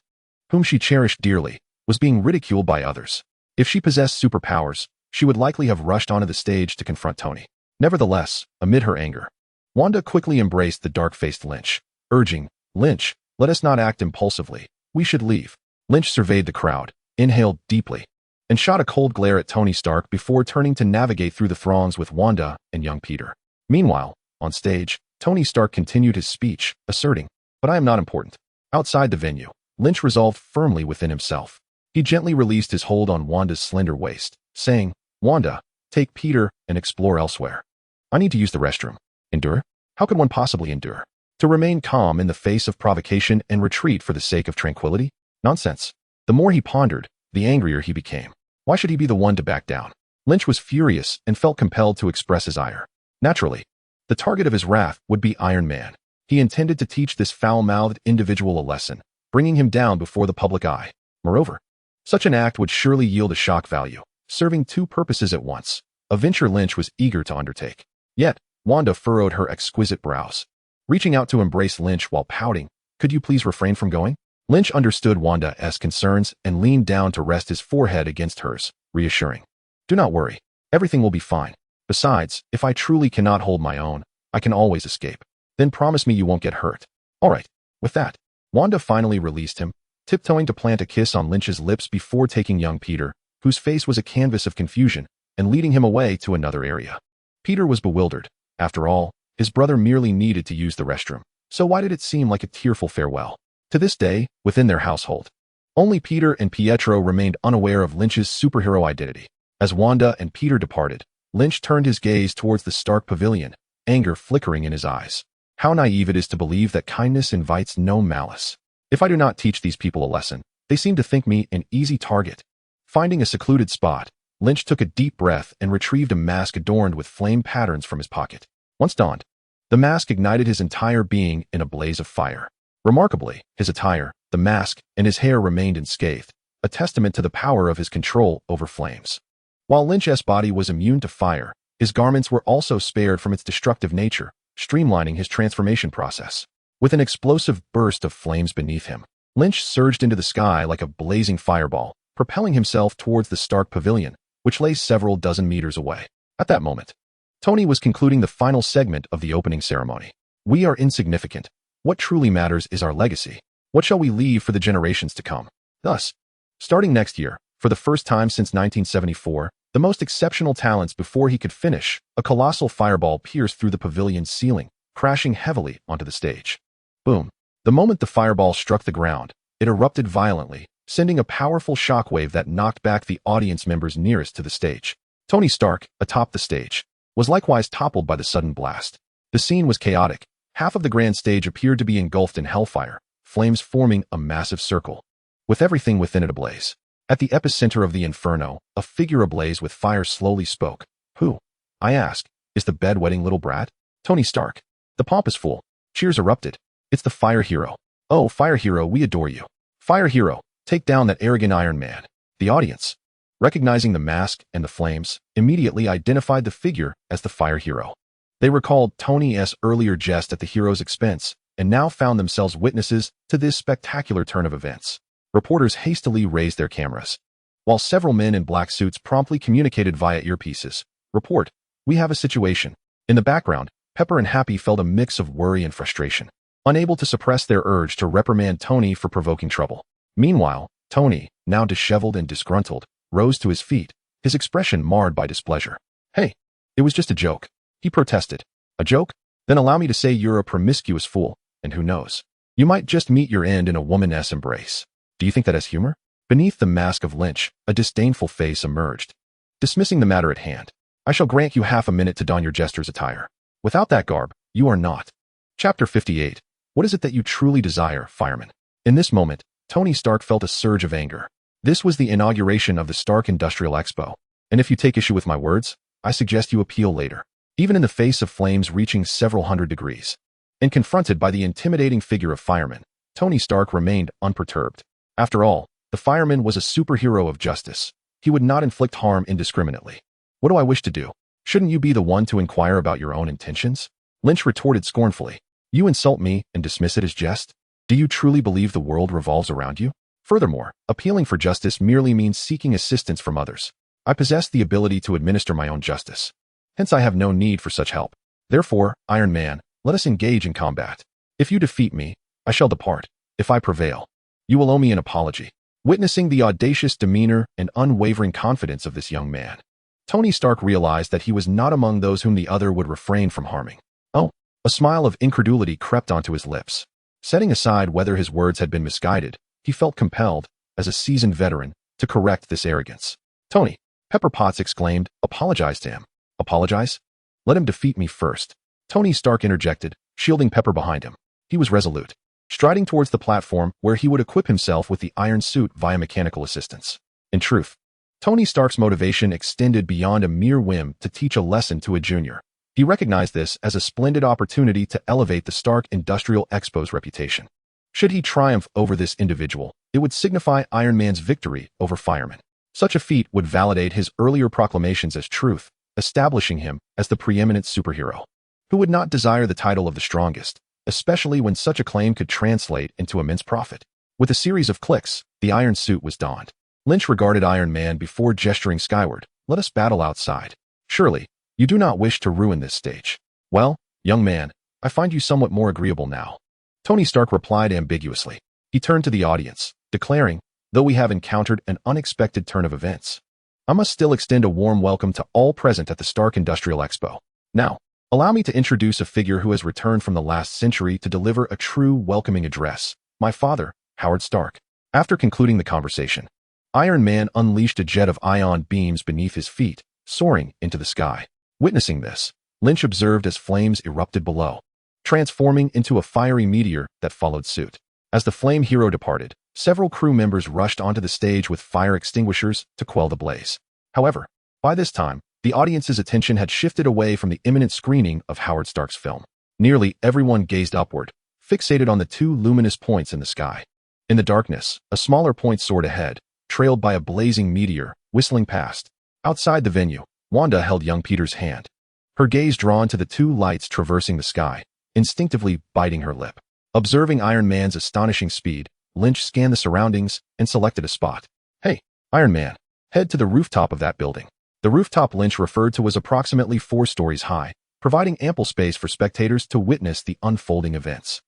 whom she cherished dearly, was being ridiculed by others. If she possessed superpowers, she would likely have rushed onto the stage to confront Tony. Nevertheless, amid her anger, Wanda quickly embraced the dark-faced Lynch, urging, "Lynch, let us not act impulsively. We should leave." Lynch surveyed the crowd, inhaled deeply, and shot a cold glare at Tony Stark before turning to navigate through the throngs with Wanda and young Peter. Meanwhile, on stage, Tony Stark continued his speech, asserting, "But I am not important." Outside the venue, Lynch resolved firmly within himself. He gently released his hold on Wanda's slender waist, saying, "Wanda, take Peter and explore elsewhere. I need to use the restroom." Endure? How could one possibly endure? To remain calm in the face of provocation and retreat for the sake of tranquility? Nonsense. The more he pondered, the angrier he became. Why should he be the one to back down? Lynch was furious and felt compelled to express his ire. Naturally, the target of his wrath would be Iron Man. He intended to teach this foul-mouthed individual a lesson, bringing him down before the public eye. Moreover, such an act would surely yield a shock value, serving two purposes at once, a venture Lynch was eager to undertake. Yet, Wanda furrowed her exquisite brows. Reaching out to embrace Lynch while pouting, "Could you please refrain from going?" Lynch understood Wanda's concerns and leaned down to rest his forehead against hers, reassuring, "Do not worry. Everything will be fine. Besides, if I truly cannot hold my own, I can always escape. Then promise me you won't get hurt." "All right." With that, Wanda finally released him, tiptoeing to plant a kiss on Lynch's lips before taking young Peter, whose face was a canvas of confusion, and leading him away to another area. Peter was bewildered. After all, his brother merely needed to use the restroom, so why did it seem like a tearful farewell? To this day, within their household, only Peter and Pietro remained unaware of Lynch's superhero identity. As Wanda and Peter departed, Lynch turned his gaze towards the Stark pavilion, anger flickering in his eyes. How naive it is to believe that kindness invites no malice. If I do not teach these people a lesson, they seem to think me an easy target. Finding a secluded spot, Lynch took a deep breath and retrieved a mask adorned with flame patterns from his pocket. Once donned, the mask ignited his entire being in a blaze of fire. Remarkably, his attire, the mask, and his hair remained unscathed, a testament to the power of his control over flames. While Lynch's body was immune to fire, his garments were also spared from its destructive nature, streamlining his transformation process. With an explosive burst of flames beneath him, Lynch surged into the sky like a blazing fireball, propelling himself towards the Stark pavilion, which lay several dozen meters away. At that moment, Tony was concluding the final segment of the opening ceremony. "We are insignificant. What truly matters is our legacy. What shall we leave for the generations to come?" Thus, starting next year, for the first time since 1974, the most exceptional talents before he could finish, a colossal fireball pierced through the pavilion's ceiling, crashing heavily onto the stage. Boom. The moment the fireball struck the ground, it erupted violently, sending a powerful shockwave that knocked back the audience members nearest to the stage. Tony Stark, atop the stage, was likewise toppled by the sudden blast. The scene was chaotic. Half of the grand stage appeared to be engulfed in hellfire, flames forming a massive circle, with everything within it ablaze. At the epicenter of the inferno, a figure ablaze with fire slowly spoke. "Who?" I asked. "Is the bedwetting little brat?" "Tony Stark." The pomp is full. Cheers erupted. "It's the Fire Hero. Oh, Fire Hero, we adore you. Fire Hero, take down that arrogant Iron Man." The audience, recognizing the mask and the flames, immediately identified the figure as the Fire Hero. They recalled Tony's earlier jest at the hero's expense, and now found themselves witnesses to this spectacular turn of events. Reporters hastily raised their cameras, while several men in black suits promptly communicated via earpieces. "Report, we have a situation." In the background, Pepper and Happy felt a mix of worry and frustration, unable to suppress their urge to reprimand Tony for provoking trouble. Meanwhile, Tony, now disheveled and disgruntled, rose to his feet, his expression marred by displeasure. "Hey, it was just a joke," he protested. "A joke? Then allow me to say you're a promiscuous fool, and who knows? You might just meet your end in a woman's embrace. Do you think that has humor? Beneath the mask of Lynch, a disdainful face emerged. Dismissing the matter at hand, I shall grant you half a minute to don your jester's attire. Without that garb, you are not. Chapter 58. What is it that you truly desire, fireman? In this moment, Tony Stark felt a surge of anger. This was the inauguration of the Stark Industrial Expo, and if you take issue with my words, I suggest you appeal later. Even in the face of flames reaching several hundred degrees, and confronted by the intimidating figure of fireman, Tony Stark remained unperturbed. After all, the fireman was a superhero of justice. He would not inflict harm indiscriminately. What do I wish to do? Shouldn't you be the one to inquire about your own intentions? Lynch retorted scornfully. You insult me and dismiss it as jest? Do you truly believe the world revolves around you? Furthermore, appealing for justice merely means seeking assistance from others. I possess the ability to administer my own justice. Hence I have no need for such help. Therefore, Iron Man, let us engage in combat. If you defeat me, I shall depart. If I prevail, you will owe me an apology. Witnessing the audacious demeanor and unwavering confidence of this young man, Tony Stark realized that he was not among those whom the other would refrain from harming. Oh, a smile of incredulity crept onto his lips. Setting aside whether his words had been misguided, he felt compelled, as a seasoned veteran, to correct this arrogance. Tony, Pepper Potts exclaimed, apologize to him. Apologize? Let him defeat me first. Tony Stark interjected, shielding Pepper behind him. He was resolute, striding towards the platform where he would equip himself with the iron suit via mechanical assistance. In truth, Tony Stark's motivation extended beyond a mere whim to teach a lesson to a junior. He recognized this as a splendid opportunity to elevate the Stark Industrial Expo's reputation. Should he triumph over this individual, it would signify Iron Man's victory over Fireman. Such a feat would validate his earlier proclamations as truth, establishing him as the preeminent superhero. Who would not desire the title of the strongest, especially when such a claim could translate into immense profit? With a series of clicks, the iron suit was donned. Lynch regarded Iron Man before gesturing skyward. Let us battle outside. Surely, you do not wish to ruin this stage. Well, young man, I find you somewhat more agreeable now. Tony Stark replied ambiguously. He turned to the audience, declaring, though we have encountered an unexpected turn of events, I must still extend a warm welcome to all present at the Stark Industrial Expo. Now, allow me to introduce a figure who has returned from the last century to deliver a true welcoming address. My father, Howard Stark. After concluding the conversation, Iron Man unleashed a jet of ion beams beneath his feet, soaring into the sky. Witnessing this, Lynch observed as flames erupted below, transforming into a fiery meteor that followed suit. As the flame hero departed, several crew members rushed onto the stage with fire extinguishers to quell the blaze. However, by this time, the audience's attention had shifted away from the imminent screening of Howard Stark's film. Nearly everyone gazed upward, fixated on the two luminous points in the sky. In the darkness, a smaller point soared ahead, trailed by a blazing meteor, whistling past. Outside the venue, Wanda held young Peter's hand, her gaze drawn to the two lights traversing the sky, instinctively biting her lip. Observing Iron Man's astonishing speed, Lynch scanned the surroundings and selected a spot. Hey, Iron Man, head to the rooftop of that building. The rooftop Lynch referred to was approximately 4 stories high, providing ample space for spectators to witness the unfolding events.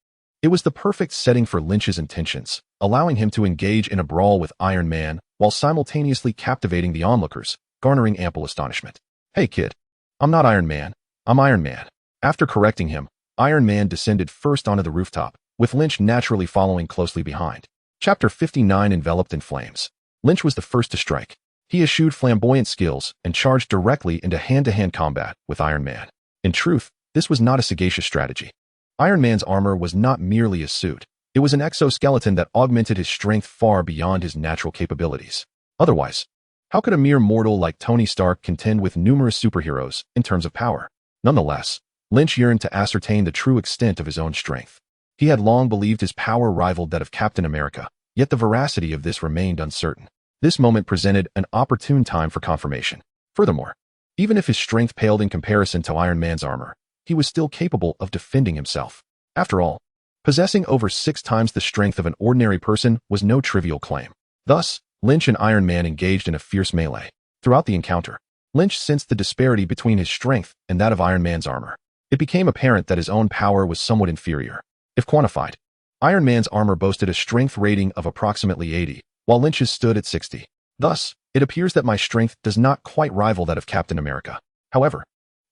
It was the perfect setting for Lynch's intentions, allowing him to engage in a brawl with Iron Man while simultaneously captivating the onlookers, garnering ample astonishment. Hey kid, I'm not Iron Man, I'm Iron Man. After correcting him, Iron Man descended first onto the rooftop, with Lynch naturally following closely behind. Chapter 59 enveloped in flames. Lynch was the first to strike. He eschewed flamboyant skills and charged directly into hand-to-hand combat with Iron Man. In truth, this was not a sagacious strategy. Iron Man's armor was not merely a suit. It was an exoskeleton that augmented his strength far beyond his natural capabilities. Otherwise, how could a mere mortal like Tony Stark contend with numerous superheroes in terms of power? Nonetheless, Lynch yearned to ascertain the true extent of his own strength. He had long believed his power rivaled that of Captain America, yet the veracity of this remained uncertain. This moment presented an opportune time for confirmation. Furthermore, even if his strength paled in comparison to Iron Man's armor, he was still capable of defending himself. After all, possessing over 6 times the strength of an ordinary person was no trivial claim. Thus, Lynch and Iron Man engaged in a fierce melee. Throughout the encounter, Lynch sensed the disparity between his strength and that of Iron Man's armor. It became apparent that his own power was somewhat inferior. If quantified, Iron Man's armor boasted a strength rating of approximately 80, while Lynch's stood at 60. Thus, it appears that my strength does not quite rival that of Captain America. However,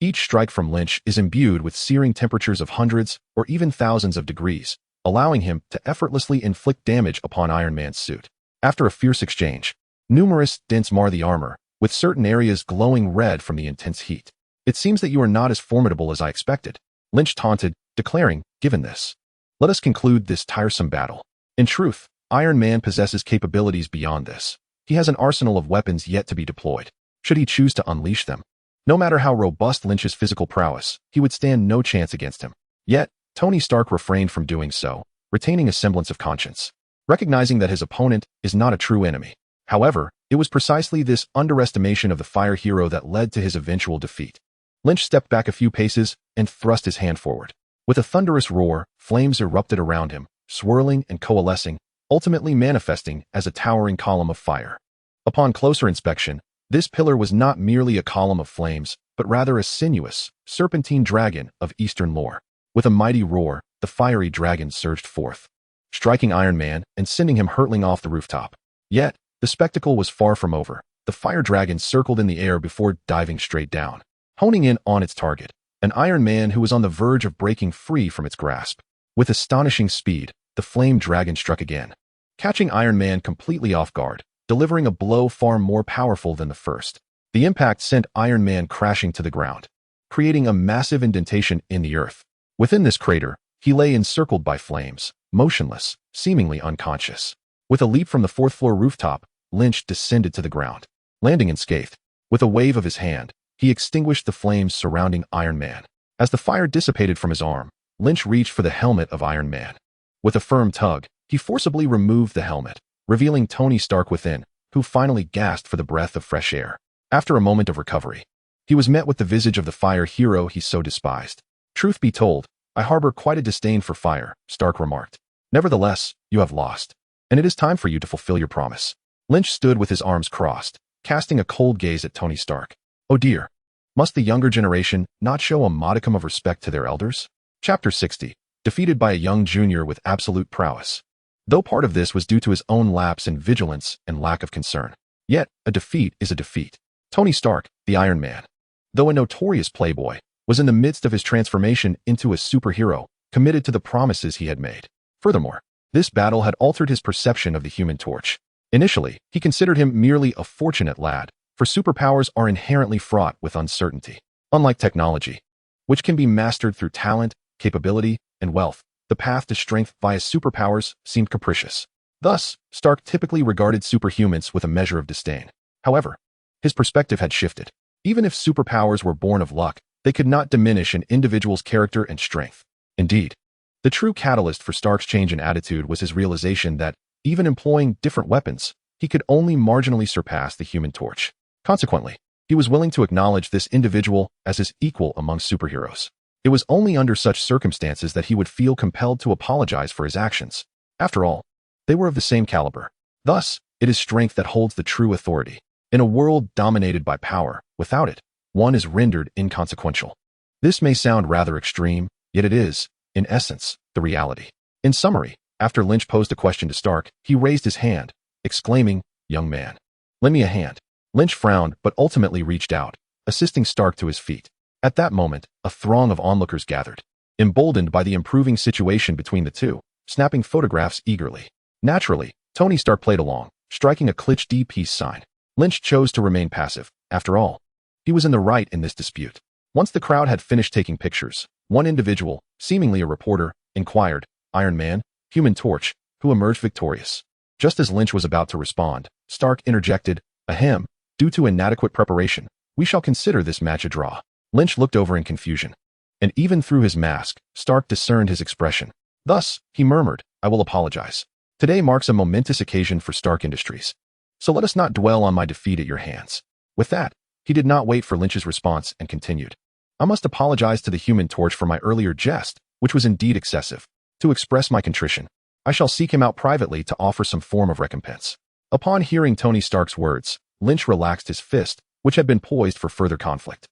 Each strike from Lynch is imbued with searing temperatures of hundreds or even thousands of degrees, allowing him to effortlessly inflict damage upon Iron Man's suit. After a fierce exchange, numerous dents mar the armor, with certain areas glowing red from the intense heat. "It seems that you are not as formidable as I expected," Lynch taunted, declaring, "Given this, let us conclude this tiresome battle." In truth, Iron Man possesses capabilities beyond this. He has an arsenal of weapons yet to be deployed, should he choose to unleash them. No matter how robust Lynch's physical prowess, he would stand no chance against him. Yet, Tony Stark refrained from doing so, retaining a semblance of conscience, recognizing that his opponent is not a true enemy. However, it was precisely this underestimation of the fire hero that led to his eventual defeat. Lynch stepped back a few paces and thrust his hand forward. With a thunderous roar, flames erupted around him, swirling and coalescing, ultimately manifesting as a towering column of fire. Upon closer inspection, this pillar was not merely a column of flames, but rather a sinuous, serpentine dragon of Eastern lore. With a mighty roar, the fiery dragon surged forth, striking Iron Man and sending him hurtling off the rooftop. Yet, the spectacle was far from over. The fire dragon circled in the air before diving straight down, honing in on its target, an Iron Man who was on the verge of breaking free from its grasp. With astonishing speed, the flame dragon struck again, catching Iron Man completely off guard, delivering a blow far more powerful than the first. The impact sent Iron Man crashing to the ground, creating a massive indentation in the earth. Within this crater, he lay encircled by flames, motionless, seemingly unconscious. With a leap from the fourth-floor rooftop, Lynch descended to the ground, landing unscathed. With a wave of his hand, he extinguished the flames surrounding Iron Man. As the fire dissipated from his arm, Lynch reached for the helmet of Iron Man. With a firm tug, he forcibly removed the helmet, revealing Tony Stark within, who finally gasped for the breath of fresh air. After a moment of recovery, he was met with the visage of the fire hero he so despised. "Truth be told, I harbor quite a disdain for fire," Stark remarked. "Nevertheless, you have lost, and it is time for you to fulfill your promise." Lynch stood with his arms crossed, casting a cold gaze at Tony Stark. "Oh dear, must the younger generation not show a modicum of respect to their elders?" Chapter 60. Defeated by a young junior with absolute prowess. Though part of this was due to his own lapse in vigilance and lack of concern, yet a defeat is a defeat. Tony Stark, the Iron Man, though a notorious playboy, was in the midst of his transformation into a superhero, committed to the promises he had made. Furthermore, this battle had altered his perception of the Human Torch. Initially, he considered him merely a fortunate lad, for superpowers are inherently fraught with uncertainty. Unlike technology, which can be mastered through talent, capability, and wealth, the path to strength via superpowers seemed capricious. Thus, Stark typically regarded superhumans with a measure of disdain. However, his perspective had shifted. Even if superpowers were born of luck, they could not diminish an individual's character and strength. Indeed, the true catalyst for Stark's change in attitude was his realization that, even employing different weapons, he could only marginally surpass the Human Torch. Consequently, he was willing to acknowledge this individual as his equal among superheroes. It was only under such circumstances that he would feel compelled to apologize for his actions. After all, they were of the same caliber. Thus, it is strength that holds the true authority. In a world dominated by power, without it, one is rendered inconsequential. This may sound rather extreme, yet it is, in essence, the reality. In summary, after Lynch posed a question to Stark, he raised his hand, exclaiming, "Young man, lend me a hand." Lynch frowned but ultimately reached out, assisting Stark to his feet. At that moment, a throng of onlookers gathered, emboldened by the improving situation between the two, snapping photographs eagerly. Naturally, Tony Stark played along, striking a Klitsch D peace sign. Lynch chose to remain passive. After all, he was in the right in this dispute. Once the crowd had finished taking pictures, one individual, seemingly a reporter, inquired, "Iron Man, Human Torch, who emerged victorious?" Just as Lynch was about to respond, Stark interjected, "Ahem, due to inadequate preparation, we shall consider this match a draw." Lynch looked over in confusion, and even through his mask, Stark discerned his expression. Thus, he murmured, "I will apologize. Today marks a momentous occasion for Stark Industries, so let us not dwell on my defeat at your hands." With that, he did not wait for Lynch's response and continued, "I must apologize to the Human Torch for my earlier jest, which was indeed excessive. To express my contrition, I shall seek him out privately to offer some form of recompense." Upon hearing Tony Stark's words, Lynch relaxed his fist, which had been poised for further conflict.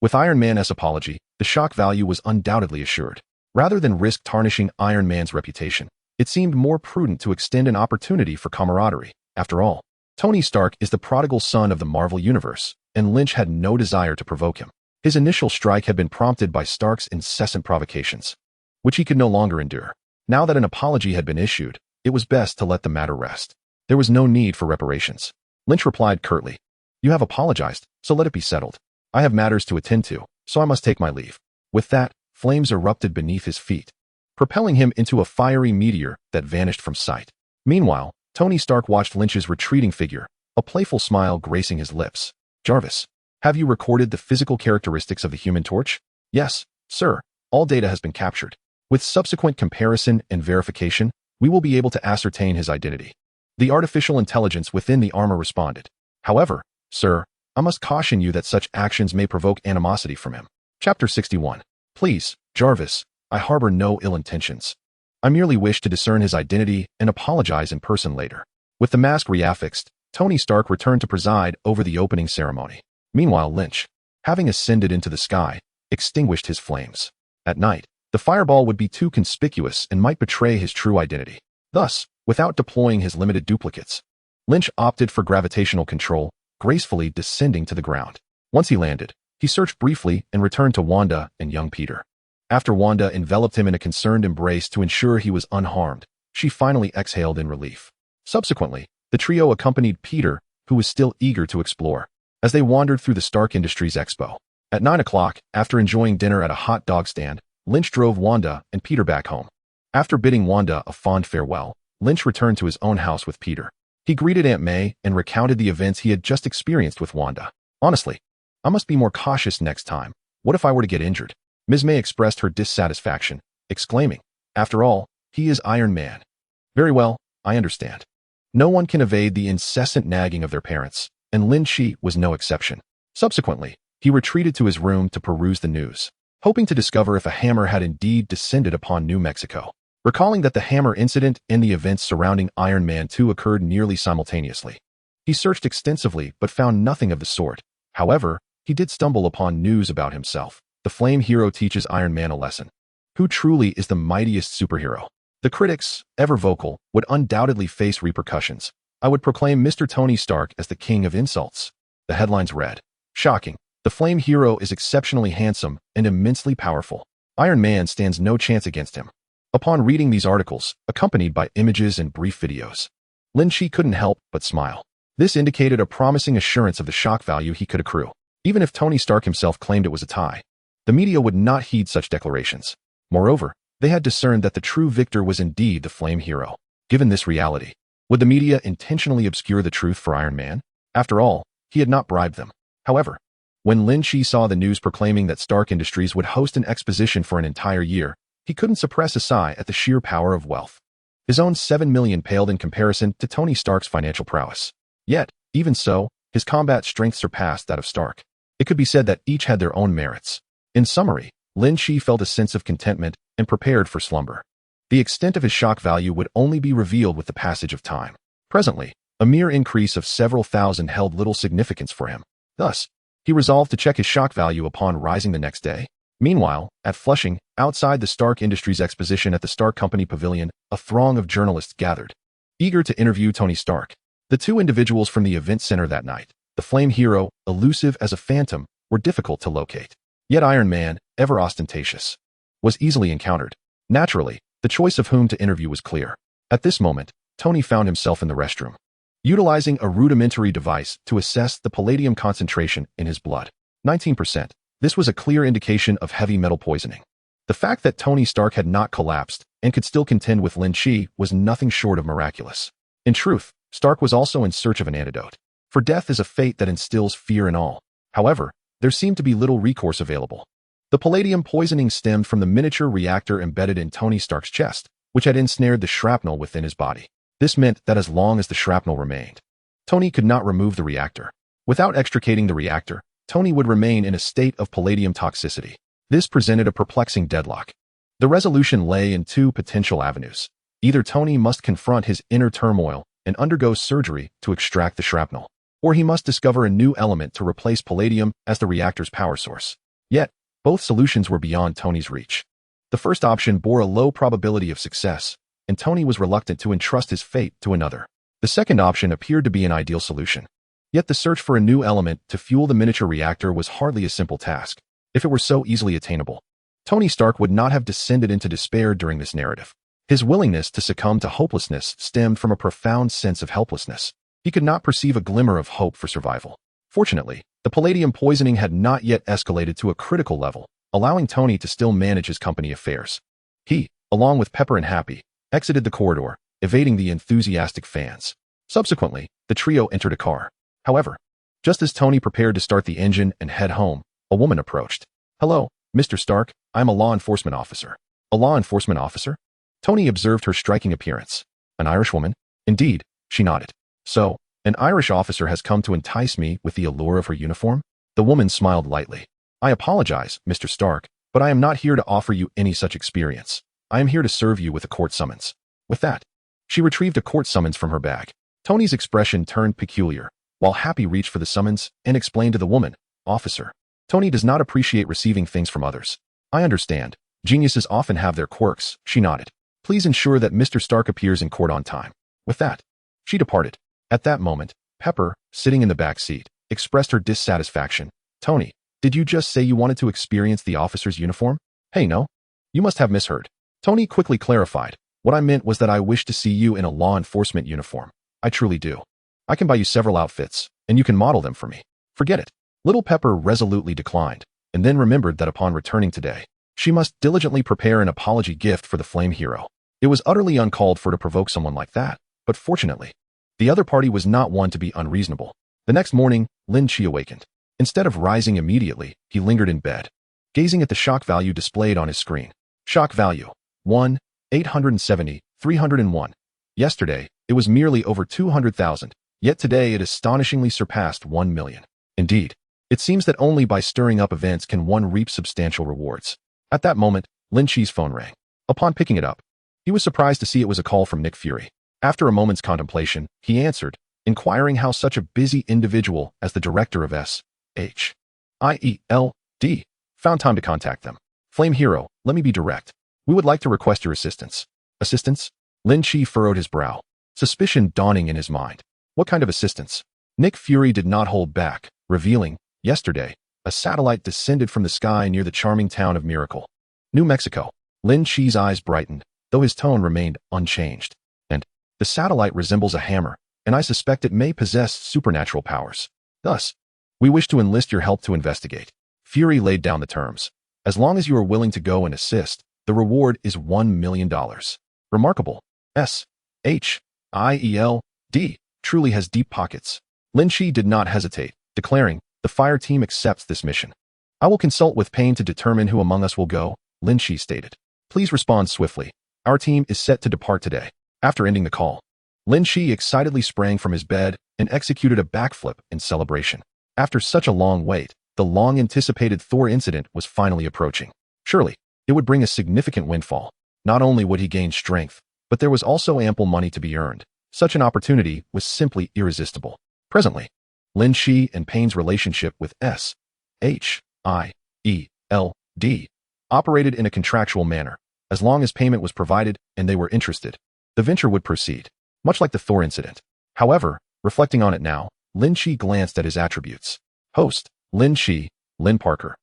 With Iron Man's apology, the shock value was undoubtedly assured. Rather than risk tarnishing Iron Man's reputation, it seemed more prudent to extend an opportunity for camaraderie. After all, Tony Stark is the prodigal son of the Marvel Universe, and Lynch had no desire to provoke him. His initial strike had been prompted by Stark's incessant provocations, which he could no longer endure. Now that an apology had been issued, it was best to let the matter rest. There was no need for reparations. Lynch replied curtly, "You have apologized, so let it be settled. I have matters to attend to, so I must take my leave." With that, flames erupted beneath his feet, propelling him into a fiery meteor that vanished from sight. Meanwhile, Tony Stark watched Lynch's retreating figure, a playful smile gracing his lips. "Jarvis, have you recorded the physical characteristics of the Human Torch?" "Yes, sir. All data has been captured. With subsequent comparison and verification, we will be able to ascertain his identity." The artificial intelligence within the armor responded. "However, sir, I must caution you that such actions may provoke animosity from him." Chapter 61. "Please, Jarvis, I harbor no ill intentions. I merely wish to discern his identity and apologize in person later." With the mask reaffixed, Tony Stark returned to preside over the opening ceremony. Meanwhile, Lynch, having ascended into the sky, extinguished his flames. At night, the fireball would be too conspicuous and might betray his true identity. Thus, without deploying his limited duplicates, Lynch opted for gravitational control, gracefully descending to the ground. Once he landed, he searched briefly and returned to Wanda and young Peter. After Wanda enveloped him in a concerned embrace to ensure he was unharmed, she finally exhaled in relief. Subsequently, the trio accompanied Peter, who was still eager to explore, as they wandered through the Stark Industries Expo. At 9 o'clock, after enjoying dinner at a hot dog stand, Lynch drove Wanda and Peter back home. After bidding Wanda a fond farewell, Lynch returned to his own house with Peter. He greeted Aunt May and recounted the events he had just experienced with Wanda. "Honestly, I must be more cautious next time. What if I were to get injured?" Ms. May expressed her dissatisfaction, exclaiming, "After all, he is Iron Man." "Very well, I understand." No one can evade the incessant nagging of their parents, and Lin Chi was no exception. Subsequently, he retreated to his room to peruse the news, hoping to discover if a hammer had indeed descended upon New Mexico. Recalling that the hammer incident and the events surrounding Iron Man 2 occurred nearly simultaneously, he searched extensively but found nothing of the sort. However, he did stumble upon news about himself. The Flame Hero teaches Iron Man a lesson. Who truly is the mightiest superhero? The critics, ever vocal, would undoubtedly face repercussions. I would proclaim Mr. Tony Stark as the king of insults. The headlines read, "Shocking. The Flame Hero is exceptionally handsome and immensely powerful. Iron Man stands no chance against him." Upon reading these articles, accompanied by images and brief videos, Lin Chi couldn't help but smile. This indicated a promising assurance of the shock value he could accrue. Even if Tony Stark himself claimed it was a tie, the media would not heed such declarations. Moreover, they had discerned that the true victor was indeed the Flame Hero. Given this reality, would the media intentionally obscure the truth for Iron Man? After all, he had not bribed them. However, when Lin Chi saw the news proclaiming that Stark Industries would host an exposition for an entire year, he couldn't suppress a sigh at the sheer power of wealth. His own 7 million paled in comparison to Tony Stark's financial prowess. Yet, even so, his combat strength surpassed that of Stark. It could be said that each had their own merits. In summary, Lin Chi felt a sense of contentment and prepared for slumber. The extent of his shock value would only be revealed with the passage of time. Presently, a mere increase of several thousand held little significance for him. Thus, he resolved to check his shock value upon rising the next day. Meanwhile, at Flushing, outside the Stark Industries exposition at the Stark Company Pavilion, a throng of journalists gathered, eager to interview Tony Stark. The two individuals from the event center that night, the Flame Hero, elusive as a phantom, were difficult to locate. Yet Iron Man, ever ostentatious, was easily encountered. Naturally, the choice of whom to interview was clear. At this moment, Tony found himself in the restroom, utilizing a rudimentary device to assess the palladium concentration in his blood. 19%. This was a clear indication of heavy metal poisoning. The fact that Tony Stark had not collapsed and could still contend with Lin Chi was nothing short of miraculous. In truth, Stark was also in search of an antidote. For death is a fate that instills fear in all. However, there seemed to be little recourse available. The palladium poisoning stemmed from the miniature reactor embedded in Tony Stark's chest, which had ensnared the shrapnel within his body. This meant that as long as the shrapnel remained, Tony could not remove the reactor. Without extricating the reactor, Tony would remain in a state of palladium toxicity. This presented a perplexing deadlock. The resolution lay in two potential avenues. Either Tony must confront his inner turmoil and undergo surgery to extract the shrapnel, or he must discover a new element to replace palladium as the reactor's power source. Yet, both solutions were beyond Tony's reach. The first option bore a low probability of success, and Tony was reluctant to entrust his fate to another. The second option appeared to be an ideal solution. Yet the search for a new element to fuel the miniature reactor was hardly a simple task. If it were so easily attainable, Tony Stark would not have descended into despair during this narrative. His willingness to succumb to hopelessness stemmed from a profound sense of helplessness. He could not perceive a glimmer of hope for survival. Fortunately, the palladium poisoning had not yet escalated to a critical level, allowing Tony to still manage his company affairs. He, along with Pepper and Happy, exited the corridor, evading the enthusiastic fans. Subsequently, the trio entered a car. However, just as Tony prepared to start the engine and head home, a woman approached. "Hello, Mr. Stark, I'm a law enforcement officer." "A law enforcement officer?" Tony observed her striking appearance. "An Irish woman?" "Indeed," she nodded. "So, an Irish officer has come to entice me with the allure of her uniform?" The woman smiled lightly. "I apologize, Mr. Stark, but I am not here to offer you any such experience. I am here to serve you with a court summons." With that, she retrieved a court summons from her bag. Tony's expression turned peculiar, while Happy reached for the summons and explained to the woman, "Officer, Tony does not appreciate receiving things from others." "I understand. Geniuses often have their quirks," she nodded. "Please ensure that Mr. Stark appears in court on time." With that, she departed. At that moment, Pepper, sitting in the back seat, expressed her dissatisfaction. "Tony, did you just say you wanted to experience the officer's uniform?" "Hey, no. You must have misheard." Tony quickly clarified. "What I meant was that I wish to see you in a law enforcement uniform. I truly do. I can buy you several outfits, and you can model them for me." "Forget it." Little Pepper resolutely declined, and then remembered that upon returning today, she must diligently prepare an apology gift for the Flame Hero. It was utterly uncalled for to provoke someone like that, but fortunately, the other party was not one to be unreasonable. The next morning, Lynch awakened. Instead of rising immediately, he lingered in bed, gazing at the shock value displayed on his screen. Shock value: 1, 870, 301. Yesterday, it was merely over 200,000, yet today it astonishingly surpassed 1 million. Indeed, it seems that only by stirring up events can one reap substantial rewards. At that moment, Lynch's phone rang. Upon picking it up, he was surprised to see it was a call from Nick Fury. After a moment's contemplation, he answered, inquiring how such a busy individual as the director of S.H.I.E.L.D. found time to contact them. "Flame Hero, let me be direct. We would like to request your assistance." "Assistance?" Lin Chi furrowed his brow, suspicion dawning in his mind. "What kind of assistance?" Nick Fury did not hold back, revealing, yesterday, a satellite descended from the sky near the charming town of Miracle, New Mexico. Lin Chi's eyes brightened, though his tone remained unchanged. "And the satellite resembles a hammer, and I suspect it may possess supernatural powers. Thus, we wish to enlist your help to investigate." Fury laid down the terms. "As long as you are willing to go and assist, the reward is $1 million. Remarkable. S.H.I.E.L.D. truly has deep pockets." Lin Chi did not hesitate, declaring, "The fire team accepts this mission." "I will consult with Payne to determine who among us will go," Lin Chi stated. "Please respond swiftly. Our team is set to depart today." After ending the call, Lin Chi excitedly sprang from his bed and executed a backflip in celebration. After such a long wait, the long-anticipated Thor incident was finally approaching. Surely, it would bring a significant windfall. Not only would he gain strength, but there was also ample money to be earned. Such an opportunity was simply irresistible. Presently, Lin Chi and Payne's relationship with S.H.I.E.L.D. operated in a contractual manner. As long as payment was provided and they were interested, the venture would proceed, much like the Thor incident. However, reflecting on it now, Lin Chi glanced at his attributes. Host: Lin Chi, Lin Parker.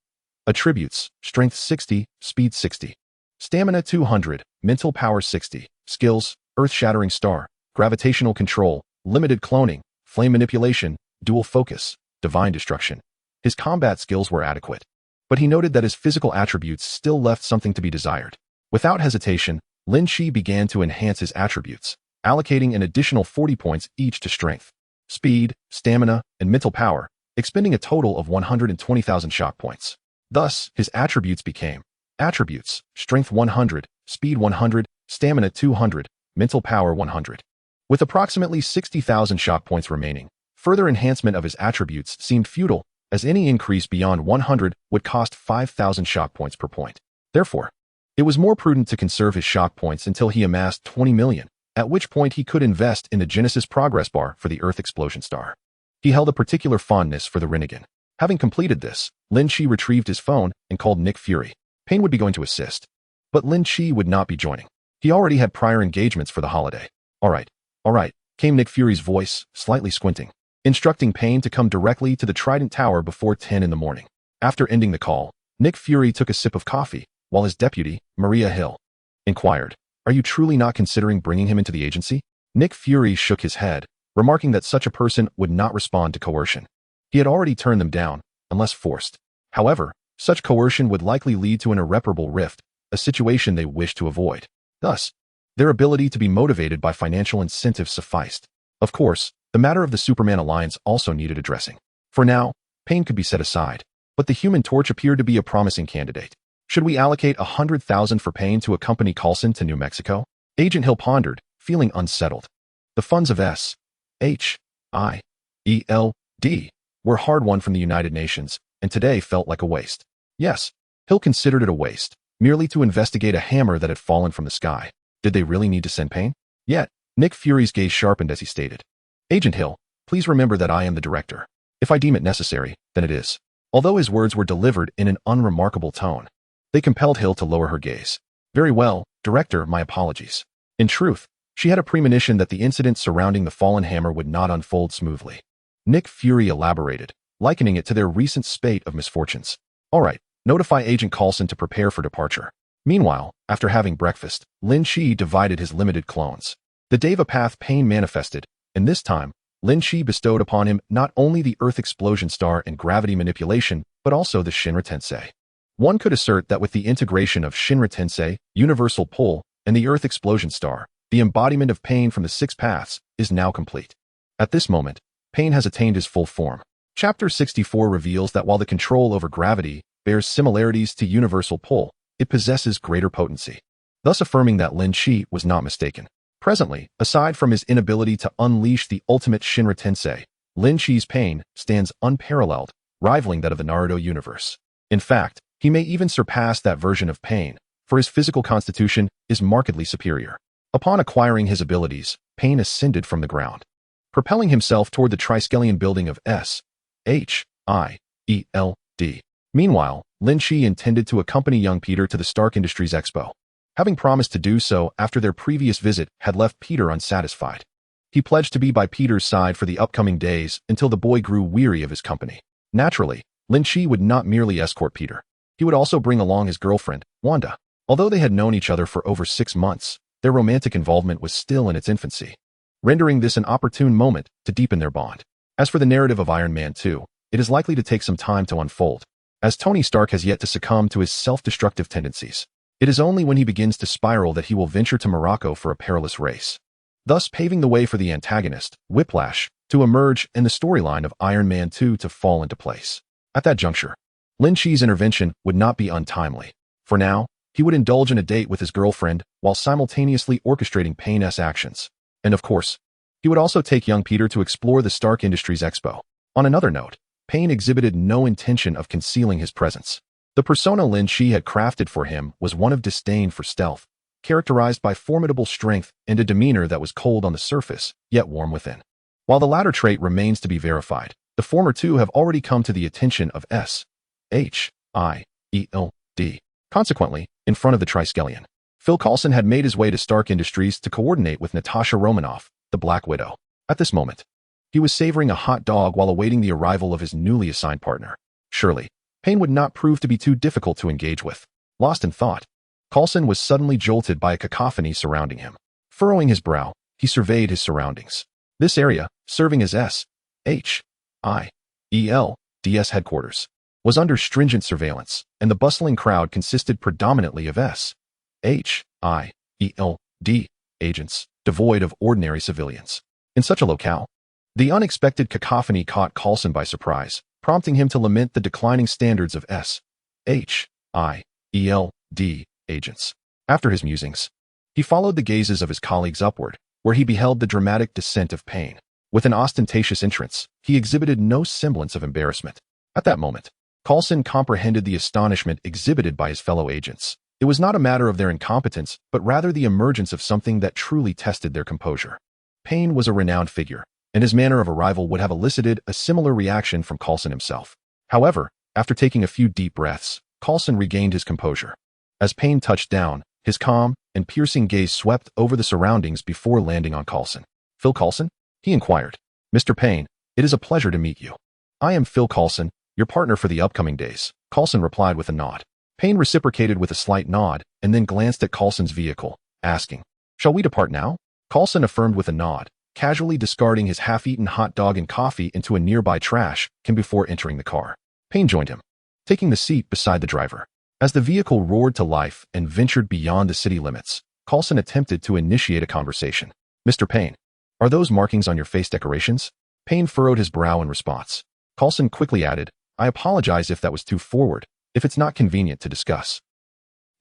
Attributes: Strength 60, Speed 60. Stamina 200, Mental Power 60. Skills: Earth-Shattering Star, Gravitational Control, Limited Cloning, Flame Manipulation, Dual Focus, Divine Destruction. His combat skills were adequate, but he noted that his physical attributes still left something to be desired. Without hesitation, Lin Chi began to enhance his attributes, allocating an additional 40 points each to Strength, Speed, Stamina, and Mental Power, expending a total of 120,000 shock points. Thus, his attributes became attributes: Strength 100, Speed 100, Stamina 200, Mental Power 100. With approximately 60,000 shock points remaining, further enhancement of his attributes seemed futile, as any increase beyond 100 would cost 5,000 shock points per point. Therefore, it was more prudent to conserve his shock points until he amassed 20 million, at which point he could invest in the Genesis Progress Bar for the Earth Explosion Star. He held a particular fondness for the Rinnegan. Having completed this, Lin Chi retrieved his phone and called Nick Fury. Payne would be going to assist, but Lin Chi would not be joining. He already had prior engagements for the holiday. All right, came Nick Fury's voice, slightly squinting, instructing Payne to come directly to the Trident Tower before 10 in the morning. After ending the call, Nick Fury took a sip of coffee, while his deputy, Maria Hill, inquired, "Are you truly not considering bringing him into the agency?" Nick Fury shook his head, remarking that such a person would not respond to coercion. He had already turned them down, unless forced. However, such coercion would likely lead to an irreparable rift, a situation they wished to avoid. Thus, their ability to be motivated by financial incentives sufficed. Of course, the matter of the Superman alliance also needed addressing. For now, Payne could be set aside, but the Human Torch appeared to be a promising candidate. Should we allocate 100,000 for Payne to accompany Coulson to New Mexico? Agent Hill pondered, feeling unsettled. The funds of S.H.I.E.L.D. were hard-won from the United Nations, and today felt like a waste. Yes, Hill considered it a waste, merely to investigate a hammer that had fallen from the sky. Did they really need to send Payne? Yet, Nick Fury's gaze sharpened as he stated, "Agent Hill, please remember that I am the director. If I deem it necessary, then it is." Although his words were delivered in an unremarkable tone, they compelled Hill to lower her gaze. "Very well, Director, my apologies." In truth, she had a premonition that the incident surrounding the fallen hammer would not unfold smoothly. Nick Fury elaborated, likening it to their recent spate of misfortunes. "All right, notify Agent Coulson to prepare for departure." Meanwhile, after having breakfast, Lynch divided his limited clones. The Deva path Payne manifested, and this time, Lynch bestowed upon him not only the Earth Explosion Star and gravity manipulation, but also the Shinra Tensei. One could assert that with the integration of Shinra Tensei, Universal Pull, and the Earth Explosion Star, the embodiment of Payne from the Six Paths is now complete. At this moment, Payne has attained his full form. Chapter 64 reveals that while the control over gravity bears similarities to Universal Pull, it possesses greater potency, thus affirming that Lynch was not mistaken. Presently, aside from his inability to unleash the ultimate Shinra Tensei, Lynch's Payne stands unparalleled, rivaling that of the Naruto universe. In fact, he may even surpass that version of Payne, for his physical constitution is markedly superior. Upon acquiring his abilities, Payne ascended from the ground, propelling himself toward the Triskelion building of S.H.I.E.L.D. Meanwhile, Lynch intended to accompany young Peter to the Stark Industries Expo. Having promised to do so after their previous visit had left Peter unsatisfied, he pledged to be by Peter's side for the upcoming days until the boy grew weary of his company. Naturally, Lynch would not merely escort Peter. He would also bring along his girlfriend, Wanda. Although they had known each other for over 6 months, their romantic involvement was still in its infancy, rendering this an opportune moment to deepen their bond. As for the narrative of Iron Man 2, it is likely to take some time to unfold, as Tony Stark has yet to succumb to his self-destructive tendencies. It is only when he begins to spiral that he will venture to Morocco for a perilous race, thus paving the way for the antagonist, Whiplash, to emerge and the storyline of Iron Man 2 to fall into place. At that juncture, Lynch's intervention would not be untimely. For now, he would indulge in a date with his girlfriend while simultaneously orchestrating Payne's actions. And of course, he would also take young Peter to explore the Stark Industries Expo. On another note, Payne exhibited no intention of concealing his presence. The persona Lynch had crafted for him was one of disdain for stealth, characterized by formidable strength and a demeanor that was cold on the surface, yet warm within. While the latter trait remains to be verified, the former two have already come to the attention of S.H.I.E.L.D. Consequently, in front of the Triskelion, Phil Coulson had made his way to Stark Industries to coordinate with Natasha Romanoff, the Black Widow. At this moment, he was savoring a hot dog while awaiting the arrival of his newly assigned partner. Surely, Payne would not prove to be too difficult to engage with. Lost in thought, Coulson was suddenly jolted by a cacophony surrounding him. Furrowing his brow, he surveyed his surroundings. This area, serving as S.H.I.E.L.D.'s headquarters, was under stringent surveillance, and the bustling crowd consisted predominantly of S.H.I.E.L.D. agents, devoid of ordinary civilians. In such a locale, the unexpected cacophony caught Coulson by surprise, prompting him to lament the declining standards of S.H.I.E.L.D. agents. After his musings, he followed the gazes of his colleagues upward, where he beheld the dramatic descent of Payne. With an ostentatious entrance, he exhibited no semblance of embarrassment. At that moment, Coulson comprehended the astonishment exhibited by his fellow agents. It was not a matter of their incompetence, but rather the emergence of something that truly tested their composure. Payne was a renowned figure, and his manner of arrival would have elicited a similar reaction from Coulson himself. However, after taking a few deep breaths, Coulson regained his composure. As Payne touched down, his calm and piercing gaze swept over the surroundings before landing on Coulson. "Phil Coulson?" he inquired. "Mr. Payne, it is a pleasure to meet you. I am Phil Coulson, your partner for the upcoming days." Coulson replied with a nod. Payne reciprocated with a slight nod and then glanced at Coulson's vehicle, asking, "Shall we depart now?" Coulson affirmed with a nod, casually discarding his half-eaten hot dog and coffee into a nearby trash can before entering the car. Payne joined him, taking the seat beside the driver. As the vehicle roared to life and ventured beyond the city limits, Coulson attempted to initiate a conversation. "Mr. Payne, are those markings on your face decorations?" Payne furrowed his brow in response. Coulson quickly added, "I apologize if that was too forward, if it's not convenient to discuss."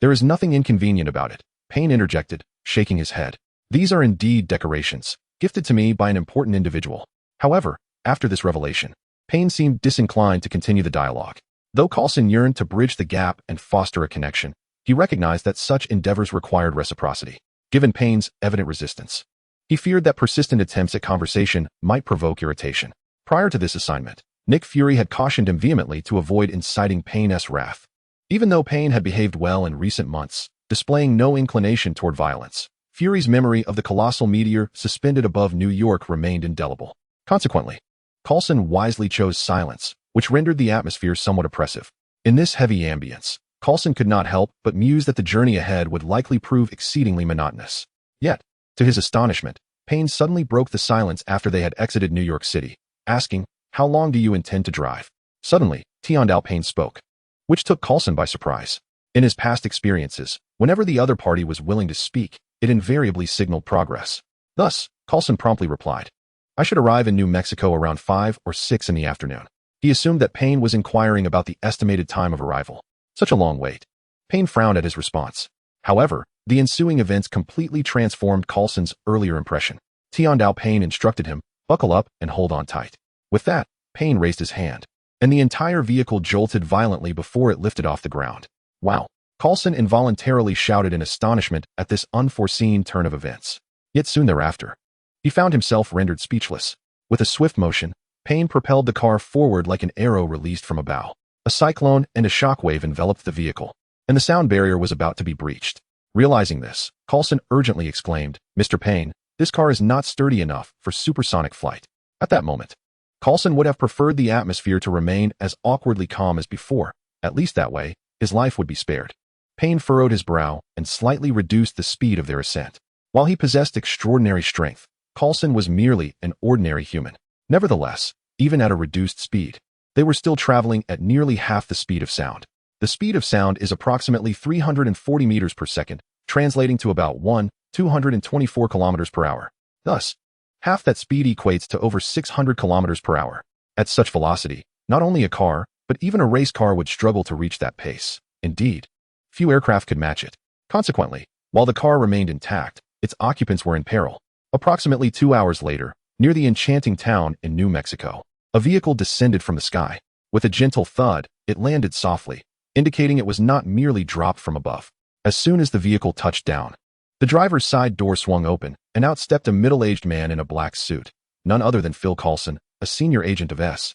"There is nothing inconvenient about it," Payne interjected, shaking his head. "These are indeed decorations, gifted to me by an important individual." However, after this revelation, Payne seemed disinclined to continue the dialogue. Though Coulson yearned to bridge the gap and foster a connection, he recognized that such endeavors required reciprocity. Given Payne's evident resistance, he feared that persistent attempts at conversation might provoke irritation. Prior to this assignment, Nick Fury had cautioned him vehemently to avoid inciting Payne's wrath. Even though Payne had behaved well in recent months, displaying no inclination toward violence, Fury's memory of the colossal meteor suspended above New York remained indelible. Consequently, Coulson wisely chose silence, which rendered the atmosphere somewhat oppressive. In this heavy ambience, Coulson could not help but muse that the journey ahead would likely prove exceedingly monotonous. Yet, to his astonishment, Payne suddenly broke the silence after they had exited New York City, asking, "How long do you intend to drive?" Suddenly, Tiondal Payne spoke, which took Coulson by surprise. In his past experiences, whenever the other party was willing to speak, it invariably signaled progress. Thus, Coulson promptly replied, "I should arrive in New Mexico around 5 or 6 in the afternoon." He assumed that Payne was inquiring about the estimated time of arrival. Such a long wait. Payne frowned at his response. However, the ensuing events completely transformed Coulson's earlier impression. Tiondal Payne instructed him, "Buckle up and hold on tight." With that, Payne raised his hand, and the entire vehicle jolted violently before it lifted off the ground. "Wow!" Coulson involuntarily shouted in astonishment at this unforeseen turn of events. Yet soon thereafter, he found himself rendered speechless. With a swift motion, Payne propelled the car forward like an arrow released from a bow. A cyclone and a shockwave enveloped the vehicle, and the sound barrier was about to be breached. Realizing this, Coulson urgently exclaimed, "Mr. Payne, this car is not sturdy enough for supersonic flight." At that moment, Coulson would have preferred the atmosphere to remain as awkwardly calm as before. At least that way, his life would be spared. Payne furrowed his brow and slightly reduced the speed of their ascent. While he possessed extraordinary strength, Coulson was merely an ordinary human. Nevertheless, even at a reduced speed, they were still traveling at nearly half the speed of sound. The speed of sound is approximately 340 meters per second, translating to about 224 kilometers per hour. Thus, half that speed equates to over 600 kilometers per hour. At such velocity, not only a car, but even a race car would struggle to reach that pace. Indeed, few aircraft could match it. Consequently, while the car remained intact, its occupants were in peril. Approximately 2 hours later, near the enchanting town in New Mexico, a vehicle descended from the sky. With a gentle thud, it landed softly, indicating it was not merely dropped from above. As soon as the vehicle touched down, the driver's side door swung open, and out stepped a middle-aged man in a black suit, none other than Phil Coulson, a senior agent of S.H.I.E.L.D.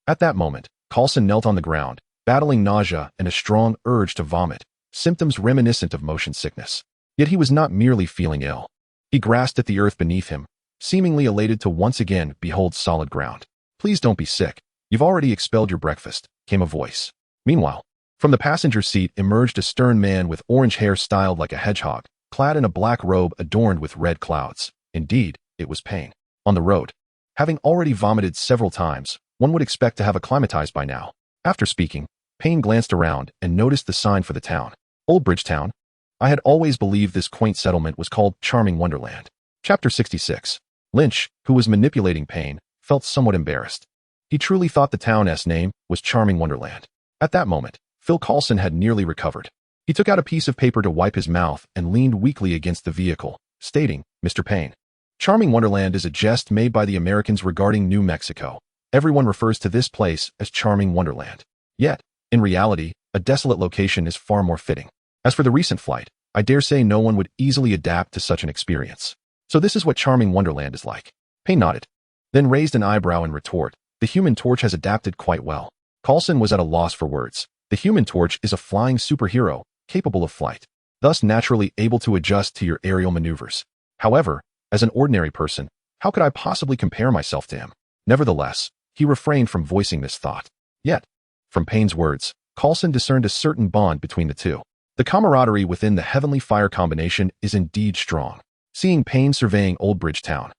At that moment, Coulson knelt on the ground, battling nausea and a strong urge to vomit, symptoms reminiscent of motion sickness. Yet he was not merely feeling ill. He grasped at the earth beneath him, seemingly elated to once again behold solid ground. "Please don't be sick. You've already expelled your breakfast," came a voice. Meanwhile, from the passenger seat emerged a stern man with orange hair styled like a hedgehog, clad in a black robe adorned with red clouds. Indeed, it was Payne. On the road, having already vomited several times, one would expect to have acclimatized by now. After speaking, Payne glanced around and noticed the sign for the town. Old Bridgetown. I had always believed this quaint settlement was called Charming Wonderland. Chapter 66. Lynch, who was manipulating Payne, felt somewhat embarrassed. He truly thought the town's name was Charming Wonderland. At that moment, Phil Coulson had nearly recovered. He took out a piece of paper to wipe his mouth and leaned weakly against the vehicle, stating, "Mr. Payne, Charming Wonderland is a jest made by the Americans regarding New Mexico. Everyone refers to this place as Charming Wonderland. Yet, in reality, a desolate location is far more fitting. As for the recent flight, I dare say no one would easily adapt to such an experience. So this is what Charming Wonderland is like." Payne nodded, then raised an eyebrow in retort. "The Human Torch has adapted quite well." Coulson was at a loss for words. The Human Torch is a flying superhero, capable of flight, thus naturally able to adjust to your aerial maneuvers. However, as an ordinary person, how could I possibly compare myself to him? Nevertheless, he refrained from voicing this thought. Yet, from Payne's words, Coulson discerned a certain bond between the two. The camaraderie within the Heavenly Fire combination is indeed strong. Seeing Payne surveying Old Bridge Town,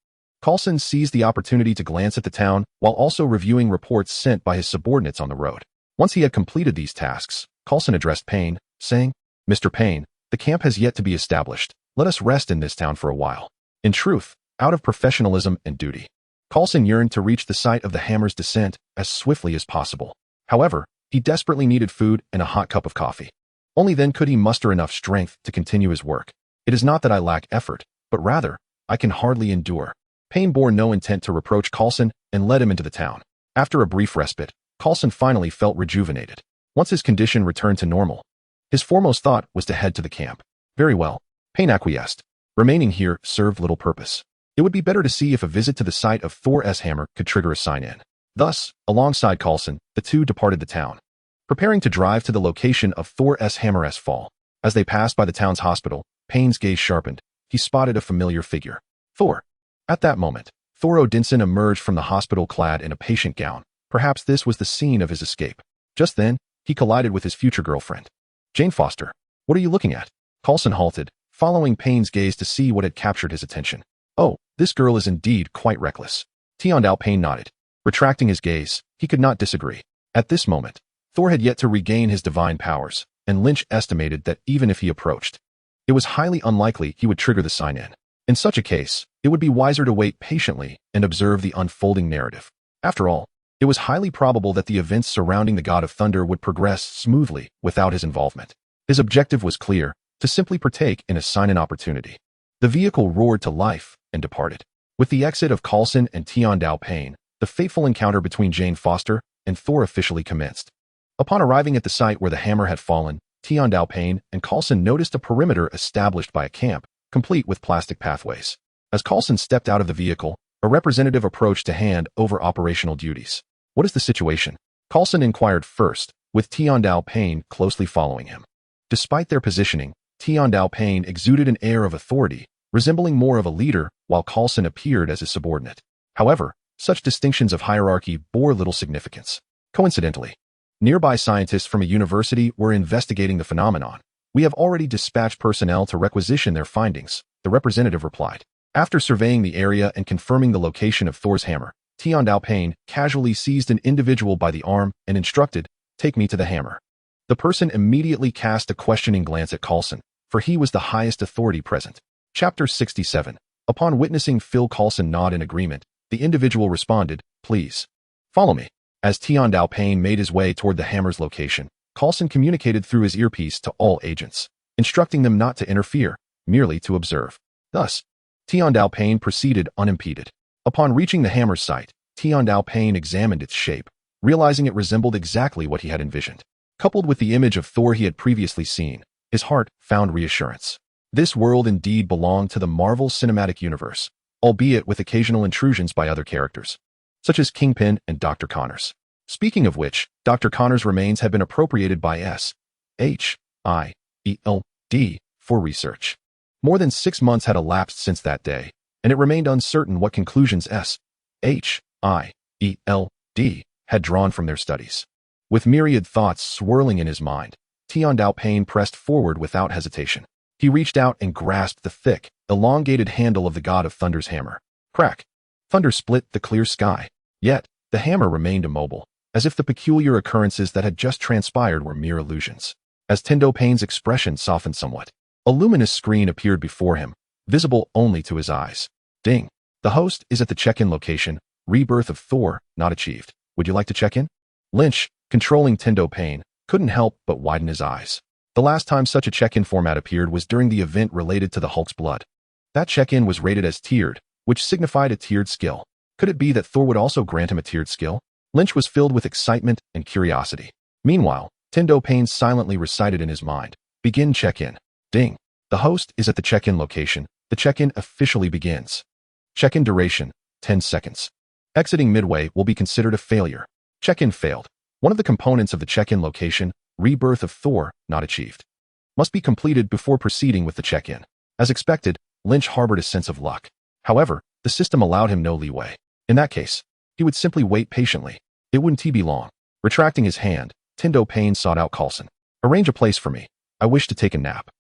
Coulson seized the opportunity to glance at the town while also reviewing reports sent by his subordinates on the road. Once he had completed these tasks, Coulson addressed Payne, saying, "Mr. Payne, the camp has yet to be established. Let us rest in this town for a while." In truth, out of professionalism and duty, Coulson yearned to reach the site of the hammer's descent as swiftly as possible. However, he desperately needed food and a hot cup of coffee. Only then could he muster enough strength to continue his work. It is not that I lack effort, but rather, I can hardly endure. Payne bore no intent to reproach Coulson and led him into the town. After a brief respite, Coulson finally felt rejuvenated. Once his condition returned to normal, his foremost thought was to head to the camp. Very well, Payne acquiesced. Remaining here served little purpose. It would be better to see if a visit to the site of Thor's hammer could trigger a sign-in. Thus, alongside Coulson, the two departed the town, preparing to drive to the location of Thor's hammer's fall. As they passed by the town's hospital, Payne's gaze sharpened. He spotted a familiar figure. Thor. At that moment, Thor Odinson emerged from the hospital clad in a patient gown. Perhaps this was the scene of his escape. Just then, he collided with his future girlfriend. "Jane Foster, what are you looking at?" Coulson halted, following Payne's gaze to see what had captured his attention. "Oh, this girl is indeed quite reckless." Payne nodded. Retracting his gaze, he could not disagree. At this moment, Thor had yet to regain his divine powers, and Lynch estimated that even if he approached, it was highly unlikely he would trigger the sign-in. In such a case, it would be wiser to wait patiently and observe the unfolding narrative. After all, it was highly probable that the events surrounding the God of Thunder would progress smoothly without his involvement. His objective was clear, to simply partake in a sign-in opportunity. The vehicle roared to life and departed. With the exit of Coulson and Payne, the fateful encounter between Jane Foster and Thor officially commenced. Upon arriving at the site where the hammer had fallen, Payne and Coulson noticed a perimeter established by a camp, complete with plastic pathways. As Coulson stepped out of the vehicle, a representative approached to hand over operational duties. "What is the situation?" Coulson inquired first, with Payne closely following him. Despite their positioning, Payne exuded an air of authority, resembling more of a leader, while Coulson appeared as a subordinate. However, such distinctions of hierarchy bore little significance. Coincidentally, nearby scientists from a university were investigating the phenomenon. "We have already dispatched personnel to requisition their findings," the representative replied. After surveying the area and confirming the location of Thor's hammer, Payne casually seized an individual by the arm and instructed, "Take me to the hammer." The person immediately cast a questioning glance at Coulson, for he was the highest authority present. Chapter 67. Upon witnessing Phil Coulson nod in agreement, the individual responded, "Please, follow me." As Payne made his way toward the hammer's location, Coulson communicated through his earpiece to all agents, instructing them not to interfere, merely to observe. Thus, Payne proceeded unimpeded. Upon reaching the hammer's site, Payne examined its shape, realizing it resembled exactly what he had envisioned. Coupled with the image of Thor he had previously seen, his heart found reassurance. This world indeed belonged to the Marvel Cinematic Universe, albeit with occasional intrusions by other characters, such as Kingpin and Dr. Connors. Speaking of which, Dr. Connors' remains have been appropriated by SHIELD for research. More than 6 months had elapsed since that day, and it remained uncertain what conclusions SHIELD had drawn from their studies. With myriad thoughts swirling in his mind, Payne pressed forward without hesitation. He reached out and grasped the thick, elongated handle of the God of Thunder's hammer. Crack! Thunder split the clear sky. Yet, the hammer remained immobile, as if the peculiar occurrences that had just transpired were mere illusions. As Payne's expression softened somewhat, a luminous screen appeared before him, visible only to his eyes. Ding! The host is at the check-in location. Rebirth of Thor, not achieved. Would you like to check in? Lynch, controlling Payne, couldn't help but widen his eyes. The last time such a check-in format appeared was during the event related to the Hulk's blood. That check-in was rated as tiered, which signified a tiered skill. Could it be that Thor would also grant him a tiered skill? Lynch was filled with excitement and curiosity. Meanwhile, Payne silently recited in his mind, "Begin check-in." Ding! The host is at the check-in location. The check-in officially begins. Check-in duration, 10 seconds. Exiting midway will be considered a failure. Check-in failed. One of the components of the check-in location, Rebirth of Thor, not achieved, must be completed before proceeding with the check-in. As expected, Lynch harbored a sense of luck. However, the system allowed him no leeway. In that case, he would simply wait patiently. It wouldn't be long. Retracting his hand, Tendo Pain sought out Coulson. Arrange a place for me. I wish to take a nap.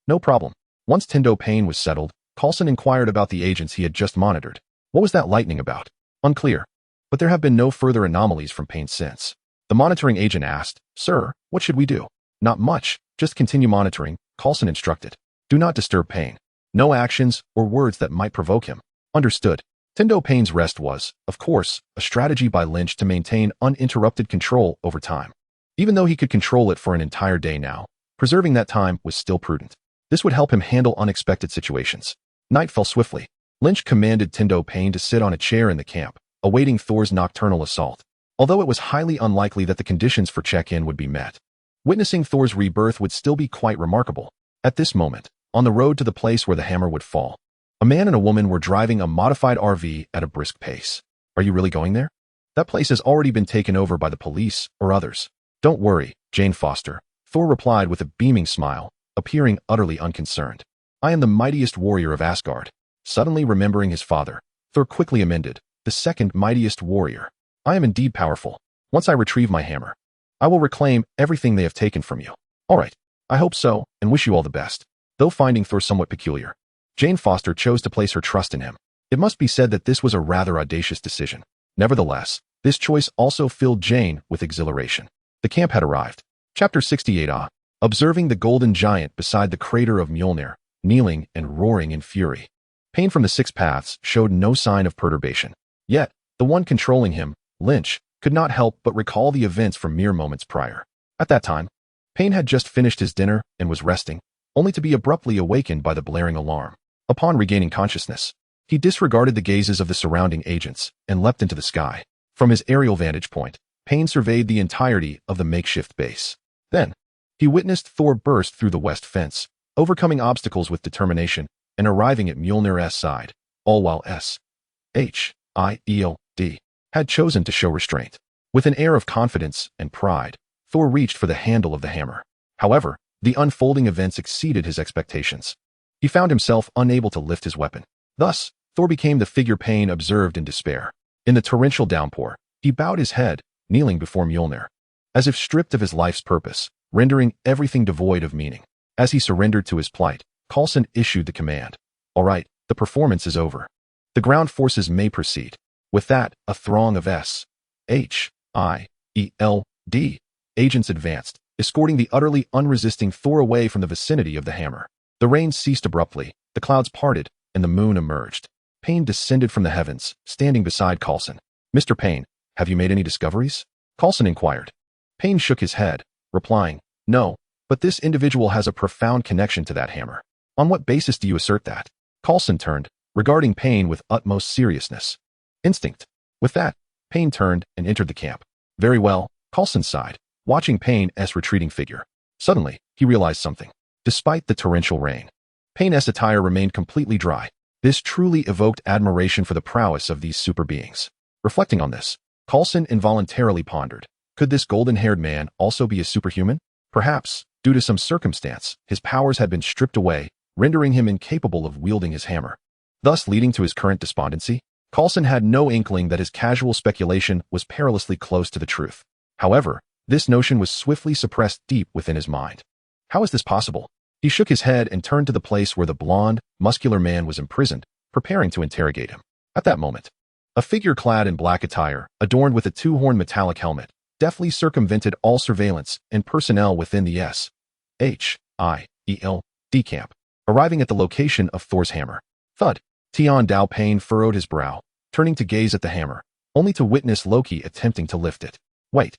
No problem. Once Tendo Pain was settled, Coulson inquired about the agents he had just monitored. What was that lightning about? Unclear. But there have been no further anomalies from Pain since. The monitoring agent asked, Sir, what should we do? Not much. Just continue monitoring, Coulson instructed. Do not disturb Pain. No actions or words that might provoke him. Understood. Tendo Pain's rest was, of course, a strategy by Lynch to maintain uninterrupted control over time. Even though he could control it for an entire day now, preserving that time was still prudent. This would help him handle unexpected situations. Night fell swiftly. Lynch commanded Tendo Pain to sit on a chair in the camp, awaiting Thor's nocturnal assault, although it was highly unlikely that the conditions for check-in would be met. Witnessing Thor's rebirth would still be quite remarkable. At this moment, on the road to the place where the hammer would fall, a man and a woman were driving a modified RV at a brisk pace. Are you really going there? That place has already been taken over by the police or others. Don't worry, Jane Foster, Thor replied with a beaming smile, appearing utterly unconcerned. I am the mightiest warrior of Asgard. Suddenly remembering his father, Thor quickly amended, the second mightiest warrior. I am indeed powerful. Once I retrieve my hammer, I will reclaim everything they have taken from you. All right, I hope so, and wish you all the best. Though finding Thor somewhat peculiar, Jane Foster chose to place her trust in him. It must be said that this was a rather audacious decision. Nevertheless, this choice also filled Jane with exhilaration. The camp had arrived. Chapter 68 Observing the golden giant beside the crater of Mjolnir, kneeling and roaring in fury. Pain from the Six Paths showed no sign of perturbation. Yet, the one controlling him, Lynch, could not help but recall the events from mere moments prior. At that time, Pain had just finished his dinner and was resting, only to be abruptly awakened by the blaring alarm. Upon regaining consciousness, he disregarded the gazes of the surrounding agents and leapt into the sky. From his aerial vantage point, Pain surveyed the entirety of the makeshift base. Then, he witnessed Thor burst through the west fence, overcoming obstacles with determination and arriving at Mjolnir's side, all while S.H.I.E.L.D. had chosen to show restraint. With an air of confidence and pride, Thor reached for the handle of the hammer. However, the unfolding events exceeded his expectations. He found himself unable to lift his weapon. Thus, Thor became the figure Pain observed in despair. In the torrential downpour, he bowed his head, kneeling before Mjolnir, as if stripped of his life's purpose, rendering everything devoid of meaning. As he surrendered to his plight, Coulson issued the command. All right, the performance is over. The ground forces may proceed. With that, a throng of S.H.I.E.L.D. agents advanced, escorting the utterly unresisting Thor away from the vicinity of the hammer. The rain ceased abruptly, the clouds parted, and the moon emerged. Pain descended from the heavens, standing beside Coulson. Mr. Pain, have you made any discoveries? Coulson inquired. Pain shook his head, replying, No, but this individual has a profound connection to that hammer. On what basis do you assert that? Coulson turned, regarding Pain with utmost seriousness. Instinct. With that, Pain turned and entered the camp. Very well, Coulson sighed, watching Pain's retreating figure. Suddenly, he realized something. Despite the torrential rain, Pain's attire remained completely dry. This truly evoked admiration for the prowess of these super beings. Reflecting on this, Coulson involuntarily pondered, could this golden-haired man also be a superhuman? Perhaps, due to some circumstance, his powers had been stripped away, rendering him incapable of wielding his hammer, thus leading to his current despondency. Coulson had no inkling that his casual speculation was perilously close to the truth. However, this notion was swiftly suppressed deep within his mind. How is this possible? He shook his head and turned to the place where the blond, muscular man was imprisoned, preparing to interrogate him. At that moment, a figure clad in black attire, adorned with a two-horned metallic helmet, deftly circumvented all surveillance and personnel within the S.H.I.E.L.D. camp, arriving at the location of Thor's hammer. Thud. Tian Dao Pain furrowed his brow, turning to gaze at the hammer, only to witness Loki attempting to lift it. Wait.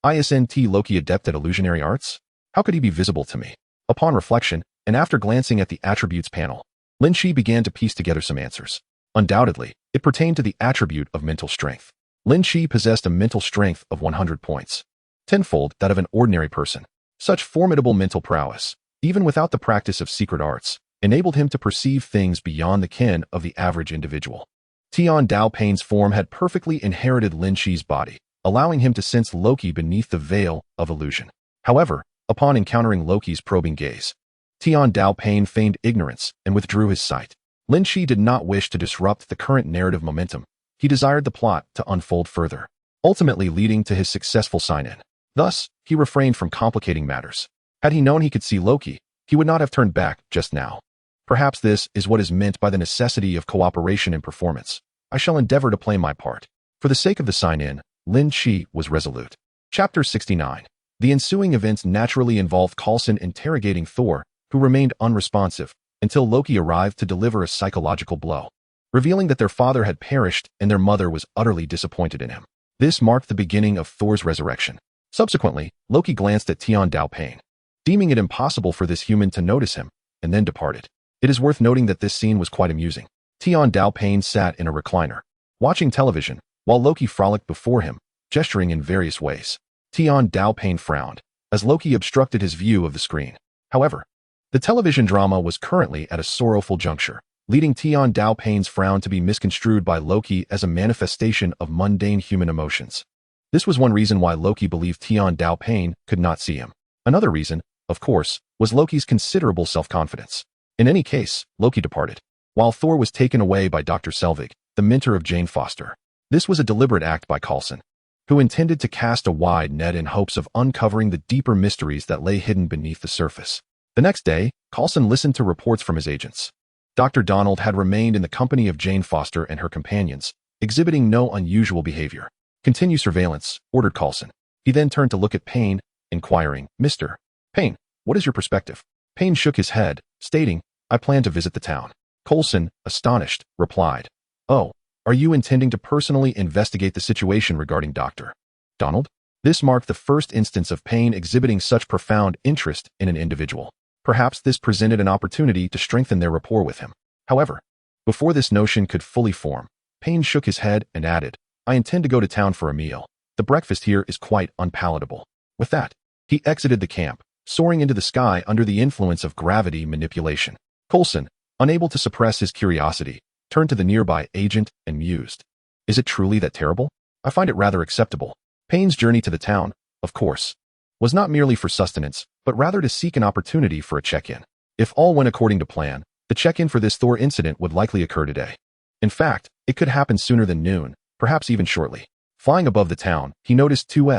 Isn't Loki adept at illusionary arts? How could he be visible to me? Upon reflection, and after glancing at the attributes panel, Lynch began to piece together some answers. Undoubtedly, it pertained to the attribute of mental strength. Lynch possessed a mental strength of 100 points, tenfold that of an ordinary person. Such formidable mental prowess, even without the practice of secret arts, enabled him to perceive things beyond the ken of the average individual. Tian Dao Pain's form had perfectly inherited Lynch's body, allowing him to sense Loki beneath the veil of illusion. However, upon encountering Loki's probing gaze, Tian Dao Pain feigned ignorance and withdrew his sight. Lynch did not wish to disrupt the current narrative momentum. He desired the plot to unfold further. ultimately leading to his successful sign-in. Thus, he refrained from complicating matters. Had he known he could see Loki, he would not have turned back just now. Perhaps this is what is meant by the necessity of cooperation in performance. I shall endeavor to play my part. For the sake of the sign-in, Lynch was resolute. Chapter 69. The ensuing events naturally involved Coulson interrogating Thor, who remained unresponsive, until Loki arrived to deliver a psychological blow, revealing that their father had perished and their mother was utterly disappointed in him. This marked the beginning of Thor's resurrection. Subsequently, Loki glanced at Tian Dao-Pain, deeming it impossible for this human to notice him, and then departed. It is worth noting that this scene was quite amusing. Tian Dao-Pain sat in a recliner, watching television, while Loki frolicked before him, gesturing in various ways. Tian Dao-Pain frowned, as Loki obstructed his view of the screen. However, the television drama was currently at a sorrowful juncture, leading Tian Dao-Pain's frown to be misconstrued by Loki as a manifestation of mundane human emotions. This was one reason why Loki believed Tian Dao-Pain could not see him. Another reason, of course, was Loki's considerable self-confidence. In any case, Loki departed, while Thor was taken away by Dr. Selvig, the mentor of Jane Foster. This was a deliberate act by Coulson, who intended to cast a wide net in hopes of uncovering the deeper mysteries that lay hidden beneath the surface. The next day, Coulson listened to reports from his agents. Dr. Donald had remained in the company of Jane Foster and her companions, exhibiting no unusual behavior. Continue surveillance, ordered Coulson. He then turned to look at Payne, inquiring, Mr. Payne, what is your perspective? Payne shook his head, stating, I plan to visit the town. Coulson, astonished, replied, Oh, are you intending to personally investigate the situation regarding Dr. Donald? This marked the first instance of Payne exhibiting such profound interest in an individual. Perhaps this presented an opportunity to strengthen their rapport with him. However, before this notion could fully form, Payne shook his head and added, I intend to go to town for a meal. The breakfast here is quite unpalatable. With that, he exited the camp, soaring into the sky under the influence of gravity manipulation. Coulson, unable to suppress his curiosity, turned to the nearby agent and mused. Is it truly that terrible? I find it rather acceptable. Payne's journey to the town, of course, was not merely for sustenance, but rather to seek an opportunity for a check-in. If all went according to plan, the check-in for this Thor incident would likely occur today. In fact, it could happen sooner than noon, perhaps even shortly. Flying above the town, he noticed two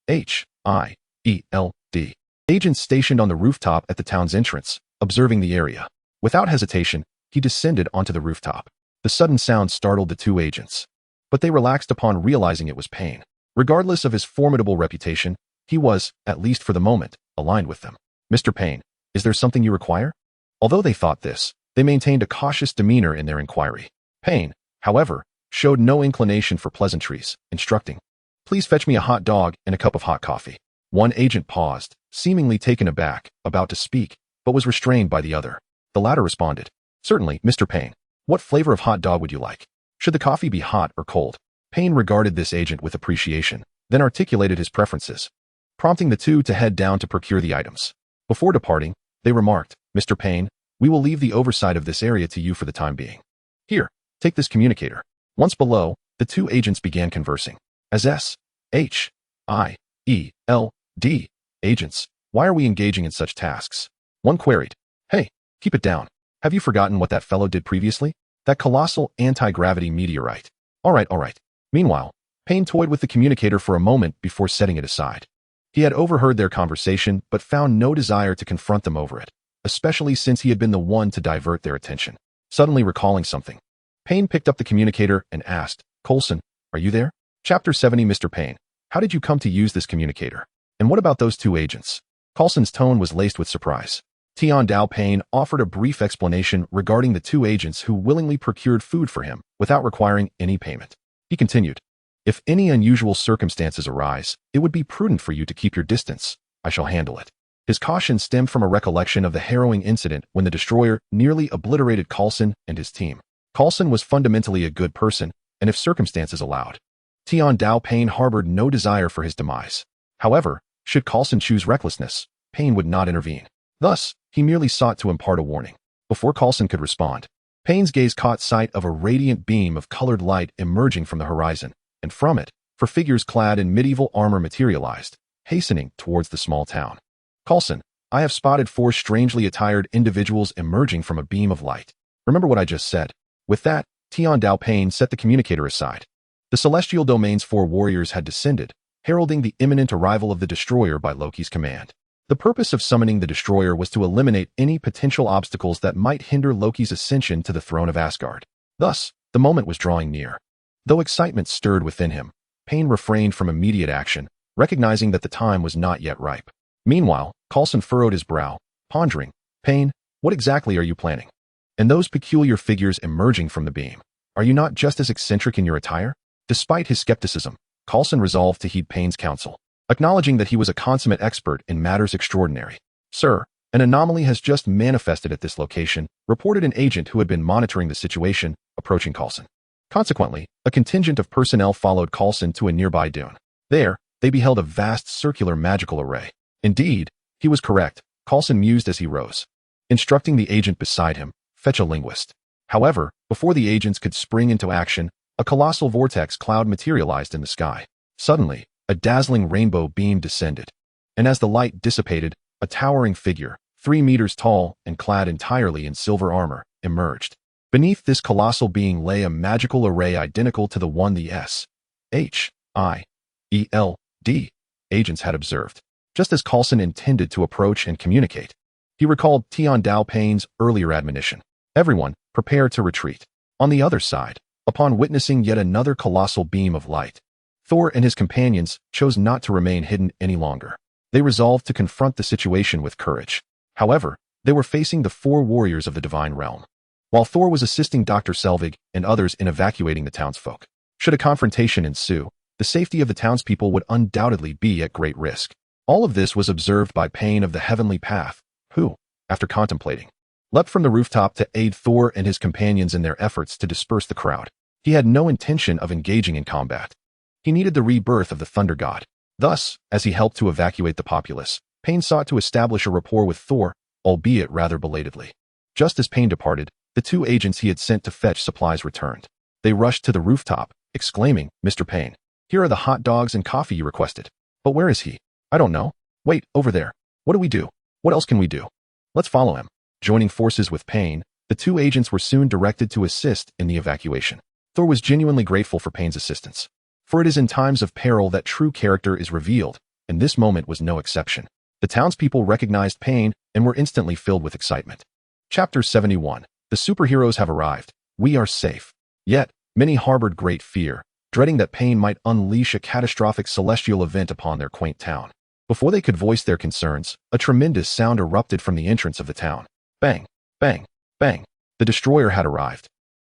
SHIELD agents stationed on the rooftop at the town's entrance, observing the area. Without hesitation, he descended onto the rooftop. The sudden sound startled the two agents, but they relaxed upon realizing it was Payne. Regardless of his formidable reputation, he was, at least for the moment, aligned with them. Mr. Payne, is there something you require? Although they thought this, they maintained a cautious demeanor in their inquiry. Payne, however, showed no inclination for pleasantries, instructing, Please fetch me a hot dog and a cup of hot coffee. One agent paused, seemingly taken aback, about to speak, but was restrained by the other. The latter responded, Certainly, Mr. Payne. What flavor of hot dog would you like? Should the coffee be hot or cold? Payne regarded this agent with appreciation, then articulated his preferences, prompting the two to head down to procure the items. Before departing, they remarked, Mr. Payne, we will leave the oversight of this area to you for the time being. Here, take this communicator. Once below, the two agents began conversing. As SHIELD agents, why are we engaging in such tasks? One queried, Hey, keep it down. Have you forgotten what that fellow did previously? That colossal anti-gravity meteorite. All right. Meanwhile, Payne toyed with the communicator for a moment before setting it aside. He had overheard their conversation but found no desire to confront them over it, especially since he had been the one to divert their attention. Suddenly recalling something, Payne picked up the communicator and asked, Coulson, are you there? Chapter 70. Mr. Payne, how did you come to use this communicator? And what about those two agents? Coulson's tone was laced with surprise. Tian Dao-Pain offered a brief explanation regarding the two agents who willingly procured food for him without requiring any payment. He continued, If any unusual circumstances arise, it would be prudent for you to keep your distance. I shall handle it. His caution stemmed from a recollection of the harrowing incident when the destroyer nearly obliterated Coulson and his team. Coulson was fundamentally a good person, and if circumstances allowed, Tian Dao-Pain harbored no desire for his demise. However, should Coulson choose recklessness, Payne would not intervene. Thus, he merely sought to impart a warning. Before Coulson could respond, Payne's gaze caught sight of a radiant beam of colored light emerging from the horizon, and from it, four figures clad in medieval armor materialized, hastening towards the small town. Coulson, I have spotted four strangely attired individuals emerging from a beam of light. Remember what I just said. With that, Tian Dao-Pain set the communicator aside. The celestial domain's 4 warriors had descended, heralding the imminent arrival of the destroyer by Loki's command. The purpose of summoning the destroyer was to eliminate any potential obstacles that might hinder Loki's ascension to the throne of Asgard. Thus, the moment was drawing near. Though excitement stirred within him, Pain refrained from immediate action, recognizing that the time was not yet ripe. Meanwhile, Coulson furrowed his brow, pondering, "Pain, what exactly are you planning? And those peculiar figures emerging from the beam, are you not just as eccentric in your attire?" Despite his skepticism, Coulson resolved to heed Pain's counsel, acknowledging that he was a consummate expert in matters extraordinary. "Sir, an anomaly has just manifested at this location," reported an agent who had been monitoring the situation, approaching Coulson. Consequently, a contingent of personnel followed Coulson to a nearby dune. There, they beheld a vast circular magical array. Indeed, he was correct, Coulson mused as he rose, instructing the agent beside him, "Fetch a linguist." However, before the agents could spring into action, a colossal vortex cloud materialized in the sky. Suddenly, a dazzling rainbow beam descended, and as the light dissipated, a towering figure, 3 meters tall and clad entirely in silver armor, emerged. Beneath this colossal being lay a magical array identical to the one the S.H.I.E.L.D. agents had observed. Just as Coulson intended to approach and communicate, he recalled Tian Dao Pain's earlier admonition. "Everyone, prepare to retreat." On the other side, upon witnessing yet another colossal beam of light, Thor and his companions chose not to remain hidden any longer. They resolved to confront the situation with courage. However, they were facing the 4 warriors of the divine realm, while Thor was assisting Dr. Selvig and others in evacuating the townsfolk. Should a confrontation ensue, the safety of the townspeople would undoubtedly be at great risk. All of this was observed by Pain of the Heavenly Path, who, after contemplating, leapt from the rooftop to aid Thor and his companions in their efforts to disperse the crowd. He had no intention of engaging in combat. He needed the rebirth of the Thunder God. Thus, as he helped to evacuate the populace, Pain sought to establish a rapport with Thor, albeit rather belatedly. Just as Pain departed, the 2 agents he had sent to fetch supplies returned. They rushed to the rooftop, exclaiming, "Mr. Pain, here are the hot dogs and coffee you requested." "But where is he?" "I don't know." "Wait, over there. What do we do? What else can we do?" "Let's follow him." Joining forces with Pain, the 2 agents were soon directed to assist in the evacuation. Thor was genuinely grateful for Pain's assistance, for it is in times of peril that true character is revealed, and this moment was no exception. The townspeople recognized Pain and were instantly filled with excitement. Chapter 71. The superheroes have arrived. We are safe. Yet, many harbored great fear, dreading that Pain might unleash a catastrophic celestial event upon their quaint town. Before they could voice their concerns, a tremendous sound erupted from the entrance of the town. Bang, bang, bang. The destroyer had arrived.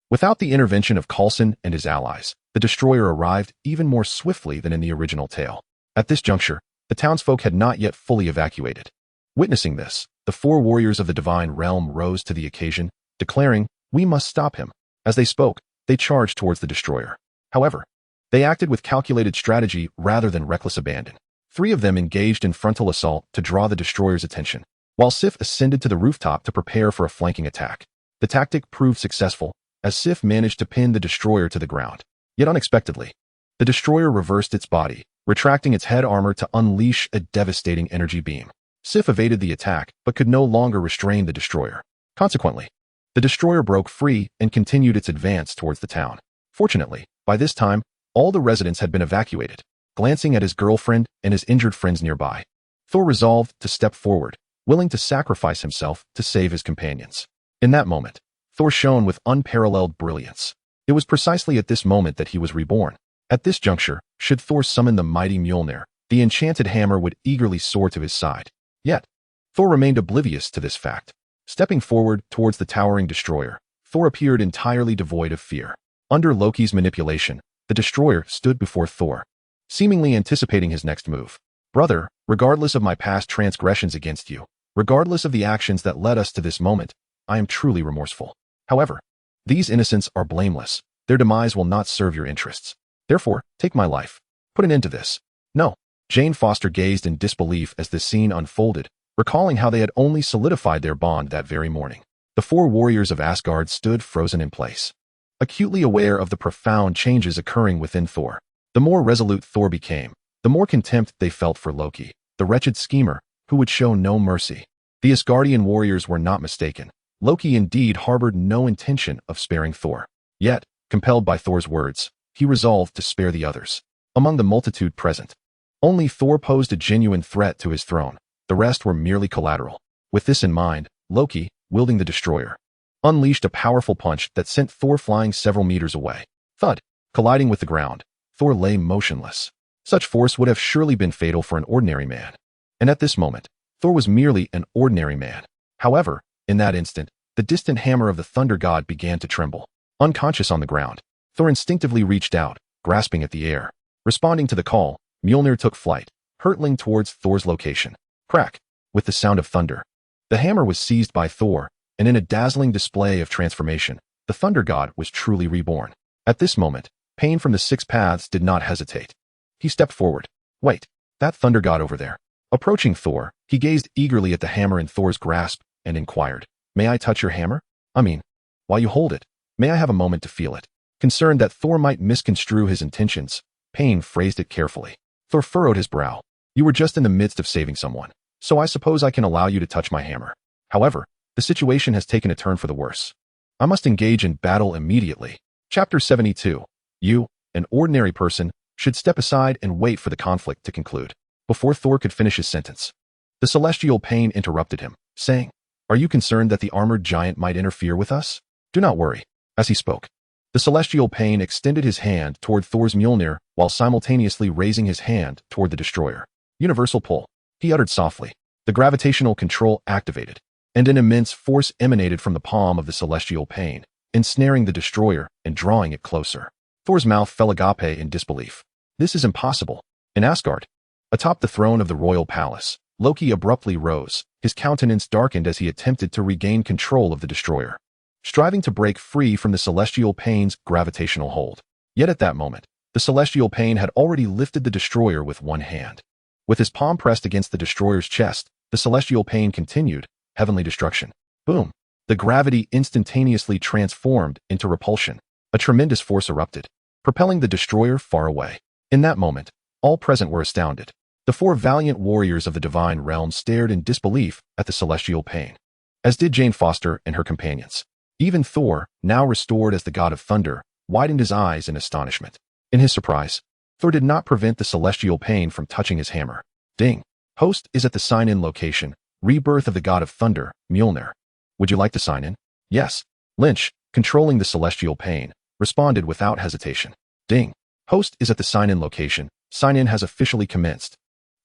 Without the intervention of Coulson and his allies, the destroyer arrived even more swiftly than in the original tale. At this juncture, the townsfolk had not yet fully evacuated. Witnessing this, the 4 warriors of the divine realm rose to the occasion, declaring, "We must stop him." As they spoke, they charged towards the destroyer. However, they acted with calculated strategy rather than reckless abandon. 3 of them engaged in frontal assault to draw the destroyer's attention, while Sif ascended to the rooftop to prepare for a flanking attack. The tactic proved successful, as Sif managed to pin the destroyer to the ground. Yet unexpectedly, the destroyer reversed its body, retracting its head armor to unleash a devastating energy beam. Sif evaded the attack, but could no longer restrain the destroyer. Consequently, the destroyer broke free and continued its advance towards the town. Fortunately, by this time, all the residents had been evacuated. Glancing at his girlfriend and his injured friends nearby, Thor resolved to step forward, willing to sacrifice himself to save his companions. In that moment, Thor shone with unparalleled brilliance. It was precisely at this moment that he was reborn. At this juncture, should Thor summon the mighty Mjolnir, the enchanted hammer would eagerly soar to his side. Yet, Thor remained oblivious to this fact. Stepping forward towards the towering destroyer, Thor appeared entirely devoid of fear. Under Loki's manipulation, the destroyer stood before Thor, seemingly anticipating his next move. "Brother, regardless of my past transgressions against you, regardless of the actions that led us to this moment, I am truly remorseful. However, these innocents are blameless. Their demise will not serve your interests. Therefore, take my life. Put an end to this." "No." Jane Foster gazed in disbelief as the scene unfolded, recalling how they had only solidified their bond that very morning. The 4 warriors of Asgard stood frozen in place, acutely aware of the profound changes occurring within Thor. The more resolute Thor became, the more contempt they felt for Loki, the wretched schemer, who would show no mercy. The Asgardian warriors were not mistaken. Loki indeed harbored no intention of sparing Thor. Yet, compelled by Thor's words, he resolved to spare the others. Among the multitude present, only Thor posed a genuine threat to his throne. The rest were merely collateral. With this in mind, Loki, wielding the destroyer, unleashed a powerful punch that sent Thor flying several meters away. Thud! Colliding with the ground, Thor lay motionless. Such force would have surely been fatal for an ordinary man. And at this moment, Thor was merely an ordinary man. However, in that instant, the distant hammer of the thunder god began to tremble. Unconscious on the ground, Thor instinctively reached out, grasping at the air. Responding to the call, Mjolnir took flight, hurtling towards Thor's location. Crack! With the sound of thunder, the hammer was seized by Thor, and in a dazzling display of transformation, the thunder god was truly reborn. At this moment, Pain from the Six Paths did not hesitate. He stepped forward. Wait, that thunder god over there. Approaching Thor, he gazed eagerly at the hammer in Thor's grasp and inquired, "May I touch your hammer? While you hold it, may I have a moment to feel it?" Concerned that Thor might misconstrue his intentions, Pain phrased it carefully. Thor furrowed his brow. "You were just in the midst of saving someone, so I suppose I can allow you to touch my hammer. However, the situation has taken a turn for the worse. I must engage in battle immediately." Chapter 72. You, an ordinary person, should step aside and wait for the conflict to conclude. Before Thor could finish his sentence, the celestial Pain interrupted him, saying, "Are you concerned that the armored giant might interfere with us? Do not worry." As he spoke, the celestial Pain extended his hand toward Thor's Mjolnir while simultaneously raising his hand toward the destroyer. Universal pull, he uttered softly. The gravitational control activated, and an immense force emanated from the palm of the celestial Pain, ensnaring the destroyer and drawing it closer. Thor's mouth fell agape in disbelief. This is impossible. In Asgard, atop the throne of the royal palace, Loki abruptly rose. His countenance darkened as he attempted to regain control of the destroyer, striving to break free from the celestial Pain's gravitational hold. Yet at that moment, the celestial Pain had already lifted the destroyer with one hand. With his palm pressed against the destroyer's chest, the celestial Pain continued, "Heavenly destruction." Boom! The gravity instantaneously transformed into repulsion. A tremendous force erupted, propelling the destroyer far away. In that moment, all present were astounded. The four valiant warriors of the divine realm stared in disbelief at the celestial Pain, as did Jane Foster and her companions. Even Thor, now restored as the god of thunder, widened his eyes in astonishment. In his surprise, Thor did not prevent the celestial Pain from touching his hammer. Ding! Host is at the sign-in location, rebirth of the god of thunder, Mjolnir. Would you like to sign in? Yes. Lynch, controlling the celestial Pain, responded without hesitation. Ding! Host is at the sign-in location. Sign-in has officially commenced.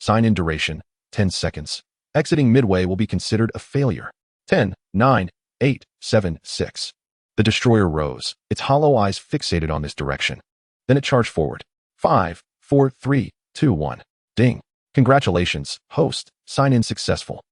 Sign-in duration, 10 seconds. Exiting midway will be considered a failure. 10, 9, 8, 7, 6. The destroyer rose, its hollow eyes fixated on this direction. Then it charged forward. 5, 4, 3, 2, 1. Ding! Congratulations, host. Sign-in successful.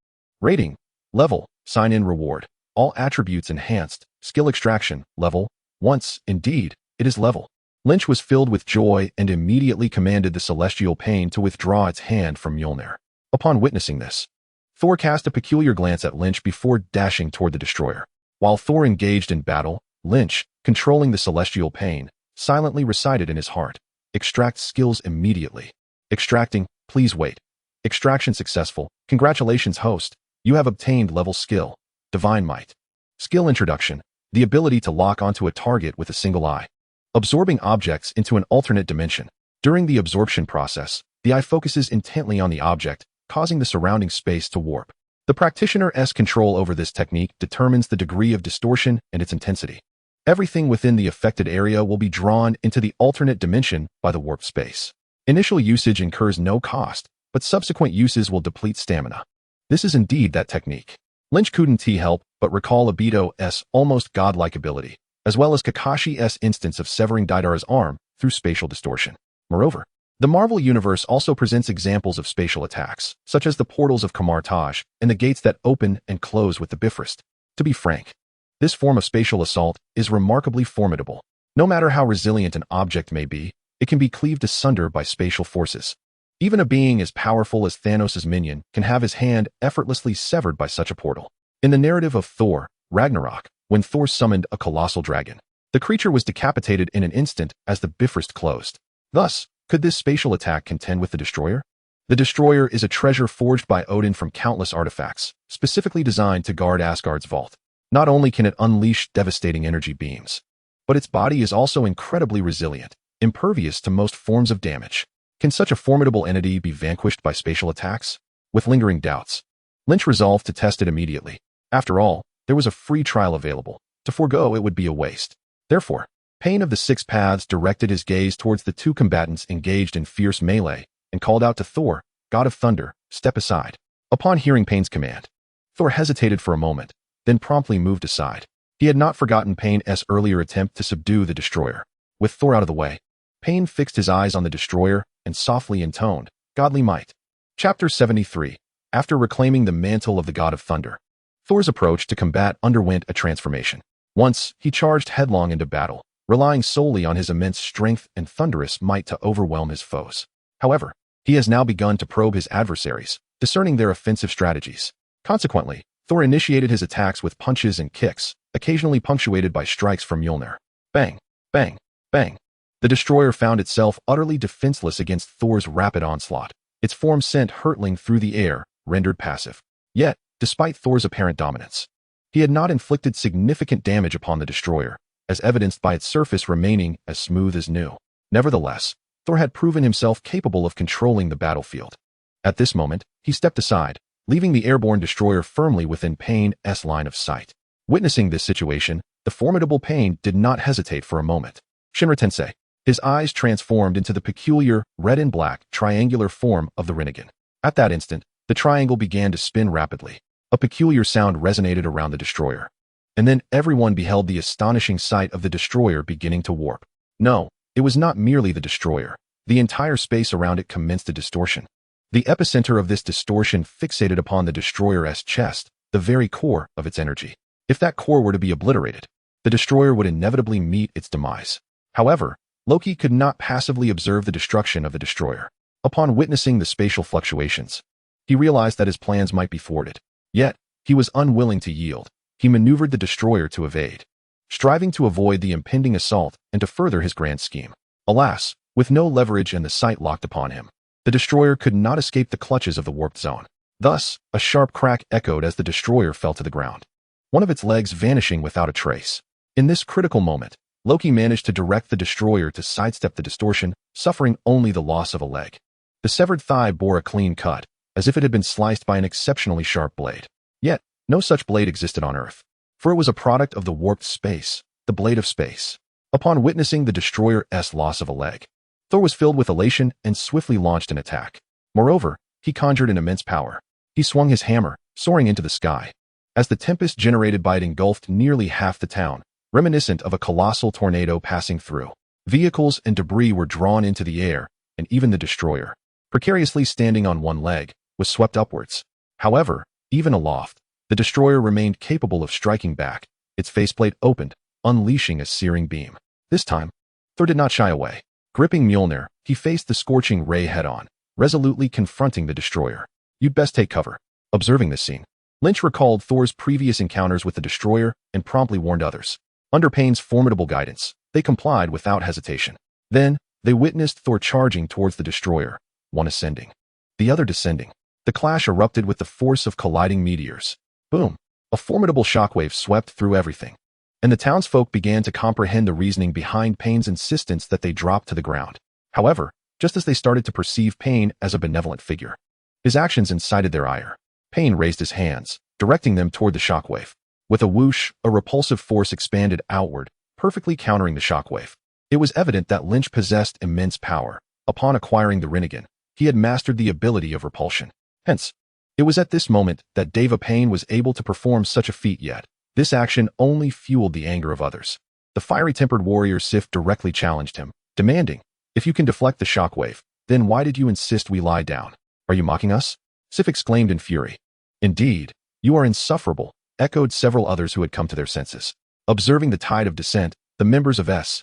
Rating. Level. Sign-in reward. All attributes enhanced. Skill extraction. Level. Once, indeed, it is level. Lynch was filled with joy and immediately commanded the celestial Pain to withdraw its hand from Mjolnir. Upon witnessing this, Thor cast a peculiar glance at Lynch before dashing toward the destroyer. While Thor engaged in battle, Lynch, controlling the celestial Pain, silently recited in his heart, "Extract skills immediately. Extracting, please wait. Extraction successful. Congratulations, host. You have obtained level skill. Divine Might. Skill introduction. The ability to lock onto a target with a single eye, absorbing objects into an alternate dimension. During the absorption process, the eye focuses intently on the object, causing the surrounding space to warp. The practitioner's control over this technique determines the degree of distortion and its intensity. Everything within the affected area will be drawn into the alternate dimension by the warp space. Initial usage incurs no cost, but subsequent uses will deplete stamina. This is indeed that technique. Lynch couldn't help but recall Obito's almost godlike ability, as well as Kakashi's instance of severing Deidara's arm through spatial distortion. Moreover, the Marvel Universe also presents examples of spatial attacks, such as the portals of Kamar-Taj and the gates that open and close with the Bifrost. To be frank, this form of spatial assault is remarkably formidable. No matter how resilient an object may be, it can be cleaved asunder by spatial forces. Even a being as powerful as Thanos' minion can have his hand effortlessly severed by such a portal. In the narrative of Thor, Ragnarok, when Thor summoned a colossal dragon, the creature was decapitated in an instant as the Bifrost closed. Thus, could this spatial attack contend with the destroyer? The destroyer is a treasure forged by Odin from countless artifacts, specifically designed to guard Asgard's vault. Not only can it unleash devastating energy beams, but its body is also incredibly resilient, impervious to most forms of damage. Can such a formidable entity be vanquished by spatial attacks? With lingering doubts, Lynch resolved to test it immediately. After all, there was a free trial available. To forego it would be a waste. Therefore, Pain of the Six Paths directed his gaze towards the two combatants engaged in fierce melee and called out to Thor, God of Thunder, step aside. Upon hearing Pain's command, Thor hesitated for a moment, then promptly moved aside. He had not forgotten Pain's earlier attempt to subdue the destroyer. With Thor out of the way, Pain fixed his eyes on the destroyer and softly intoned, Godly Might. Chapter 73. After reclaiming the mantle of the God of Thunder, Thor's approach to combat underwent a transformation. Once, he charged headlong into battle, relying solely on his immense strength and thunderous might to overwhelm his foes. However, he has now begun to probe his adversaries, discerning their offensive strategies. Consequently, Thor initiated his attacks with punches and kicks, occasionally punctuated by strikes from Mjolnir. Bang, bang, bang. The destroyer found itself utterly defenseless against Thor's rapid onslaught, its form sent hurtling through the air, rendered passive. Yet, despite Thor's apparent dominance, he had not inflicted significant damage upon the destroyer, as evidenced by its surface remaining as smooth as new. Nevertheless, Thor had proven himself capable of controlling the battlefield. At this moment, he stepped aside, leaving the airborne destroyer firmly within Pain's line of sight. Witnessing this situation, the formidable Pain did not hesitate for a moment. Shinra Tensei. His eyes transformed into the peculiar red and black triangular form of the Rinnegan. At that instant, the triangle began to spin rapidly. A peculiar sound resonated around the destroyer. And then everyone beheld the astonishing sight of the destroyer beginning to warp. No, it was not merely the destroyer. The entire space around it commenced a distortion. The epicenter of this distortion fixated upon the destroyer's chest, the very core of its energy. If that core were to be obliterated, the destroyer would inevitably meet its demise. However, Loki could not passively observe the destruction of the destroyer. Upon witnessing the spatial fluctuations, he realized that his plans might be thwarted. Yet, he was unwilling to yield. He maneuvered the destroyer to evade, striving to avoid the impending assault and to further his grand scheme. Alas, with no leverage and the sight locked upon him, the destroyer could not escape the clutches of the warped zone. Thus, a sharp crack echoed as the destroyer fell to the ground, one of its legs vanishing without a trace. In this critical moment, Loki managed to direct the destroyer to sidestep the distortion, suffering only the loss of a leg. The severed thigh bore a clean cut, as if it had been sliced by an exceptionally sharp blade. Yet, no such blade existed on Earth, for it was a product of the warped space, the blade of space. Upon witnessing the destroyer's loss of a leg, Thor was filled with elation and swiftly launched an attack. Moreover, he conjured an immense power. He swung his hammer, soaring into the sky. As the tempest generated by it engulfed nearly half the town, reminiscent of a colossal tornado passing through, vehicles and debris were drawn into the air, and even the destroyer, precariously standing on one leg, was swept upwards. However, even aloft, the destroyer remained capable of striking back. Its faceplate opened, unleashing a searing beam. This time, Thor did not shy away. Gripping Mjolnir, he faced the scorching ray head-on, resolutely confronting the destroyer. You'd best take cover. Observing this scene, Lynch recalled Thor's previous encounters with the destroyer and promptly warned others. Under Pain's formidable guidance, they complied without hesitation. Then, they witnessed Thor charging towards the destroyer, one ascending, the other descending. The clash erupted with the force of colliding meteors. Boom! A formidable shockwave swept through everything, and the townsfolk began to comprehend the reasoning behind Pain's insistence that they drop to the ground. However, just as they started to perceive Pain as a benevolent figure, his actions incited their ire. Pain raised his hands, directing them toward the shockwave. With a whoosh, a repulsive force expanded outward, perfectly countering the shockwave. It was evident that Lynch possessed immense power. Upon acquiring the Rinnegan, he had mastered the ability of repulsion. Hence, it was at this moment that Deva Pain was able to perform such a feat, yet this action only fueled the anger of others. The fiery-tempered warrior Sif directly challenged him, demanding, if you can deflect the shockwave, then why did you insist we lie down? Are you mocking us? Sif exclaimed in fury. Indeed, you are insufferable, echoed several others who had come to their senses. Observing the tide of dissent, the members of S.H.I.E.L.D.,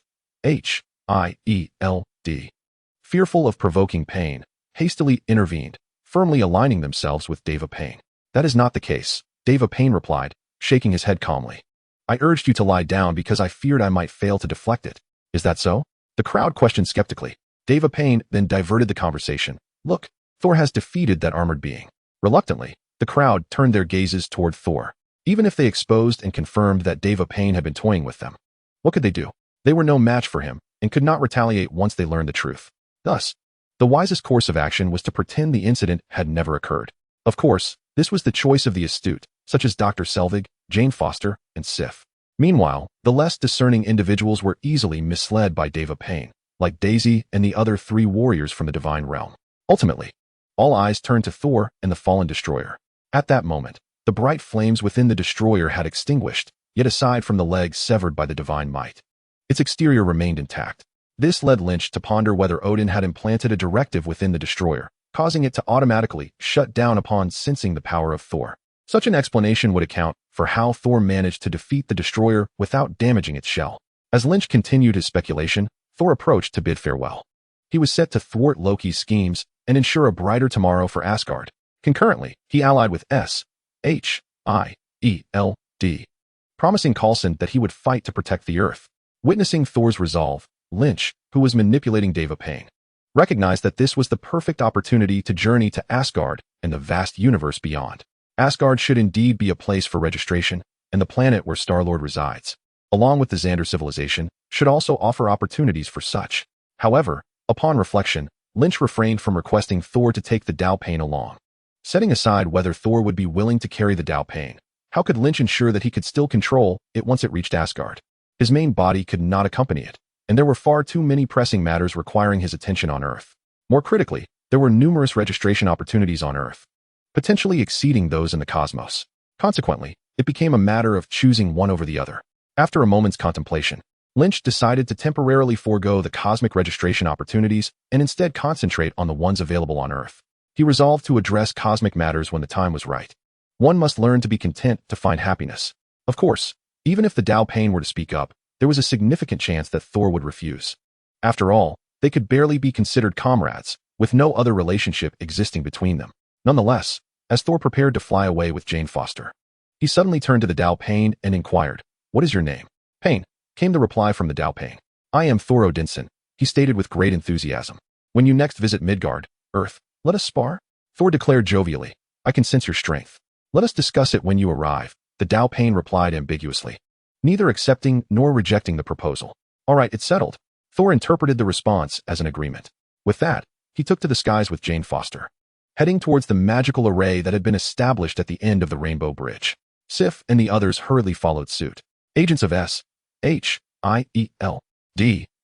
fearful of provoking Pain, hastily intervened, firmly aligning themselves with Deva Pain. That is not the case, Deva Pain replied, shaking his head calmly. I urged you to lie down because I feared I might fail to deflect it. Is that so? The crowd questioned skeptically. Deva Pain then diverted the conversation. Look, Thor has defeated that armored being. Reluctantly, the crowd turned their gazes toward Thor. Even if they exposed and confirmed that Deva Pain had been toying with them, what could they do? They were no match for him, and could not retaliate once they learned the truth. Thus, the wisest course of action was to pretend the incident had never occurred. Of course, this was the choice of the astute, such as Dr. Selvig, Jane Foster, and Sif. Meanwhile, the less discerning individuals were easily misled by Deva Pain, like Daisy and the other three warriors from the Divine Realm. Ultimately, all eyes turned to Thor and the fallen destroyer. At that moment, the bright flames within the destroyer had extinguished, yet aside from the legs severed by the divine might, its exterior remained intact. This led Lynch to ponder whether Odin had implanted a directive within the destroyer, causing it to automatically shut down upon sensing the power of Thor. Such an explanation would account for how Thor managed to defeat the destroyer without damaging its shell. As Lynch continued his speculation, Thor approached to bid farewell. He was set to thwart Loki's schemes and ensure a brighter tomorrow for Asgard. Concurrently, he allied with S.H.I.E.L.D., promising Coulson that he would fight to protect the Earth. Witnessing Thor's resolve, Lynch, who was manipulating Deva Pain, recognized that this was the perfect opportunity to journey to Asgard and the vast universe beyond. Asgard should indeed be a place for registration, and the planet where Star-Lord resides, along with the Xander civilization, should also offer opportunities for such. However, upon reflection, Lynch refrained from requesting Thor to take the Dao Pain along. Setting aside whether Thor would be willing to carry the Dao Pain, how could Lynch ensure that he could still control it once it reached Asgard? His main body could not accompany it, and there were far too many pressing matters requiring his attention on Earth. More critically, there were numerous registration opportunities on Earth, potentially exceeding those in the cosmos. Consequently, it became a matter of choosing one over the other. After a moment's contemplation, Lynch decided to temporarily forego the cosmic registration opportunities and instead concentrate on the ones available on Earth. He resolved to address cosmic matters when the time was right. One must learn to be content to find happiness. Of course, even if the Dao Pain were to speak up, there was a significant chance that Thor would refuse. After all, they could barely be considered comrades, with no other relationship existing between them. Nonetheless, as Thor prepared to fly away with Jane Foster, he suddenly turned to the Dao Pain and inquired, "What is your name?" "Pain," came the reply from the Dao Pain. "I am Thor Odinson," he stated with great enthusiasm. "When you next visit Midgard, Earth, let us spar?" Thor declared jovially, "I can sense your strength. Let us discuss it when you arrive," the Dao Pain replied ambiguously, neither accepting nor rejecting the proposal. "All right, it's settled." Thor interpreted the response as an agreement. With that, he took to the skies with Jane Foster, heading towards the magical array that had been established at the end of the Rainbow Bridge. Sif and the others hurriedly followed suit. Agents of S.H.I.E.L.D.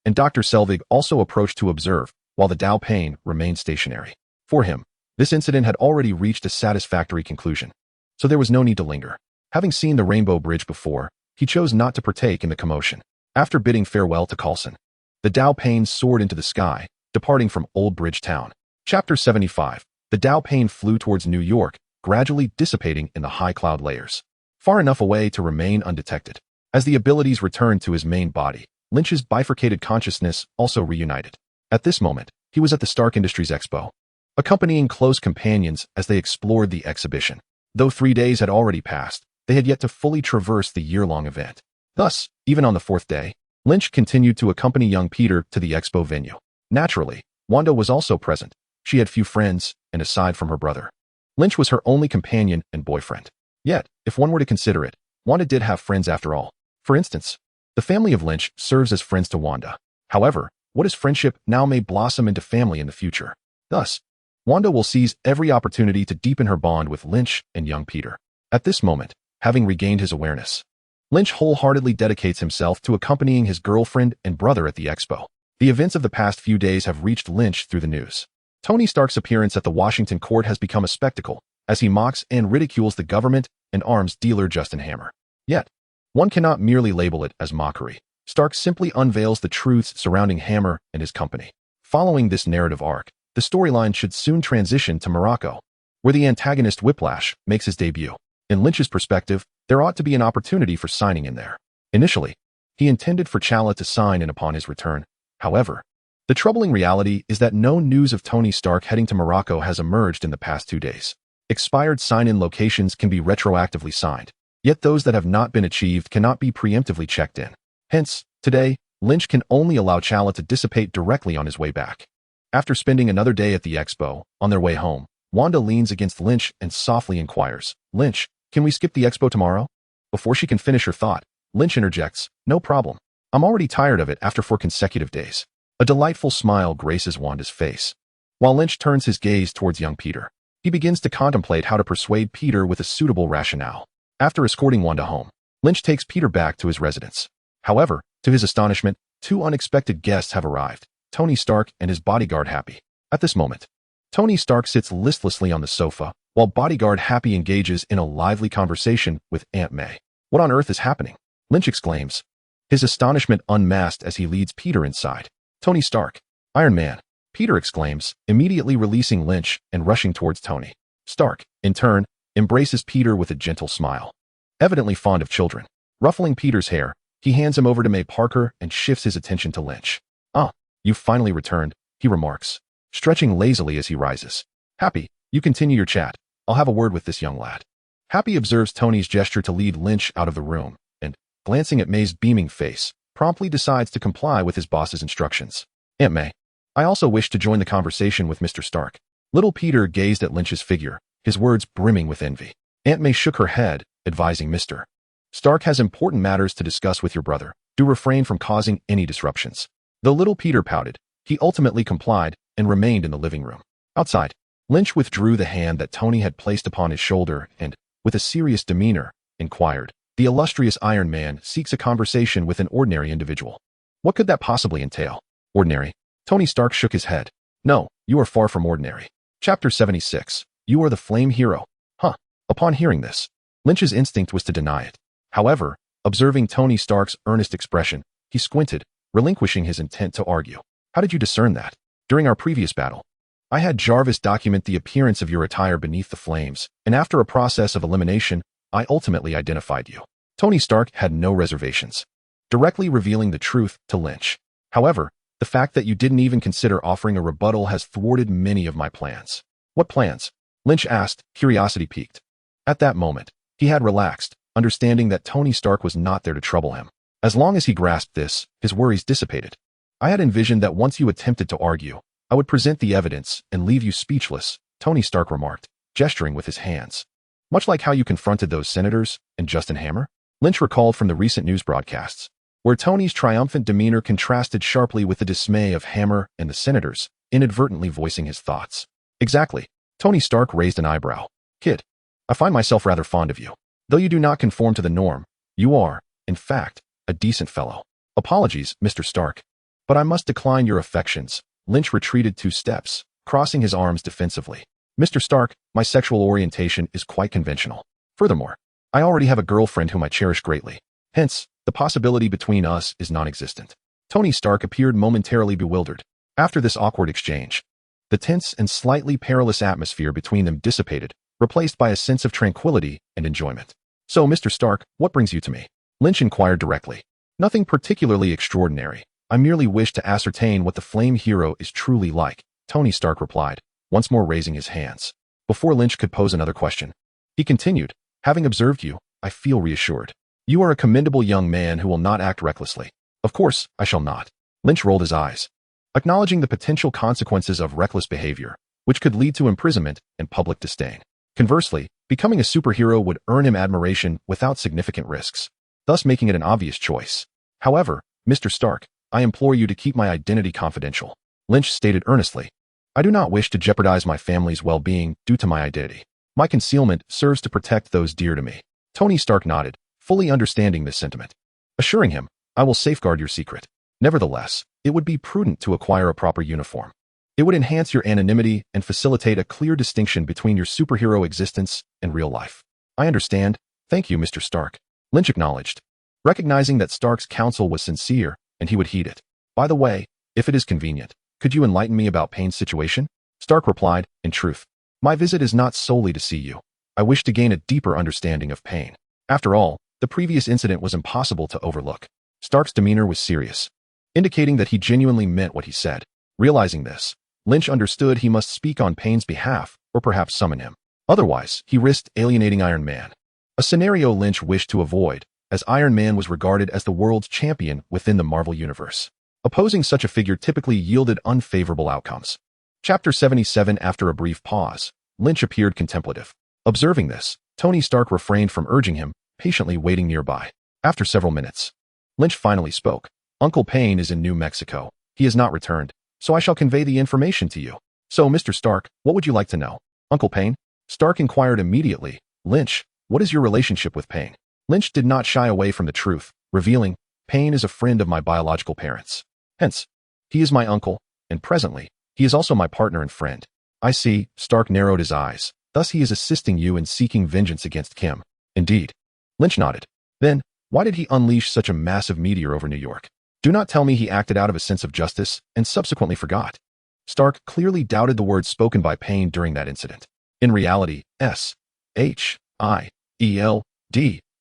and Dr. Selvig also approached to observe, while the Dao Pain remained stationary. For him, this incident had already reached a satisfactory conclusion, so there was no need to linger. Having seen the Rainbow Bridge before, he chose not to partake in the commotion. After bidding farewell to Coulson, the Dao Pain soared into the sky, departing from Old Bridge Town. Chapter 75. The Dao Pain flew towards New York, gradually dissipating in the high cloud layers, far enough away to remain undetected. As the abilities returned to his main body, Lynch's bifurcated consciousness also reunited. At this moment, he was at the Stark Industries Expo, accompanying close companions as they explored the exhibition. Though 3 days had already passed, they had yet to fully traverse the year-long event. Thus, even on the 4th day, Lynch continued to accompany young Peter to the expo venue. Naturally, Wanda was also present. She had few friends, and aside from her brother, Lynch was her only companion and boyfriend. Yet, if one were to consider it, Wanda did have friends after all. For instance, the family of Lynch serves as friends to Wanda. However, what is friendship now may blossom into family in the future. Thus, Wanda will seize every opportunity to deepen her bond with Lynch and young Peter. At this moment, having regained his awareness, Lynch wholeheartedly dedicates himself to accompanying his girlfriend and brother at the expo. The events of the past few days have reached Lynch through the news. Tony Stark's appearance at the Washington court has become a spectacle, as he mocks and ridicules the government and arms dealer Justin Hammer. Yet, one cannot merely label it as mockery. Stark simply unveils the truths surrounding Hammer and his company. Following this narrative arc, the storyline should soon transition to Morocco, where the antagonist Whiplash makes his debut. In Lynch's perspective, there ought to be an opportunity for signing in there. Initially, he intended for Chala to sign in upon his return. However, the troubling reality is that no news of Tony Stark heading to Morocco has emerged in the past 2 days. Expired sign-in locations can be retroactively signed, yet those that have not been achieved cannot be preemptively checked in. Hence, today, Lynch can only allow Chala to dissipate directly on his way back. After spending another day at the expo, on their way home, Wanda leans against Lynch and softly inquires, "Lynch, can we skip the expo tomorrow?" Before she can finish her thought, Lynch interjects, "No problem. I'm already tired of it after 4 consecutive days. A delightful smile graces Wanda's face. While Lynch turns his gaze towards young Peter, he begins to contemplate how to persuade Peter with a suitable rationale. After escorting Wanda home, Lynch takes Peter back to his residence. However, to his astonishment, 2 unexpected guests have arrived, Tony Stark and his bodyguard Happy. At this moment, Tony Stark sits listlessly on the sofa, while bodyguard Happy engages in a lively conversation with Aunt May. What on earth is happening? Lynch exclaims, his astonishment unmasked as he leads Peter inside. Tony Stark, Iron Man, Peter exclaims, immediately releasing Lynch and rushing towards Tony. Stark, in turn, embraces Peter with a gentle smile. Evidently fond of children. Ruffling Peter's hair, he hands him over to May Parker and shifts his attention to Lynch. "Ah, you've finally returned," he remarks, stretching lazily as he rises. "Happy, you continue your chat. I'll have a word with this young lad." Happy observes Tony's gesture to lead Lynch out of the room, and, glancing at May's beaming face, promptly decides to comply with his boss's instructions. "Aunt May, I also wish to join the conversation with Mr. Stark." Little Peter gazed at Lynch's figure, his words brimming with envy. Aunt May shook her head, advising Mr. Stark has important matters to discuss with your brother. Do refrain from causing any disruptions. Though little Peter pouted, he ultimately complied and remained in the living room. Outside, Lynch withdrew the hand that Tony had placed upon his shoulder and, with a serious demeanor, inquired, "The illustrious Iron Man seeks a conversation with an ordinary individual. What could that possibly entail?" "Ordinary?" Tony Stark shook his head. "No, you are far from ordinary." Chapter 76. You are the Flame Hero. Huh. Upon hearing this, Lynch's instinct was to deny it. However, observing Tony Stark's earnest expression, he squinted, relinquishing his intent to argue. "How did you discern that?" "During our previous battle, I had Jarvis document the appearance of your attire beneath the flames, and after a process of elimination, I ultimately identified you." Tony Stark had no reservations, directly revealing the truth to Lynch. "However, the fact that you didn't even consider offering a rebuttal has thwarted many of my plans." "What plans?" Lynch asked, curiosity piqued. At that moment, he had relaxed, understanding that Tony Stark was not there to trouble him. As long as he grasped this, his worries dissipated. "I had envisioned that once you attempted to argue, I would present the evidence and leave you speechless," Tony Stark remarked, gesturing with his hands. "Much like how you confronted those senators and Justin Hammer?" Lynch recalled from the recent news broadcasts, where Tony's triumphant demeanor contrasted sharply with the dismay of Hammer and the senators, inadvertently voicing his thoughts. "Exactly." Tony Stark raised an eyebrow. "Kid, I find myself rather fond of you. Though you do not conform to the norm, you are, in fact, a decent fellow." "Apologies, Mr. Stark, but I must decline your affections." Lynch retreated 2 steps, crossing his arms defensively. "Mr. Stark, my sexual orientation is quite conventional. Furthermore, I already have a girlfriend whom I cherish greatly. Hence, the possibility between us is non-existent." Tony Stark appeared momentarily bewildered. After this awkward exchange, the tense and slightly perilous atmosphere between them dissipated, replaced by a sense of tranquility and enjoyment. "So, Mr. Stark, what brings you to me?" Lynch inquired directly. "Nothing particularly extraordinary. I merely wish to ascertain what the Flame Hero is truly like," Tony Stark replied, once more raising his hands. Before Lynch could pose another question, he continued, "Having observed you, I feel reassured. You are a commendable young man who will not act recklessly." "Of course, I shall not." Lynch rolled his eyes, acknowledging the potential consequences of reckless behavior, which could lead to imprisonment and public disdain. Conversely, becoming a superhero would earn him admiration without significant risks, thus making it an obvious choice. "However, Mr. Stark, I implore you to keep my identity confidential," Lynch stated earnestly. "I do not wish to jeopardize my family's well-being due to my identity. My concealment serves to protect those dear to me." Tony Stark nodded, fully understanding this sentiment, assuring him, "I will safeguard your secret. Nevertheless, it would be prudent to acquire a proper uniform. It would enhance your anonymity and facilitate a clear distinction between your superhero existence and real life." "I understand. Thank you, Mr. Stark," Lynch acknowledged, recognizing that Stark's counsel was sincere and he would heed it. "By the way, if it is convenient, could you enlighten me about Payne's situation?" Stark replied, "In truth, my visit is not solely to see you. I wish to gain a deeper understanding of Payne. After all, the previous incident was impossible to overlook." Stark's demeanor was serious, indicating that he genuinely meant what he said. Realizing this, Lynch understood he must speak on Payne's behalf or perhaps summon him. Otherwise, he risked alienating Iron Man, a scenario Lynch wished to avoid, as Iron Man was regarded as the world's champion within the Marvel Universe. Opposing such a figure typically yielded unfavorable outcomes. Chapter 77. After a brief pause, Lynch appeared contemplative. Observing this, Tony Stark refrained from urging him, patiently waiting nearby. After several minutes, Lynch finally spoke. Uncle Payne is in New Mexico. He has not returned, so I shall convey the information to you. So, Mr. Stark, what would you like to know? Uncle Payne? Stark inquired immediately. Lynch, what is your relationship with Payne? Lynch did not shy away from the truth, revealing, Payne is a friend of my biological parents. Hence, he is my uncle, and presently, he is also my partner and friend. I see, Stark narrowed his eyes. Thus he is assisting you in seeking vengeance against Kim. Indeed. Lynch nodded. Then, why did he unleash such a massive meteor over New York? Do not tell me he acted out of a sense of justice and subsequently forgot. Stark clearly doubted the words spoken by Payne during that incident. In reality, S.H.I.E.L.D.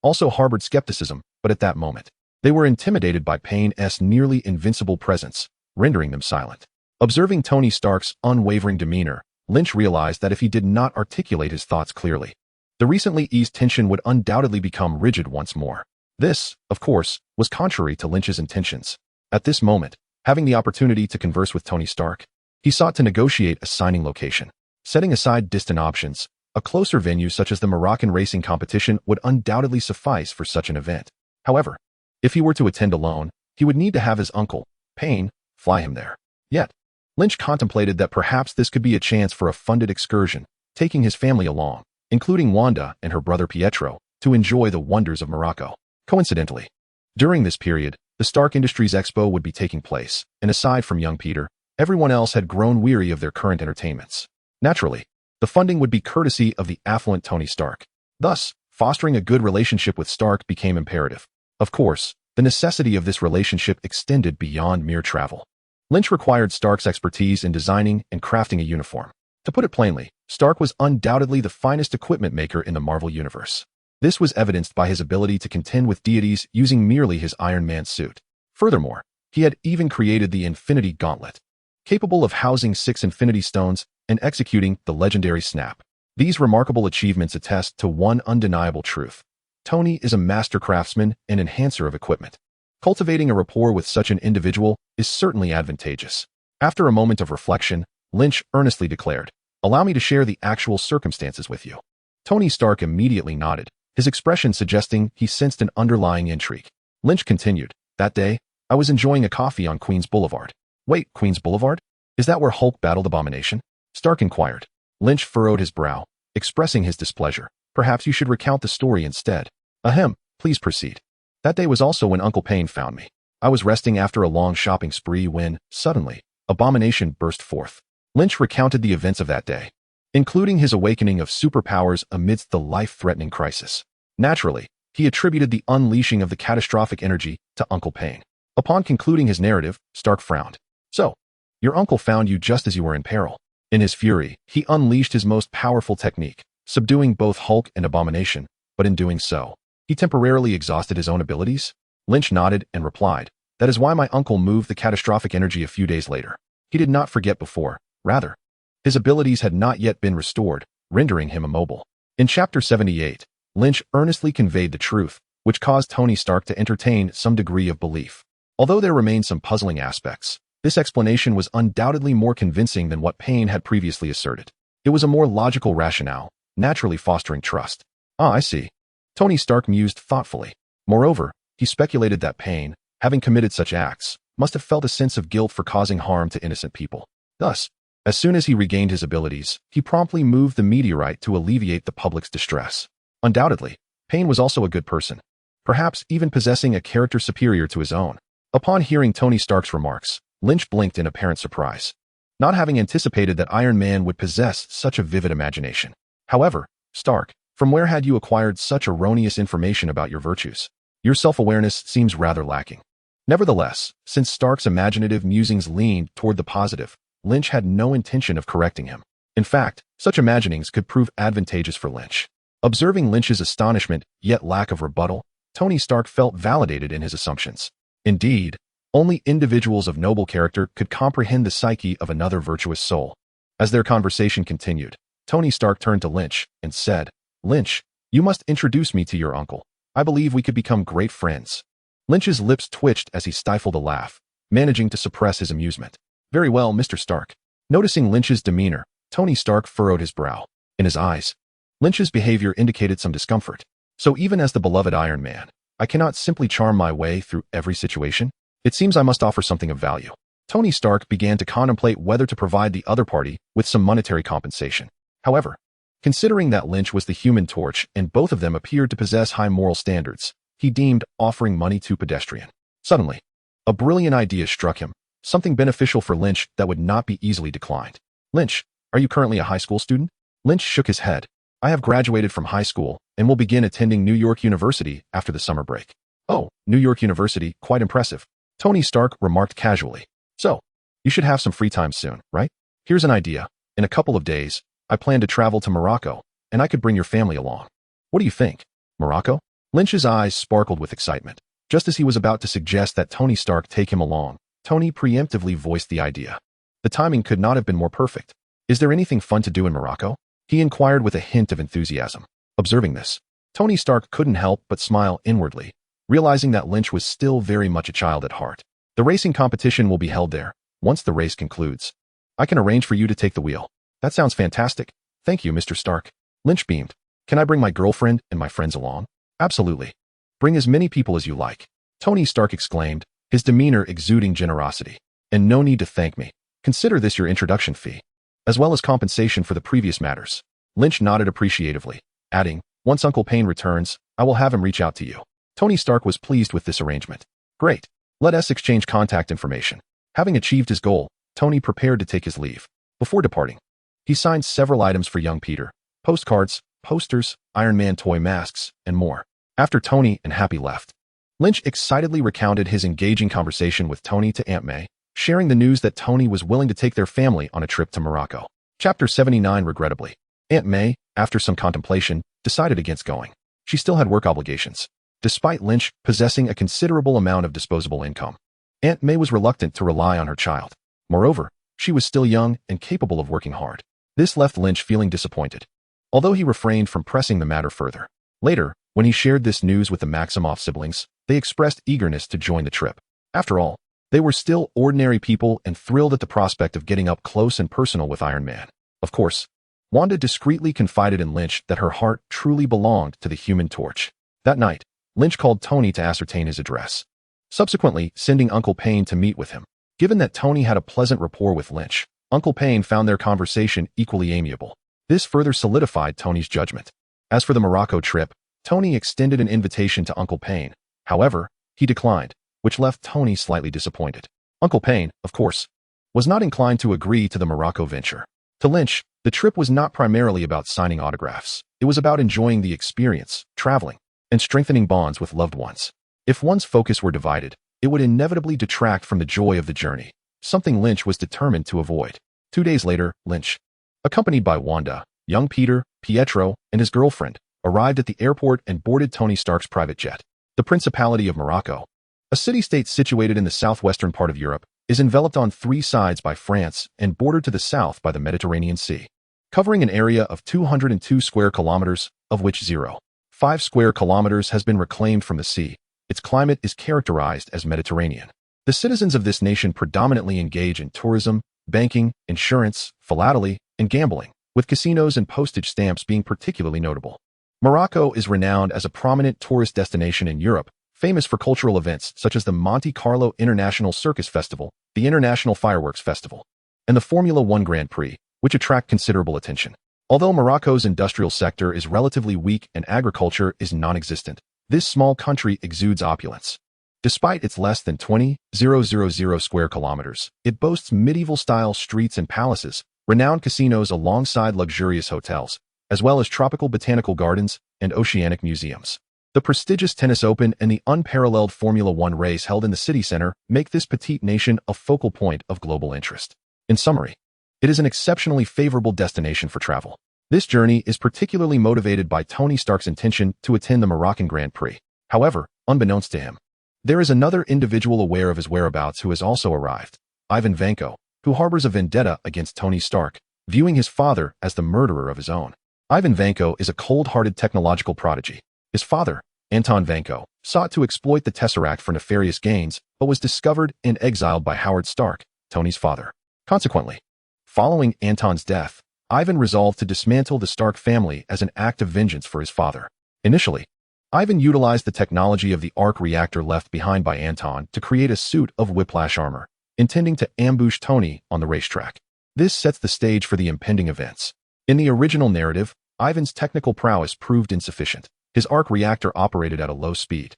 also harbored skepticism, but at that moment, they were intimidated by Payne's nearly invincible presence, rendering them silent. Observing Tony Stark's unwavering demeanor, Lynch realized that if he did not articulate his thoughts clearly, the recently eased tension would undoubtedly become rigid once more. This, of course, was contrary to Lynch's intentions. At this moment, having the opportunity to converse with Tony Stark, he sought to negotiate a signing location. Setting aside distant options, a closer venue such as the Moroccan racing competition would undoubtedly suffice for such an event. However, if he were to attend alone, he would need to have his uncle, Payne, fly him there. Yet, Lynch contemplated that perhaps this could be a chance for a funded excursion, taking his family along, including Wanda and her brother Pietro, to enjoy the wonders of Morocco. Coincidentally, during this period, the Stark Industries Expo would be taking place, and aside from young Peter, everyone else had grown weary of their current entertainments. Naturally, the funding would be courtesy of the affluent Tony Stark. Thus, fostering a good relationship with Stark became imperative. Of course, the necessity of this relationship extended beyond mere travel. Lynch required Stark's expertise in designing and crafting a uniform. To put it plainly, Stark was undoubtedly the finest equipment maker in the Marvel Universe. This was evidenced by his ability to contend with deities using merely his Iron Man suit. Furthermore, he had even created the Infinity Gauntlet, capable of housing 6 Infinity Stones and executing the legendary snap. These remarkable achievements attest to one undeniable truth. Tony is a master craftsman and enhancer of equipment. Cultivating a rapport with such an individual is certainly advantageous. After a moment of reflection, Lynch earnestly declared, "Allow me to share the actual circumstances with you." Tony Stark immediately nodded, his expression suggesting he sensed an underlying intrigue. Lynch continued, "That day, I was enjoying a coffee on Queens Boulevard." "Wait, Queens Boulevard? Is that where Hulk battled Abomination?" Stark inquired. Lynch furrowed his brow, expressing his displeasure. "Perhaps you should recount the story instead." "Ahem, please proceed." "That day was also when Uncle Payne found me. I was resting after a long shopping spree when, suddenly, Abomination burst forth." Lynch recounted the events of that day, including his awakening of superpowers amidst the life-threatening crisis. Naturally, he attributed the unleashing of the catastrophic energy to Uncle Payne. Upon concluding his narrative, Stark frowned. "So, your uncle found you just as you were in peril." In his fury, he unleashed his most powerful technique, subduing both Hulk and Abomination, but in doing so, he temporarily exhausted his own abilities? Lynch nodded and replied, "That is why my uncle moved the catastrophic energy a few days later. He did not forget before, rather, his abilities had not yet been restored, rendering him immobile." In Chapter 78, Lynch earnestly conveyed the truth, which caused Tony Stark to entertain some degree of belief. Although there remained some puzzling aspects, this explanation was undoubtedly more convincing than what Payne had previously asserted. It was a more logical rationale, naturally fostering trust. "Ah, I see." Tony Stark mused thoughtfully. Moreover, he speculated that Payne, having committed such acts, must have felt a sense of guilt for causing harm to innocent people. Thus, as soon as he regained his abilities, he promptly moved the meteorite to alleviate the public's distress. Undoubtedly, Payne was also a good person, perhaps even possessing a character superior to his own. Upon hearing Tony Stark's remarks, Lynch blinked in apparent surprise, not having anticipated that Iron Man would possess such a vivid imagination. "However, Stark, from where had you acquired such erroneous information about your virtues? Your self-awareness seems rather lacking." Nevertheless, since Stark's imaginative musings leaned toward the positive, Lynch had no intention of correcting him. In fact, such imaginings could prove advantageous for Lynch. Observing Lynch's astonishment, yet lack of rebuttal, Tony Stark felt validated in his assumptions. Indeed, only individuals of noble character could comprehend the psyche of another virtuous soul. As their conversation continued, Tony Stark turned to Lynch and said, "Lynch, you must introduce me to your uncle. I believe we could become great friends." Lynch's lips twitched as he stifled a laugh, managing to suppress his amusement. "Very well, Mr. Stark." Noticing Lynch's demeanor, Tony Stark furrowed his brow. In his eyes, Lynch's behavior indicated some discomfort. "So even as the beloved Iron Man, I cannot simply charm my way through every situation?" It seems I must offer something of value. Tony Stark began to contemplate whether to provide the other party with some monetary compensation. However, considering that Lynch was the Human Torch and both of them appeared to possess high moral standards, he deemed offering money too pedestrian. Suddenly, a brilliant idea struck him, something beneficial for Lynch that would not be easily declined. Lynch, are you currently a high school student? Lynch shook his head. I have graduated from high school and will begin attending New York University after the summer break. Oh, New York University, quite impressive. Tony Stark remarked casually. So, you should have some free time soon, right? Here's an idea. In a couple of days, I plan to travel to Morocco, and I could bring your family along. What do you think? Morocco? Lynch's eyes sparkled with excitement. Just as he was about to suggest that Tony Stark take him along, Tony preemptively voiced the idea. The timing could not have been more perfect. Is there anything fun to do in Morocco? He inquired with a hint of enthusiasm. Observing this, Tony Stark couldn't help but smile inwardly, realizing that Lynch was still very much a child at heart. The racing competition will be held there, once the race concludes. I can arrange for you to take the wheel. That sounds fantastic. Thank you, Mr. Stark. Lynch beamed. Can I bring my girlfriend and my friends along? Absolutely. Bring as many people as you like. Tony Stark exclaimed, his demeanor exuding generosity. And no need to thank me. Consider this your introduction fee, as well as compensation for the previous matters. Lynch nodded appreciatively, adding, once Uncle Payne returns, I will have him reach out to you. Tony Stark was pleased with this arrangement. Great. Let us exchange contact information. Having achieved his goal, Tony prepared to take his leave. Before departing, he signed several items for young Peter, postcards, posters, Iron Man toy masks, and more. After Tony and Happy left, Lynch excitedly recounted his engaging conversation with Tony to Aunt May, sharing the news that Tony was willing to take their family on a trip to Morocco. Chapter 79. Regrettably, Aunt May, after some contemplation, decided against going. She still had work obligations. Despite Lynch possessing a considerable amount of disposable income, Aunt May was reluctant to rely on her child. Moreover, she was still young and capable of working hard. This left Lynch feeling disappointed, although he refrained from pressing the matter further. Later, when he shared this news with the Maximoff siblings, they expressed eagerness to join the trip. After all, they were still ordinary people and thrilled at the prospect of getting up close and personal with Iron Man. Of course, Wanda discreetly confided in Lynch that her heart truly belonged to the Human Torch. That night, Lynch called Tony to ascertain his address, subsequently sending Uncle Payne to meet with him. Given that Tony had a pleasant rapport with Lynch, Uncle Payne found their conversation equally amiable. This further solidified Tony's judgment. As for the Morocco trip, Tony extended an invitation to Uncle Payne. However, he declined, which left Tony slightly disappointed. Uncle Payne, of course, was not inclined to agree to the Morocco venture. To Lynch, the trip was not primarily about signing autographs. It was about enjoying the experience, traveling, and strengthening bonds with loved ones. If one's focus were divided, it would inevitably detract from the joy of the journey, something Lynch was determined to avoid. 2 days later, Lynch, accompanied by Wanda, young Peter, Pietro, and his girlfriend, arrived at the airport and boarded Tony Stark's private jet. The Principality of Morocco, a city-state situated in the southwestern part of Europe, is enveloped on 3 sides by France and bordered to the south by the Mediterranean Sea, covering an area of 202 square kilometers, of which 0.5 square kilometers has been reclaimed from the sea. Its climate is characterized as Mediterranean. The citizens of this nation predominantly engage in tourism, banking, insurance, philately, and gambling, with casinos and postage stamps being particularly notable. Morocco is renowned as a prominent tourist destination in Europe, famous for cultural events such as the Monte Carlo International Circus Festival, the International Fireworks Festival, and the Formula One Grand Prix, which attract considerable attention. Although Morocco's industrial sector is relatively weak and agriculture is non-existent, this small country exudes opulence. Despite its less than 20,000 square kilometers, it boasts medieval-style streets and palaces, renowned casinos alongside luxurious hotels, as well as tropical botanical gardens and oceanic museums. The prestigious Tennis Open and the unparalleled Formula One race held in the city center make this petite nation a focal point of global interest. In summary, it is an exceptionally favorable destination for travel. This journey is particularly motivated by Tony Stark's intention to attend the Moroccan Grand Prix. However, unbeknownst to him, there is another individual aware of his whereabouts who has also arrived, Ivan Vanko, who harbors a vendetta against Tony Stark, viewing his father as the murderer of his own. Ivan Vanko is a cold-hearted technological prodigy. His father, Anton Vanko, sought to exploit the Tesseract for nefarious gains, but was discovered and exiled by Howard Stark, Tony's father. Consequently, following Anton's death, Ivan resolved to dismantle the Stark family as an act of vengeance for his father. Initially, Ivan utilized the technology of the arc reactor left behind by Anton to create a suit of whiplash armor, intending to ambush Tony on the racetrack. This sets the stage for the impending events. In the original narrative, Ivan's technical prowess proved insufficient. His arc reactor operated at a low speed,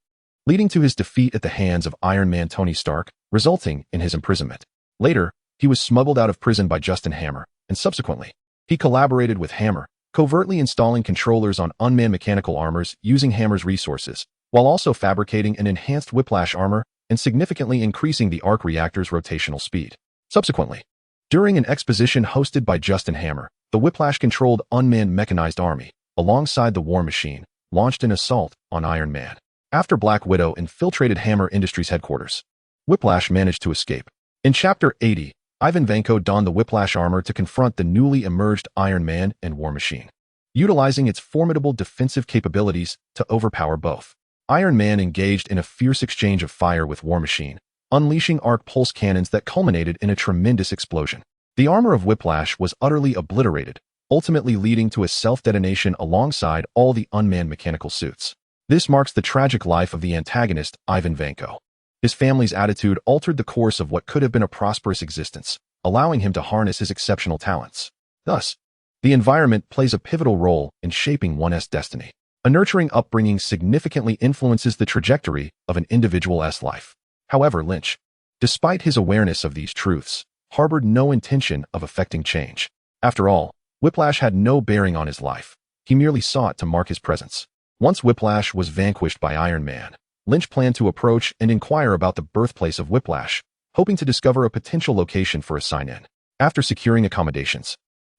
leading to his defeat at the hands of Iron Man Tony Stark, resulting in his imprisonment. Later, he was smuggled out of prison by Justin Hammer, and subsequently, he collaborated with Hammer, covertly installing controllers on unmanned mechanical armors using Hammer's resources, while also fabricating an enhanced whiplash armor and significantly increasing the arc reactor's rotational speed. Subsequently, during an exposition hosted by Justin Hammer, the Whiplash-controlled unmanned mechanized army, alongside the War Machine, launched an assault on Iron Man. After Black Widow infiltrated Hammer Industries headquarters, Whiplash managed to escape. In Chapter 80, Ivan Vanko donned the Whiplash armor to confront the newly emerged Iron Man and War Machine, utilizing its formidable defensive capabilities to overpower both. Iron Man engaged in a fierce exchange of fire with War Machine, unleashing arc pulse cannons that culminated in a tremendous explosion. The armor of Whiplash was utterly obliterated, ultimately leading to a self-detonation alongside all the unmanned mechanical suits. This marks the tragic life of the antagonist, Ivan Vanko. His family's attitude altered the course of what could have been a prosperous existence, allowing him to harness his exceptional talents. Thus, the environment plays a pivotal role in shaping one's destiny. A nurturing upbringing significantly influences the trajectory of an individual's life. However, Lynch, despite his awareness of these truths, harbored no intention of effecting change. After all, Whiplash had no bearing on his life. He merely sought to mark his presence. Once Whiplash was vanquished by Iron Man, Lynch planned to approach and inquire about the birthplace of Whiplash, hoping to discover a potential location for a sign-in. After securing accommodations,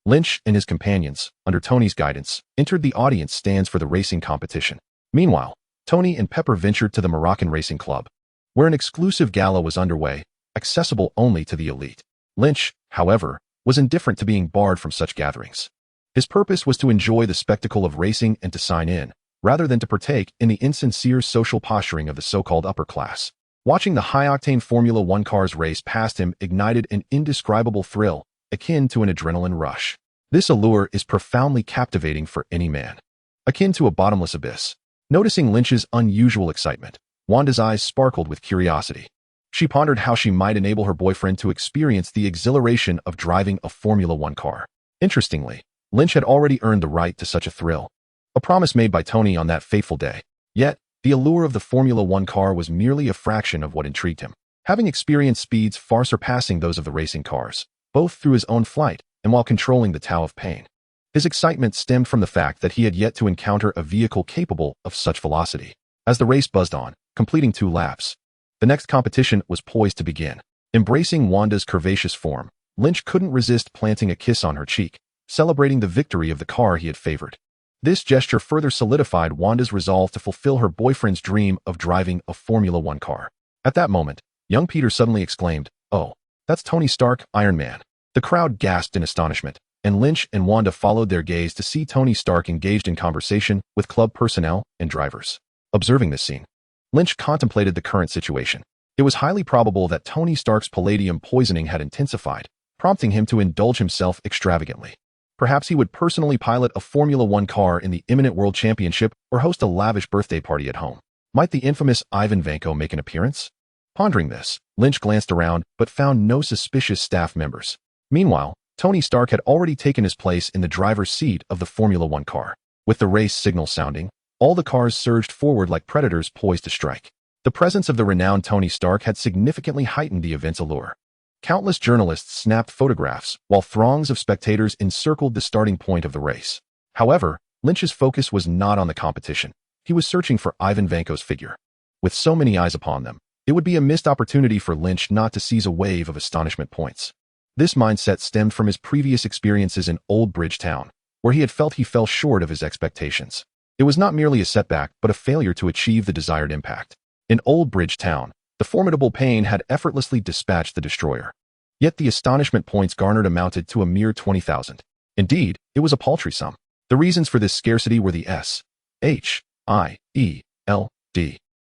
Lynch and his companions, under Tony's guidance, entered the audience stands for the racing competition. Meanwhile, Tony and Pepper ventured to the Moroccan Racing Club, where an exclusive gala was underway, accessible only to the elite. Lynch, however, was indifferent to being barred from such gatherings. His purpose was to enjoy the spectacle of racing and to sign in, rather than to partake in the insincere social posturing of the so-called upper class. Watching the high-octane Formula One cars race past him ignited an indescribable thrill, akin to an adrenaline rush. This allure is profoundly captivating for any man, akin to a bottomless abyss. Noticing Lynch's unusual excitement, Wanda's eyes sparkled with curiosity. She pondered how she might enable her boyfriend to experience the exhilaration of driving a Formula One car. Interestingly, Lynch had already earned the right to such a thrill, a promise made by Tony on that fateful day. Yet, the allure of the Formula One car was merely a fraction of what intrigued him. Having experienced speeds far surpassing those of the racing cars, both through his own flight and while controlling the Tao of Pain, his excitement stemmed from the fact that he had yet to encounter a vehicle capable of such velocity. As the race buzzed on, completing 2 laps, the next competition was poised to begin. Embracing Wanda's curvaceous form, Lynch couldn't resist planting a kiss on her cheek, celebrating the victory of the car he had favored. This gesture further solidified Wanda's resolve to fulfill her boyfriend's dream of driving a Formula One car. At that moment, young Peter suddenly exclaimed, "Oh, that's Tony Stark, Iron Man." The crowd gasped in astonishment, and Lynch and Wanda followed their gaze to see Tony Stark engaged in conversation with club personnel and drivers. Observing this scene, Lynch contemplated the current situation. It was highly probable that Tony Stark's palladium poisoning had intensified, prompting him to indulge himself extravagantly. Perhaps he would personally pilot a Formula One car in the imminent World Championship or host a lavish birthday party at home. Might the infamous Ivan Vanko make an appearance? Pondering this, Lynch glanced around but found no suspicious staff members. Meanwhile, Tony Stark had already taken his place in the driver's seat of the Formula One car. With the race signal sounding, all the cars surged forward like predators poised to strike. The presence of the renowned Tony Stark had significantly heightened the event's allure. Countless journalists snapped photographs, while throngs of spectators encircled the starting point of the race. However, Lynch's focus was not on the competition. He was searching for Ivan Vanko's figure. With so many eyes upon them, it would be a missed opportunity for Lynch not to seize a wave of astonishment points. This mindset stemmed from his previous experiences in Old Bridge Town, where he had felt he fell short of his expectations. It was not merely a setback, but a failure to achieve the desired impact. In Old Bridge Town, the formidable Pain had effortlessly dispatched the destroyer. Yet the astonishment points garnered amounted to a mere 20,000. Indeed, it was a paltry sum. The reasons for this scarcity were the S.H.I.E.L.D.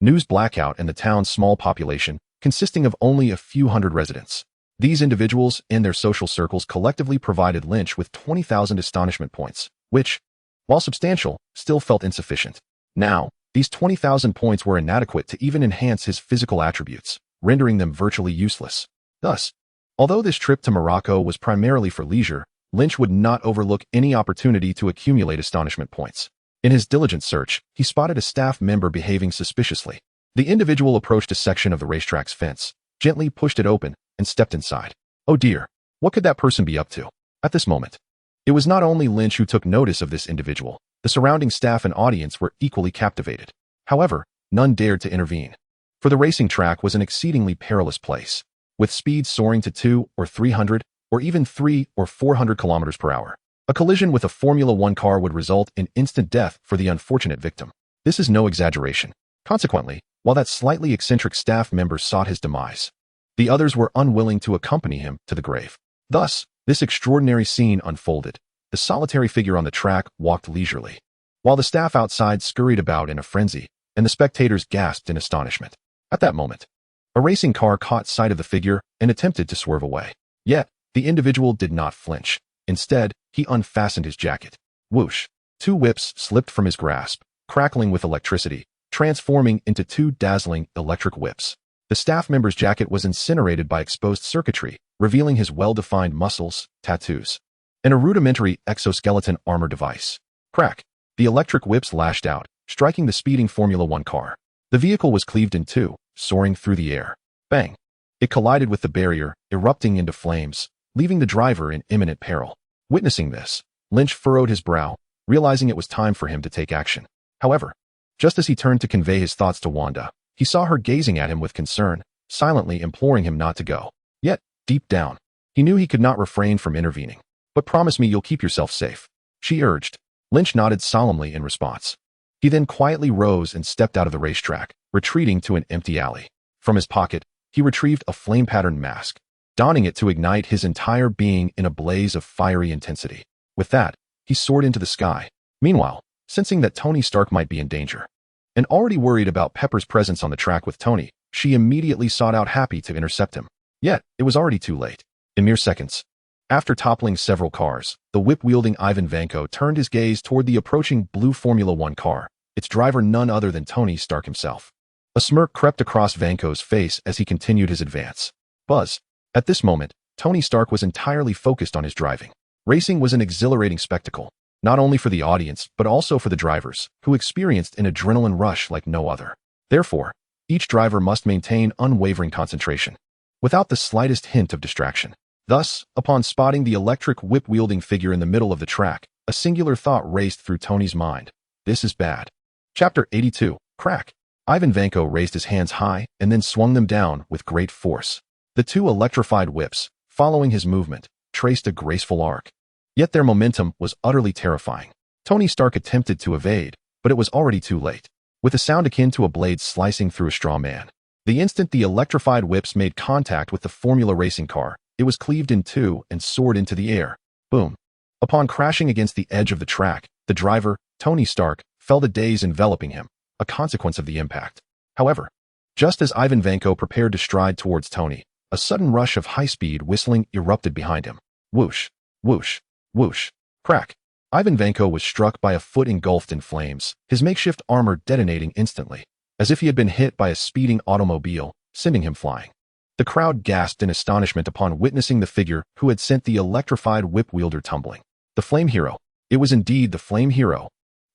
news blackout and the town's small population, consisting of only a few hundred residents. These individuals and their social circles collectively provided Lynch with 20,000 astonishment points, which, while substantial, still felt insufficient. Now, These 20,000 points were inadequate to even enhance his physical attributes, rendering them virtually useless. Thus, although this trip to Morocco was primarily for leisure, Lynch would not overlook any opportunity to accumulate astonishment points. In his diligent search, he spotted a staff member behaving suspiciously. The individual approached a section of the racetrack's fence, gently pushed it open, and stepped inside. Oh dear, what could that person be up to? At this moment, it was not only Lynch who took notice of this individual. The surrounding staff and audience were equally captivated. However, none dared to intervene. For the racing track was an exceedingly perilous place, with speeds soaring to 200 or 300 or even 300 or 400 kilometers per hour. A collision with a Formula One car would result in instant death for the unfortunate victim. This is no exaggeration. Consequently, while that slightly eccentric staff member sought his demise, the others were unwilling to accompany him to the grave. Thus, this extraordinary scene unfolded. The solitary figure on the track walked leisurely, while the staff outside scurried about in a frenzy, and the spectators gasped in astonishment. At that moment, a racing car caught sight of the figure and attempted to swerve away. Yet, the individual did not flinch. Instead, he unfastened his jacket. Whoosh! 2 whips slipped from his grasp, crackling with electricity, transforming into 2 dazzling electric whips. The staff member's jacket was incinerated by exposed circuitry, revealing his well-defined muscles, tattoos, and a rudimentary exoskeleton armor device. Crack! The electric whips lashed out, striking the speeding Formula One car. The vehicle was cleaved in 2, soaring through the air. Bang! It collided with the barrier, erupting into flames, leaving the driver in imminent peril. Witnessing this, Lynch furrowed his brow, realizing it was time for him to take action. However, just as he turned to convey his thoughts to Wanda, he saw her gazing at him with concern, silently imploring him not to go. Yet, deep down, he knew he could not refrain from intervening. But promise me you'll keep yourself safe, she urged. Lynch nodded solemnly in response. He then quietly rose and stepped out of the racetrack, retreating to an empty alley. From his pocket, he retrieved a flame-patterned mask, donning it to ignite his entire being in a blaze of fiery intensity. With that, he soared into the sky. Meanwhile, sensing that Tony Stark might be in danger, and already worried about Pepper's presence on the track with Tony, she immediately sought out Happy to intercept him. Yet, it was already too late. In mere seconds, after toppling several cars, the whip-wielding Ivan Vanko turned his gaze toward the approaching blue Formula One car, its driver none other than Tony Stark himself. A smirk crept across Vanko's face as he continued his advance. Buzz. At this moment, Tony Stark was entirely focused on his driving. Racing was an exhilarating spectacle, not only for the audience but also for the drivers, who experienced an adrenaline rush like no other. Therefore, each driver must maintain unwavering concentration, without the slightest hint of distraction. Thus, upon spotting the electric whip-wielding figure in the middle of the track, a singular thought raced through Tony's mind. This is bad. Chapter 82. Crack! Ivan Vanko raised his hands high and then swung them down with great force. The 2 electrified whips, following his movement, traced a graceful arc. Yet their momentum was utterly terrifying. Tony Stark attempted to evade, but it was already too late. With a sound akin to a blade slicing through a straw man, the instant the electrified whips made contact with the Formula racing car, it was cleaved in 2 and soared into the air. Boom! Upon crashing against the edge of the track, the driver, Tony Stark, felt a daze enveloping him, a consequence of the impact. However, just as Ivan Vanko prepared to stride towards Tony, a sudden rush of high-speed whistling erupted behind him. Whoosh! Whoosh! Whoosh! Crack! Ivan Vanko was struck by a foot engulfed in flames, his makeshift armor detonating instantly, as if he had been hit by a speeding automobile, sending him flying. The crowd gasped in astonishment upon witnessing the figure who had sent the electrified whip-wielder tumbling. The Flame Hero. It was indeed the Flame Hero.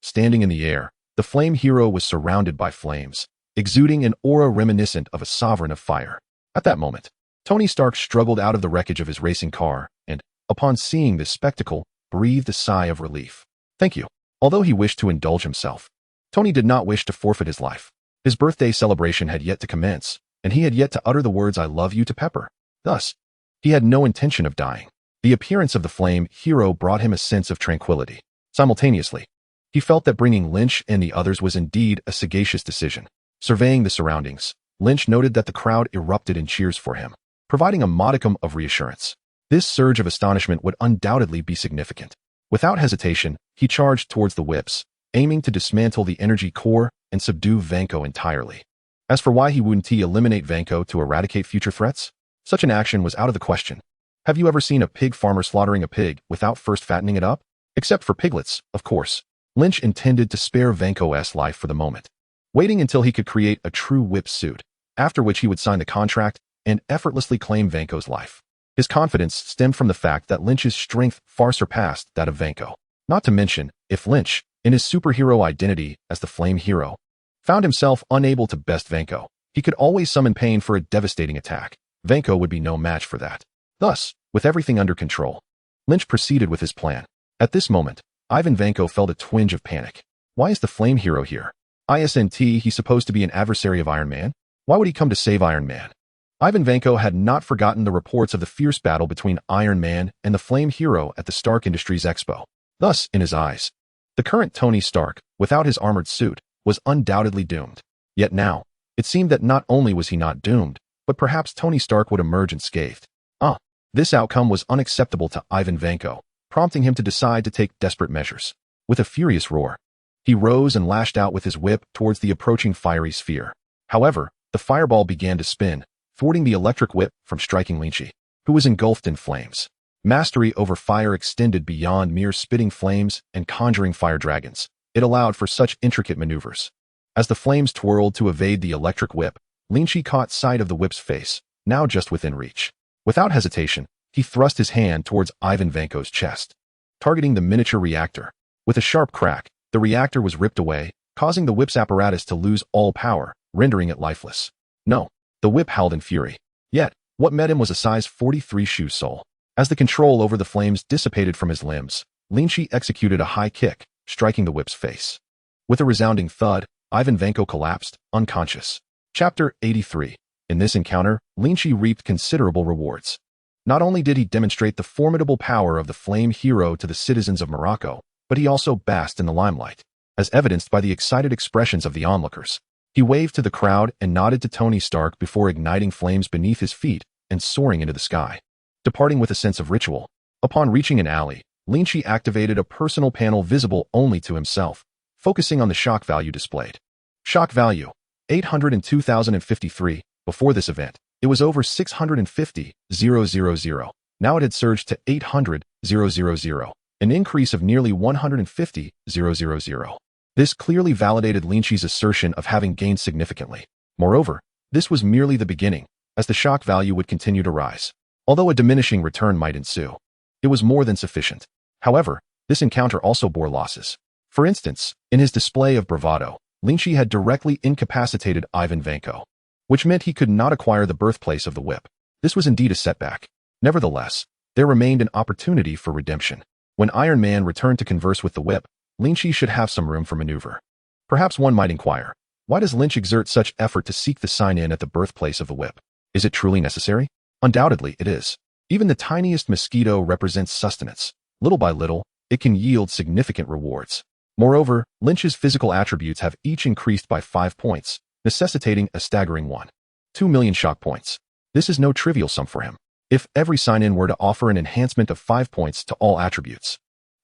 Standing in the air, the Flame Hero was surrounded by flames, exuding an aura reminiscent of a sovereign of fire. At that moment, Tony Stark struggled out of the wreckage of his racing car and, upon seeing this spectacle, breathed a sigh of relief. Thank you. Although he wished to indulge himself, Tony did not wish to forfeit his life. His birthday celebration had yet to commence, and he had yet to utter the words "I love you" to Pepper. Thus, he had no intention of dying. The appearance of the Flame Hero brought him a sense of tranquility. Simultaneously, he felt that bringing Lynch and the others was indeed a sagacious decision. Surveying the surroundings, Lynch noted that the crowd erupted in cheers for him, providing a modicum of reassurance. This surge of astonishment would undoubtedly be significant. Without hesitation, he charged towards the whips, aiming to dismantle the energy core and subdue Vanko entirely. As for why he wouldn't eliminate Vanko to eradicate future threats, such an action was out of the question. Have you ever seen a pig farmer slaughtering a pig without first fattening it up? Except for piglets, of course. Lynch intended to spare Vanko's life for the moment. waiting until he could create a true whip suit, after which he would sign the contract and effortlessly claim Vanko's life. His confidence stemmed from the fact that Lynch's strength far surpassed that of Vanko. Not to mention, if Lynch, in his superhero identity as the Flame Hero, found himself unable to best Vanko, he could always summon pain for a devastating attack. Vanko would be no match for that. Thus, with everything under control, Lynch proceeded with his plan. At this moment, Ivan Vanko felt a twinge of panic. Why is the Flame Hero here? Isn't he supposed to be an adversary of Iron Man? Why would he come to save Iron Man? Ivan Vanko had not forgotten the reports of the fierce battle between Iron Man and the Flame Hero at the Stark Industries Expo. Thus, in his eyes, the current Tony Stark, without his armored suit, was undoubtedly doomed. Yet now, it seemed that not only was he not doomed, but perhaps Tony Stark would emerge unscathed. This outcome was unacceptable to Ivan Vanko, prompting him to decide to take desperate measures. With a furious roar, he rose and lashed out with his whip towards the approaching fiery sphere. However, the fireball began to spin, thwarting the electric whip from striking Lynch, who was engulfed in flames. Mastery over fire extended beyond mere spitting flames and conjuring fire dragons. It allowed for such intricate maneuvers. As the flames twirled to evade the electric whip, Lynch caught sight of the whip's face, now just within reach. Without hesitation, he thrust his hand towards Ivan Vanko's chest, targeting the miniature reactor. With a sharp crack, the reactor was ripped away, causing the whip's apparatus to lose all power, rendering it lifeless. No, the whip howled in fury. Yet, what met him was a size 43 shoe sole. As the control over the flames dissipated from his limbs, Lynch executed a high kick, striking the whip's face. With a resounding thud, Ivan Vanko collapsed, unconscious. Chapter 83. In this encounter, Lynch reaped considerable rewards. Not only did he demonstrate the formidable power of the Flame Hero to the citizens of Morocco, but he also basked in the limelight, as evidenced by the excited expressions of the onlookers. He waved to the crowd and nodded to Tony Stark before igniting flames beneath his feet and soaring into the sky. Departing with a sense of ritual, upon reaching an alley, Lynch activated a personal panel visible only to himself, focusing on the shock value displayed. Shock value, 802,053. Before this event, it was over 650,000. Now it had surged to 800,000, an increase of nearly 150,000. This clearly validated Lynch's assertion of having gained significantly. Moreover, this was merely the beginning, as the shock value would continue to rise. Although a diminishing return might ensue, it was more than sufficient. However, this encounter also bore losses. For instance, in his display of bravado, Lynch had directly incapacitated Ivan Vanko, which meant he could not acquire the birthplace of the whip. This was indeed a setback. Nevertheless, there remained an opportunity for redemption. When Iron Man returned to converse with the whip, Lynch should have some room for maneuver. Perhaps one might inquire, why does Lynch exert such effort to seek the sign-in at the birthplace of the whip? Is it truly necessary? Undoubtedly, it is. Even the tiniest mosquito represents sustenance. Little by little, it can yield significant rewards. Moreover, Lynch's physical attributes have each increased by 5 points, necessitating a staggering 1.2 million shock points. This is no trivial sum for him. If every sign-in were to offer an enhancement of 5 points to all attributes,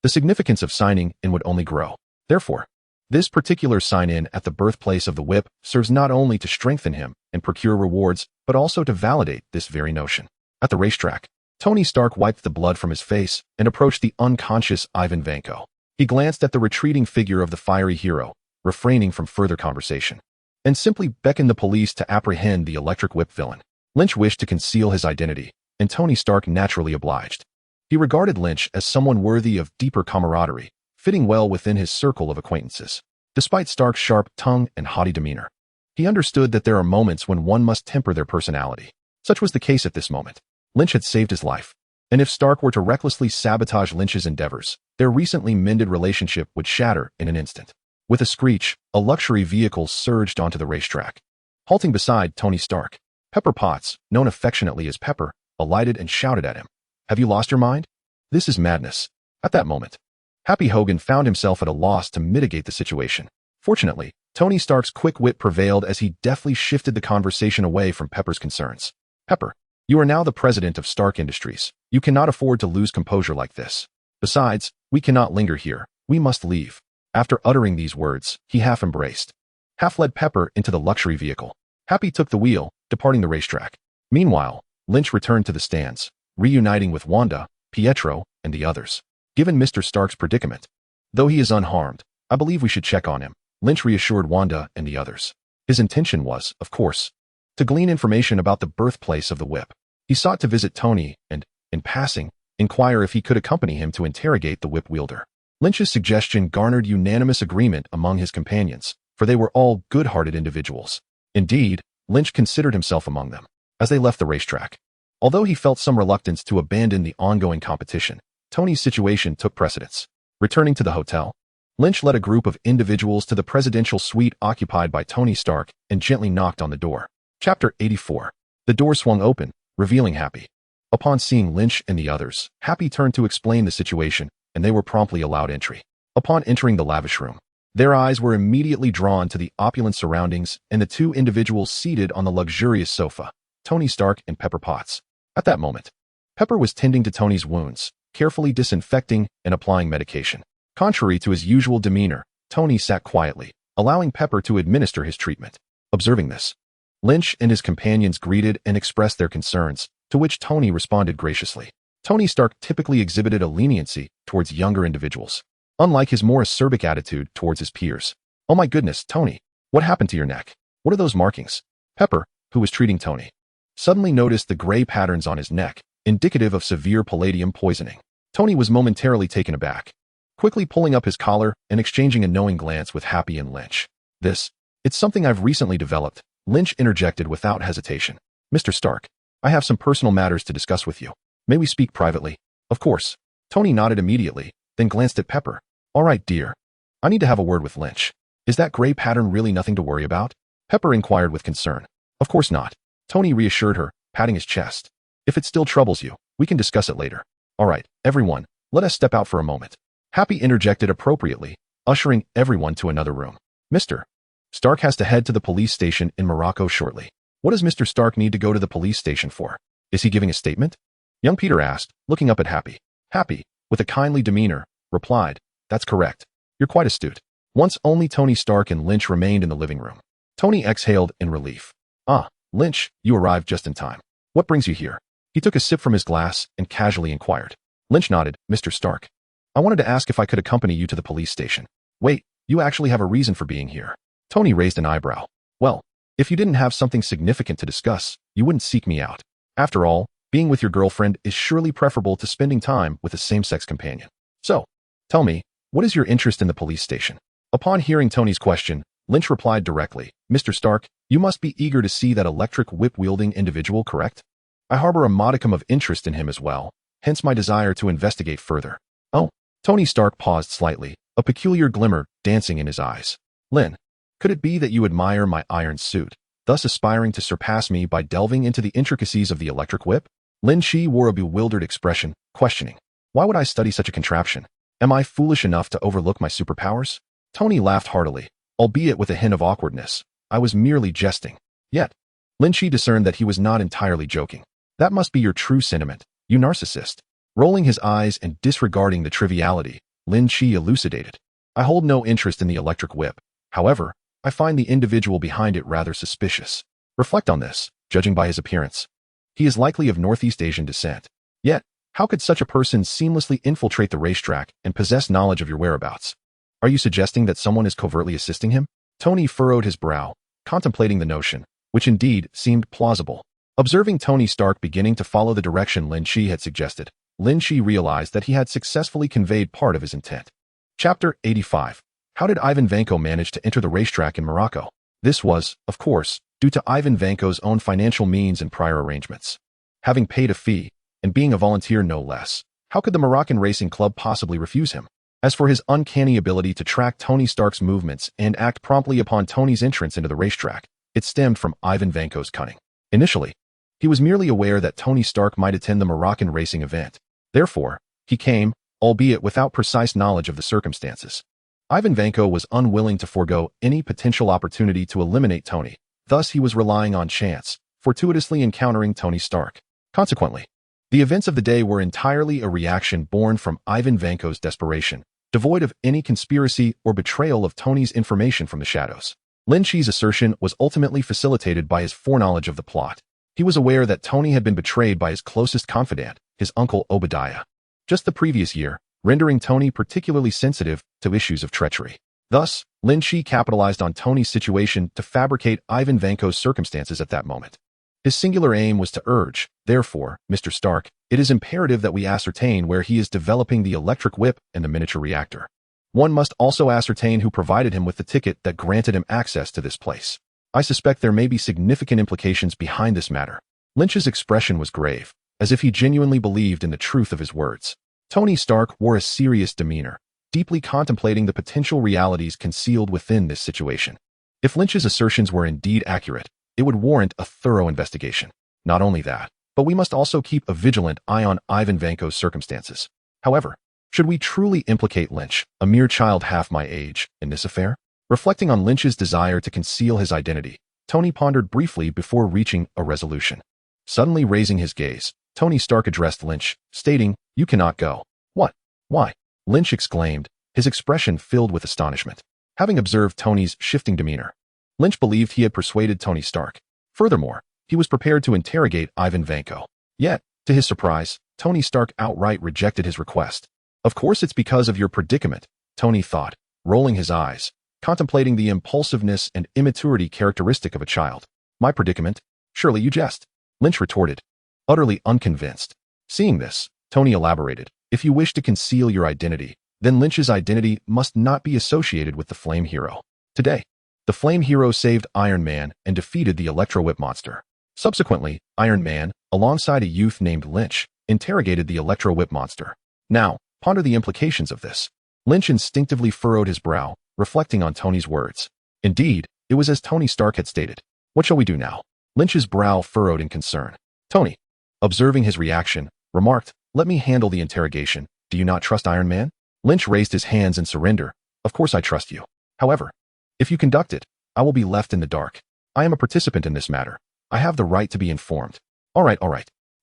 the significance of signing in would only grow. Therefore, this particular sign-in at the birthplace of the whip serves not only to strengthen him and procure rewards, but also to validate this very notion. At the racetrack, Tony Stark wiped the blood from his face and approached the unconscious Ivan Vanko. He glanced at the retreating figure of the fiery hero, refraining from further conversation, and simply beckoned the police to apprehend the electric whip villain. Lynch wished to conceal his identity, and Tony Stark naturally obliged. He regarded Lynch as someone worthy of deeper camaraderie, fitting well within his circle of acquaintances. Despite Stark's sharp tongue and haughty demeanor, he understood that there are moments when one must temper their personality. Such was the case at this moment. Lynch had saved his life, and if Stark were to recklessly sabotage Lynch's endeavors, their recently mended relationship would shatter in an instant. With a screech, a luxury vehicle surged onto the racetrack. Halting beside Tony Stark, Pepper Potts, known affectionately as Pepper, alighted and shouted at him. "Have you lost your mind? This is madness." At that moment, Happy Hogan found himself at a loss to mitigate the situation. Fortunately, Tony Stark's quick wit prevailed as he deftly shifted the conversation away from Pepper's concerns. "Pepper, you are now the president of Stark Industries. You cannot afford to lose composure like this. Besides, we cannot linger here. We must leave." After uttering these words, he half embraced, half led Pepper into the luxury vehicle. Happy took the wheel, departing the racetrack. Meanwhile, Lynch returned to the stands, reuniting with Wanda, Pietro, and the others. "Given Mr. Stark's predicament, though he is unharmed, I believe we should check on him. Lynch reassured Wanda and the others. His intention was, of course, to glean information about the birthplace of the whip. He sought to visit Tony and, in passing, inquire if he could accompany him to interrogate the whip wielder. Lynch's suggestion garnered unanimous agreement among his companions, for they were all good-hearted individuals. Indeed, Lynch considered himself among them. As they left the racetrack, although he felt some reluctance to abandon the ongoing competition, Tony's situation took precedence. Returning to the hotel, Lynch led a group of individuals to the presidential suite occupied by Tony Stark and gently knocked on the door. Chapter 84. The door swung open, revealing Happy. Upon seeing Lynch and the others, Happy turned to explain the situation, and they were promptly allowed entry. Upon entering the lavish room, their eyes were immediately drawn to the opulent surroundings and the two individuals seated on the luxurious sofa, Tony Stark and Pepper Potts. At that moment, Pepper was tending to Tony's wounds, carefully disinfecting and applying medication. Contrary to his usual demeanor, Tony sat quietly, allowing Pepper to administer his treatment. Observing this, Lynch and his companions greeted and expressed their concerns, to which Tony responded graciously. Tony Stark typically exhibited a leniency towards younger individuals, unlike his more acerbic attitude towards his peers. "Oh my goodness, Tony, what happened to your neck? What are those markings?" Pepper, who was treating Tony, suddenly noticed the gray patterns on his neck, indicative of severe palladium poisoning. Tony was momentarily taken aback, quickly pulling up his collar and exchanging a knowing glance with Happy and Lynch. It's something I've recently developed," Lynch interjected without hesitation. "Mr. Stark, I have some personal matters to discuss with you. May we speak privately?" "Of course." Tony nodded immediately, then glanced at Pepper. "All right, dear. I need to have a word with Lynch. Is that gray pattern really nothing to worry about?" Pepper inquired with concern. "Of course not." Tony reassured her, patting his chest. "If it still troubles you, we can discuss it later. All right, everyone, let us step out for a moment." Happy interjected appropriately, ushering everyone to another room. "Mr. Stark has to head to the police station in Morocco shortly." "What does Mr. Stark need to go to the police station for? Is he giving a statement?" young Peter asked, looking up at Happy. Happy, with a kindly demeanor, replied, "That's correct. You're quite astute." Once only Tony Stark and Lynch remained in the living room. Tony exhaled in relief. "Ah, Lynch, you arrived just in time. What brings you here?" He took a sip from his glass and casually inquired. Lynch nodded. "Mr. Stark, I wanted to ask if I could accompany you to the police station." "Wait, you actually have a reason for being here?" Tony raised an eyebrow. "Well, if you didn't have something significant to discuss, you wouldn't seek me out. After all, being with your girlfriend is surely preferable to spending time with a same-sex companion. So, tell me, what is your interest in the police station?" Upon hearing Tony's question, Lynch replied directly, "Mr. Stark, you must be eager to see that electric whip-wielding individual, correct? I harbor a modicum of interest in him as well, hence my desire to investigate further." "Oh." Tony Stark paused slightly, a peculiar glimmer dancing in his eyes. "Lynn, could it be that you admire my iron suit, thus aspiring to surpass me by delving into the intricacies of the electric whip?" Lin Shi wore a bewildered expression, questioning, "Why would I study such a contraption? Am I foolish enough to overlook my superpowers?" Tony laughed heartily, albeit with a hint of awkwardness. "I was merely jesting." Yet, Lin Shi discerned that he was not entirely joking. "That must be your true sentiment, you narcissist." Rolling his eyes and disregarding the triviality, Lin Shi elucidated, "I hold no interest in the electric whip. However, I find the individual behind it rather suspicious. Reflect on this, judging by his appearance. He is likely of Northeast Asian descent. Yet, how could such a person seamlessly infiltrate the racetrack and possess knowledge of your whereabouts? Are you suggesting that someone is covertly assisting him?" Tony furrowed his brow, contemplating the notion, which indeed seemed plausible. Observing Tony Stark beginning to follow the direction Lin Shi had suggested, Lin Shi realized that he had successfully conveyed part of his intent. Chapter 85. How did Ivan Vanko manage to enter the racetrack in Morocco? This was, of course, due to Ivan Vanko's own financial means and prior arrangements. Having paid a fee, and being a volunteer no less, how could the Moroccan racing club possibly refuse him? As for his uncanny ability to track Tony Stark's movements and act promptly upon Tony's entrance into the racetrack, it stemmed from Ivan Vanko's cunning. Initially, he was merely aware that Tony Stark might attend the Moroccan racing event. Therefore, he came, albeit without precise knowledge of the circumstances. Ivan Vanko was unwilling to forego any potential opportunity to eliminate Tony, thus he was relying on chance, fortuitously encountering Tony Stark. Consequently, the events of the day were entirely a reaction born from Ivan Vanko's desperation, devoid of any conspiracy or betrayal of Tony's information from the shadows. Lin Shi's assertion was ultimately facilitated by his foreknowledge of the plot. He was aware that Tony had been betrayed by his closest confidant, his uncle Obadiah, just the previous year, rendering Tony particularly sensitive to issues of treachery. Thus, Lynch capitalized on Tony's situation to fabricate Ivan Vanko's circumstances at that moment. His singular aim was to urge, therefore, Mr. Stark, it is imperative that we ascertain where he is developing the electric whip and the miniature reactor. One must also ascertain who provided him with the ticket that granted him access to this place. I suspect there may be significant implications behind this matter. Lynch's expression was grave, as if he genuinely believed in the truth of his words. Tony Stark wore a serious demeanor, deeply contemplating the potential realities concealed within this situation. If Lynch's assertions were indeed accurate, it would warrant a thorough investigation. Not only that, but we must also keep a vigilant eye on Ivan Vanko's circumstances. However, should we truly implicate Lynch, a mere child half my age, in this affair? Reflecting on Lynch's desire to conceal his identity, Tony pondered briefly before reaching a resolution. Suddenly raising his gaze, Tony Stark addressed Lynch, stating, "You cannot go." "What? Why?" Lynch exclaimed, his expression filled with astonishment. Having observed Tony's shifting demeanor, Lynch believed he had persuaded Tony Stark. Furthermore, he was prepared to interrogate Ivan Vanko. Yet, to his surprise, Tony Stark outright rejected his request. "Of course it's because of your predicament," Tony thought, rolling his eyes, contemplating the impulsiveness and immaturity characteristic of a child. "My predicament? Surely you jest," Lynch retorted, utterly unconvinced. Seeing this, Tony elaborated, "If you wish to conceal your identity, then Lynch's identity must not be associated with the Flame Hero. Today, the Flame Hero saved Iron Man and defeated the Electro Whip monster. Subsequently, Iron Man, alongside a youth named Lynch, interrogated the Electro Whip monster. Now, ponder the implications of this." Lynch instinctively furrowed his brow, reflecting on Tony's words. Indeed, it was as Tony Stark had stated. "What shall we do now?" Lynch's brow furrowed in concern. Tony, observing his reaction, remarked, "Let me handle the interrogation. Do you not trust Iron Man?" Lynch raised his hands in surrender. "Of course I trust you. However, if you conduct it, I will be left in the dark. I am a participant in this matter. I have the right to be informed." All right.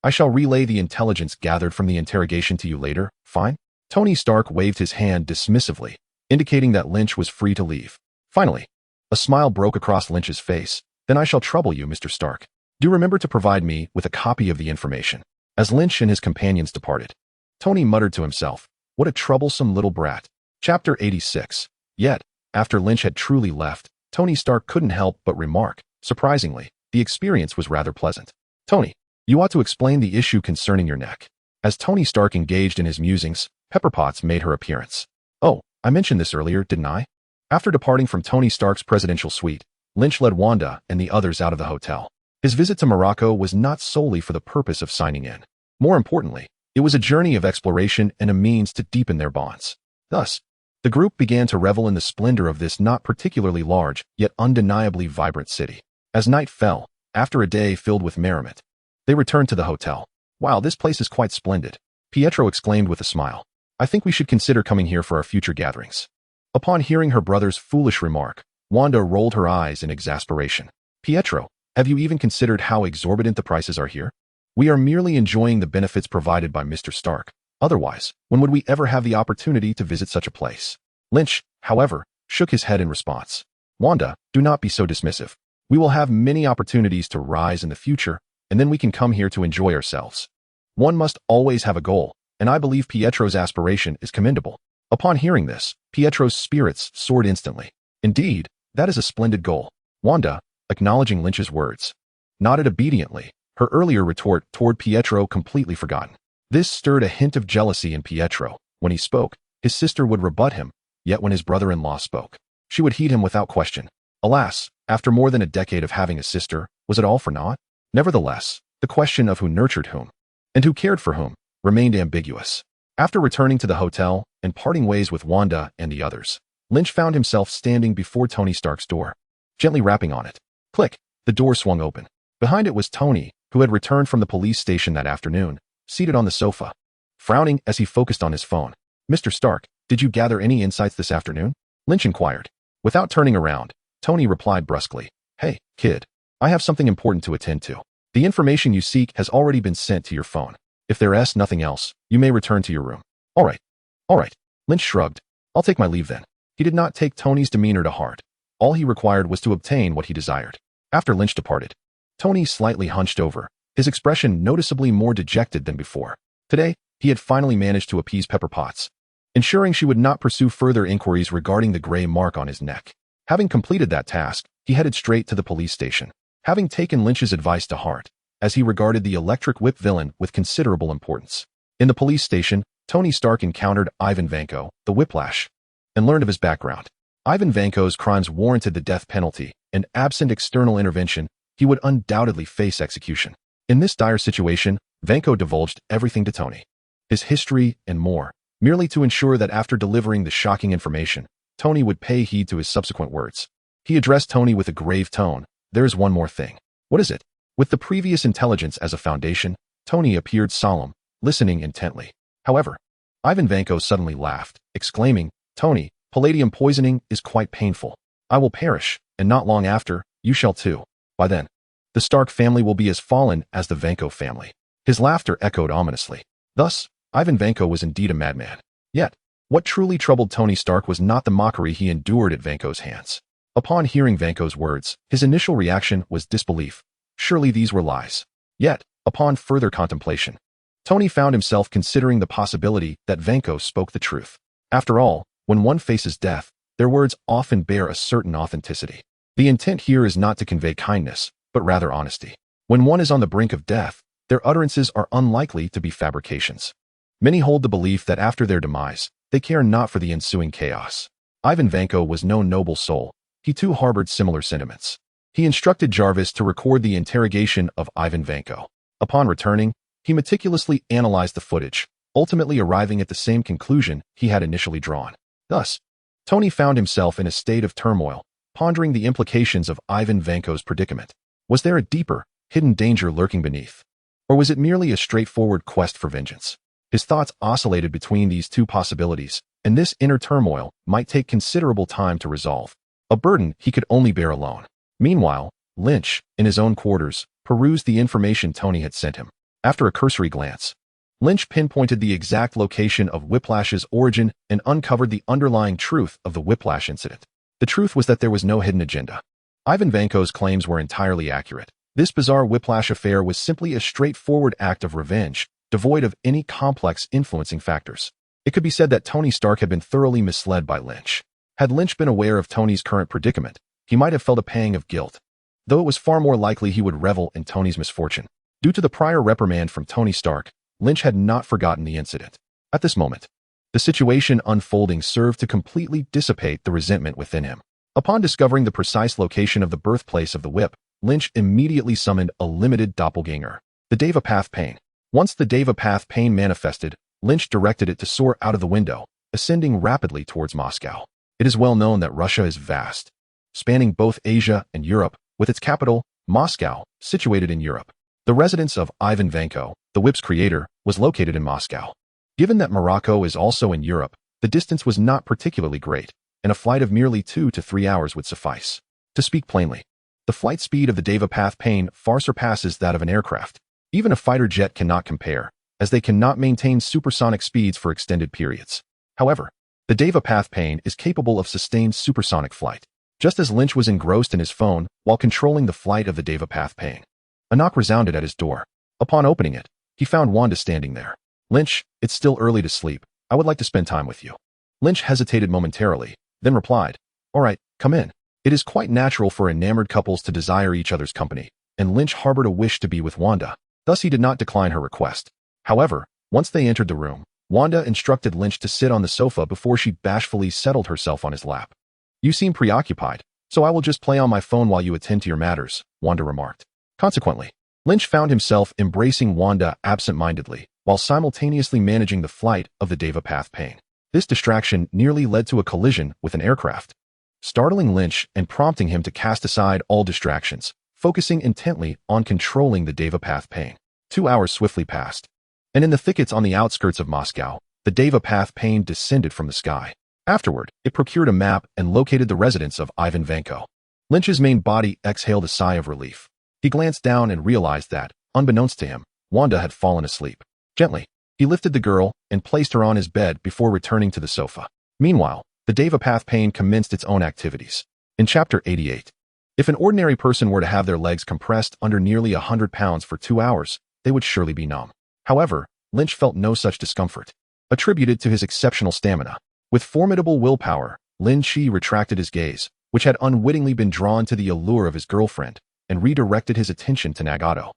I shall relay the intelligence gathered from the interrogation to you later, fine?" Tony Stark waved his hand dismissively, indicating that Lynch was free to leave. Finally, a smile broke across Lynch's face. "Then I shall trouble you, Mr. Stark. Do remember to provide me with a copy of the information." As Lynch and his companions departed, Tony muttered to himself, "What a troublesome little brat." Chapter 86. Yet, after Lynch had truly left, Tony Stark couldn't help but remark, surprisingly, the experience was rather pleasant. "Tony, you ought to explain the issue concerning your neck." As Tony Stark engaged in his musings, Pepper Potts made her appearance. "Oh, I mentioned this earlier, didn't I?" After departing from Tony Stark's presidential suite, Lynch led Wanda and the others out of the hotel. His visit to Morocco was not solely for the purpose of signing in. More importantly, it was a journey of exploration and a means to deepen their bonds. Thus, the group began to revel in the splendor of this not particularly large, yet undeniably vibrant city. As night fell, after a day filled with merriment, they returned to the hotel. "Wow, this place is quite splendid," Pietro exclaimed with a smile. "I think we should consider coming here for our future gatherings." Upon hearing her brother's foolish remark, Wanda rolled her eyes in exasperation. "Pietro, have you even considered how exorbitant the prices are here? We are merely enjoying the benefits provided by Mr. Stark. Otherwise, when would we ever have the opportunity to visit such a place?" Lynch, however, shook his head in response. "Wanda, do not be so dismissive. We will have many opportunities to rise in the future, and then we can come here to enjoy ourselves. One must always have a goal, and I believe Pietro's aspiration is commendable." Upon hearing this, Pietro's spirits soared instantly. "Indeed, that is a splendid goal." Wanda, acknowledging Lynch's words, nodded obediently, her earlier retort toward Pietro completely forgotten. This stirred a hint of jealousy in Pietro. When he spoke, his sister would rebut him, yet when his brother-in-law spoke, she would heed him without question. Alas, after more than a decade of having a sister, was it all for naught? Nevertheless, the question of who nurtured whom, and who cared for whom, remained ambiguous. After returning to the hotel and parting ways with Wanda and the others, Lynch found himself standing before Tony Stark's door, gently rapping on it. Click, the door swung open. Behind it was Tony, who had returned from the police station that afternoon, seated on the sofa, frowning as he focused on his phone. "Mr. Stark, did you gather any insights this afternoon?" Lynch inquired. Without turning around, Tony replied brusquely, "Hey, kid, I have something important to attend to. The information you seek has already been sent to your phone. If there's nothing else, you may return to your room." All right, Lynch shrugged. "I'll take my leave then." He did not take Tony's demeanor to heart. All he required was to obtain what he desired. After Lynch departed, Tony slightly hunched over, his expression noticeably more dejected than before. Today, he had finally managed to appease Pepper Potts. ensuring she would not pursue further inquiries regarding the gray mark on his neck. Having completed that task, he headed straight to the police station, having taken Lynch's advice to heart, as he regarded the electric whip villain with considerable importance. In the police station, Tony Stark encountered Ivan Vanko, the Whiplash, and learned of his background. Ivan Vanko's crimes warranted the death penalty, and absent external intervention, he would undoubtedly face execution. In this dire situation, Vanko divulged everything to Tony, his history and more, merely to ensure that after delivering the shocking information, Tony would pay heed to his subsequent words. He addressed Tony with a grave tone. "There is one more thing." "What is it?" With the previous intelligence as a foundation, Tony appeared solemn, listening intently. However, Ivan Vanko suddenly laughed, exclaiming, "Tony, palladium poisoning is quite painful. I will perish, and not long after, you shall too. By then, the Stark family will be as fallen as the Vanko family." His laughter echoed ominously. Thus, Ivan Vanko was indeed a madman. Yet, what truly troubled Tony Stark was not the mockery he endured at Vanko's hands. Upon hearing Vanko's words, his initial reaction was disbelief. Surely these were lies. Yet, upon further contemplation, Tony found himself considering the possibility that Vanko spoke the truth. After all, when one faces death, their words often bear a certain authenticity. The intent here is not to convey kindness, but rather honesty. When one is on the brink of death, their utterances are unlikely to be fabrications. Many hold the belief that after their demise, they care not for the ensuing chaos. Ivan Vanko was no noble soul. He too harbored similar sentiments. He instructed Jarvis to record the interrogation of Ivan Vanko. Upon returning, he meticulously analyzed the footage, ultimately arriving at the same conclusion he had initially drawn. Thus, Tony found himself in a state of turmoil, pondering the implications of Ivan Vanko's predicament. Was there a deeper, hidden danger lurking beneath? Or was it merely a straightforward quest for vengeance? His thoughts oscillated between these two possibilities, and this inner turmoil might take considerable time to resolve, a burden he could only bear alone. Meanwhile, Lynch, in his own quarters, perused the information Tony had sent him. After a cursory glance, Lynch pinpointed the exact location of Whiplash's origin and uncovered the underlying truth of the Whiplash incident. The truth was that there was no hidden agenda. Ivan Vanko's claims were entirely accurate. This bizarre Whiplash affair was simply a straightforward act of revenge, devoid of any complex influencing factors. It could be said that Tony Stark had been thoroughly misled by Lynch. Had Lynch been aware of Tony's current predicament, he might have felt a pang of guilt, though it was far more likely he would revel in Tony's misfortune. Due to the prior reprimand from Tony Stark, Lynch had not forgotten the incident. At this moment, the situation unfolding served to completely dissipate the resentment within him. Upon discovering the precise location of the birthplace of the whip, Lynch immediately summoned a limited doppelganger, the Devapath Pain. Once the Devapath Pain manifested, Lynch directed it to soar out of the window, ascending rapidly towards Moscow. It is well known that Russia is vast, spanning both Asia and Europe, with its capital, Moscow, situated in Europe. The residence of Ivan Vanko, the whip's creator, was located in Moscow. Given that Morocco is also in Europe, the distance was not particularly great, and a flight of merely 2 to 3 hours would suffice. To speak plainly, the flight speed of the Devapath Pain far surpasses that of an aircraft. Even a fighter jet cannot compare, as they cannot maintain supersonic speeds for extended periods. However, the Devapath Pain is capable of sustained supersonic flight. Just as Lynch was engrossed in his phone while controlling the flight of the Devapath Pain, a knock resounded at his door. Upon opening it, he found Wanda standing there. "Lynch, it's still early to sleep. I would like to spend time with you." Lynch hesitated momentarily, then replied, "All right, come in." It is quite natural for enamored couples to desire each other's company, and Lynch harbored a wish to be with Wanda. Thus he did not decline her request. However, once they entered the room, Wanda instructed Lynch to sit on the sofa before she bashfully settled herself on his lap. "You seem preoccupied, so I will just play on my phone while you attend to your matters," Wanda remarked. Consequently, Lynch found himself embracing Wanda absent-mindedly, while simultaneously managing the flight of the Devapath Pain. This distraction nearly led to a collision with an aircraft, startling Lynch and prompting him to cast aside all distractions, focusing intently on controlling the Devapath Pain. 2 hours swiftly passed, and in the thickets on the outskirts of Moscow, the Devapath Pain descended from the sky. Afterward, it procured a map and located the residence of Ivan Vanko. Lynch's main body exhaled a sigh of relief. He glanced down and realized that, unbeknownst to him, Wanda had fallen asleep. Gently, he lifted the girl and placed her on his bed before returning to the sofa. Meanwhile, the Devapath Pain commenced its own activities. In Chapter 88, if an ordinary person were to have their legs compressed under nearly 100 pounds for 2 hours, they would surely be numb. However, Lynch felt no such discomfort. attributed to his exceptional stamina. With formidable willpower, Lynch retracted his gaze, which had unwittingly been drawn to the allure of his girlfriend, and redirected his attention to Nagato,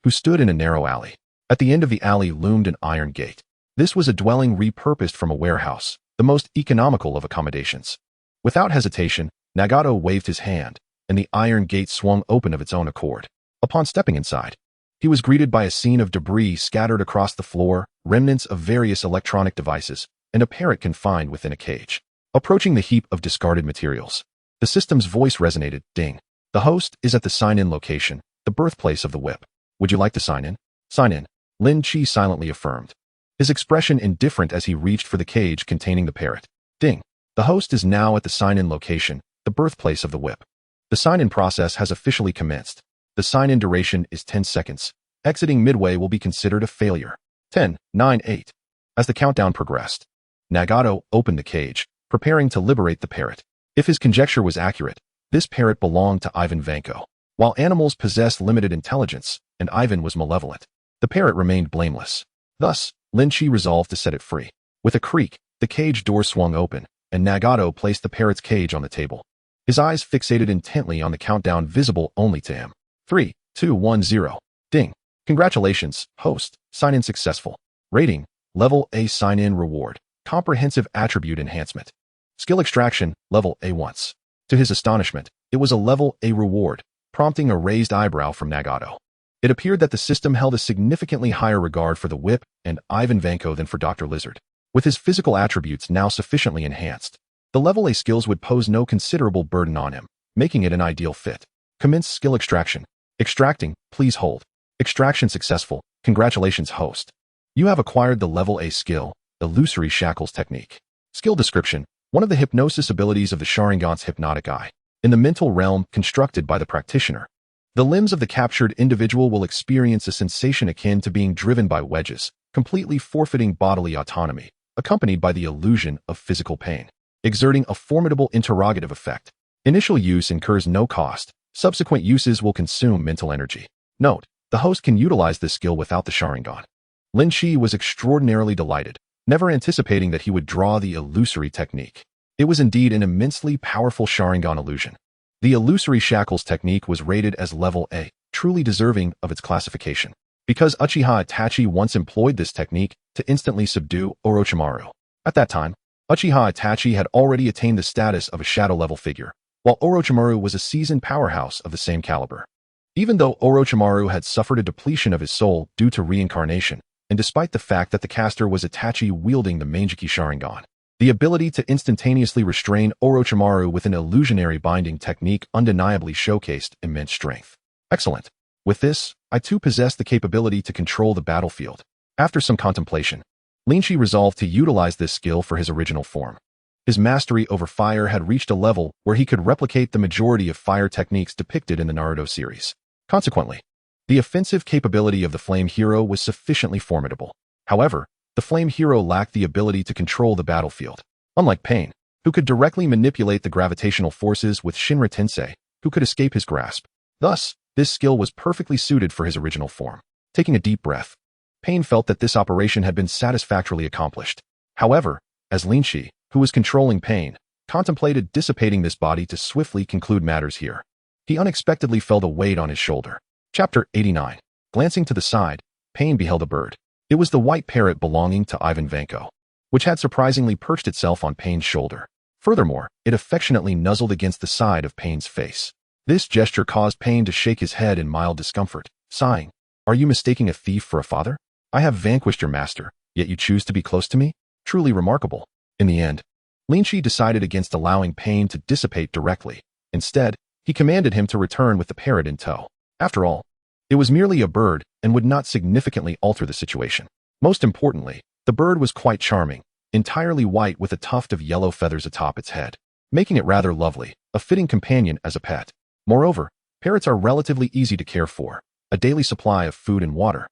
who stood in a narrow alley. At the end of the alley loomed an iron gate. This was a dwelling repurposed from a warehouse, the most economical of accommodations. Without hesitation, Nagato waved his hand, and the iron gate swung open of its own accord. Upon stepping inside, he was greeted by a scene of debris scattered across the floor, remnants of various electronic devices, and a parrot confined within a cage. Approaching the heap of discarded materials, the system's voice resonated, ding. The host is at the sign-in location, the birthplace of the whip. Would you like to sign in? Sign in, Lin Chi silently affirmed, his expression indifferent as he reached for the cage containing the parrot. Ding. The host is now at the sign-in location, the birthplace of the whip. The sign-in process has officially commenced. The sign-in duration is 10 seconds. Exiting midway will be considered a failure. 10, 9, 8. As the countdown progressed, Nagato opened the cage, preparing to liberate the parrot. If his conjecture was accurate, this parrot belonged to Ivan Vanko. While animals possessed limited intelligence, and Ivan was malevolent, the parrot remained blameless. Thus, Lin Chi resolved to set it free. With a creak, the cage door swung open, and Nagato placed the parrot's cage on the table. His eyes fixated intently on the countdown visible only to him. 3, 2, 1, 0. Ding. Congratulations, host. Sign-in successful. Rating, Level A sign-in reward. Comprehensive attribute enhancement. Skill extraction, Level A once. To his astonishment, it was a Level A reward, prompting a raised eyebrow from Nagato. It appeared that the system held a significantly higher regard for the whip and Ivan Vanko than for Dr. Lizard. With his physical attributes now sufficiently enhanced, the Level A skills would pose no considerable burden on him, making it an ideal fit. Commence skill extraction. Extracting, please hold. Extraction successful. Congratulations, host. You have acquired the Level A skill, Illusory Shackles Technique. Skill description, one of the hypnosis abilities of the Sharingan's hypnotic eye. In the mental realm constructed by the practitioner, the limbs of the captured individual will experience a sensation akin to being driven by wedges, completely forfeiting bodily autonomy, accompanied by the illusion of physical pain, exerting a formidable interrogative effect. Initial use incurs no cost. Subsequent uses will consume mental energy. Note, the host can utilize this skill without the Sharingan. Lin Chi was extraordinarily delighted, never anticipating that he would draw the illusory technique. It was indeed an immensely powerful Sharingan illusion. The Illusory Shackles technique was rated as Level A, truly deserving of its classification, because Uchiha Itachi once employed this technique to instantly subdue Orochimaru. At that time, Uchiha Itachi had already attained the status of a shadow-level figure, while Orochimaru was a seasoned powerhouse of the same caliber. Even though Orochimaru had suffered a depletion of his soul due to reincarnation, and despite the fact that the caster was Itachi wielding the Mangeki Sharingan, the ability to instantaneously restrain Orochimaru with an illusionary binding technique undeniably showcased immense strength. Excellent. With this, I too possess the capability to control the battlefield. After some contemplation, Lin Chi resolved to utilize this skill for his original form. His mastery over fire had reached a level where he could replicate the majority of fire techniques depicted in the Naruto series. Consequently, the offensive capability of the Flame Hero was sufficiently formidable. However, the Flame Hero lacked the ability to control the battlefield. Unlike Pain, who could directly manipulate the gravitational forces with Shinra Tensei, who could escape his grasp. Thus, this skill was perfectly suited for his original form. Taking a deep breath, Pain felt that this operation had been satisfactorily accomplished. However, as Lin Chi, who was controlling Pain, contemplated dissipating this body to swiftly conclude matters here, he unexpectedly felt a weight on his shoulder. Chapter 89. Glancing to the side, Pain beheld a bird. It was the white parrot belonging to Ivan Vanko, which had surprisingly perched itself on Pain's shoulder. Furthermore, it affectionately nuzzled against the side of Pain's face. This gesture caused Pain to shake his head in mild discomfort, sighing, "Are you mistaking a thief for a father? I have vanquished your master, yet you choose to be close to me? Truly remarkable." In the end, Lin Chi decided against allowing Pain to dissipate directly. Instead, he commanded him to return with the parrot in tow. After all, it was merely a bird and would not significantly alter the situation. Most importantly, the bird was quite charming, entirely white with a tuft of yellow feathers atop its head, making it rather lovely, a fitting companion as a pet. Moreover, parrots are relatively easy to care for. A daily supply of food and water,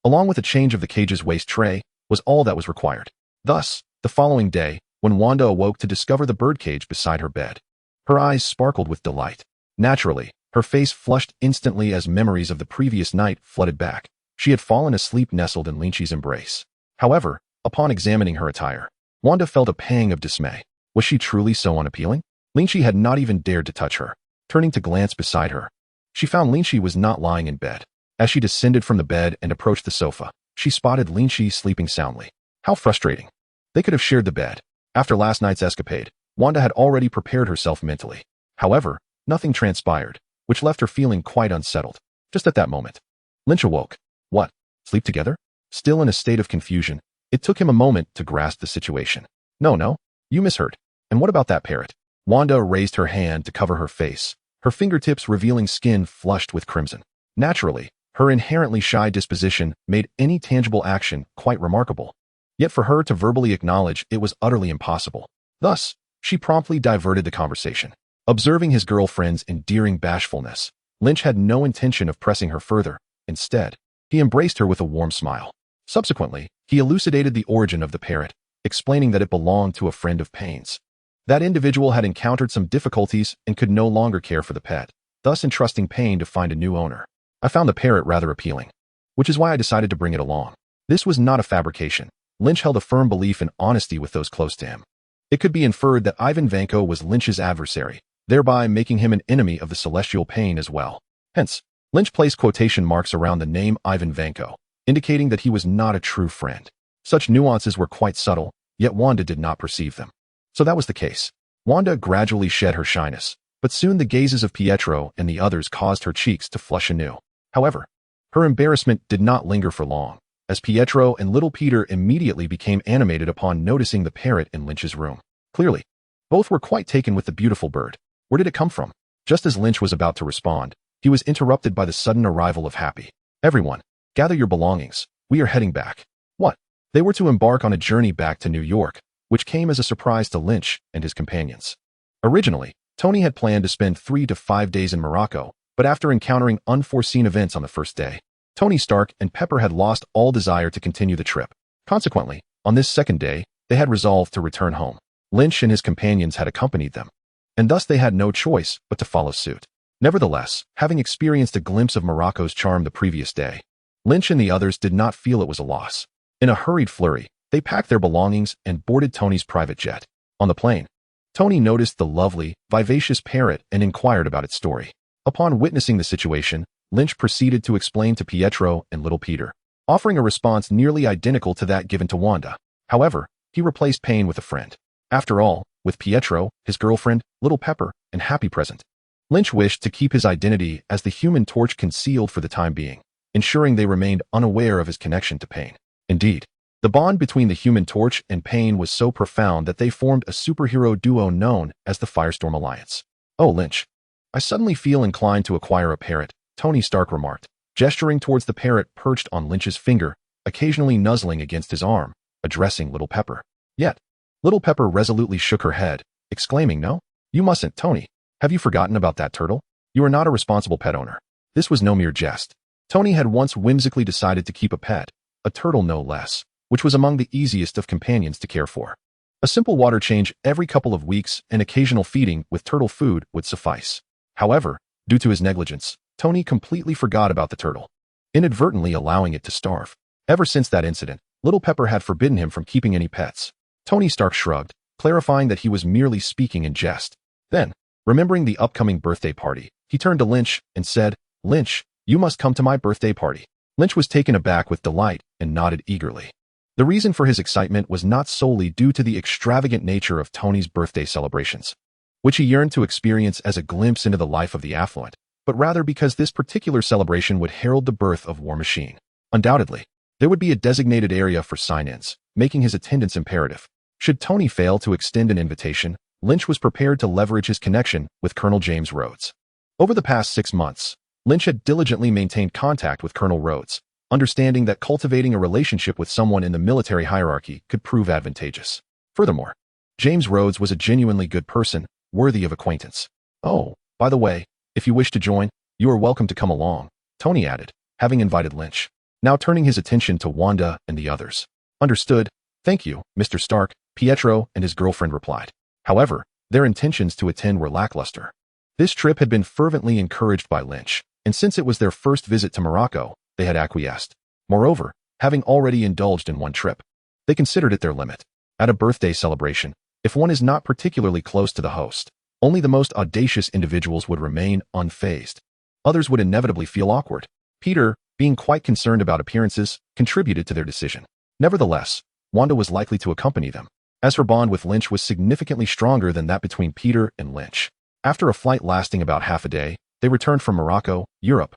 along with a change of the cage's waste tray, was all that was required. Thus, the following day, when Wanda awoke to discover the birdcage beside her bed, her eyes sparkled with delight. Naturally, her face flushed instantly as memories of the previous night flooded back. She had fallen asleep nestled in Lynch's embrace. However, Upon examining her attire, Wanda felt a pang of dismay. Was she truly so unappealing? Lynch had not even dared to touch her. Turning to glance beside her, she found Lynch was not lying in bed. As she descended from the bed and approached the sofa, she spotted Lynch sleeping soundly. How frustrating. They could have shared the bed. After last night's escapade, Wanda had already prepared herself mentally. However, nothing transpired, which left her feeling quite unsettled. Just at that moment, Lynch awoke. What? Sleep together? Still in a state of confusion, it took him a moment to grasp the situation. No, you misheard. And what about that parrot? Wanda raised her hand to cover her face, her fingertips revealing skin flushed with crimson. Naturally, her inherently shy disposition made any tangible action quite remarkable. Yet for her to verbally acknowledge it was utterly impossible. Thus, she promptly diverted the conversation. Observing his girlfriend's endearing bashfulness, Lynch had no intention of pressing her further. Instead, he embraced her with a warm smile. Subsequently, he elucidated the origin of the parrot, explaining that it belonged to a friend of Payne's. That individual had encountered some difficulties and could no longer care for the pet, thus entrusting Payne to find a new owner. I found the parrot rather appealing, which is why I decided to bring it along. This was not a fabrication. Lynch held a firm belief in honesty with those close to him. It could be inferred that Ivan Vanko was Lynch's adversary, thereby making him an enemy of the celestial Payne as well. Hence, Lynch placed quotation marks around the name Ivan Vanko, indicating that he was not a true friend. Such nuances were quite subtle, yet Wanda did not perceive them. So that was the case. Wanda gradually shed her shyness, but soon the gazes of Pietro and the others caused her cheeks to flush anew. However, her embarrassment did not linger for long, as Pietro and little Peter immediately became animated upon noticing the parrot in Lynch's room. Clearly, both were quite taken with the beautiful bird. Where did it come from? Just as Lynch was about to respond, he was interrupted by the sudden arrival of Happy. Everyone, gather your belongings. We are heading back. What? They were to embark on a journey back to New York, which came as a surprise to Lynch and his companions. Originally, Tony had planned to spend 3 to 5 days in Morocco, but after encountering unforeseen events on the first day, Tony Stark and Pepper had lost all desire to continue the trip. Consequently, on this second day, they had resolved to return home. Lynch and his companions had accompanied them, and thus they had no choice but to follow suit. Nevertheless, having experienced a glimpse of Morocco's charm the previous day, Lynch and the others did not feel it was a loss. In a hurried flurry, they packed their belongings and boarded Tony's private jet. On the plane, Tony noticed the lovely, vivacious parrot and inquired about its story. Upon witnessing the situation, Lynch proceeded to explain to Pietro and little Peter, offering a response nearly identical to that given to Wanda. However, he replaced Payne with a friend. After all, with Pietro, his girlfriend, little Pepper, and Happy present, Lynch wished to keep his identity as the Human Torch concealed for the time being, ensuring they remained unaware of his connection to Payne. Indeed, the bond between the Human Torch and Payne was so profound that they formed a superhero duo known as the Firestorm Alliance. Oh, Lynch, I suddenly feel inclined to acquire a parrot, Tony Stark remarked, gesturing towards the parrot perched on Lynch's finger, occasionally nuzzling against his arm, addressing little Pepper. Yet, little Pepper resolutely shook her head, exclaiming, "No, you mustn't, Tony. Have you forgotten about that turtle? You are not a responsible pet owner." This was no mere jest. Tony had once whimsically decided to keep a pet, a turtle no less, which was among the easiest of companions to care for. A simple water change every couple of weeks and occasional feeding with turtle food would suffice. However, due to his negligence, Tony completely forgot about the turtle, inadvertently allowing it to starve. Ever since that incident, little Pepper had forbidden him from keeping any pets. Tony Stark shrugged, clarifying that he was merely speaking in jest. Then, remembering the upcoming birthday party, he turned to Lynch and said, "Lynch, you must come to my birthday party." Lynch was taken aback with delight and nodded eagerly. The reason for his excitement was not solely due to the extravagant nature of Tony's birthday celebrations, which he yearned to experience as a glimpse into the life of the affluent, but rather because this particular celebration would herald the birth of War Machine. Undoubtedly, there would be a designated area for sign-ins, making his attendance imperative. Should Tony fail to extend an invitation, Lynch was prepared to leverage his connection with Colonel James Rhodes. Over the past 6 months, Lynch had diligently maintained contact with Colonel Rhodes, understanding that cultivating a relationship with someone in the military hierarchy could prove advantageous. Furthermore, James Rhodes was a genuinely good person, worthy of acquaintance. "Oh, by the way, if you wish to join, you are welcome to come along," Tony added, having invited Lynch, now turning his attention to Wanda and the others. "Understood. Thank you, Mr. Stark," Pietro and his girlfriend replied. However, their intentions to attend were lackluster. This trip had been fervently encouraged by Lynch, and since it was their first visit to Morocco, they had acquiesced. Moreover, having already indulged in one trip, They considered it their limit. At a birthday celebration, if one is not particularly close to the host, only the most audacious individuals would remain unfazed. Others would inevitably feel awkward. Peter, being quite concerned about appearances, contributed to their decision. Nevertheless, Wanda was likely to accompany them, as her bond with Lynch was significantly stronger than that between Peter and Lynch. After a flight lasting about half a day, they returned from Morocco, Europe,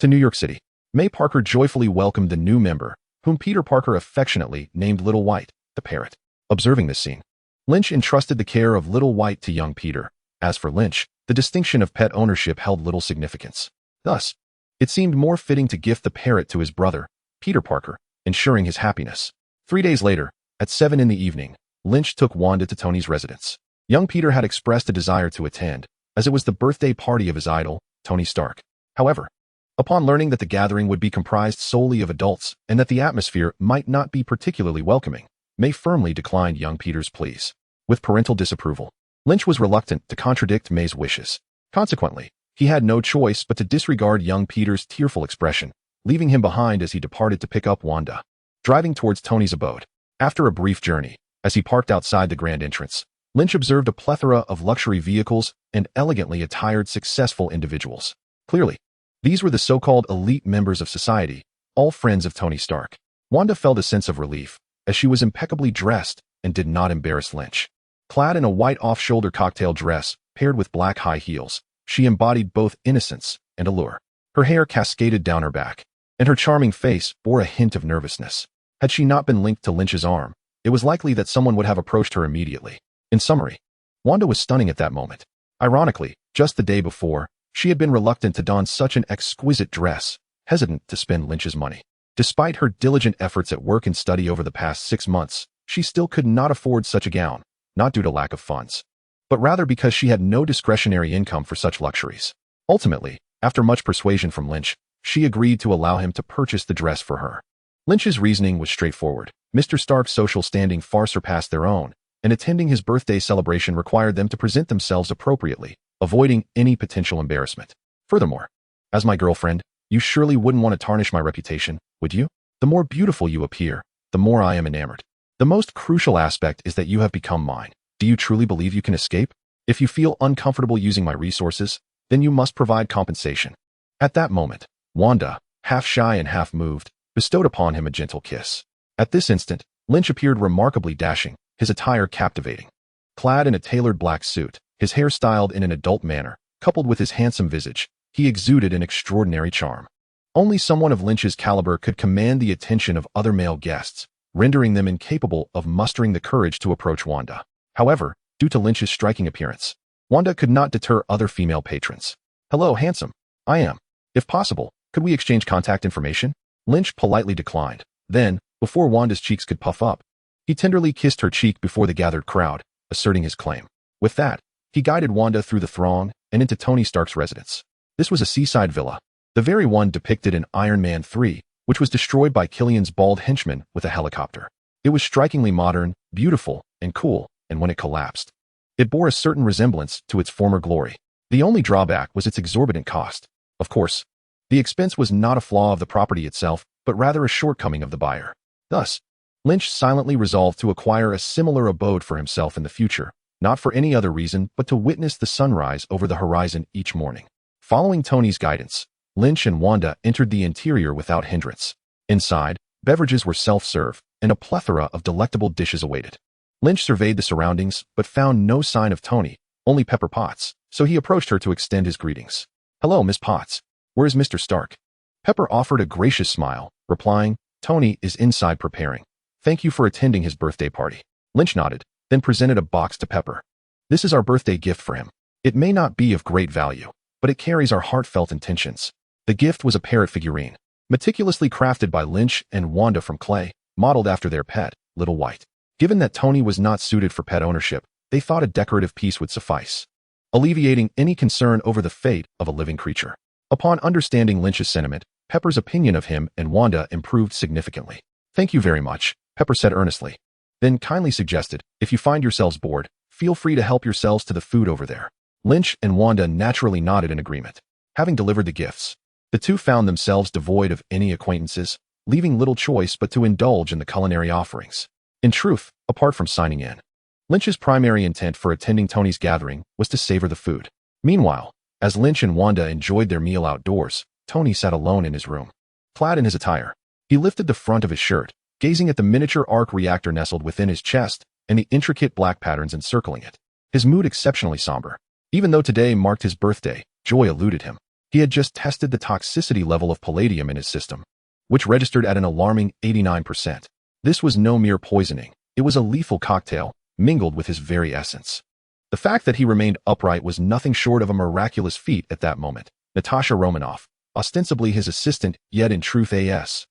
to New York City. May Parker joyfully welcomed the new member, whom Peter Parker affectionately named Little White, the parrot. Observing this scene, Lynch entrusted the care of Little White to young Peter. As for Lynch, the distinction of pet ownership held little significance. Thus, it seemed more fitting to gift the parrot to his brother, Peter Parker, ensuring his happiness. 3 days later, at 7 in the evening, Lynch took Wanda to Tony's residence. Young Peter had expressed a desire to attend, as it was the birthday party of his idol, Tony Stark. However, upon learning that the gathering would be comprised solely of adults and that the atmosphere might not be particularly welcoming, May firmly declined young Peter's pleas. With parental disapproval, Lynch was reluctant to contradict May's wishes. Consequently, he had no choice but to disregard young Peter's tearful expression, leaving him behind as he departed to pick up Wanda. Driving towards Tony's abode, after a brief journey, as he parked outside the grand entrance, Lynch observed a plethora of luxury vehicles and elegantly attired successful individuals. Clearly, these were the so-called elite members of society, all friends of Tony Stark. Wanda felt a sense of relief, as she was impeccably dressed and did not embarrass Lynch. Clad in a white off-shoulder cocktail dress, paired with black high heels, she embodied both innocence and allure. Her hair cascaded down her back, and her charming face bore a hint of nervousness. Had she not been linked to Lynch's arm, it was likely that someone would have approached her immediately. In summary, Wanda was stunning at that moment. Ironically, just the day before, she had been reluctant to don such an exquisite dress, hesitant to spend Lynch's money. Despite her diligent efforts at work and study over the past 6 months, she still could not afford such a gown, not due to lack of funds, but rather because she had no discretionary income for such luxuries. Ultimately, after much persuasion from Lynch, she agreed to allow him to purchase the dress for her. Lynch's reasoning was straightforward. Mr. Stark's social standing far surpassed their own, and attending his birthday celebration required them to present themselves appropriately, avoiding any potential embarrassment. Furthermore, as my girlfriend, you surely wouldn't want to tarnish my reputation, would you? The more beautiful you appear, the more I am enamored. The most crucial aspect is that you have become mine. Do you truly believe you can escape? If you feel uncomfortable using my resources, then you must provide compensation. At that moment, Wanda, half shy and half moved, bestowed upon him a gentle kiss. At this instant, Lynch appeared remarkably dashing, his attire captivating. Clad in a tailored black suit, his hair styled in an adult manner, coupled with his handsome visage, he exuded an extraordinary charm. Only someone of Lynch's caliber could command the attention of other male guests, rendering them incapable of mustering the courage to approach Wanda. However, due to Lynch's striking appearance, Wanda could not deter other female patrons. "Hello, handsome. I am. If possible, could we exchange contact information?" Lynch politely declined. Then, before Wanda's cheeks could puff up, he tenderly kissed her cheek before the gathered crowd, asserting his claim. With that, he guided Wanda through the throng and into Tony Stark's residence. This was a seaside villa, the very one depicted in Iron Man 3, which was destroyed by Killian's bald henchman with a helicopter. It was strikingly modern, beautiful, and cool, and when it collapsed, it bore a certain resemblance to its former glory. The only drawback was its exorbitant cost. Of course, the expense was not a flaw of the property itself, but rather a shortcoming of the buyer. Thus, Lynch silently resolved to acquire a similar abode for himself in the future, not for any other reason but to witness the sunrise over the horizon each morning. Following Tony's guidance, Lynch and Wanda entered the interior without hindrance. Inside, beverages were self-serve, and a plethora of delectable dishes awaited. Lynch surveyed the surroundings, but found no sign of Tony, only Pepper Potts, so he approached her to extend his greetings. "Hello, Miss Potts. Where is Mr. Stark?" Pepper offered a gracious smile, replying, "Tony is inside preparing. Thank you for attending his birthday party." Lynch nodded, then presented a box to Pepper. "This is our birthday gift for him. It may not be of great value, but it carries our heartfelt intentions." The gift was a parrot figurine, meticulously crafted by Lynch and Wanda from clay, modeled after their pet, Little White. Given that Tony was not suited for pet ownership, they thought a decorative piece would suffice, alleviating any concern over the fate of a living creature. Upon understanding Lynch's sentiment, Pepper's opinion of him and Wanda improved significantly. "Thank you very much," Pepper said earnestly. Then kindly suggested, "If you find yourselves bored, feel free to help yourselves to the food over there." Lynch and Wanda naturally nodded in agreement. Having delivered the gifts, the two found themselves devoid of any acquaintances, leaving little choice but to indulge in the culinary offerings. In truth, apart from signing in, Lynch's primary intent for attending Tony's gathering was to savor the food. Meanwhile, as Lynch and Wanda enjoyed their meal outdoors, Tony sat alone in his room. Clad in his attire, he lifted the front of his shirt, gazing at the miniature arc reactor nestled within his chest and the intricate black patterns encircling it. His mood exceptionally somber. Even though today marked his birthday, joy eluded him. He had just tested the toxicity level of palladium in his system, which registered at an alarming 89%. This was no mere poisoning. It was a lethal cocktail, mingled with his very essence. The fact that he remained upright was nothing short of a miraculous feat at that moment. Natasha Romanoff, ostensibly his assistant, yet in truth A.S.H.I.E.L.D.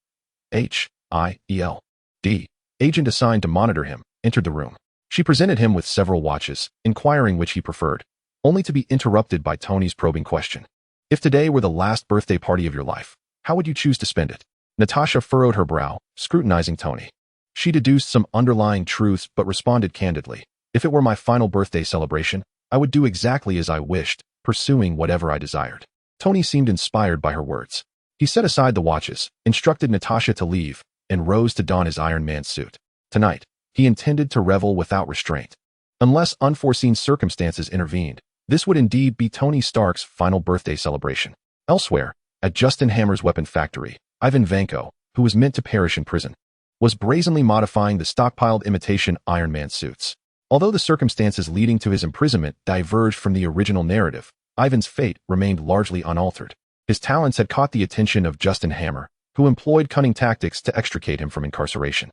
agent assigned to monitor him, entered the room. She presented him with several watches, inquiring which he preferred, only to be interrupted by Tony's probing question. If today were the last birthday party of your life, how would you choose to spend it? Natasha furrowed her brow, scrutinizing Tony. She deduced some underlying truths but responded candidly. If it were my final birthday celebration, I would do exactly as I wished, pursuing whatever I desired. Tony seemed inspired by her words. He set aside the watches, instructed Natasha to leave, and rose to don his Iron Man suit. Tonight, he intended to revel without restraint. Unless unforeseen circumstances intervened, this would indeed be Tony Stark's final birthday celebration. Elsewhere, at Justin Hammer's weapon factory, Ivan Vanko, who was meant to perish in prison, was brazenly modifying the stockpiled imitation Iron Man suits. Although the circumstances leading to his imprisonment diverged from the original narrative, Ivan's fate remained largely unaltered. His talents had caught the attention of Justin Hammer, who employed cunning tactics to extricate him from incarceration.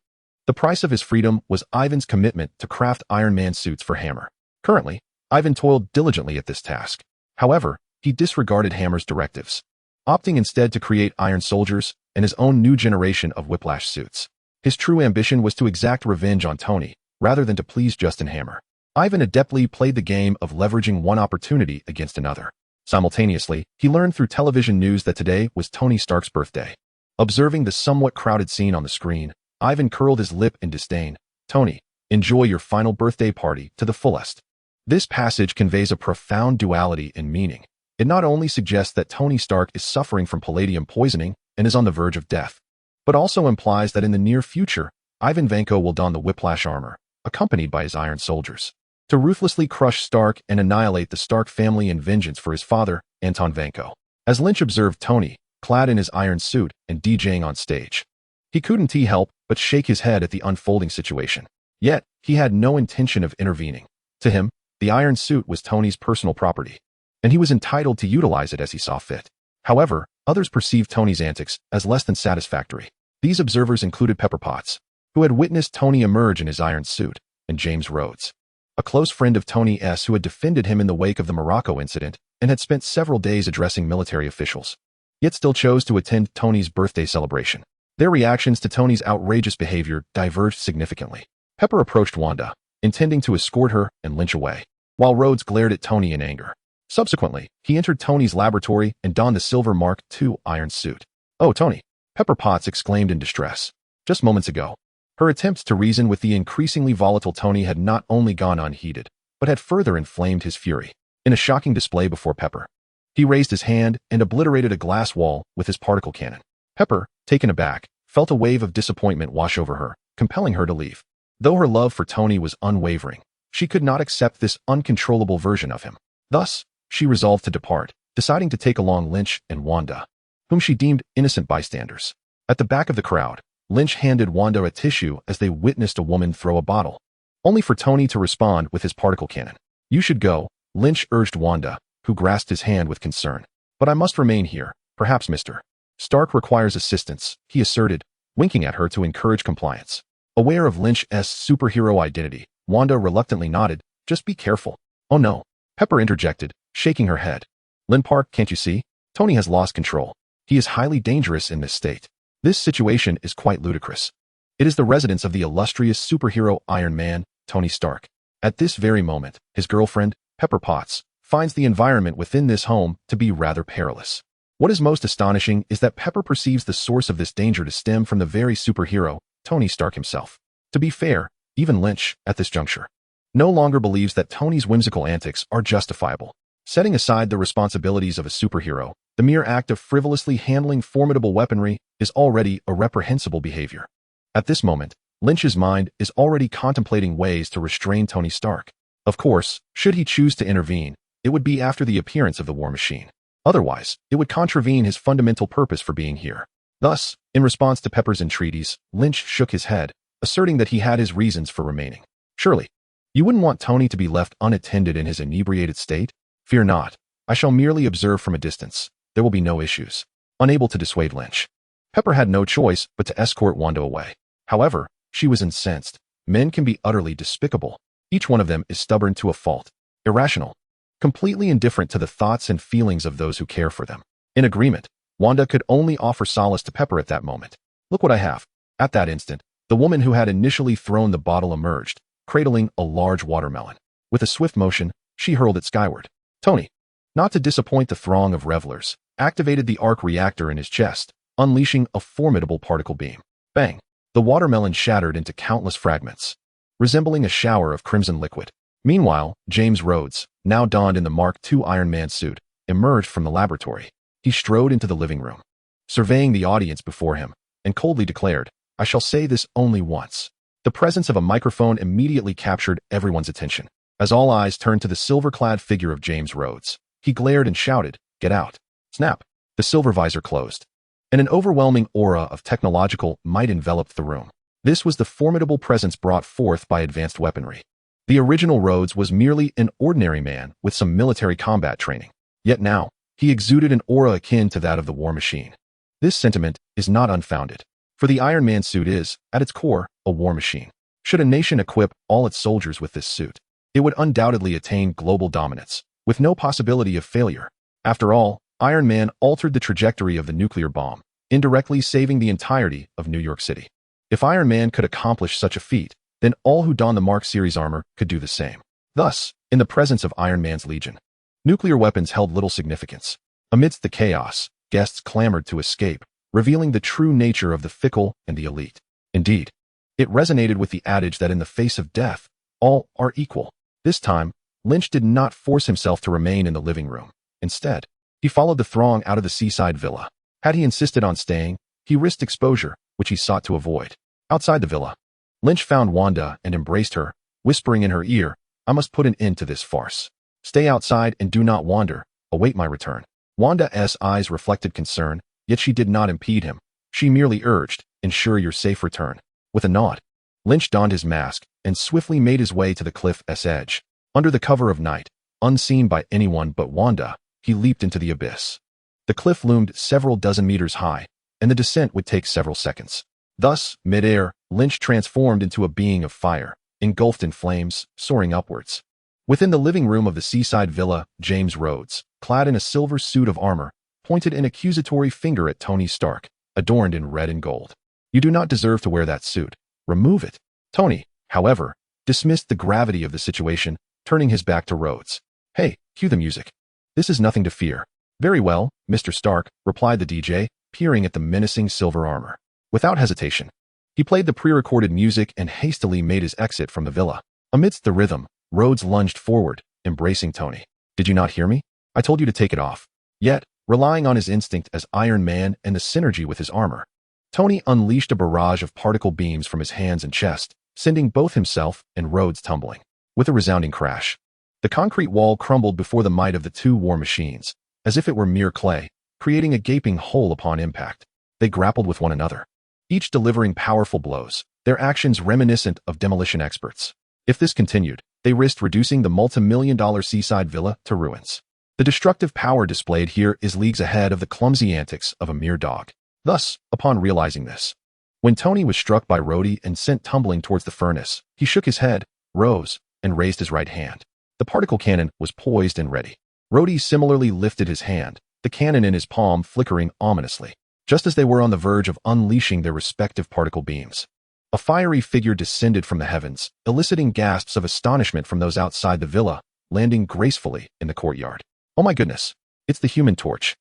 The price of his freedom was Ivan's commitment to craft Iron Man suits for Hammer. Currently, Ivan toiled diligently at this task. However, he disregarded Hammer's directives, opting instead to create Iron Soldiers and his own new generation of Whiplash suits. His true ambition was to exact revenge on Tony, rather than to please Justin Hammer. Ivan adeptly played the game of leveraging one opportunity against another. Simultaneously, he learned through television news that today was Tony Stark's birthday. Observing the somewhat crowded scene on the screen, Ivan curled his lip in disdain. Tony, enjoy your final birthday party to the fullest. This passage conveys a profound duality in meaning. It not only suggests that Tony Stark is suffering from palladium poisoning and is on the verge of death, but also implies that in the near future, Ivan Vanko will don the Whiplash armor, accompanied by his Iron Soldiers, to ruthlessly crush Stark and annihilate the Stark family in vengeance for his father, Anton Vanko. As Lynch observed Tony, clad in his iron suit and DJing on stage, he couldn't help but shake his head at the unfolding situation. Yet, he had no intention of intervening. To him, the iron suit was Tony's personal property, and he was entitled to utilize it as he saw fit. However, others perceived Tony's antics as less than satisfactory. These observers included Pepper Potts, who had witnessed Tony emerge in his iron suit, and James Rhodes, a close friend of Tony S. who had defended him in the wake of the Morocco incident and had spent several days addressing military officials, yet still chose to attend Tony's birthday celebration. Their reactions to Tony's outrageous behavior diverged significantly. Pepper approached Wanda, intending to escort her and Lynch away, while Rhodes glared at Tony in anger. Subsequently, he entered Tony's laboratory and donned the silver Mark II iron suit. "Oh, Tony!" Pepper Potts exclaimed in distress. Just moments ago, her attempts to reason with the increasingly volatile Tony had not only gone unheeded, but had further inflamed his fury. In a shocking display before Pepper, he raised his hand and obliterated a glass wall with his particle cannon. Pepper, taken aback, felt a wave of disappointment wash over her, compelling her to leave. Though her love for Tony was unwavering, she could not accept this uncontrollable version of him. Thus, she resolved to depart, deciding to take along Lynch and Wanda, whom she deemed innocent bystanders. At the back of the crowd, Lynch handed Wanda a tissue as they witnessed a woman throw a bottle, only for Tony to respond with his particle cannon. "You should go," Lynch urged Wanda, who grasped his hand with concern. "But I must remain here. Perhaps Mr. Stark requires assistance," he asserted, winking at her to encourage compliance. Aware of Lynch's superhero identity, Wanda reluctantly nodded. "Just be careful." "Oh no," Pepper interjected, shaking her head. "Lynn Park, can't you see? Tony has lost control. He is highly dangerous in this state. This situation is quite ludicrous. It is the residence of the illustrious superhero Iron Man, Tony Stark. At this very moment, his girlfriend, Pepper Potts, finds the environment within this home to be rather perilous. What is most astonishing is that Pepper perceives the source of this danger to stem from the very superhero, Tony Stark himself. To be fair, even Lynch, at this juncture, no longer believes that Tony's whimsical antics are justifiable. Setting aside the responsibilities of a superhero, the mere act of frivolously handling formidable weaponry is already a reprehensible behavior. At this moment, Lynch's mind is already contemplating ways to restrain Tony Stark. Of course, should he choose to intervene, it would be after the appearance of the war machine. Otherwise, it would contravene his fundamental purpose for being here. Thus, in response to Pepper's entreaties, Lynch shook his head, asserting that he had his reasons for remaining. Surely, you wouldn't want Tony to be left unattended in his inebriated state? Fear not. I shall merely observe from a distance. There will be no issues. Unable to dissuade Lynch, Pepper had no choice but to escort Wanda away. However, she was incensed. Men can be utterly despicable. Each one of them is stubborn to a fault, irrational, completely indifferent to the thoughts and feelings of those who care for them. In agreement, Wanda could only offer solace to Pepper at that moment. Look what I have. At that instant, the woman who had initially thrown the bottle emerged, cradling a large watermelon. With a swift motion, she hurled it skyward. Tony, not to disappoint the throng of revelers, activated the arc reactor in his chest, unleashing a formidable particle beam. Bang! The watermelon shattered into countless fragments, resembling a shower of crimson liquid. Meanwhile, James Rhodes, now donned in the Mark II Iron Man suit, emerged from the laboratory. He strode into the living room, surveying the audience before him, and coldly declared, I shall say this only once. The presence of a microphone immediately captured everyone's attention. As all eyes turned to the silver-clad figure of James Rhodes, he glared and shouted, Get out. Snap. The silver visor closed, and an overwhelming aura of technological might enveloped the room. This was the formidable presence brought forth by advanced weaponry. The original Rhodes was merely an ordinary man with some military combat training. Yet now, he exuded an aura akin to that of the war machine. This sentiment is not unfounded, for the Iron Man suit is, at its core, a war machine. Should a nation equip all its soldiers with this suit, it would undoubtedly attain global dominance, with no possibility of failure. After all, Iron Man altered the trajectory of the nuclear bomb, indirectly saving the entirety of New York City. If Iron Man could accomplish such a feat, then all who don the Mark series armor could do the same. Thus, in the presence of Iron Man's legion, nuclear weapons held little significance. Amidst the chaos, guests clamored to escape, revealing the true nature of the fickle and the elite. Indeed, it resonated with the adage that in the face of death, all are equal. This time, Lynch did not force himself to remain in the living room. Instead, he followed the throng out of the seaside villa. Had he insisted on staying, he risked exposure, which he sought to avoid. Outside the villa, Lynch found Wanda and embraced her, whispering in her ear, I must put an end to this farce. Stay outside and do not wander. Await my return. Wanda's eyes reflected concern, yet she did not impede him. She merely urged, ensure your safe return. With a nod, Lynch donned his mask and swiftly made his way to the cliff's edge. Under the cover of night, unseen by anyone but Wanda, he leaped into the abyss. The cliff loomed several dozen meters high, and the descent would take several seconds. Thus, mid-air, Lynch transformed into a being of fire, engulfed in flames, soaring upwards. Within the living room of the seaside villa, James Rhodes, clad in a silver suit of armor, pointed an accusatory finger at Tony Stark, adorned in red and gold. You do not deserve to wear that suit. Remove it. Tony, however, dismissed the gravity of the situation, turning his back to Rhodes. Hey, cue the music. This is nothing to fear. Very well, Mr. Stark, replied the DJ, peering at the menacing silver armor. Without hesitation, he played the pre-recorded music and hastily made his exit from the villa. Amidst the rhythm, Rhodes lunged forward, embracing Tony. Did you not hear me? I told you to take it off. Yet, relying on his instinct as Iron Man and the synergy with his armor, Tony unleashed a barrage of particle beams from his hands and chest, sending both himself and Rhodes tumbling. With a resounding crash, the concrete wall crumbled before the might of the two war machines, as if it were mere clay, creating a gaping hole upon impact. They grappled with one another, each delivering powerful blows, their actions reminiscent of demolition experts. If this continued, they risked reducing the multi-million-dollar seaside villa to ruins. The destructive power displayed here is leagues ahead of the clumsy antics of a mere dog. Thus, upon realizing this, when Tony was struck by Rhodey and sent tumbling towards the furnace, he shook his head, rose, and raised his right hand. The particle cannon was poised and ready. Rhodey similarly lifted his hand, the cannon in his palm flickering ominously. Just as they were on the verge of unleashing their respective particle beams, a fiery figure descended from the heavens, eliciting gasps of astonishment from those outside the villa, landing gracefully in the courtyard. Oh my goodness, it's the Human Torch.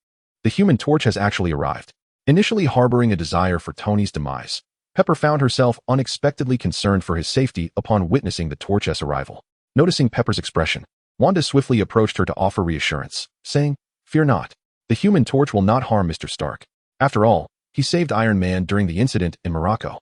The Human Torch has actually arrived. Initially harboring a desire for Tony's demise, Pepper found herself unexpectedly concerned for his safety upon witnessing the Torch's arrival. Noticing Pepper's expression, Wanda swiftly approached her to offer reassurance, saying, Fear not. The Human Torch will not harm Mr. Stark. After all, he saved Iron Man during the incident in Morocco.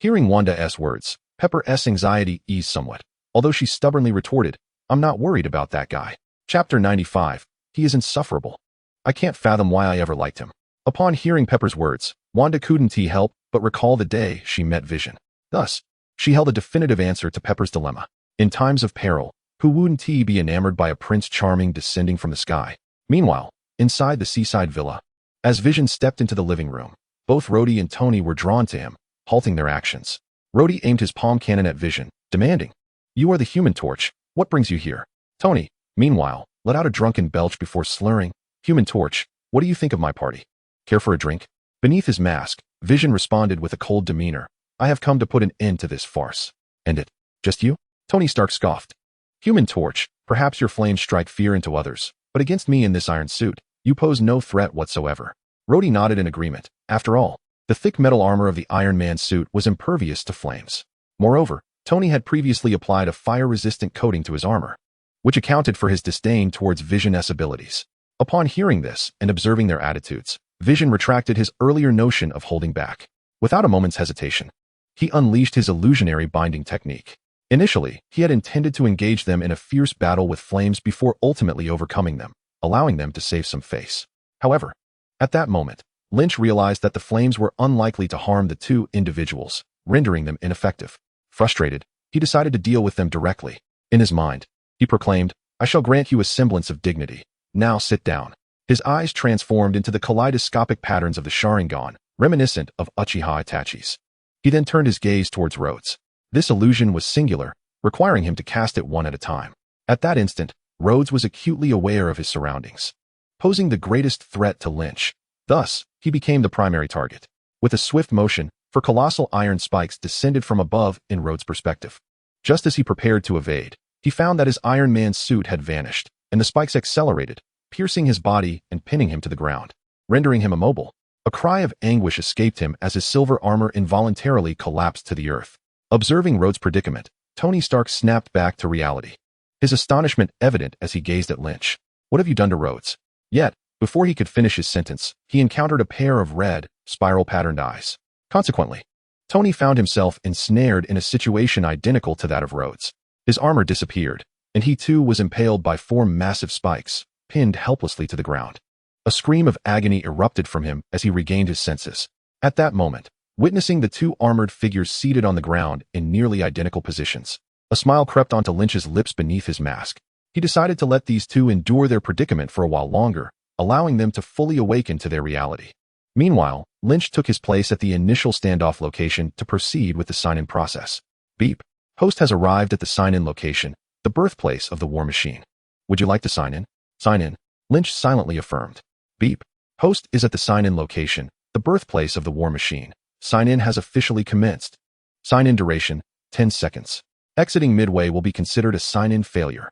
Hearing Wanda's words, Pepper's anxiety eased somewhat, although she stubbornly retorted, "I'm not worried about that guy." Chapter 95. He is insufferable. I can't fathom why I ever liked him. Upon hearing Pepper's words, Wanda couldn't help but recall the day she met Vision. Thus, she held a definitive answer to Pepper's dilemma. In times of peril, who wouldn't he be enamored by a Prince Charming descending from the sky? Meanwhile, inside the seaside villa, as Vision stepped into the living room, both Rhodey and Tony were drawn to him, halting their actions. Rhodey aimed his palm cannon at Vision, demanding, "You are the Human Torch. What brings you here?" Tony, meanwhile, let out a drunken belch before slurring, "Human Torch, what do you think of my party? Care for a drink?" Beneath his mask, Vision responded with a cold demeanor, "I have come to put an end to this farce." "And it? Just you?" Tony Stark scoffed. "Human Torch, perhaps your flames strike fear into others, but against me in this iron suit, you pose no threat whatsoever." Rhodey nodded in agreement. After all, the thick metal armor of the Iron Man suit was impervious to flames. Moreover, Tony had previously applied a fire-resistant coating to his armor, which accounted for his disdain towards Vision's abilities. Upon hearing this and observing their attitudes, Vision retracted his earlier notion of holding back. Without a moment's hesitation, he unleashed his illusionary binding technique. Initially, he had intended to engage them in a fierce battle with flames before ultimately overcoming them, allowing them to save some face. However, at that moment, Lynch realized that the flames were unlikely to harm the two individuals, rendering them ineffective. Frustrated, he decided to deal with them directly. In his mind, he proclaimed, "I shall grant you a semblance of dignity. Now sit down." His eyes transformed into the kaleidoscopic patterns of the Sharingan, reminiscent of Uchiha Itachi's. He then turned his gaze towards Rhodes. This illusion was singular, requiring him to cast it one at a time. At that instant, Rhodes was acutely aware of his surroundings, posing the greatest threat to Lynch. Thus, he became the primary target. With a swift motion, four colossal iron spikes descended from above in Rhodes' perspective. Just as he prepared to evade, he found that his Iron Man suit had vanished, and the spikes accelerated, piercing his body and pinning him to the ground, rendering him immobile. A cry of anguish escaped him as his silver armor involuntarily collapsed to the earth. Observing Rhodes' predicament, Tony Stark snapped back to reality, his astonishment evident as he gazed at Lynch. "What have you done to Rhodes?" Yet, before he could finish his sentence, he encountered a pair of red, spiral-patterned eyes. Consequently, Tony found himself ensnared in a situation identical to that of Rhodes. His armor disappeared, and he too was impaled by four massive spikes, pinned helplessly to the ground. A scream of agony erupted from him as he regained his senses. At that moment, witnessing the two armored figures seated on the ground in nearly identical positions, a smile crept onto Lynch's lips beneath his mask. He decided to let these two endure their predicament for a while longer, allowing them to fully awaken to their reality. Meanwhile, Lynch took his place at the initial standoff location to proceed with the sign-in process. "Beep. Host has arrived at the sign-in location, the birthplace of the War Machine. Would you like to sign in?" "Sign in," Lynch silently affirmed. "Beep. Host is at the sign-in location, the birthplace of the War Machine. Sign-in has officially commenced. Sign-in duration, 10 seconds. Exiting midway will be considered a sign-in failure."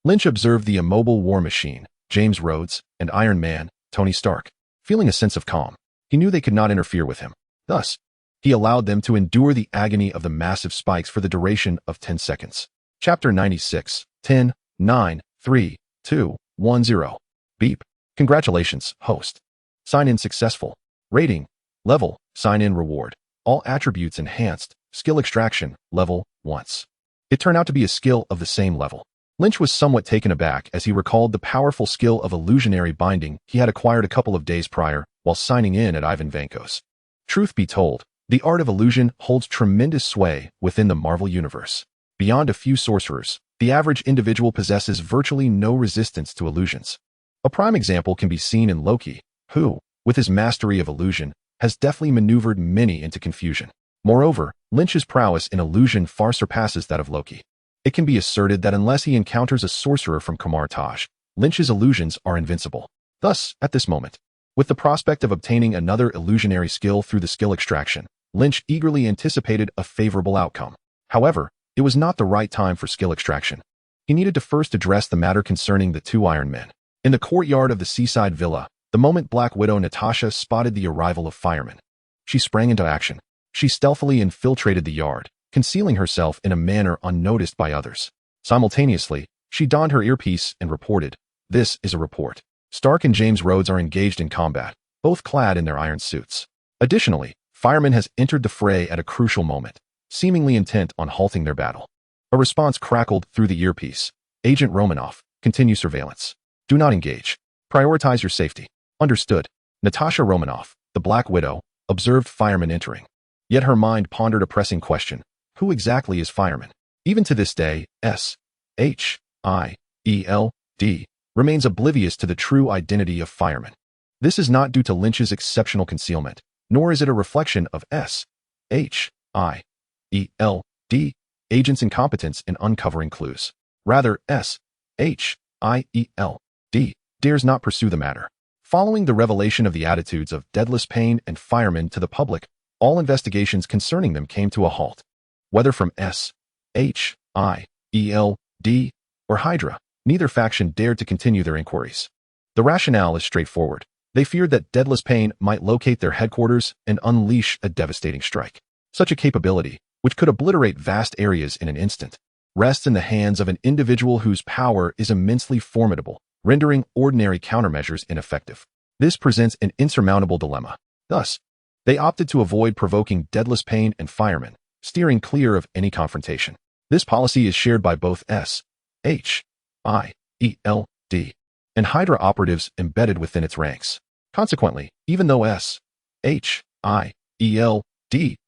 Lynch observed the immobile War Machine, James Rhodes, and Iron Man, Tony Stark. Feeling a sense of calm, he knew they could not interfere with him. Thus, he allowed them to endure the agony of the massive spikes for the duration of 10 seconds. Chapter 96. 10, 9, 3, 2, 1, 0. Beep. Congratulations, host. Sign-in successful. Rating. Level. Sign-in reward. All attributes enhanced. Skill extraction. Level. Once. It turned out to be a skill of the same level. Lynch was somewhat taken aback as he recalled the powerful skill of illusionary binding he had acquired a couple of days prior while signing in at Ivan Vanko's. Truth be told, the art of illusion holds tremendous sway within the Marvel Universe. Beyond a few sorcerers, the average individual possesses virtually no resistance to illusions. A prime example can be seen in Loki, who, with his mastery of illusion, has deftly maneuvered many into confusion. Moreover, Lynch's prowess in illusion far surpasses that of Loki. It can be asserted that unless he encounters a sorcerer from Kamar Taj, Lynch's illusions are invincible. Thus, at this moment, with the prospect of obtaining another illusionary skill through the skill extraction, Lynch eagerly anticipated a favorable outcome. However, it was not the right time for skill extraction. He needed to first address the matter concerning the two Iron Men. In the courtyard of the seaside villa, the moment Black Widow Natasha spotted the arrival of firemen, she sprang into action. She stealthily infiltrated the yard, concealing herself in a manner unnoticed by others. Simultaneously, she donned her earpiece and reported, "This is a report. Stark and James Rhodes are engaged in combat, both clad in their iron suits. Additionally, Fireman has entered the fray at a crucial moment, seemingly intent on halting their battle. A response crackled through the earpiece. Agent Romanoff, continue surveillance. Do not engage. Prioritize your safety. Understood. Natasha Romanoff, the Black Widow, observed Fireman entering. Yet her mind pondered a pressing question. Who exactly is Fireman? Even to this day, S.H.I.E.L.D. remains oblivious to the true identity of Fireman. This is not due to Lynch's exceptional concealment, nor is it a reflection of S.H.I.E.L.D. agent's incompetence in uncovering clues. Rather, S.H.I.E.L.D. dares not pursue the matter. Following the revelation of the attitudes of Deadless Pain and Fireman to the public, all investigations concerning them came to a halt. Whether from S.H.I.E.L.D. or Hydra, neither faction dared to continue their inquiries. The rationale is straightforward. They feared that Deadless Pain might locate their headquarters and unleash a devastating strike. Such a capability, which could obliterate vast areas in an instant, rests in the hands of an individual whose power is immensely formidable, rendering ordinary countermeasures ineffective. This presents an insurmountable dilemma. Thus, they opted to avoid provoking Deadless Pain and Fireman, steering clear of any confrontation. This policy is shared by both S.H.I.E.L.D. and Hydra operatives embedded within its ranks. Consequently, even though S.H.I.E.L.D.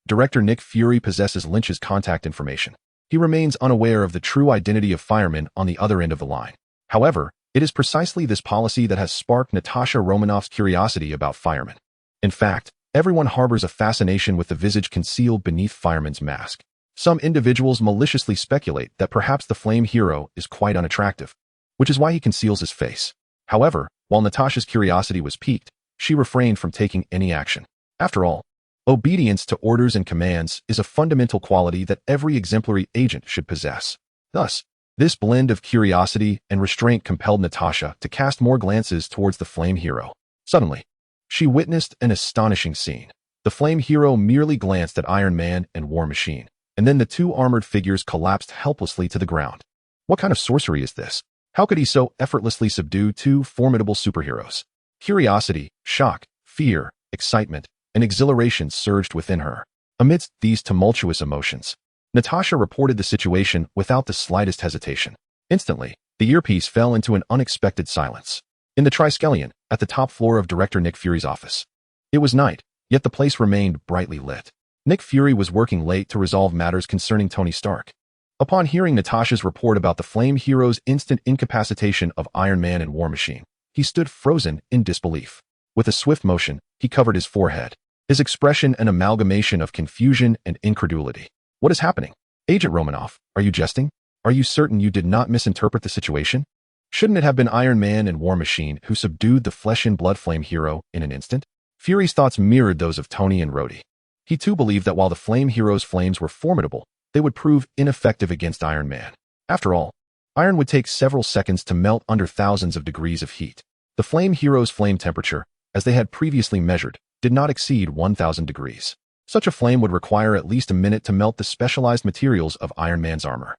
Director Nick Fury possesses Lynch's contact information, he remains unaware of the true identity of Fireman on the other end of the line. However, it is precisely this policy that has sparked Natasha Romanoff's curiosity about Fireman. In fact, everyone harbors a fascination with the visage concealed beneath Fireman's mask. Some individuals maliciously speculate that perhaps the flame hero is quite unattractive, which is why he conceals his face. However, while Natasha's curiosity was piqued, she refrained from taking any action. After all, obedience to orders and commands is a fundamental quality that every exemplary agent should possess. Thus, this blend of curiosity and restraint compelled Natasha to cast more glances towards the flame hero. Suddenly, she witnessed an astonishing scene. The flame hero merely glanced at Iron Man and War Machine, and then the two armored figures collapsed helplessly to the ground. What kind of sorcery is this? How could he so effortlessly subdue two formidable superheroes? Curiosity, shock, fear, excitement, and exhilaration surged within her. Amidst these tumultuous emotions, Natasha reported the situation without the slightest hesitation. Instantly, the earpiece fell into an unexpected silence. In the Triskelion, at the top floor of Director Nick Fury's office. It was night, yet the place remained brightly lit. Nick Fury was working late to resolve matters concerning Tony Stark. Upon hearing Natasha's report about the Flame Hero's instant incapacitation of Iron Man and War Machine, he stood frozen in disbelief. With a swift motion, he covered his forehead, his expression an amalgamation of confusion and incredulity. What is happening? Agent Romanoff, are you jesting? Are you certain you did not misinterpret the situation? Shouldn't it have been Iron Man and War Machine who subdued the flesh-and-blood Flame Hero in an instant? Fury's thoughts mirrored those of Tony and Rhodey. He too believed that while the Flame Hero's flames were formidable, they would prove ineffective against Iron Man. After all, iron would take several seconds to melt under thousands of degrees of heat. The Flame Hero's flame temperature, as they had previously measured, did not exceed 1,000 degrees. Such a flame would require at least a minute to melt the specialized materials of Iron Man's armor.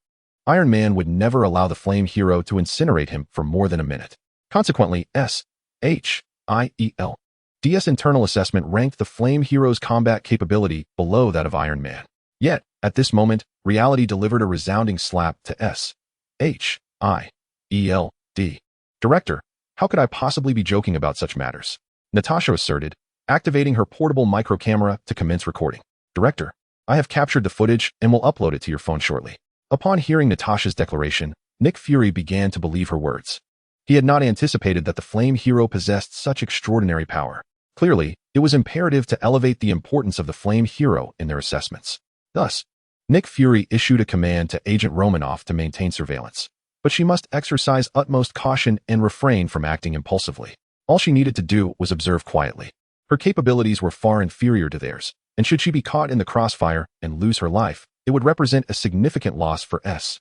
Iron Man would never allow the Flame Hero to incinerate him for more than a minute. Consequently, S.H.I.E.L.D.'s internal assessment ranked the Flame Hero's combat capability below that of Iron Man. Yet, at this moment, reality delivered a resounding slap to S.H.I.E.L.D. Director, how could I possibly be joking about such matters? Natasha asserted, activating her portable micro camera to commence recording. Director, I have captured the footage and will upload it to your phone shortly. Upon hearing Natasha's declaration, Nick Fury began to believe her words. He had not anticipated that the Flame Hero possessed such extraordinary power. Clearly, it was imperative to elevate the importance of the Flame Hero in their assessments. Thus, Nick Fury issued a command to Agent Romanoff to maintain surveillance, but she must exercise utmost caution and refrain from acting impulsively. All she needed to do was observe quietly. Her capabilities were far inferior to theirs, and should she be caught in the crossfire and lose her life, it would represent a significant loss for S.H.I.E.L.D.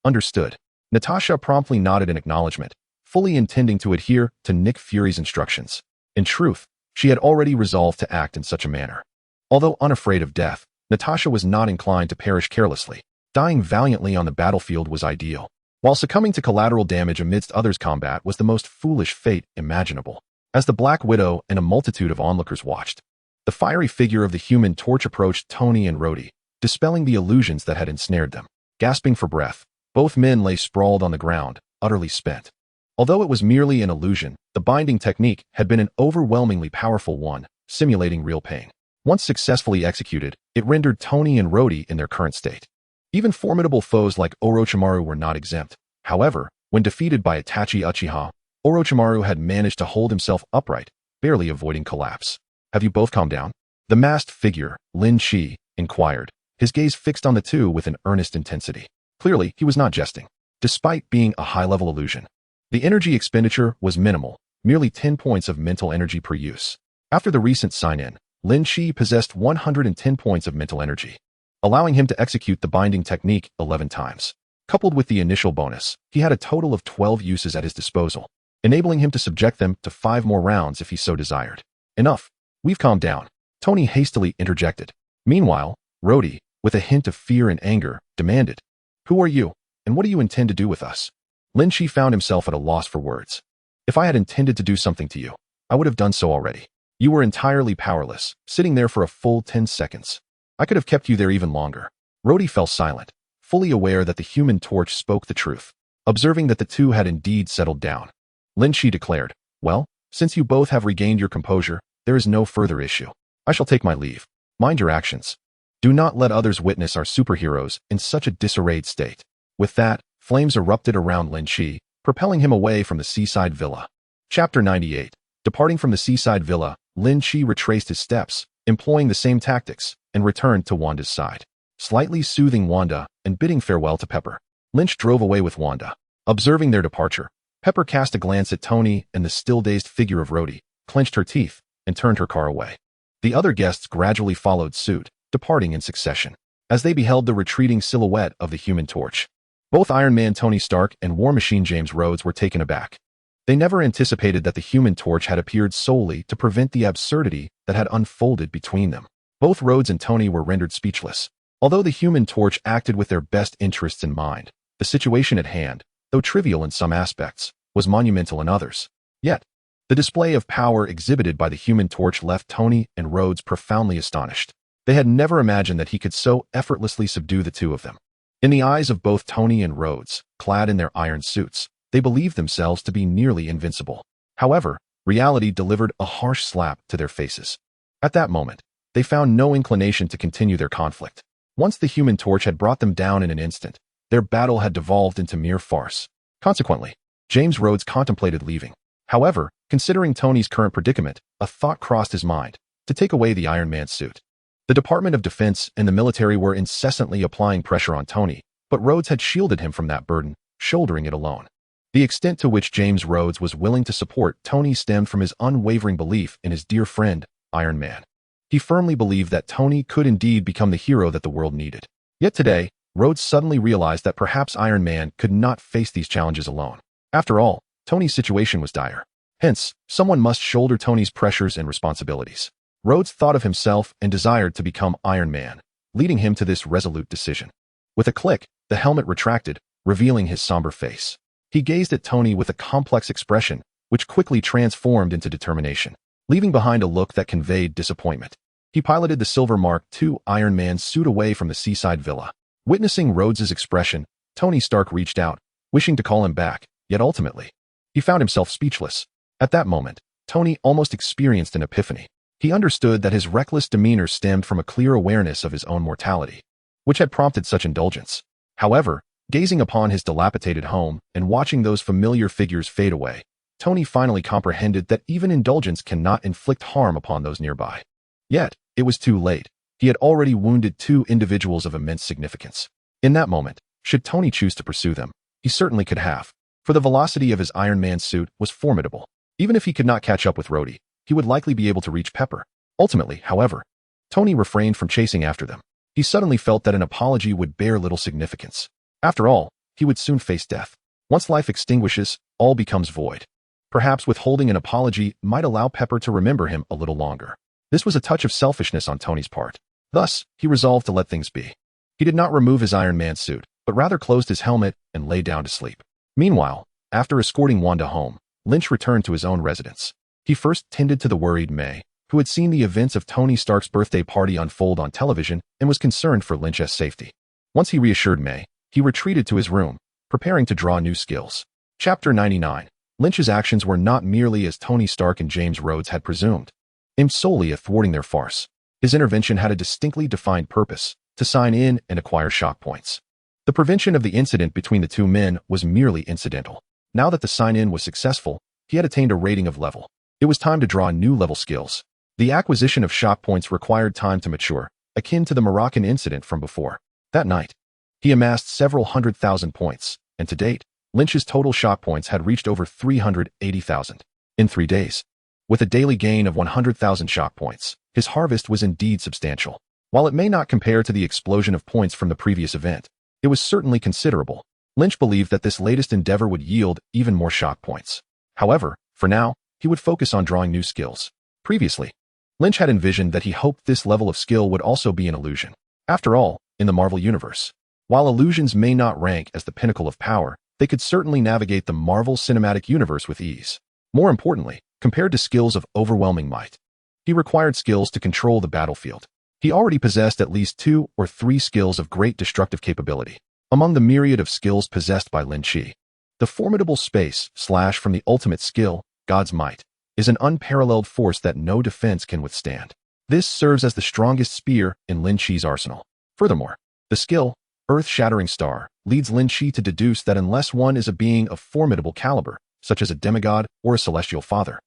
Understood. Natasha promptly nodded in acknowledgement, fully intending to adhere to Nick Fury's instructions. In truth, she had already resolved to act in such a manner. Although unafraid of death, Natasha was not inclined to perish carelessly. Dying valiantly on the battlefield was ideal, while succumbing to collateral damage amidst others' combat was the most foolish fate imaginable. As the Black Widow and a multitude of onlookers watched, the fiery figure of the Human Torch approached Tony and Rhodey, dispelling the illusions that had ensnared them. Gasping for breath, both men lay sprawled on the ground, utterly spent. Although it was merely an illusion, the binding technique had been an overwhelmingly powerful one, simulating real pain. Once successfully executed, it rendered Tony and Rhodey in their current state. Even formidable foes like Orochimaru were not exempt. However, when defeated by Itachi Uchiha, Orochimaru had managed to hold himself upright, barely avoiding collapse. "Have you both calmed down?" The masked figure, Lynch, inquired, his gaze fixed on the two with an earnest intensity. Clearly, he was not jesting. Despite being a high-level illusion, the energy expenditure was minimal, merely 10 points of mental energy per use. After the recent sign-in, Lynch possessed 110 points of mental energy, allowing him to execute the binding technique 11 times. Coupled with the initial bonus, he had a total of 12 uses at his disposal, enabling him to subject them to 5 more rounds if he so desired. "Enough. We've calmed down," Tony hastily interjected. Meanwhile, Rhodey, with a hint of fear and anger, demanded, "Who are you, and what do you intend to do with us?" Lynch found himself at a loss for words. "If I had intended to do something to you, I would have done so already. You were entirely powerless, sitting there for a full 10 seconds. I could have kept you there even longer." Rhodey fell silent, fully aware that the Human Torch spoke the truth. Observing that the two had indeed settled down, Lynch declared, "Well, since you both have regained your composure, there is no further issue. I shall take my leave. Mind your actions. Do not let others witness our superheroes in such a disarrayed state." With that, flames erupted around Lynch, propelling him away from the seaside villa. Chapter 98. Departing from the seaside villa, Lynch retraced his steps, employing the same tactics, and returned to Wanda's side. Slightly soothing Wanda and bidding farewell to Pepper, Lynch drove away with Wanda. Observing their departure, Pepper cast a glance at Tony and the still-dazed figure of Rhodey, clenched her teeth, and turned her car away. The other guests gradually followed suit, departing in succession. As they beheld the retreating silhouette of the Human Torch, both Iron Man Tony Stark and War Machine James Rhodes were taken aback. They never anticipated that the Human Torch had appeared solely to prevent the absurdity that had unfolded between them. Both Rhodes and Tony were rendered speechless. Although the Human Torch acted with their best interests in mind, the situation at hand, though trivial in some aspects, was monumental in others. Yet, the display of power exhibited by the Human Torch left Tony and Rhodes profoundly astonished. They had never imagined that he could so effortlessly subdue the two of them. In the eyes of both Tony and Rhodes, clad in their iron suits, they believed themselves to be nearly invincible. However, reality delivered a harsh slap to their faces. At that moment, they found no inclination to continue their conflict. Once the Human Torch had brought them down in an instant, their battle had devolved into mere farce. Consequently, James Rhodes contemplated leaving. However, considering Tony's current predicament, a thought crossed his mind: to take away the Iron Man suit. The Department of Defense and the military were incessantly applying pressure on Tony, but Rhodes had shielded him from that burden, shouldering it alone. The extent to which James Rhodes was willing to support Tony stemmed from his unwavering belief in his dear friend, Iron Man. He firmly believed that Tony could indeed become the hero that the world needed. Yet today, Rhodes suddenly realized that perhaps Iron Man could not face these challenges alone. After all, Tony's situation was dire. Hence, someone must shoulder Tony's pressures and responsibilities. Rhodes thought of himself and desired to become Iron Man, leading him to this resolute decision. With a click, the helmet retracted, revealing his somber face. He gazed at Tony with a complex expression, which quickly transformed into determination, leaving behind a look that conveyed disappointment. He piloted the Silver Mark II Iron Man suit away from the seaside villa. Witnessing Rhodes's expression, Tony Stark reached out, wishing to call him back, yet ultimately, he found himself speechless. At that moment, Tony almost experienced an epiphany. He understood that his reckless demeanor stemmed from a clear awareness of his own mortality, which had prompted such indulgence. However, gazing upon his dilapidated home and watching those familiar figures fade away, Tony finally comprehended that even indulgence cannot inflict harm upon those nearby. Yet, it was too late. He had already wounded 2 individuals of immense significance. In that moment, should Tony choose to pursue them, he certainly could have, for the velocity of his Iron Man suit was formidable. Even if he could not catch up with Rhodey, he would likely be able to reach Pepper. Ultimately, however, Tony refrained from chasing after them. He suddenly felt that an apology would bear little significance. After all, he would soon face death. Once life extinguishes, all becomes void. Perhaps withholding an apology might allow Pepper to remember him a little longer. This was a touch of selfishness on Tony's part. Thus, he resolved to let things be. He did not remove his Iron Man suit, but rather closed his helmet and lay down to sleep. Meanwhile, after escorting Wanda home, Lynch returned to his own residence. He first tended to the worried May, who had seen the events of Tony Stark's birthday party unfold on television and was concerned for Lynch's safety. Once he reassured May, he retreated to his room, preparing to draw new skills. Chapter 99. Lynch's actions were not merely as Tony Stark and James Rhodes had presumed, aimed solely at thwarting their farce. His intervention had a distinctly defined purpose: to sign in and acquire shock points. The prevention of the incident between the two men was merely incidental. Now that the sign-in was successful, he had attained a rating of level. It was time to draw new level skills. The acquisition of shock points required time to mature, akin to the Moroccan incident from before. That night, he amassed several 100,000 points, and to date, Lynch's total shock points had reached over 380,000. In 3 days, with a daily gain of 100,000 shock points, his harvest was indeed substantial. While it may not compare to the explosion of points from the previous event, it was certainly considerable. Lynch believed that this latest endeavor would yield even more shock points. However, for now, he would focus on drawing new skills. Previously, Lynch had envisioned that he hoped this level of skill would also be an illusion. After all, in the Marvel Universe, while illusions may not rank as the pinnacle of power, they could certainly navigate the Marvel Cinematic Universe with ease. More importantly, compared to skills of overwhelming might, he required skills to control the battlefield. He already possessed at least 2 or 3 skills of great destructive capability. Among the myriad of skills possessed by Lynch, the formidable space slash from the ultimate skill, God's Might, is an unparalleled force that no defense can withstand. This serves as the strongest spear in Lynch's arsenal. Furthermore, the skill, Earth-Shattering Star, leads Lynch to deduce that unless one is a being of formidable caliber, such as a demigod or a celestial father,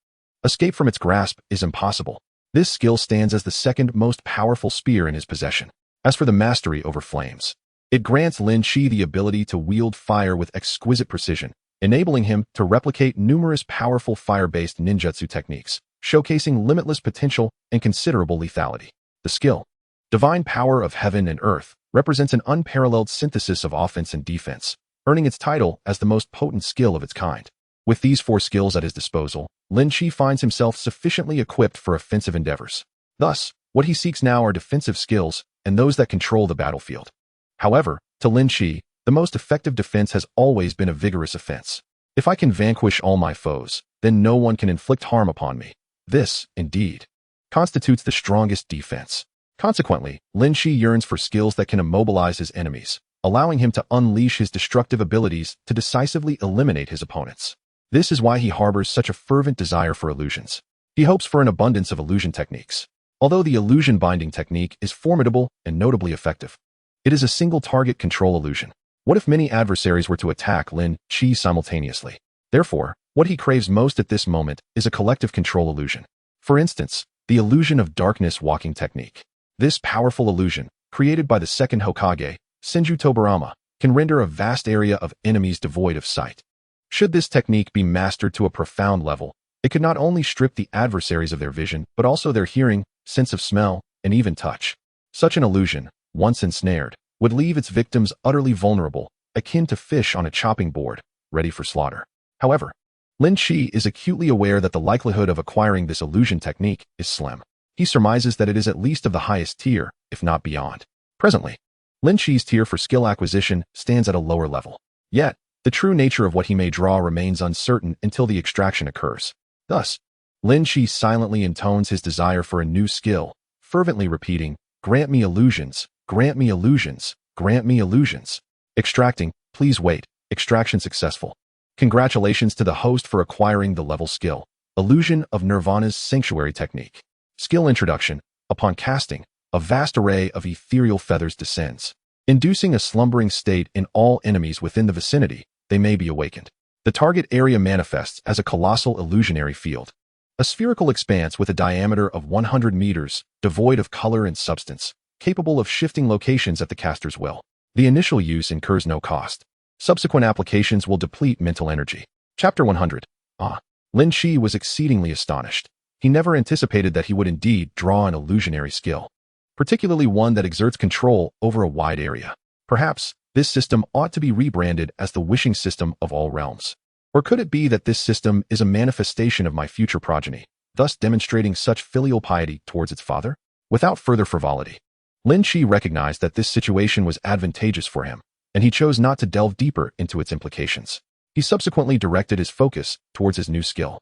escape from its grasp is impossible. This skill stands as the second most powerful spear in his possession. As for the mastery over flames, it grants Lynch the ability to wield fire with exquisite precision, enabling him to replicate numerous powerful fire-based ninjutsu techniques, showcasing limitless potential and considerable lethality. The skill, Divine Power of Heaven and Earth, represents an unparalleled synthesis of offense and defense, earning its title as the most potent skill of its kind. With these 4 skills at his disposal, Lynch finds himself sufficiently equipped for offensive endeavors. Thus, what he seeks now are defensive skills and those that control the battlefield. However, to Lynch, the most effective defense has always been a vigorous offense. If I can vanquish all my foes, then no one can inflict harm upon me. This, indeed, constitutes the strongest defense. Consequently, Lynch yearns for skills that can immobilize his enemies, allowing him to unleash his destructive abilities to decisively eliminate his opponents. This is why he harbors such a fervent desire for illusions. He hopes for an abundance of illusion techniques. Although the illusion binding technique is formidable and notably effective, it is a single target control illusion. What if many adversaries were to attack Lynch simultaneously? Therefore, what he craves most at this moment is a collective control illusion. For instance, the illusion of darkness walking technique. This powerful illusion, created by the second Hokage, Senju Tobarama, can render a vast area of enemies devoid of sight. Should this technique be mastered to a profound level, it could not only strip the adversaries of their vision, but also their hearing, sense of smell, and even touch. Such an illusion, once ensnared, would leave its victims utterly vulnerable, akin to fish on a chopping board, ready for slaughter. However, Lynch is acutely aware that the likelihood of acquiring this illusion technique is slim. He surmises that it is at least of the highest tier, if not beyond. Presently, Lynch's tier for skill acquisition stands at a lower level. Yet, the true nature of what he may draw remains uncertain until the extraction occurs. Thus, Lynch silently intones his desire for a new skill, fervently repeating, "Grant me illusions, grant me illusions, grant me illusions." Extracting, please wait, extraction successful. Congratulations to the host for acquiring the level skill, Illusion of Nirvana's Sanctuary Technique. Skill introduction. Upon casting, a vast array of ethereal feathers descends, inducing a slumbering state in all enemies within the vicinity. They may be awakened. The target area manifests as a colossal illusionary field, a spherical expanse with a diameter of 100 meters, devoid of color and substance, capable of shifting locations at the caster's will. The initial use incurs no cost. Subsequent applications will deplete mental energy. Chapter 100. Lynch was exceedingly astonished. He never anticipated that he would indeed draw an illusionary skill, particularly one that exerts control over a wide area. Perhaps, this system ought to be rebranded as the wishing system of all realms. Or could it be that this system is a manifestation of my future progeny, thus demonstrating such filial piety towards its father? Without further frivolity, Lynch recognized that this situation was advantageous for him, and he chose not to delve deeper into its implications. He subsequently directed his focus towards his new skill.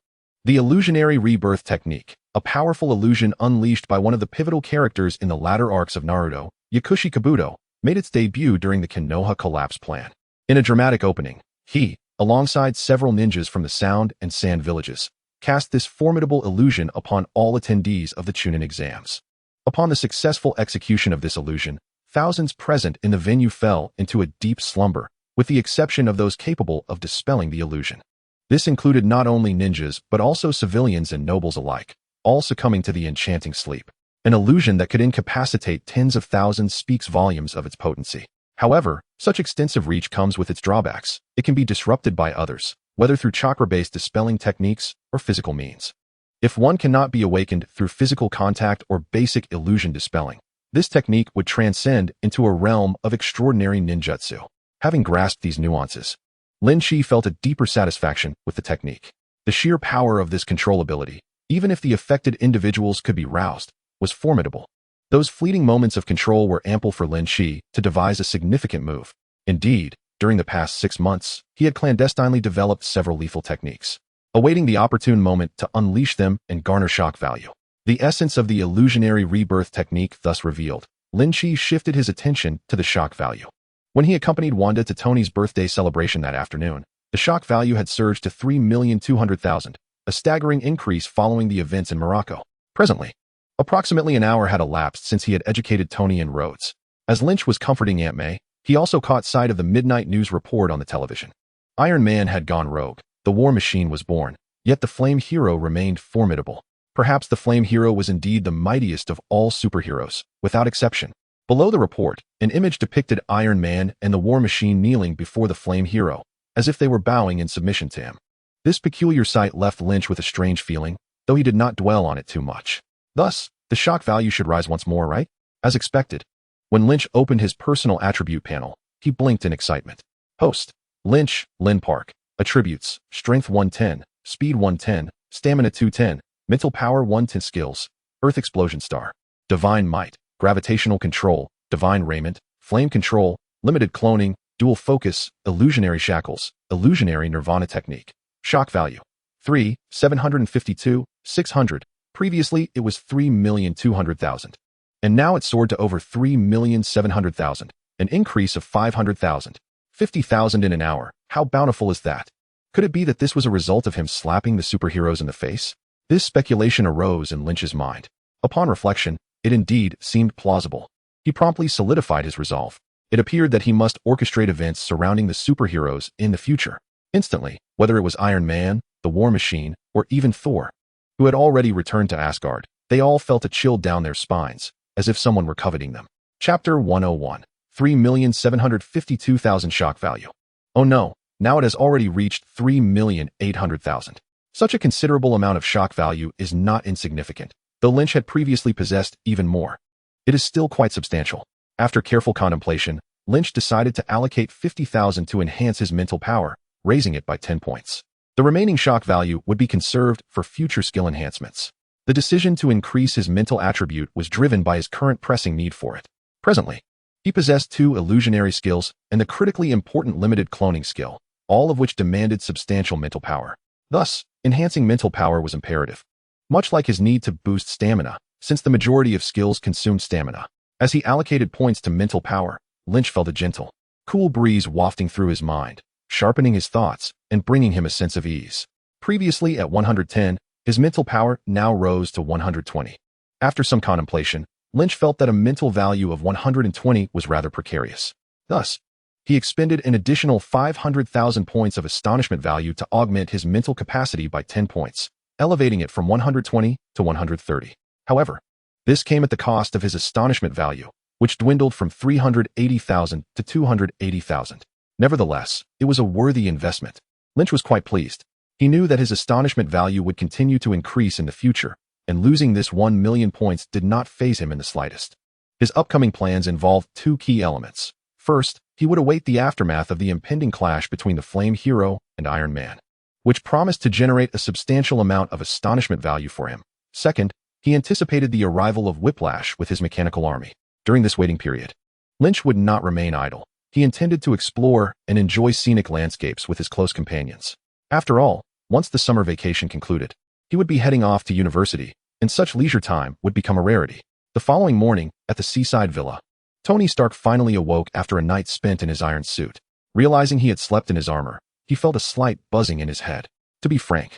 The illusionary rebirth technique, a powerful illusion unleashed by one of the pivotal characters in the latter arcs of Naruto, Yakushi Kabuto, made its debut during the Konoha collapse plan. In a dramatic opening, he, alongside several ninjas from the Sound and Sand villages, cast this formidable illusion upon all attendees of the Chunin exams. Upon the successful execution of this illusion, thousands present in the venue fell into a deep slumber, with the exception of those capable of dispelling the illusion. This included not only ninjas but also civilians and nobles alike, all succumbing to the enchanting sleep. An illusion that could incapacitate tens of thousands speaks volumes of its potency. However, such extensive reach comes with its drawbacks. It can be disrupted by others, whether through chakra-based dispelling techniques or physical means. If one cannot be awakened through physical contact or basic illusion dispelling, this technique would transcend into a realm of extraordinary ninjutsu. Having grasped these nuances, Lynch felt a deeper satisfaction with the technique. The sheer power of this controllability, even if the affected individuals could be roused, was formidable. Those fleeting moments of control were ample for Lynch to devise a significant move. Indeed, during the past 6 months, he had clandestinely developed several lethal techniques, awaiting the opportune moment to unleash them and garner shock value. The essence of the illusionary rebirth technique thus revealed, Lynch shifted his attention to the shock value. When he accompanied Wanda to Tony's birthday celebration that afternoon, the shock value had surged to 3,200,000, a staggering increase following the events in Morocco. Presently, approximately an hour had elapsed since he had educated Tony and Rhodes. As Lynch was comforting Aunt May, he also caught sight of the midnight news report on the television. Iron Man had gone rogue, the War Machine was born, yet the Flame Hero remained formidable. Perhaps the Flame Hero was indeed the mightiest of all superheroes, without exception. Below the report, an image depicted Iron Man and the War Machine kneeling before the Flame Hero, as if they were bowing in submission to him. This peculiar sight left Lynch with a strange feeling, though he did not dwell on it too much. Thus, the shock value should rise once more, right? As expected. When Lynch opened his personal attribute panel, he blinked in excitement. Host: Lynch, Lynn Park. Attributes: Strength 110, Speed 110, Stamina 210, Mental Power 110. Skills: Earth Explosion Star, Divine Might, Gravitational Control, Divine Raiment, Flame Control, Limited Cloning, Dual Focus, Illusionary Shackles, Illusionary Nirvana Technique. Shock value: 3,752,600. Previously, it was 3,200,000. And now it soared to over 3,700,000, an increase of 500,000. 50,000 in an hour. How bountiful is that? Could it be that this was a result of him slapping the superheroes in the face? This speculation arose in Lynch's mind. Upon reflection, it indeed seemed plausible. He promptly solidified his resolve. It appeared that he must orchestrate events surrounding the superheroes in the future. Instantly, whether it was Iron Man, the War Machine, or even Thor, who had already returned to Asgard, they all felt a chill down their spines, as if someone were coveting them. Chapter 101. 3,752,000 shock value. Oh no, now it has already reached 3,800,000. Such a considerable amount of shock value is not insignificant, though Lynch had previously possessed even more. It is still quite substantial. After careful contemplation, Lynch decided to allocate 50,000 to enhance his mental power, raising it by 10 points. The remaining shock value would be conserved for future skill enhancements. The decision to increase his mental attribute was driven by his current pressing need for it. Presently, he possessed 2 illusionary skills and the critically important limited cloning skill, all of which demanded substantial mental power. Thus, enhancing mental power was imperative. Much like his need to boost stamina, since the majority of skills consumed stamina. As he allocated points to mental power, Lynch felt a gentle, cool breeze wafting through his mind, sharpening his thoughts and bringing him a sense of ease. Previously at 110, his mental power now rose to 120. After some contemplation, Lynch felt that a mental value of 120 was rather precarious. Thus, he expended an additional 500,000 points of astonishment value to augment his mental capacity by 10 points, elevating it from 120 to 130. However, this came at the cost of his astonishment value, which dwindled from 380,000 to 280,000. Nevertheless, it was a worthy investment. Lynch was quite pleased. He knew that his astonishment value would continue to increase in the future, and losing this 1 million points did not faze him in the slightest. His upcoming plans involved 2 key elements. First, he would await the aftermath of the impending clash between the Flame Hero and Iron Man, which promised to generate a substantial amount of astonishment value for him. Second, he anticipated the arrival of Whiplash with his mechanical army. During this waiting period, Lynch would not remain idle. He intended to explore and enjoy scenic landscapes with his close companions. After all, once the summer vacation concluded, He would be heading off to university, and such leisure time would become a rarity. The following morning, at the seaside villa, Tony Stark finally awoke after a night spent in his iron suit. Realizing he had slept in his armor, he felt a slight buzzing in his head. To be frank,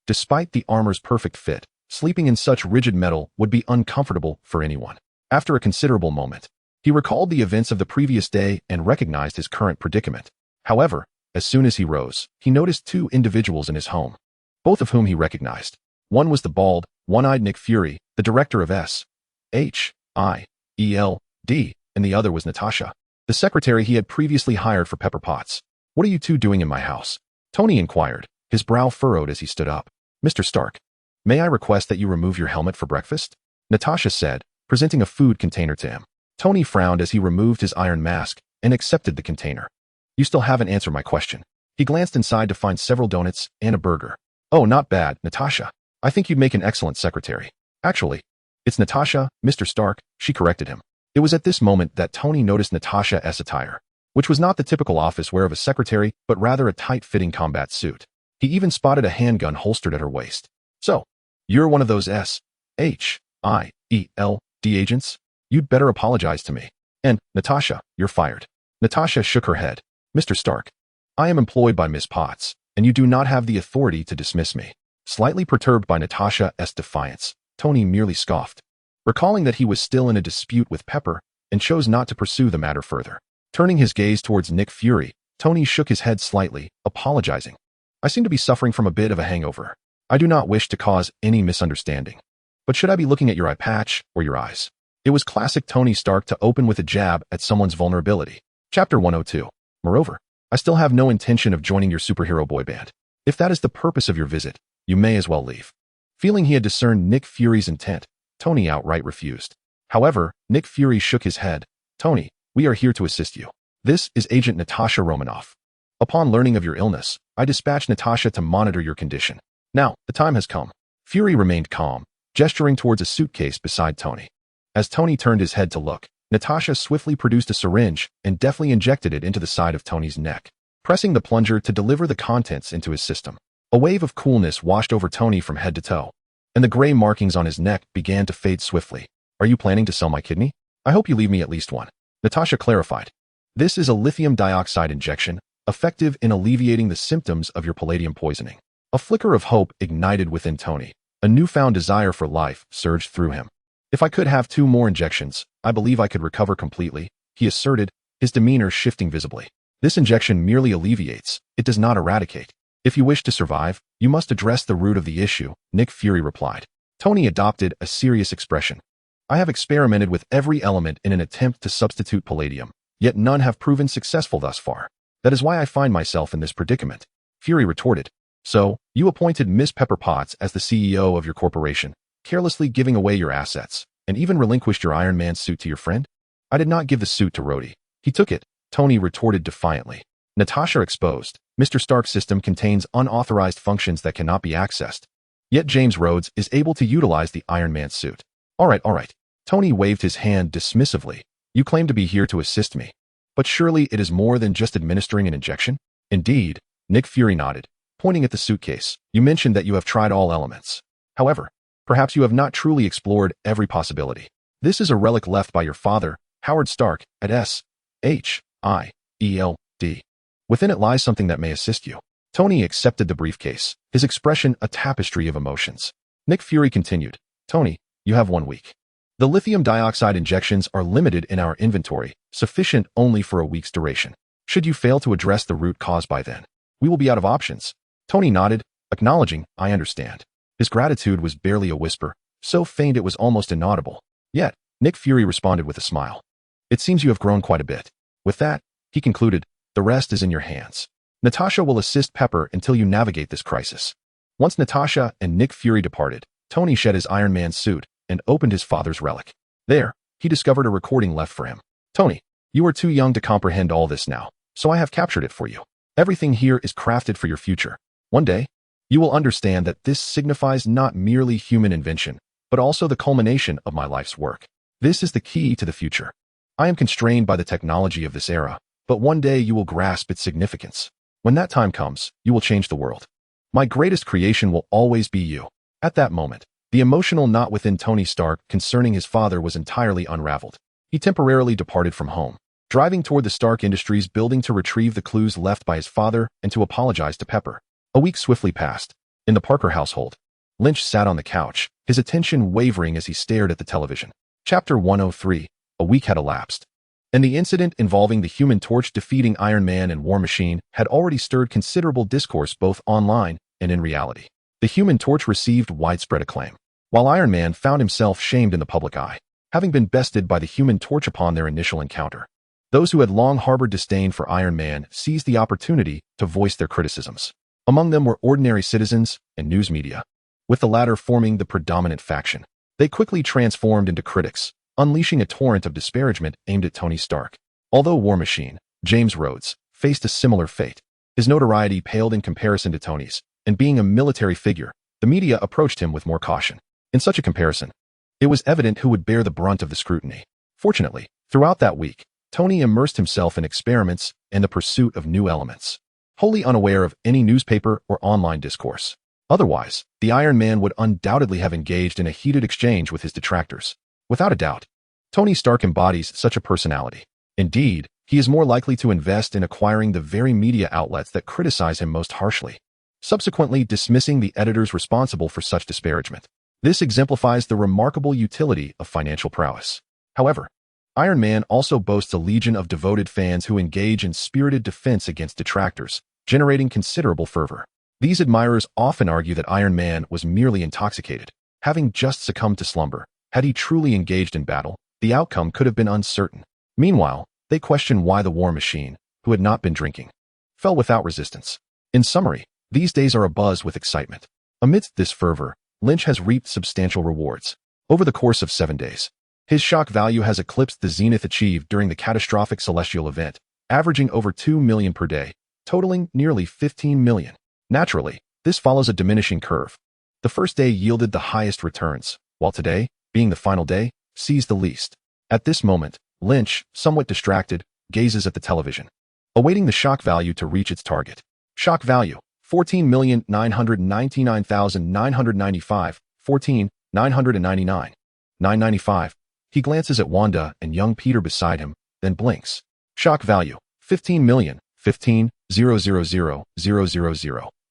despite the armor's perfect fit, sleeping in such rigid metal would be uncomfortable for anyone. After a considerable moment, he recalled the events of the previous day and recognized his current predicament. However, as soon as he rose, he noticed two individuals in his home, both of whom he recognized. One was the bald, one-eyed Nick Fury, the director of SHIELD, and the other was Natasha, the secretary he had previously hired for Pepper Potts. "What are you two doing in my house?" Tony inquired, his brow furrowed as he stood up. "Mr. Stark, may I request that you remove your helmet for breakfast?" Natasha said, presenting a food container to him. Tony frowned as he removed his iron mask and accepted the container. "You still haven't answered my question." He glanced inside to find several donuts and a burger. "Oh, not bad, Natasha. I think you'd make an excellent secretary." "Actually, it's Natasha, Mr. Stark," she corrected him. It was at this moment that Tony noticed Natasha's attire, which was not the typical office wear of a secretary, but rather a tight-fitting combat suit. He even spotted a handgun holstered at her waist. "So, you're one of those SHIELD agents? You'd better apologize to me. And, Natasha, you're fired." Natasha shook her head. "Mr. Stark, I am employed by Miss Potts, and you do not have the authority to dismiss me." Slightly perturbed by Natasha's defiance, Tony merely scoffed, recalling that he was still in a dispute with Pepper and chose not to pursue the matter further. Turning his gaze towards Nick Fury, Tony shook his head slightly, apologizing. "I seem to be suffering from a bit of a hangover. I do not wish to cause any misunderstanding. But should I be looking at your eye patch or your eyes?" It was classic Tony Stark to open with a jab at someone's vulnerability. Chapter 102. Moreover, I still have no intention of joining your superhero boy band. If that is the purpose of your visit, you may as well leave. Feeling he had discerned Nick Fury's intent, Tony outright refused. However, Nick Fury shook his head. "Tony, we are here to assist you. This is Agent Natasha Romanoff. Upon learning of your illness, I dispatched Natasha to monitor your condition. Now, the time has come." Fury remained calm, gesturing towards a suitcase beside Tony. As Tony turned his head to look, Natasha swiftly produced a syringe and deftly injected it into the side of Tony's neck, pressing the plunger to deliver the contents into his system. A wave of coolness washed over Tony from head to toe, and the gray markings on his neck began to fade swiftly. "Are you planning to sell my kidney? I hope you leave me at least one," Natasha clarified. "This is a lithium dioxide injection, effective in alleviating the symptoms of your palladium poisoning." A flicker of hope ignited within Tony. A newfound desire for life surged through him. "If I could have 2 more injections, I believe I could recover completely," he asserted, his demeanor shifting visibly. "This injection merely alleviates, it does not eradicate. If you wish to survive, you must address the root of the issue," Nick Fury replied. Tony adopted a serious expression. "I have experimented with every element in an attempt to substitute palladium, yet none have proven successful thus far. That is why I find myself in this predicament." Fury retorted. "So, you appointed Miss Pepper Potts as the CEO of your corporation, carelessly giving away your assets, and even relinquished your Iron Man suit to your friend?" "I did not give the suit to Rhodey. He took it," Tony retorted defiantly. Natasha exposed. "Mr. Stark's system contains unauthorized functions that cannot be accessed. Yet James Rhodes is able to utilize the Iron Man suit." All right. Tony waved his hand dismissively. "You claim to be here to assist me. But surely it is more than just administering an injection?" "Indeed," Nick Fury nodded, pointing at the suitcase. "You mentioned that you have tried all elements. However, perhaps you have not truly explored every possibility. This is a relic left by your father, Howard Stark, at SHIELD. Within it lies something that may assist you." Tony accepted the briefcase, his expression a tapestry of emotions. Nick Fury continued. "Tony, you have 1 week. The lithium dioxide injections are limited in our inventory, sufficient only for a week's duration. Should you fail to address the root cause by then, we will be out of options." Tony nodded, acknowledging, "I understand." His gratitude was barely a whisper, so faint it was almost inaudible. Yet, Nick Fury responded with a smile. "It seems you have grown quite a bit. With that," he concluded, "the rest is in your hands. Natasha will assist Pepper until you navigate this crisis." Once Natasha and Nick Fury departed, Tony shed his Iron Man suit and opened his father's relic. There, he discovered a recording left for him. "Tony, you are too young to comprehend all this now, so I have captured it for you. Everything here is crafted for your future. One day, you will understand that this signifies not merely human invention, but also the culmination of my life's work. This is the key to the future. I am constrained by the technology of this era, but one day you will grasp its significance. When that time comes, you will change the world. My greatest creation will always be you." At that moment, the emotional knot within Tony Stark concerning his father was entirely unraveled. He temporarily departed from home, driving toward the Stark Industries building to retrieve the clues left by his father and to apologize to Pepper. A week swiftly passed. In the Parker household, Lynch sat on the couch, his attention wavering as he stared at the television. Chapter 103. A week had elapsed, and the incident involving the Human Torch defeating Iron Man and War Machine had already stirred considerable discourse both online and in reality. The Human Torch received widespread acclaim, while Iron Man found himself shamed in the public eye, having been bested by the Human Torch upon their initial encounter. Those who had long harbored disdain for Iron Man seized the opportunity to voice their criticisms. Among them were ordinary citizens and news media, with the latter forming the predominant faction. They quickly transformed into critics, unleashing a torrent of disparagement aimed at Tony Stark. Although War Machine, James Rhodes, faced a similar fate, his notoriety paled in comparison to Tony's, and being a military figure, the media approached him with more caution. In such a comparison, it was evident who would bear the brunt of the scrutiny. Fortunately, throughout that week, Tony immersed himself in experiments and the pursuit of new elements, wholly unaware of any newspaper or online discourse. Otherwise, the Iron Man would undoubtedly have engaged in a heated exchange with his detractors. Without a doubt, Tony Stark embodies such a personality. Indeed, he is more likely to invest in acquiring the very media outlets that criticize him most harshly, subsequently dismissing the editors responsible for such disparagement. This exemplifies the remarkable utility of financial prowess. However, Iron Man also boasts a legion of devoted fans who engage in spirited defense against detractors, generating considerable fervor. These admirers often argue that Iron Man was merely intoxicated, having just succumbed to slumber. Had he truly engaged in battle, the outcome could have been uncertain. Meanwhile, they question why the War Machine, who had not been drinking, fell without resistance. In summary, these days are abuzz with excitement. Amidst this fervor, Lynch has reaped substantial rewards. Over the course of 7 days, his shock value has eclipsed the zenith achieved during the catastrophic celestial event, averaging over 2 million per day, totaling nearly 15 million. Naturally, this follows a diminishing curve. The first day yielded the highest returns, while today, being the final day, sees the least. At this moment, Lynch, somewhat distracted, gazes at the television, awaiting the shock value to reach its target. Shock value, 14,999,995, 14,999, 995. He glances at Wanda and young Peter beside him, then blinks. Shock value, 15 million, 15, 000,000,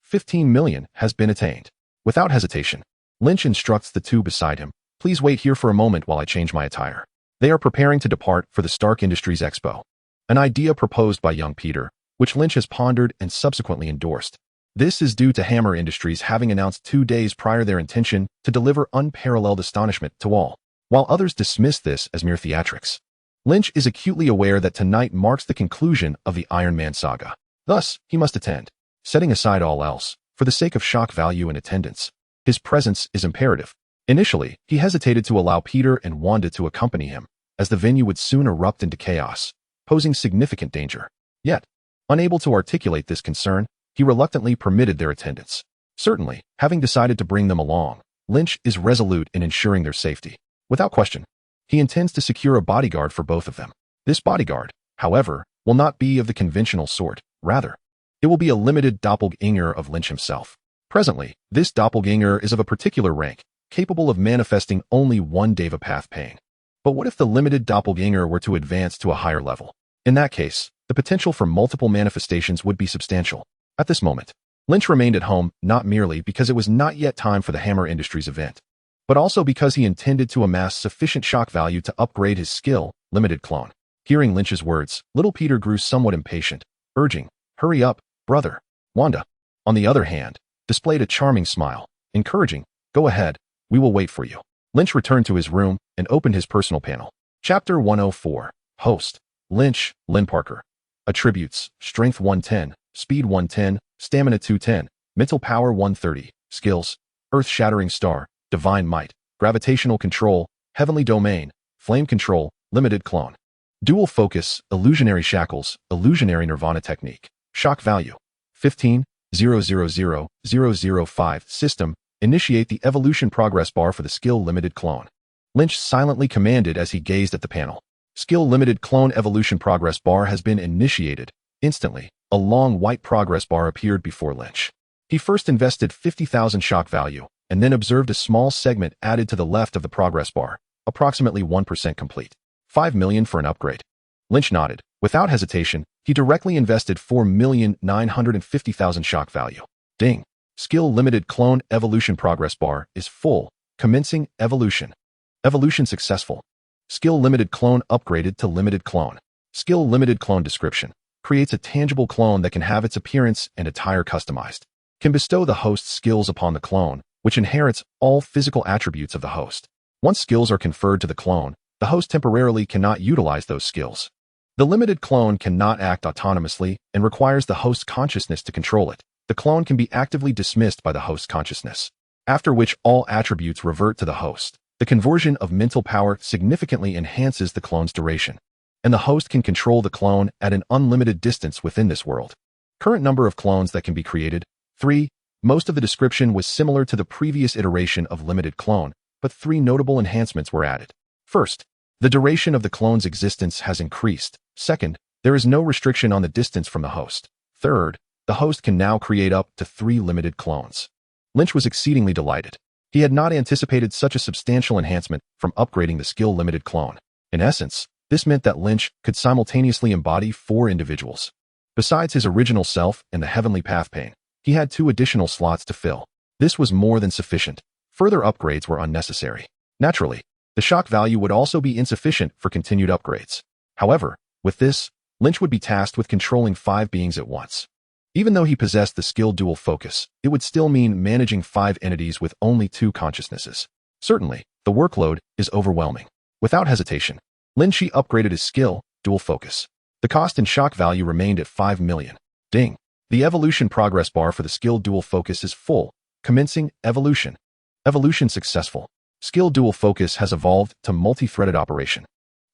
15 million has been attained. Without hesitation, Lynch instructs the two beside him, "Please wait here for a moment while I change my attire." They are preparing to depart for the Stark Industries Expo, an idea proposed by young Peter, which Lynch has pondered and subsequently endorsed. This is due to Hammer Industries having announced 2 days prior their intention to deliver unparalleled astonishment to all, while others dismiss this as mere theatrics. Lynch is acutely aware that tonight marks the conclusion of the Iron Man saga. Thus, he must attend, setting aside all else, for the sake of shock value and attendance. His presence is imperative. Initially, he hesitated to allow Peter and Wanda to accompany him, as the venue would soon erupt into chaos, posing significant danger. Yet, unable to articulate this concern, he reluctantly permitted their attendance. Certainly, having decided to bring them along, Lynch is resolute in ensuring their safety. Without question, he intends to secure a bodyguard for both of them. This bodyguard, however, will not be of the conventional sort. Rather, it will be a limited doppelganger of Lynch himself. Presently, this doppelganger is of a particular rank, capable of manifesting only one Devapath pain. But what if the limited doppelganger were to advance to a higher level? In that case, the potential for multiple manifestations would be substantial. At this moment, Lynch remained at home not merely because it was not yet time for the Hammer Industries event, but also because he intended to amass sufficient shock value to upgrade his skill, limited clone. Hearing Lynch's words, little Peter grew somewhat impatient, urging, "Hurry up, brother." Wanda, on the other hand, displayed a charming smile, encouraging, "Go ahead, we will wait for you." Lynch returned to his room and opened his personal panel. Chapter 104. Host, Lynch, Lynn Parker. Attributes, Strength 110, Speed 110, Stamina 210, Mental Power 130, Skills, Earth-Shattering Star, Divine Might, Gravitational Control, Heavenly Domain, Flame Control, Limited Clone. Dual Focus, Illusionary Shackles, Illusionary Nirvana Technique. Shock Value, 15,000,005. System, initiate the evolution progress bar for the skill limited clone. Lynch silently commanded as he gazed at the panel. Skill limited clone evolution progress bar has been initiated. Instantly, a long white progress bar appeared before Lynch. He first invested 50,000 shock value, and then observed a small segment added to the left of the progress bar, approximately 1% complete. 5 million for an upgrade. Lynch nodded. Without hesitation, he directly invested 4,950,000 shock value. Ding. Skill limited clone evolution progress bar is full. Commencing evolution. Evolution successful. Skill limited clone upgraded to limited clone. Skill limited clone description. Creates a tangible clone that can have its appearance and attire customized. Can bestow the host's skills upon the clone, which inherits all physical attributes of the host. Once skills are conferred to the clone, the host temporarily cannot utilize those skills. The limited clone cannot act autonomously and requires the host's consciousness to control it. The clone can be actively dismissed by the host's consciousness, after which all attributes revert to the host. The conversion of mental power significantly enhances the clone's duration, and the host can control the clone at an unlimited distance within this world. Current number of clones that can be created, 3. Most of the description was similar to the previous iteration of limited clone, but 3 notable enhancements were added. First, the duration of the clone's existence has increased. Second, there is no restriction on the distance from the host. Third, the host can now create up to 3 limited clones. Lynch was exceedingly delighted. He had not anticipated such a substantial enhancement from upgrading the skill-limited clone. In essence, this meant that Lynch could simultaneously embody 4 individuals. Besides his original self and the Heavenly Path Pain, he had 2 additional slots to fill. This was more than sufficient. Further upgrades were unnecessary. Naturally, the shock value would also be insufficient for continued upgrades. However, with this, Lynch would be tasked with controlling 5 beings at once. Even though he possessed the skill dual focus, it would still mean managing 5 entities with only 2 consciousnesses. Certainly, the workload is overwhelming. Without hesitation, Lynch upgraded his skill, dual focus. The cost and shock value remained at 5 million. Ding. The evolution progress bar for the skill dual focus is full. Commencing evolution. Evolution successful. Skill dual focus has evolved to multi-threaded operation.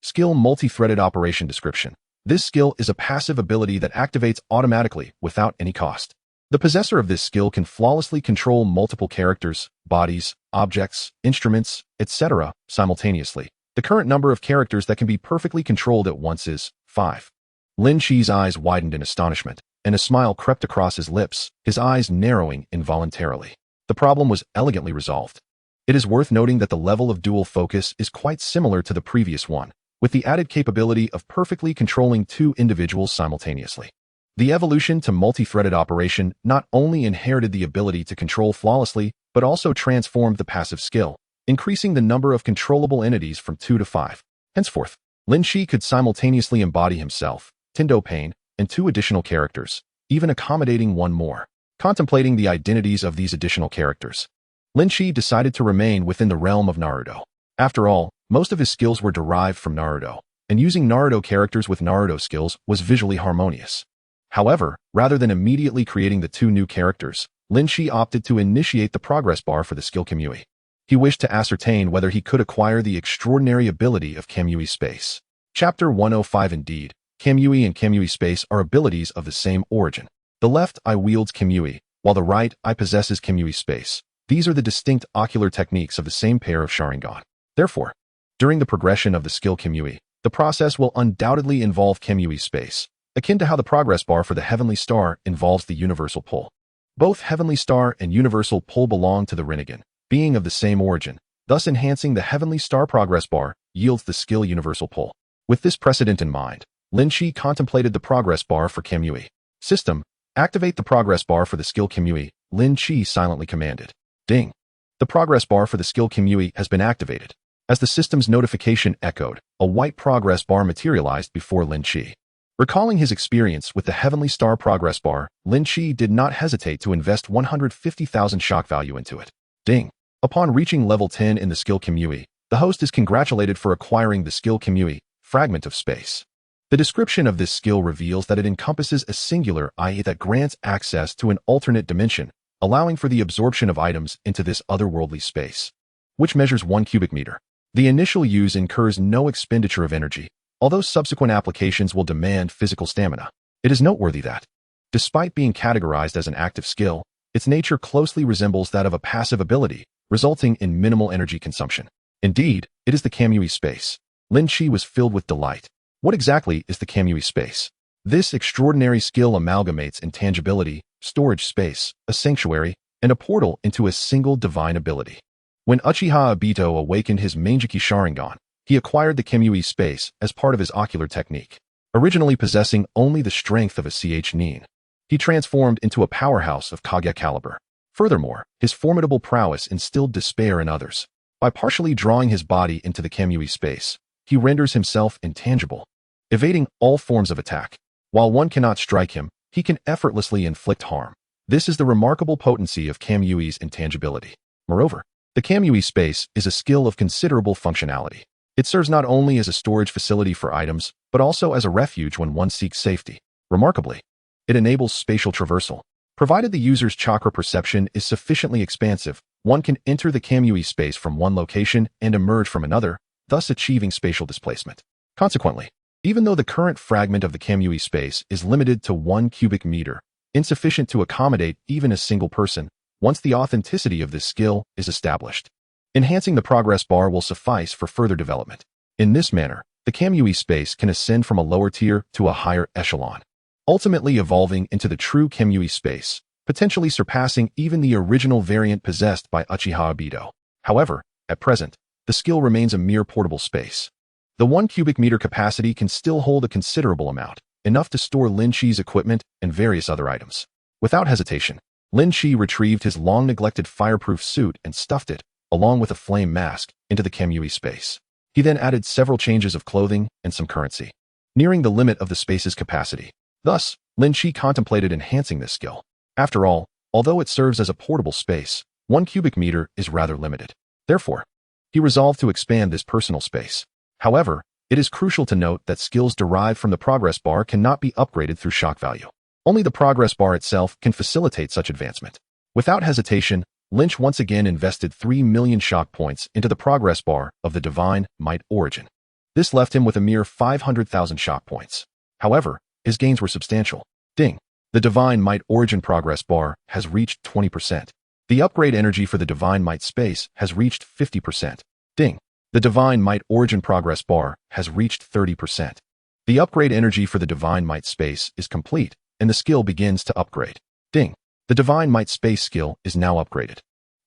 Skill multi-threaded operation description. This skill is a passive ability that activates automatically without any cost. The possessor of this skill can flawlessly control multiple characters, bodies, objects, instruments, etc. simultaneously. The current number of characters that can be perfectly controlled at once is 5. Lynch's eyes widened in astonishment, and a smile crept across his lips, his eyes narrowing involuntarily. The problem was elegantly resolved. It is worth noting that the level of dual focus is quite similar to the previous one, with the added capability of perfectly controlling 2 individuals simultaneously. The evolution to multi-threaded operation not only inherited the ability to control flawlessly, but also transformed the passive skill, increasing the number of controllable entities from 2 to 5. Henceforth, Lynch could simultaneously embody himself, Tindo Pain, and 2 additional characters, even accommodating 1 more. Contemplating the identities of these additional characters, Lynch decided to remain within the realm of Naruto. After all, most of his skills were derived from Naruto, and using Naruto characters with Naruto skills was visually harmonious. However, rather than immediately creating the 2 new characters, Lynch opted to initiate the progress bar for the skill Kamui. He wished to ascertain whether he could acquire the extraordinary ability of Kamui Space. Chapter 105. Indeed, Kamui and Kamui Space are abilities of the same origin. The left eye wields Kamui, while the right eye possesses Kamui Space. These are the distinct ocular techniques of the same pair of Sharingan. Therefore, during the progression of the skill Kamui, the process will undoubtedly involve Kamui Space, akin to how the progress bar for the Heavenly Star involves the Universal Pull. Both Heavenly Star and Universal Pull belong to the Rinnegan, being of the same origin, thus enhancing the Heavenly Star progress bar yields the skill Universal Pull. With this precedent in mind, Lynch contemplated the progress bar for Kamui. System, activate the progress bar for the skill Kamui, Lynch silently commanded. Ding. The progress bar for the skill Kamui has been activated. As the system's notification echoed, a white progress bar materialized before Lynch. Recalling his experience with the Heavenly Star progress bar, Lynch did not hesitate to invest 150,000 shock value into it. Ding. Upon reaching level 10 in the skill Kamui, the host is congratulated for acquiring the skill Kamui, Fragment of Space. The description of this skill reveals that it encompasses a singular eye that grants access to an alternate dimension, allowing for the absorption of items into this otherworldly space, which measures 1 cubic meter. The initial use incurs no expenditure of energy, although subsequent applications will demand physical stamina. It is noteworthy that, despite being categorized as an active skill, its nature closely resembles that of a passive ability, resulting in minimal energy consumption. Indeed, it is the Kamui Space. Lynch was filled with delight. What exactly is the Kamui Space? This extraordinary skill amalgamates intangibility, storage space, a sanctuary, and a portal into a single divine ability. When Uchiha Obito awakened his Mangeki Sharingan, he acquired the Kimui space as part of his ocular technique. Originally possessing only the strength of a Nin, he transformed into a powerhouse of Kage caliber. Furthermore, his formidable prowess instilled despair in others. By partially drawing his body into the Kimui space, he renders himself intangible, evading all forms of attack. While one cannot strike him, he can effortlessly inflict harm. This is the remarkable potency of Kamui's intangibility. Moreover, the Kamui space is a skill of considerable functionality. It serves not only as a storage facility for items, but also as a refuge when one seeks safety. Remarkably, it enables spatial traversal. Provided the user's chakra perception is sufficiently expansive, one can enter the Kamui space from one location and emerge from another, thus achieving spatial displacement. Consequently, even though the current fragment of the Kamui space is limited to 1 cubic meter, insufficient to accommodate even a single person, once the authenticity of this skill is established, enhancing the progress bar will suffice for further development. In this manner, the Kamui space can ascend from a lower tier to a higher echelon, ultimately evolving into the true Kamui space, potentially surpassing even the original variant possessed by Uchiha Obito. However, at present, the skill remains a mere portable space. The 1 cubic meter capacity can still hold a considerable amount, enough to store Lynch's equipment and various other items. Without hesitation, Lynch retrieved his long-neglected fireproof suit and stuffed it, along with a flame mask, into the Kamui space. He then added several changes of clothing and some currency, nearing the limit of the space's capacity. Thus, Lynch contemplated enhancing this skill. After all, although it serves as a portable space, 1 cubic meter is rather limited. Therefore, he resolved to expand this personal space. However, it is crucial to note that skills derived from the progress bar cannot be upgraded through shock value. Only the progress bar itself can facilitate such advancement. Without hesitation, Lynch once again invested 3 million shock points into the progress bar of the Divine Might Origin. This left him with a mere 500,000 shock points. However, his gains were substantial. Ding! The Divine Might Origin progress bar has reached 20%. The upgrade energy for the Divine Might space has reached 50%. Ding! The Divine Might Origin progress bar has reached 30%. The upgrade energy for the Divine Might space is complete, and the skill begins to upgrade. Ding! The Divine Might space skill is now upgraded.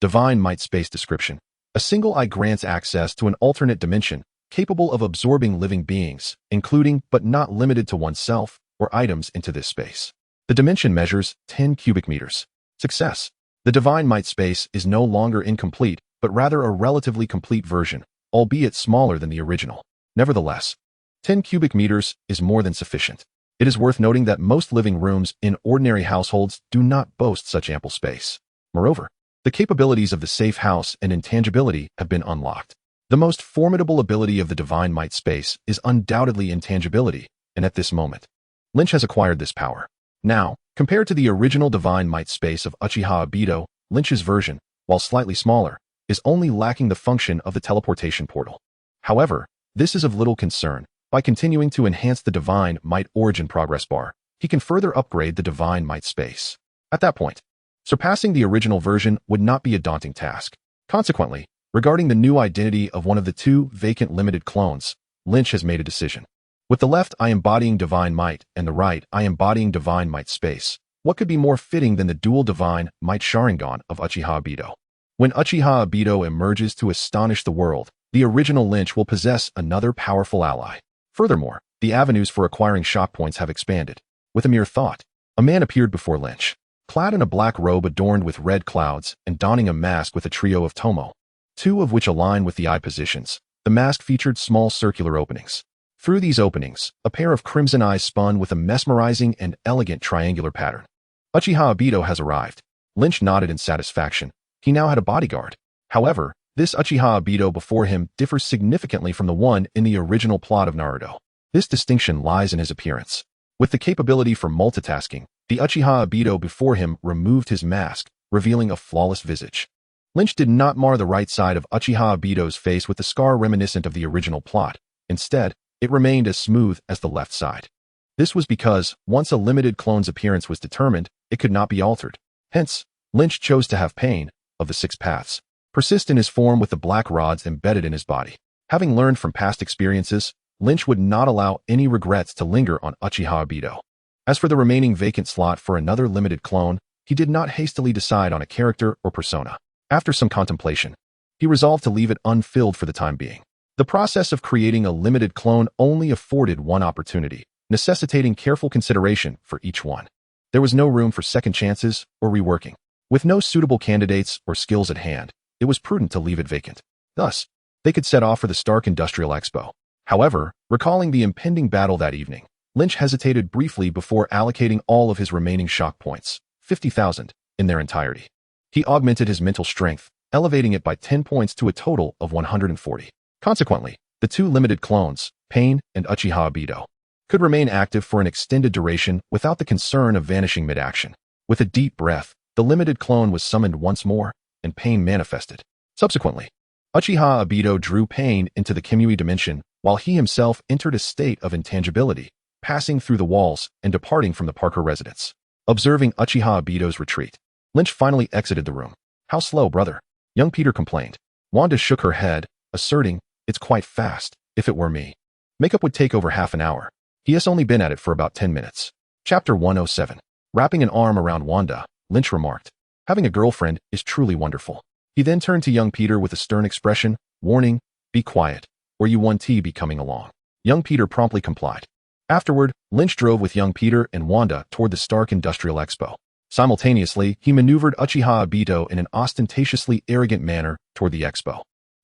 Divine Might space description. A single eye grants access to an alternate dimension capable of absorbing living beings, including but not limited to oneself or items into this space. The dimension measures 10 cubic meters. Success. The Divine Might space is no longer incomplete, but rather a relatively complete version, albeit smaller than the original. Nevertheless, 10 cubic meters is more than sufficient. It is worth noting that most living rooms in ordinary households do not boast such ample space. Moreover, the capabilities of the safe house and intangibility have been unlocked. The most formidable ability of the Divine Might space is undoubtedly intangibility, and at this moment, Lynch has acquired this power. Now, compared to the original Divine Might space of Uchiha Obito, Lynch's version, while slightly smaller, is only lacking the function of the teleportation portal. However, this is of little concern. By continuing to enhance the Divine Might Origin progress bar, he can further upgrade the Divine Might space. At that point, surpassing the original version would not be a daunting task. Consequently, regarding the new identity of one of the 2 vacant limited clones, Lynch has made a decision. With the left eye embodying Divine Might and the right eye embodying Divine Might space, what could be more fitting than the dual Divine Might Sharingan of Uchiha Obito? When Uchiha Obito emerges to astonish the world, the original Lynch will possess another powerful ally. Furthermore, the avenues for acquiring shock points have expanded. With a mere thought, a man appeared before Lynch, clad in a black robe adorned with red clouds and donning a mask with a trio of tomo, 2 of which align with the eye positions. The mask featured small circular openings. Through these openings, a pair of crimson eyes spun with a mesmerizing and elegant triangular pattern. Uchiha Obito has arrived. Lynch nodded in satisfaction. He now had a bodyguard. However, this Uchiha Obito before him differs significantly from the one in the original plot of Naruto. This distinction lies in his appearance. With the capability for multitasking, the Uchiha Obito before him removed his mask, revealing a flawless visage. Lynch did not mar the right side of Uchiha Obito's face with the scar reminiscent of the original plot. Instead, it remained as smooth as the left side. This was because, once a limited clone's appearance was determined, it could not be altered. Hence, Lynch chose to have Pain, of the 6 paths, persist in his form with the black rods embedded in his body. Having learned from past experiences, Lynch would not allow any regrets to linger on Uchiha Obito. As for the remaining vacant slot for another limited clone, he did not hastily decide on a character or persona. After some contemplation, he resolved to leave it unfilled for the time being. The process of creating a limited clone only afforded one opportunity, necessitating careful consideration for each one. There was no room for second chances or reworking. With no suitable candidates or skills at hand, it was prudent to leave it vacant. Thus, they could set off for the Stark Industrial Expo. However, recalling the impending battle that evening, Lynch hesitated briefly before allocating all of his remaining shock points, 50,000, in their entirety. He augmented his mental strength, elevating it by 10 points to a total of 140. Consequently, the two limited clones, Pain and Uchiha Obito, could remain active for an extended duration without the concern of vanishing mid-action. With a deep breath, the limited clone was summoned once more, and Pain manifested. Subsequently, Uchiha Obito drew Pain into the Kimui dimension, while he himself entered a state of intangibility, passing through the walls and departing from the Parker residence. Observing Uchiha Obito's retreat, Lynch finally exited the room. "How slow, brother?" young Peter complained. Wanda shook her head, asserting, "It's quite fast. If it were me, makeup would take over half an hour. He has only been at it for about 10 minutes. Chapter 107. Wrapping an arm around Wanda, Lynch remarked, "Having a girlfriend is truly wonderful." He then turned to young Peter with a stern expression, warning, "Be quiet, or you won't be coming along." Young Peter promptly complied. Afterward, Lynch drove with young Peter and Wanda toward the Stark Industrial Expo. Simultaneously, he maneuvered Uchiha Obito in an ostentatiously arrogant manner toward the expo.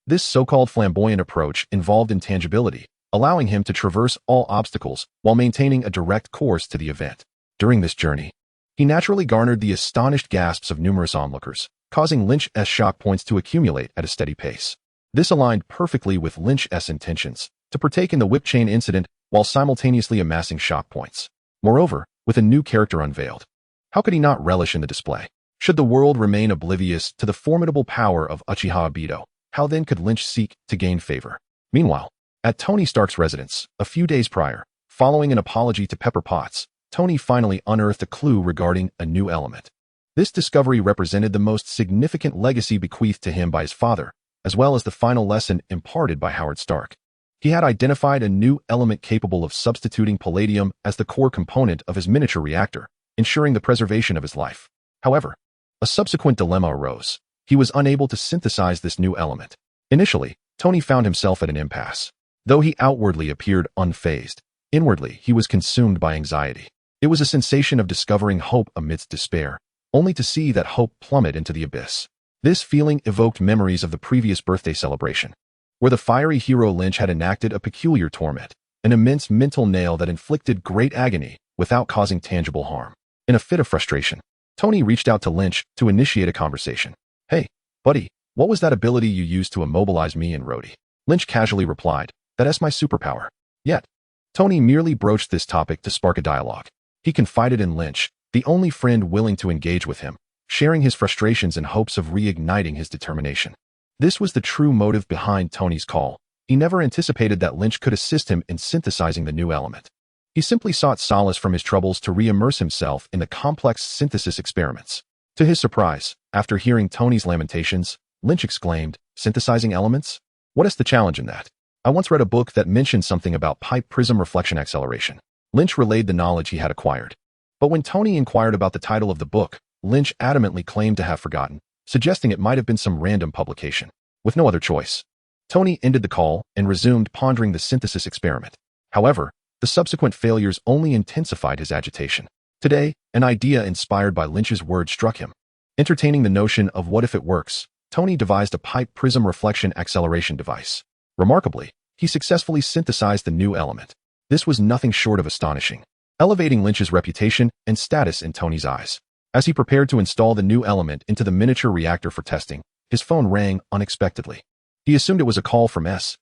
This so-called flamboyant approach involved intangibility, allowing him to traverse all obstacles while maintaining a direct course to the event. During this journey, he naturally garnered the astonished gasps of numerous onlookers, causing Lynch's shock points to accumulate at a steady pace. This aligned perfectly with Lynch's intentions to partake in the whip chain incident while simultaneously amassing shock points. Moreover, with a new character unveiled, how could he not relish in the display? Should the world remain oblivious to the formidable power of Uchiha Obito, how then could Lynch seek to gain favor? Meanwhile, at Tony Stark's residence, a few days prior, following an apology to Pepper Potts, Tony finally unearthed a clue regarding a new element. This discovery represented the most significant legacy bequeathed to him by his father, as well as the final lesson imparted by Howard Stark. He had identified a new element capable of substituting palladium as the core component of his miniature reactor, ensuring the preservation of his life. However, a subsequent dilemma arose. He was unable to synthesize this new element. Initially, Tony found himself at an impasse. Though he outwardly appeared unfazed, inwardly he was consumed by anxiety. It was a sensation of discovering hope amidst despair, only to see that hope plummet into the abyss. This feeling evoked memories of the previous birthday celebration, where the fiery hero Lynch had enacted a peculiar torment, an immense mental nail that inflicted great agony without causing tangible harm. In a fit of frustration, Tony reached out to Lynch to initiate a conversation. "Hey, buddy, what was that ability you used to immobilize me and Rhodey?" Lynch casually replied, "That's my superpower." Yet, Tony merely broached this topic to spark a dialogue. He confided in Lynch, the only friend willing to engage with him, sharing his frustrations in hopes of reigniting his determination. This was the true motive behind Tony's call. He never anticipated that Lynch could assist him in synthesizing the new element. He simply sought solace from his troubles to re-immerse himself in the complex synthesis experiments. To his surprise, after hearing Tony's lamentations, Lynch exclaimed, "Synthesizing elements? What is the challenge in that? I once read a book that mentioned something about pipe prism reflection acceleration." Lynch relayed the knowledge he had acquired. But when Tony inquired about the title of the book, Lynch adamantly claimed to have forgotten, suggesting it might have been some random publication. With no other choice, Tony ended the call and resumed pondering the synthesis experiment. However, the subsequent failures only intensified his agitation. Today, an idea inspired by Lynch's words struck him. Entertaining the notion of what if it works, Tony devised a pipe prism reflection acceleration device. Remarkably, he successfully synthesized the new element. This was nothing short of astonishing, elevating Lynch's reputation and status in Tony's eyes. As he prepared to install the new element into the miniature reactor for testing, his phone rang unexpectedly. He assumed it was a call from S.H.I.E.L.D.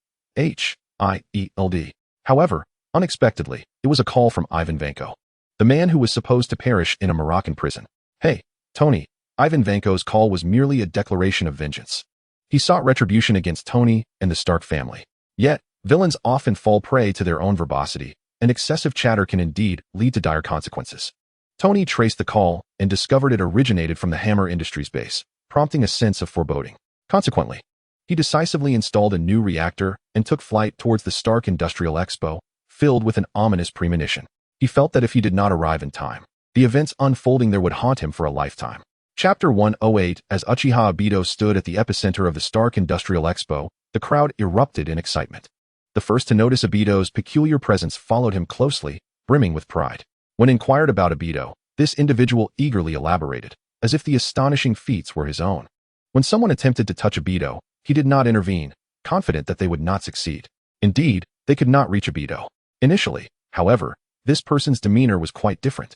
However, unexpectedly, it was a call from Ivan Vanko, the man who was supposed to perish in a Moroccan prison. "Hey, Tony." Ivan Vanko's call was merely a declaration of vengeance. He sought retribution against Tony and the Stark family. Yet, villains often fall prey to their own verbosity, and excessive chatter can indeed lead to dire consequences. Tony traced the call and discovered it originated from the Hammer Industries base, prompting a sense of foreboding. Consequently, he decisively installed a new reactor and took flight towards the Stark Industrial Expo, filled with an ominous premonition. He felt that if he did not arrive in time, the events unfolding there would haunt him for a lifetime. Chapter 108. As Uchiha Obito stood at the epicenter of the Stark Industrial Expo, the crowd erupted in excitement. The first to notice Obito's peculiar presence followed him closely, brimming with pride. When inquired about Obito, this individual eagerly elaborated, as if the astonishing feats were his own. When someone attempted to touch Obito, he did not intervene, confident that they would not succeed. Indeed, they could not reach Obito. Initially, however, this person's demeanor was quite different.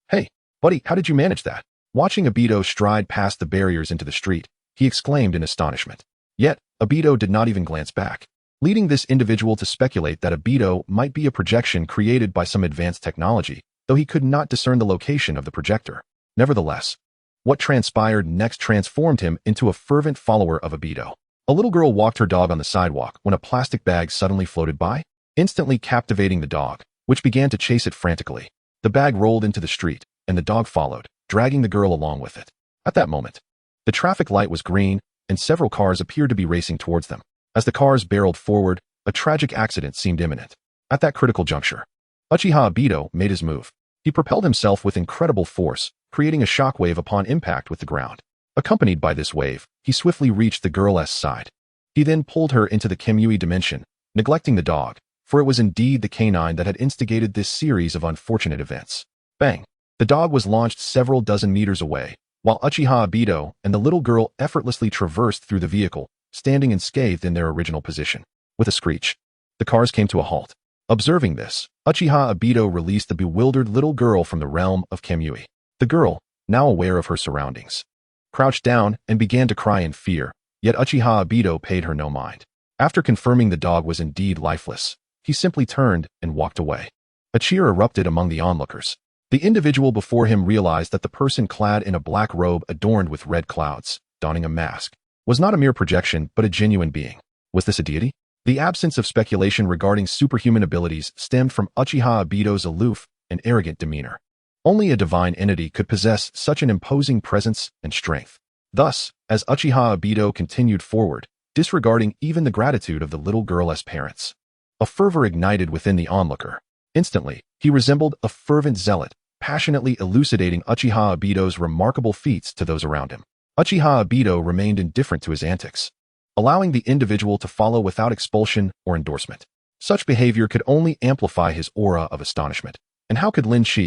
"Hey, buddy, how did you manage that?" Watching Obito stride past the barriers into the street, he exclaimed in astonishment. Yet, Obito did not even glance back, leading this individual to speculate that Obito might be a projection created by some advanced technology, though he could not discern the location of the projector. Nevertheless, what transpired next transformed him into a fervent follower of Obito. A little girl walked her dog on the sidewalk when a plastic bag suddenly floated by, instantly captivating the dog, which began to chase it frantically. The bag rolled into the street, and the dog followed, dragging the girl along with it. At that moment, the traffic light was green, and several cars appeared to be racing towards them. As the cars barreled forward, a tragic accident seemed imminent. At that critical juncture, Uchiha Obito made his move. He propelled himself with incredible force, creating a shockwave upon impact with the ground. Accompanied by this wave, he swiftly reached the girl's side. He then pulled her into the Kimui dimension, neglecting the dog, for it was indeed the canine that had instigated this series of unfortunate events. Bang! The dog was launched several dozen meters away, while Uchiha Obito and the little girl effortlessly traversed through the vehicle, standing unscathed in their original position. With a screech, the cars came to a halt. Observing this, Uchiha Obito released the bewildered little girl from the realm of Kimui. The girl, now aware of her surroundings, crouched down and began to cry in fear, yet Uchiha Obito paid her no mind. After confirming the dog was indeed lifeless, he simply turned and walked away. A cheer erupted among the onlookers. The individual before him realized that the person clad in a black robe adorned with red clouds, donning a mask, was not a mere projection but a genuine being. Was this a deity? The absence of speculation regarding superhuman abilities stemmed from Uchiha Obito's aloof and arrogant demeanor. Only a divine entity could possess such an imposing presence and strength. Thus, as Uchiha Obito continued forward, disregarding even the gratitude of the little girl's parents, a fervor ignited within the onlooker. Instantly, he resembled a fervent zealot, passionately elucidating Uchiha Obito's remarkable feats to those around him. Uchiha Obito remained indifferent to his antics, allowing the individual to follow without expulsion or endorsement. Such behavior could only amplify his aura of astonishment. And how could Lynch,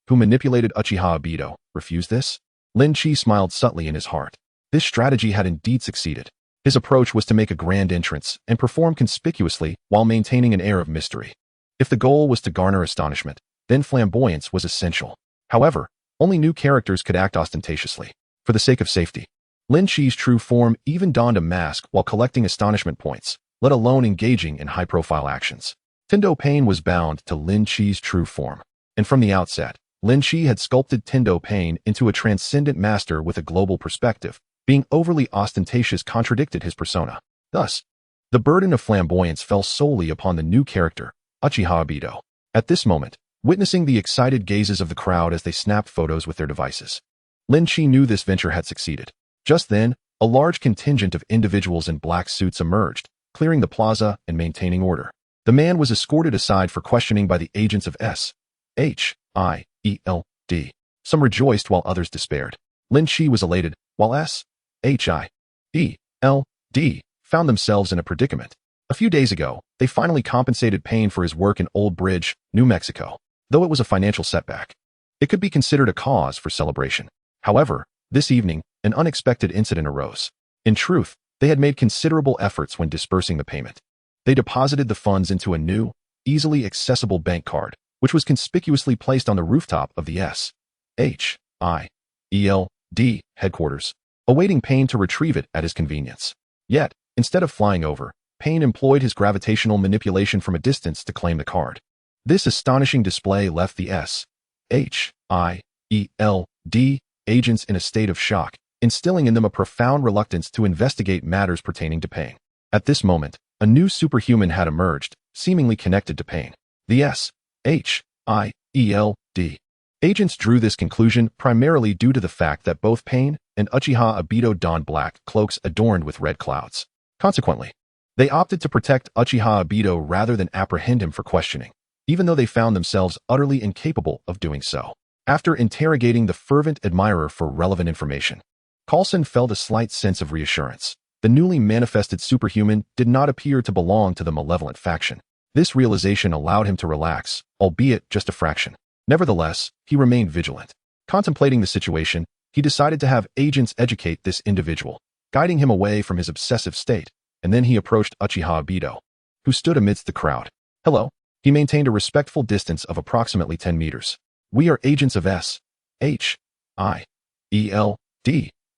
who manipulated Uchiha Obito, refuse this? Lynch smiled subtly in his heart. This strategy had indeed succeeded. His approach was to make a grand entrance and perform conspicuously while maintaining an air of mystery. If the goal was to garner astonishment, then flamboyance was essential. However, only new characters could act ostentatiously. For the sake of safety, Lynch's true form even donned a mask while collecting astonishment points, let alone engaging in high-profile actions. Tendo Pain was bound to Lynch's true form, and from the outset, Lynch had sculpted Tendo Pain into a transcendent master with a global perspective. Being overly ostentatious contradicted his persona. Thus, the burden of flamboyance fell solely upon the new character, Uchiha Obito. At this moment, witnessing the excited gazes of the crowd as they snapped photos with their devices, Lynch knew this venture had succeeded. Just then, a large contingent of individuals in black suits emerged, clearing the plaza and maintaining order. The man was escorted aside for questioning by the agents of S.H.I.E.L.D. Some rejoiced while others despaired. Lynch was elated, while S.H.I.E.L.D. found themselves in a predicament. A few days ago, they finally compensated Payne for his work in Old Bridge, New Mexico. Though it was a financial setback, it could be considered a cause for celebration. However, this evening, an unexpected incident arose. In truth, they had made considerable efforts when dispersing the payment. They deposited the funds into a new, easily accessible bank card, which was conspicuously placed on the rooftop of the S.H.I.E.L.D. headquarters, awaiting Payne to retrieve it at his convenience. Yet, instead of flying over, Payne employed his gravitational manipulation from a distance to claim the card. This astonishing display left the S.H.I.E.L.D. agents in a state of shock, instilling in them a profound reluctance to investigate matters pertaining to Payne. At this moment, a new superhuman had emerged, seemingly connected to Payne. The S.H.I.E.L.D. agents drew this conclusion primarily due to the fact that both Payne and Uchiha Obito donned black cloaks adorned with red clouds. Consequently, they opted to protect Uchiha Obito rather than apprehend him for questioning, even though they found themselves utterly incapable of doing so. After interrogating the fervent admirer for relevant information, Coulson felt a slight sense of reassurance. The newly manifested superhuman did not appear to belong to the malevolent faction. This realization allowed him to relax, albeit just a fraction. Nevertheless, he remained vigilant. Contemplating the situation, he decided to have agents educate this individual, guiding him away from his obsessive state, and then he approached Uchiha Obito, who stood amidst the crowd. Hello. He maintained a respectful distance of approximately 10 meters. We are agents of S.H.I.E.L.D.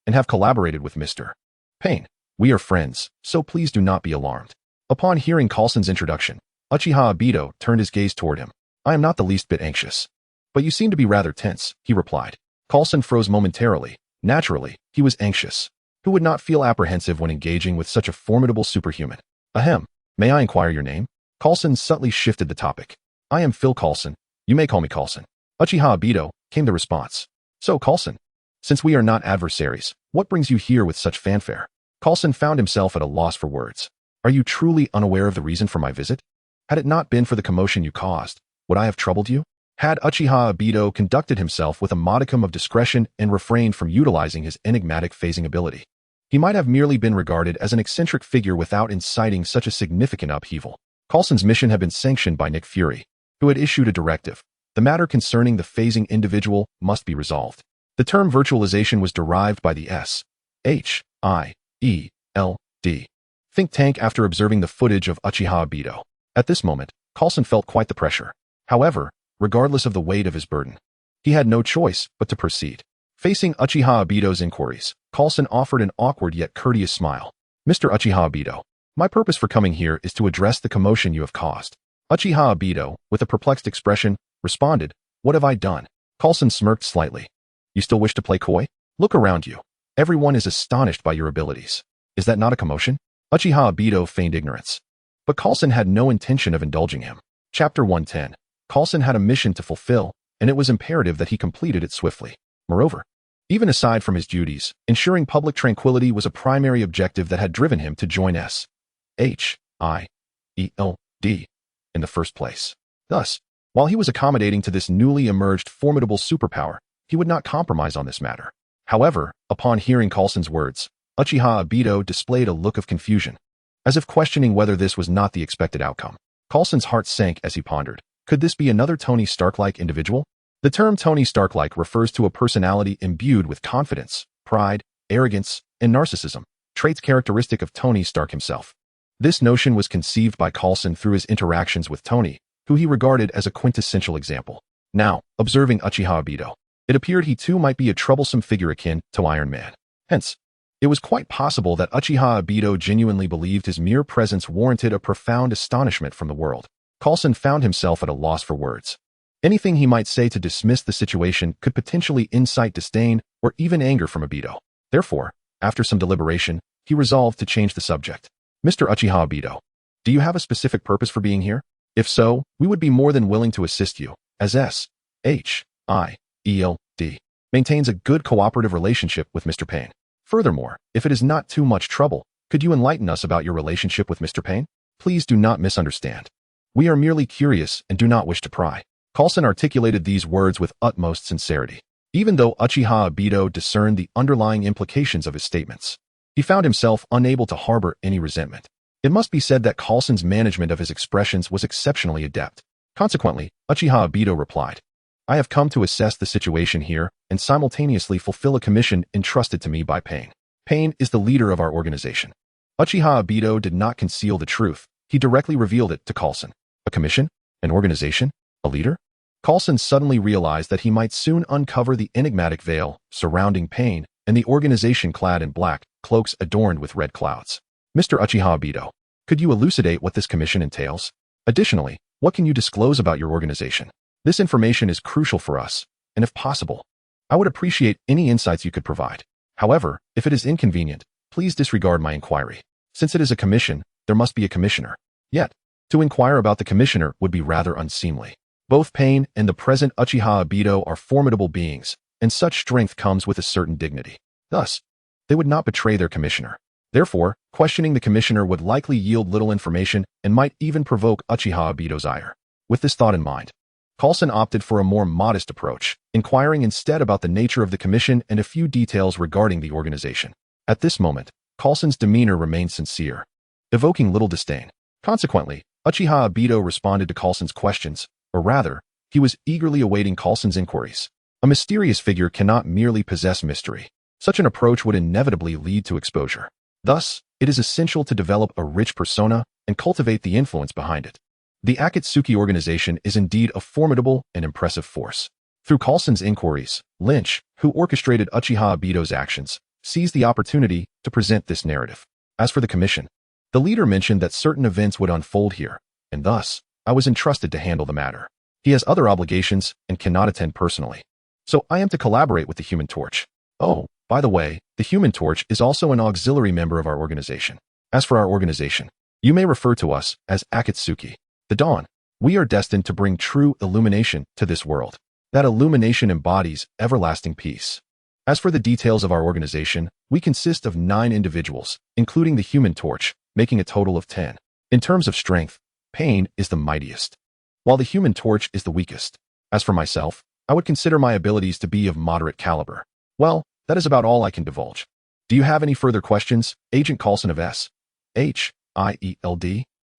and have collaborated with Mr. Pain. We are friends, so please do not be alarmed. Upon hearing Coulson's introduction, Uchiha Obito turned his gaze toward him. I am not the least bit anxious. But you seem to be rather tense, he replied. Coulson froze momentarily. Naturally, he was anxious. Who would not feel apprehensive when engaging with such a formidable superhuman? Ahem. May I inquire your name? Coulson subtly shifted the topic. I am Phil Coulson. You may call me Coulson. Uchiha Obito, came the response. So, Coulson, since we are not adversaries, what brings you here with such fanfare? Coulson found himself at a loss for words. Are you truly unaware of the reason for my visit? Had it not been for the commotion you caused, would I have troubled you? Had Uchiha Obito conducted himself with a modicum of discretion and refrained from utilizing his enigmatic phasing ability, he might have merely been regarded as an eccentric figure without inciting such a significant upheaval. Coulson's mission had been sanctioned by Nick Fury, who had issued a directive. The matter concerning the phasing individual must be resolved. The term virtualization was derived by the S.H.I.E.L.D. think tank after observing the footage of Uchiha Obito. At this moment, Coulson felt quite the pressure. However, regardless of the weight of his burden, he had no choice but to proceed. Facing Uchiha Obito's inquiries, Coulson offered an awkward yet courteous smile. Mr. Uchiha Obito, my purpose for coming here is to address the commotion you have caused. Uchiha Obito, with a perplexed expression, responded, What have I done? Coulson smirked slightly. You still wish to play coy? Look around you. Everyone is astonished by your abilities. Is that not a commotion? Uchiha Obito feigned ignorance. But Coulson had no intention of indulging him. Chapter 110. Coulson had a mission to fulfill, and it was imperative that he completed it swiftly. Moreover, even aside from his duties, ensuring public tranquility was a primary objective that had driven him to join S.H.I.E.L.D. in the first place. Thus, while he was accommodating to this newly emerged formidable superpower, he would not compromise on this matter. However, upon hearing Coulson's words, Uchiha Obito displayed a look of confusion, as if questioning whether this was not the expected outcome. Coulson's heart sank as he pondered. Could this be another Tony Stark-like individual? The term Tony Stark-like refers to a personality imbued with confidence, pride, arrogance, and narcissism, traits characteristic of Tony Stark himself. This notion was conceived by Coulson through his interactions with Tony, who he regarded as a quintessential example. Now, observing Uchiha Obito, it appeared he too might be a troublesome figure akin to Iron Man. Hence, it was quite possible that Uchiha Obito genuinely believed his mere presence warranted a profound astonishment from the world. Coulson found himself at a loss for words. Anything he might say to dismiss the situation could potentially incite disdain or even anger from Obito. Therefore, after some deliberation, he resolved to change the subject. Mr. Uchiha Obito, do you have a specific purpose for being here? If so, we would be more than willing to assist you, as S.H.I.E.L.D. maintains a good cooperative relationship with Mr. Pain. Furthermore, if it is not too much trouble, could you enlighten us about your relationship with Mr. Pain? Please do not misunderstand. We are merely curious and do not wish to pry. Coulson articulated these words with utmost sincerity. Even though Uchiha Obito discerned the underlying implications of his statements, he found himself unable to harbor any resentment. It must be said that Coulson's management of his expressions was exceptionally adept. Consequently, Uchiha Obito replied, I have come to assess the situation here and simultaneously fulfill a commission entrusted to me by Pain. Pain is the leader of our organization. Uchiha Obito did not conceal the truth. He directly revealed it to Coulson. A commission? An organization? A leader? Coulson suddenly realized that he might soon uncover the enigmatic veil surrounding Pain and the organization clad in black, cloaks adorned with red clouds. Mr. Uchiha Obito, could you elucidate what this commission entails? Additionally, what can you disclose about your organization? This information is crucial for us, and if possible, I would appreciate any insights you could provide. However, if it is inconvenient, please disregard my inquiry. Since it is a commission, there must be a commissioner. Yet, to inquire about the commissioner would be rather unseemly. Both Pain and the present Uchiha Obito are formidable beings, and such strength comes with a certain dignity. Thus, they would not betray their commissioner. Therefore, questioning the commissioner would likely yield little information and might even provoke Uchiha Obito's ire. With this thought in mind, Coulson opted for a more modest approach, inquiring instead about the nature of the commission and a few details regarding the organization. At this moment, Coulson's demeanor remained sincere, evoking little disdain. Consequently, Uchiha Obito responded to Coulson's questions, or rather, he was eagerly awaiting Coulson's inquiries. A mysterious figure cannot merely possess mystery. Such an approach would inevitably lead to exposure. Thus, it is essential to develop a rich persona and cultivate the influence behind it. The Akatsuki organization is indeed a formidable and impressive force. Through Coulson's inquiries, Lynch, who orchestrated Uchiha Obito's actions, seized the opportunity to present this narrative. As for the commission, the leader mentioned that certain events would unfold here, and thus, I was entrusted to handle the matter. He has other obligations and cannot attend personally. So I am to collaborate with the Human Torch. Oh, by the way, the Human Torch is also an auxiliary member of our organization. As for our organization, you may refer to us as Akatsuki, the Dawn. We are destined to bring true illumination to this world. That illumination embodies everlasting peace. As for the details of our organization, we consist of 9 individuals, including the Human Torch, making a total of 10. In terms of strength, Pain is the mightiest, while the Human Torch is the weakest. As for myself, I would consider my abilities to be of moderate caliber. Well, that is about all I can divulge. Do you have any further questions, Agent Coulson of S.H.I.E.L.D.?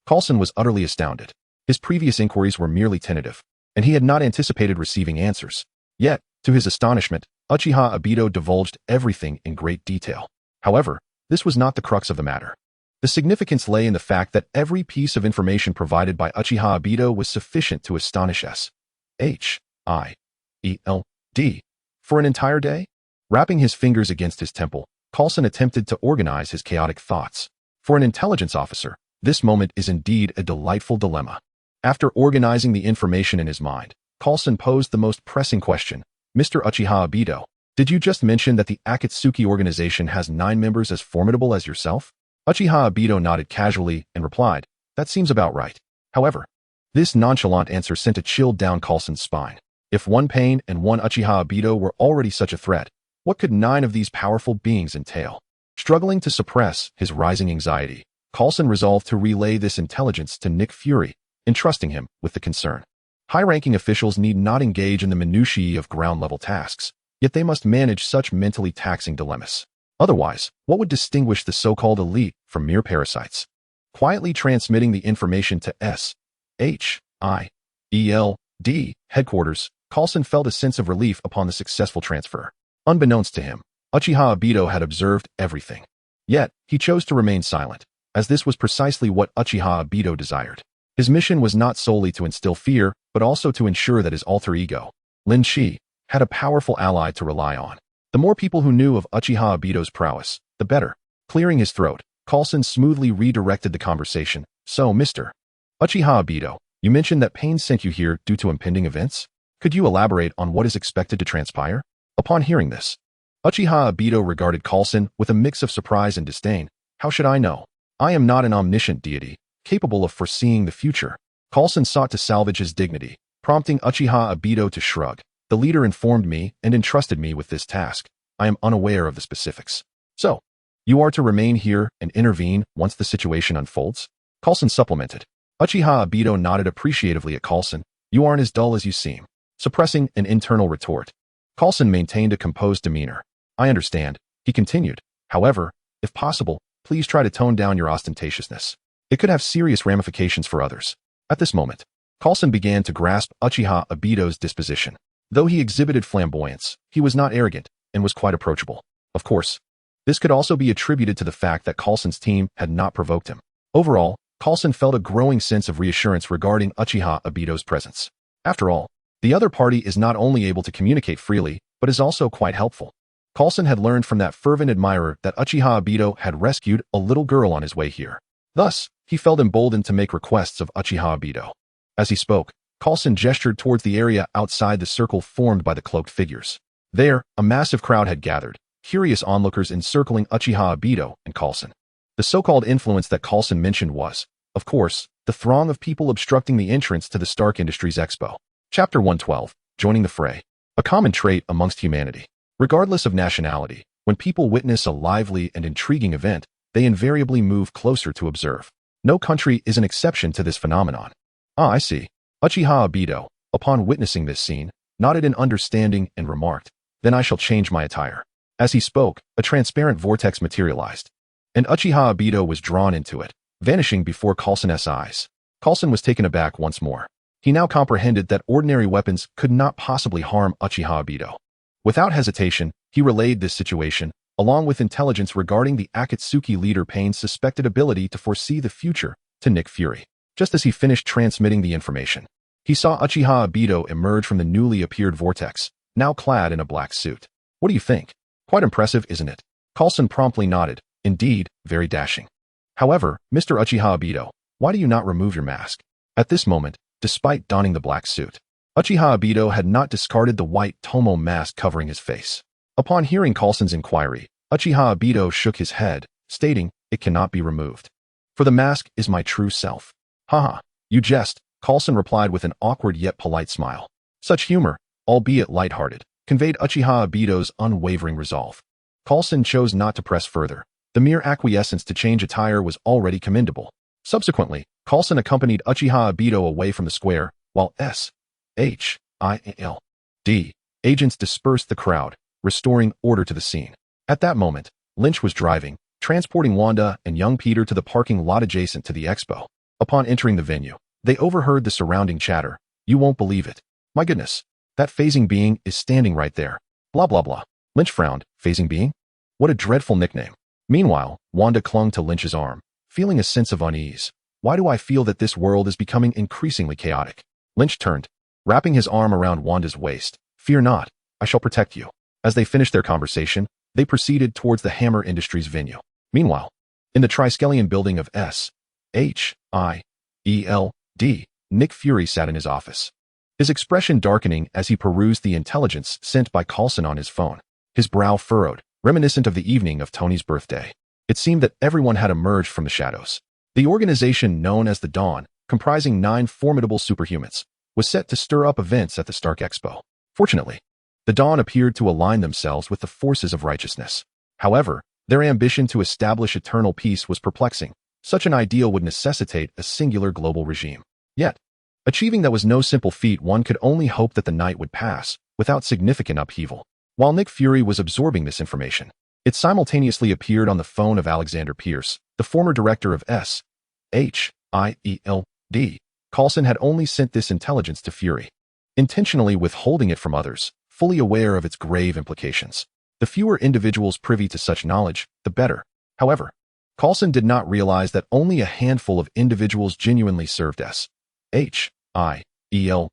Coulson was utterly astounded. His previous inquiries were merely tentative, and he had not anticipated receiving answers. Yet, to his astonishment, Uchiha Obito divulged everything in great detail. However, this was not the crux of the matter. The significance lay in the fact that every piece of information provided by Uchiha Obito was sufficient to astonish S.H.I.E.L.D. For an entire day? Wrapping his fingers against his temple, Coulson attempted to organize his chaotic thoughts. For an intelligence officer, this moment is indeed a delightful dilemma. After organizing the information in his mind, Coulson posed the most pressing question. Mr. Uchiha Obito, did you just mention that the Akatsuki organization has 9 members as formidable as yourself? Uchiha Obito nodded casually and replied, that seems about right. However, this nonchalant answer sent a chill down Coulson's spine. If one Pain and one Uchiha Obito were already such a threat, what could 9 of these powerful beings entail? Struggling to suppress his rising anxiety, Coulson resolved to relay this intelligence to Nick Fury, entrusting him with the concern. High-ranking officials need not engage in the minutiae of ground-level tasks, yet they must manage such mentally taxing dilemmas. Otherwise, what would distinguish the so-called elite from mere parasites? Quietly transmitting the information to S.H.I.E.L.D. headquarters, Coulson felt a sense of relief upon the successful transfer. Unbeknownst to him, Uchiha Obito had observed everything. Yet, he chose to remain silent, as this was precisely what Uchiha Obito desired. His mission was not solely to instill fear, but also to ensure that his alter ego, Lynch, had a powerful ally to rely on. The more people who knew of Uchiha Obito's prowess, the better. Clearing his throat, Coulson smoothly redirected the conversation. So, Mr. Uchiha Obito, you mentioned that Pain sent you here due to impending events? Could you elaborate on what is expected to transpire? Upon hearing this, Uchiha Obito regarded Coulson with a mix of surprise and disdain. How should I know? I am not an omniscient deity, capable of foreseeing the future. Coulson sought to salvage his dignity, prompting Uchiha Obito to shrug. The leader informed me and entrusted me with this task. I am unaware of the specifics. So, you are to remain here and intervene once the situation unfolds? Coulson supplemented. Uchiha Obito nodded appreciatively at Coulson. You aren't as dull as you seem. Suppressing an internal retort, Coulson maintained a composed demeanor. I understand, he continued. However, if possible, please try to tone down your ostentatiousness. It could have serious ramifications for others. At this moment, Coulson began to grasp Uchiha Obito's disposition. Though he exhibited flamboyance, he was not arrogant and was quite approachable. Of course, this could also be attributed to the fact that Coulson's team had not provoked him. Overall, Coulson felt a growing sense of reassurance regarding Uchiha Obito's presence. After all, the other party is not only able to communicate freely, but is also quite helpful. Coulson had learned from that fervent admirer that Uchiha Obito had rescued a little girl on his way here. Thus, he felt emboldened to make requests of Uchiha Obito. As he spoke, Coulson gestured towards the area outside the circle formed by the cloaked figures. There, a massive crowd had gathered, curious onlookers encircling Uchiha Obito and Coulson. The so-called influence that Coulson mentioned was, of course, the throng of people obstructing the entrance to the Stark Industries Expo. Chapter 112, Joining the Fray. A common trait amongst humanity. Regardless of nationality, when people witness a lively and intriguing event, they invariably move closer to observe. No country is an exception to this phenomenon. Ah, I see. Uchiha Obito, upon witnessing this scene, nodded in understanding and remarked, "Then I shall change my attire." As he spoke, a transparent vortex materialized, and Uchiha Obito was drawn into it, vanishing before Coulson's eyes. Coulson was taken aback once more. He now comprehended that ordinary weapons could not possibly harm Uchiha Obito. Without hesitation, he relayed this situation, along with intelligence regarding the Akatsuki leader Pain's suspected ability to foresee the future, to Nick Fury. Just as he finished transmitting the information, he saw Uchiha Obito emerge from the newly appeared vortex, now clad in a black suit. "What do you think? Quite impressive, isn't it?" Coulson promptly nodded. "Indeed, very dashing. However, Mr. Uchiha Obito, why do you not remove your mask?" At this moment, despite donning the black suit, Uchiha Obito had not discarded the white Tomo mask covering his face. Upon hearing Coulson's inquiry, Uchiha Obito shook his head, stating, "It cannot be removed. For the mask is my true self." "Haha, you jest," Coulson replied with an awkward yet polite smile. Such humor, albeit lighthearted, conveyed Uchiha Obito's unwavering resolve. Coulson chose not to press further. The mere acquiescence to change attire was already commendable. Subsequently, Coulson accompanied Uchiha Obito away from the square, while SHIELD agents dispersed the crowd, restoring order to the scene. At that moment, Lynch was driving, transporting Wanda and young Peter to the parking lot adjacent to the expo. Upon entering the venue, they overheard the surrounding chatter. "You won't believe it. My goodness, that phasing being is standing right there. Blah blah blah." Lynch frowned. "Phasing being? What a dreadful nickname." Meanwhile, Wanda clung to Lynch's arm, feeling a sense of unease. "Why do I feel that this world is becoming increasingly chaotic?" Lynch turned, wrapping his arm around Wanda's waist. "Fear not, I shall protect you." As they finished their conversation, they proceeded towards the Hammer Industries venue. Meanwhile, in the Triskelion building of SHIELD, Nick Fury sat in his office, his expression darkening as he perused the intelligence sent by Coulson on his phone. His brow furrowed, reminiscent of the evening of Tony's birthday. It seemed that everyone had emerged from the shadows. The organization known as the Dawn, comprising 9 formidable superhumans, was set to stir up events at the Stark Expo. Fortunately, the Dawn appeared to align themselves with the forces of righteousness. However, their ambition to establish eternal peace was perplexing. Such an ideal would necessitate a singular global regime. Yet, achieving that was no simple feat. One could only hope that the night would pass without significant upheaval. While Nick Fury was absorbing this information, it simultaneously appeared on the phone of Alexander Pierce, the former director of SHIELD. Coulson had only sent this intelligence to Fury, intentionally withholding it from others, fully aware of its grave implications. The fewer individuals privy to such knowledge, the better. However, Coulson did not realize that only a handful of individuals genuinely served SHIELD.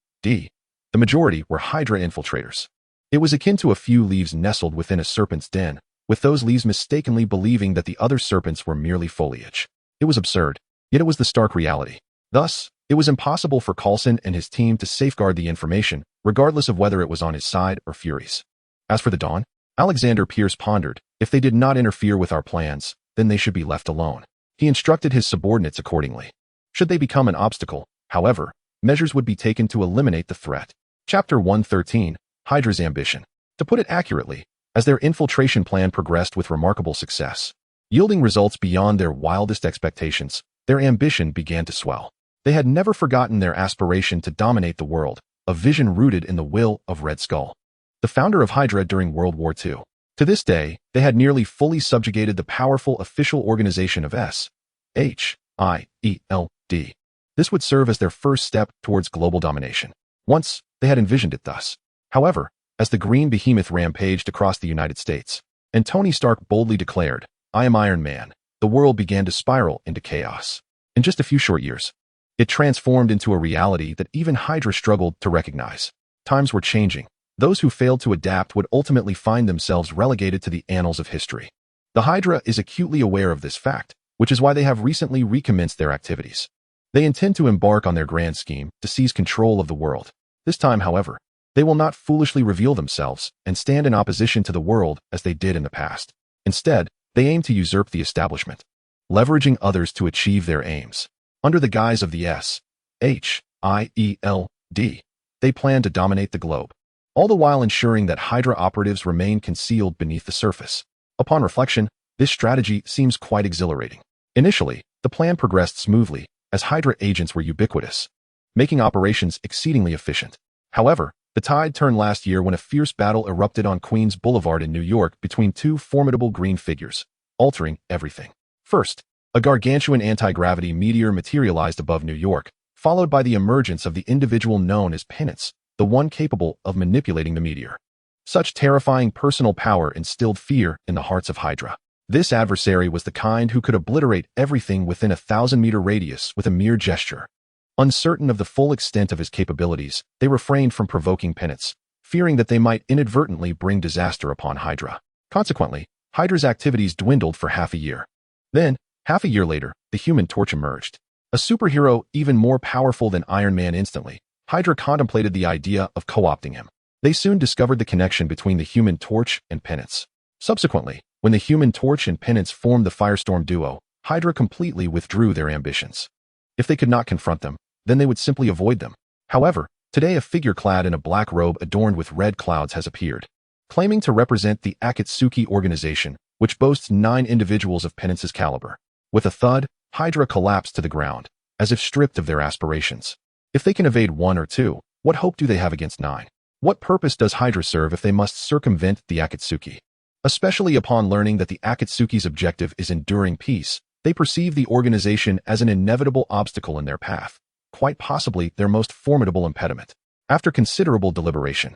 The majority were Hydra infiltrators. It was akin to a few leaves nestled within a serpent's den, with those leaves mistakenly believing that the other serpents were merely foliage. It was absurd, yet it was the stark reality. Thus, it was impossible for Coulson and his team to safeguard the information, regardless of whether it was on his side or Fury's. As for the Dawn, Alexander Pierce pondered, if they did not interfere with our plans, then they should be left alone. He instructed his subordinates accordingly. Should they become an obstacle, however, measures would be taken to eliminate the threat. Chapter 113, Hydra's Ambition. To put it accurately, as their infiltration plan progressed with remarkable success, yielding results beyond their wildest expectations, their ambition began to swell. They had never forgotten their aspiration to dominate the world, a vision rooted in the will of Red Skull, the founder of Hydra during World War II. To this day, they had nearly fully subjugated the powerful official organization of SHIELD. This would serve as their first step towards global domination. Once, they had envisioned it thus. However, as the Green Behemoth rampaged across the United States, and Tony Stark boldly declared, "I am Iron Man," the world began to spiral into chaos. In just a few short years, it transformed into a reality that even Hydra struggled to recognize. Times were changing. Those who failed to adapt would ultimately find themselves relegated to the annals of history. The Hydra is acutely aware of this fact, which is why they have recently recommenced their activities. They intend to embark on their grand scheme to seize control of the world. This time, however, they will not foolishly reveal themselves and stand in opposition to the world as they did in the past. Instead, they aim to usurp the establishment, leveraging others to achieve their aims. Under the guise of the SHIELD, they plan to dominate the globe, all the while ensuring that Hydra operatives remain concealed beneath the surface. Upon reflection, this strategy seems quite exhilarating. Initially, the plan progressed smoothly, as Hydra agents were ubiquitous, making operations exceedingly efficient. However, the tide turned last year when a fierce battle erupted on Queens Boulevard in New York between two formidable green figures, altering everything. First, a gargantuan anti-gravity meteor materialized above New York, followed by the emergence of the individual known as Penance, the one capable of manipulating the meteor. Such terrifying personal power instilled fear in the hearts of Hydra. This adversary was the kind who could obliterate everything within a 1,000-meter radius with a mere gesture. Uncertain of the full extent of his capabilities, they refrained from provoking Penance, fearing that they might inadvertently bring disaster upon Hydra. Consequently, Hydra's activities dwindled for half a year. Then, half a year later, the Human Torch emerged. A superhero even more powerful than Iron Man instantly, Hydra contemplated the idea of co-opting him. They soon discovered the connection between the Human Torch and Penance. Subsequently, when the Human Torch and Penance formed the Firestorm duo, Hydra completely withdrew their ambitions. If they could not confront them, then they would simply avoid them. However, today a figure clad in a black robe adorned with red clouds has appeared. Claiming to represent the Akatsuki organization, which boasts 9 individuals of Penance's caliber. With a thud, Hydra collapsed to the ground, as if stripped of their aspirations. If they can evade 1 or 2, what hope do they have against 9? What purpose does Hydra serve if they must circumvent the Akatsuki? Especially upon learning that the Akatsuki's objective is enduring peace, they perceive the organization as an inevitable obstacle in their path, quite possibly their most formidable impediment. After considerable deliberation,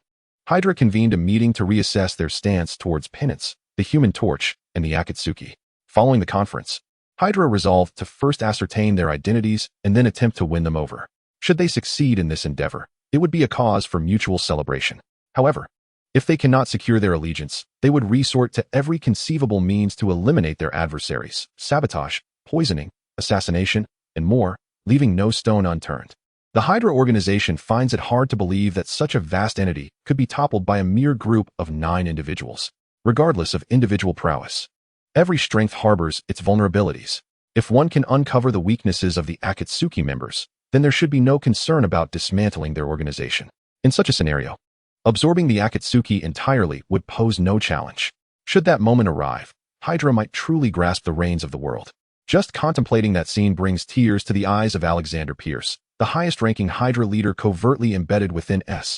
Hydra convened a meeting to reassess their stance towards Penance, the Human Torch, and the Akatsuki. Following the conference, Hydra resolved to first ascertain their identities and then attempt to win them over. Should they succeed in this endeavor, it would be a cause for mutual celebration. However, if they cannot secure their allegiance, they would resort to every conceivable means to eliminate their adversaries: sabotage, poisoning, assassination, and more, leaving no stone unturned. The Hydra organization finds it hard to believe that such a vast entity could be toppled by a mere group of 9 individuals, regardless of individual prowess. Every strength harbors its vulnerabilities. If one can uncover the weaknesses of the Akatsuki members, then there should be no concern about dismantling their organization. In such a scenario, absorbing the Akatsuki entirely would pose no challenge. Should that moment arrive, Hydra might truly grasp the reins of the world. Just contemplating that scene brings tears to the eyes of Alexander Pierce, the highest-ranking Hydra leader covertly embedded within S.H.I.E.L.D.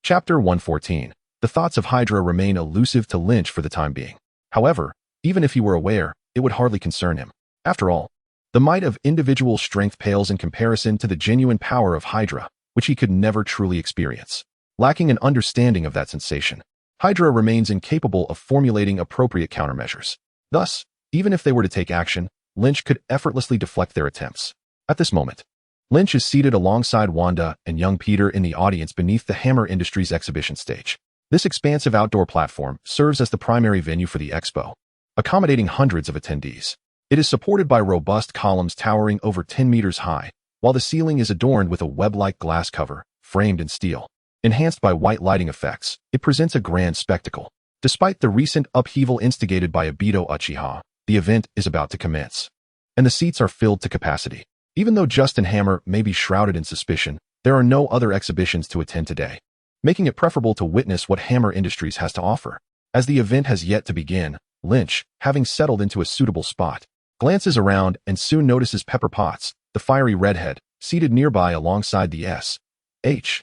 Chapter 114. The thoughts of Hydra remain elusive to Lynch for the time being. However, even if he were aware, it would hardly concern him. After all, the might of individual strength pales in comparison to the genuine power of Hydra, which he could never truly experience. Lacking an understanding of that sensation, Hydra remains incapable of formulating appropriate countermeasures. Thus, even if they were to take action, Lynch could effortlessly deflect their attempts. At this moment, Lynch is seated alongside Wanda and young Peter in the audience beneath the Hammer Industries exhibition stage. This expansive outdoor platform serves as the primary venue for the expo, accommodating hundreds of attendees. It is supported by robust columns towering over 10 meters high, while the ceiling is adorned with a web-like glass cover, framed in steel. Enhanced by white lighting effects, it presents a grand spectacle. Despite the recent upheaval instigated by Obito Uchiha, the event is about to commence, and the seats are filled to capacity. Even though Justin Hammer may be shrouded in suspicion, there are no other exhibitions to attend today, making it preferable to witness what Hammer Industries has to offer. As the event has yet to begin, Lynch, having settled into a suitable spot, glances around and soon notices Pepper Potts, the fiery redhead, seated nearby alongside the S.H.I.E.L.D.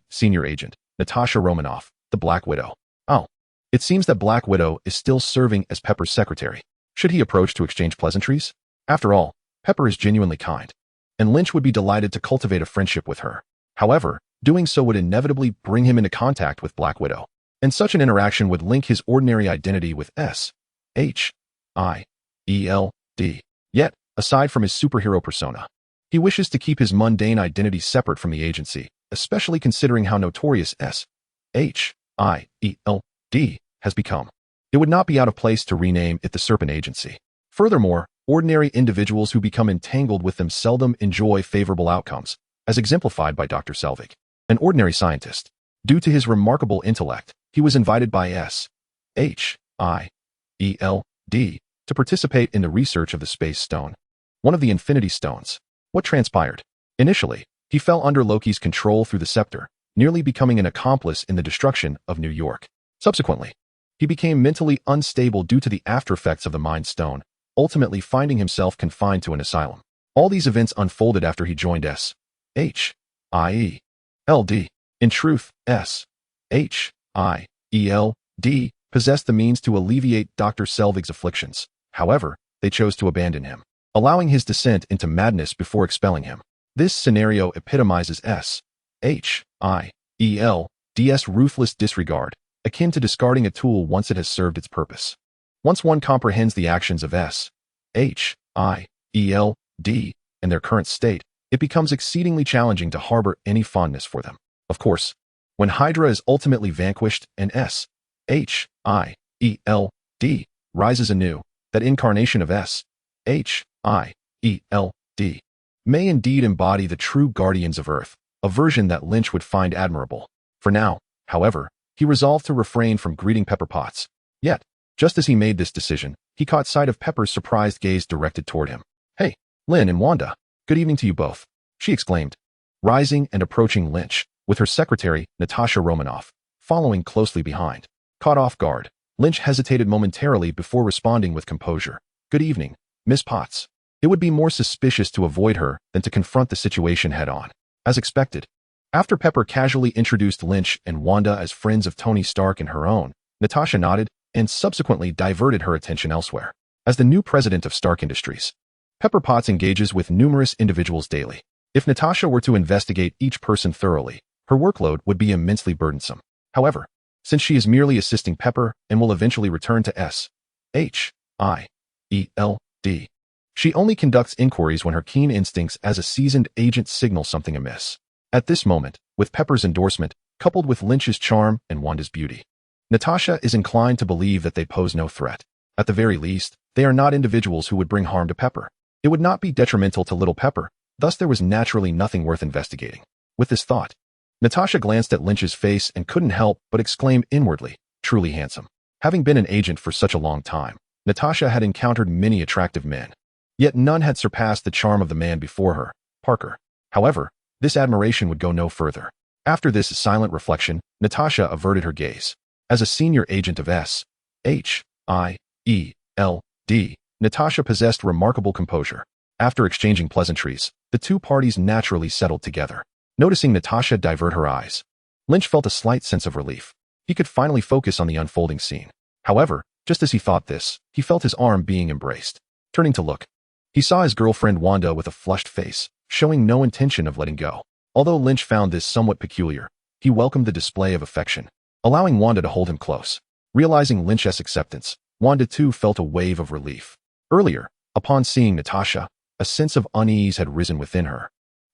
senior agent, Natasha Romanoff, the Black Widow. Oh, it seems that Black Widow is still serving as Pepper's secretary. Should he approach to exchange pleasantries? After all, Pepper is genuinely kind, and Lynch would be delighted to cultivate a friendship with her. However, doing so would inevitably bring him into contact with Black Widow, and such an interaction would link his ordinary identity with S.H.I.E.L.D. Yet, aside from his superhero persona, he wishes to keep his mundane identity separate from the agency, especially considering how notorious S.H.I.E.L.D. has become. It would not be out of place to rename it the Serpent Agency. Furthermore, ordinary individuals who become entangled with them seldom enjoy favorable outcomes, as exemplified by Dr. Selvig, an ordinary scientist. Due to his remarkable intellect, he was invited by S.H.I.E.L.D. to participate in the research of the Space Stone, one of the Infinity Stones. What transpired? Initially, he fell under Loki's control through the scepter, nearly becoming an accomplice in the destruction of New York. Subsequently, he became mentally unstable due to the aftereffects of the Mind Stone, ultimately finding himself confined to an asylum. All these events unfolded after he joined S.H.I.E.L.D. In truth, S.H.I.E.L.D. possessed the means to alleviate Dr. Selvig's afflictions. However, they chose to abandon him, allowing his descent into madness before expelling him. This scenario epitomizes S.H.I.E.L.D.'s ruthless disregard, akin to discarding a tool once it has served its purpose. Once one comprehends the actions of S.H.I.E.L.D. and their current state, it becomes exceedingly challenging to harbor any fondness for them. Of course, when Hydra is ultimately vanquished and S.H.I.E.L.D. rises anew, that incarnation of S.H.I.E.L.D. may indeed embody the true guardians of Earth, a version that Lynch would find admirable. For now, however, he resolved to refrain from greeting Pepper Potts. Yet, just as he made this decision, he caught sight of Pepper's surprised gaze directed toward him. "Hey, Lynn and Wanda, good evening to you both," she exclaimed, rising and approaching Lynch, with her secretary, Natasha Romanoff, following closely behind. Caught off guard, Lynch hesitated momentarily before responding with composure. "Good evening, Miss Potts." It would be more suspicious to avoid her than to confront the situation head-on. As expected, after Pepper casually introduced Lynch and Wanda as friends of Tony Stark and her own, Natasha nodded and subsequently diverted her attention elsewhere. As the new president of Stark Industries, Pepper Potts engages with numerous individuals daily. If Natasha were to investigate each person thoroughly, her workload would be immensely burdensome. However, since she is merely assisting Pepper and will eventually return to S.H.I.E.L.D., she only conducts inquiries when her keen instincts as a seasoned agent signal something amiss. At this moment, with Pepper's endorsement, coupled with Lynch's charm and Wanda's beauty, Natasha is inclined to believe that they pose no threat. At the very least, they are not individuals who would bring harm to Pepper. It would not be detrimental to little Pepper, thus there was naturally nothing worth investigating. With this thought, Natasha glanced at Lynch's face and couldn't help but exclaim inwardly, "Truly handsome." Having been an agent for such a long time, Natasha had encountered many attractive men. Yet none had surpassed the charm of the man before her, Parker. However, this admiration would go no further. After this silent reflection, Natasha averted her gaze. As a senior agent of S.H.I.E.L.D., Natasha possessed remarkable composure. After exchanging pleasantries, the two parties naturally settled together. Noticing Natasha divert her eyes, Lynch felt a slight sense of relief. He could finally focus on the unfolding scene. However, just as he thought this, he felt his arm being embraced. Turning to look, he saw his girlfriend Wanda with a flushed face, showing no intention of letting go. Although Lynch found this somewhat peculiar, he welcomed the display of affection, allowing Wanda to hold him close. Realizing Lynch's acceptance, Wanda too felt a wave of relief. Earlier, upon seeing Natasha, a sense of unease had risen within her.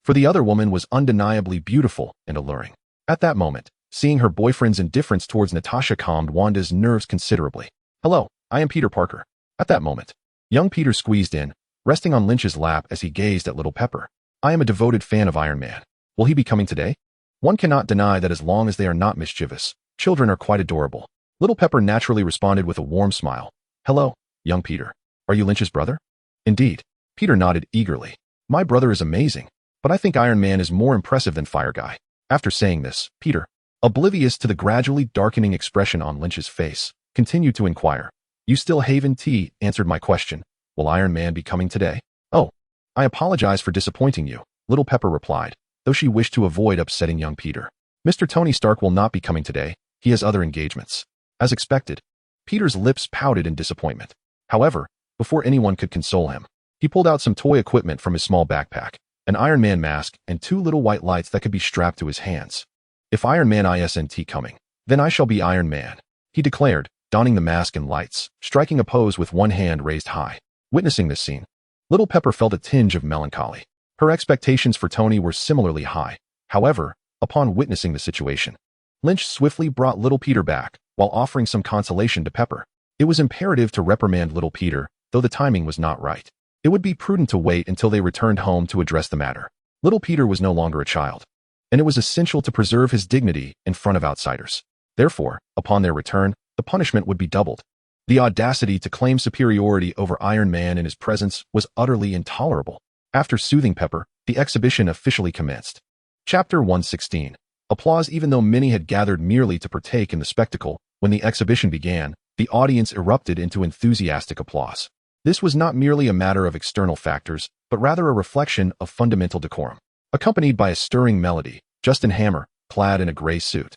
For the other woman was undeniably beautiful and alluring. At that moment, seeing her boyfriend's indifference towards Natasha calmed Wanda's nerves considerably. "Hello, I am Peter Parker." At that moment, young Peter squeezed in, resting on Lynch's lap as he gazed at little Pepper. "I am a devoted fan of Iron Man. Will he be coming today?" One cannot deny that as long as they are not mischievous, children are quite adorable. Little Pepper naturally responded with a warm smile. "Hello, young Peter. Are you Lynch's brother?" "Indeed." Peter nodded eagerly. "My brother is amazing, but I think Iron Man is more impressive than Fire Guy." After saying this, Peter, oblivious to the gradually darkening expression on Lynch's face, continued to inquire. "You still haven't answered my question. Will Iron Man be coming today?" "Oh, I apologize for disappointing you," Little Pepper replied, though she wished to avoid upsetting young Peter. "Mr. Tony Stark will not be coming today. He has other engagements." As expected, Peter's lips pouted in disappointment. However, before anyone could console him, he pulled out some toy equipment from his small backpack, an Iron Man mask and two little white lights that could be strapped to his hands. "If Iron Man isn't coming, then I shall be Iron Man," he declared, donning the mask and lights, striking a pose with one hand raised high. Witnessing this scene, Little Pepper felt a tinge of melancholy. Her expectations for Tony were similarly high. However, upon witnessing the situation, Lynch swiftly brought little Peter back, while offering some consolation to Pepper. It was imperative to reprimand little Peter, though the timing was not right. It would be prudent to wait until they returned home to address the matter. Little Peter was no longer a child, and it was essential to preserve his dignity in front of outsiders. Therefore, upon their return, the punishment would be doubled. The audacity to claim superiority over Iron Man in his presence was utterly intolerable. After soothing Pepper, the exhibition officially commenced. Chapter 116. Applause. Even though many had gathered merely to partake in the spectacle, when the exhibition began, the audience erupted into enthusiastic applause. This was not merely a matter of external factors, but rather a reflection of fundamental decorum. Accompanied by a stirring melody, Justin Hammer, clad in a gray suit,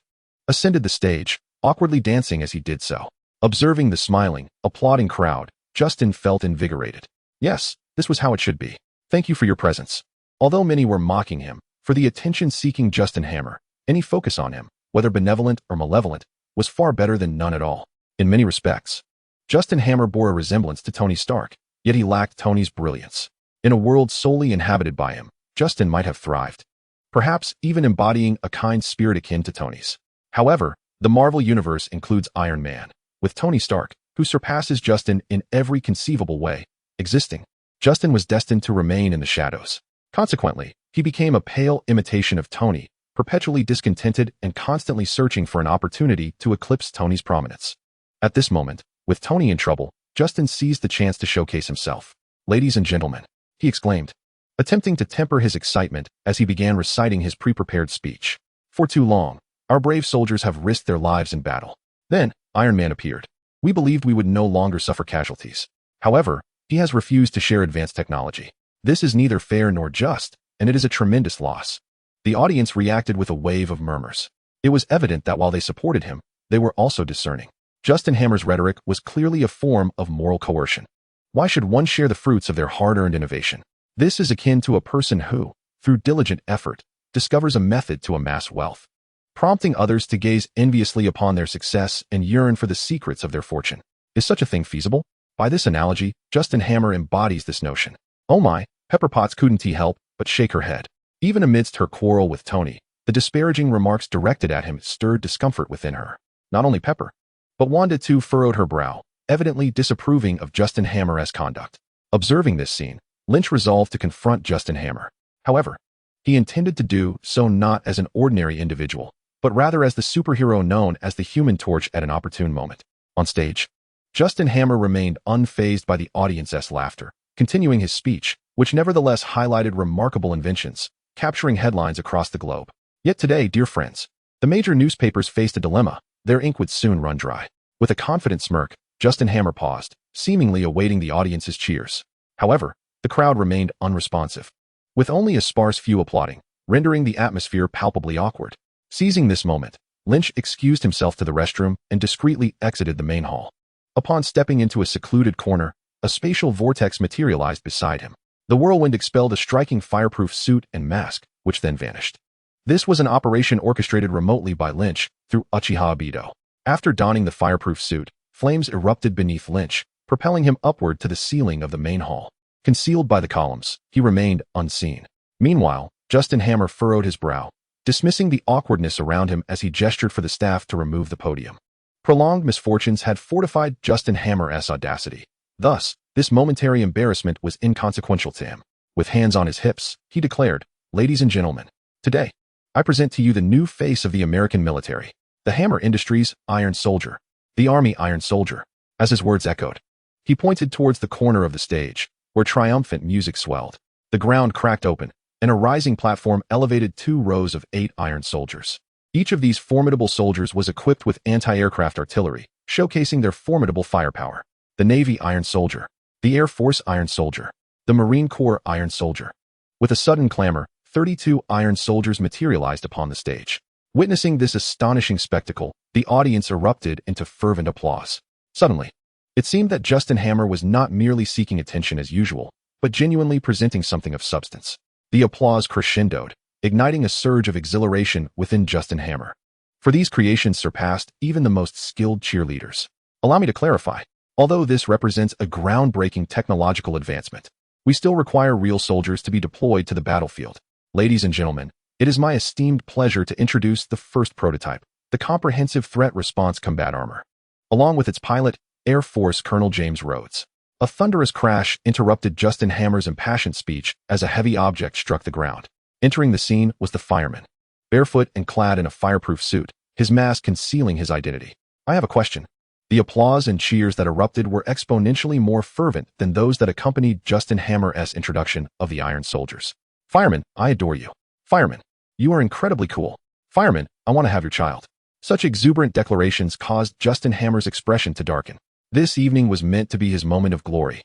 ascended the stage, awkwardly dancing as he did so. Observing the smiling, applauding crowd, Justin felt invigorated. Yes, this was how it should be. Thank you for your presence. Although many were mocking him for the attention-seeking Justin Hammer, any focus on him, whether benevolent or malevolent, was far better than none at all. In many respects, Justin Hammer bore a resemblance to Tony Stark, yet he lacked Tony's brilliance. In a world solely inhabited by him, Justin might have thrived, perhaps even embodying a kind spirit akin to Tony's. However, the Marvel Universe includes Iron Man, with Tony Stark, who surpasses Justin in every conceivable way, existing. Justin was destined to remain in the shadows. Consequently, he became a pale imitation of Tony, perpetually discontented and constantly searching for an opportunity to eclipse Tony's prominence. At this moment, with Tony in trouble, Justin seized the chance to showcase himself. "Ladies and gentlemen," he exclaimed, attempting to temper his excitement as he began reciting his pre-prepared speech. "For too long, our brave soldiers have risked their lives in battle. Then, Iron Man appeared. We believed we would no longer suffer casualties. However, he has refused to share advanced technology. This is neither fair nor just, and it is a tremendous loss." The audience reacted with a wave of murmurs. It was evident that while they supported him, they were also discerning. Justin Hammer's rhetoric was clearly a form of moral coercion. Why should one share the fruits of their hard-earned innovation? This is akin to a person who, through diligent effort, discovers a method to amass wealth, prompting others to gaze enviously upon their success and yearn for the secrets of their fortune. Is such a thing feasible? By this analogy, Justin Hammer embodies this notion. Oh my, Pepper Potts couldn't help but shake her head. Even amidst her quarrel with Tony, the disparaging remarks directed at him stirred discomfort within her. Not only Pepper, but Wanda too furrowed her brow, evidently disapproving of Justin Hammer's conduct. Observing this scene, Lynch resolved to confront Justin Hammer. However, he intended to do so not as an ordinary individual, but rather as the superhero known as the Human Torch at an opportune moment. On stage, Justin Hammer remained unfazed by the audience's laughter, continuing his speech, which nevertheless highlighted remarkable inventions, capturing headlines across the globe. Yet today, dear friends, the major newspapers faced a dilemma. Their ink would soon run dry. With a confident smirk, Justin Hammer paused, seemingly awaiting the audience's cheers. However, the crowd remained unresponsive, with only a sparse few applauding, rendering the atmosphere palpably awkward. Seizing this moment, Lynch excused himself to the restroom and discreetly exited the main hall. Upon stepping into a secluded corner, a spatial vortex materialized beside him. The whirlwind expelled a striking fireproof suit and mask, which then vanished. This was an operation orchestrated remotely by Lynch through Uchiha Obito. After donning the fireproof suit, flames erupted beneath Lynch, propelling him upward to the ceiling of the main hall. Concealed by the columns, he remained unseen. Meanwhile, Justin Hammer furrowed his brow, dismissing the awkwardness around him as he gestured for the staff to remove the podium. Prolonged misfortunes had fortified Justin Hammer's audacity. Thus, this momentary embarrassment was inconsequential to him. With hands on his hips, he declared, "Ladies and gentlemen, today, I present to you the new face of the American military, the Hammer Industries Iron Soldier, the Army Iron Soldier." As his words echoed, he pointed towards the corner of the stage, where triumphant music swelled. The ground cracked open, and a rising platform elevated 2 rows of 8 Iron Soldiers. Each of these formidable soldiers was equipped with anti-aircraft artillery, showcasing their formidable firepower. The Navy Iron Soldier, the Air Force Iron Soldier, the Marine Corps Iron Soldier. With a sudden clamor, 32 Iron Soldiers materialized upon the stage. Witnessing this astonishing spectacle, the audience erupted into fervent applause. Suddenly, it seemed that Justin Hammer was not merely seeking attention as usual, but genuinely presenting something of substance. The applause crescendoed, igniting a surge of exhilaration within Justin Hammer. For these creations surpassed even the most skilled cheerleaders. Allow me to clarify, although this represents a groundbreaking technological advancement, we still require real soldiers to be deployed to the battlefield. Ladies and gentlemen, it is my esteemed pleasure to introduce the first prototype, the Comprehensive Threat Response Combat Armor. Along with its pilot, Air Force Colonel James Rhodes. A thunderous crash interrupted Justin Hammer's impassioned speech as a heavy object struck the ground. Entering the scene was the fireman, barefoot and clad in a fireproof suit, his mask concealing his identity. I have a question. The applause and cheers that erupted were exponentially more fervent than those that accompanied Justin Hammer's introduction of the Iron Soldiers. "Fireman, I adore you. Fireman, you are incredibly cool. Fireman, I want to have your child." Such exuberant declarations caused Justin Hammer's expression to darken. This evening was meant to be his moment of glory.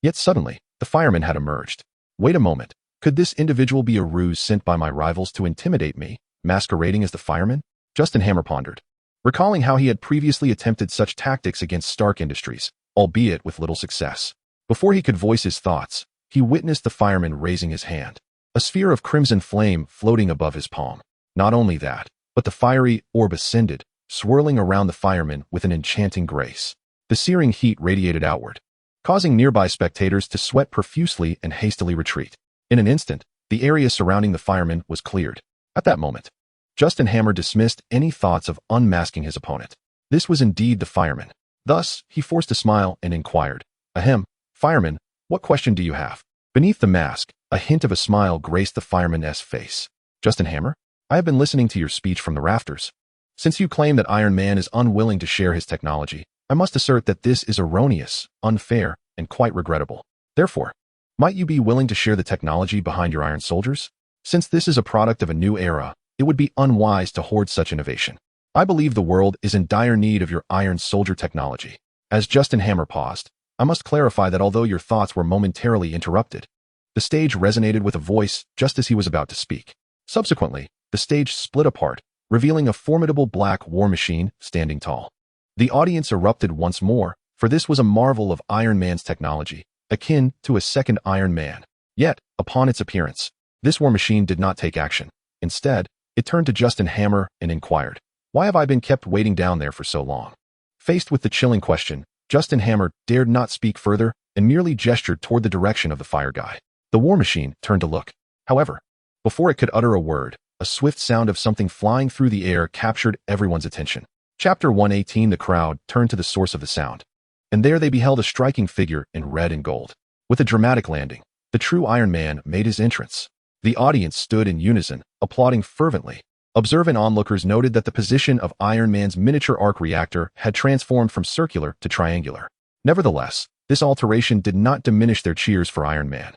Yet suddenly, the fireman had emerged. Wait a moment. Could this individual be a ruse sent by my rivals to intimidate me, masquerading as the fireman? Justin Hammer pondered, recalling how he had previously attempted such tactics against Stark Industries, albeit with little success. Before he could voice his thoughts, he witnessed the fireman raising his hand, a sphere of crimson flame floating above his palm. Not only that, but the fiery orb ascended, swirling around the fireman with an enchanting grace. The searing heat radiated outward, causing nearby spectators to sweat profusely and hastily retreat. In an instant, the area surrounding the fireman was cleared. At that moment, Justin Hammer dismissed any thoughts of unmasking his opponent. This was indeed the fireman. Thus, he forced a smile and inquired, "Ahem, fireman, what question do you have?" Beneath the mask, a hint of a smile graced the fireman's face. "Justin Hammer, I have been listening to your speech from the rafters. Since you claim that Iron Man is unwilling to share his technology, I must assert that this is erroneous, unfair, and quite regrettable. Therefore, might you be willing to share the technology behind your Iron Soldiers? Since this is a product of a new era, it would be unwise to hoard such innovation. I believe the world is in dire need of your Iron Soldier technology." As Justin Hammer paused, I must clarify that although your thoughts were momentarily interrupted, the stage resonated with a voice just as he was about to speak. Subsequently, the stage split apart, revealing a formidable black war machine standing tall. The audience erupted once more, for this was a marvel of Iron Man's technology, akin to a second Iron Man. Yet, upon its appearance, this war machine did not take action. Instead, it turned to Justin Hammer and inquired, "Why have I been kept waiting down there for so long?" Faced with the chilling question, Justin Hammer dared not speak further and merely gestured toward the direction of the fire guy. The war machine turned to look. However, before it could utter a word, a swift sound of something flying through the air captured everyone's attention. Chapter 118. The crowd turned to the source of the sound, and there they beheld a striking figure in red and gold. With a dramatic landing, the true Iron Man made his entrance. The audience stood in unison, applauding fervently. Observant onlookers noted that the position of Iron Man's miniature arc reactor had transformed from circular to triangular. Nevertheless, this alteration did not diminish their cheers for Iron Man.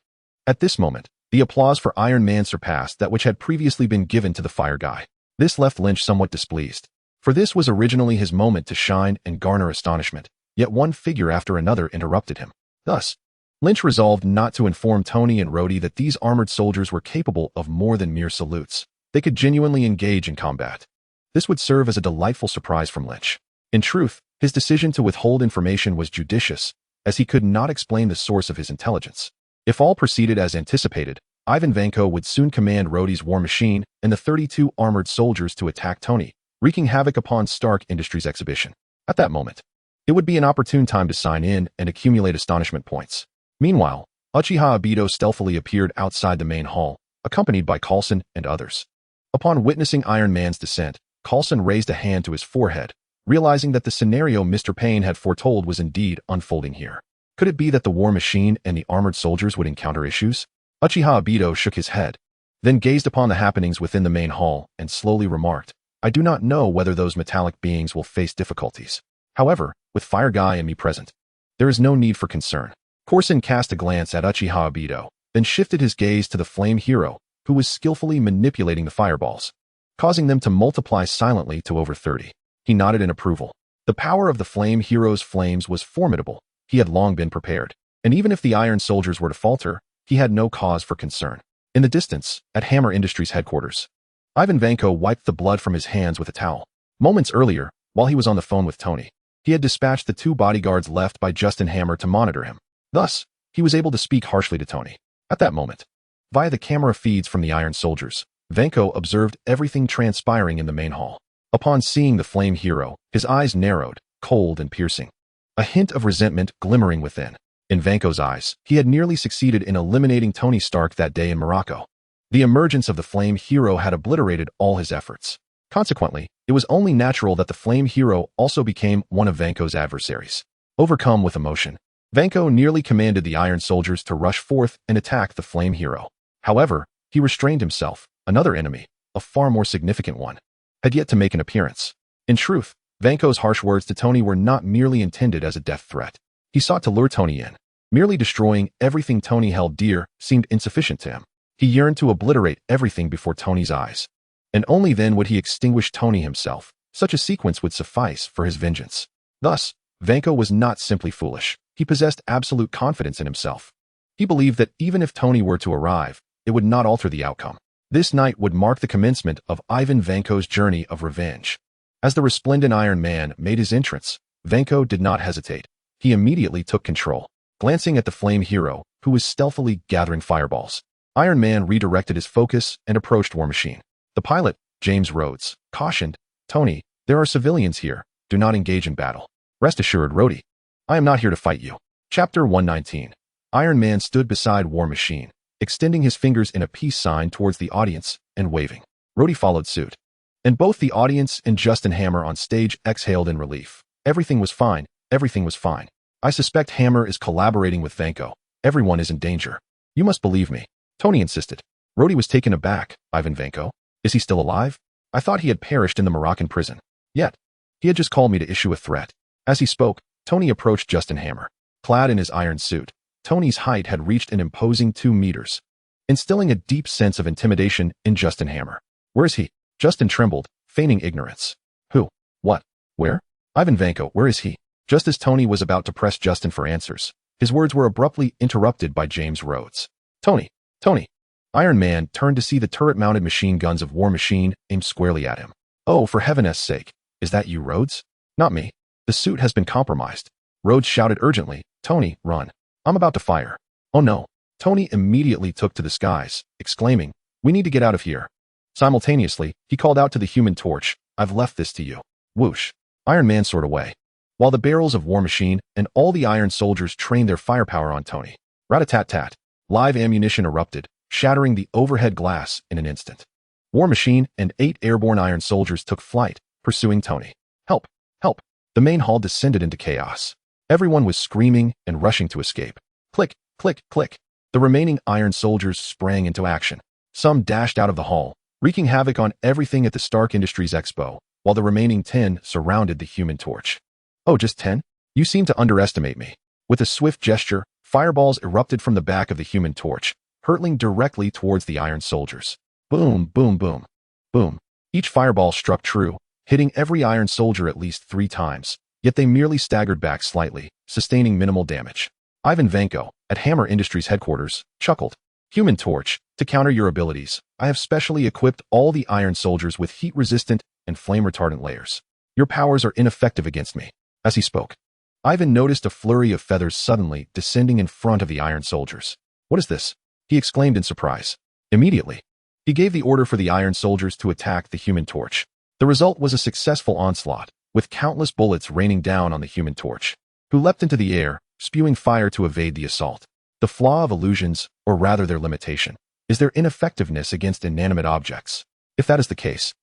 At this moment, the applause for Iron Man surpassed that which had previously been given to the fire guy. This left Lynch somewhat displeased, for this was originally his moment to shine and garner astonishment, yet one figure after another interrupted him. Thus, Lynch resolved not to inform Tony and Rhodey that these armored soldiers were capable of more than mere salutes. They could genuinely engage in combat. This would serve as a delightful surprise from Lynch. In truth, his decision to withhold information was judicious, as he could not explain the source of his intelligence. If all proceeded as anticipated, Ivan Vanko would soon command Rhodey's war machine and the 32 armored soldiers to attack Tony, wreaking havoc upon Stark Industries' exhibition. At that moment, it would be an opportune time to sign in and accumulate astonishment points. Meanwhile, Uchiha Obito stealthily appeared outside the main hall, accompanied by Coulson and others. Upon witnessing Iron Man's descent, Coulson raised a hand to his forehead, realizing that the scenario Mr. Payne had foretold was indeed unfolding here. Could it be that the war machine and the armored soldiers would encounter issues? Uchiha Obito shook his head, then gazed upon the happenings within the main hall and slowly remarked, "I do not know whether those metallic beings will face difficulties. However, with Fire Guy and me present, there is no need for concern." Coulson cast a glance at Uchiha Obito, then shifted his gaze to the Flame Hero, who was skillfully manipulating the fireballs, causing them to multiply silently to over 30. He nodded in approval. The power of the Flame Hero's flames was formidable. He had long been prepared, and even if the Iron Soldiers were to falter, he had no cause for concern. In the distance, at Hammer Industries headquarters, Ivan Vanko wiped the blood from his hands with a towel. Moments earlier, while he was on the phone with Tony, he had dispatched the 2 bodyguards left by Justin Hammer to monitor him. Thus, he was able to speak harshly to Tony. At that moment, via the camera feeds from the Iron Soldiers, Vanko observed everything transpiring in the main hall. Upon seeing the Flame Hero, his eyes narrowed, cold and piercing, a hint of resentment glimmering within. In Vanko's eyes, he had nearly succeeded in eliminating Tony Stark that day in Morocco. The emergence of the Flame Hero had obliterated all his efforts. Consequently, it was only natural that the Flame Hero also became one of Vanko's adversaries. Overcome with emotion, Vanko nearly commanded the Iron Soldiers to rush forth and attack the Flame Hero. However, he restrained himself. Another enemy, a far more significant one, had yet to make an appearance. In truth, Vanko's harsh words to Tony were not merely intended as a death threat. He sought to lure Tony in. Merely destroying everything Tony held dear seemed insufficient to him. He yearned to obliterate everything before Tony's eyes. And only then would he extinguish Tony himself. Such a sequence would suffice for his vengeance. Thus, Vanko was not simply foolish. He possessed absolute confidence in himself. He believed that even if Tony were to arrive, it would not alter the outcome. This night would mark the commencement of Ivan Vanko's journey of revenge. As the resplendent Iron Man made his entrance, Vanko did not hesitate. He immediately took control. Glancing at the flame hero, who was stealthily gathering fireballs, Iron Man redirected his focus and approached War Machine. The pilot, James Rhodes, cautioned, "Tony, there are civilians here. Do not engage in battle." "Rest assured, Rhodey. I am not here to fight you." Chapter 119. Iron Man stood beside War Machine, extending his fingers in a peace sign towards the audience and waving. Rhodey followed suit. And both the audience and Justin Hammer on stage exhaled in relief. Everything was fine. Everything was fine. "I suspect Hammer is collaborating with Vanko. Everyone is in danger. You must believe me," Tony insisted. Rhodey was taken aback. "Ivan Vanko? Is he still alive? I thought he had perished in the Moroccan prison." "Yet. He had just called me to issue a threat." As he spoke, Tony approached Justin Hammer. Clad in his iron suit, Tony's height had reached an imposing 2 meters, instilling a deep sense of intimidation in Justin Hammer. "Where is he?" Justin trembled, feigning ignorance. "Who? What? Where? Ivan Vanko, where is he?" Just as Tony was about to press Justin for answers, his words were abruptly interrupted by James Rhodes. "Tony! Tony!" Iron Man turned to see the turret-mounted machine guns of War Machine aimed squarely at him. "Oh, for heaven's sake! Is that you, Rhodes?" "Not me. The suit has been compromised." Rhodes shouted urgently, "Tony, run. I'm about to fire." "Oh no." Tony immediately took to the skies, exclaiming, "We need to get out of here." Simultaneously, he called out to the Human Torch, "I've left this to you." Whoosh. Iron Man soared away, while the barrels of War Machine and all the Iron Soldiers trained their firepower on Tony. Rat-a-tat-tat. Live ammunition erupted, shattering the overhead glass in an instant. War Machine and 8 airborne Iron Soldiers took flight, pursuing Tony. "Help! Help!" The main hall descended into chaos. Everyone was screaming and rushing to escape. Click, click, click. The remaining Iron Soldiers sprang into action. Some dashed out of the hall, wreaking havoc on everything at the Stark Industries Expo, while the remaining 10 surrounded the Human Torch. "Oh, just 10? You seem to underestimate me." With a swift gesture, fireballs erupted from the back of the Human Torch, hurtling directly towards the Iron Soldiers. Boom, boom, boom, boom. Each fireball struck true, hitting every Iron Soldier at least 3 times, yet they merely staggered back slightly, sustaining minimal damage. Ivan Vanko, at Hammer Industries headquarters, chuckled. "Human Torch, to counter your abilities, I have specially equipped all the Iron Soldiers with heat-resistant and flame-retardant layers. Your powers are ineffective against me." As he spoke, Ivan noticed a flurry of feathers suddenly descending in front of the Iron Soldiers. "What is this?" he exclaimed in surprise. Immediately, he gave the order for the Iron Soldiers to attack the Human Torch. The result was a successful onslaught, with countless bullets raining down on the Human Torch, who leapt into the air, spewing fire to evade the assault. The flaw of illusions, or rather their limitation, is their ineffectiveness against inanimate objects. If that is the case,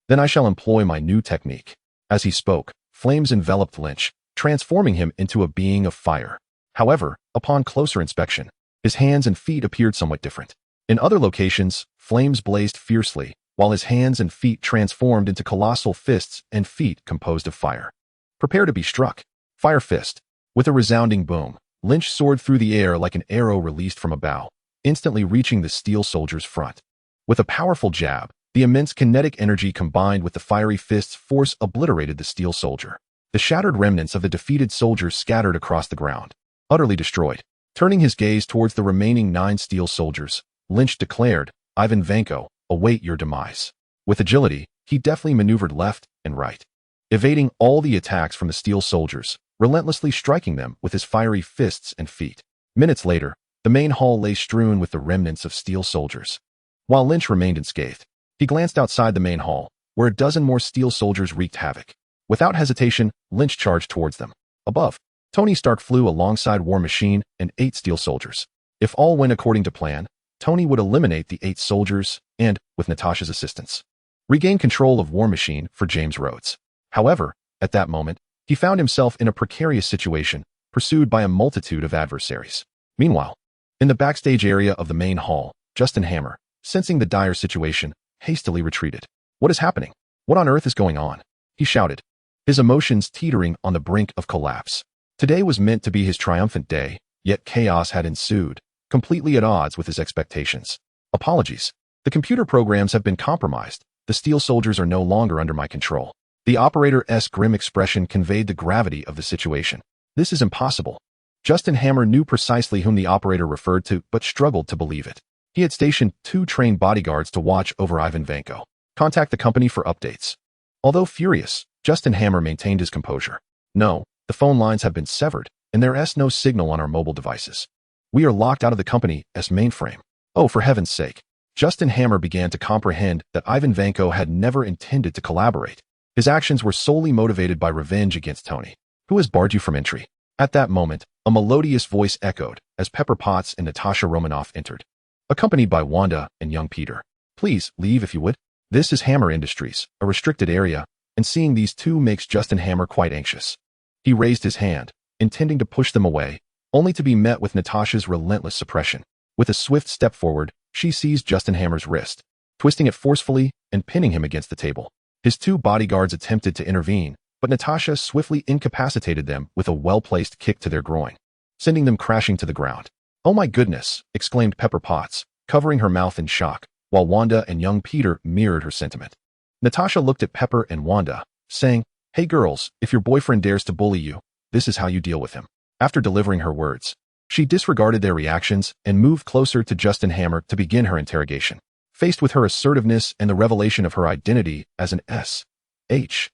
then I shall employ my new technique. As he spoke, flames enveloped Lynch, transforming him into a being of fire. However, upon closer inspection, his hands and feet appeared somewhat different. In other locations, flames blazed fiercely, while his hands and feet transformed into colossal fists and feet composed of fire. "Prepare to be struck." Fire fist. With a resounding boom, Lynch soared through the air like an arrow released from a bow, instantly reaching the Steel Soldier's front. With a powerful jab, the immense kinetic energy combined with the fiery fist's force obliterated the Steel Soldier. The shattered remnants of the defeated soldiers scattered across the ground, utterly destroyed. Turning his gaze towards the remaining 9 Steel Soldiers, Lynch declared, "Ivan Vanko, await your demise." With agility, he deftly maneuvered left and right, evading all the attacks from the Steel Soldiers, relentlessly striking them with his fiery fists and feet. Minutes later, the main hall lay strewn with the remnants of Steel Soldiers. While Lynch remained unscathed, he glanced outside the main hall, where a dozen more Steel Soldiers wreaked havoc. Without hesitation, Lynch charged towards them. Above, Tony Stark flew alongside War Machine and 8 Steel Soldiers. If all went according to plan, Tony would eliminate the 8 soldiers and, with Natasha's assistance, regain control of War Machine for James Rhodes. However, at that moment, he found himself in a precarious situation, pursued by a multitude of adversaries. Meanwhile, in the backstage area of the main hall, Justin Hammer, sensing the dire situation, hastily retreated. "What is happening? What on earth is going on?" he shouted, his emotions teetering on the brink of collapse. Today was meant to be his triumphant day, yet chaos had ensued, completely at odds with his expectations. "Apologies. The computer programs have been compromised. The Steel Soldiers are no longer under my control." The operator's grim expression conveyed the gravity of the situation. "This is impossible. Justin Hammer knew precisely whom the operator referred to, but struggled to believe it. He had stationed 2 trained bodyguards to watch over Ivan Vanko. Contact the company for updates. Although furious, Justin Hammer maintained his composure. No, the phone lines have been severed, and there is no signal on our mobile devices. We are locked out of the company's mainframe. Oh, for heaven's sake. Justin Hammer began to comprehend that Ivan Vanko had never intended to collaborate. His actions were solely motivated by revenge against Tony. Who has barred you from entry? At that moment, a melodious voice echoed as Pepper Potts and Natasha Romanoff entered, accompanied by Wanda and young Peter. Please, leave if you would. This is Hammer Industries, a restricted area, and seeing these two makes Justin Hammer quite anxious. He raised his hand, intending to push them away, only to be met with Natasha's relentless suppression. With a swift step forward, she seized Justin Hammer's wrist, twisting it forcefully and pinning him against the table. His 2 bodyguards attempted to intervene, but Natasha swiftly incapacitated them with a well-placed kick to their groin, sending them crashing to the ground. "Oh my goodness," exclaimed Pepper Potts, covering her mouth in shock, while Wanda and young Peter mirrored her sentiment. Natasha looked at Pepper and Wanda, saying, "Hey girls, if your boyfriend dares to bully you, this is how you deal with him." After delivering her words, she disregarded their reactions and moved closer to Justin Hammer to begin her interrogation. Faced with her assertiveness and the revelation of her identity as an S.H.I.E.L.D.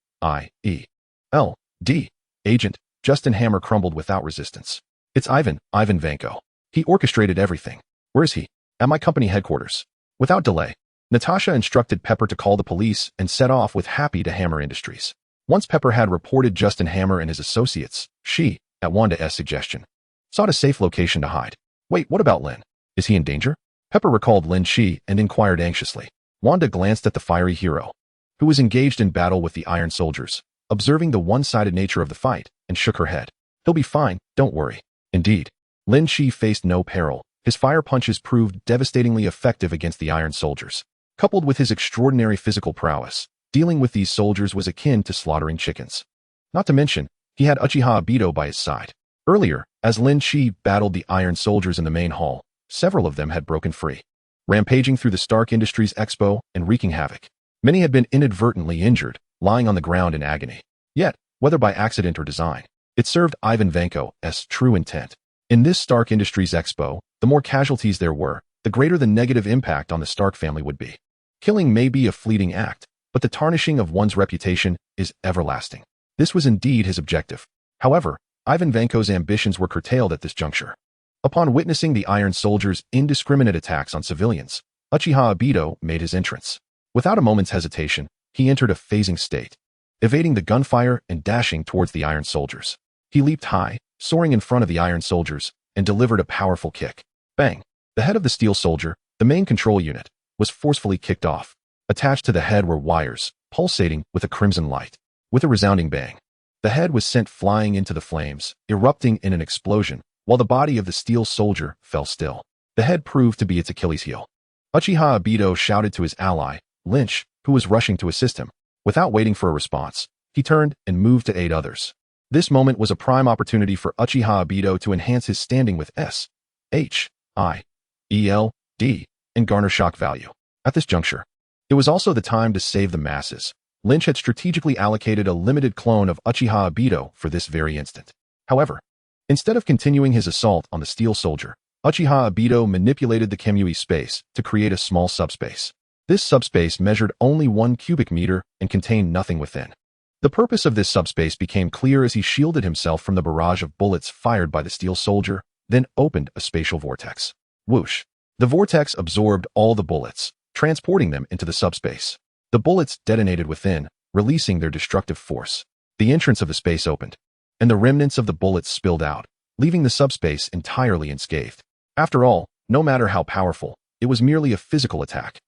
agent, Justin Hammer crumbled without resistance. "It's Ivan Vanko. He orchestrated everything. Where is he?" "At my company headquarters." Without delay, Natasha instructed Pepper to call the police and set off with Happy to Hammer Industries. Once Pepper had reported Justin Hammer and his associates, she, at Wanda's suggestion, sought a safe location to hide. "Wait, what about Lynn? Is he in danger?" Pepper recalled Lynch and inquired anxiously. Wanda glanced at the fiery hero, who was engaged in battle with the Iron Soldiers, observing the one-sided nature of the fight, and shook her head. "He'll be fine, don't worry." Indeed, Lynch faced no peril. His fire punches proved devastatingly effective against the Iron Soldiers. Coupled with his extraordinary physical prowess, dealing with these soldiers was akin to slaughtering chickens. Not to mention, he had Uchiha Obito by his side. Earlier, as Lynch battled the Iron Soldiers in the main hall, several of them had broken free, rampaging through the Stark Industries Expo and wreaking havoc. Many had been inadvertently injured, lying on the ground in agony. Yet, whether by accident or design, it served Ivan Vanko's true intent. In this Stark Industries Expo, the more casualties there were, the greater the negative impact on the Stark family would be. Killing may be a fleeting act, but the tarnishing of one's reputation is everlasting. This was indeed his objective. However, Ivan Vanko's ambitions were curtailed at this juncture. Upon witnessing the Iron Soldiers' indiscriminate attacks on civilians, Uchiha Obito made his entrance. Without a moment's hesitation, he entered a phasing state, evading the gunfire and dashing towards the Iron Soldiers. He leaped high, soaring in front of the Iron Soldiers, and delivered a powerful kick. Bang! The head of the Steel Soldier, the main control unit, was forcefully kicked off. Attached to the head were wires, pulsating with a crimson light. With a resounding bang, the head was sent flying into the flames, erupting in an explosion, while the body of the Steel Soldier fell still. The head proved to be its Achilles heel. Uchiha Obito shouted to his ally, Lynch, who was rushing to assist him. Without waiting for a response, he turned and moved to aid others. This moment was a prime opportunity for Uchiha Obito to enhance his standing with S.H.I.E.L.D. and garner shock value. At this juncture, it was also the time to save the masses. Lynch had strategically allocated a limited clone of Uchiha Obito for this very instant. However, instead of continuing his assault on the Steel Soldier, Uchiha Obito manipulated the Kemui space to create a small subspace. This subspace measured only 1 cubic meter and contained nothing within. The purpose of this subspace became clear as he shielded himself from the barrage of bullets fired by the Steel Soldier, then opened a spatial vortex. Whoosh! The vortex absorbed all the bullets, transporting them into the subspace. The bullets detonated within, releasing their destructive force. The entrance of the space opened, and the remnants of the bullets spilled out, leaving the subspace entirely unscathed. After all, no matter how powerful, it was merely a physical attack.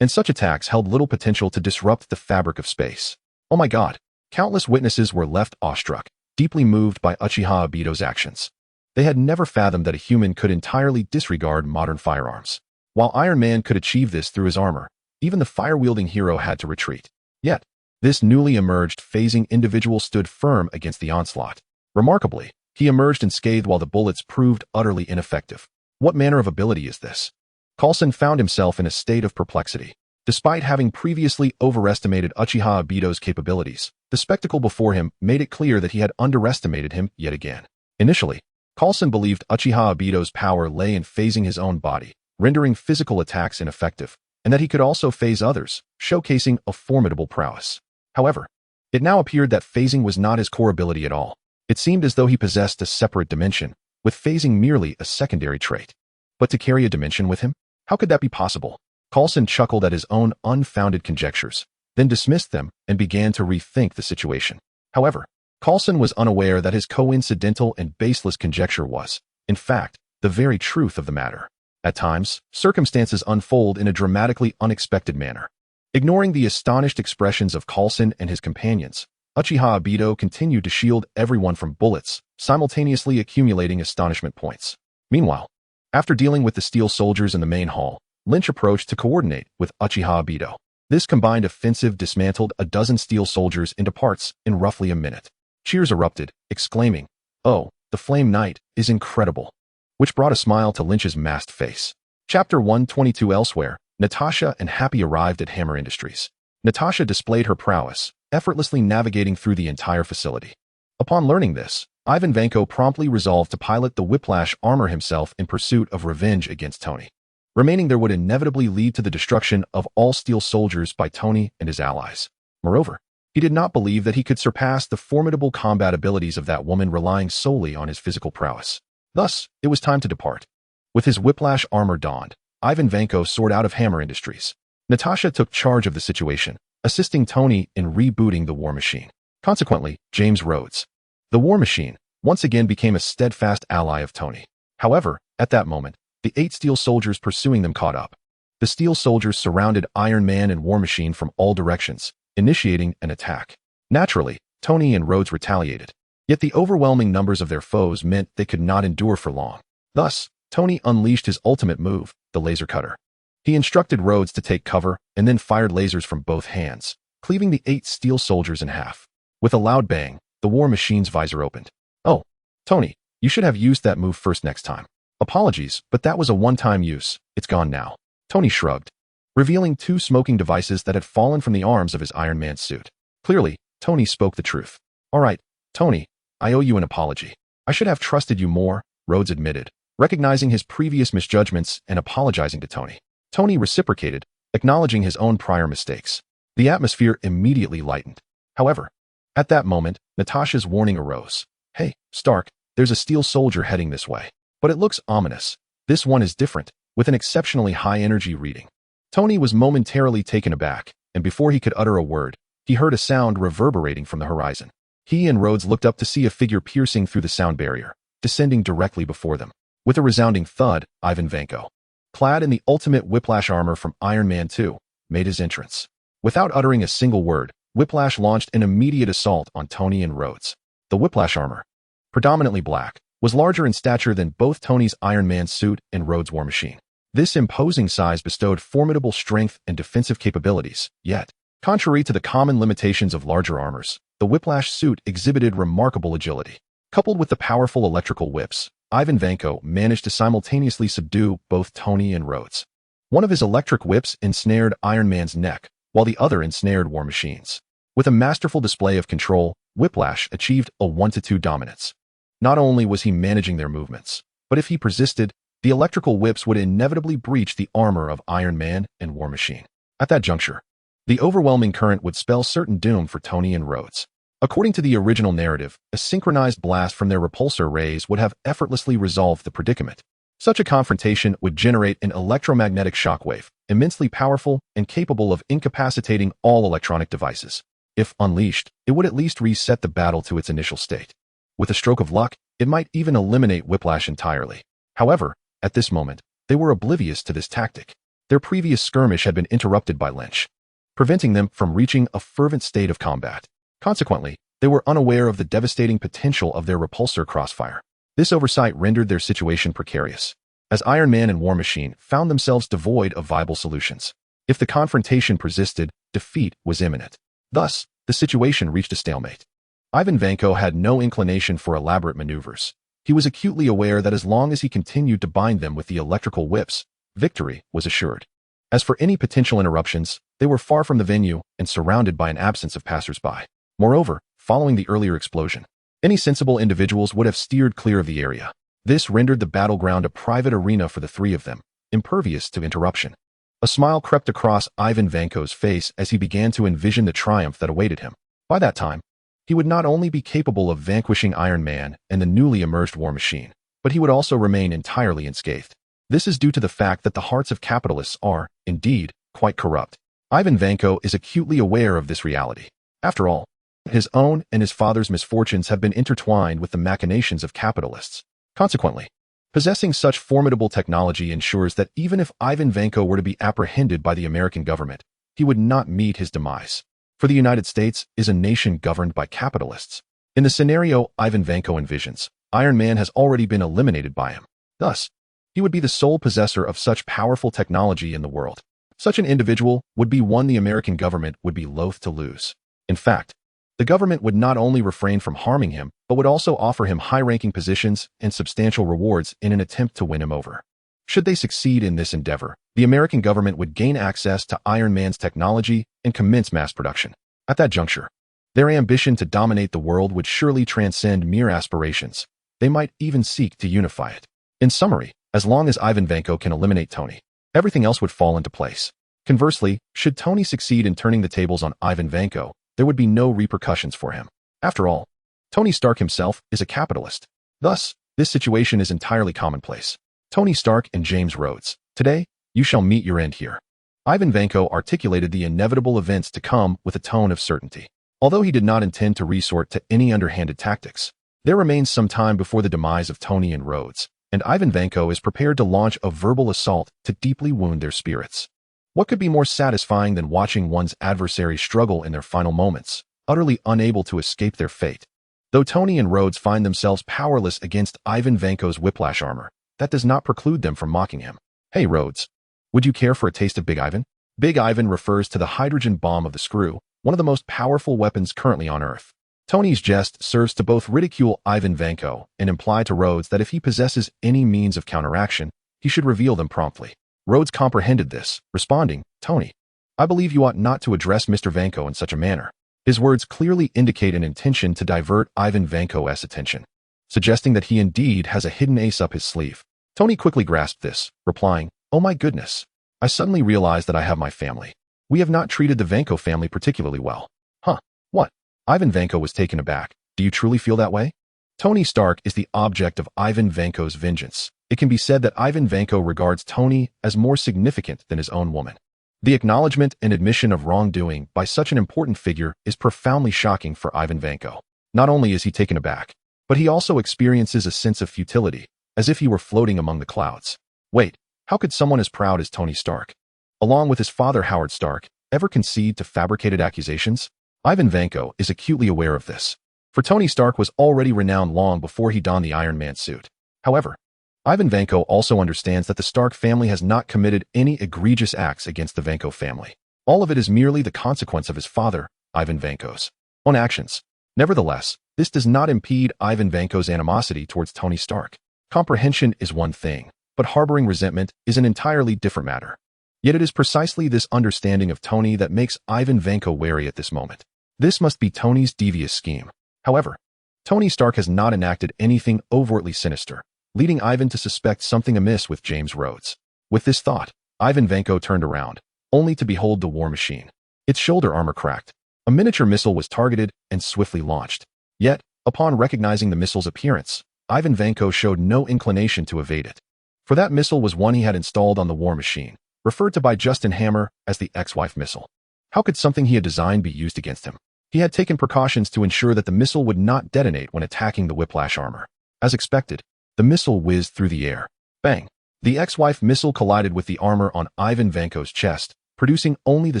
And such attacks held little potential to disrupt the fabric of space. Oh my god! Countless witnesses were left awestruck, deeply moved by Uchiha Obito's actions. They had never fathomed that a human could entirely disregard modern firearms. While Iron Man could achieve this through his armor, even the fire-wielding hero had to retreat. Yet, this newly emerged phasing individual stood firm against the onslaught. Remarkably, he emerged unscathed while the bullets proved utterly ineffective. What manner of ability is this? Coulson found himself in a state of perplexity. Despite having previously overestimated Uchiha Obito's capabilities, the spectacle before him made it clear that he had underestimated him yet again. Initially, Coulson believed Uchiha Obito's power lay in phasing his own body, rendering physical attacks ineffective, and that he could also phase others, showcasing a formidable prowess. However, it now appeared that phasing was not his core ability at all. It seemed as though he possessed a separate dimension, with phasing merely a secondary trait. But to carry a dimension with him? How could that be possible? Coulson chuckled at his own unfounded conjectures, then dismissed them and began to rethink the situation. However, Coulson was unaware that his coincidental and baseless conjecture was, in fact, the very truth of the matter. At times, circumstances unfold in a dramatically unexpected manner. Ignoring the astonished expressions of Coulson and his companions, Uchiha Obito continued to shield everyone from bullets, simultaneously accumulating astonishment points. Meanwhile, after dealing with the steel soldiers in the main hall, Lynch approached to coordinate with Uchiha Obito. This combined offensive dismantled a dozen steel soldiers into parts in roughly a minute. Cheers erupted, exclaiming, "Oh, the Flame Knight is incredible," which brought a smile to Lynch's masked face. Chapter 122. Elsewhere, Natasha and Happy arrived at Hammer Industries. Natasha displayed her prowess, effortlessly navigating through the entire facility. Upon learning this, Ivan Vanko promptly resolved to pilot the Whiplash armor himself in pursuit of revenge against Tony. Remaining there would inevitably lead to the destruction of all steel soldiers by Tony and his allies. Moreover, he did not believe that he could surpass the formidable combat abilities of that woman relying solely on his physical prowess. Thus, it was time to depart. With his Whiplash armor donned, Ivan Vanko soared out of Hammer Industries. Natasha took charge of the situation, assisting Tony in rebooting the War Machine. Consequently, James Rhodes, the War Machine, once again became a steadfast ally of Tony. However, at that moment, the 8 steel soldiers pursuing them caught up. The steel soldiers surrounded Iron Man and War Machine from all directions, initiating an attack. Naturally, Tony and Rhodes retaliated. Yet the overwhelming numbers of their foes meant they could not endure for long. Thus, Tony unleashed his ultimate move, the laser cutter. He instructed Rhodes to take cover and then fired lasers from both hands, cleaving the 8 steel soldiers in half. With a loud bang, the War Machine's visor opened. "Oh, Tony, you should have used that move first next time. Apologies, but that was a one-time use. It's gone now." Tony shrugged, revealing 2 smoking devices that had fallen from the arms of his Iron Man suit. Clearly, Tony spoke the truth. "All right, Tony, I owe you an apology. I should have trusted you more," Rhodes admitted, recognizing his previous misjudgments and apologizing to Tony. Tony reciprocated, acknowledging his own prior mistakes. The atmosphere immediately lightened. However, at that moment, Natasha's warning arose. "Hey, Stark, there's a steel soldier heading this way. But it looks ominous. This one is different, with an exceptionally high energy reading." Tony was momentarily taken aback, and before he could utter a word, he heard a sound reverberating from the horizon. He and Rhodes looked up to see a figure piercing through the sound barrier, descending directly before them. With a resounding thud, Ivan Vanko, clad in the ultimate Whiplash armor from Iron Man 2, made his entrance. Without uttering a single word, Whiplash launched an immediate assault on Tony and Rhodes. The Whiplash armor, predominantly black, was larger in stature than both Tony's Iron Man suit and Rhodes' War Machine. This imposing size bestowed formidable strength and defensive capabilities, yet, contrary to the common limitations of larger armors, the Whiplash suit exhibited remarkable agility. Coupled with the powerful electrical whips, Ivan Vanko managed to simultaneously subdue both Tony and Rhodes. One of his electric whips ensnared Iron Man's neck, while the other ensnared War Machine's. With a masterful display of control, Whiplash achieved a 1-2 dominance. Not only was he managing their movements, but if he persisted, the electrical whips would inevitably breach the armor of Iron Man and War Machine. At that juncture, the overwhelming current would spell certain doom for Tony and Rhodes. According to the original narrative, a synchronized blast from their repulsor rays would have effortlessly resolved the predicament. Such a confrontation would generate an electromagnetic shockwave, immensely powerful and capable of incapacitating all electronic devices. If unleashed, it would at least reset the battle to its initial state. With a stroke of luck, it might even eliminate Whiplash entirely. However, at this moment, they were oblivious to this tactic. Their previous skirmish had been interrupted by Lynch, preventing them from reaching a fervent state of combat. Consequently, they were unaware of the devastating potential of their repulsor crossfire. This oversight rendered their situation precarious, as Iron Man and War Machine found themselves devoid of viable solutions. If the confrontation persisted, defeat was imminent. Thus, the situation reached a stalemate. Ivan Vanko had no inclination for elaborate maneuvers. He was acutely aware that as long as he continued to bind them with the electrical whips, victory was assured. As for any potential interruptions, they were far from the venue and surrounded by an absence of passers-by. Moreover, following the earlier explosion, any sensible individuals would have steered clear of the area. This rendered the battleground a private arena for the three of them, impervious to interruption. A smile crept across Ivan Vanko's face as he began to envision the triumph that awaited him. By that time, he would not only be capable of vanquishing Iron Man and the newly emerged War Machine, but he would also remain entirely unscathed. This is due to the fact that the hearts of capitalists are, indeed, quite corrupt. Ivan Vanko is acutely aware of this reality. After all, his own and his father's misfortunes have been intertwined with the machinations of capitalists. Consequently, possessing such formidable technology ensures that even if Ivan Vanko were to be apprehended by the American government, he would not meet his demise. For the United States is a nation governed by capitalists. In the scenario Ivan Vanko envisions, Iron Man has already been eliminated by him. Thus, he would be the sole possessor of such powerful technology in the world. Such an individual would be one the American government would be loath to lose. In fact, the government would not only refrain from harming him, but would also offer him high-ranking positions and substantial rewards in an attempt to win him over. Should they succeed in this endeavor, the American government would gain access to Iron Man's technology and commence mass production. At that juncture, their ambition to dominate the world would surely transcend mere aspirations. They might even seek to unify it. In summary, as long as Ivan Vanko can eliminate Tony, everything else would fall into place. Conversely, should Tony succeed in turning the tables on Ivan Vanko, there would be no repercussions for him. After all, Tony Stark himself is a capitalist. Thus, this situation is entirely commonplace. Tony Stark and James Rhodes, today, you shall meet your end here. Ivan Vanko articulated the inevitable events to come with a tone of certainty. Although he did not intend to resort to any underhanded tactics, there remains some time before the demise of Tony and Rhodes, and Ivan Vanko is prepared to launch a verbal assault to deeply wound their spirits. What could be more satisfying than watching one's adversary struggle in their final moments, utterly unable to escape their fate? Though Tony and Rhodes find themselves powerless against Ivan Vanko's whiplash armor, that does not preclude them from mocking him. Hey Rhodes, would you care for a taste of Big Ivan? Big Ivan refers to the hydrogen bomb of the Screw, one of the most powerful weapons currently on Earth. Tony's jest serves to both ridicule Ivan Vanko and imply to Rhodes that if he possesses any means of counteraction, he should reveal them promptly. Rhodes comprehended this, responding, "Tony, I believe you ought not to address Mr. Vanko in such a manner." His words clearly indicate an intention to divert Ivan Vanko's attention, suggesting that he indeed has a hidden ace up his sleeve. Tony quickly grasped this, replying, "Oh my goodness, I suddenly realized that I have my family. We have not treated the Vanko family particularly well." Huh, what? Ivan Vanko was taken aback. Do you truly feel that way? Tony Stark is the object of Ivan Vanko's vengeance. It can be said that Ivan Vanko regards Tony as more significant than his own woman. The acknowledgement and admission of wrongdoing by such an important figure is profoundly shocking for Ivan Vanko. Not only is he taken aback, but he also experiences a sense of futility, as if he were floating among the clouds. Wait, how could someone as proud as Tony Stark, along with his father Howard Stark, ever concede to fabricated accusations? Ivan Vanko is acutely aware of this, for Tony Stark was already renowned long before he donned the Iron Man suit. However, Ivan Vanko also understands that the Stark family has not committed any egregious acts against the Vanko family. All of it is merely the consequence of his father, Ivan Vanko's own actions. Nevertheless, this does not impede Ivan Vanko's animosity towards Tony Stark. Comprehension is one thing, but harboring resentment is an entirely different matter. Yet it is precisely this understanding of Tony that makes Ivan Vanko wary at this moment. This must be Tony's devious scheme. However, Tony Stark has not enacted anything overtly sinister, leading Ivan to suspect something amiss with James Rhodes. With this thought, Ivan Vanko turned around, only to behold the War Machine. Its shoulder armor cracked. A miniature missile was targeted and swiftly launched. Yet, upon recognizing the missile's appearance, Ivan Vanko showed no inclination to evade it. For that missile was one he had installed on the War Machine, referred to by Justin Hammer as the ex-wife missile. How could something he had designed be used against him? He had taken precautions to ensure that the missile would not detonate when attacking the whiplash armor. As expected, the missile whizzed through the air. Bang! The ex-wife missile collided with the armor on Ivan Vanko's chest, producing only the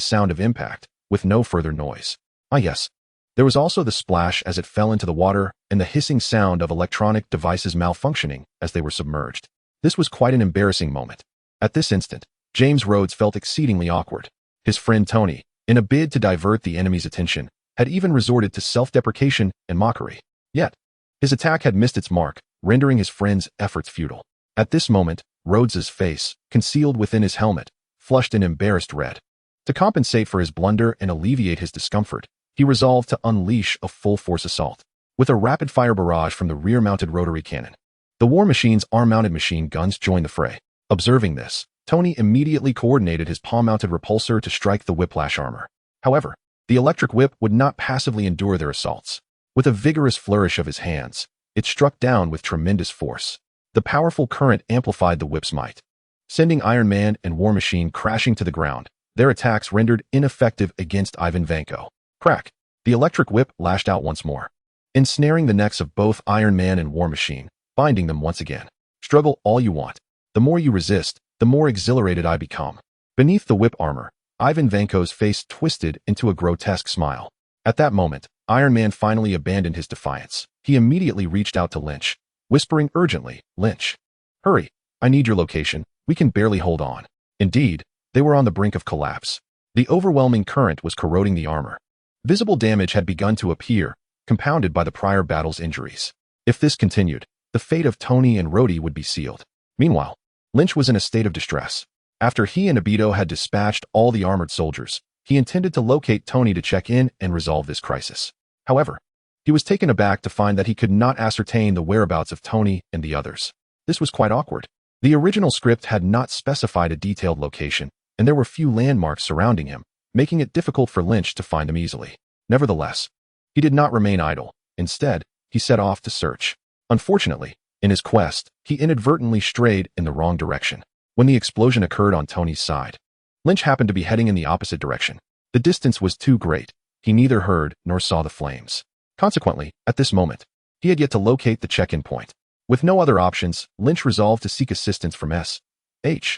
sound of impact, with no further noise. Ah yes, there was also the splash as it fell into the water and the hissing sound of electronic devices malfunctioning as they were submerged. This was quite an embarrassing moment. At this instant, James Rhodes felt exceedingly awkward. His friend Tony, in a bid to divert the enemy's attention, had even resorted to self-deprecation and mockery. Yet, his attack had missed its mark, rendering his friend's efforts futile. At this moment, Rhodes's face, concealed within his helmet, flushed an embarrassed red. To compensate for his blunder and alleviate his discomfort, he resolved to unleash a full-force assault. With a rapid-fire barrage from the rear-mounted rotary cannon, The War Machine's arm-mounted machine guns joined the fray. Observing this, Tony immediately coordinated his palm-mounted repulsor to strike the whiplash armor. However, the electric whip would not passively endure their assaults. With a vigorous flourish of his hands, it struck down with tremendous force. The powerful current amplified the whip's might, sending Iron Man and War Machine crashing to the ground, their attacks rendered ineffective against Ivan Vanko. Crack! The electric whip lashed out once more, ensnaring the necks of both Iron Man and War Machine, binding them once again. Struggle all you want. The more you resist, the more exhilarated I become. Beneath the whip armor, Ivan Vanko's face twisted into a grotesque smile. At that moment, Iron Man finally abandoned his defiance. He immediately reached out to Lynch, whispering urgently, "Lynch, hurry, I need your location, we can barely hold on." Indeed, they were on the brink of collapse. The overwhelming current was corroding the armor. Visible damage had begun to appear, compounded by the prior battle's injuries. If this continued, the fate of Tony and Rhodey would be sealed. Meanwhile, Lynch was in a state of distress. After he and Obito had dispatched all the armored soldiers, he intended to locate Tony to check in and resolve this crisis. However, he was taken aback to find that he could not ascertain the whereabouts of Tony and the others. This was quite awkward. The original script had not specified a detailed location, and there were few landmarks surrounding him, making it difficult for Lynch to find them easily. Nevertheless, he did not remain idle. Instead, he set off to search. Unfortunately, in his quest, he inadvertently strayed in the wrong direction. When the explosion occurred on Tony's side, Lynch happened to be heading in the opposite direction. The distance was too great. He neither heard nor saw the flames. Consequently, at this moment, he had yet to locate the check-in point. With no other options, Lynch resolved to seek assistance from S.H.I.E.L.D.,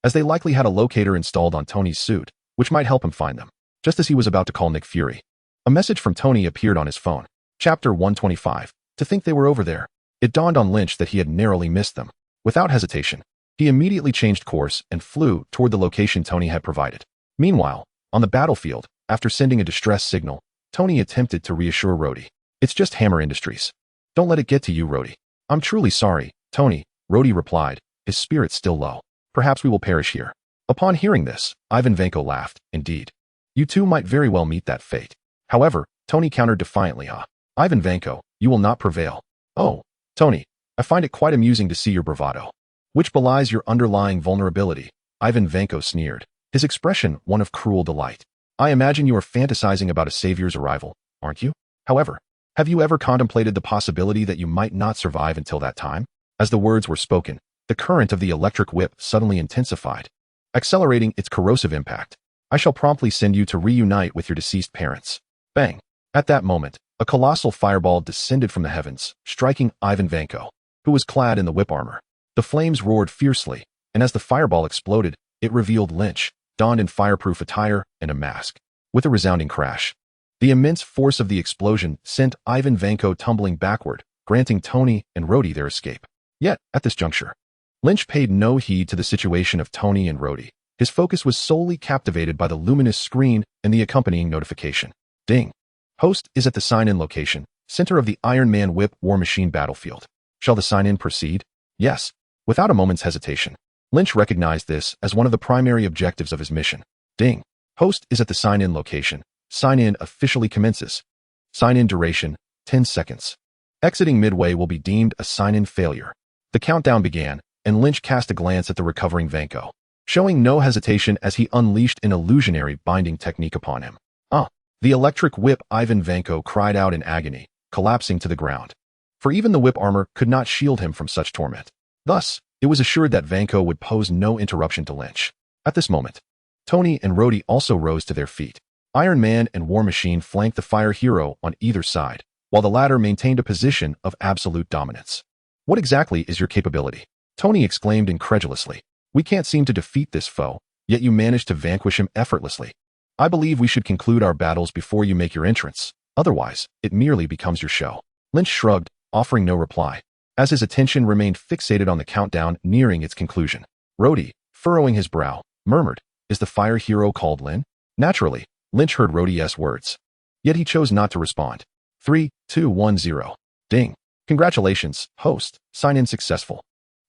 as they likely had a locator installed on Tony's suit, which might help him find them. Just as he was about to call Nick Fury, a message from Tony appeared on his phone. Chapter 125. To think they were over there. It dawned on Lynch that he had narrowly missed them. Without hesitation, he immediately changed course and flew toward the location Tony had provided. Meanwhile, on the battlefield, after sending a distress signal, Tony attempted to reassure Rhodey. "It's just Hammer Industries. Don't let it get to you, Rhodey." "I'm truly sorry, Tony," Rhodey replied, his spirits still low. "Perhaps we will perish here." Upon hearing this, Ivan Vanko laughed. "Indeed. You two might very well meet that fate." However, Tony countered defiantly, "Ivan Vanko, you will not prevail." "Oh, Tony, I find it quite amusing to see your bravado, which belies your underlying vulnerability," Ivan Vanko sneered, his expression one of cruel delight. "I imagine you are fantasizing about a savior's arrival, aren't you? However, have you ever contemplated the possibility that you might not survive until that time?" As the words were spoken, the current of the electric whip suddenly intensified, accelerating its corrosive impact. "I shall promptly send you to reunite with your deceased parents." Bang! At that moment, a colossal fireball descended from the heavens, striking Ivan Vanko, who was clad in the whip armor. The flames roared fiercely, and as the fireball exploded, it revealed Lynch, donned in fireproof attire and a mask. With a resounding crash, the immense force of the explosion sent Ivan Vanko tumbling backward, granting Tony and Rhodey their escape. Yet, at this juncture, Lynch paid no heed to the situation of Tony and Rhodey. His focus was solely captivated by the luminous screen and the accompanying notification. Ding! Host is at the sign-in location, center of the Iron Man Whip War Machine battlefield. Shall the sign-in proceed? Yes. Without a moment's hesitation, Lynch recognized this as one of the primary objectives of his mission. Ding! Host is at the sign-in location. Sign-in officially commences. Sign-in duration, 10 seconds. Exiting midway will be deemed a sign-in failure. The countdown began, and Lynch cast a glance at the recovering Vanko, showing no hesitation as he unleashed an illusionary binding technique upon him. The electric whip Ivan Vanko cried out in agony, collapsing to the ground. For even the whip armor could not shield him from such torment. Thus, it was assured that Vanko would pose no interruption to Lynch. At this moment, Tony and Rhodey also rose to their feet. Iron Man and War Machine flanked the fire hero on either side, while the latter maintained a position of absolute dominance. "What exactly is your capability?" Tony exclaimed incredulously. "We can't seem to defeat this foe, yet you managed to vanquish him effortlessly. I believe we should conclude our battles before you make your entrance. Otherwise, it merely becomes your show." Lynch shrugged, offering no reply, as his attention remained fixated on the countdown nearing its conclusion. Rhodey, furrowing his brow, murmured, "Is the fire hero called Lynn?" Naturally, Lynch heard Rhodey's words. Yet he chose not to respond. 3, 2, 1, 0. Ding. Congratulations, host. Sign-in successful.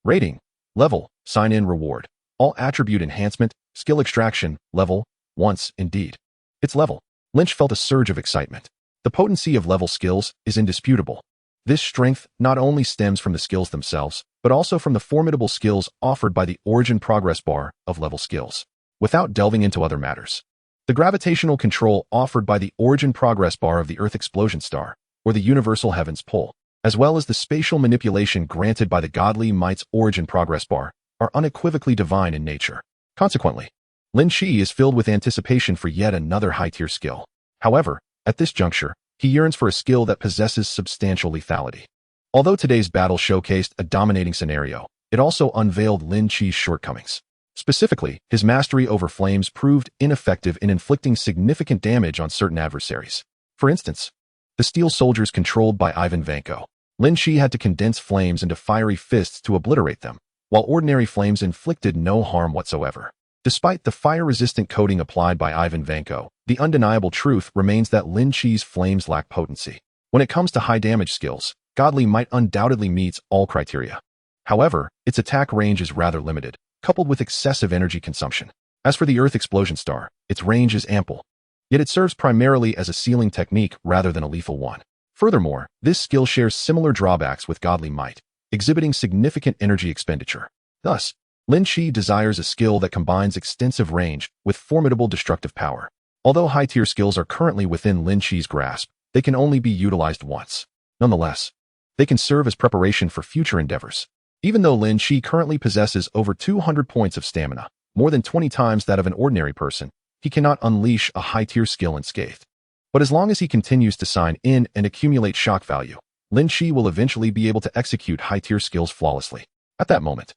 Rating. Level. Sign-in reward. All attribute enhancement. Skill extraction. Level. Once, indeed. Its level. Lynch felt a surge of excitement. The potency of level skills is indisputable. This strength not only stems from the skills themselves, but also from the formidable skills offered by the origin progress bar of level skills. Without delving into other matters, the gravitational control offered by the origin progress bar of the Earth Explosion Star, or the Universal Heavens Pole, as well as the spatial manipulation granted by the Godly Might's origin progress bar, are unequivocally divine in nature. Consequently, Lynch is filled with anticipation for yet another high-tier skill. However, at this juncture, he yearns for a skill that possesses substantial lethality. Although today's battle showcased a dominating scenario, it also unveiled Lynch's shortcomings. Specifically, his mastery over flames proved ineffective in inflicting significant damage on certain adversaries. For instance, the steel soldiers controlled by Ivan Vanko. Lynch had to condense flames into fiery fists to obliterate them, while ordinary flames inflicted no harm whatsoever. Despite the fire-resistant coating applied by Ivan Vanko, the undeniable truth remains that Lynch's flames lack potency. When it comes to high-damage skills, Godly Might undoubtedly meets all criteria. However, its attack range is rather limited, coupled with excessive energy consumption. As for the Earth Explosion Star, its range is ample, yet it serves primarily as a sealing technique rather than a lethal one. Furthermore, this skill shares similar drawbacks with Godly Might, exhibiting significant energy expenditure. Thus, Lynch desires a skill that combines extensive range with formidable destructive power. Although high-tier skills are currently within Lynch's grasp, they can only be utilized once. Nonetheless, they can serve as preparation for future endeavors. Even though Lynch currently possesses over 200 points of stamina, more than 20 times that of an ordinary person, he cannot unleash a high-tier skill unscathed. But as long as he continues to sign in and accumulate shock value, Lynch will eventually be able to execute high-tier skills flawlessly. At that moment,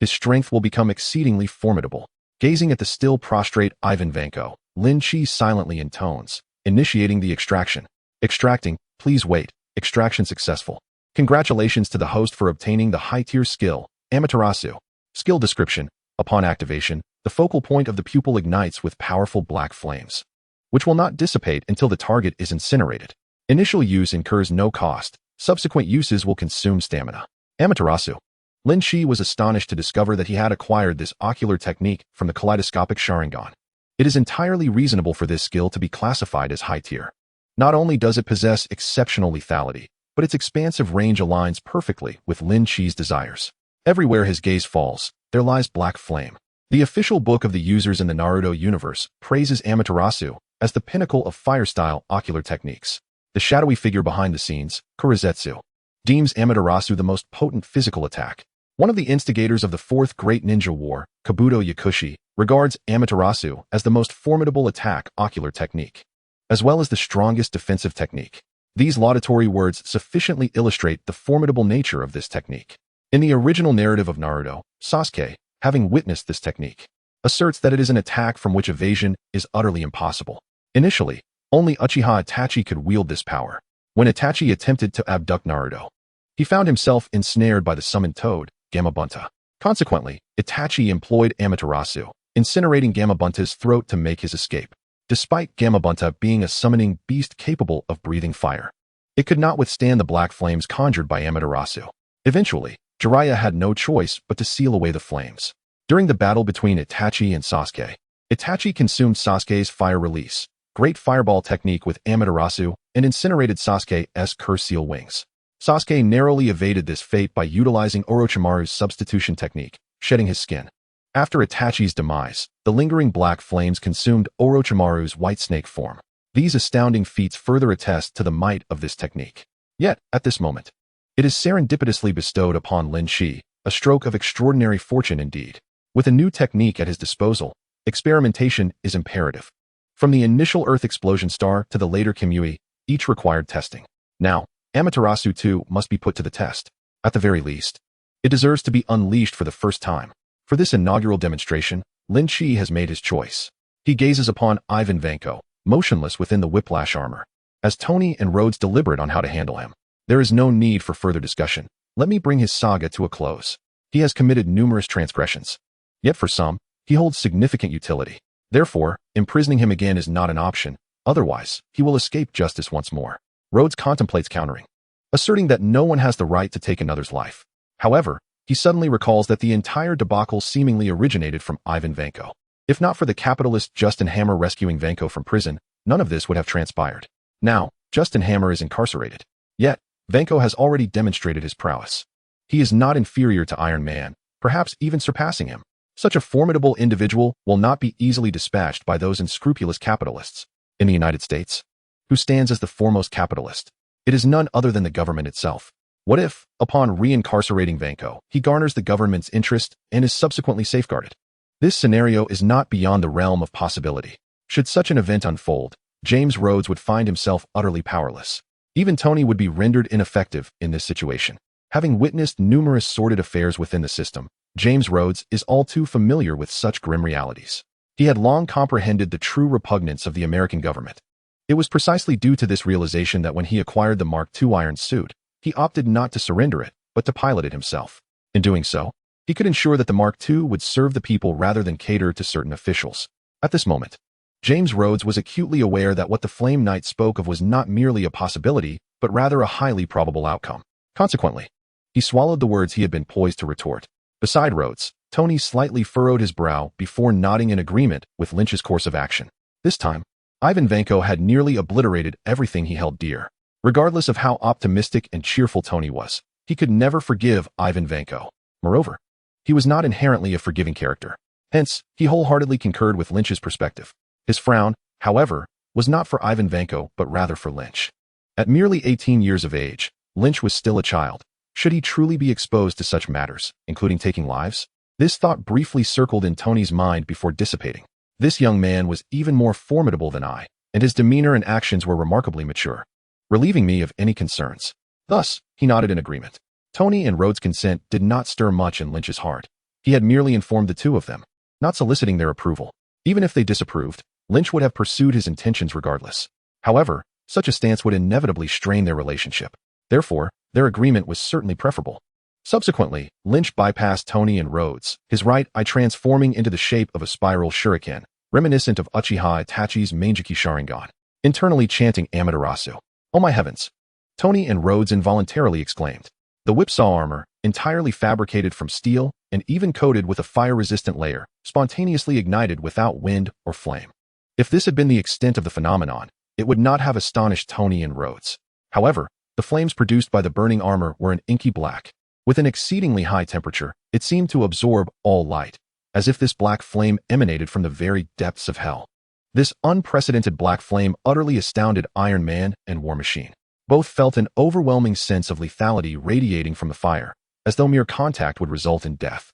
his strength will become exceedingly formidable. Gazing at the still prostrate Ivan Vanko, Lynch silently intones, initiating the extraction. Extracting, please wait. Extraction successful. Congratulations to the host for obtaining the high-tier skill, Amaterasu. Skill description. Upon activation, the focal point of the pupil ignites with powerful black flames, which will not dissipate until the target is incinerated. Initial use incurs no cost. Subsequent uses will consume stamina. Amaterasu. Lynch was astonished to discover that he had acquired this ocular technique from the kaleidoscopic Sharingan. It is entirely reasonable for this skill to be classified as high-tier. Not only does it possess exceptional lethality, but its expansive range aligns perfectly with Lynch's desires. Everywhere his gaze falls, there lies black flame. The official book of the users in the Naruto universe praises Amaterasu as the pinnacle of fire-style ocular techniques. The shadowy figure behind the scenes, Kurizetsu, deems Amaterasu the most potent physical attack. One of the instigators of the Fourth Great Ninja War, Kabuto Yakushi, regards Amaterasu as the most formidable attack ocular technique, as well as the strongest defensive technique. These laudatory words sufficiently illustrate the formidable nature of this technique. In the original narrative of Naruto, Sasuke, having witnessed this technique, asserts that it is an attack from which evasion is utterly impossible. Initially, only Uchiha Itachi could wield this power. When Itachi attempted to abduct Naruto, he found himself ensnared by the summoned toad, Gamabunta. Consequently, Itachi employed Amaterasu, incinerating Gamabunta's throat to make his escape. Despite Gamabunta being a summoning beast capable of breathing fire, it could not withstand the black flames conjured by Amaterasu. Eventually, Jiraiya had no choice but to seal away the flames. During the battle between Itachi and Sasuke, Itachi consumed Sasuke's fire release, great fireball technique with Amaterasu, and incinerated Sasuke's curse seal wings. Sasuke narrowly evaded this fate by utilizing Orochimaru's substitution technique, shedding his skin. After Itachi's demise, the lingering black flames consumed Orochimaru's white snake form. These astounding feats further attest to the might of this technique. Yet, at this moment, it is serendipitously bestowed upon Lynch, a stroke of extraordinary fortune indeed. With a new technique at his disposal, experimentation is imperative. From the initial Earth Explosion Star to the later Kimui, each required testing. Now, Amaterasu too must be put to the test. At the very least, it deserves to be unleashed for the first time. For this inaugural demonstration, Lynch has made his choice. He gazes upon Ivan Vanko, motionless within the whiplash armor, as Tony and Rhodes deliberate on how to handle him. There is no need for further discussion. Let me bring his saga to a close. He has committed numerous transgressions. Yet for some, he holds significant utility. Therefore, imprisoning him again is not an option. Otherwise, he will escape justice once more. Rhodes contemplates countering, asserting that no one has the right to take another's life. However, he suddenly recalls that the entire debacle seemingly originated from Ivan Vanko. If not for the capitalist Justin Hammer rescuing Vanko from prison, none of this would have transpired. Now, Justin Hammer is incarcerated. Yet, Vanko has already demonstrated his prowess. He is not inferior to Iron Man, perhaps even surpassing him. Such a formidable individual will not be easily dispatched by those unscrupulous capitalists. In the United States, who stands as the foremost capitalist? It is none other than the government itself. What if, upon reincarcerating Vanko, he garners the government's interest and is subsequently safeguarded? This scenario is not beyond the realm of possibility. Should such an event unfold, James Rhodes would find himself utterly powerless. Even Tony would be rendered ineffective in this situation. Having witnessed numerous sordid affairs within the system, James Rhodes is all too familiar with such grim realities. He had long comprehended the true repugnance of the American government. It was precisely due to this realization that when he acquired the Mark II iron suit, he opted not to surrender it, but to pilot it himself. In doing so, he could ensure that the Mark II would serve the people rather than cater to certain officials. At this moment, James Rhodes was acutely aware that what the Flame Knight spoke of was not merely a possibility, but rather a highly probable outcome. Consequently, he swallowed the words he had been poised to retort. Beside Rhodes, Tony slightly furrowed his brow before nodding in agreement with Lynch's course of action. This time, Ivan Vanko had nearly obliterated everything he held dear. Regardless of how optimistic and cheerful Tony was, he could never forgive Ivan Vanko. Moreover, he was not inherently a forgiving character. Hence, he wholeheartedly concurred with Lynch's perspective. His frown, however, was not for Ivan Vanko but rather for Lynch. At merely 18 years of age, Lynch was still a child. Should he truly be exposed to such matters, including taking lives? This thought briefly circled in Tony's mind before dissipating. This young man was even more formidable than I, and his demeanor and actions were remarkably mature, relieving me of any concerns. Thus, he nodded in agreement. Tony and Rhodes' consent did not stir much in Lynch's heart. He had merely informed the two of them, not soliciting their approval. Even if they disapproved, Lynch would have pursued his intentions regardless. However, such a stance would inevitably strain their relationship. Therefore, their agreement was certainly preferable. Subsequently, Lynch bypassed Tony and Rhodes, his right eye transforming into the shape of a spiral shuriken, reminiscent of Uchiha Itachi's Mangeki Sharingan, internally chanting Amaterasu. Oh my heavens! Tony and Rhodes involuntarily exclaimed. The whipsaw armor, entirely fabricated from steel and even coated with a fire-resistant layer, spontaneously ignited without wind or flame. If this had been the extent of the phenomenon, it would not have astonished Tony and Rhodes. However, the flames produced by the burning armor were an inky black. With an exceedingly high temperature, it seemed to absorb all light, as if this black flame emanated from the very depths of hell. This unprecedented black flame utterly astounded Iron Man and War Machine. Both felt an overwhelming sense of lethality radiating from the fire, as though mere contact would result in death.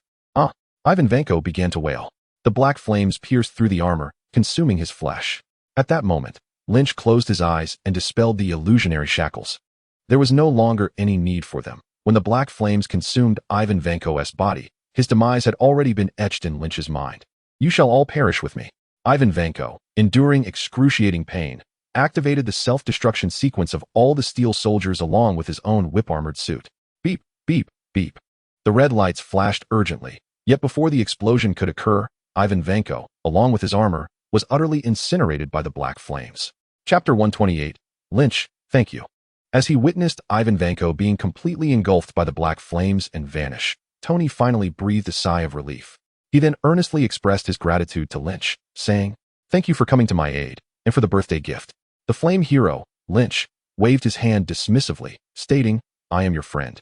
Ivan Vanko began to wail. The black flames pierced through the armor, consuming his flesh. At that moment, Lynch closed his eyes and dispelled the illusionary shackles. There was no longer any need for them. When the black flames consumed Ivan Vanko's body, his demise had already been etched in Lynch's mind. You shall all perish with me. Ivan Vanko, enduring excruciating pain, activated the self-destruction sequence of all the steel soldiers along with his own whip-armored suit. Beep, beep, beep. The red lights flashed urgently, yet before the explosion could occur, Ivan Vanko, along with his armor, was utterly incinerated by the black flames. Chapter 128. Lynch, thank you. As he witnessed Ivan Vanko being completely engulfed by the black flames and vanish, Tony finally breathed a sigh of relief. He then earnestly expressed his gratitude to Lynch, saying, "Thank you for coming to my aid, and for the birthday gift." The flame hero, Lynch, waved his hand dismissively, stating, "I am your friend.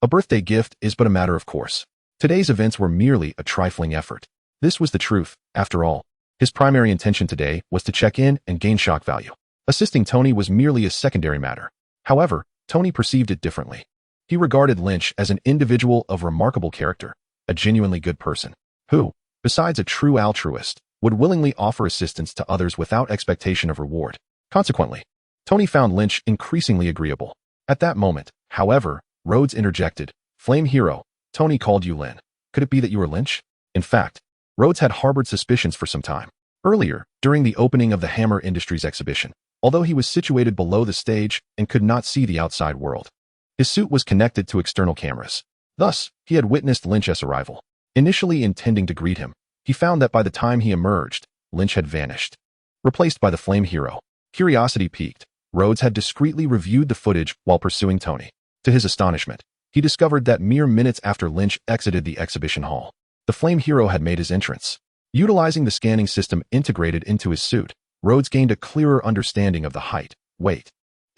A birthday gift is but a matter of course. Today's events were merely a trifling effort." This was the truth, after all. His primary intention today was to check in and gain shock value. Assisting Tony was merely a secondary matter. However, Tony perceived it differently. He regarded Lynch as an individual of remarkable character, a genuinely good person, who, besides a true altruist, would willingly offer assistance to others without expectation of reward. Consequently, Tony found Lynch increasingly agreeable. At that moment, however, Rhodes interjected, "Flame hero, Tony called you Lynn. Could it be that you are Lynch?" In fact, Rhodes had harbored suspicions for some time. Earlier, during the opening of the Hammer Industries exhibition, although he was situated below the stage and could not see the outside world, his suit was connected to external cameras. Thus, he had witnessed Lynch's arrival. Initially intending to greet him, he found that by the time he emerged, Lynch had vanished. Replaced by the Flame hero. Curiosity piqued, Rhodes had discreetly reviewed the footage while pursuing Tony. To his astonishment, he discovered that mere minutes after Lynch exited the exhibition hall, the Flame hero had made his entrance. Utilizing the scanning system integrated into his suit, Rhodes gained a clearer understanding of the height, weight,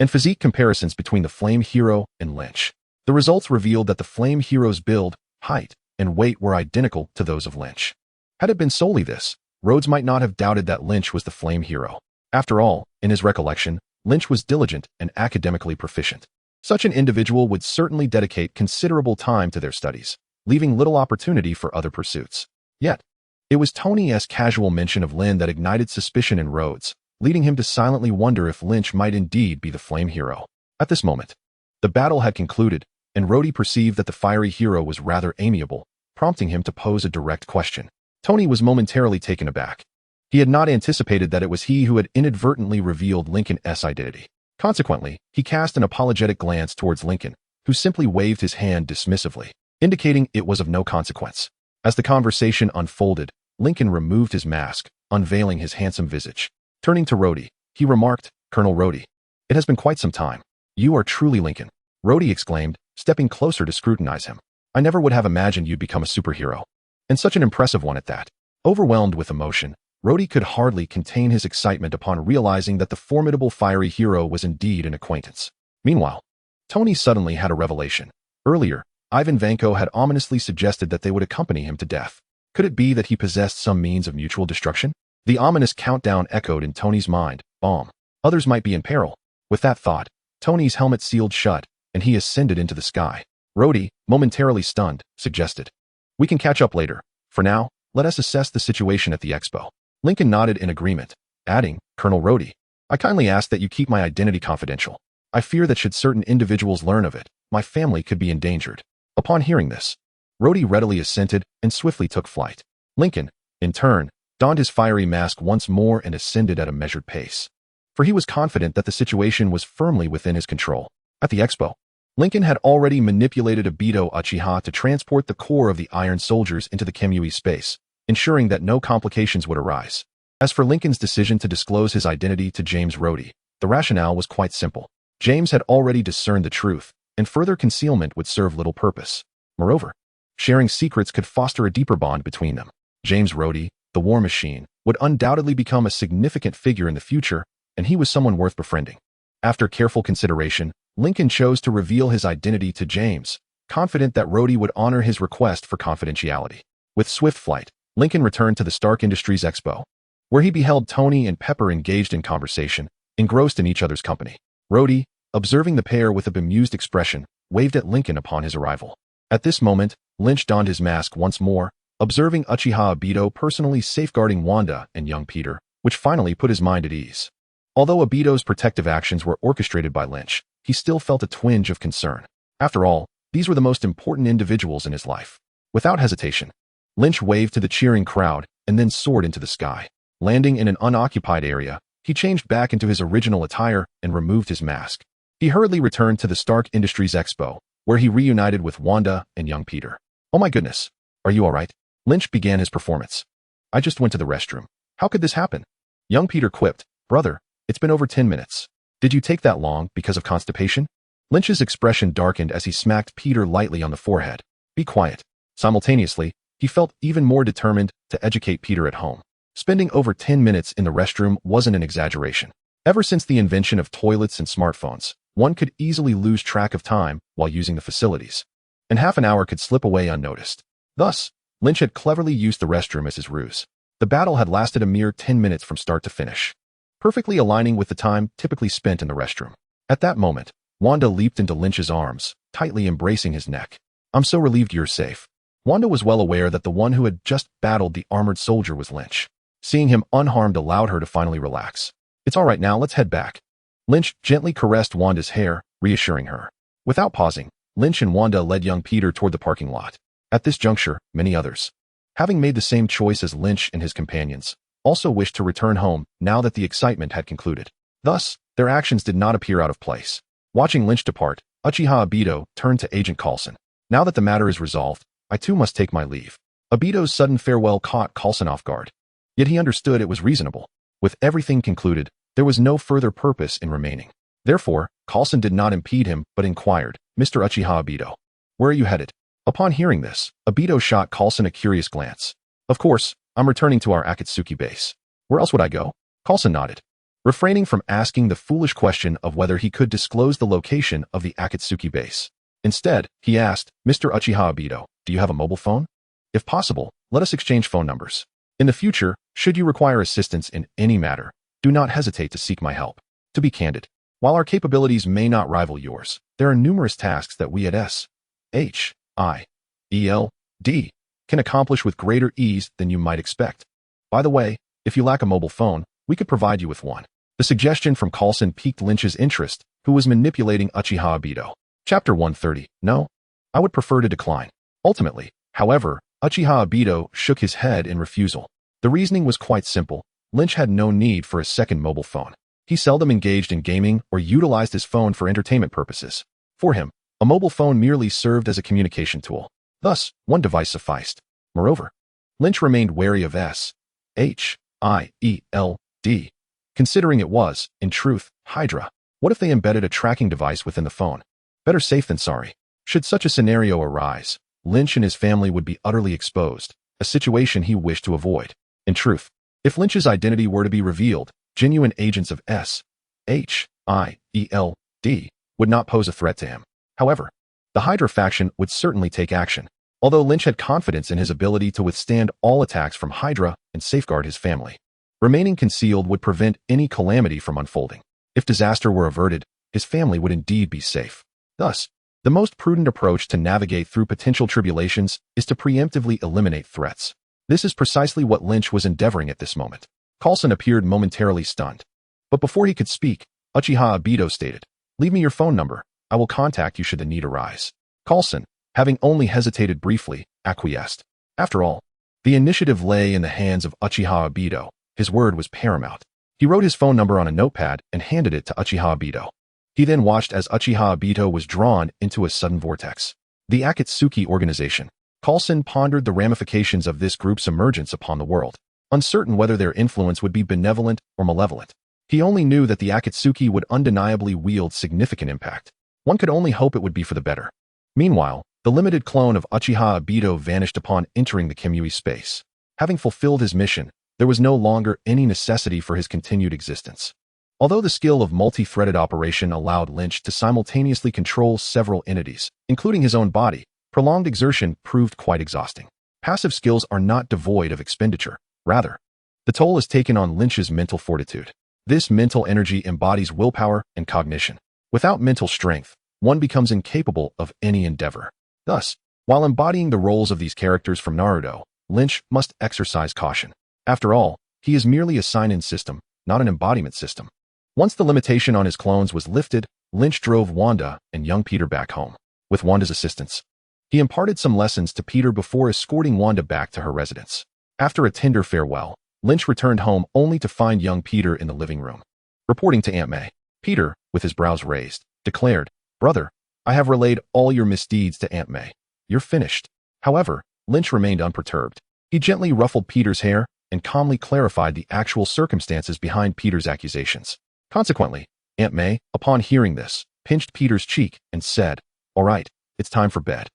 and physique comparisons between the Flame Hero and Lynch. The results revealed that the Flame Hero's build, height, and weight were identical to those of Lynch. Had it been solely this, Rhodes might not have doubted that Lynch was the Flame Hero. After all, in his recollection, Lynch was diligent and academically proficient. Such an individual would certainly dedicate considerable time to their studies, leaving little opportunity for other pursuits. Yet, it was Tony's casual mention of Lynn that ignited suspicion in Rhodes, leading him to silently wonder if Lynch might indeed be the Flame Hero. At this moment, the battle had concluded, and Rhodey perceived that the fiery hero was rather amiable, prompting him to pose a direct question. Tony was momentarily taken aback. He had not anticipated that it was he who had inadvertently revealed Lincoln's identity. Consequently, he cast an apologetic glance towards Lincoln, who simply waved his hand dismissively, indicating it was of no consequence. As the conversation unfolded, Lincoln removed his mask, unveiling his handsome visage. Turning to Rhodey, he remarked, "Colonel Rhodey, it has been quite some time. You are truly Lincoln." Rhodey exclaimed, stepping closer to scrutinize him. "I never would have imagined you'd become a superhero. And such an impressive one at that." Overwhelmed with emotion, Rhodey could hardly contain his excitement upon realizing that the formidable fiery hero was indeed an acquaintance. Meanwhile, Tony suddenly had a revelation. Earlier, Ivan Vanko had ominously suggested that they would accompany him to death. Could it be that he possessed some means of mutual destruction? The ominous countdown echoed in Tony's mind. Bomb. Others might be in peril. With that thought, Tony's helmet sealed shut, and he ascended into the sky. Rhodey, momentarily stunned, suggested, "We can catch up later. For now, let us assess the situation at the expo." Lincoln nodded in agreement, adding, "Colonel Rhodey, I kindly ask that you keep my identity confidential. I fear that should certain individuals learn of it, my family could be endangered." Upon hearing this, Rhodey readily assented and swiftly took flight. Lincoln, in turn, donned his fiery mask once more and ascended at a measured pace. For he was confident that the situation was firmly within his control. At the expo, Lincoln had already manipulated Obito Uchiha to transport the core of the Iron Soldiers into the Kemui space, ensuring that no complications would arise. As for Lincoln's decision to disclose his identity to James Rhodey, the rationale was quite simple. James had already discerned the truth, and further concealment would serve little purpose. Moreover, sharing secrets could foster a deeper bond between them. James Rhodey, the War Machine, would undoubtedly become a significant figure in the future, and he was someone worth befriending. After careful consideration, Lincoln chose to reveal his identity to James, confident that Rhodey would honor his request for confidentiality. With swift flight, Lincoln returned to the Stark Industries Expo, where he beheld Tony and Pepper engaged in conversation, engrossed in each other's company. Rhodey, observing the pair with a bemused expression, waved at Lincoln upon his arrival. At this moment, Lynch donned his mask once more, observing Uchiha Obito personally safeguarding Wanda and young Peter, which finally put his mind at ease. Although Obito's protective actions were orchestrated by Lynch, he still felt a twinge of concern. After all, these were the most important individuals in his life. Without hesitation, Lynch waved to the cheering crowd and then soared into the sky. Landing in an unoccupied area, he changed back into his original attire and removed his mask. He hurriedly returned to the Stark Industries Expo, where he reunited with Wanda and young Peter. "Oh my goodness, are you all right?" Lynch began his performance. "I just went to the restroom. How could this happen?" Young Peter quipped, "Brother, it's been over 10 minutes. Did you take that long because of constipation?" Lynch's expression darkened as he smacked Peter lightly on the forehead. "Be quiet." Simultaneously, he felt even more determined to educate Peter at home. Spending over 10 minutes in the restroom wasn't an exaggeration. Ever since the invention of toilets and smartphones, one could easily lose track of time while using the facilities, and half an hour could slip away unnoticed. Thus, Lynch had cleverly used the restroom as his ruse. The battle had lasted a mere 10 minutes from start to finish, perfectly aligning with the time typically spent in the restroom. At that moment, Wanda leaped into Lynch's arms, tightly embracing his neck. "I'm so relieved you're safe." Wanda was well aware that the one who had just battled the armored soldier was Lynch. Seeing him unharmed allowed her to finally relax. "It's all right now, let's head back." Lynch gently caressed Wanda's hair, reassuring her. Without pausing, Lynch and Wanda led young Peter toward the parking lot. At this juncture, many others, having made the same choice as Lynch and his companions, also wished to return home now that the excitement had concluded. Thus, their actions did not appear out of place. Watching Lynch depart, Uchiha Obito turned to Agent Coulson. "Now that the matter is resolved, I too must take my leave." Obito's sudden farewell caught Coulson off guard. Yet he understood it was reasonable. With everything concluded, there was no further purpose in remaining. Therefore, Coulson did not impede him, but inquired, "Mr. Uchiha Obito, where are you headed?" Upon hearing this, Obito shot Coulson a curious glance. "Of course, I'm returning to our Akatsuki base. Where else would I go?" Coulson nodded. refraining from asking the foolish question of whether he could disclose the location of the Akatsuki base. Instead, he asked, Mr. Uchiha Obito, do you have a mobile phone? If possible, let us exchange phone numbers. In the future, should you require assistance in any matter, do not hesitate to seek my help. To be candid, while our capabilities may not rival yours, there are numerous tasks that we at S.H.I.E.L.D. can accomplish with greater ease than you might expect. By the way, if you lack a mobile phone, we could provide you with one. The suggestion from Coulson piqued Lynch's interest, who was manipulating Uchiha Obito. Chapter 130. No, I would prefer to decline. Ultimately, however, Uchiha Obito shook his head in refusal. The reasoning was quite simple. Lynch had no need for a second mobile phone. He seldom engaged in gaming or utilized his phone for entertainment purposes. For him, a mobile phone merely served as a communication tool. Thus, one device sufficed. Moreover, Lynch remained wary of S.H.I.E.L.D., considering it was, in truth, Hydra. What if they embedded a tracking device within the phone? Better safe than sorry. Should such a scenario arise, Lynch and his family would be utterly exposed, a situation he wished to avoid. In truth, if Lynch's identity were to be revealed, genuine agents of S.H.I.E.L.D. would not pose a threat to him. However, the Hydra faction would certainly take action, although Lynch had confidence in his ability to withstand all attacks from Hydra and safeguard his family. Remaining concealed would prevent any calamity from unfolding. If disaster were averted, his family would indeed be safe. Thus, the most prudent approach to navigate through potential tribulations is to preemptively eliminate threats. This is precisely what Lynch was endeavoring at this moment. Coulson appeared momentarily stunned. But before he could speak, Uchiha Obito stated, "Leave me your phone number. I will contact you should the need arise." Coulson, having only hesitated briefly, acquiesced. After all, the initiative lay in the hands of Uchiha Obito. His word was paramount. He wrote his phone number on a notepad and handed it to Uchiha Obito. He then watched as Uchiha Obito was drawn into a sudden vortex. The Akatsuki organization. Coulson pondered the ramifications of this group's emergence upon the world, uncertain whether their influence would be benevolent or malevolent. He only knew that the Akatsuki would undeniably wield significant impact. One could only hope it would be for the better. Meanwhile, the limited clone of Uchiha Obito vanished upon entering the Kimui space. Having fulfilled his mission, there was no longer any necessity for his continued existence. Although the skill of multi-threaded operation allowed Lynch to simultaneously control several entities, including his own body, prolonged exertion proved quite exhausting. Passive skills are not devoid of expenditure. Rather, the toll is taken on Lynch's mental fortitude. This mental energy embodies willpower and cognition. Without mental strength, one becomes incapable of any endeavor. Thus, while embodying the roles of these characters from Naruto, Lynch must exercise caution. After all, he is merely a sign-in system, not an embodiment system. Once the limitation on his clones was lifted, Lynch drove Wanda and young Peter back home. With Wanda's assistance, he imparted some lessons to Peter before escorting Wanda back to her residence. After a tender farewell, Lynch returned home only to find young Peter in the living room. Reporting to Aunt May, Peter, with his brows raised, declared, "Brother, I have relayed all your misdeeds to Aunt May. You're finished." However, Lynch remained unperturbed. He gently ruffled Peter's hair and calmly clarified the actual circumstances behind Peter's accusations. Consequently, Aunt May, upon hearing this, pinched Peter's cheek and said, "All right, it's time for bed.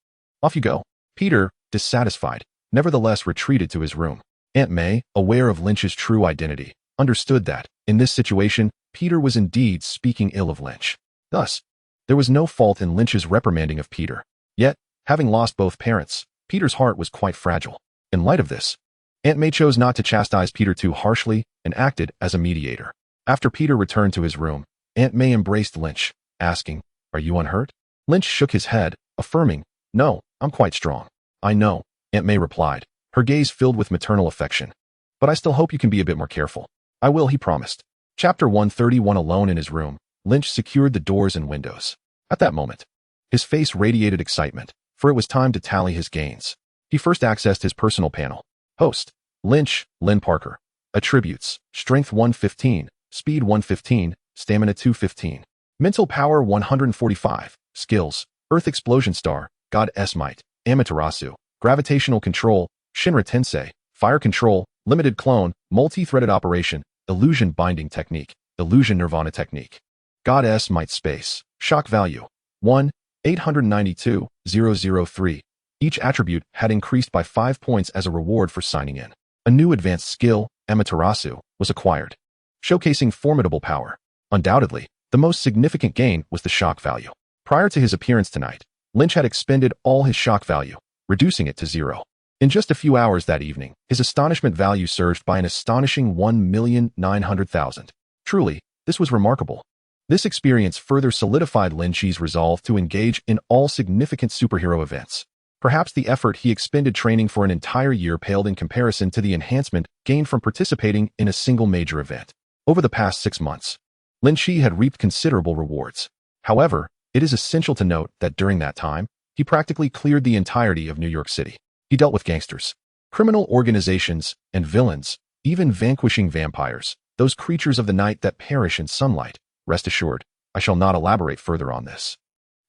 Off you go." Peter, dissatisfied, nevertheless retreated to his room. Aunt May, aware of Lynch's true identity, understood that, in this situation, Peter was indeed speaking ill of Lynch. Thus, there was no fault in Lynch's reprimanding of Peter. Yet, having lost both parents, Peter's heart was quite fragile. In light of this, Aunt May chose not to chastise Peter too harshly and acted as a mediator. After Peter returned to his room, Aunt May embraced Lynch, asking, "Are you unhurt?" Lynch shook his head, affirming, "No, I'm quite strong." "I know," Aunt May replied, her gaze filled with maternal affection. "But I still hope you can be a bit more careful." "I will," he promised. Chapter 131. Alone in his room, Lynch secured the doors and windows. At that moment, his face radiated excitement, for it was time to tally his gains. He first accessed his personal panel. Host, Lynch, Lynn Parker. Attributes, Strength 115, Speed 115, Stamina 215. Mental Power 145. Skills, Earth Explosion Star, God S Might, Amaterasu, Gravitational Control, Shinra Tensei, Fire Control, Limited Clone, Multi-Threaded Operation, Illusion Binding Technique, Illusion Nirvana Technique. God S Might Space, Shock Value, 1,892,003. Each attribute had increased by 5 points as a reward for signing in. A new advanced skill, Amaterasu, was acquired. showcasing formidable power. Undoubtedly, the most significant gain was the shock value. Prior to his appearance tonight, Lynch had expended all his shock value, reducing it to 0. In just a few hours that evening, his astonishment value surged by an astonishing 1,900,000. Truly, this was remarkable. This experience further solidified Lynch's resolve to engage in all significant superhero events. Perhaps the effort he expended training for an entire year paled in comparison to the enhancement gained from participating in a single major event. Over the past 6 months, Lynch had reaped considerable rewards. However, it is essential to note that during that time, he practically cleared the entirety of New York City. He dealt with gangsters, criminal organizations, and villains, even vanquishing vampires, those creatures of the night that perish in sunlight. Rest assured, I shall not elaborate further on this.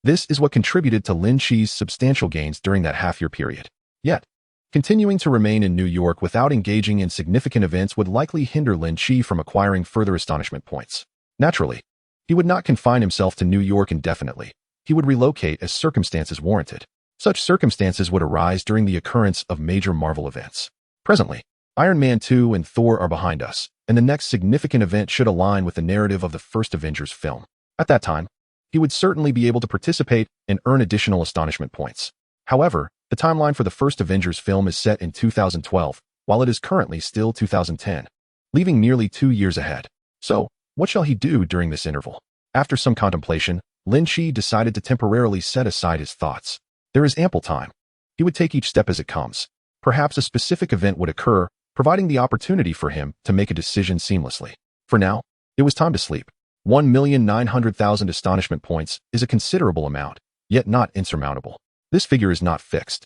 This is what contributed to Lynch's substantial gains during that half-year period. Yet, continuing to remain in New York without engaging in significant events would likely hinder Lynch from acquiring further astonishment points. Naturally, he would not confine himself to New York indefinitely. He would relocate as circumstances warranted. Such circumstances would arise during the occurrence of major Marvel events. Presently, Iron Man 2 and Thor are behind us, and the next significant event should align with the narrative of the first Avengers film. At that time, he would certainly be able to participate and earn additional astonishment points. However, the timeline for the first Avengers film is set in 2012, while it is currently still 2010, leaving nearly 2 years ahead. So, what shall he do during this interval? After some contemplation, Lynch decided to temporarily set aside his thoughts. There is ample time. He would take each step as it comes. Perhaps a specific event would occur, providing the opportunity for him to make a decision seamlessly. For now, it was time to sleep. 1,900,000 astonishment points is a considerable amount, yet not insurmountable. This figure is not fixed.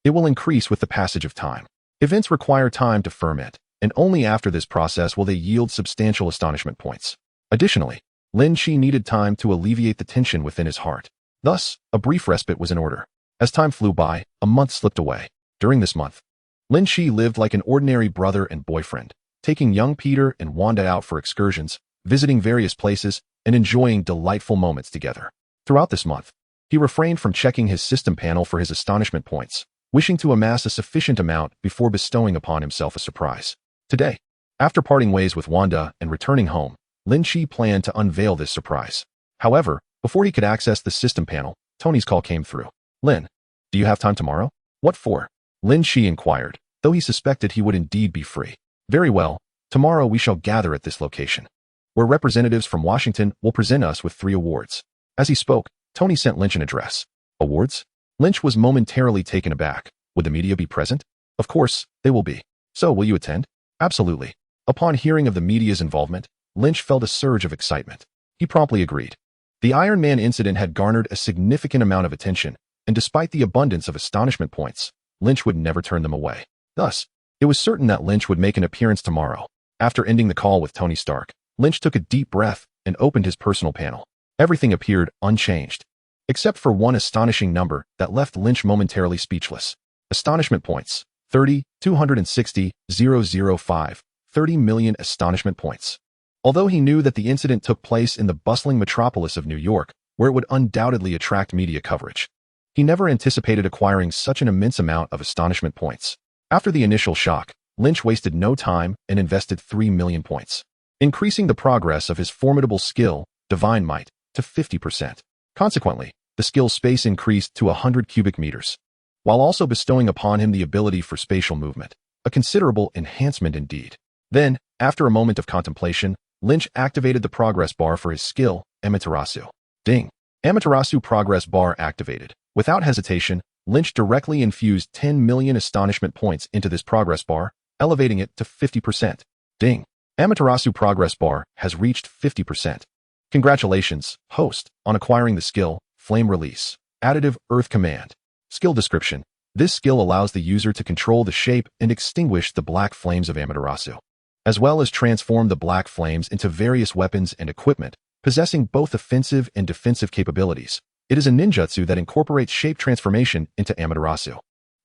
It will increase with the passage of time. Events require time to ferment, and only after this process will they yield substantial astonishment points. Additionally, Lynch needed time to alleviate the tension within his heart. Thus, a brief respite was in order. As time flew by, a month slipped away. During this month, Lynch lived like an ordinary brother and boyfriend, taking young Peter and Wanda out for excursions, visiting various places, and enjoying delightful moments together. Throughout this month, he refrained from checking his system panel for his astonishment points, wishing to amass a sufficient amount before bestowing upon himself a surprise. Today, after parting ways with Wanda and returning home, Lynch planned to unveil this surprise. However, before he could access the system panel, Tony's call came through. "Lynn, do you have time tomorrow?" "What for?" Lynch inquired, though he suspected he would indeed be free. "Very well, tomorrow we shall gather at this location, where representatives from Washington will present us with 3 awards. As he spoke, Tony sent Lynch an address. Awards? Lynch was momentarily taken aback. Would the media be present? Of course, they will be. So, will you attend? Absolutely. Upon hearing of the media's involvement, Lynch felt a surge of excitement. He promptly agreed. The Iron Man incident had garnered a significant amount of attention, and despite the abundance of astonishment points, Lynch would never turn them away. Thus, it was certain that Lynch would make an appearance tomorrow. After ending the call with Tony Stark, Lynch took a deep breath and opened his personal panel. Everything appeared unchanged, except for one astonishing number that left Lynch momentarily speechless. Astonishment points: 30, 260, 005, 30 million astonishment points. Although he knew that the incident took place in the bustling metropolis of New York, where it would undoubtedly attract media coverage, he never anticipated acquiring such an immense amount of astonishment points. After the initial shock, Lynch wasted no time and invested 3 million points, increasing the progress of his formidable skill, Divine Might, to 50%. Consequently, the skill space increased to 100 cubic meters, while also bestowing upon him the ability for spatial movement, a considerable enhancement indeed. Then, after a moment of contemplation, Lynch activated the progress bar for his skill, Amaterasu. Ding! Amaterasu progress bar activated. Without hesitation, Lynch directly infused 10 million astonishment points into this progress bar, elevating it to 50%. Ding! Amaterasu progress bar has reached 50%. Congratulations, host, on acquiring the skill, Flame Release. Additive Earth Command. Skill description. This skill allows the user to control the shape and extinguish the black flames of Amaterasu, as well as transform the black flames into various weapons and equipment, possessing both offensive and defensive capabilities. It is a ninjutsu that incorporates shape transformation into Amaterasu,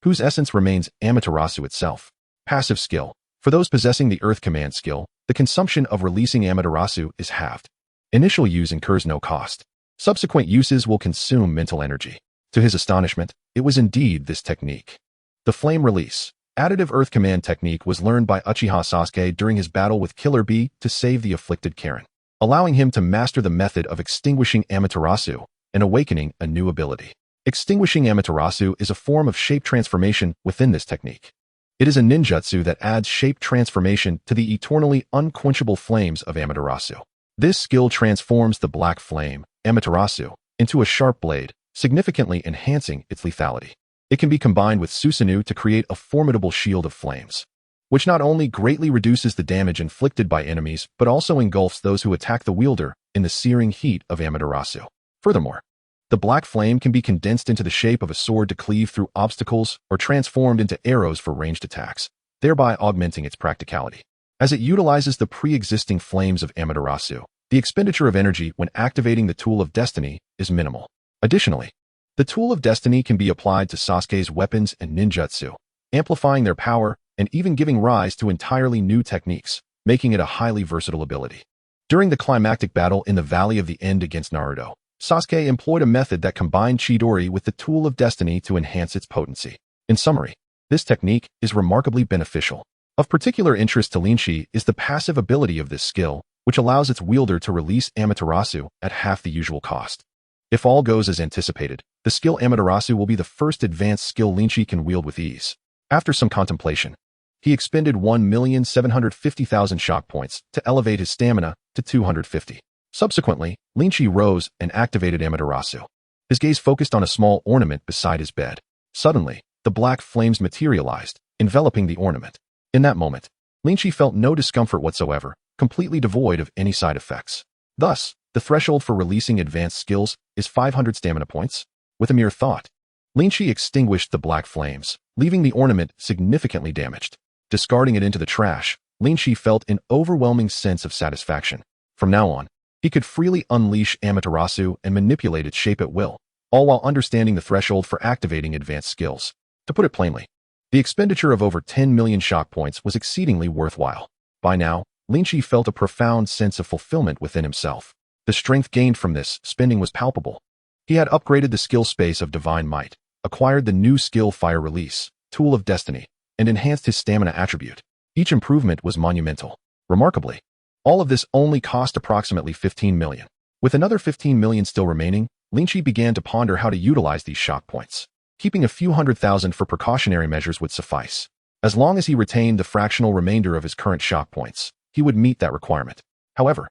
whose essence remains Amaterasu itself. Passive skill. For those possessing the Earth Command skill, the consumption of releasing Amaterasu is halved. Initial use incurs no cost. Subsequent uses will consume mental energy. To his astonishment, it was indeed this technique. The Flame Release. Additive Earth Command technique was learned by Uchiha Sasuke during his battle with Killer Bee to save the afflicted Karen, allowing him to master the method of extinguishing Amaterasu and awakening a new ability. Extinguishing Amaterasu is a form of shape transformation within this technique. It is a ninjutsu that adds shape transformation to the eternally unquenchable flames of Amaterasu. This skill transforms the black flame, Amaterasu, into a sharp blade, significantly enhancing its lethality. It can be combined with Susano'o to create a formidable shield of flames, which not only greatly reduces the damage inflicted by enemies, but also engulfs those who attack the wielder in the searing heat of Amaterasu. Furthermore, the black flame can be condensed into the shape of a sword to cleave through obstacles or transformed into arrows for ranged attacks, thereby augmenting its practicality. As it utilizes the pre-existing flames of Amaterasu, the expenditure of energy when activating the Tool of Destiny is minimal. Additionally, the Tool of Destiny can be applied to Sasuke's weapons and ninjutsu, amplifying their power and even giving rise to entirely new techniques, making it a highly versatile ability. During the climactic battle in the Valley of the End against Naruto, Sasuke employed a method that combined Chidori with the Tool of Destiny to enhance its potency. In summary, this technique is remarkably beneficial. Of particular interest to Lynch is the passive ability of this skill, which allows its wielder to release Amaterasu at half the usual cost. If all goes as anticipated, the skill Amaterasu will be the first advanced skill Lynch can wield with ease. After some contemplation, he expended 1,750,000 shock points to elevate his stamina to 250. Subsequently, Lynch rose and activated Amaterasu. His gaze focused on a small ornament beside his bed. Suddenly, the black flames materialized, enveloping the ornament. In that moment, Lynch felt no discomfort whatsoever, completely devoid of any side effects. Thus, the threshold for releasing advanced skills is 500 stamina points. With a mere thought, Lynch extinguished the black flames, leaving the ornament significantly damaged. Discarding it into the trash, Lynch felt an overwhelming sense of satisfaction. From now on, he could freely unleash Amaterasu and manipulate its shape at will, all while understanding the threshold for activating advanced skills. To put it plainly, the expenditure of over 10 million shock points was exceedingly worthwhile. By now, Lynch felt a profound sense of fulfillment within himself. The strength gained from this spending was palpable. He had upgraded the skill space of Divine Might, acquired the new skill Fire Release, Tool of Destiny, and enhanced his stamina attribute. Each improvement was monumental. Remarkably, all of this only cost approximately 15 million. With another 15 million still remaining, Lynch began to ponder how to utilize these shock points. Keeping a few 100,000 for precautionary measures would suffice. As long as he retained the fractional remainder of his current shock points, he would meet that requirement. However,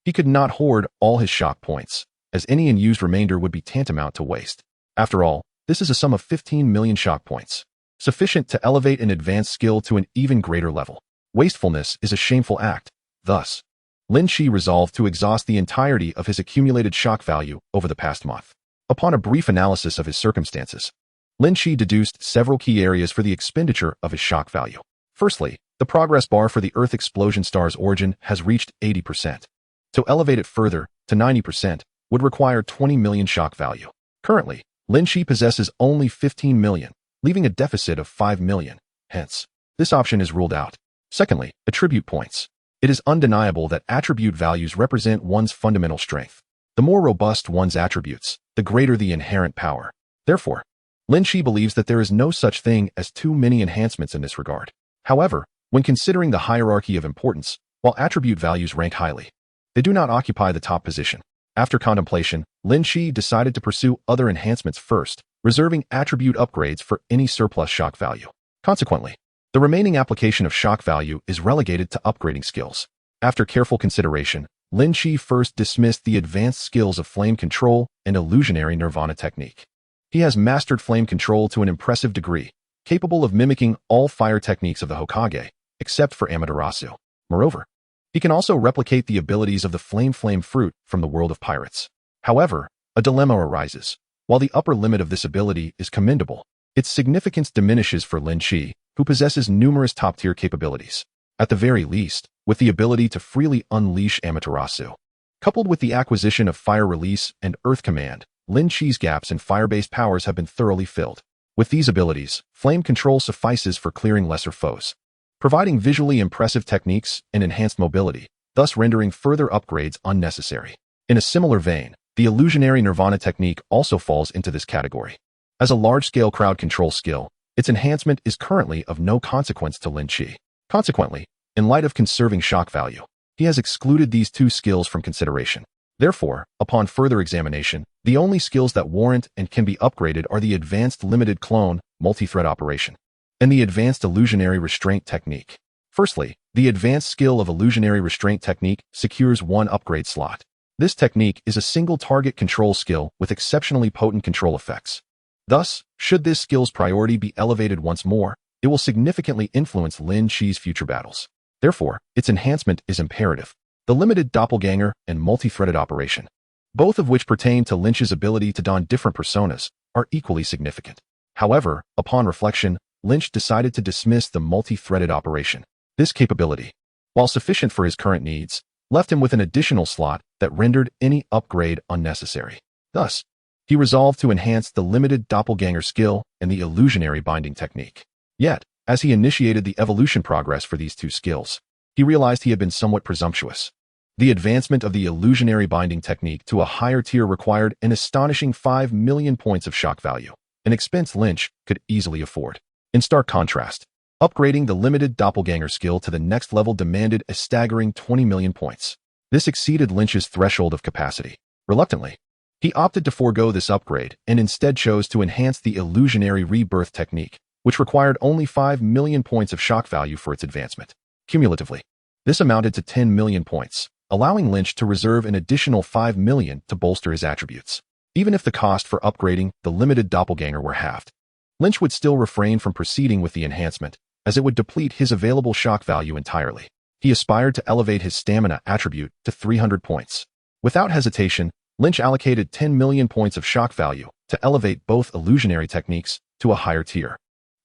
he could not hoard all his shock points, as any unused remainder would be tantamount to waste. After all, this is a sum of 15 million shock points, sufficient to elevate an advanced skill to an even greater level. Wastefulness is a shameful act. Thus, Lynch resolved to exhaust the entirety of his accumulated shock value over the past month. Upon a brief analysis of his circumstances, Lynch deduced several key areas for the expenditure of his shock value. Firstly, the progress bar for the Earth Explosion Star's origin has reached 80%. To elevate it further to 90% would require 20 million shock value. Currently, Lynch possesses only 15 million, leaving a deficit of 5 million. Hence, this option is ruled out. Secondly, attribute points. It is undeniable that attribute values represent one's fundamental strength. The more robust one's attributes, the greater the inherent power. Therefore, Lynch believes that there is no such thing as too many enhancements in this regard. However, when considering the hierarchy of importance, while attribute values rank highly, they do not occupy the top position. After contemplation, Lynch decided to pursue other enhancements first, reserving attribute upgrades for any surplus shock value. Consequently, the remaining application of shock value is relegated to upgrading skills. After careful consideration, Lynch first dismissed the advanced skills of Flame Control and Illusionary Nirvana technique. He has mastered Flame Control to an impressive degree, capable of mimicking all fire techniques of the Hokage, except for Amaterasu. Moreover, he can also replicate the abilities of the Flame Fruit from the world of pirates. However, a dilemma arises. While the upper limit of this ability is commendable, its significance diminishes for Lynch, who possesses numerous top-tier capabilities. At the very least, with the ability to freely unleash Amaterasu. Coupled with the acquisition of Fire Release and Earth Command, Lynch's gaps in fire-based powers have been thoroughly filled. With these abilities, Flame Control suffices for clearing lesser foes, providing visually impressive techniques and enhanced mobility, thus rendering further upgrades unnecessary. In a similar vein, the Illusionary Nirvana technique also falls into this category. As a large-scale crowd control skill, Its enhancement is currently of no consequence to Lynch. Consequently, in light of conserving shock value, he has excluded these two skills from consideration. Therefore, upon further examination, the only skills that warrant and can be upgraded are the Advanced Limited Clone, Multi-Thread Operation, and the Advanced Illusionary Restraint Technique. Firstly, the advanced skill of Illusionary Restraint Technique secures one upgrade slot. This technique is a single target control skill with exceptionally potent control effects. Thus, should this skill's priority be elevated once more, it will significantly influence Lynch's future battles. Therefore, its enhancement is imperative. The Limited Doppelganger and Multi-Threaded Operation, both of which pertain to Lynch's ability to don different personas, are equally significant. However, upon reflection, Lynch decided to dismiss the Multi-Threaded Operation. This capability, while sufficient for his current needs, left him with an additional slot that rendered any upgrade unnecessary. Thus, he resolved to enhance the Limited Doppelganger skill and the Illusionary Binding Technique. Yet, as he initiated the evolution progress for these two skills, he realized he had been somewhat presumptuous. The advancement of the Illusionary Binding Technique to a higher tier required an astonishing 5 million points of shock value, an expense Lynch could easily afford. In stark contrast, upgrading the Limited Doppelganger skill to the next level demanded a staggering 20 million points. This exceeded Lynch's threshold of capacity. Reluctantly, he opted to forego this upgrade and instead chose to enhance the Illusionary Rebirth Technique, which required only 5 million points of shock value for its advancement. Cumulatively, this amounted to 10 million points, allowing Lynch to reserve an additional 5 million to bolster his attributes. Even if the cost for upgrading the Limited Doppelganger were halved, Lynch would still refrain from proceeding with the enhancement, as it would deplete his available shock value entirely. He aspired to elevate his stamina attribute to 300 points. Without hesitation, Lynch allocated 10 million points of shock value to elevate both illusionary techniques to a higher tier.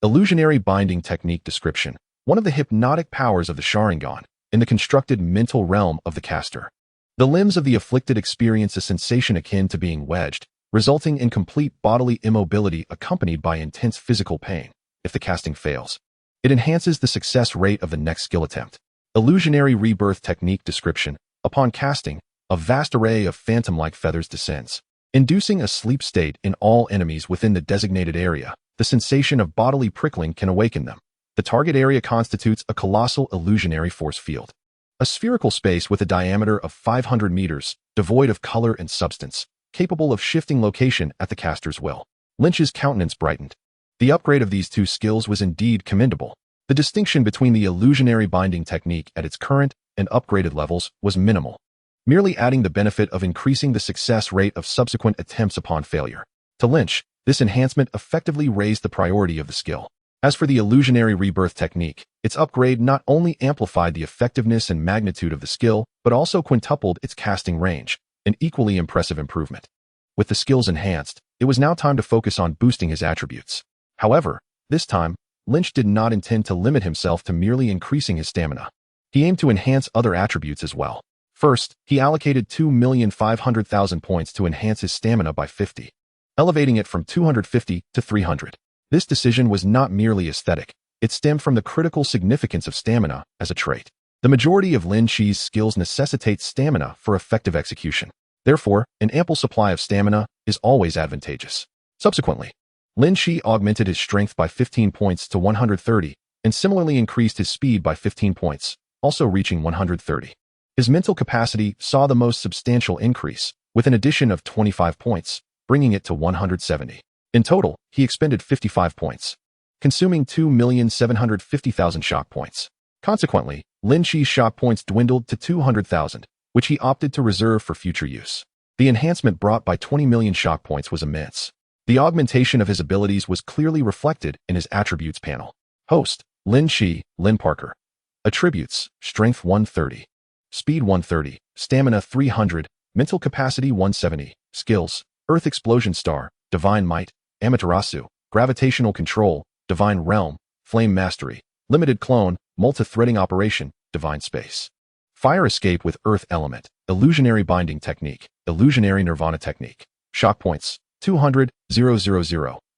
Illusionary Binding Technique Description: one of the hypnotic powers of the Sharingan, in the constructed mental realm of the caster. The limbs of the afflicted experience a sensation akin to being wedged, resulting in complete bodily immobility accompanied by intense physical pain. If the casting fails, it enhances the success rate of the next skill attempt. Illusionary Rebirth Technique Description: upon casting, a vast array of phantom-like feathers descends, inducing a sleep state in all enemies within the designated area. The sensation of bodily prickling can awaken them. The target area constitutes a colossal illusionary force field, a spherical space with a diameter of 500 meters, devoid of color and substance, capable of shifting location at the caster's will. Lynch's countenance brightened. The upgrade of these two skills was indeed commendable. The distinction between the illusionary binding technique at its current and upgraded levels was minimal, merely adding the benefit of increasing the success rate of subsequent attempts upon failure. To Lynch, this enhancement effectively raised the priority of the skill. As for the Illusionary Rebirth Technique, its upgrade not only amplified the effectiveness and magnitude of the skill, but also quintupled its casting range, an equally impressive improvement. With the skills enhanced, it was now time to focus on boosting his attributes. However, this time, Lynch did not intend to limit himself to merely increasing his stamina. He aimed to enhance other attributes as well. First, he allocated 2,500,000 points to enhance his stamina by 50, elevating it from 250 to 300. This decision was not merely aesthetic, it stemmed from the critical significance of stamina as a trait. The majority of Lin Chi's skills necessitate stamina for effective execution. Therefore, an ample supply of stamina is always advantageous. Subsequently, Lin Chi augmented his strength by 15 points to 130, and similarly increased his speed by 15 points, also reaching 130. His mental capacity saw the most substantial increase, with an addition of 25 points, bringing it to 170. In total, he expended 55 points, consuming 2,750,000 shock points. Consequently, Lin Chi's shock points dwindled to 200,000, which he opted to reserve for future use. The enhancement brought by 20 million shock points was immense. The augmentation of his abilities was clearly reflected in his attributes panel. Host: Lin Chi, Lin Parker. Attributes: Strength 130, Speed 130, Stamina 300, Mental Capacity 170, Skills: Earth Explosion Star, Divine Might, Amaterasu, Gravitational Control, Divine Realm, Flame Mastery, Limited Clone, Multi-Threading Operation, Divine Space. Fire Escape with Earth Element, Illusionary Binding Technique, Illusionary Nirvana Technique. Shock Points: 200,000.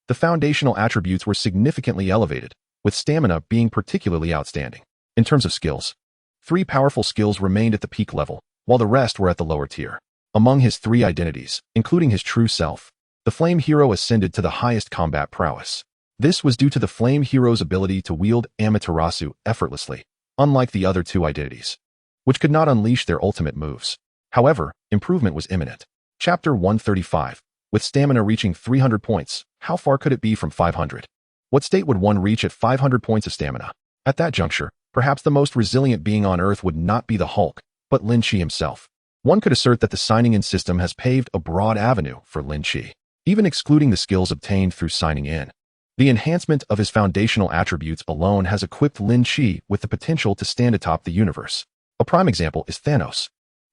The foundational attributes were significantly elevated, with stamina being particularly outstanding. In terms of skills, 3 powerful skills remained at the peak level, while the rest were at the lower tier. Among his 3 identities, including his true self, the Flame Hero ascended to the highest combat prowess. This was due to the Flame Hero's ability to wield Amaterasu effortlessly, unlike the other two identities, which could not unleash their ultimate moves. However, improvement was imminent. Chapter 135. With stamina reaching 300 points, how far could it be from 500? What state would one reach at 500 points of stamina? At that juncture, perhaps the most resilient being on Earth would not be the Hulk, but Lynch himself. One could assert that the signing-in system has paved a broad avenue for Lynch, even excluding the skills obtained through signing in. The enhancement of his foundational attributes alone has equipped Lynch with the potential to stand atop the universe. A prime example is Thanos.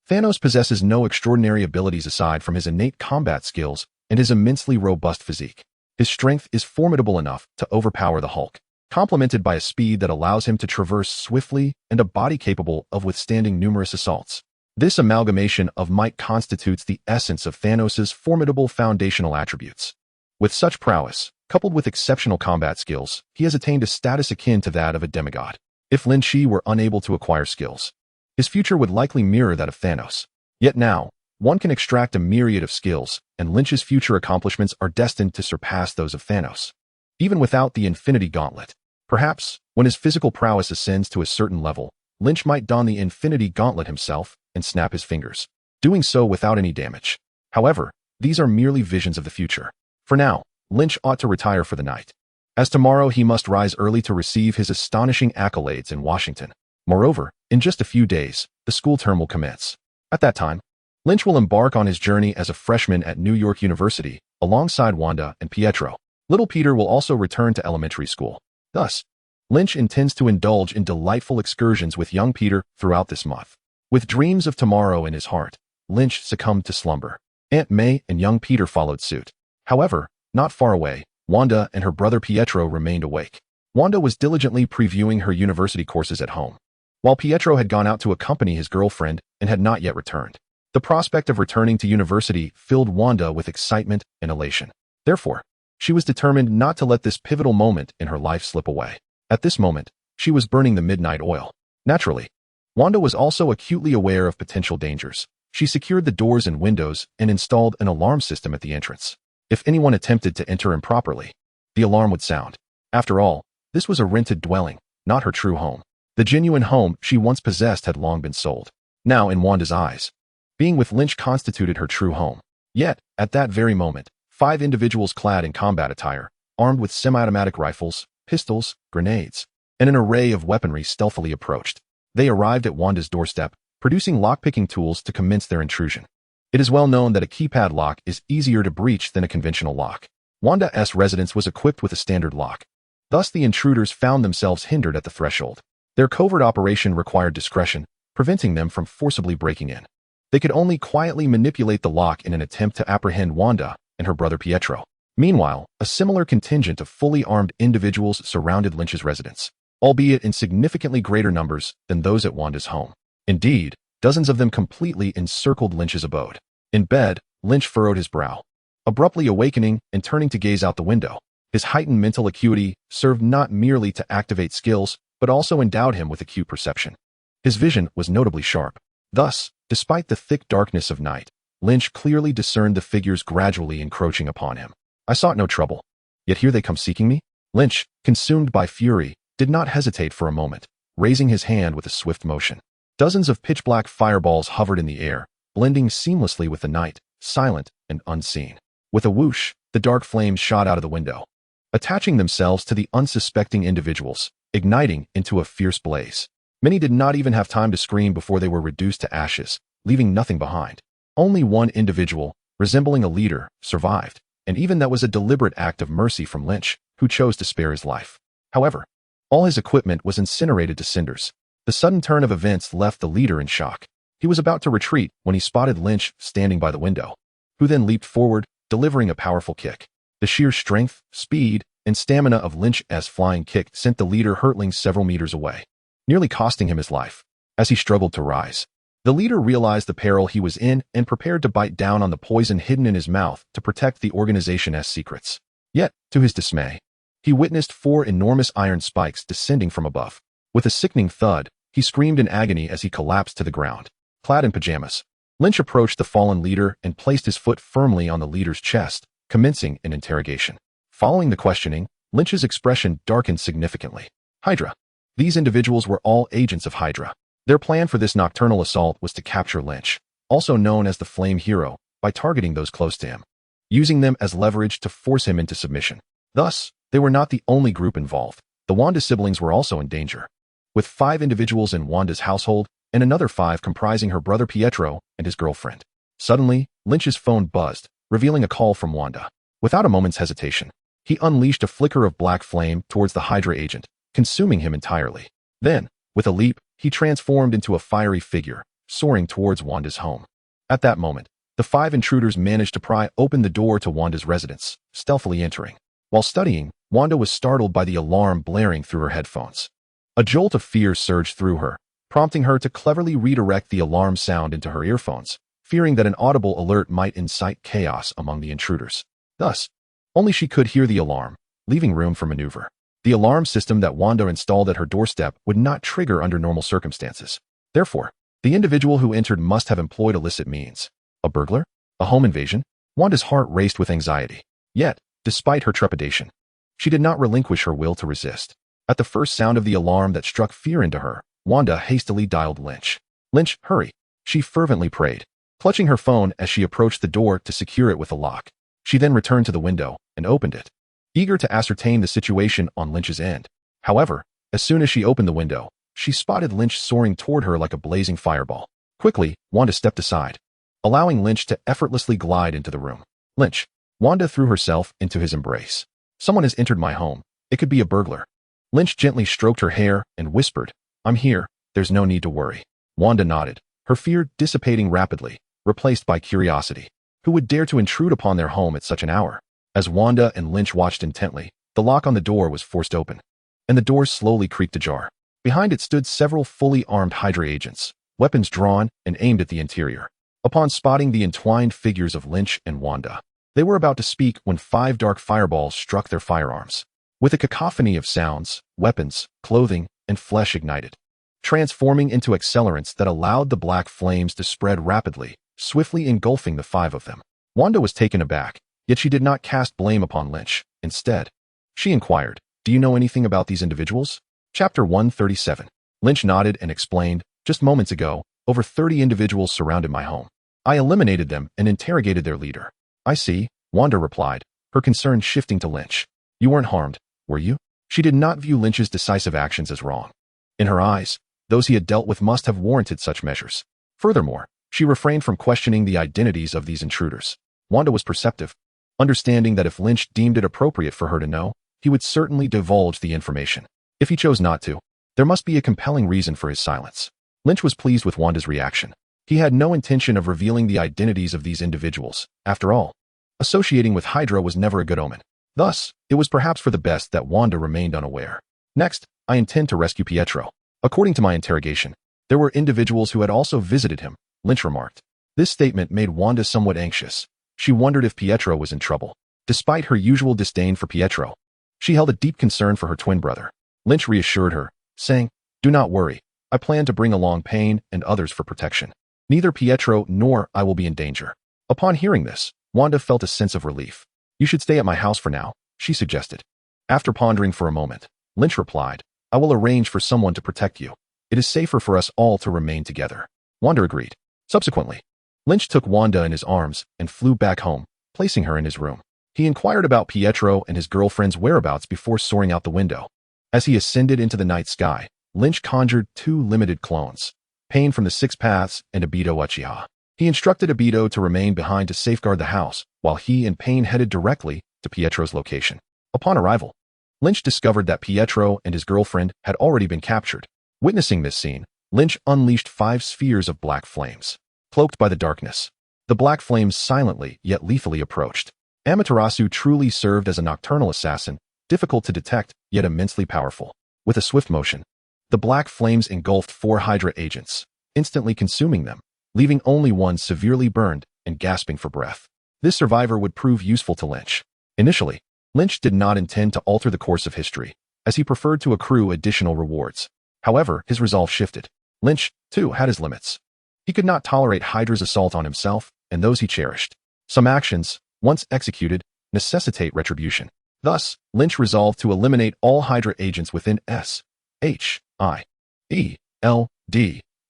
Thanos possesses no extraordinary abilities aside from his innate combat skills and his immensely robust physique. His strength is formidable enough to overpower the Hulk, complemented by a speed that allows him to traverse swiftly and a body capable of withstanding numerous assaults. This amalgamation of might constitutes the essence of Thanos' formidable foundational attributes. With such prowess, coupled with exceptional combat skills, he has attained a status akin to that of a demigod. If Lin Chi were unable to acquire skills, his future would likely mirror that of Thanos. Yet now, one can extract a myriad of skills, and Lynch's future accomplishments are destined to surpass those of Thanos. Even without the Infinity Gauntlet, perhaps, when his physical prowess ascends to a certain level, Lynch might don the Infinity Gauntlet himself and snap his fingers, doing so without any damage. However, these are merely visions of the future. For now, Lynch ought to retire for the night, as tomorrow he must rise early to receive his astonishing accolades in Washington. Moreover, in just a few days, the school term will commence. At that time, Lynch will embark on his journey as a freshman at New York University, alongside Wanda and Pietro. Little Peter will also return to elementary school. Thus, Lynch intends to indulge in delightful excursions with young Peter throughout this month. With dreams of tomorrow in his heart, Lynch succumbed to slumber. Aunt May and young Peter followed suit. However, not far away, Wanda and her brother Pietro remained awake. Wanda was diligently previewing her university courses at home, while Pietro had gone out to accompany his girlfriend and had not yet returned. The prospect of returning to university filled Wanda with excitement and elation. Therefore, she was determined not to let this pivotal moment in her life slip away. At this moment, she was burning the midnight oil. Naturally, Wanda was also acutely aware of potential dangers. She secured the doors and windows and installed an alarm system at the entrance. If anyone attempted to enter improperly, the alarm would sound. After all, this was a rented dwelling, not her true home. The genuine home she once possessed had long been sold. Now, in Wanda's eyes, being with Lynch constituted her true home. Yet, at that very moment, 5 individuals clad in combat attire, armed with semi-automatic rifles, pistols, grenades, and an array of weaponry stealthily approached. They arrived at Wanda's doorstep, producing lock-picking tools to commence their intrusion. It is well known that a keypad lock is easier to breach than a conventional lock. Wanda's residence was equipped with a standard lock. Thus, the intruders found themselves hindered at the threshold. Their covert operation required discretion, preventing them from forcibly breaking in. They could only quietly manipulate the lock in an attempt to apprehend Wanda and her brother Pietro. Meanwhile, a similar contingent of fully armed individuals surrounded Lynch's residence, albeit in significantly greater numbers than those at Wanda's home. Indeed, dozens of them completely encircled Lynch's abode. In bed, Lynch furrowed his brow, abruptly awakening and turning to gaze out the window. His heightened mental acuity served not merely to activate skills, but also endowed him with acute perception. His vision was notably sharp. Thus, despite the thick darkness of night, Lynch clearly discerned the figures gradually encroaching upon him. I sought no trouble, yet here they come seeking me? Lynch, consumed by fury, did not hesitate for a moment, raising his hand with a swift motion. Dozens of pitch-black fireballs hovered in the air, blending seamlessly with the night, silent and unseen. With a whoosh, the dark flames shot out of the window, attaching themselves to the unsuspecting individuals, igniting into a fierce blaze. Many did not even have time to scream before they were reduced to ashes, leaving nothing behind. Only one individual, resembling a leader, survived, and even that was a deliberate act of mercy from Lynch, who chose to spare his life. However, all his equipment was incinerated to cinders. The sudden turn of events left the leader in shock. He was about to retreat when he spotted Lynch standing by the window, who then leaped forward, delivering a powerful kick. The sheer strength, speed, and stamina of Lynch's flying kick sent the leader hurtling several meters away, nearly costing him his life. As he struggled to rise, the leader realized the peril he was in and prepared to bite down on the poison hidden in his mouth to protect the organization's secrets. Yet, to his dismay, he witnessed 4 enormous iron spikes descending from above. With a sickening thud, he screamed in agony as he collapsed to the ground. Clad in pajamas, Lynch approached the fallen leader and placed his foot firmly on the leader's chest, commencing an interrogation. Following the questioning, Lynch's expression darkened significantly. Hydra. These individuals were all agents of Hydra. Their plan for this nocturnal assault was to capture Lynch, also known as the Flame Hero, by targeting those close to him, using them as leverage to force him into submission. Thus, they were not the only group involved. The Wanda siblings were also in danger, with 5 individuals in Wanda's household and another 5 comprising her brother Pietro and his girlfriend. Suddenly, Lynch's phone buzzed, revealing a call from Wanda. Without a moment's hesitation, he unleashed a flicker of black flame towards the Hydra agent, consuming him entirely. Then, with a leap, he transformed into a fiery figure, soaring towards Wanda's home. At that moment, the 5 intruders managed to pry open the door to Wanda's residence, stealthily entering. While studying, Wanda was startled by the alarm blaring through her headphones. A jolt of fear surged through her, prompting her to cleverly redirect the alarm sound into her earphones, fearing that an audible alert might incite chaos among the intruders. Thus, only she could hear the alarm, leaving room for maneuver. The alarm system that Wanda installed at her doorstep would not trigger under normal circumstances. Therefore, the individual who entered must have employed illicit means. A burglar? A home invasion? Wanda's heart raced with anxiety. Yet, despite her trepidation, she did not relinquish her will to resist. At the first sound of the alarm that struck fear into her, Wanda hastily dialed Lynch. "Lynch, hurry," she fervently prayed, clutching her phone as she approached the door to secure it with a lock. She then returned to the window and opened it, eager to ascertain the situation on Lynch's end. However, as soon as she opened the window, she spotted Lynch soaring toward her like a blazing fireball. Quickly, Wanda stepped aside, allowing Lynch to effortlessly glide into the room. "Lynch." Wanda threw herself into his embrace. "Someone has entered my home. It could be a burglar." Lynch gently stroked her hair and whispered, "I'm here. There's no need to worry." Wanda nodded, her fear dissipating rapidly, replaced by curiosity. Who would dare to intrude upon their home at such an hour? As Wanda and Lynch watched intently, the lock on the door was forced open, and the door slowly creaked ajar. Behind it stood several fully armed Hydra agents, weapons drawn and aimed at the interior. Upon spotting the entwined figures of Lynch and Wanda, they were about to speak when 5 dark fireballs struck their firearms. With a cacophony of sounds, weapons, clothing, and flesh ignited, transforming into accelerants that allowed the black flames to spread rapidly, swiftly engulfing the 5 of them. Wanda was taken aback, yet she did not cast blame upon Lynch. Instead, she inquired, "Do you know anything about these individuals?" Chapter 137. Lynch nodded and explained, "Just moments ago, over 30 individuals surrounded my home. I eliminated them and interrogated their leader." "I see," Wanda replied, her concern shifting to Lynch. "You weren't harmed, were you?" She did not view Lynch's decisive actions as wrong. In her eyes, those he had dealt with must have warranted such measures. Furthermore, she refrained from questioning the identities of these intruders. Wanda was perceptive, understanding that if Lynch deemed it appropriate for her to know, he would certainly divulge the information. If he chose not to, there must be a compelling reason for his silence. Lynch was pleased with Wanda's reaction. He had no intention of revealing the identities of these individuals. After all, associating with Hydra was never a good omen. Thus, it was perhaps for the best that Wanda remained unaware. "Next, I intend to rescue Pietro." According to my interrogation, there were individuals who had also visited him, Lynch remarked. This statement made Wanda somewhat anxious. She wondered if Pietro was in trouble. Despite her usual disdain for Pietro, she held a deep concern for her twin brother. Lynch reassured her, saying, "Do not worry. I plan to bring along Pain and others for protection. Neither Pietro nor I will be in danger." Upon hearing this, Wanda felt a sense of relief. "You should stay at my house for now," she suggested. After pondering for a moment, Lynch replied, "I will arrange for someone to protect you. It is safer for us all to remain together." Wanda agreed. Subsequently, Lynch took Wanda in his arms and flew back home, placing her in his room. He inquired about Pietro and his girlfriend's whereabouts before soaring out the window. As he ascended into the night sky, Lynch conjured 2 limited clones, Pain from the 6 Paths and Obito Uchiha. He instructed Obito to remain behind to safeguard the house, while he and Pain headed directly to Pietro's location. Upon arrival, Lynch discovered that Pietro and his girlfriend had already been captured. Witnessing this scene, Lynch unleashed 5 spheres of black flames. Cloaked by the darkness, the black flames silently yet lethally approached. Amaterasu truly served as a nocturnal assassin, difficult to detect yet immensely powerful. With a swift motion, the black flames engulfed 4 Hydra agents, instantly consuming them, leaving only one severely burned and gasping for breath. This survivor would prove useful to Lynch. Initially, Lynch did not intend to alter the course of history, as he preferred to accrue additional rewards. However, his resolve shifted. Lynch, too, had his limits. He could not tolerate Hydra's assault on himself and those he cherished. Some actions, once executed, necessitate retribution. Thus, Lynch resolved to eliminate all Hydra agents within S.H.I.E.L.D.,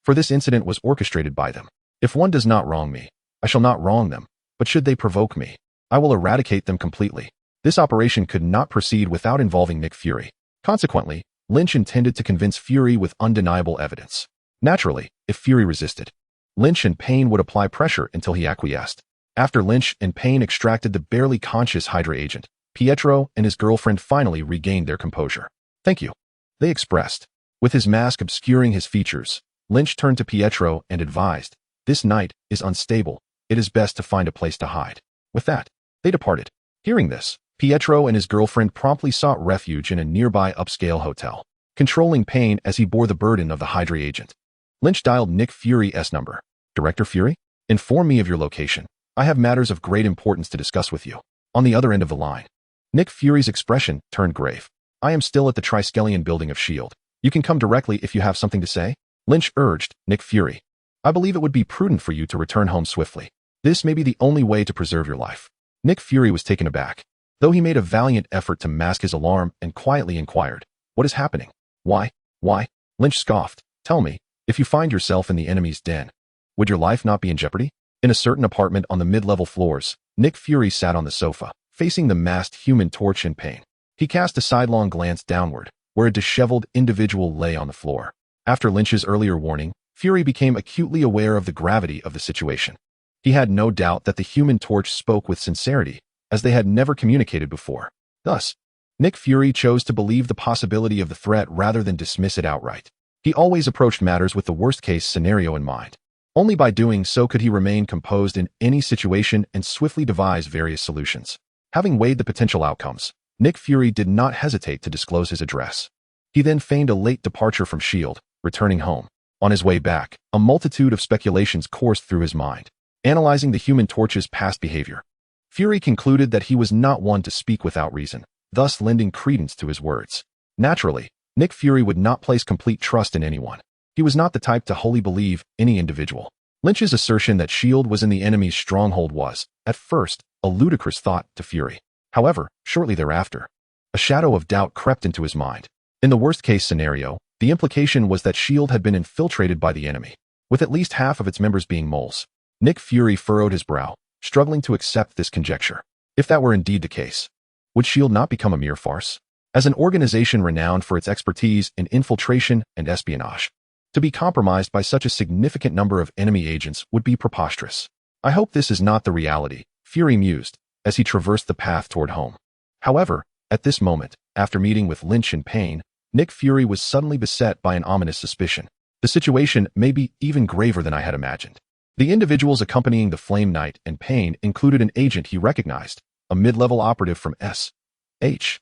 for this incident was orchestrated by them. If one does not wrong me, I shall not wrong them, but should they provoke me, I will eradicate them completely. This operation could not proceed without involving Nick Fury. Consequently, Lynch intended to convince Fury with undeniable evidence. Naturally, if Fury resisted, Lynch and Payne would apply pressure until he acquiesced. After Lynch and Payne extracted the barely conscious Hydra agent, Pietro and his girlfriend finally regained their composure. "Thank you," they expressed. With his mask obscuring his features, Lynch turned to Pietro and advised, "This night is unstable. It is best to find a place to hide." With that, they departed. Hearing this, Pietro and his girlfriend promptly sought refuge in a nearby upscale hotel, controlling Payne as he bore the burden of the Hydra agent. Lynch dialed Nick Fury's number. "Director Fury? Inform me of your location. I have matters of great importance to discuss with you." On the other end of the line, Nick Fury's expression turned grave. "I am still at the Triskelion building of S.H.I.E.L.D. You can come directly if you have something to say." Lynch urged Nick Fury. "I believe it would be prudent for you to return home swiftly. This may be the only way to preserve your life." Nick Fury was taken aback, though he made a valiant effort to mask his alarm and quietly inquired, "What is happening?" Why? Lynch scoffed. "Tell me, if you find yourself in the enemy's den, would your life not be in jeopardy?" In a certain apartment on the mid-level floors, Nick Fury sat on the sofa, facing the masked Human Torch in Payne. He cast a sidelong glance downward, where a disheveled individual lay on the floor. After Lynch's earlier warning, Fury became acutely aware of the gravity of the situation. He had no doubt that the Human Torch spoke with sincerity, as they had never communicated before. Thus, Nick Fury chose to believe the possibility of the threat rather than dismiss it outright. He always approached matters with the worst-case scenario in mind. Only by doing so could he remain composed in any situation and swiftly devise various solutions. Having weighed the potential outcomes, Nick Fury did not hesitate to disclose his address. He then feigned a late departure from S.H.I.E.L.D., returning home. On his way back, a multitude of speculations coursed through his mind. Analyzing the Human Torch's past behavior, Fury concluded that he was not one to speak without reason, thus lending credence to his words. Naturally, Nick Fury would not place complete trust in anyone. He was not the type to wholly believe any individual. Lynch's assertion that S.H.I.E.L.D. was in the enemy's stronghold was, at first, a ludicrous thought to Fury. However, shortly thereafter, a shadow of doubt crept into his mind. In the worst-case scenario, the implication was that S.H.I.E.L.D. had been infiltrated by the enemy, with at least half of its members being moles. Nick Fury furrowed his brow, struggling to accept this conjecture. If that were indeed the case, would S.H.I.E.L.D. not become a mere farce? As an organization renowned for its expertise in infiltration and espionage, to be compromised by such a significant number of enemy agents would be preposterous. "I hope this is not the reality," Fury mused, as he traversed the path toward home. However, at this moment, after meeting with Lynch and Payne, Nick Fury was suddenly beset by an ominous suspicion. The situation may be even graver than I had imagined. The individuals accompanying the Flame Knight and Payne included an agent he recognized, a mid-level operative from S.H.I.E.L.D.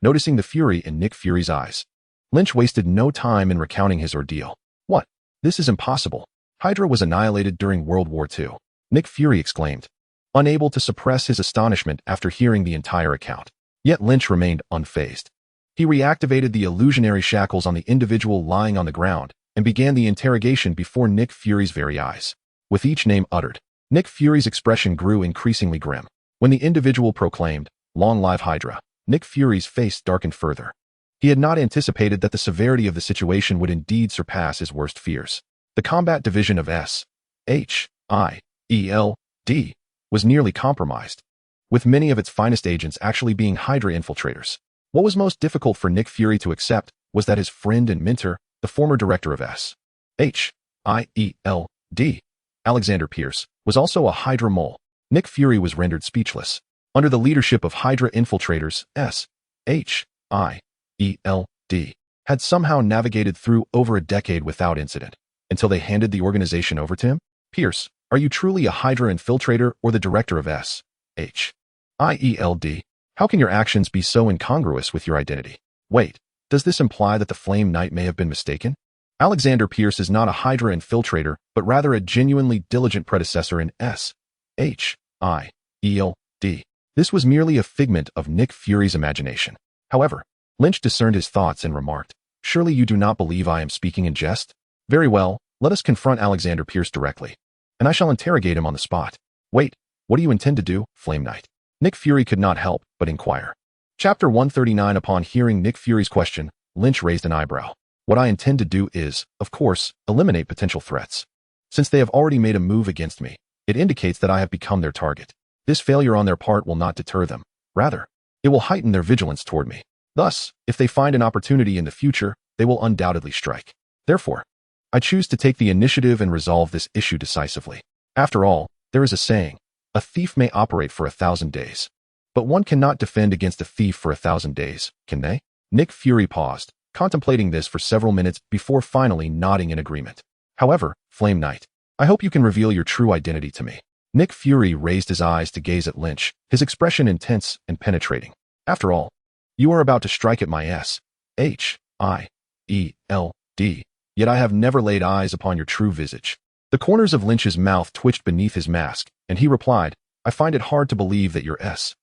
Noticing the fury in Nick Fury's eyes, Lynch wasted no time in recounting his ordeal. "What? This is impossible. Hydra was annihilated during World War II," Nick Fury exclaimed, unable to suppress his astonishment after hearing the entire account. Yet Lynch remained unfazed. He reactivated the illusionary shackles on the individual lying on the ground and began the interrogation before Nick Fury's very eyes. With each name uttered, Nick Fury's expression grew increasingly grim. When the individual proclaimed, "Long live Hydra," Nick Fury's face darkened further. He had not anticipated that the severity of the situation would indeed surpass his worst fears. The combat division of S.H.I.E.L.D. was nearly compromised, with many of its finest agents actually being Hydra infiltrators. What was most difficult for Nick Fury to accept was that his friend and mentor, the former director of S.H.I.E.L.D., Alexander Pierce, was also a Hydra mole. Nick Fury was rendered speechless. Under the leadership of Hydra infiltrators, S.H.I.E.L.D. had somehow navigated through over a decade without incident, until they handed the organization over to him. "Pierce, are you truly a Hydra infiltrator or the director of S.H.I.E.L.D.? How can your actions be so incongruous with your identity? Wait, does this imply that the Flame Knight may have been mistaken? Alexander Pierce is not a Hydra infiltrator, but rather a genuinely diligent predecessor in S.H.I.E.L.D. This was merely a figment of Nick Fury's imagination. However, Lynch discerned his thoughts and remarked, "Surely you do not believe I am speaking in jest? Very well, let us confront Alexander Pierce directly, and I shall interrogate him on the spot." "Wait, what do you intend to do, Flame Knight?" Nick Fury could not help but inquire. Chapter 139. Upon hearing Nick Fury's question, Lynch raised an eyebrow. What I intend to do is, of course, eliminate potential threats. Since they have already made a move against me, it indicates that I have become their target. This failure on their part will not deter them. Rather, it will heighten their vigilance toward me. Thus, if they find an opportunity in the future, they will undoubtedly strike. Therefore, I choose to take the initiative and resolve this issue decisively. After all, there is a saying, a thief may operate for 1,000 days. But one cannot defend against a thief for 1,000 days, can they? Nick Fury paused, contemplating this for several minutes before finally nodding in agreement. However, Flame Knight, I hope you can reveal your true identity to me. Nick Fury raised his eyes to gaze at Lynch, his expression intense and penetrating. After all, you are about to strike at my Shield, yet I have never laid eyes upon your true visage. The corners of Lynch's mouth twitched beneath his mask, and he replied, I find it hard to believe that your Shield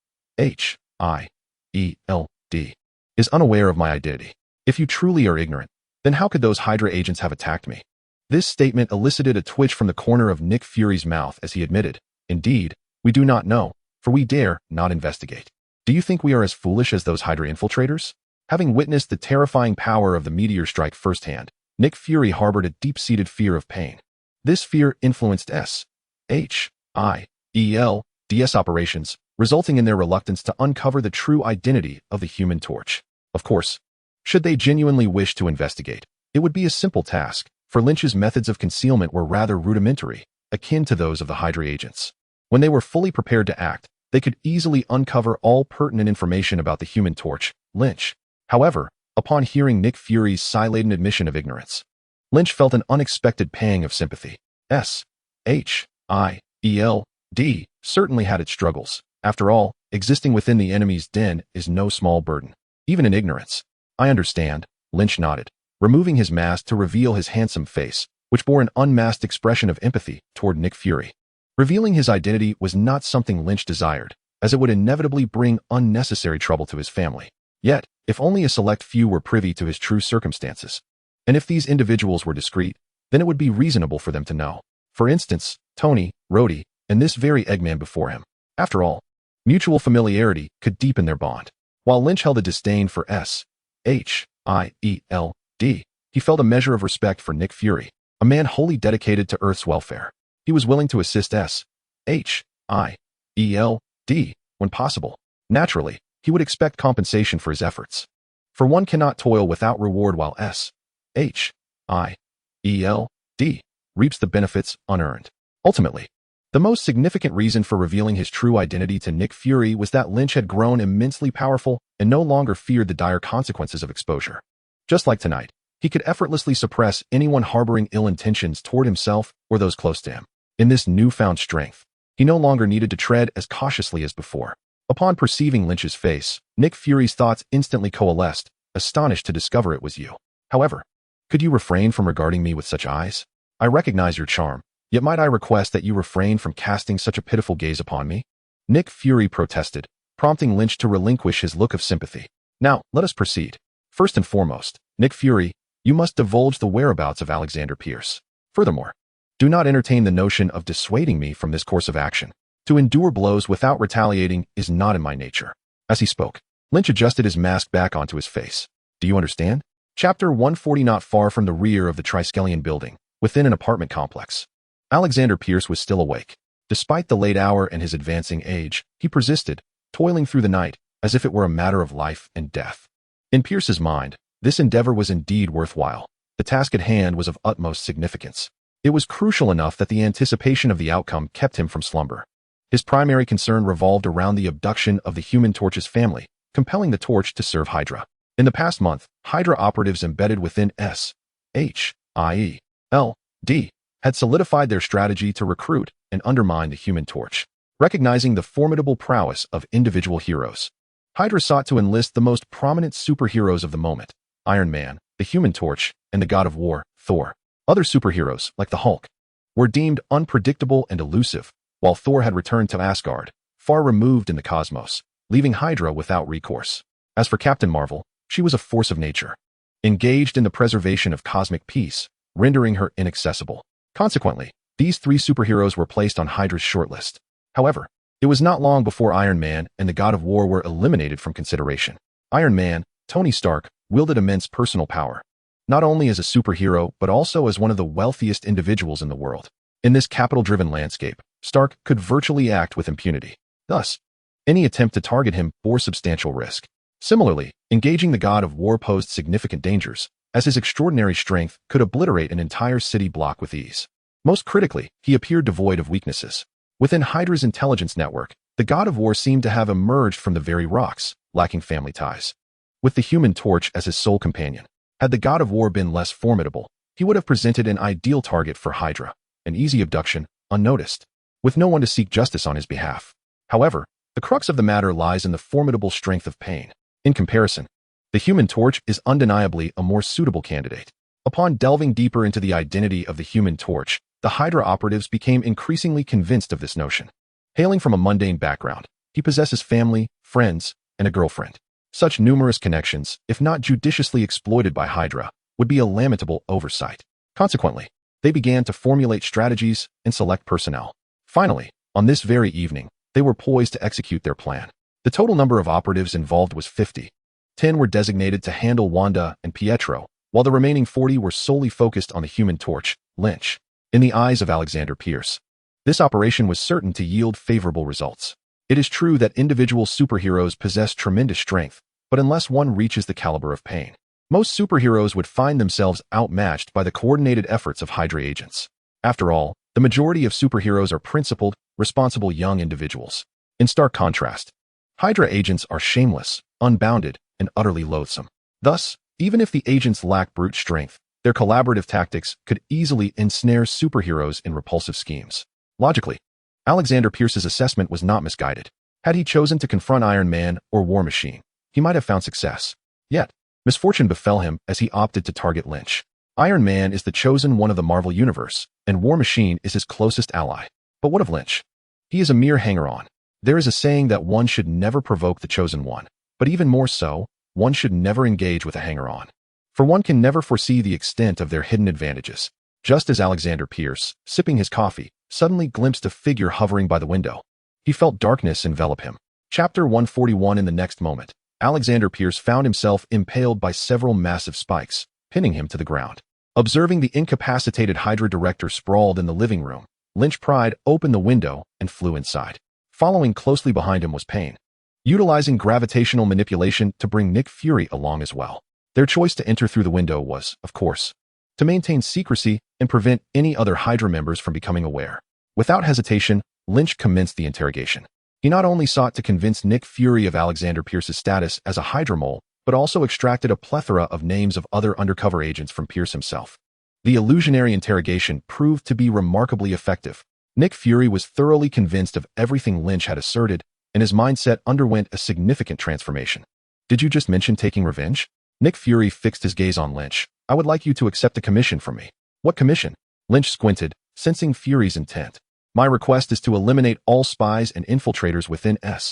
is unaware of my identity. If you truly are ignorant, then how could those Hydra agents have attacked me? This statement elicited a twitch from the corner of Nick Fury's mouth as he admitted, indeed, we do not know, for we dare not investigate. Do you think we are as foolish as those Hydra infiltrators? Having witnessed the terrifying power of the meteor strike firsthand, Nick Fury harbored a deep-seated fear of pain. This fear influenced SHIELD's operations, resulting in their reluctance to uncover the true identity of the Human Torch. Of course, should they genuinely wish to investigate, it would be a simple task, for Lynch's methods of concealment were rather rudimentary, akin to those of the Hydra agents. When they were fully prepared to act, they could easily uncover all pertinent information about the Human Torch, Lynch. However, upon hearing Nick Fury's sigh-laden admission of ignorance, Lynch felt an unexpected pang of sympathy. SHIELD certainly had its struggles. After all, existing within the enemy's den is no small burden, even in ignorance. I understand, Lynch nodded, removing his mask to reveal his handsome face, which bore an unmasked expression of empathy toward Nick Fury. Revealing his identity was not something Lynch desired, as it would inevitably bring unnecessary trouble to his family. Yet, if only a select few were privy to his true circumstances, and if these individuals were discreet, then it would be reasonable for them to know. For instance, Tony, Rhodey, and this very Eggman before him. After all, mutual familiarity could deepen their bond. While Lynch held a disdain for SHIELD, he felt a measure of respect for Nick Fury, a man wholly dedicated to Earth's welfare. He was willing to assist SHIELD when possible. Naturally, he would expect compensation for his efforts. For one cannot toil without reward while SHIELD reaps the benefits unearned. Ultimately, the most significant reason for revealing his true identity to Nick Fury was that Lynch had grown immensely powerful and no longer feared the dire consequences of exposure. Just like tonight, he could effortlessly suppress anyone harboring ill intentions toward himself or those close to him. In this newfound strength, he no longer needed to tread as cautiously as before. Upon perceiving Lynch's face, Nick Fury's thoughts instantly coalesced, astonished to discover it was you. However, could you refrain from regarding me with such eyes? I recognize your charm, yet might I request that you refrain from casting such a pitiful gaze upon me? Nick Fury protested, prompting Lynch to relinquish his look of sympathy. Now, let us proceed. First and foremost, Nick Fury, you must divulge the whereabouts of Alexander Pierce. Furthermore, do not entertain the notion of dissuading me from this course of action. To endure blows without retaliating is not in my nature. As he spoke, Lynch adjusted his mask back onto his face. Do you understand? Chapter 140. Not far from the rear of the Triskelion building, within an apartment complex, Alexander Pierce was still awake. Despite the late hour and his advancing age, he persisted, toiling through the night, as if it were a matter of life and death. In Pierce's mind, this endeavor was indeed worthwhile. The task at hand was of utmost significance. It was crucial enough that the anticipation of the outcome kept him from slumber. His primary concern revolved around the abduction of the Human Torch's family, compelling the Torch to serve Hydra. In the past month, Hydra operatives embedded within SHIELD had solidified their strategy to recruit and undermine the Human Torch. Recognizing the formidable prowess of individual heroes, Hydra sought to enlist the most prominent superheroes of the moment: Iron Man, the Human Torch, and the God of War, Thor. Other superheroes, like the Hulk, were deemed unpredictable and elusive, while Thor had returned to Asgard, far removed in the cosmos, leaving Hydra without recourse. As for Captain Marvel, she was a force of nature, engaged in the preservation of cosmic peace, rendering her inaccessible. Consequently, these three superheroes were placed on Hydra's shortlist. However, It was not long before Iron Man and the God of War were eliminated from consideration. Iron Man, Tony Stark, wielded immense personal power, not only as a superhero but also as one of the wealthiest individuals in the world. In this capital-driven landscape, Stark could virtually act with impunity. Thus, any attempt to target him bore substantial risk. Similarly, engaging the God of War posed significant dangers, as his extraordinary strength could obliterate an entire city block with ease. Most critically, he appeared devoid of weaknesses. Within Hydra's intelligence network, the God of War seemed to have emerged from the very rocks, lacking family ties. With the Human Torch as his sole companion, had the God of War been less formidable, he would have presented an ideal target for Hydra, an easy abduction, unnoticed, with no one to seek justice on his behalf. However, the crux of the matter lies in the formidable strength of Pain. In comparison, the Human Torch is undeniably a more suitable candidate. Upon delving deeper into the identity of the Human Torch, the Hydra operatives became increasingly convinced of this notion. Hailing from a mundane background, he possesses family, friends, and a girlfriend. Such numerous connections, if not judiciously exploited by Hydra, would be a lamentable oversight. Consequently, they began to formulate strategies and select personnel. Finally, on this very evening, they were poised to execute their plan. The total number of operatives involved was 50. 10 were designated to handle Wanda and Pietro, while the remaining 40 were solely focused on the Human Torch, Lynch. In the eyes of Alexander Pierce, this operation was certain to yield favorable results. It is true that individual superheroes possess tremendous strength, but unless one reaches the caliber of Pain, most superheroes would find themselves outmatched by the coordinated efforts of Hydra agents. After all, the majority of superheroes are principled, responsible young individuals. In stark contrast, Hydra agents are shameless, unbounded, and utterly loathsome. Thus, even if the agents lack brute strength, their collaborative tactics could easily ensnare superheroes in repulsive schemes. Logically, Alexander Pierce's assessment was not misguided. Had he chosen to confront Iron Man or War Machine, he might have found success. Yet, misfortune befell him as he opted to target Lynch. Iron Man is the chosen one of the Marvel Universe, and War Machine is his closest ally. But what of Lynch? He is a mere hanger-on. There is a saying that one should never provoke the chosen one, but even more so, one should never engage with a hanger-on. For one can never foresee the extent of their hidden advantages. Just as Alexander Pierce, sipping his coffee, suddenly glimpsed a figure hovering by the window, he felt darkness envelop him. Chapter 141. In the next moment, Alexander Pierce found himself impaled by several massive spikes, pinning him to the ground. Observing the incapacitated Hydra director sprawled in the living room, Lynch pried open the window and flew inside. Following closely behind him was Pain, utilizing gravitational manipulation to bring Nick Fury along as well. Their choice to enter through the window was, of course, to maintain secrecy and prevent any other Hydra members from becoming aware. Without hesitation, Lynch commenced the interrogation. He not only sought to convince Nick Fury of Alexander Pierce's status as a Hydra mole, but also extracted a plethora of names of other undercover agents from Pierce himself. The illusionary interrogation proved to be remarkably effective. Nick Fury was thoroughly convinced of everything Lynch had asserted, and his mindset underwent a significant transformation. Did you just mention taking revenge? Nick Fury fixed his gaze on Lynch. I would like you to accept a commission from me. What commission? Lynch squinted, sensing Fury's intent. My request is to eliminate all spies and infiltrators within S.H.I.E.L.D.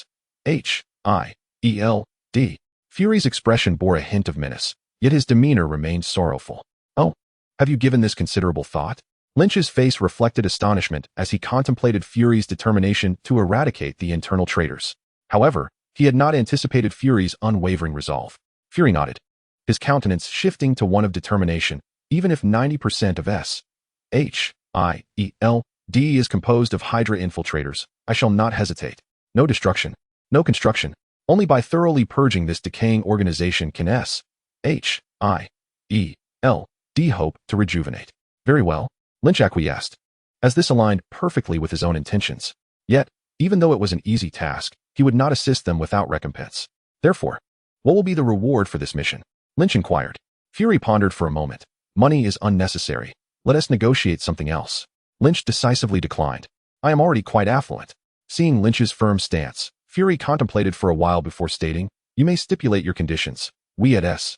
Fury's expression bore a hint of menace, yet his demeanor remained sorrowful. Oh, have you given this considerable thought? Lynch's face reflected astonishment as he contemplated Fury's determination to eradicate the internal traitors. However, he had not anticipated Fury's unwavering resolve. Fury nodded, his countenance shifting to one of determination. Even if 90% of S.H.I.E.L.D. is composed of Hydra infiltrators, I shall not hesitate. No destruction, no construction. Only by thoroughly purging this decaying organization can S.H.I.E.L.D. hope to rejuvenate. Very well, Lynch acquiesced, as this aligned perfectly with his own intentions. Yet, even though it was an easy task, he would not assist them without recompense. Therefore, what will be the reward for this mission? Lynch inquired. Fury pondered for a moment. Money is unnecessary. Let us negotiate something else. Lynch decisively declined. I am already quite affluent. Seeing Lynch's firm stance, Fury contemplated for a while before stating, you may stipulate your conditions. We at S.H.I.E.L.D.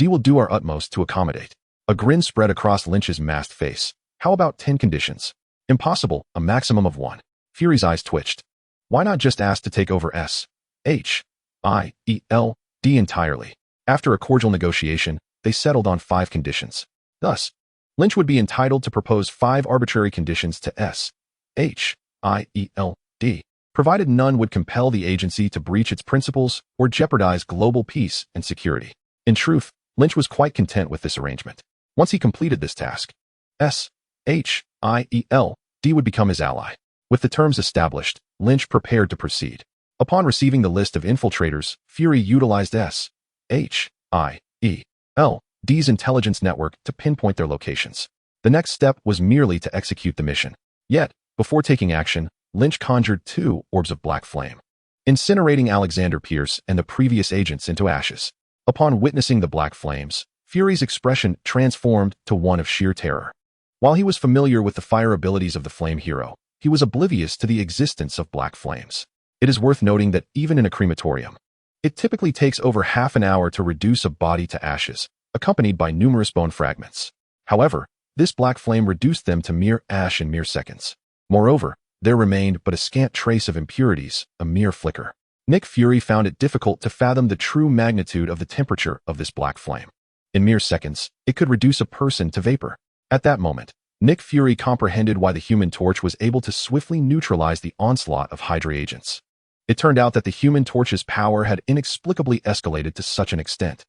will do our utmost to accommodate. A grin spread across Lynch's masked face. How about 10 conditions? Impossible, a maximum of 1. Fury's eyes twitched. Why not just ask to take over S.H.I.E.L.D. entirely? After a cordial negotiation, they settled on 5 conditions. Thus, Lynch would be entitled to propose 5 arbitrary conditions to S.H.I.E.L.D. provided none would compel the agency to breach its principles or jeopardize global peace and security. In truth, Lynch was quite content with this arrangement. Once he completed this task, SHIELD would become his ally. With the terms established, Lynch prepared to proceed. Upon receiving the list of infiltrators, Fury utilized SHIELD's intelligence network to pinpoint their locations. The next step was merely to execute the mission. Yet, before taking action, Lynch conjured 2 orbs of black flame, incinerating Alexander Pierce and the previous agents into ashes. Upon witnessing the black flames, Fury's expression transformed to one of sheer terror. While he was familiar with the fire abilities of the flame hero, he was oblivious to the existence of black flames. It is worth noting that even in a crematorium, it typically takes over half an hour to reduce a body to ashes, accompanied by numerous bone fragments. However, this black flame reduced them to mere ash in mere seconds. Moreover, there remained but a scant trace of impurities, a mere flicker. Nick Fury found it difficult to fathom the true magnitude of the temperature of this black flame. In mere seconds, it could reduce a person to vapor. At that moment, Nick Fury comprehended why the Human Torch was able to swiftly neutralize the onslaught of Hydra agents. It turned out that the Human Torch's power had inexplicably escalated to such an extent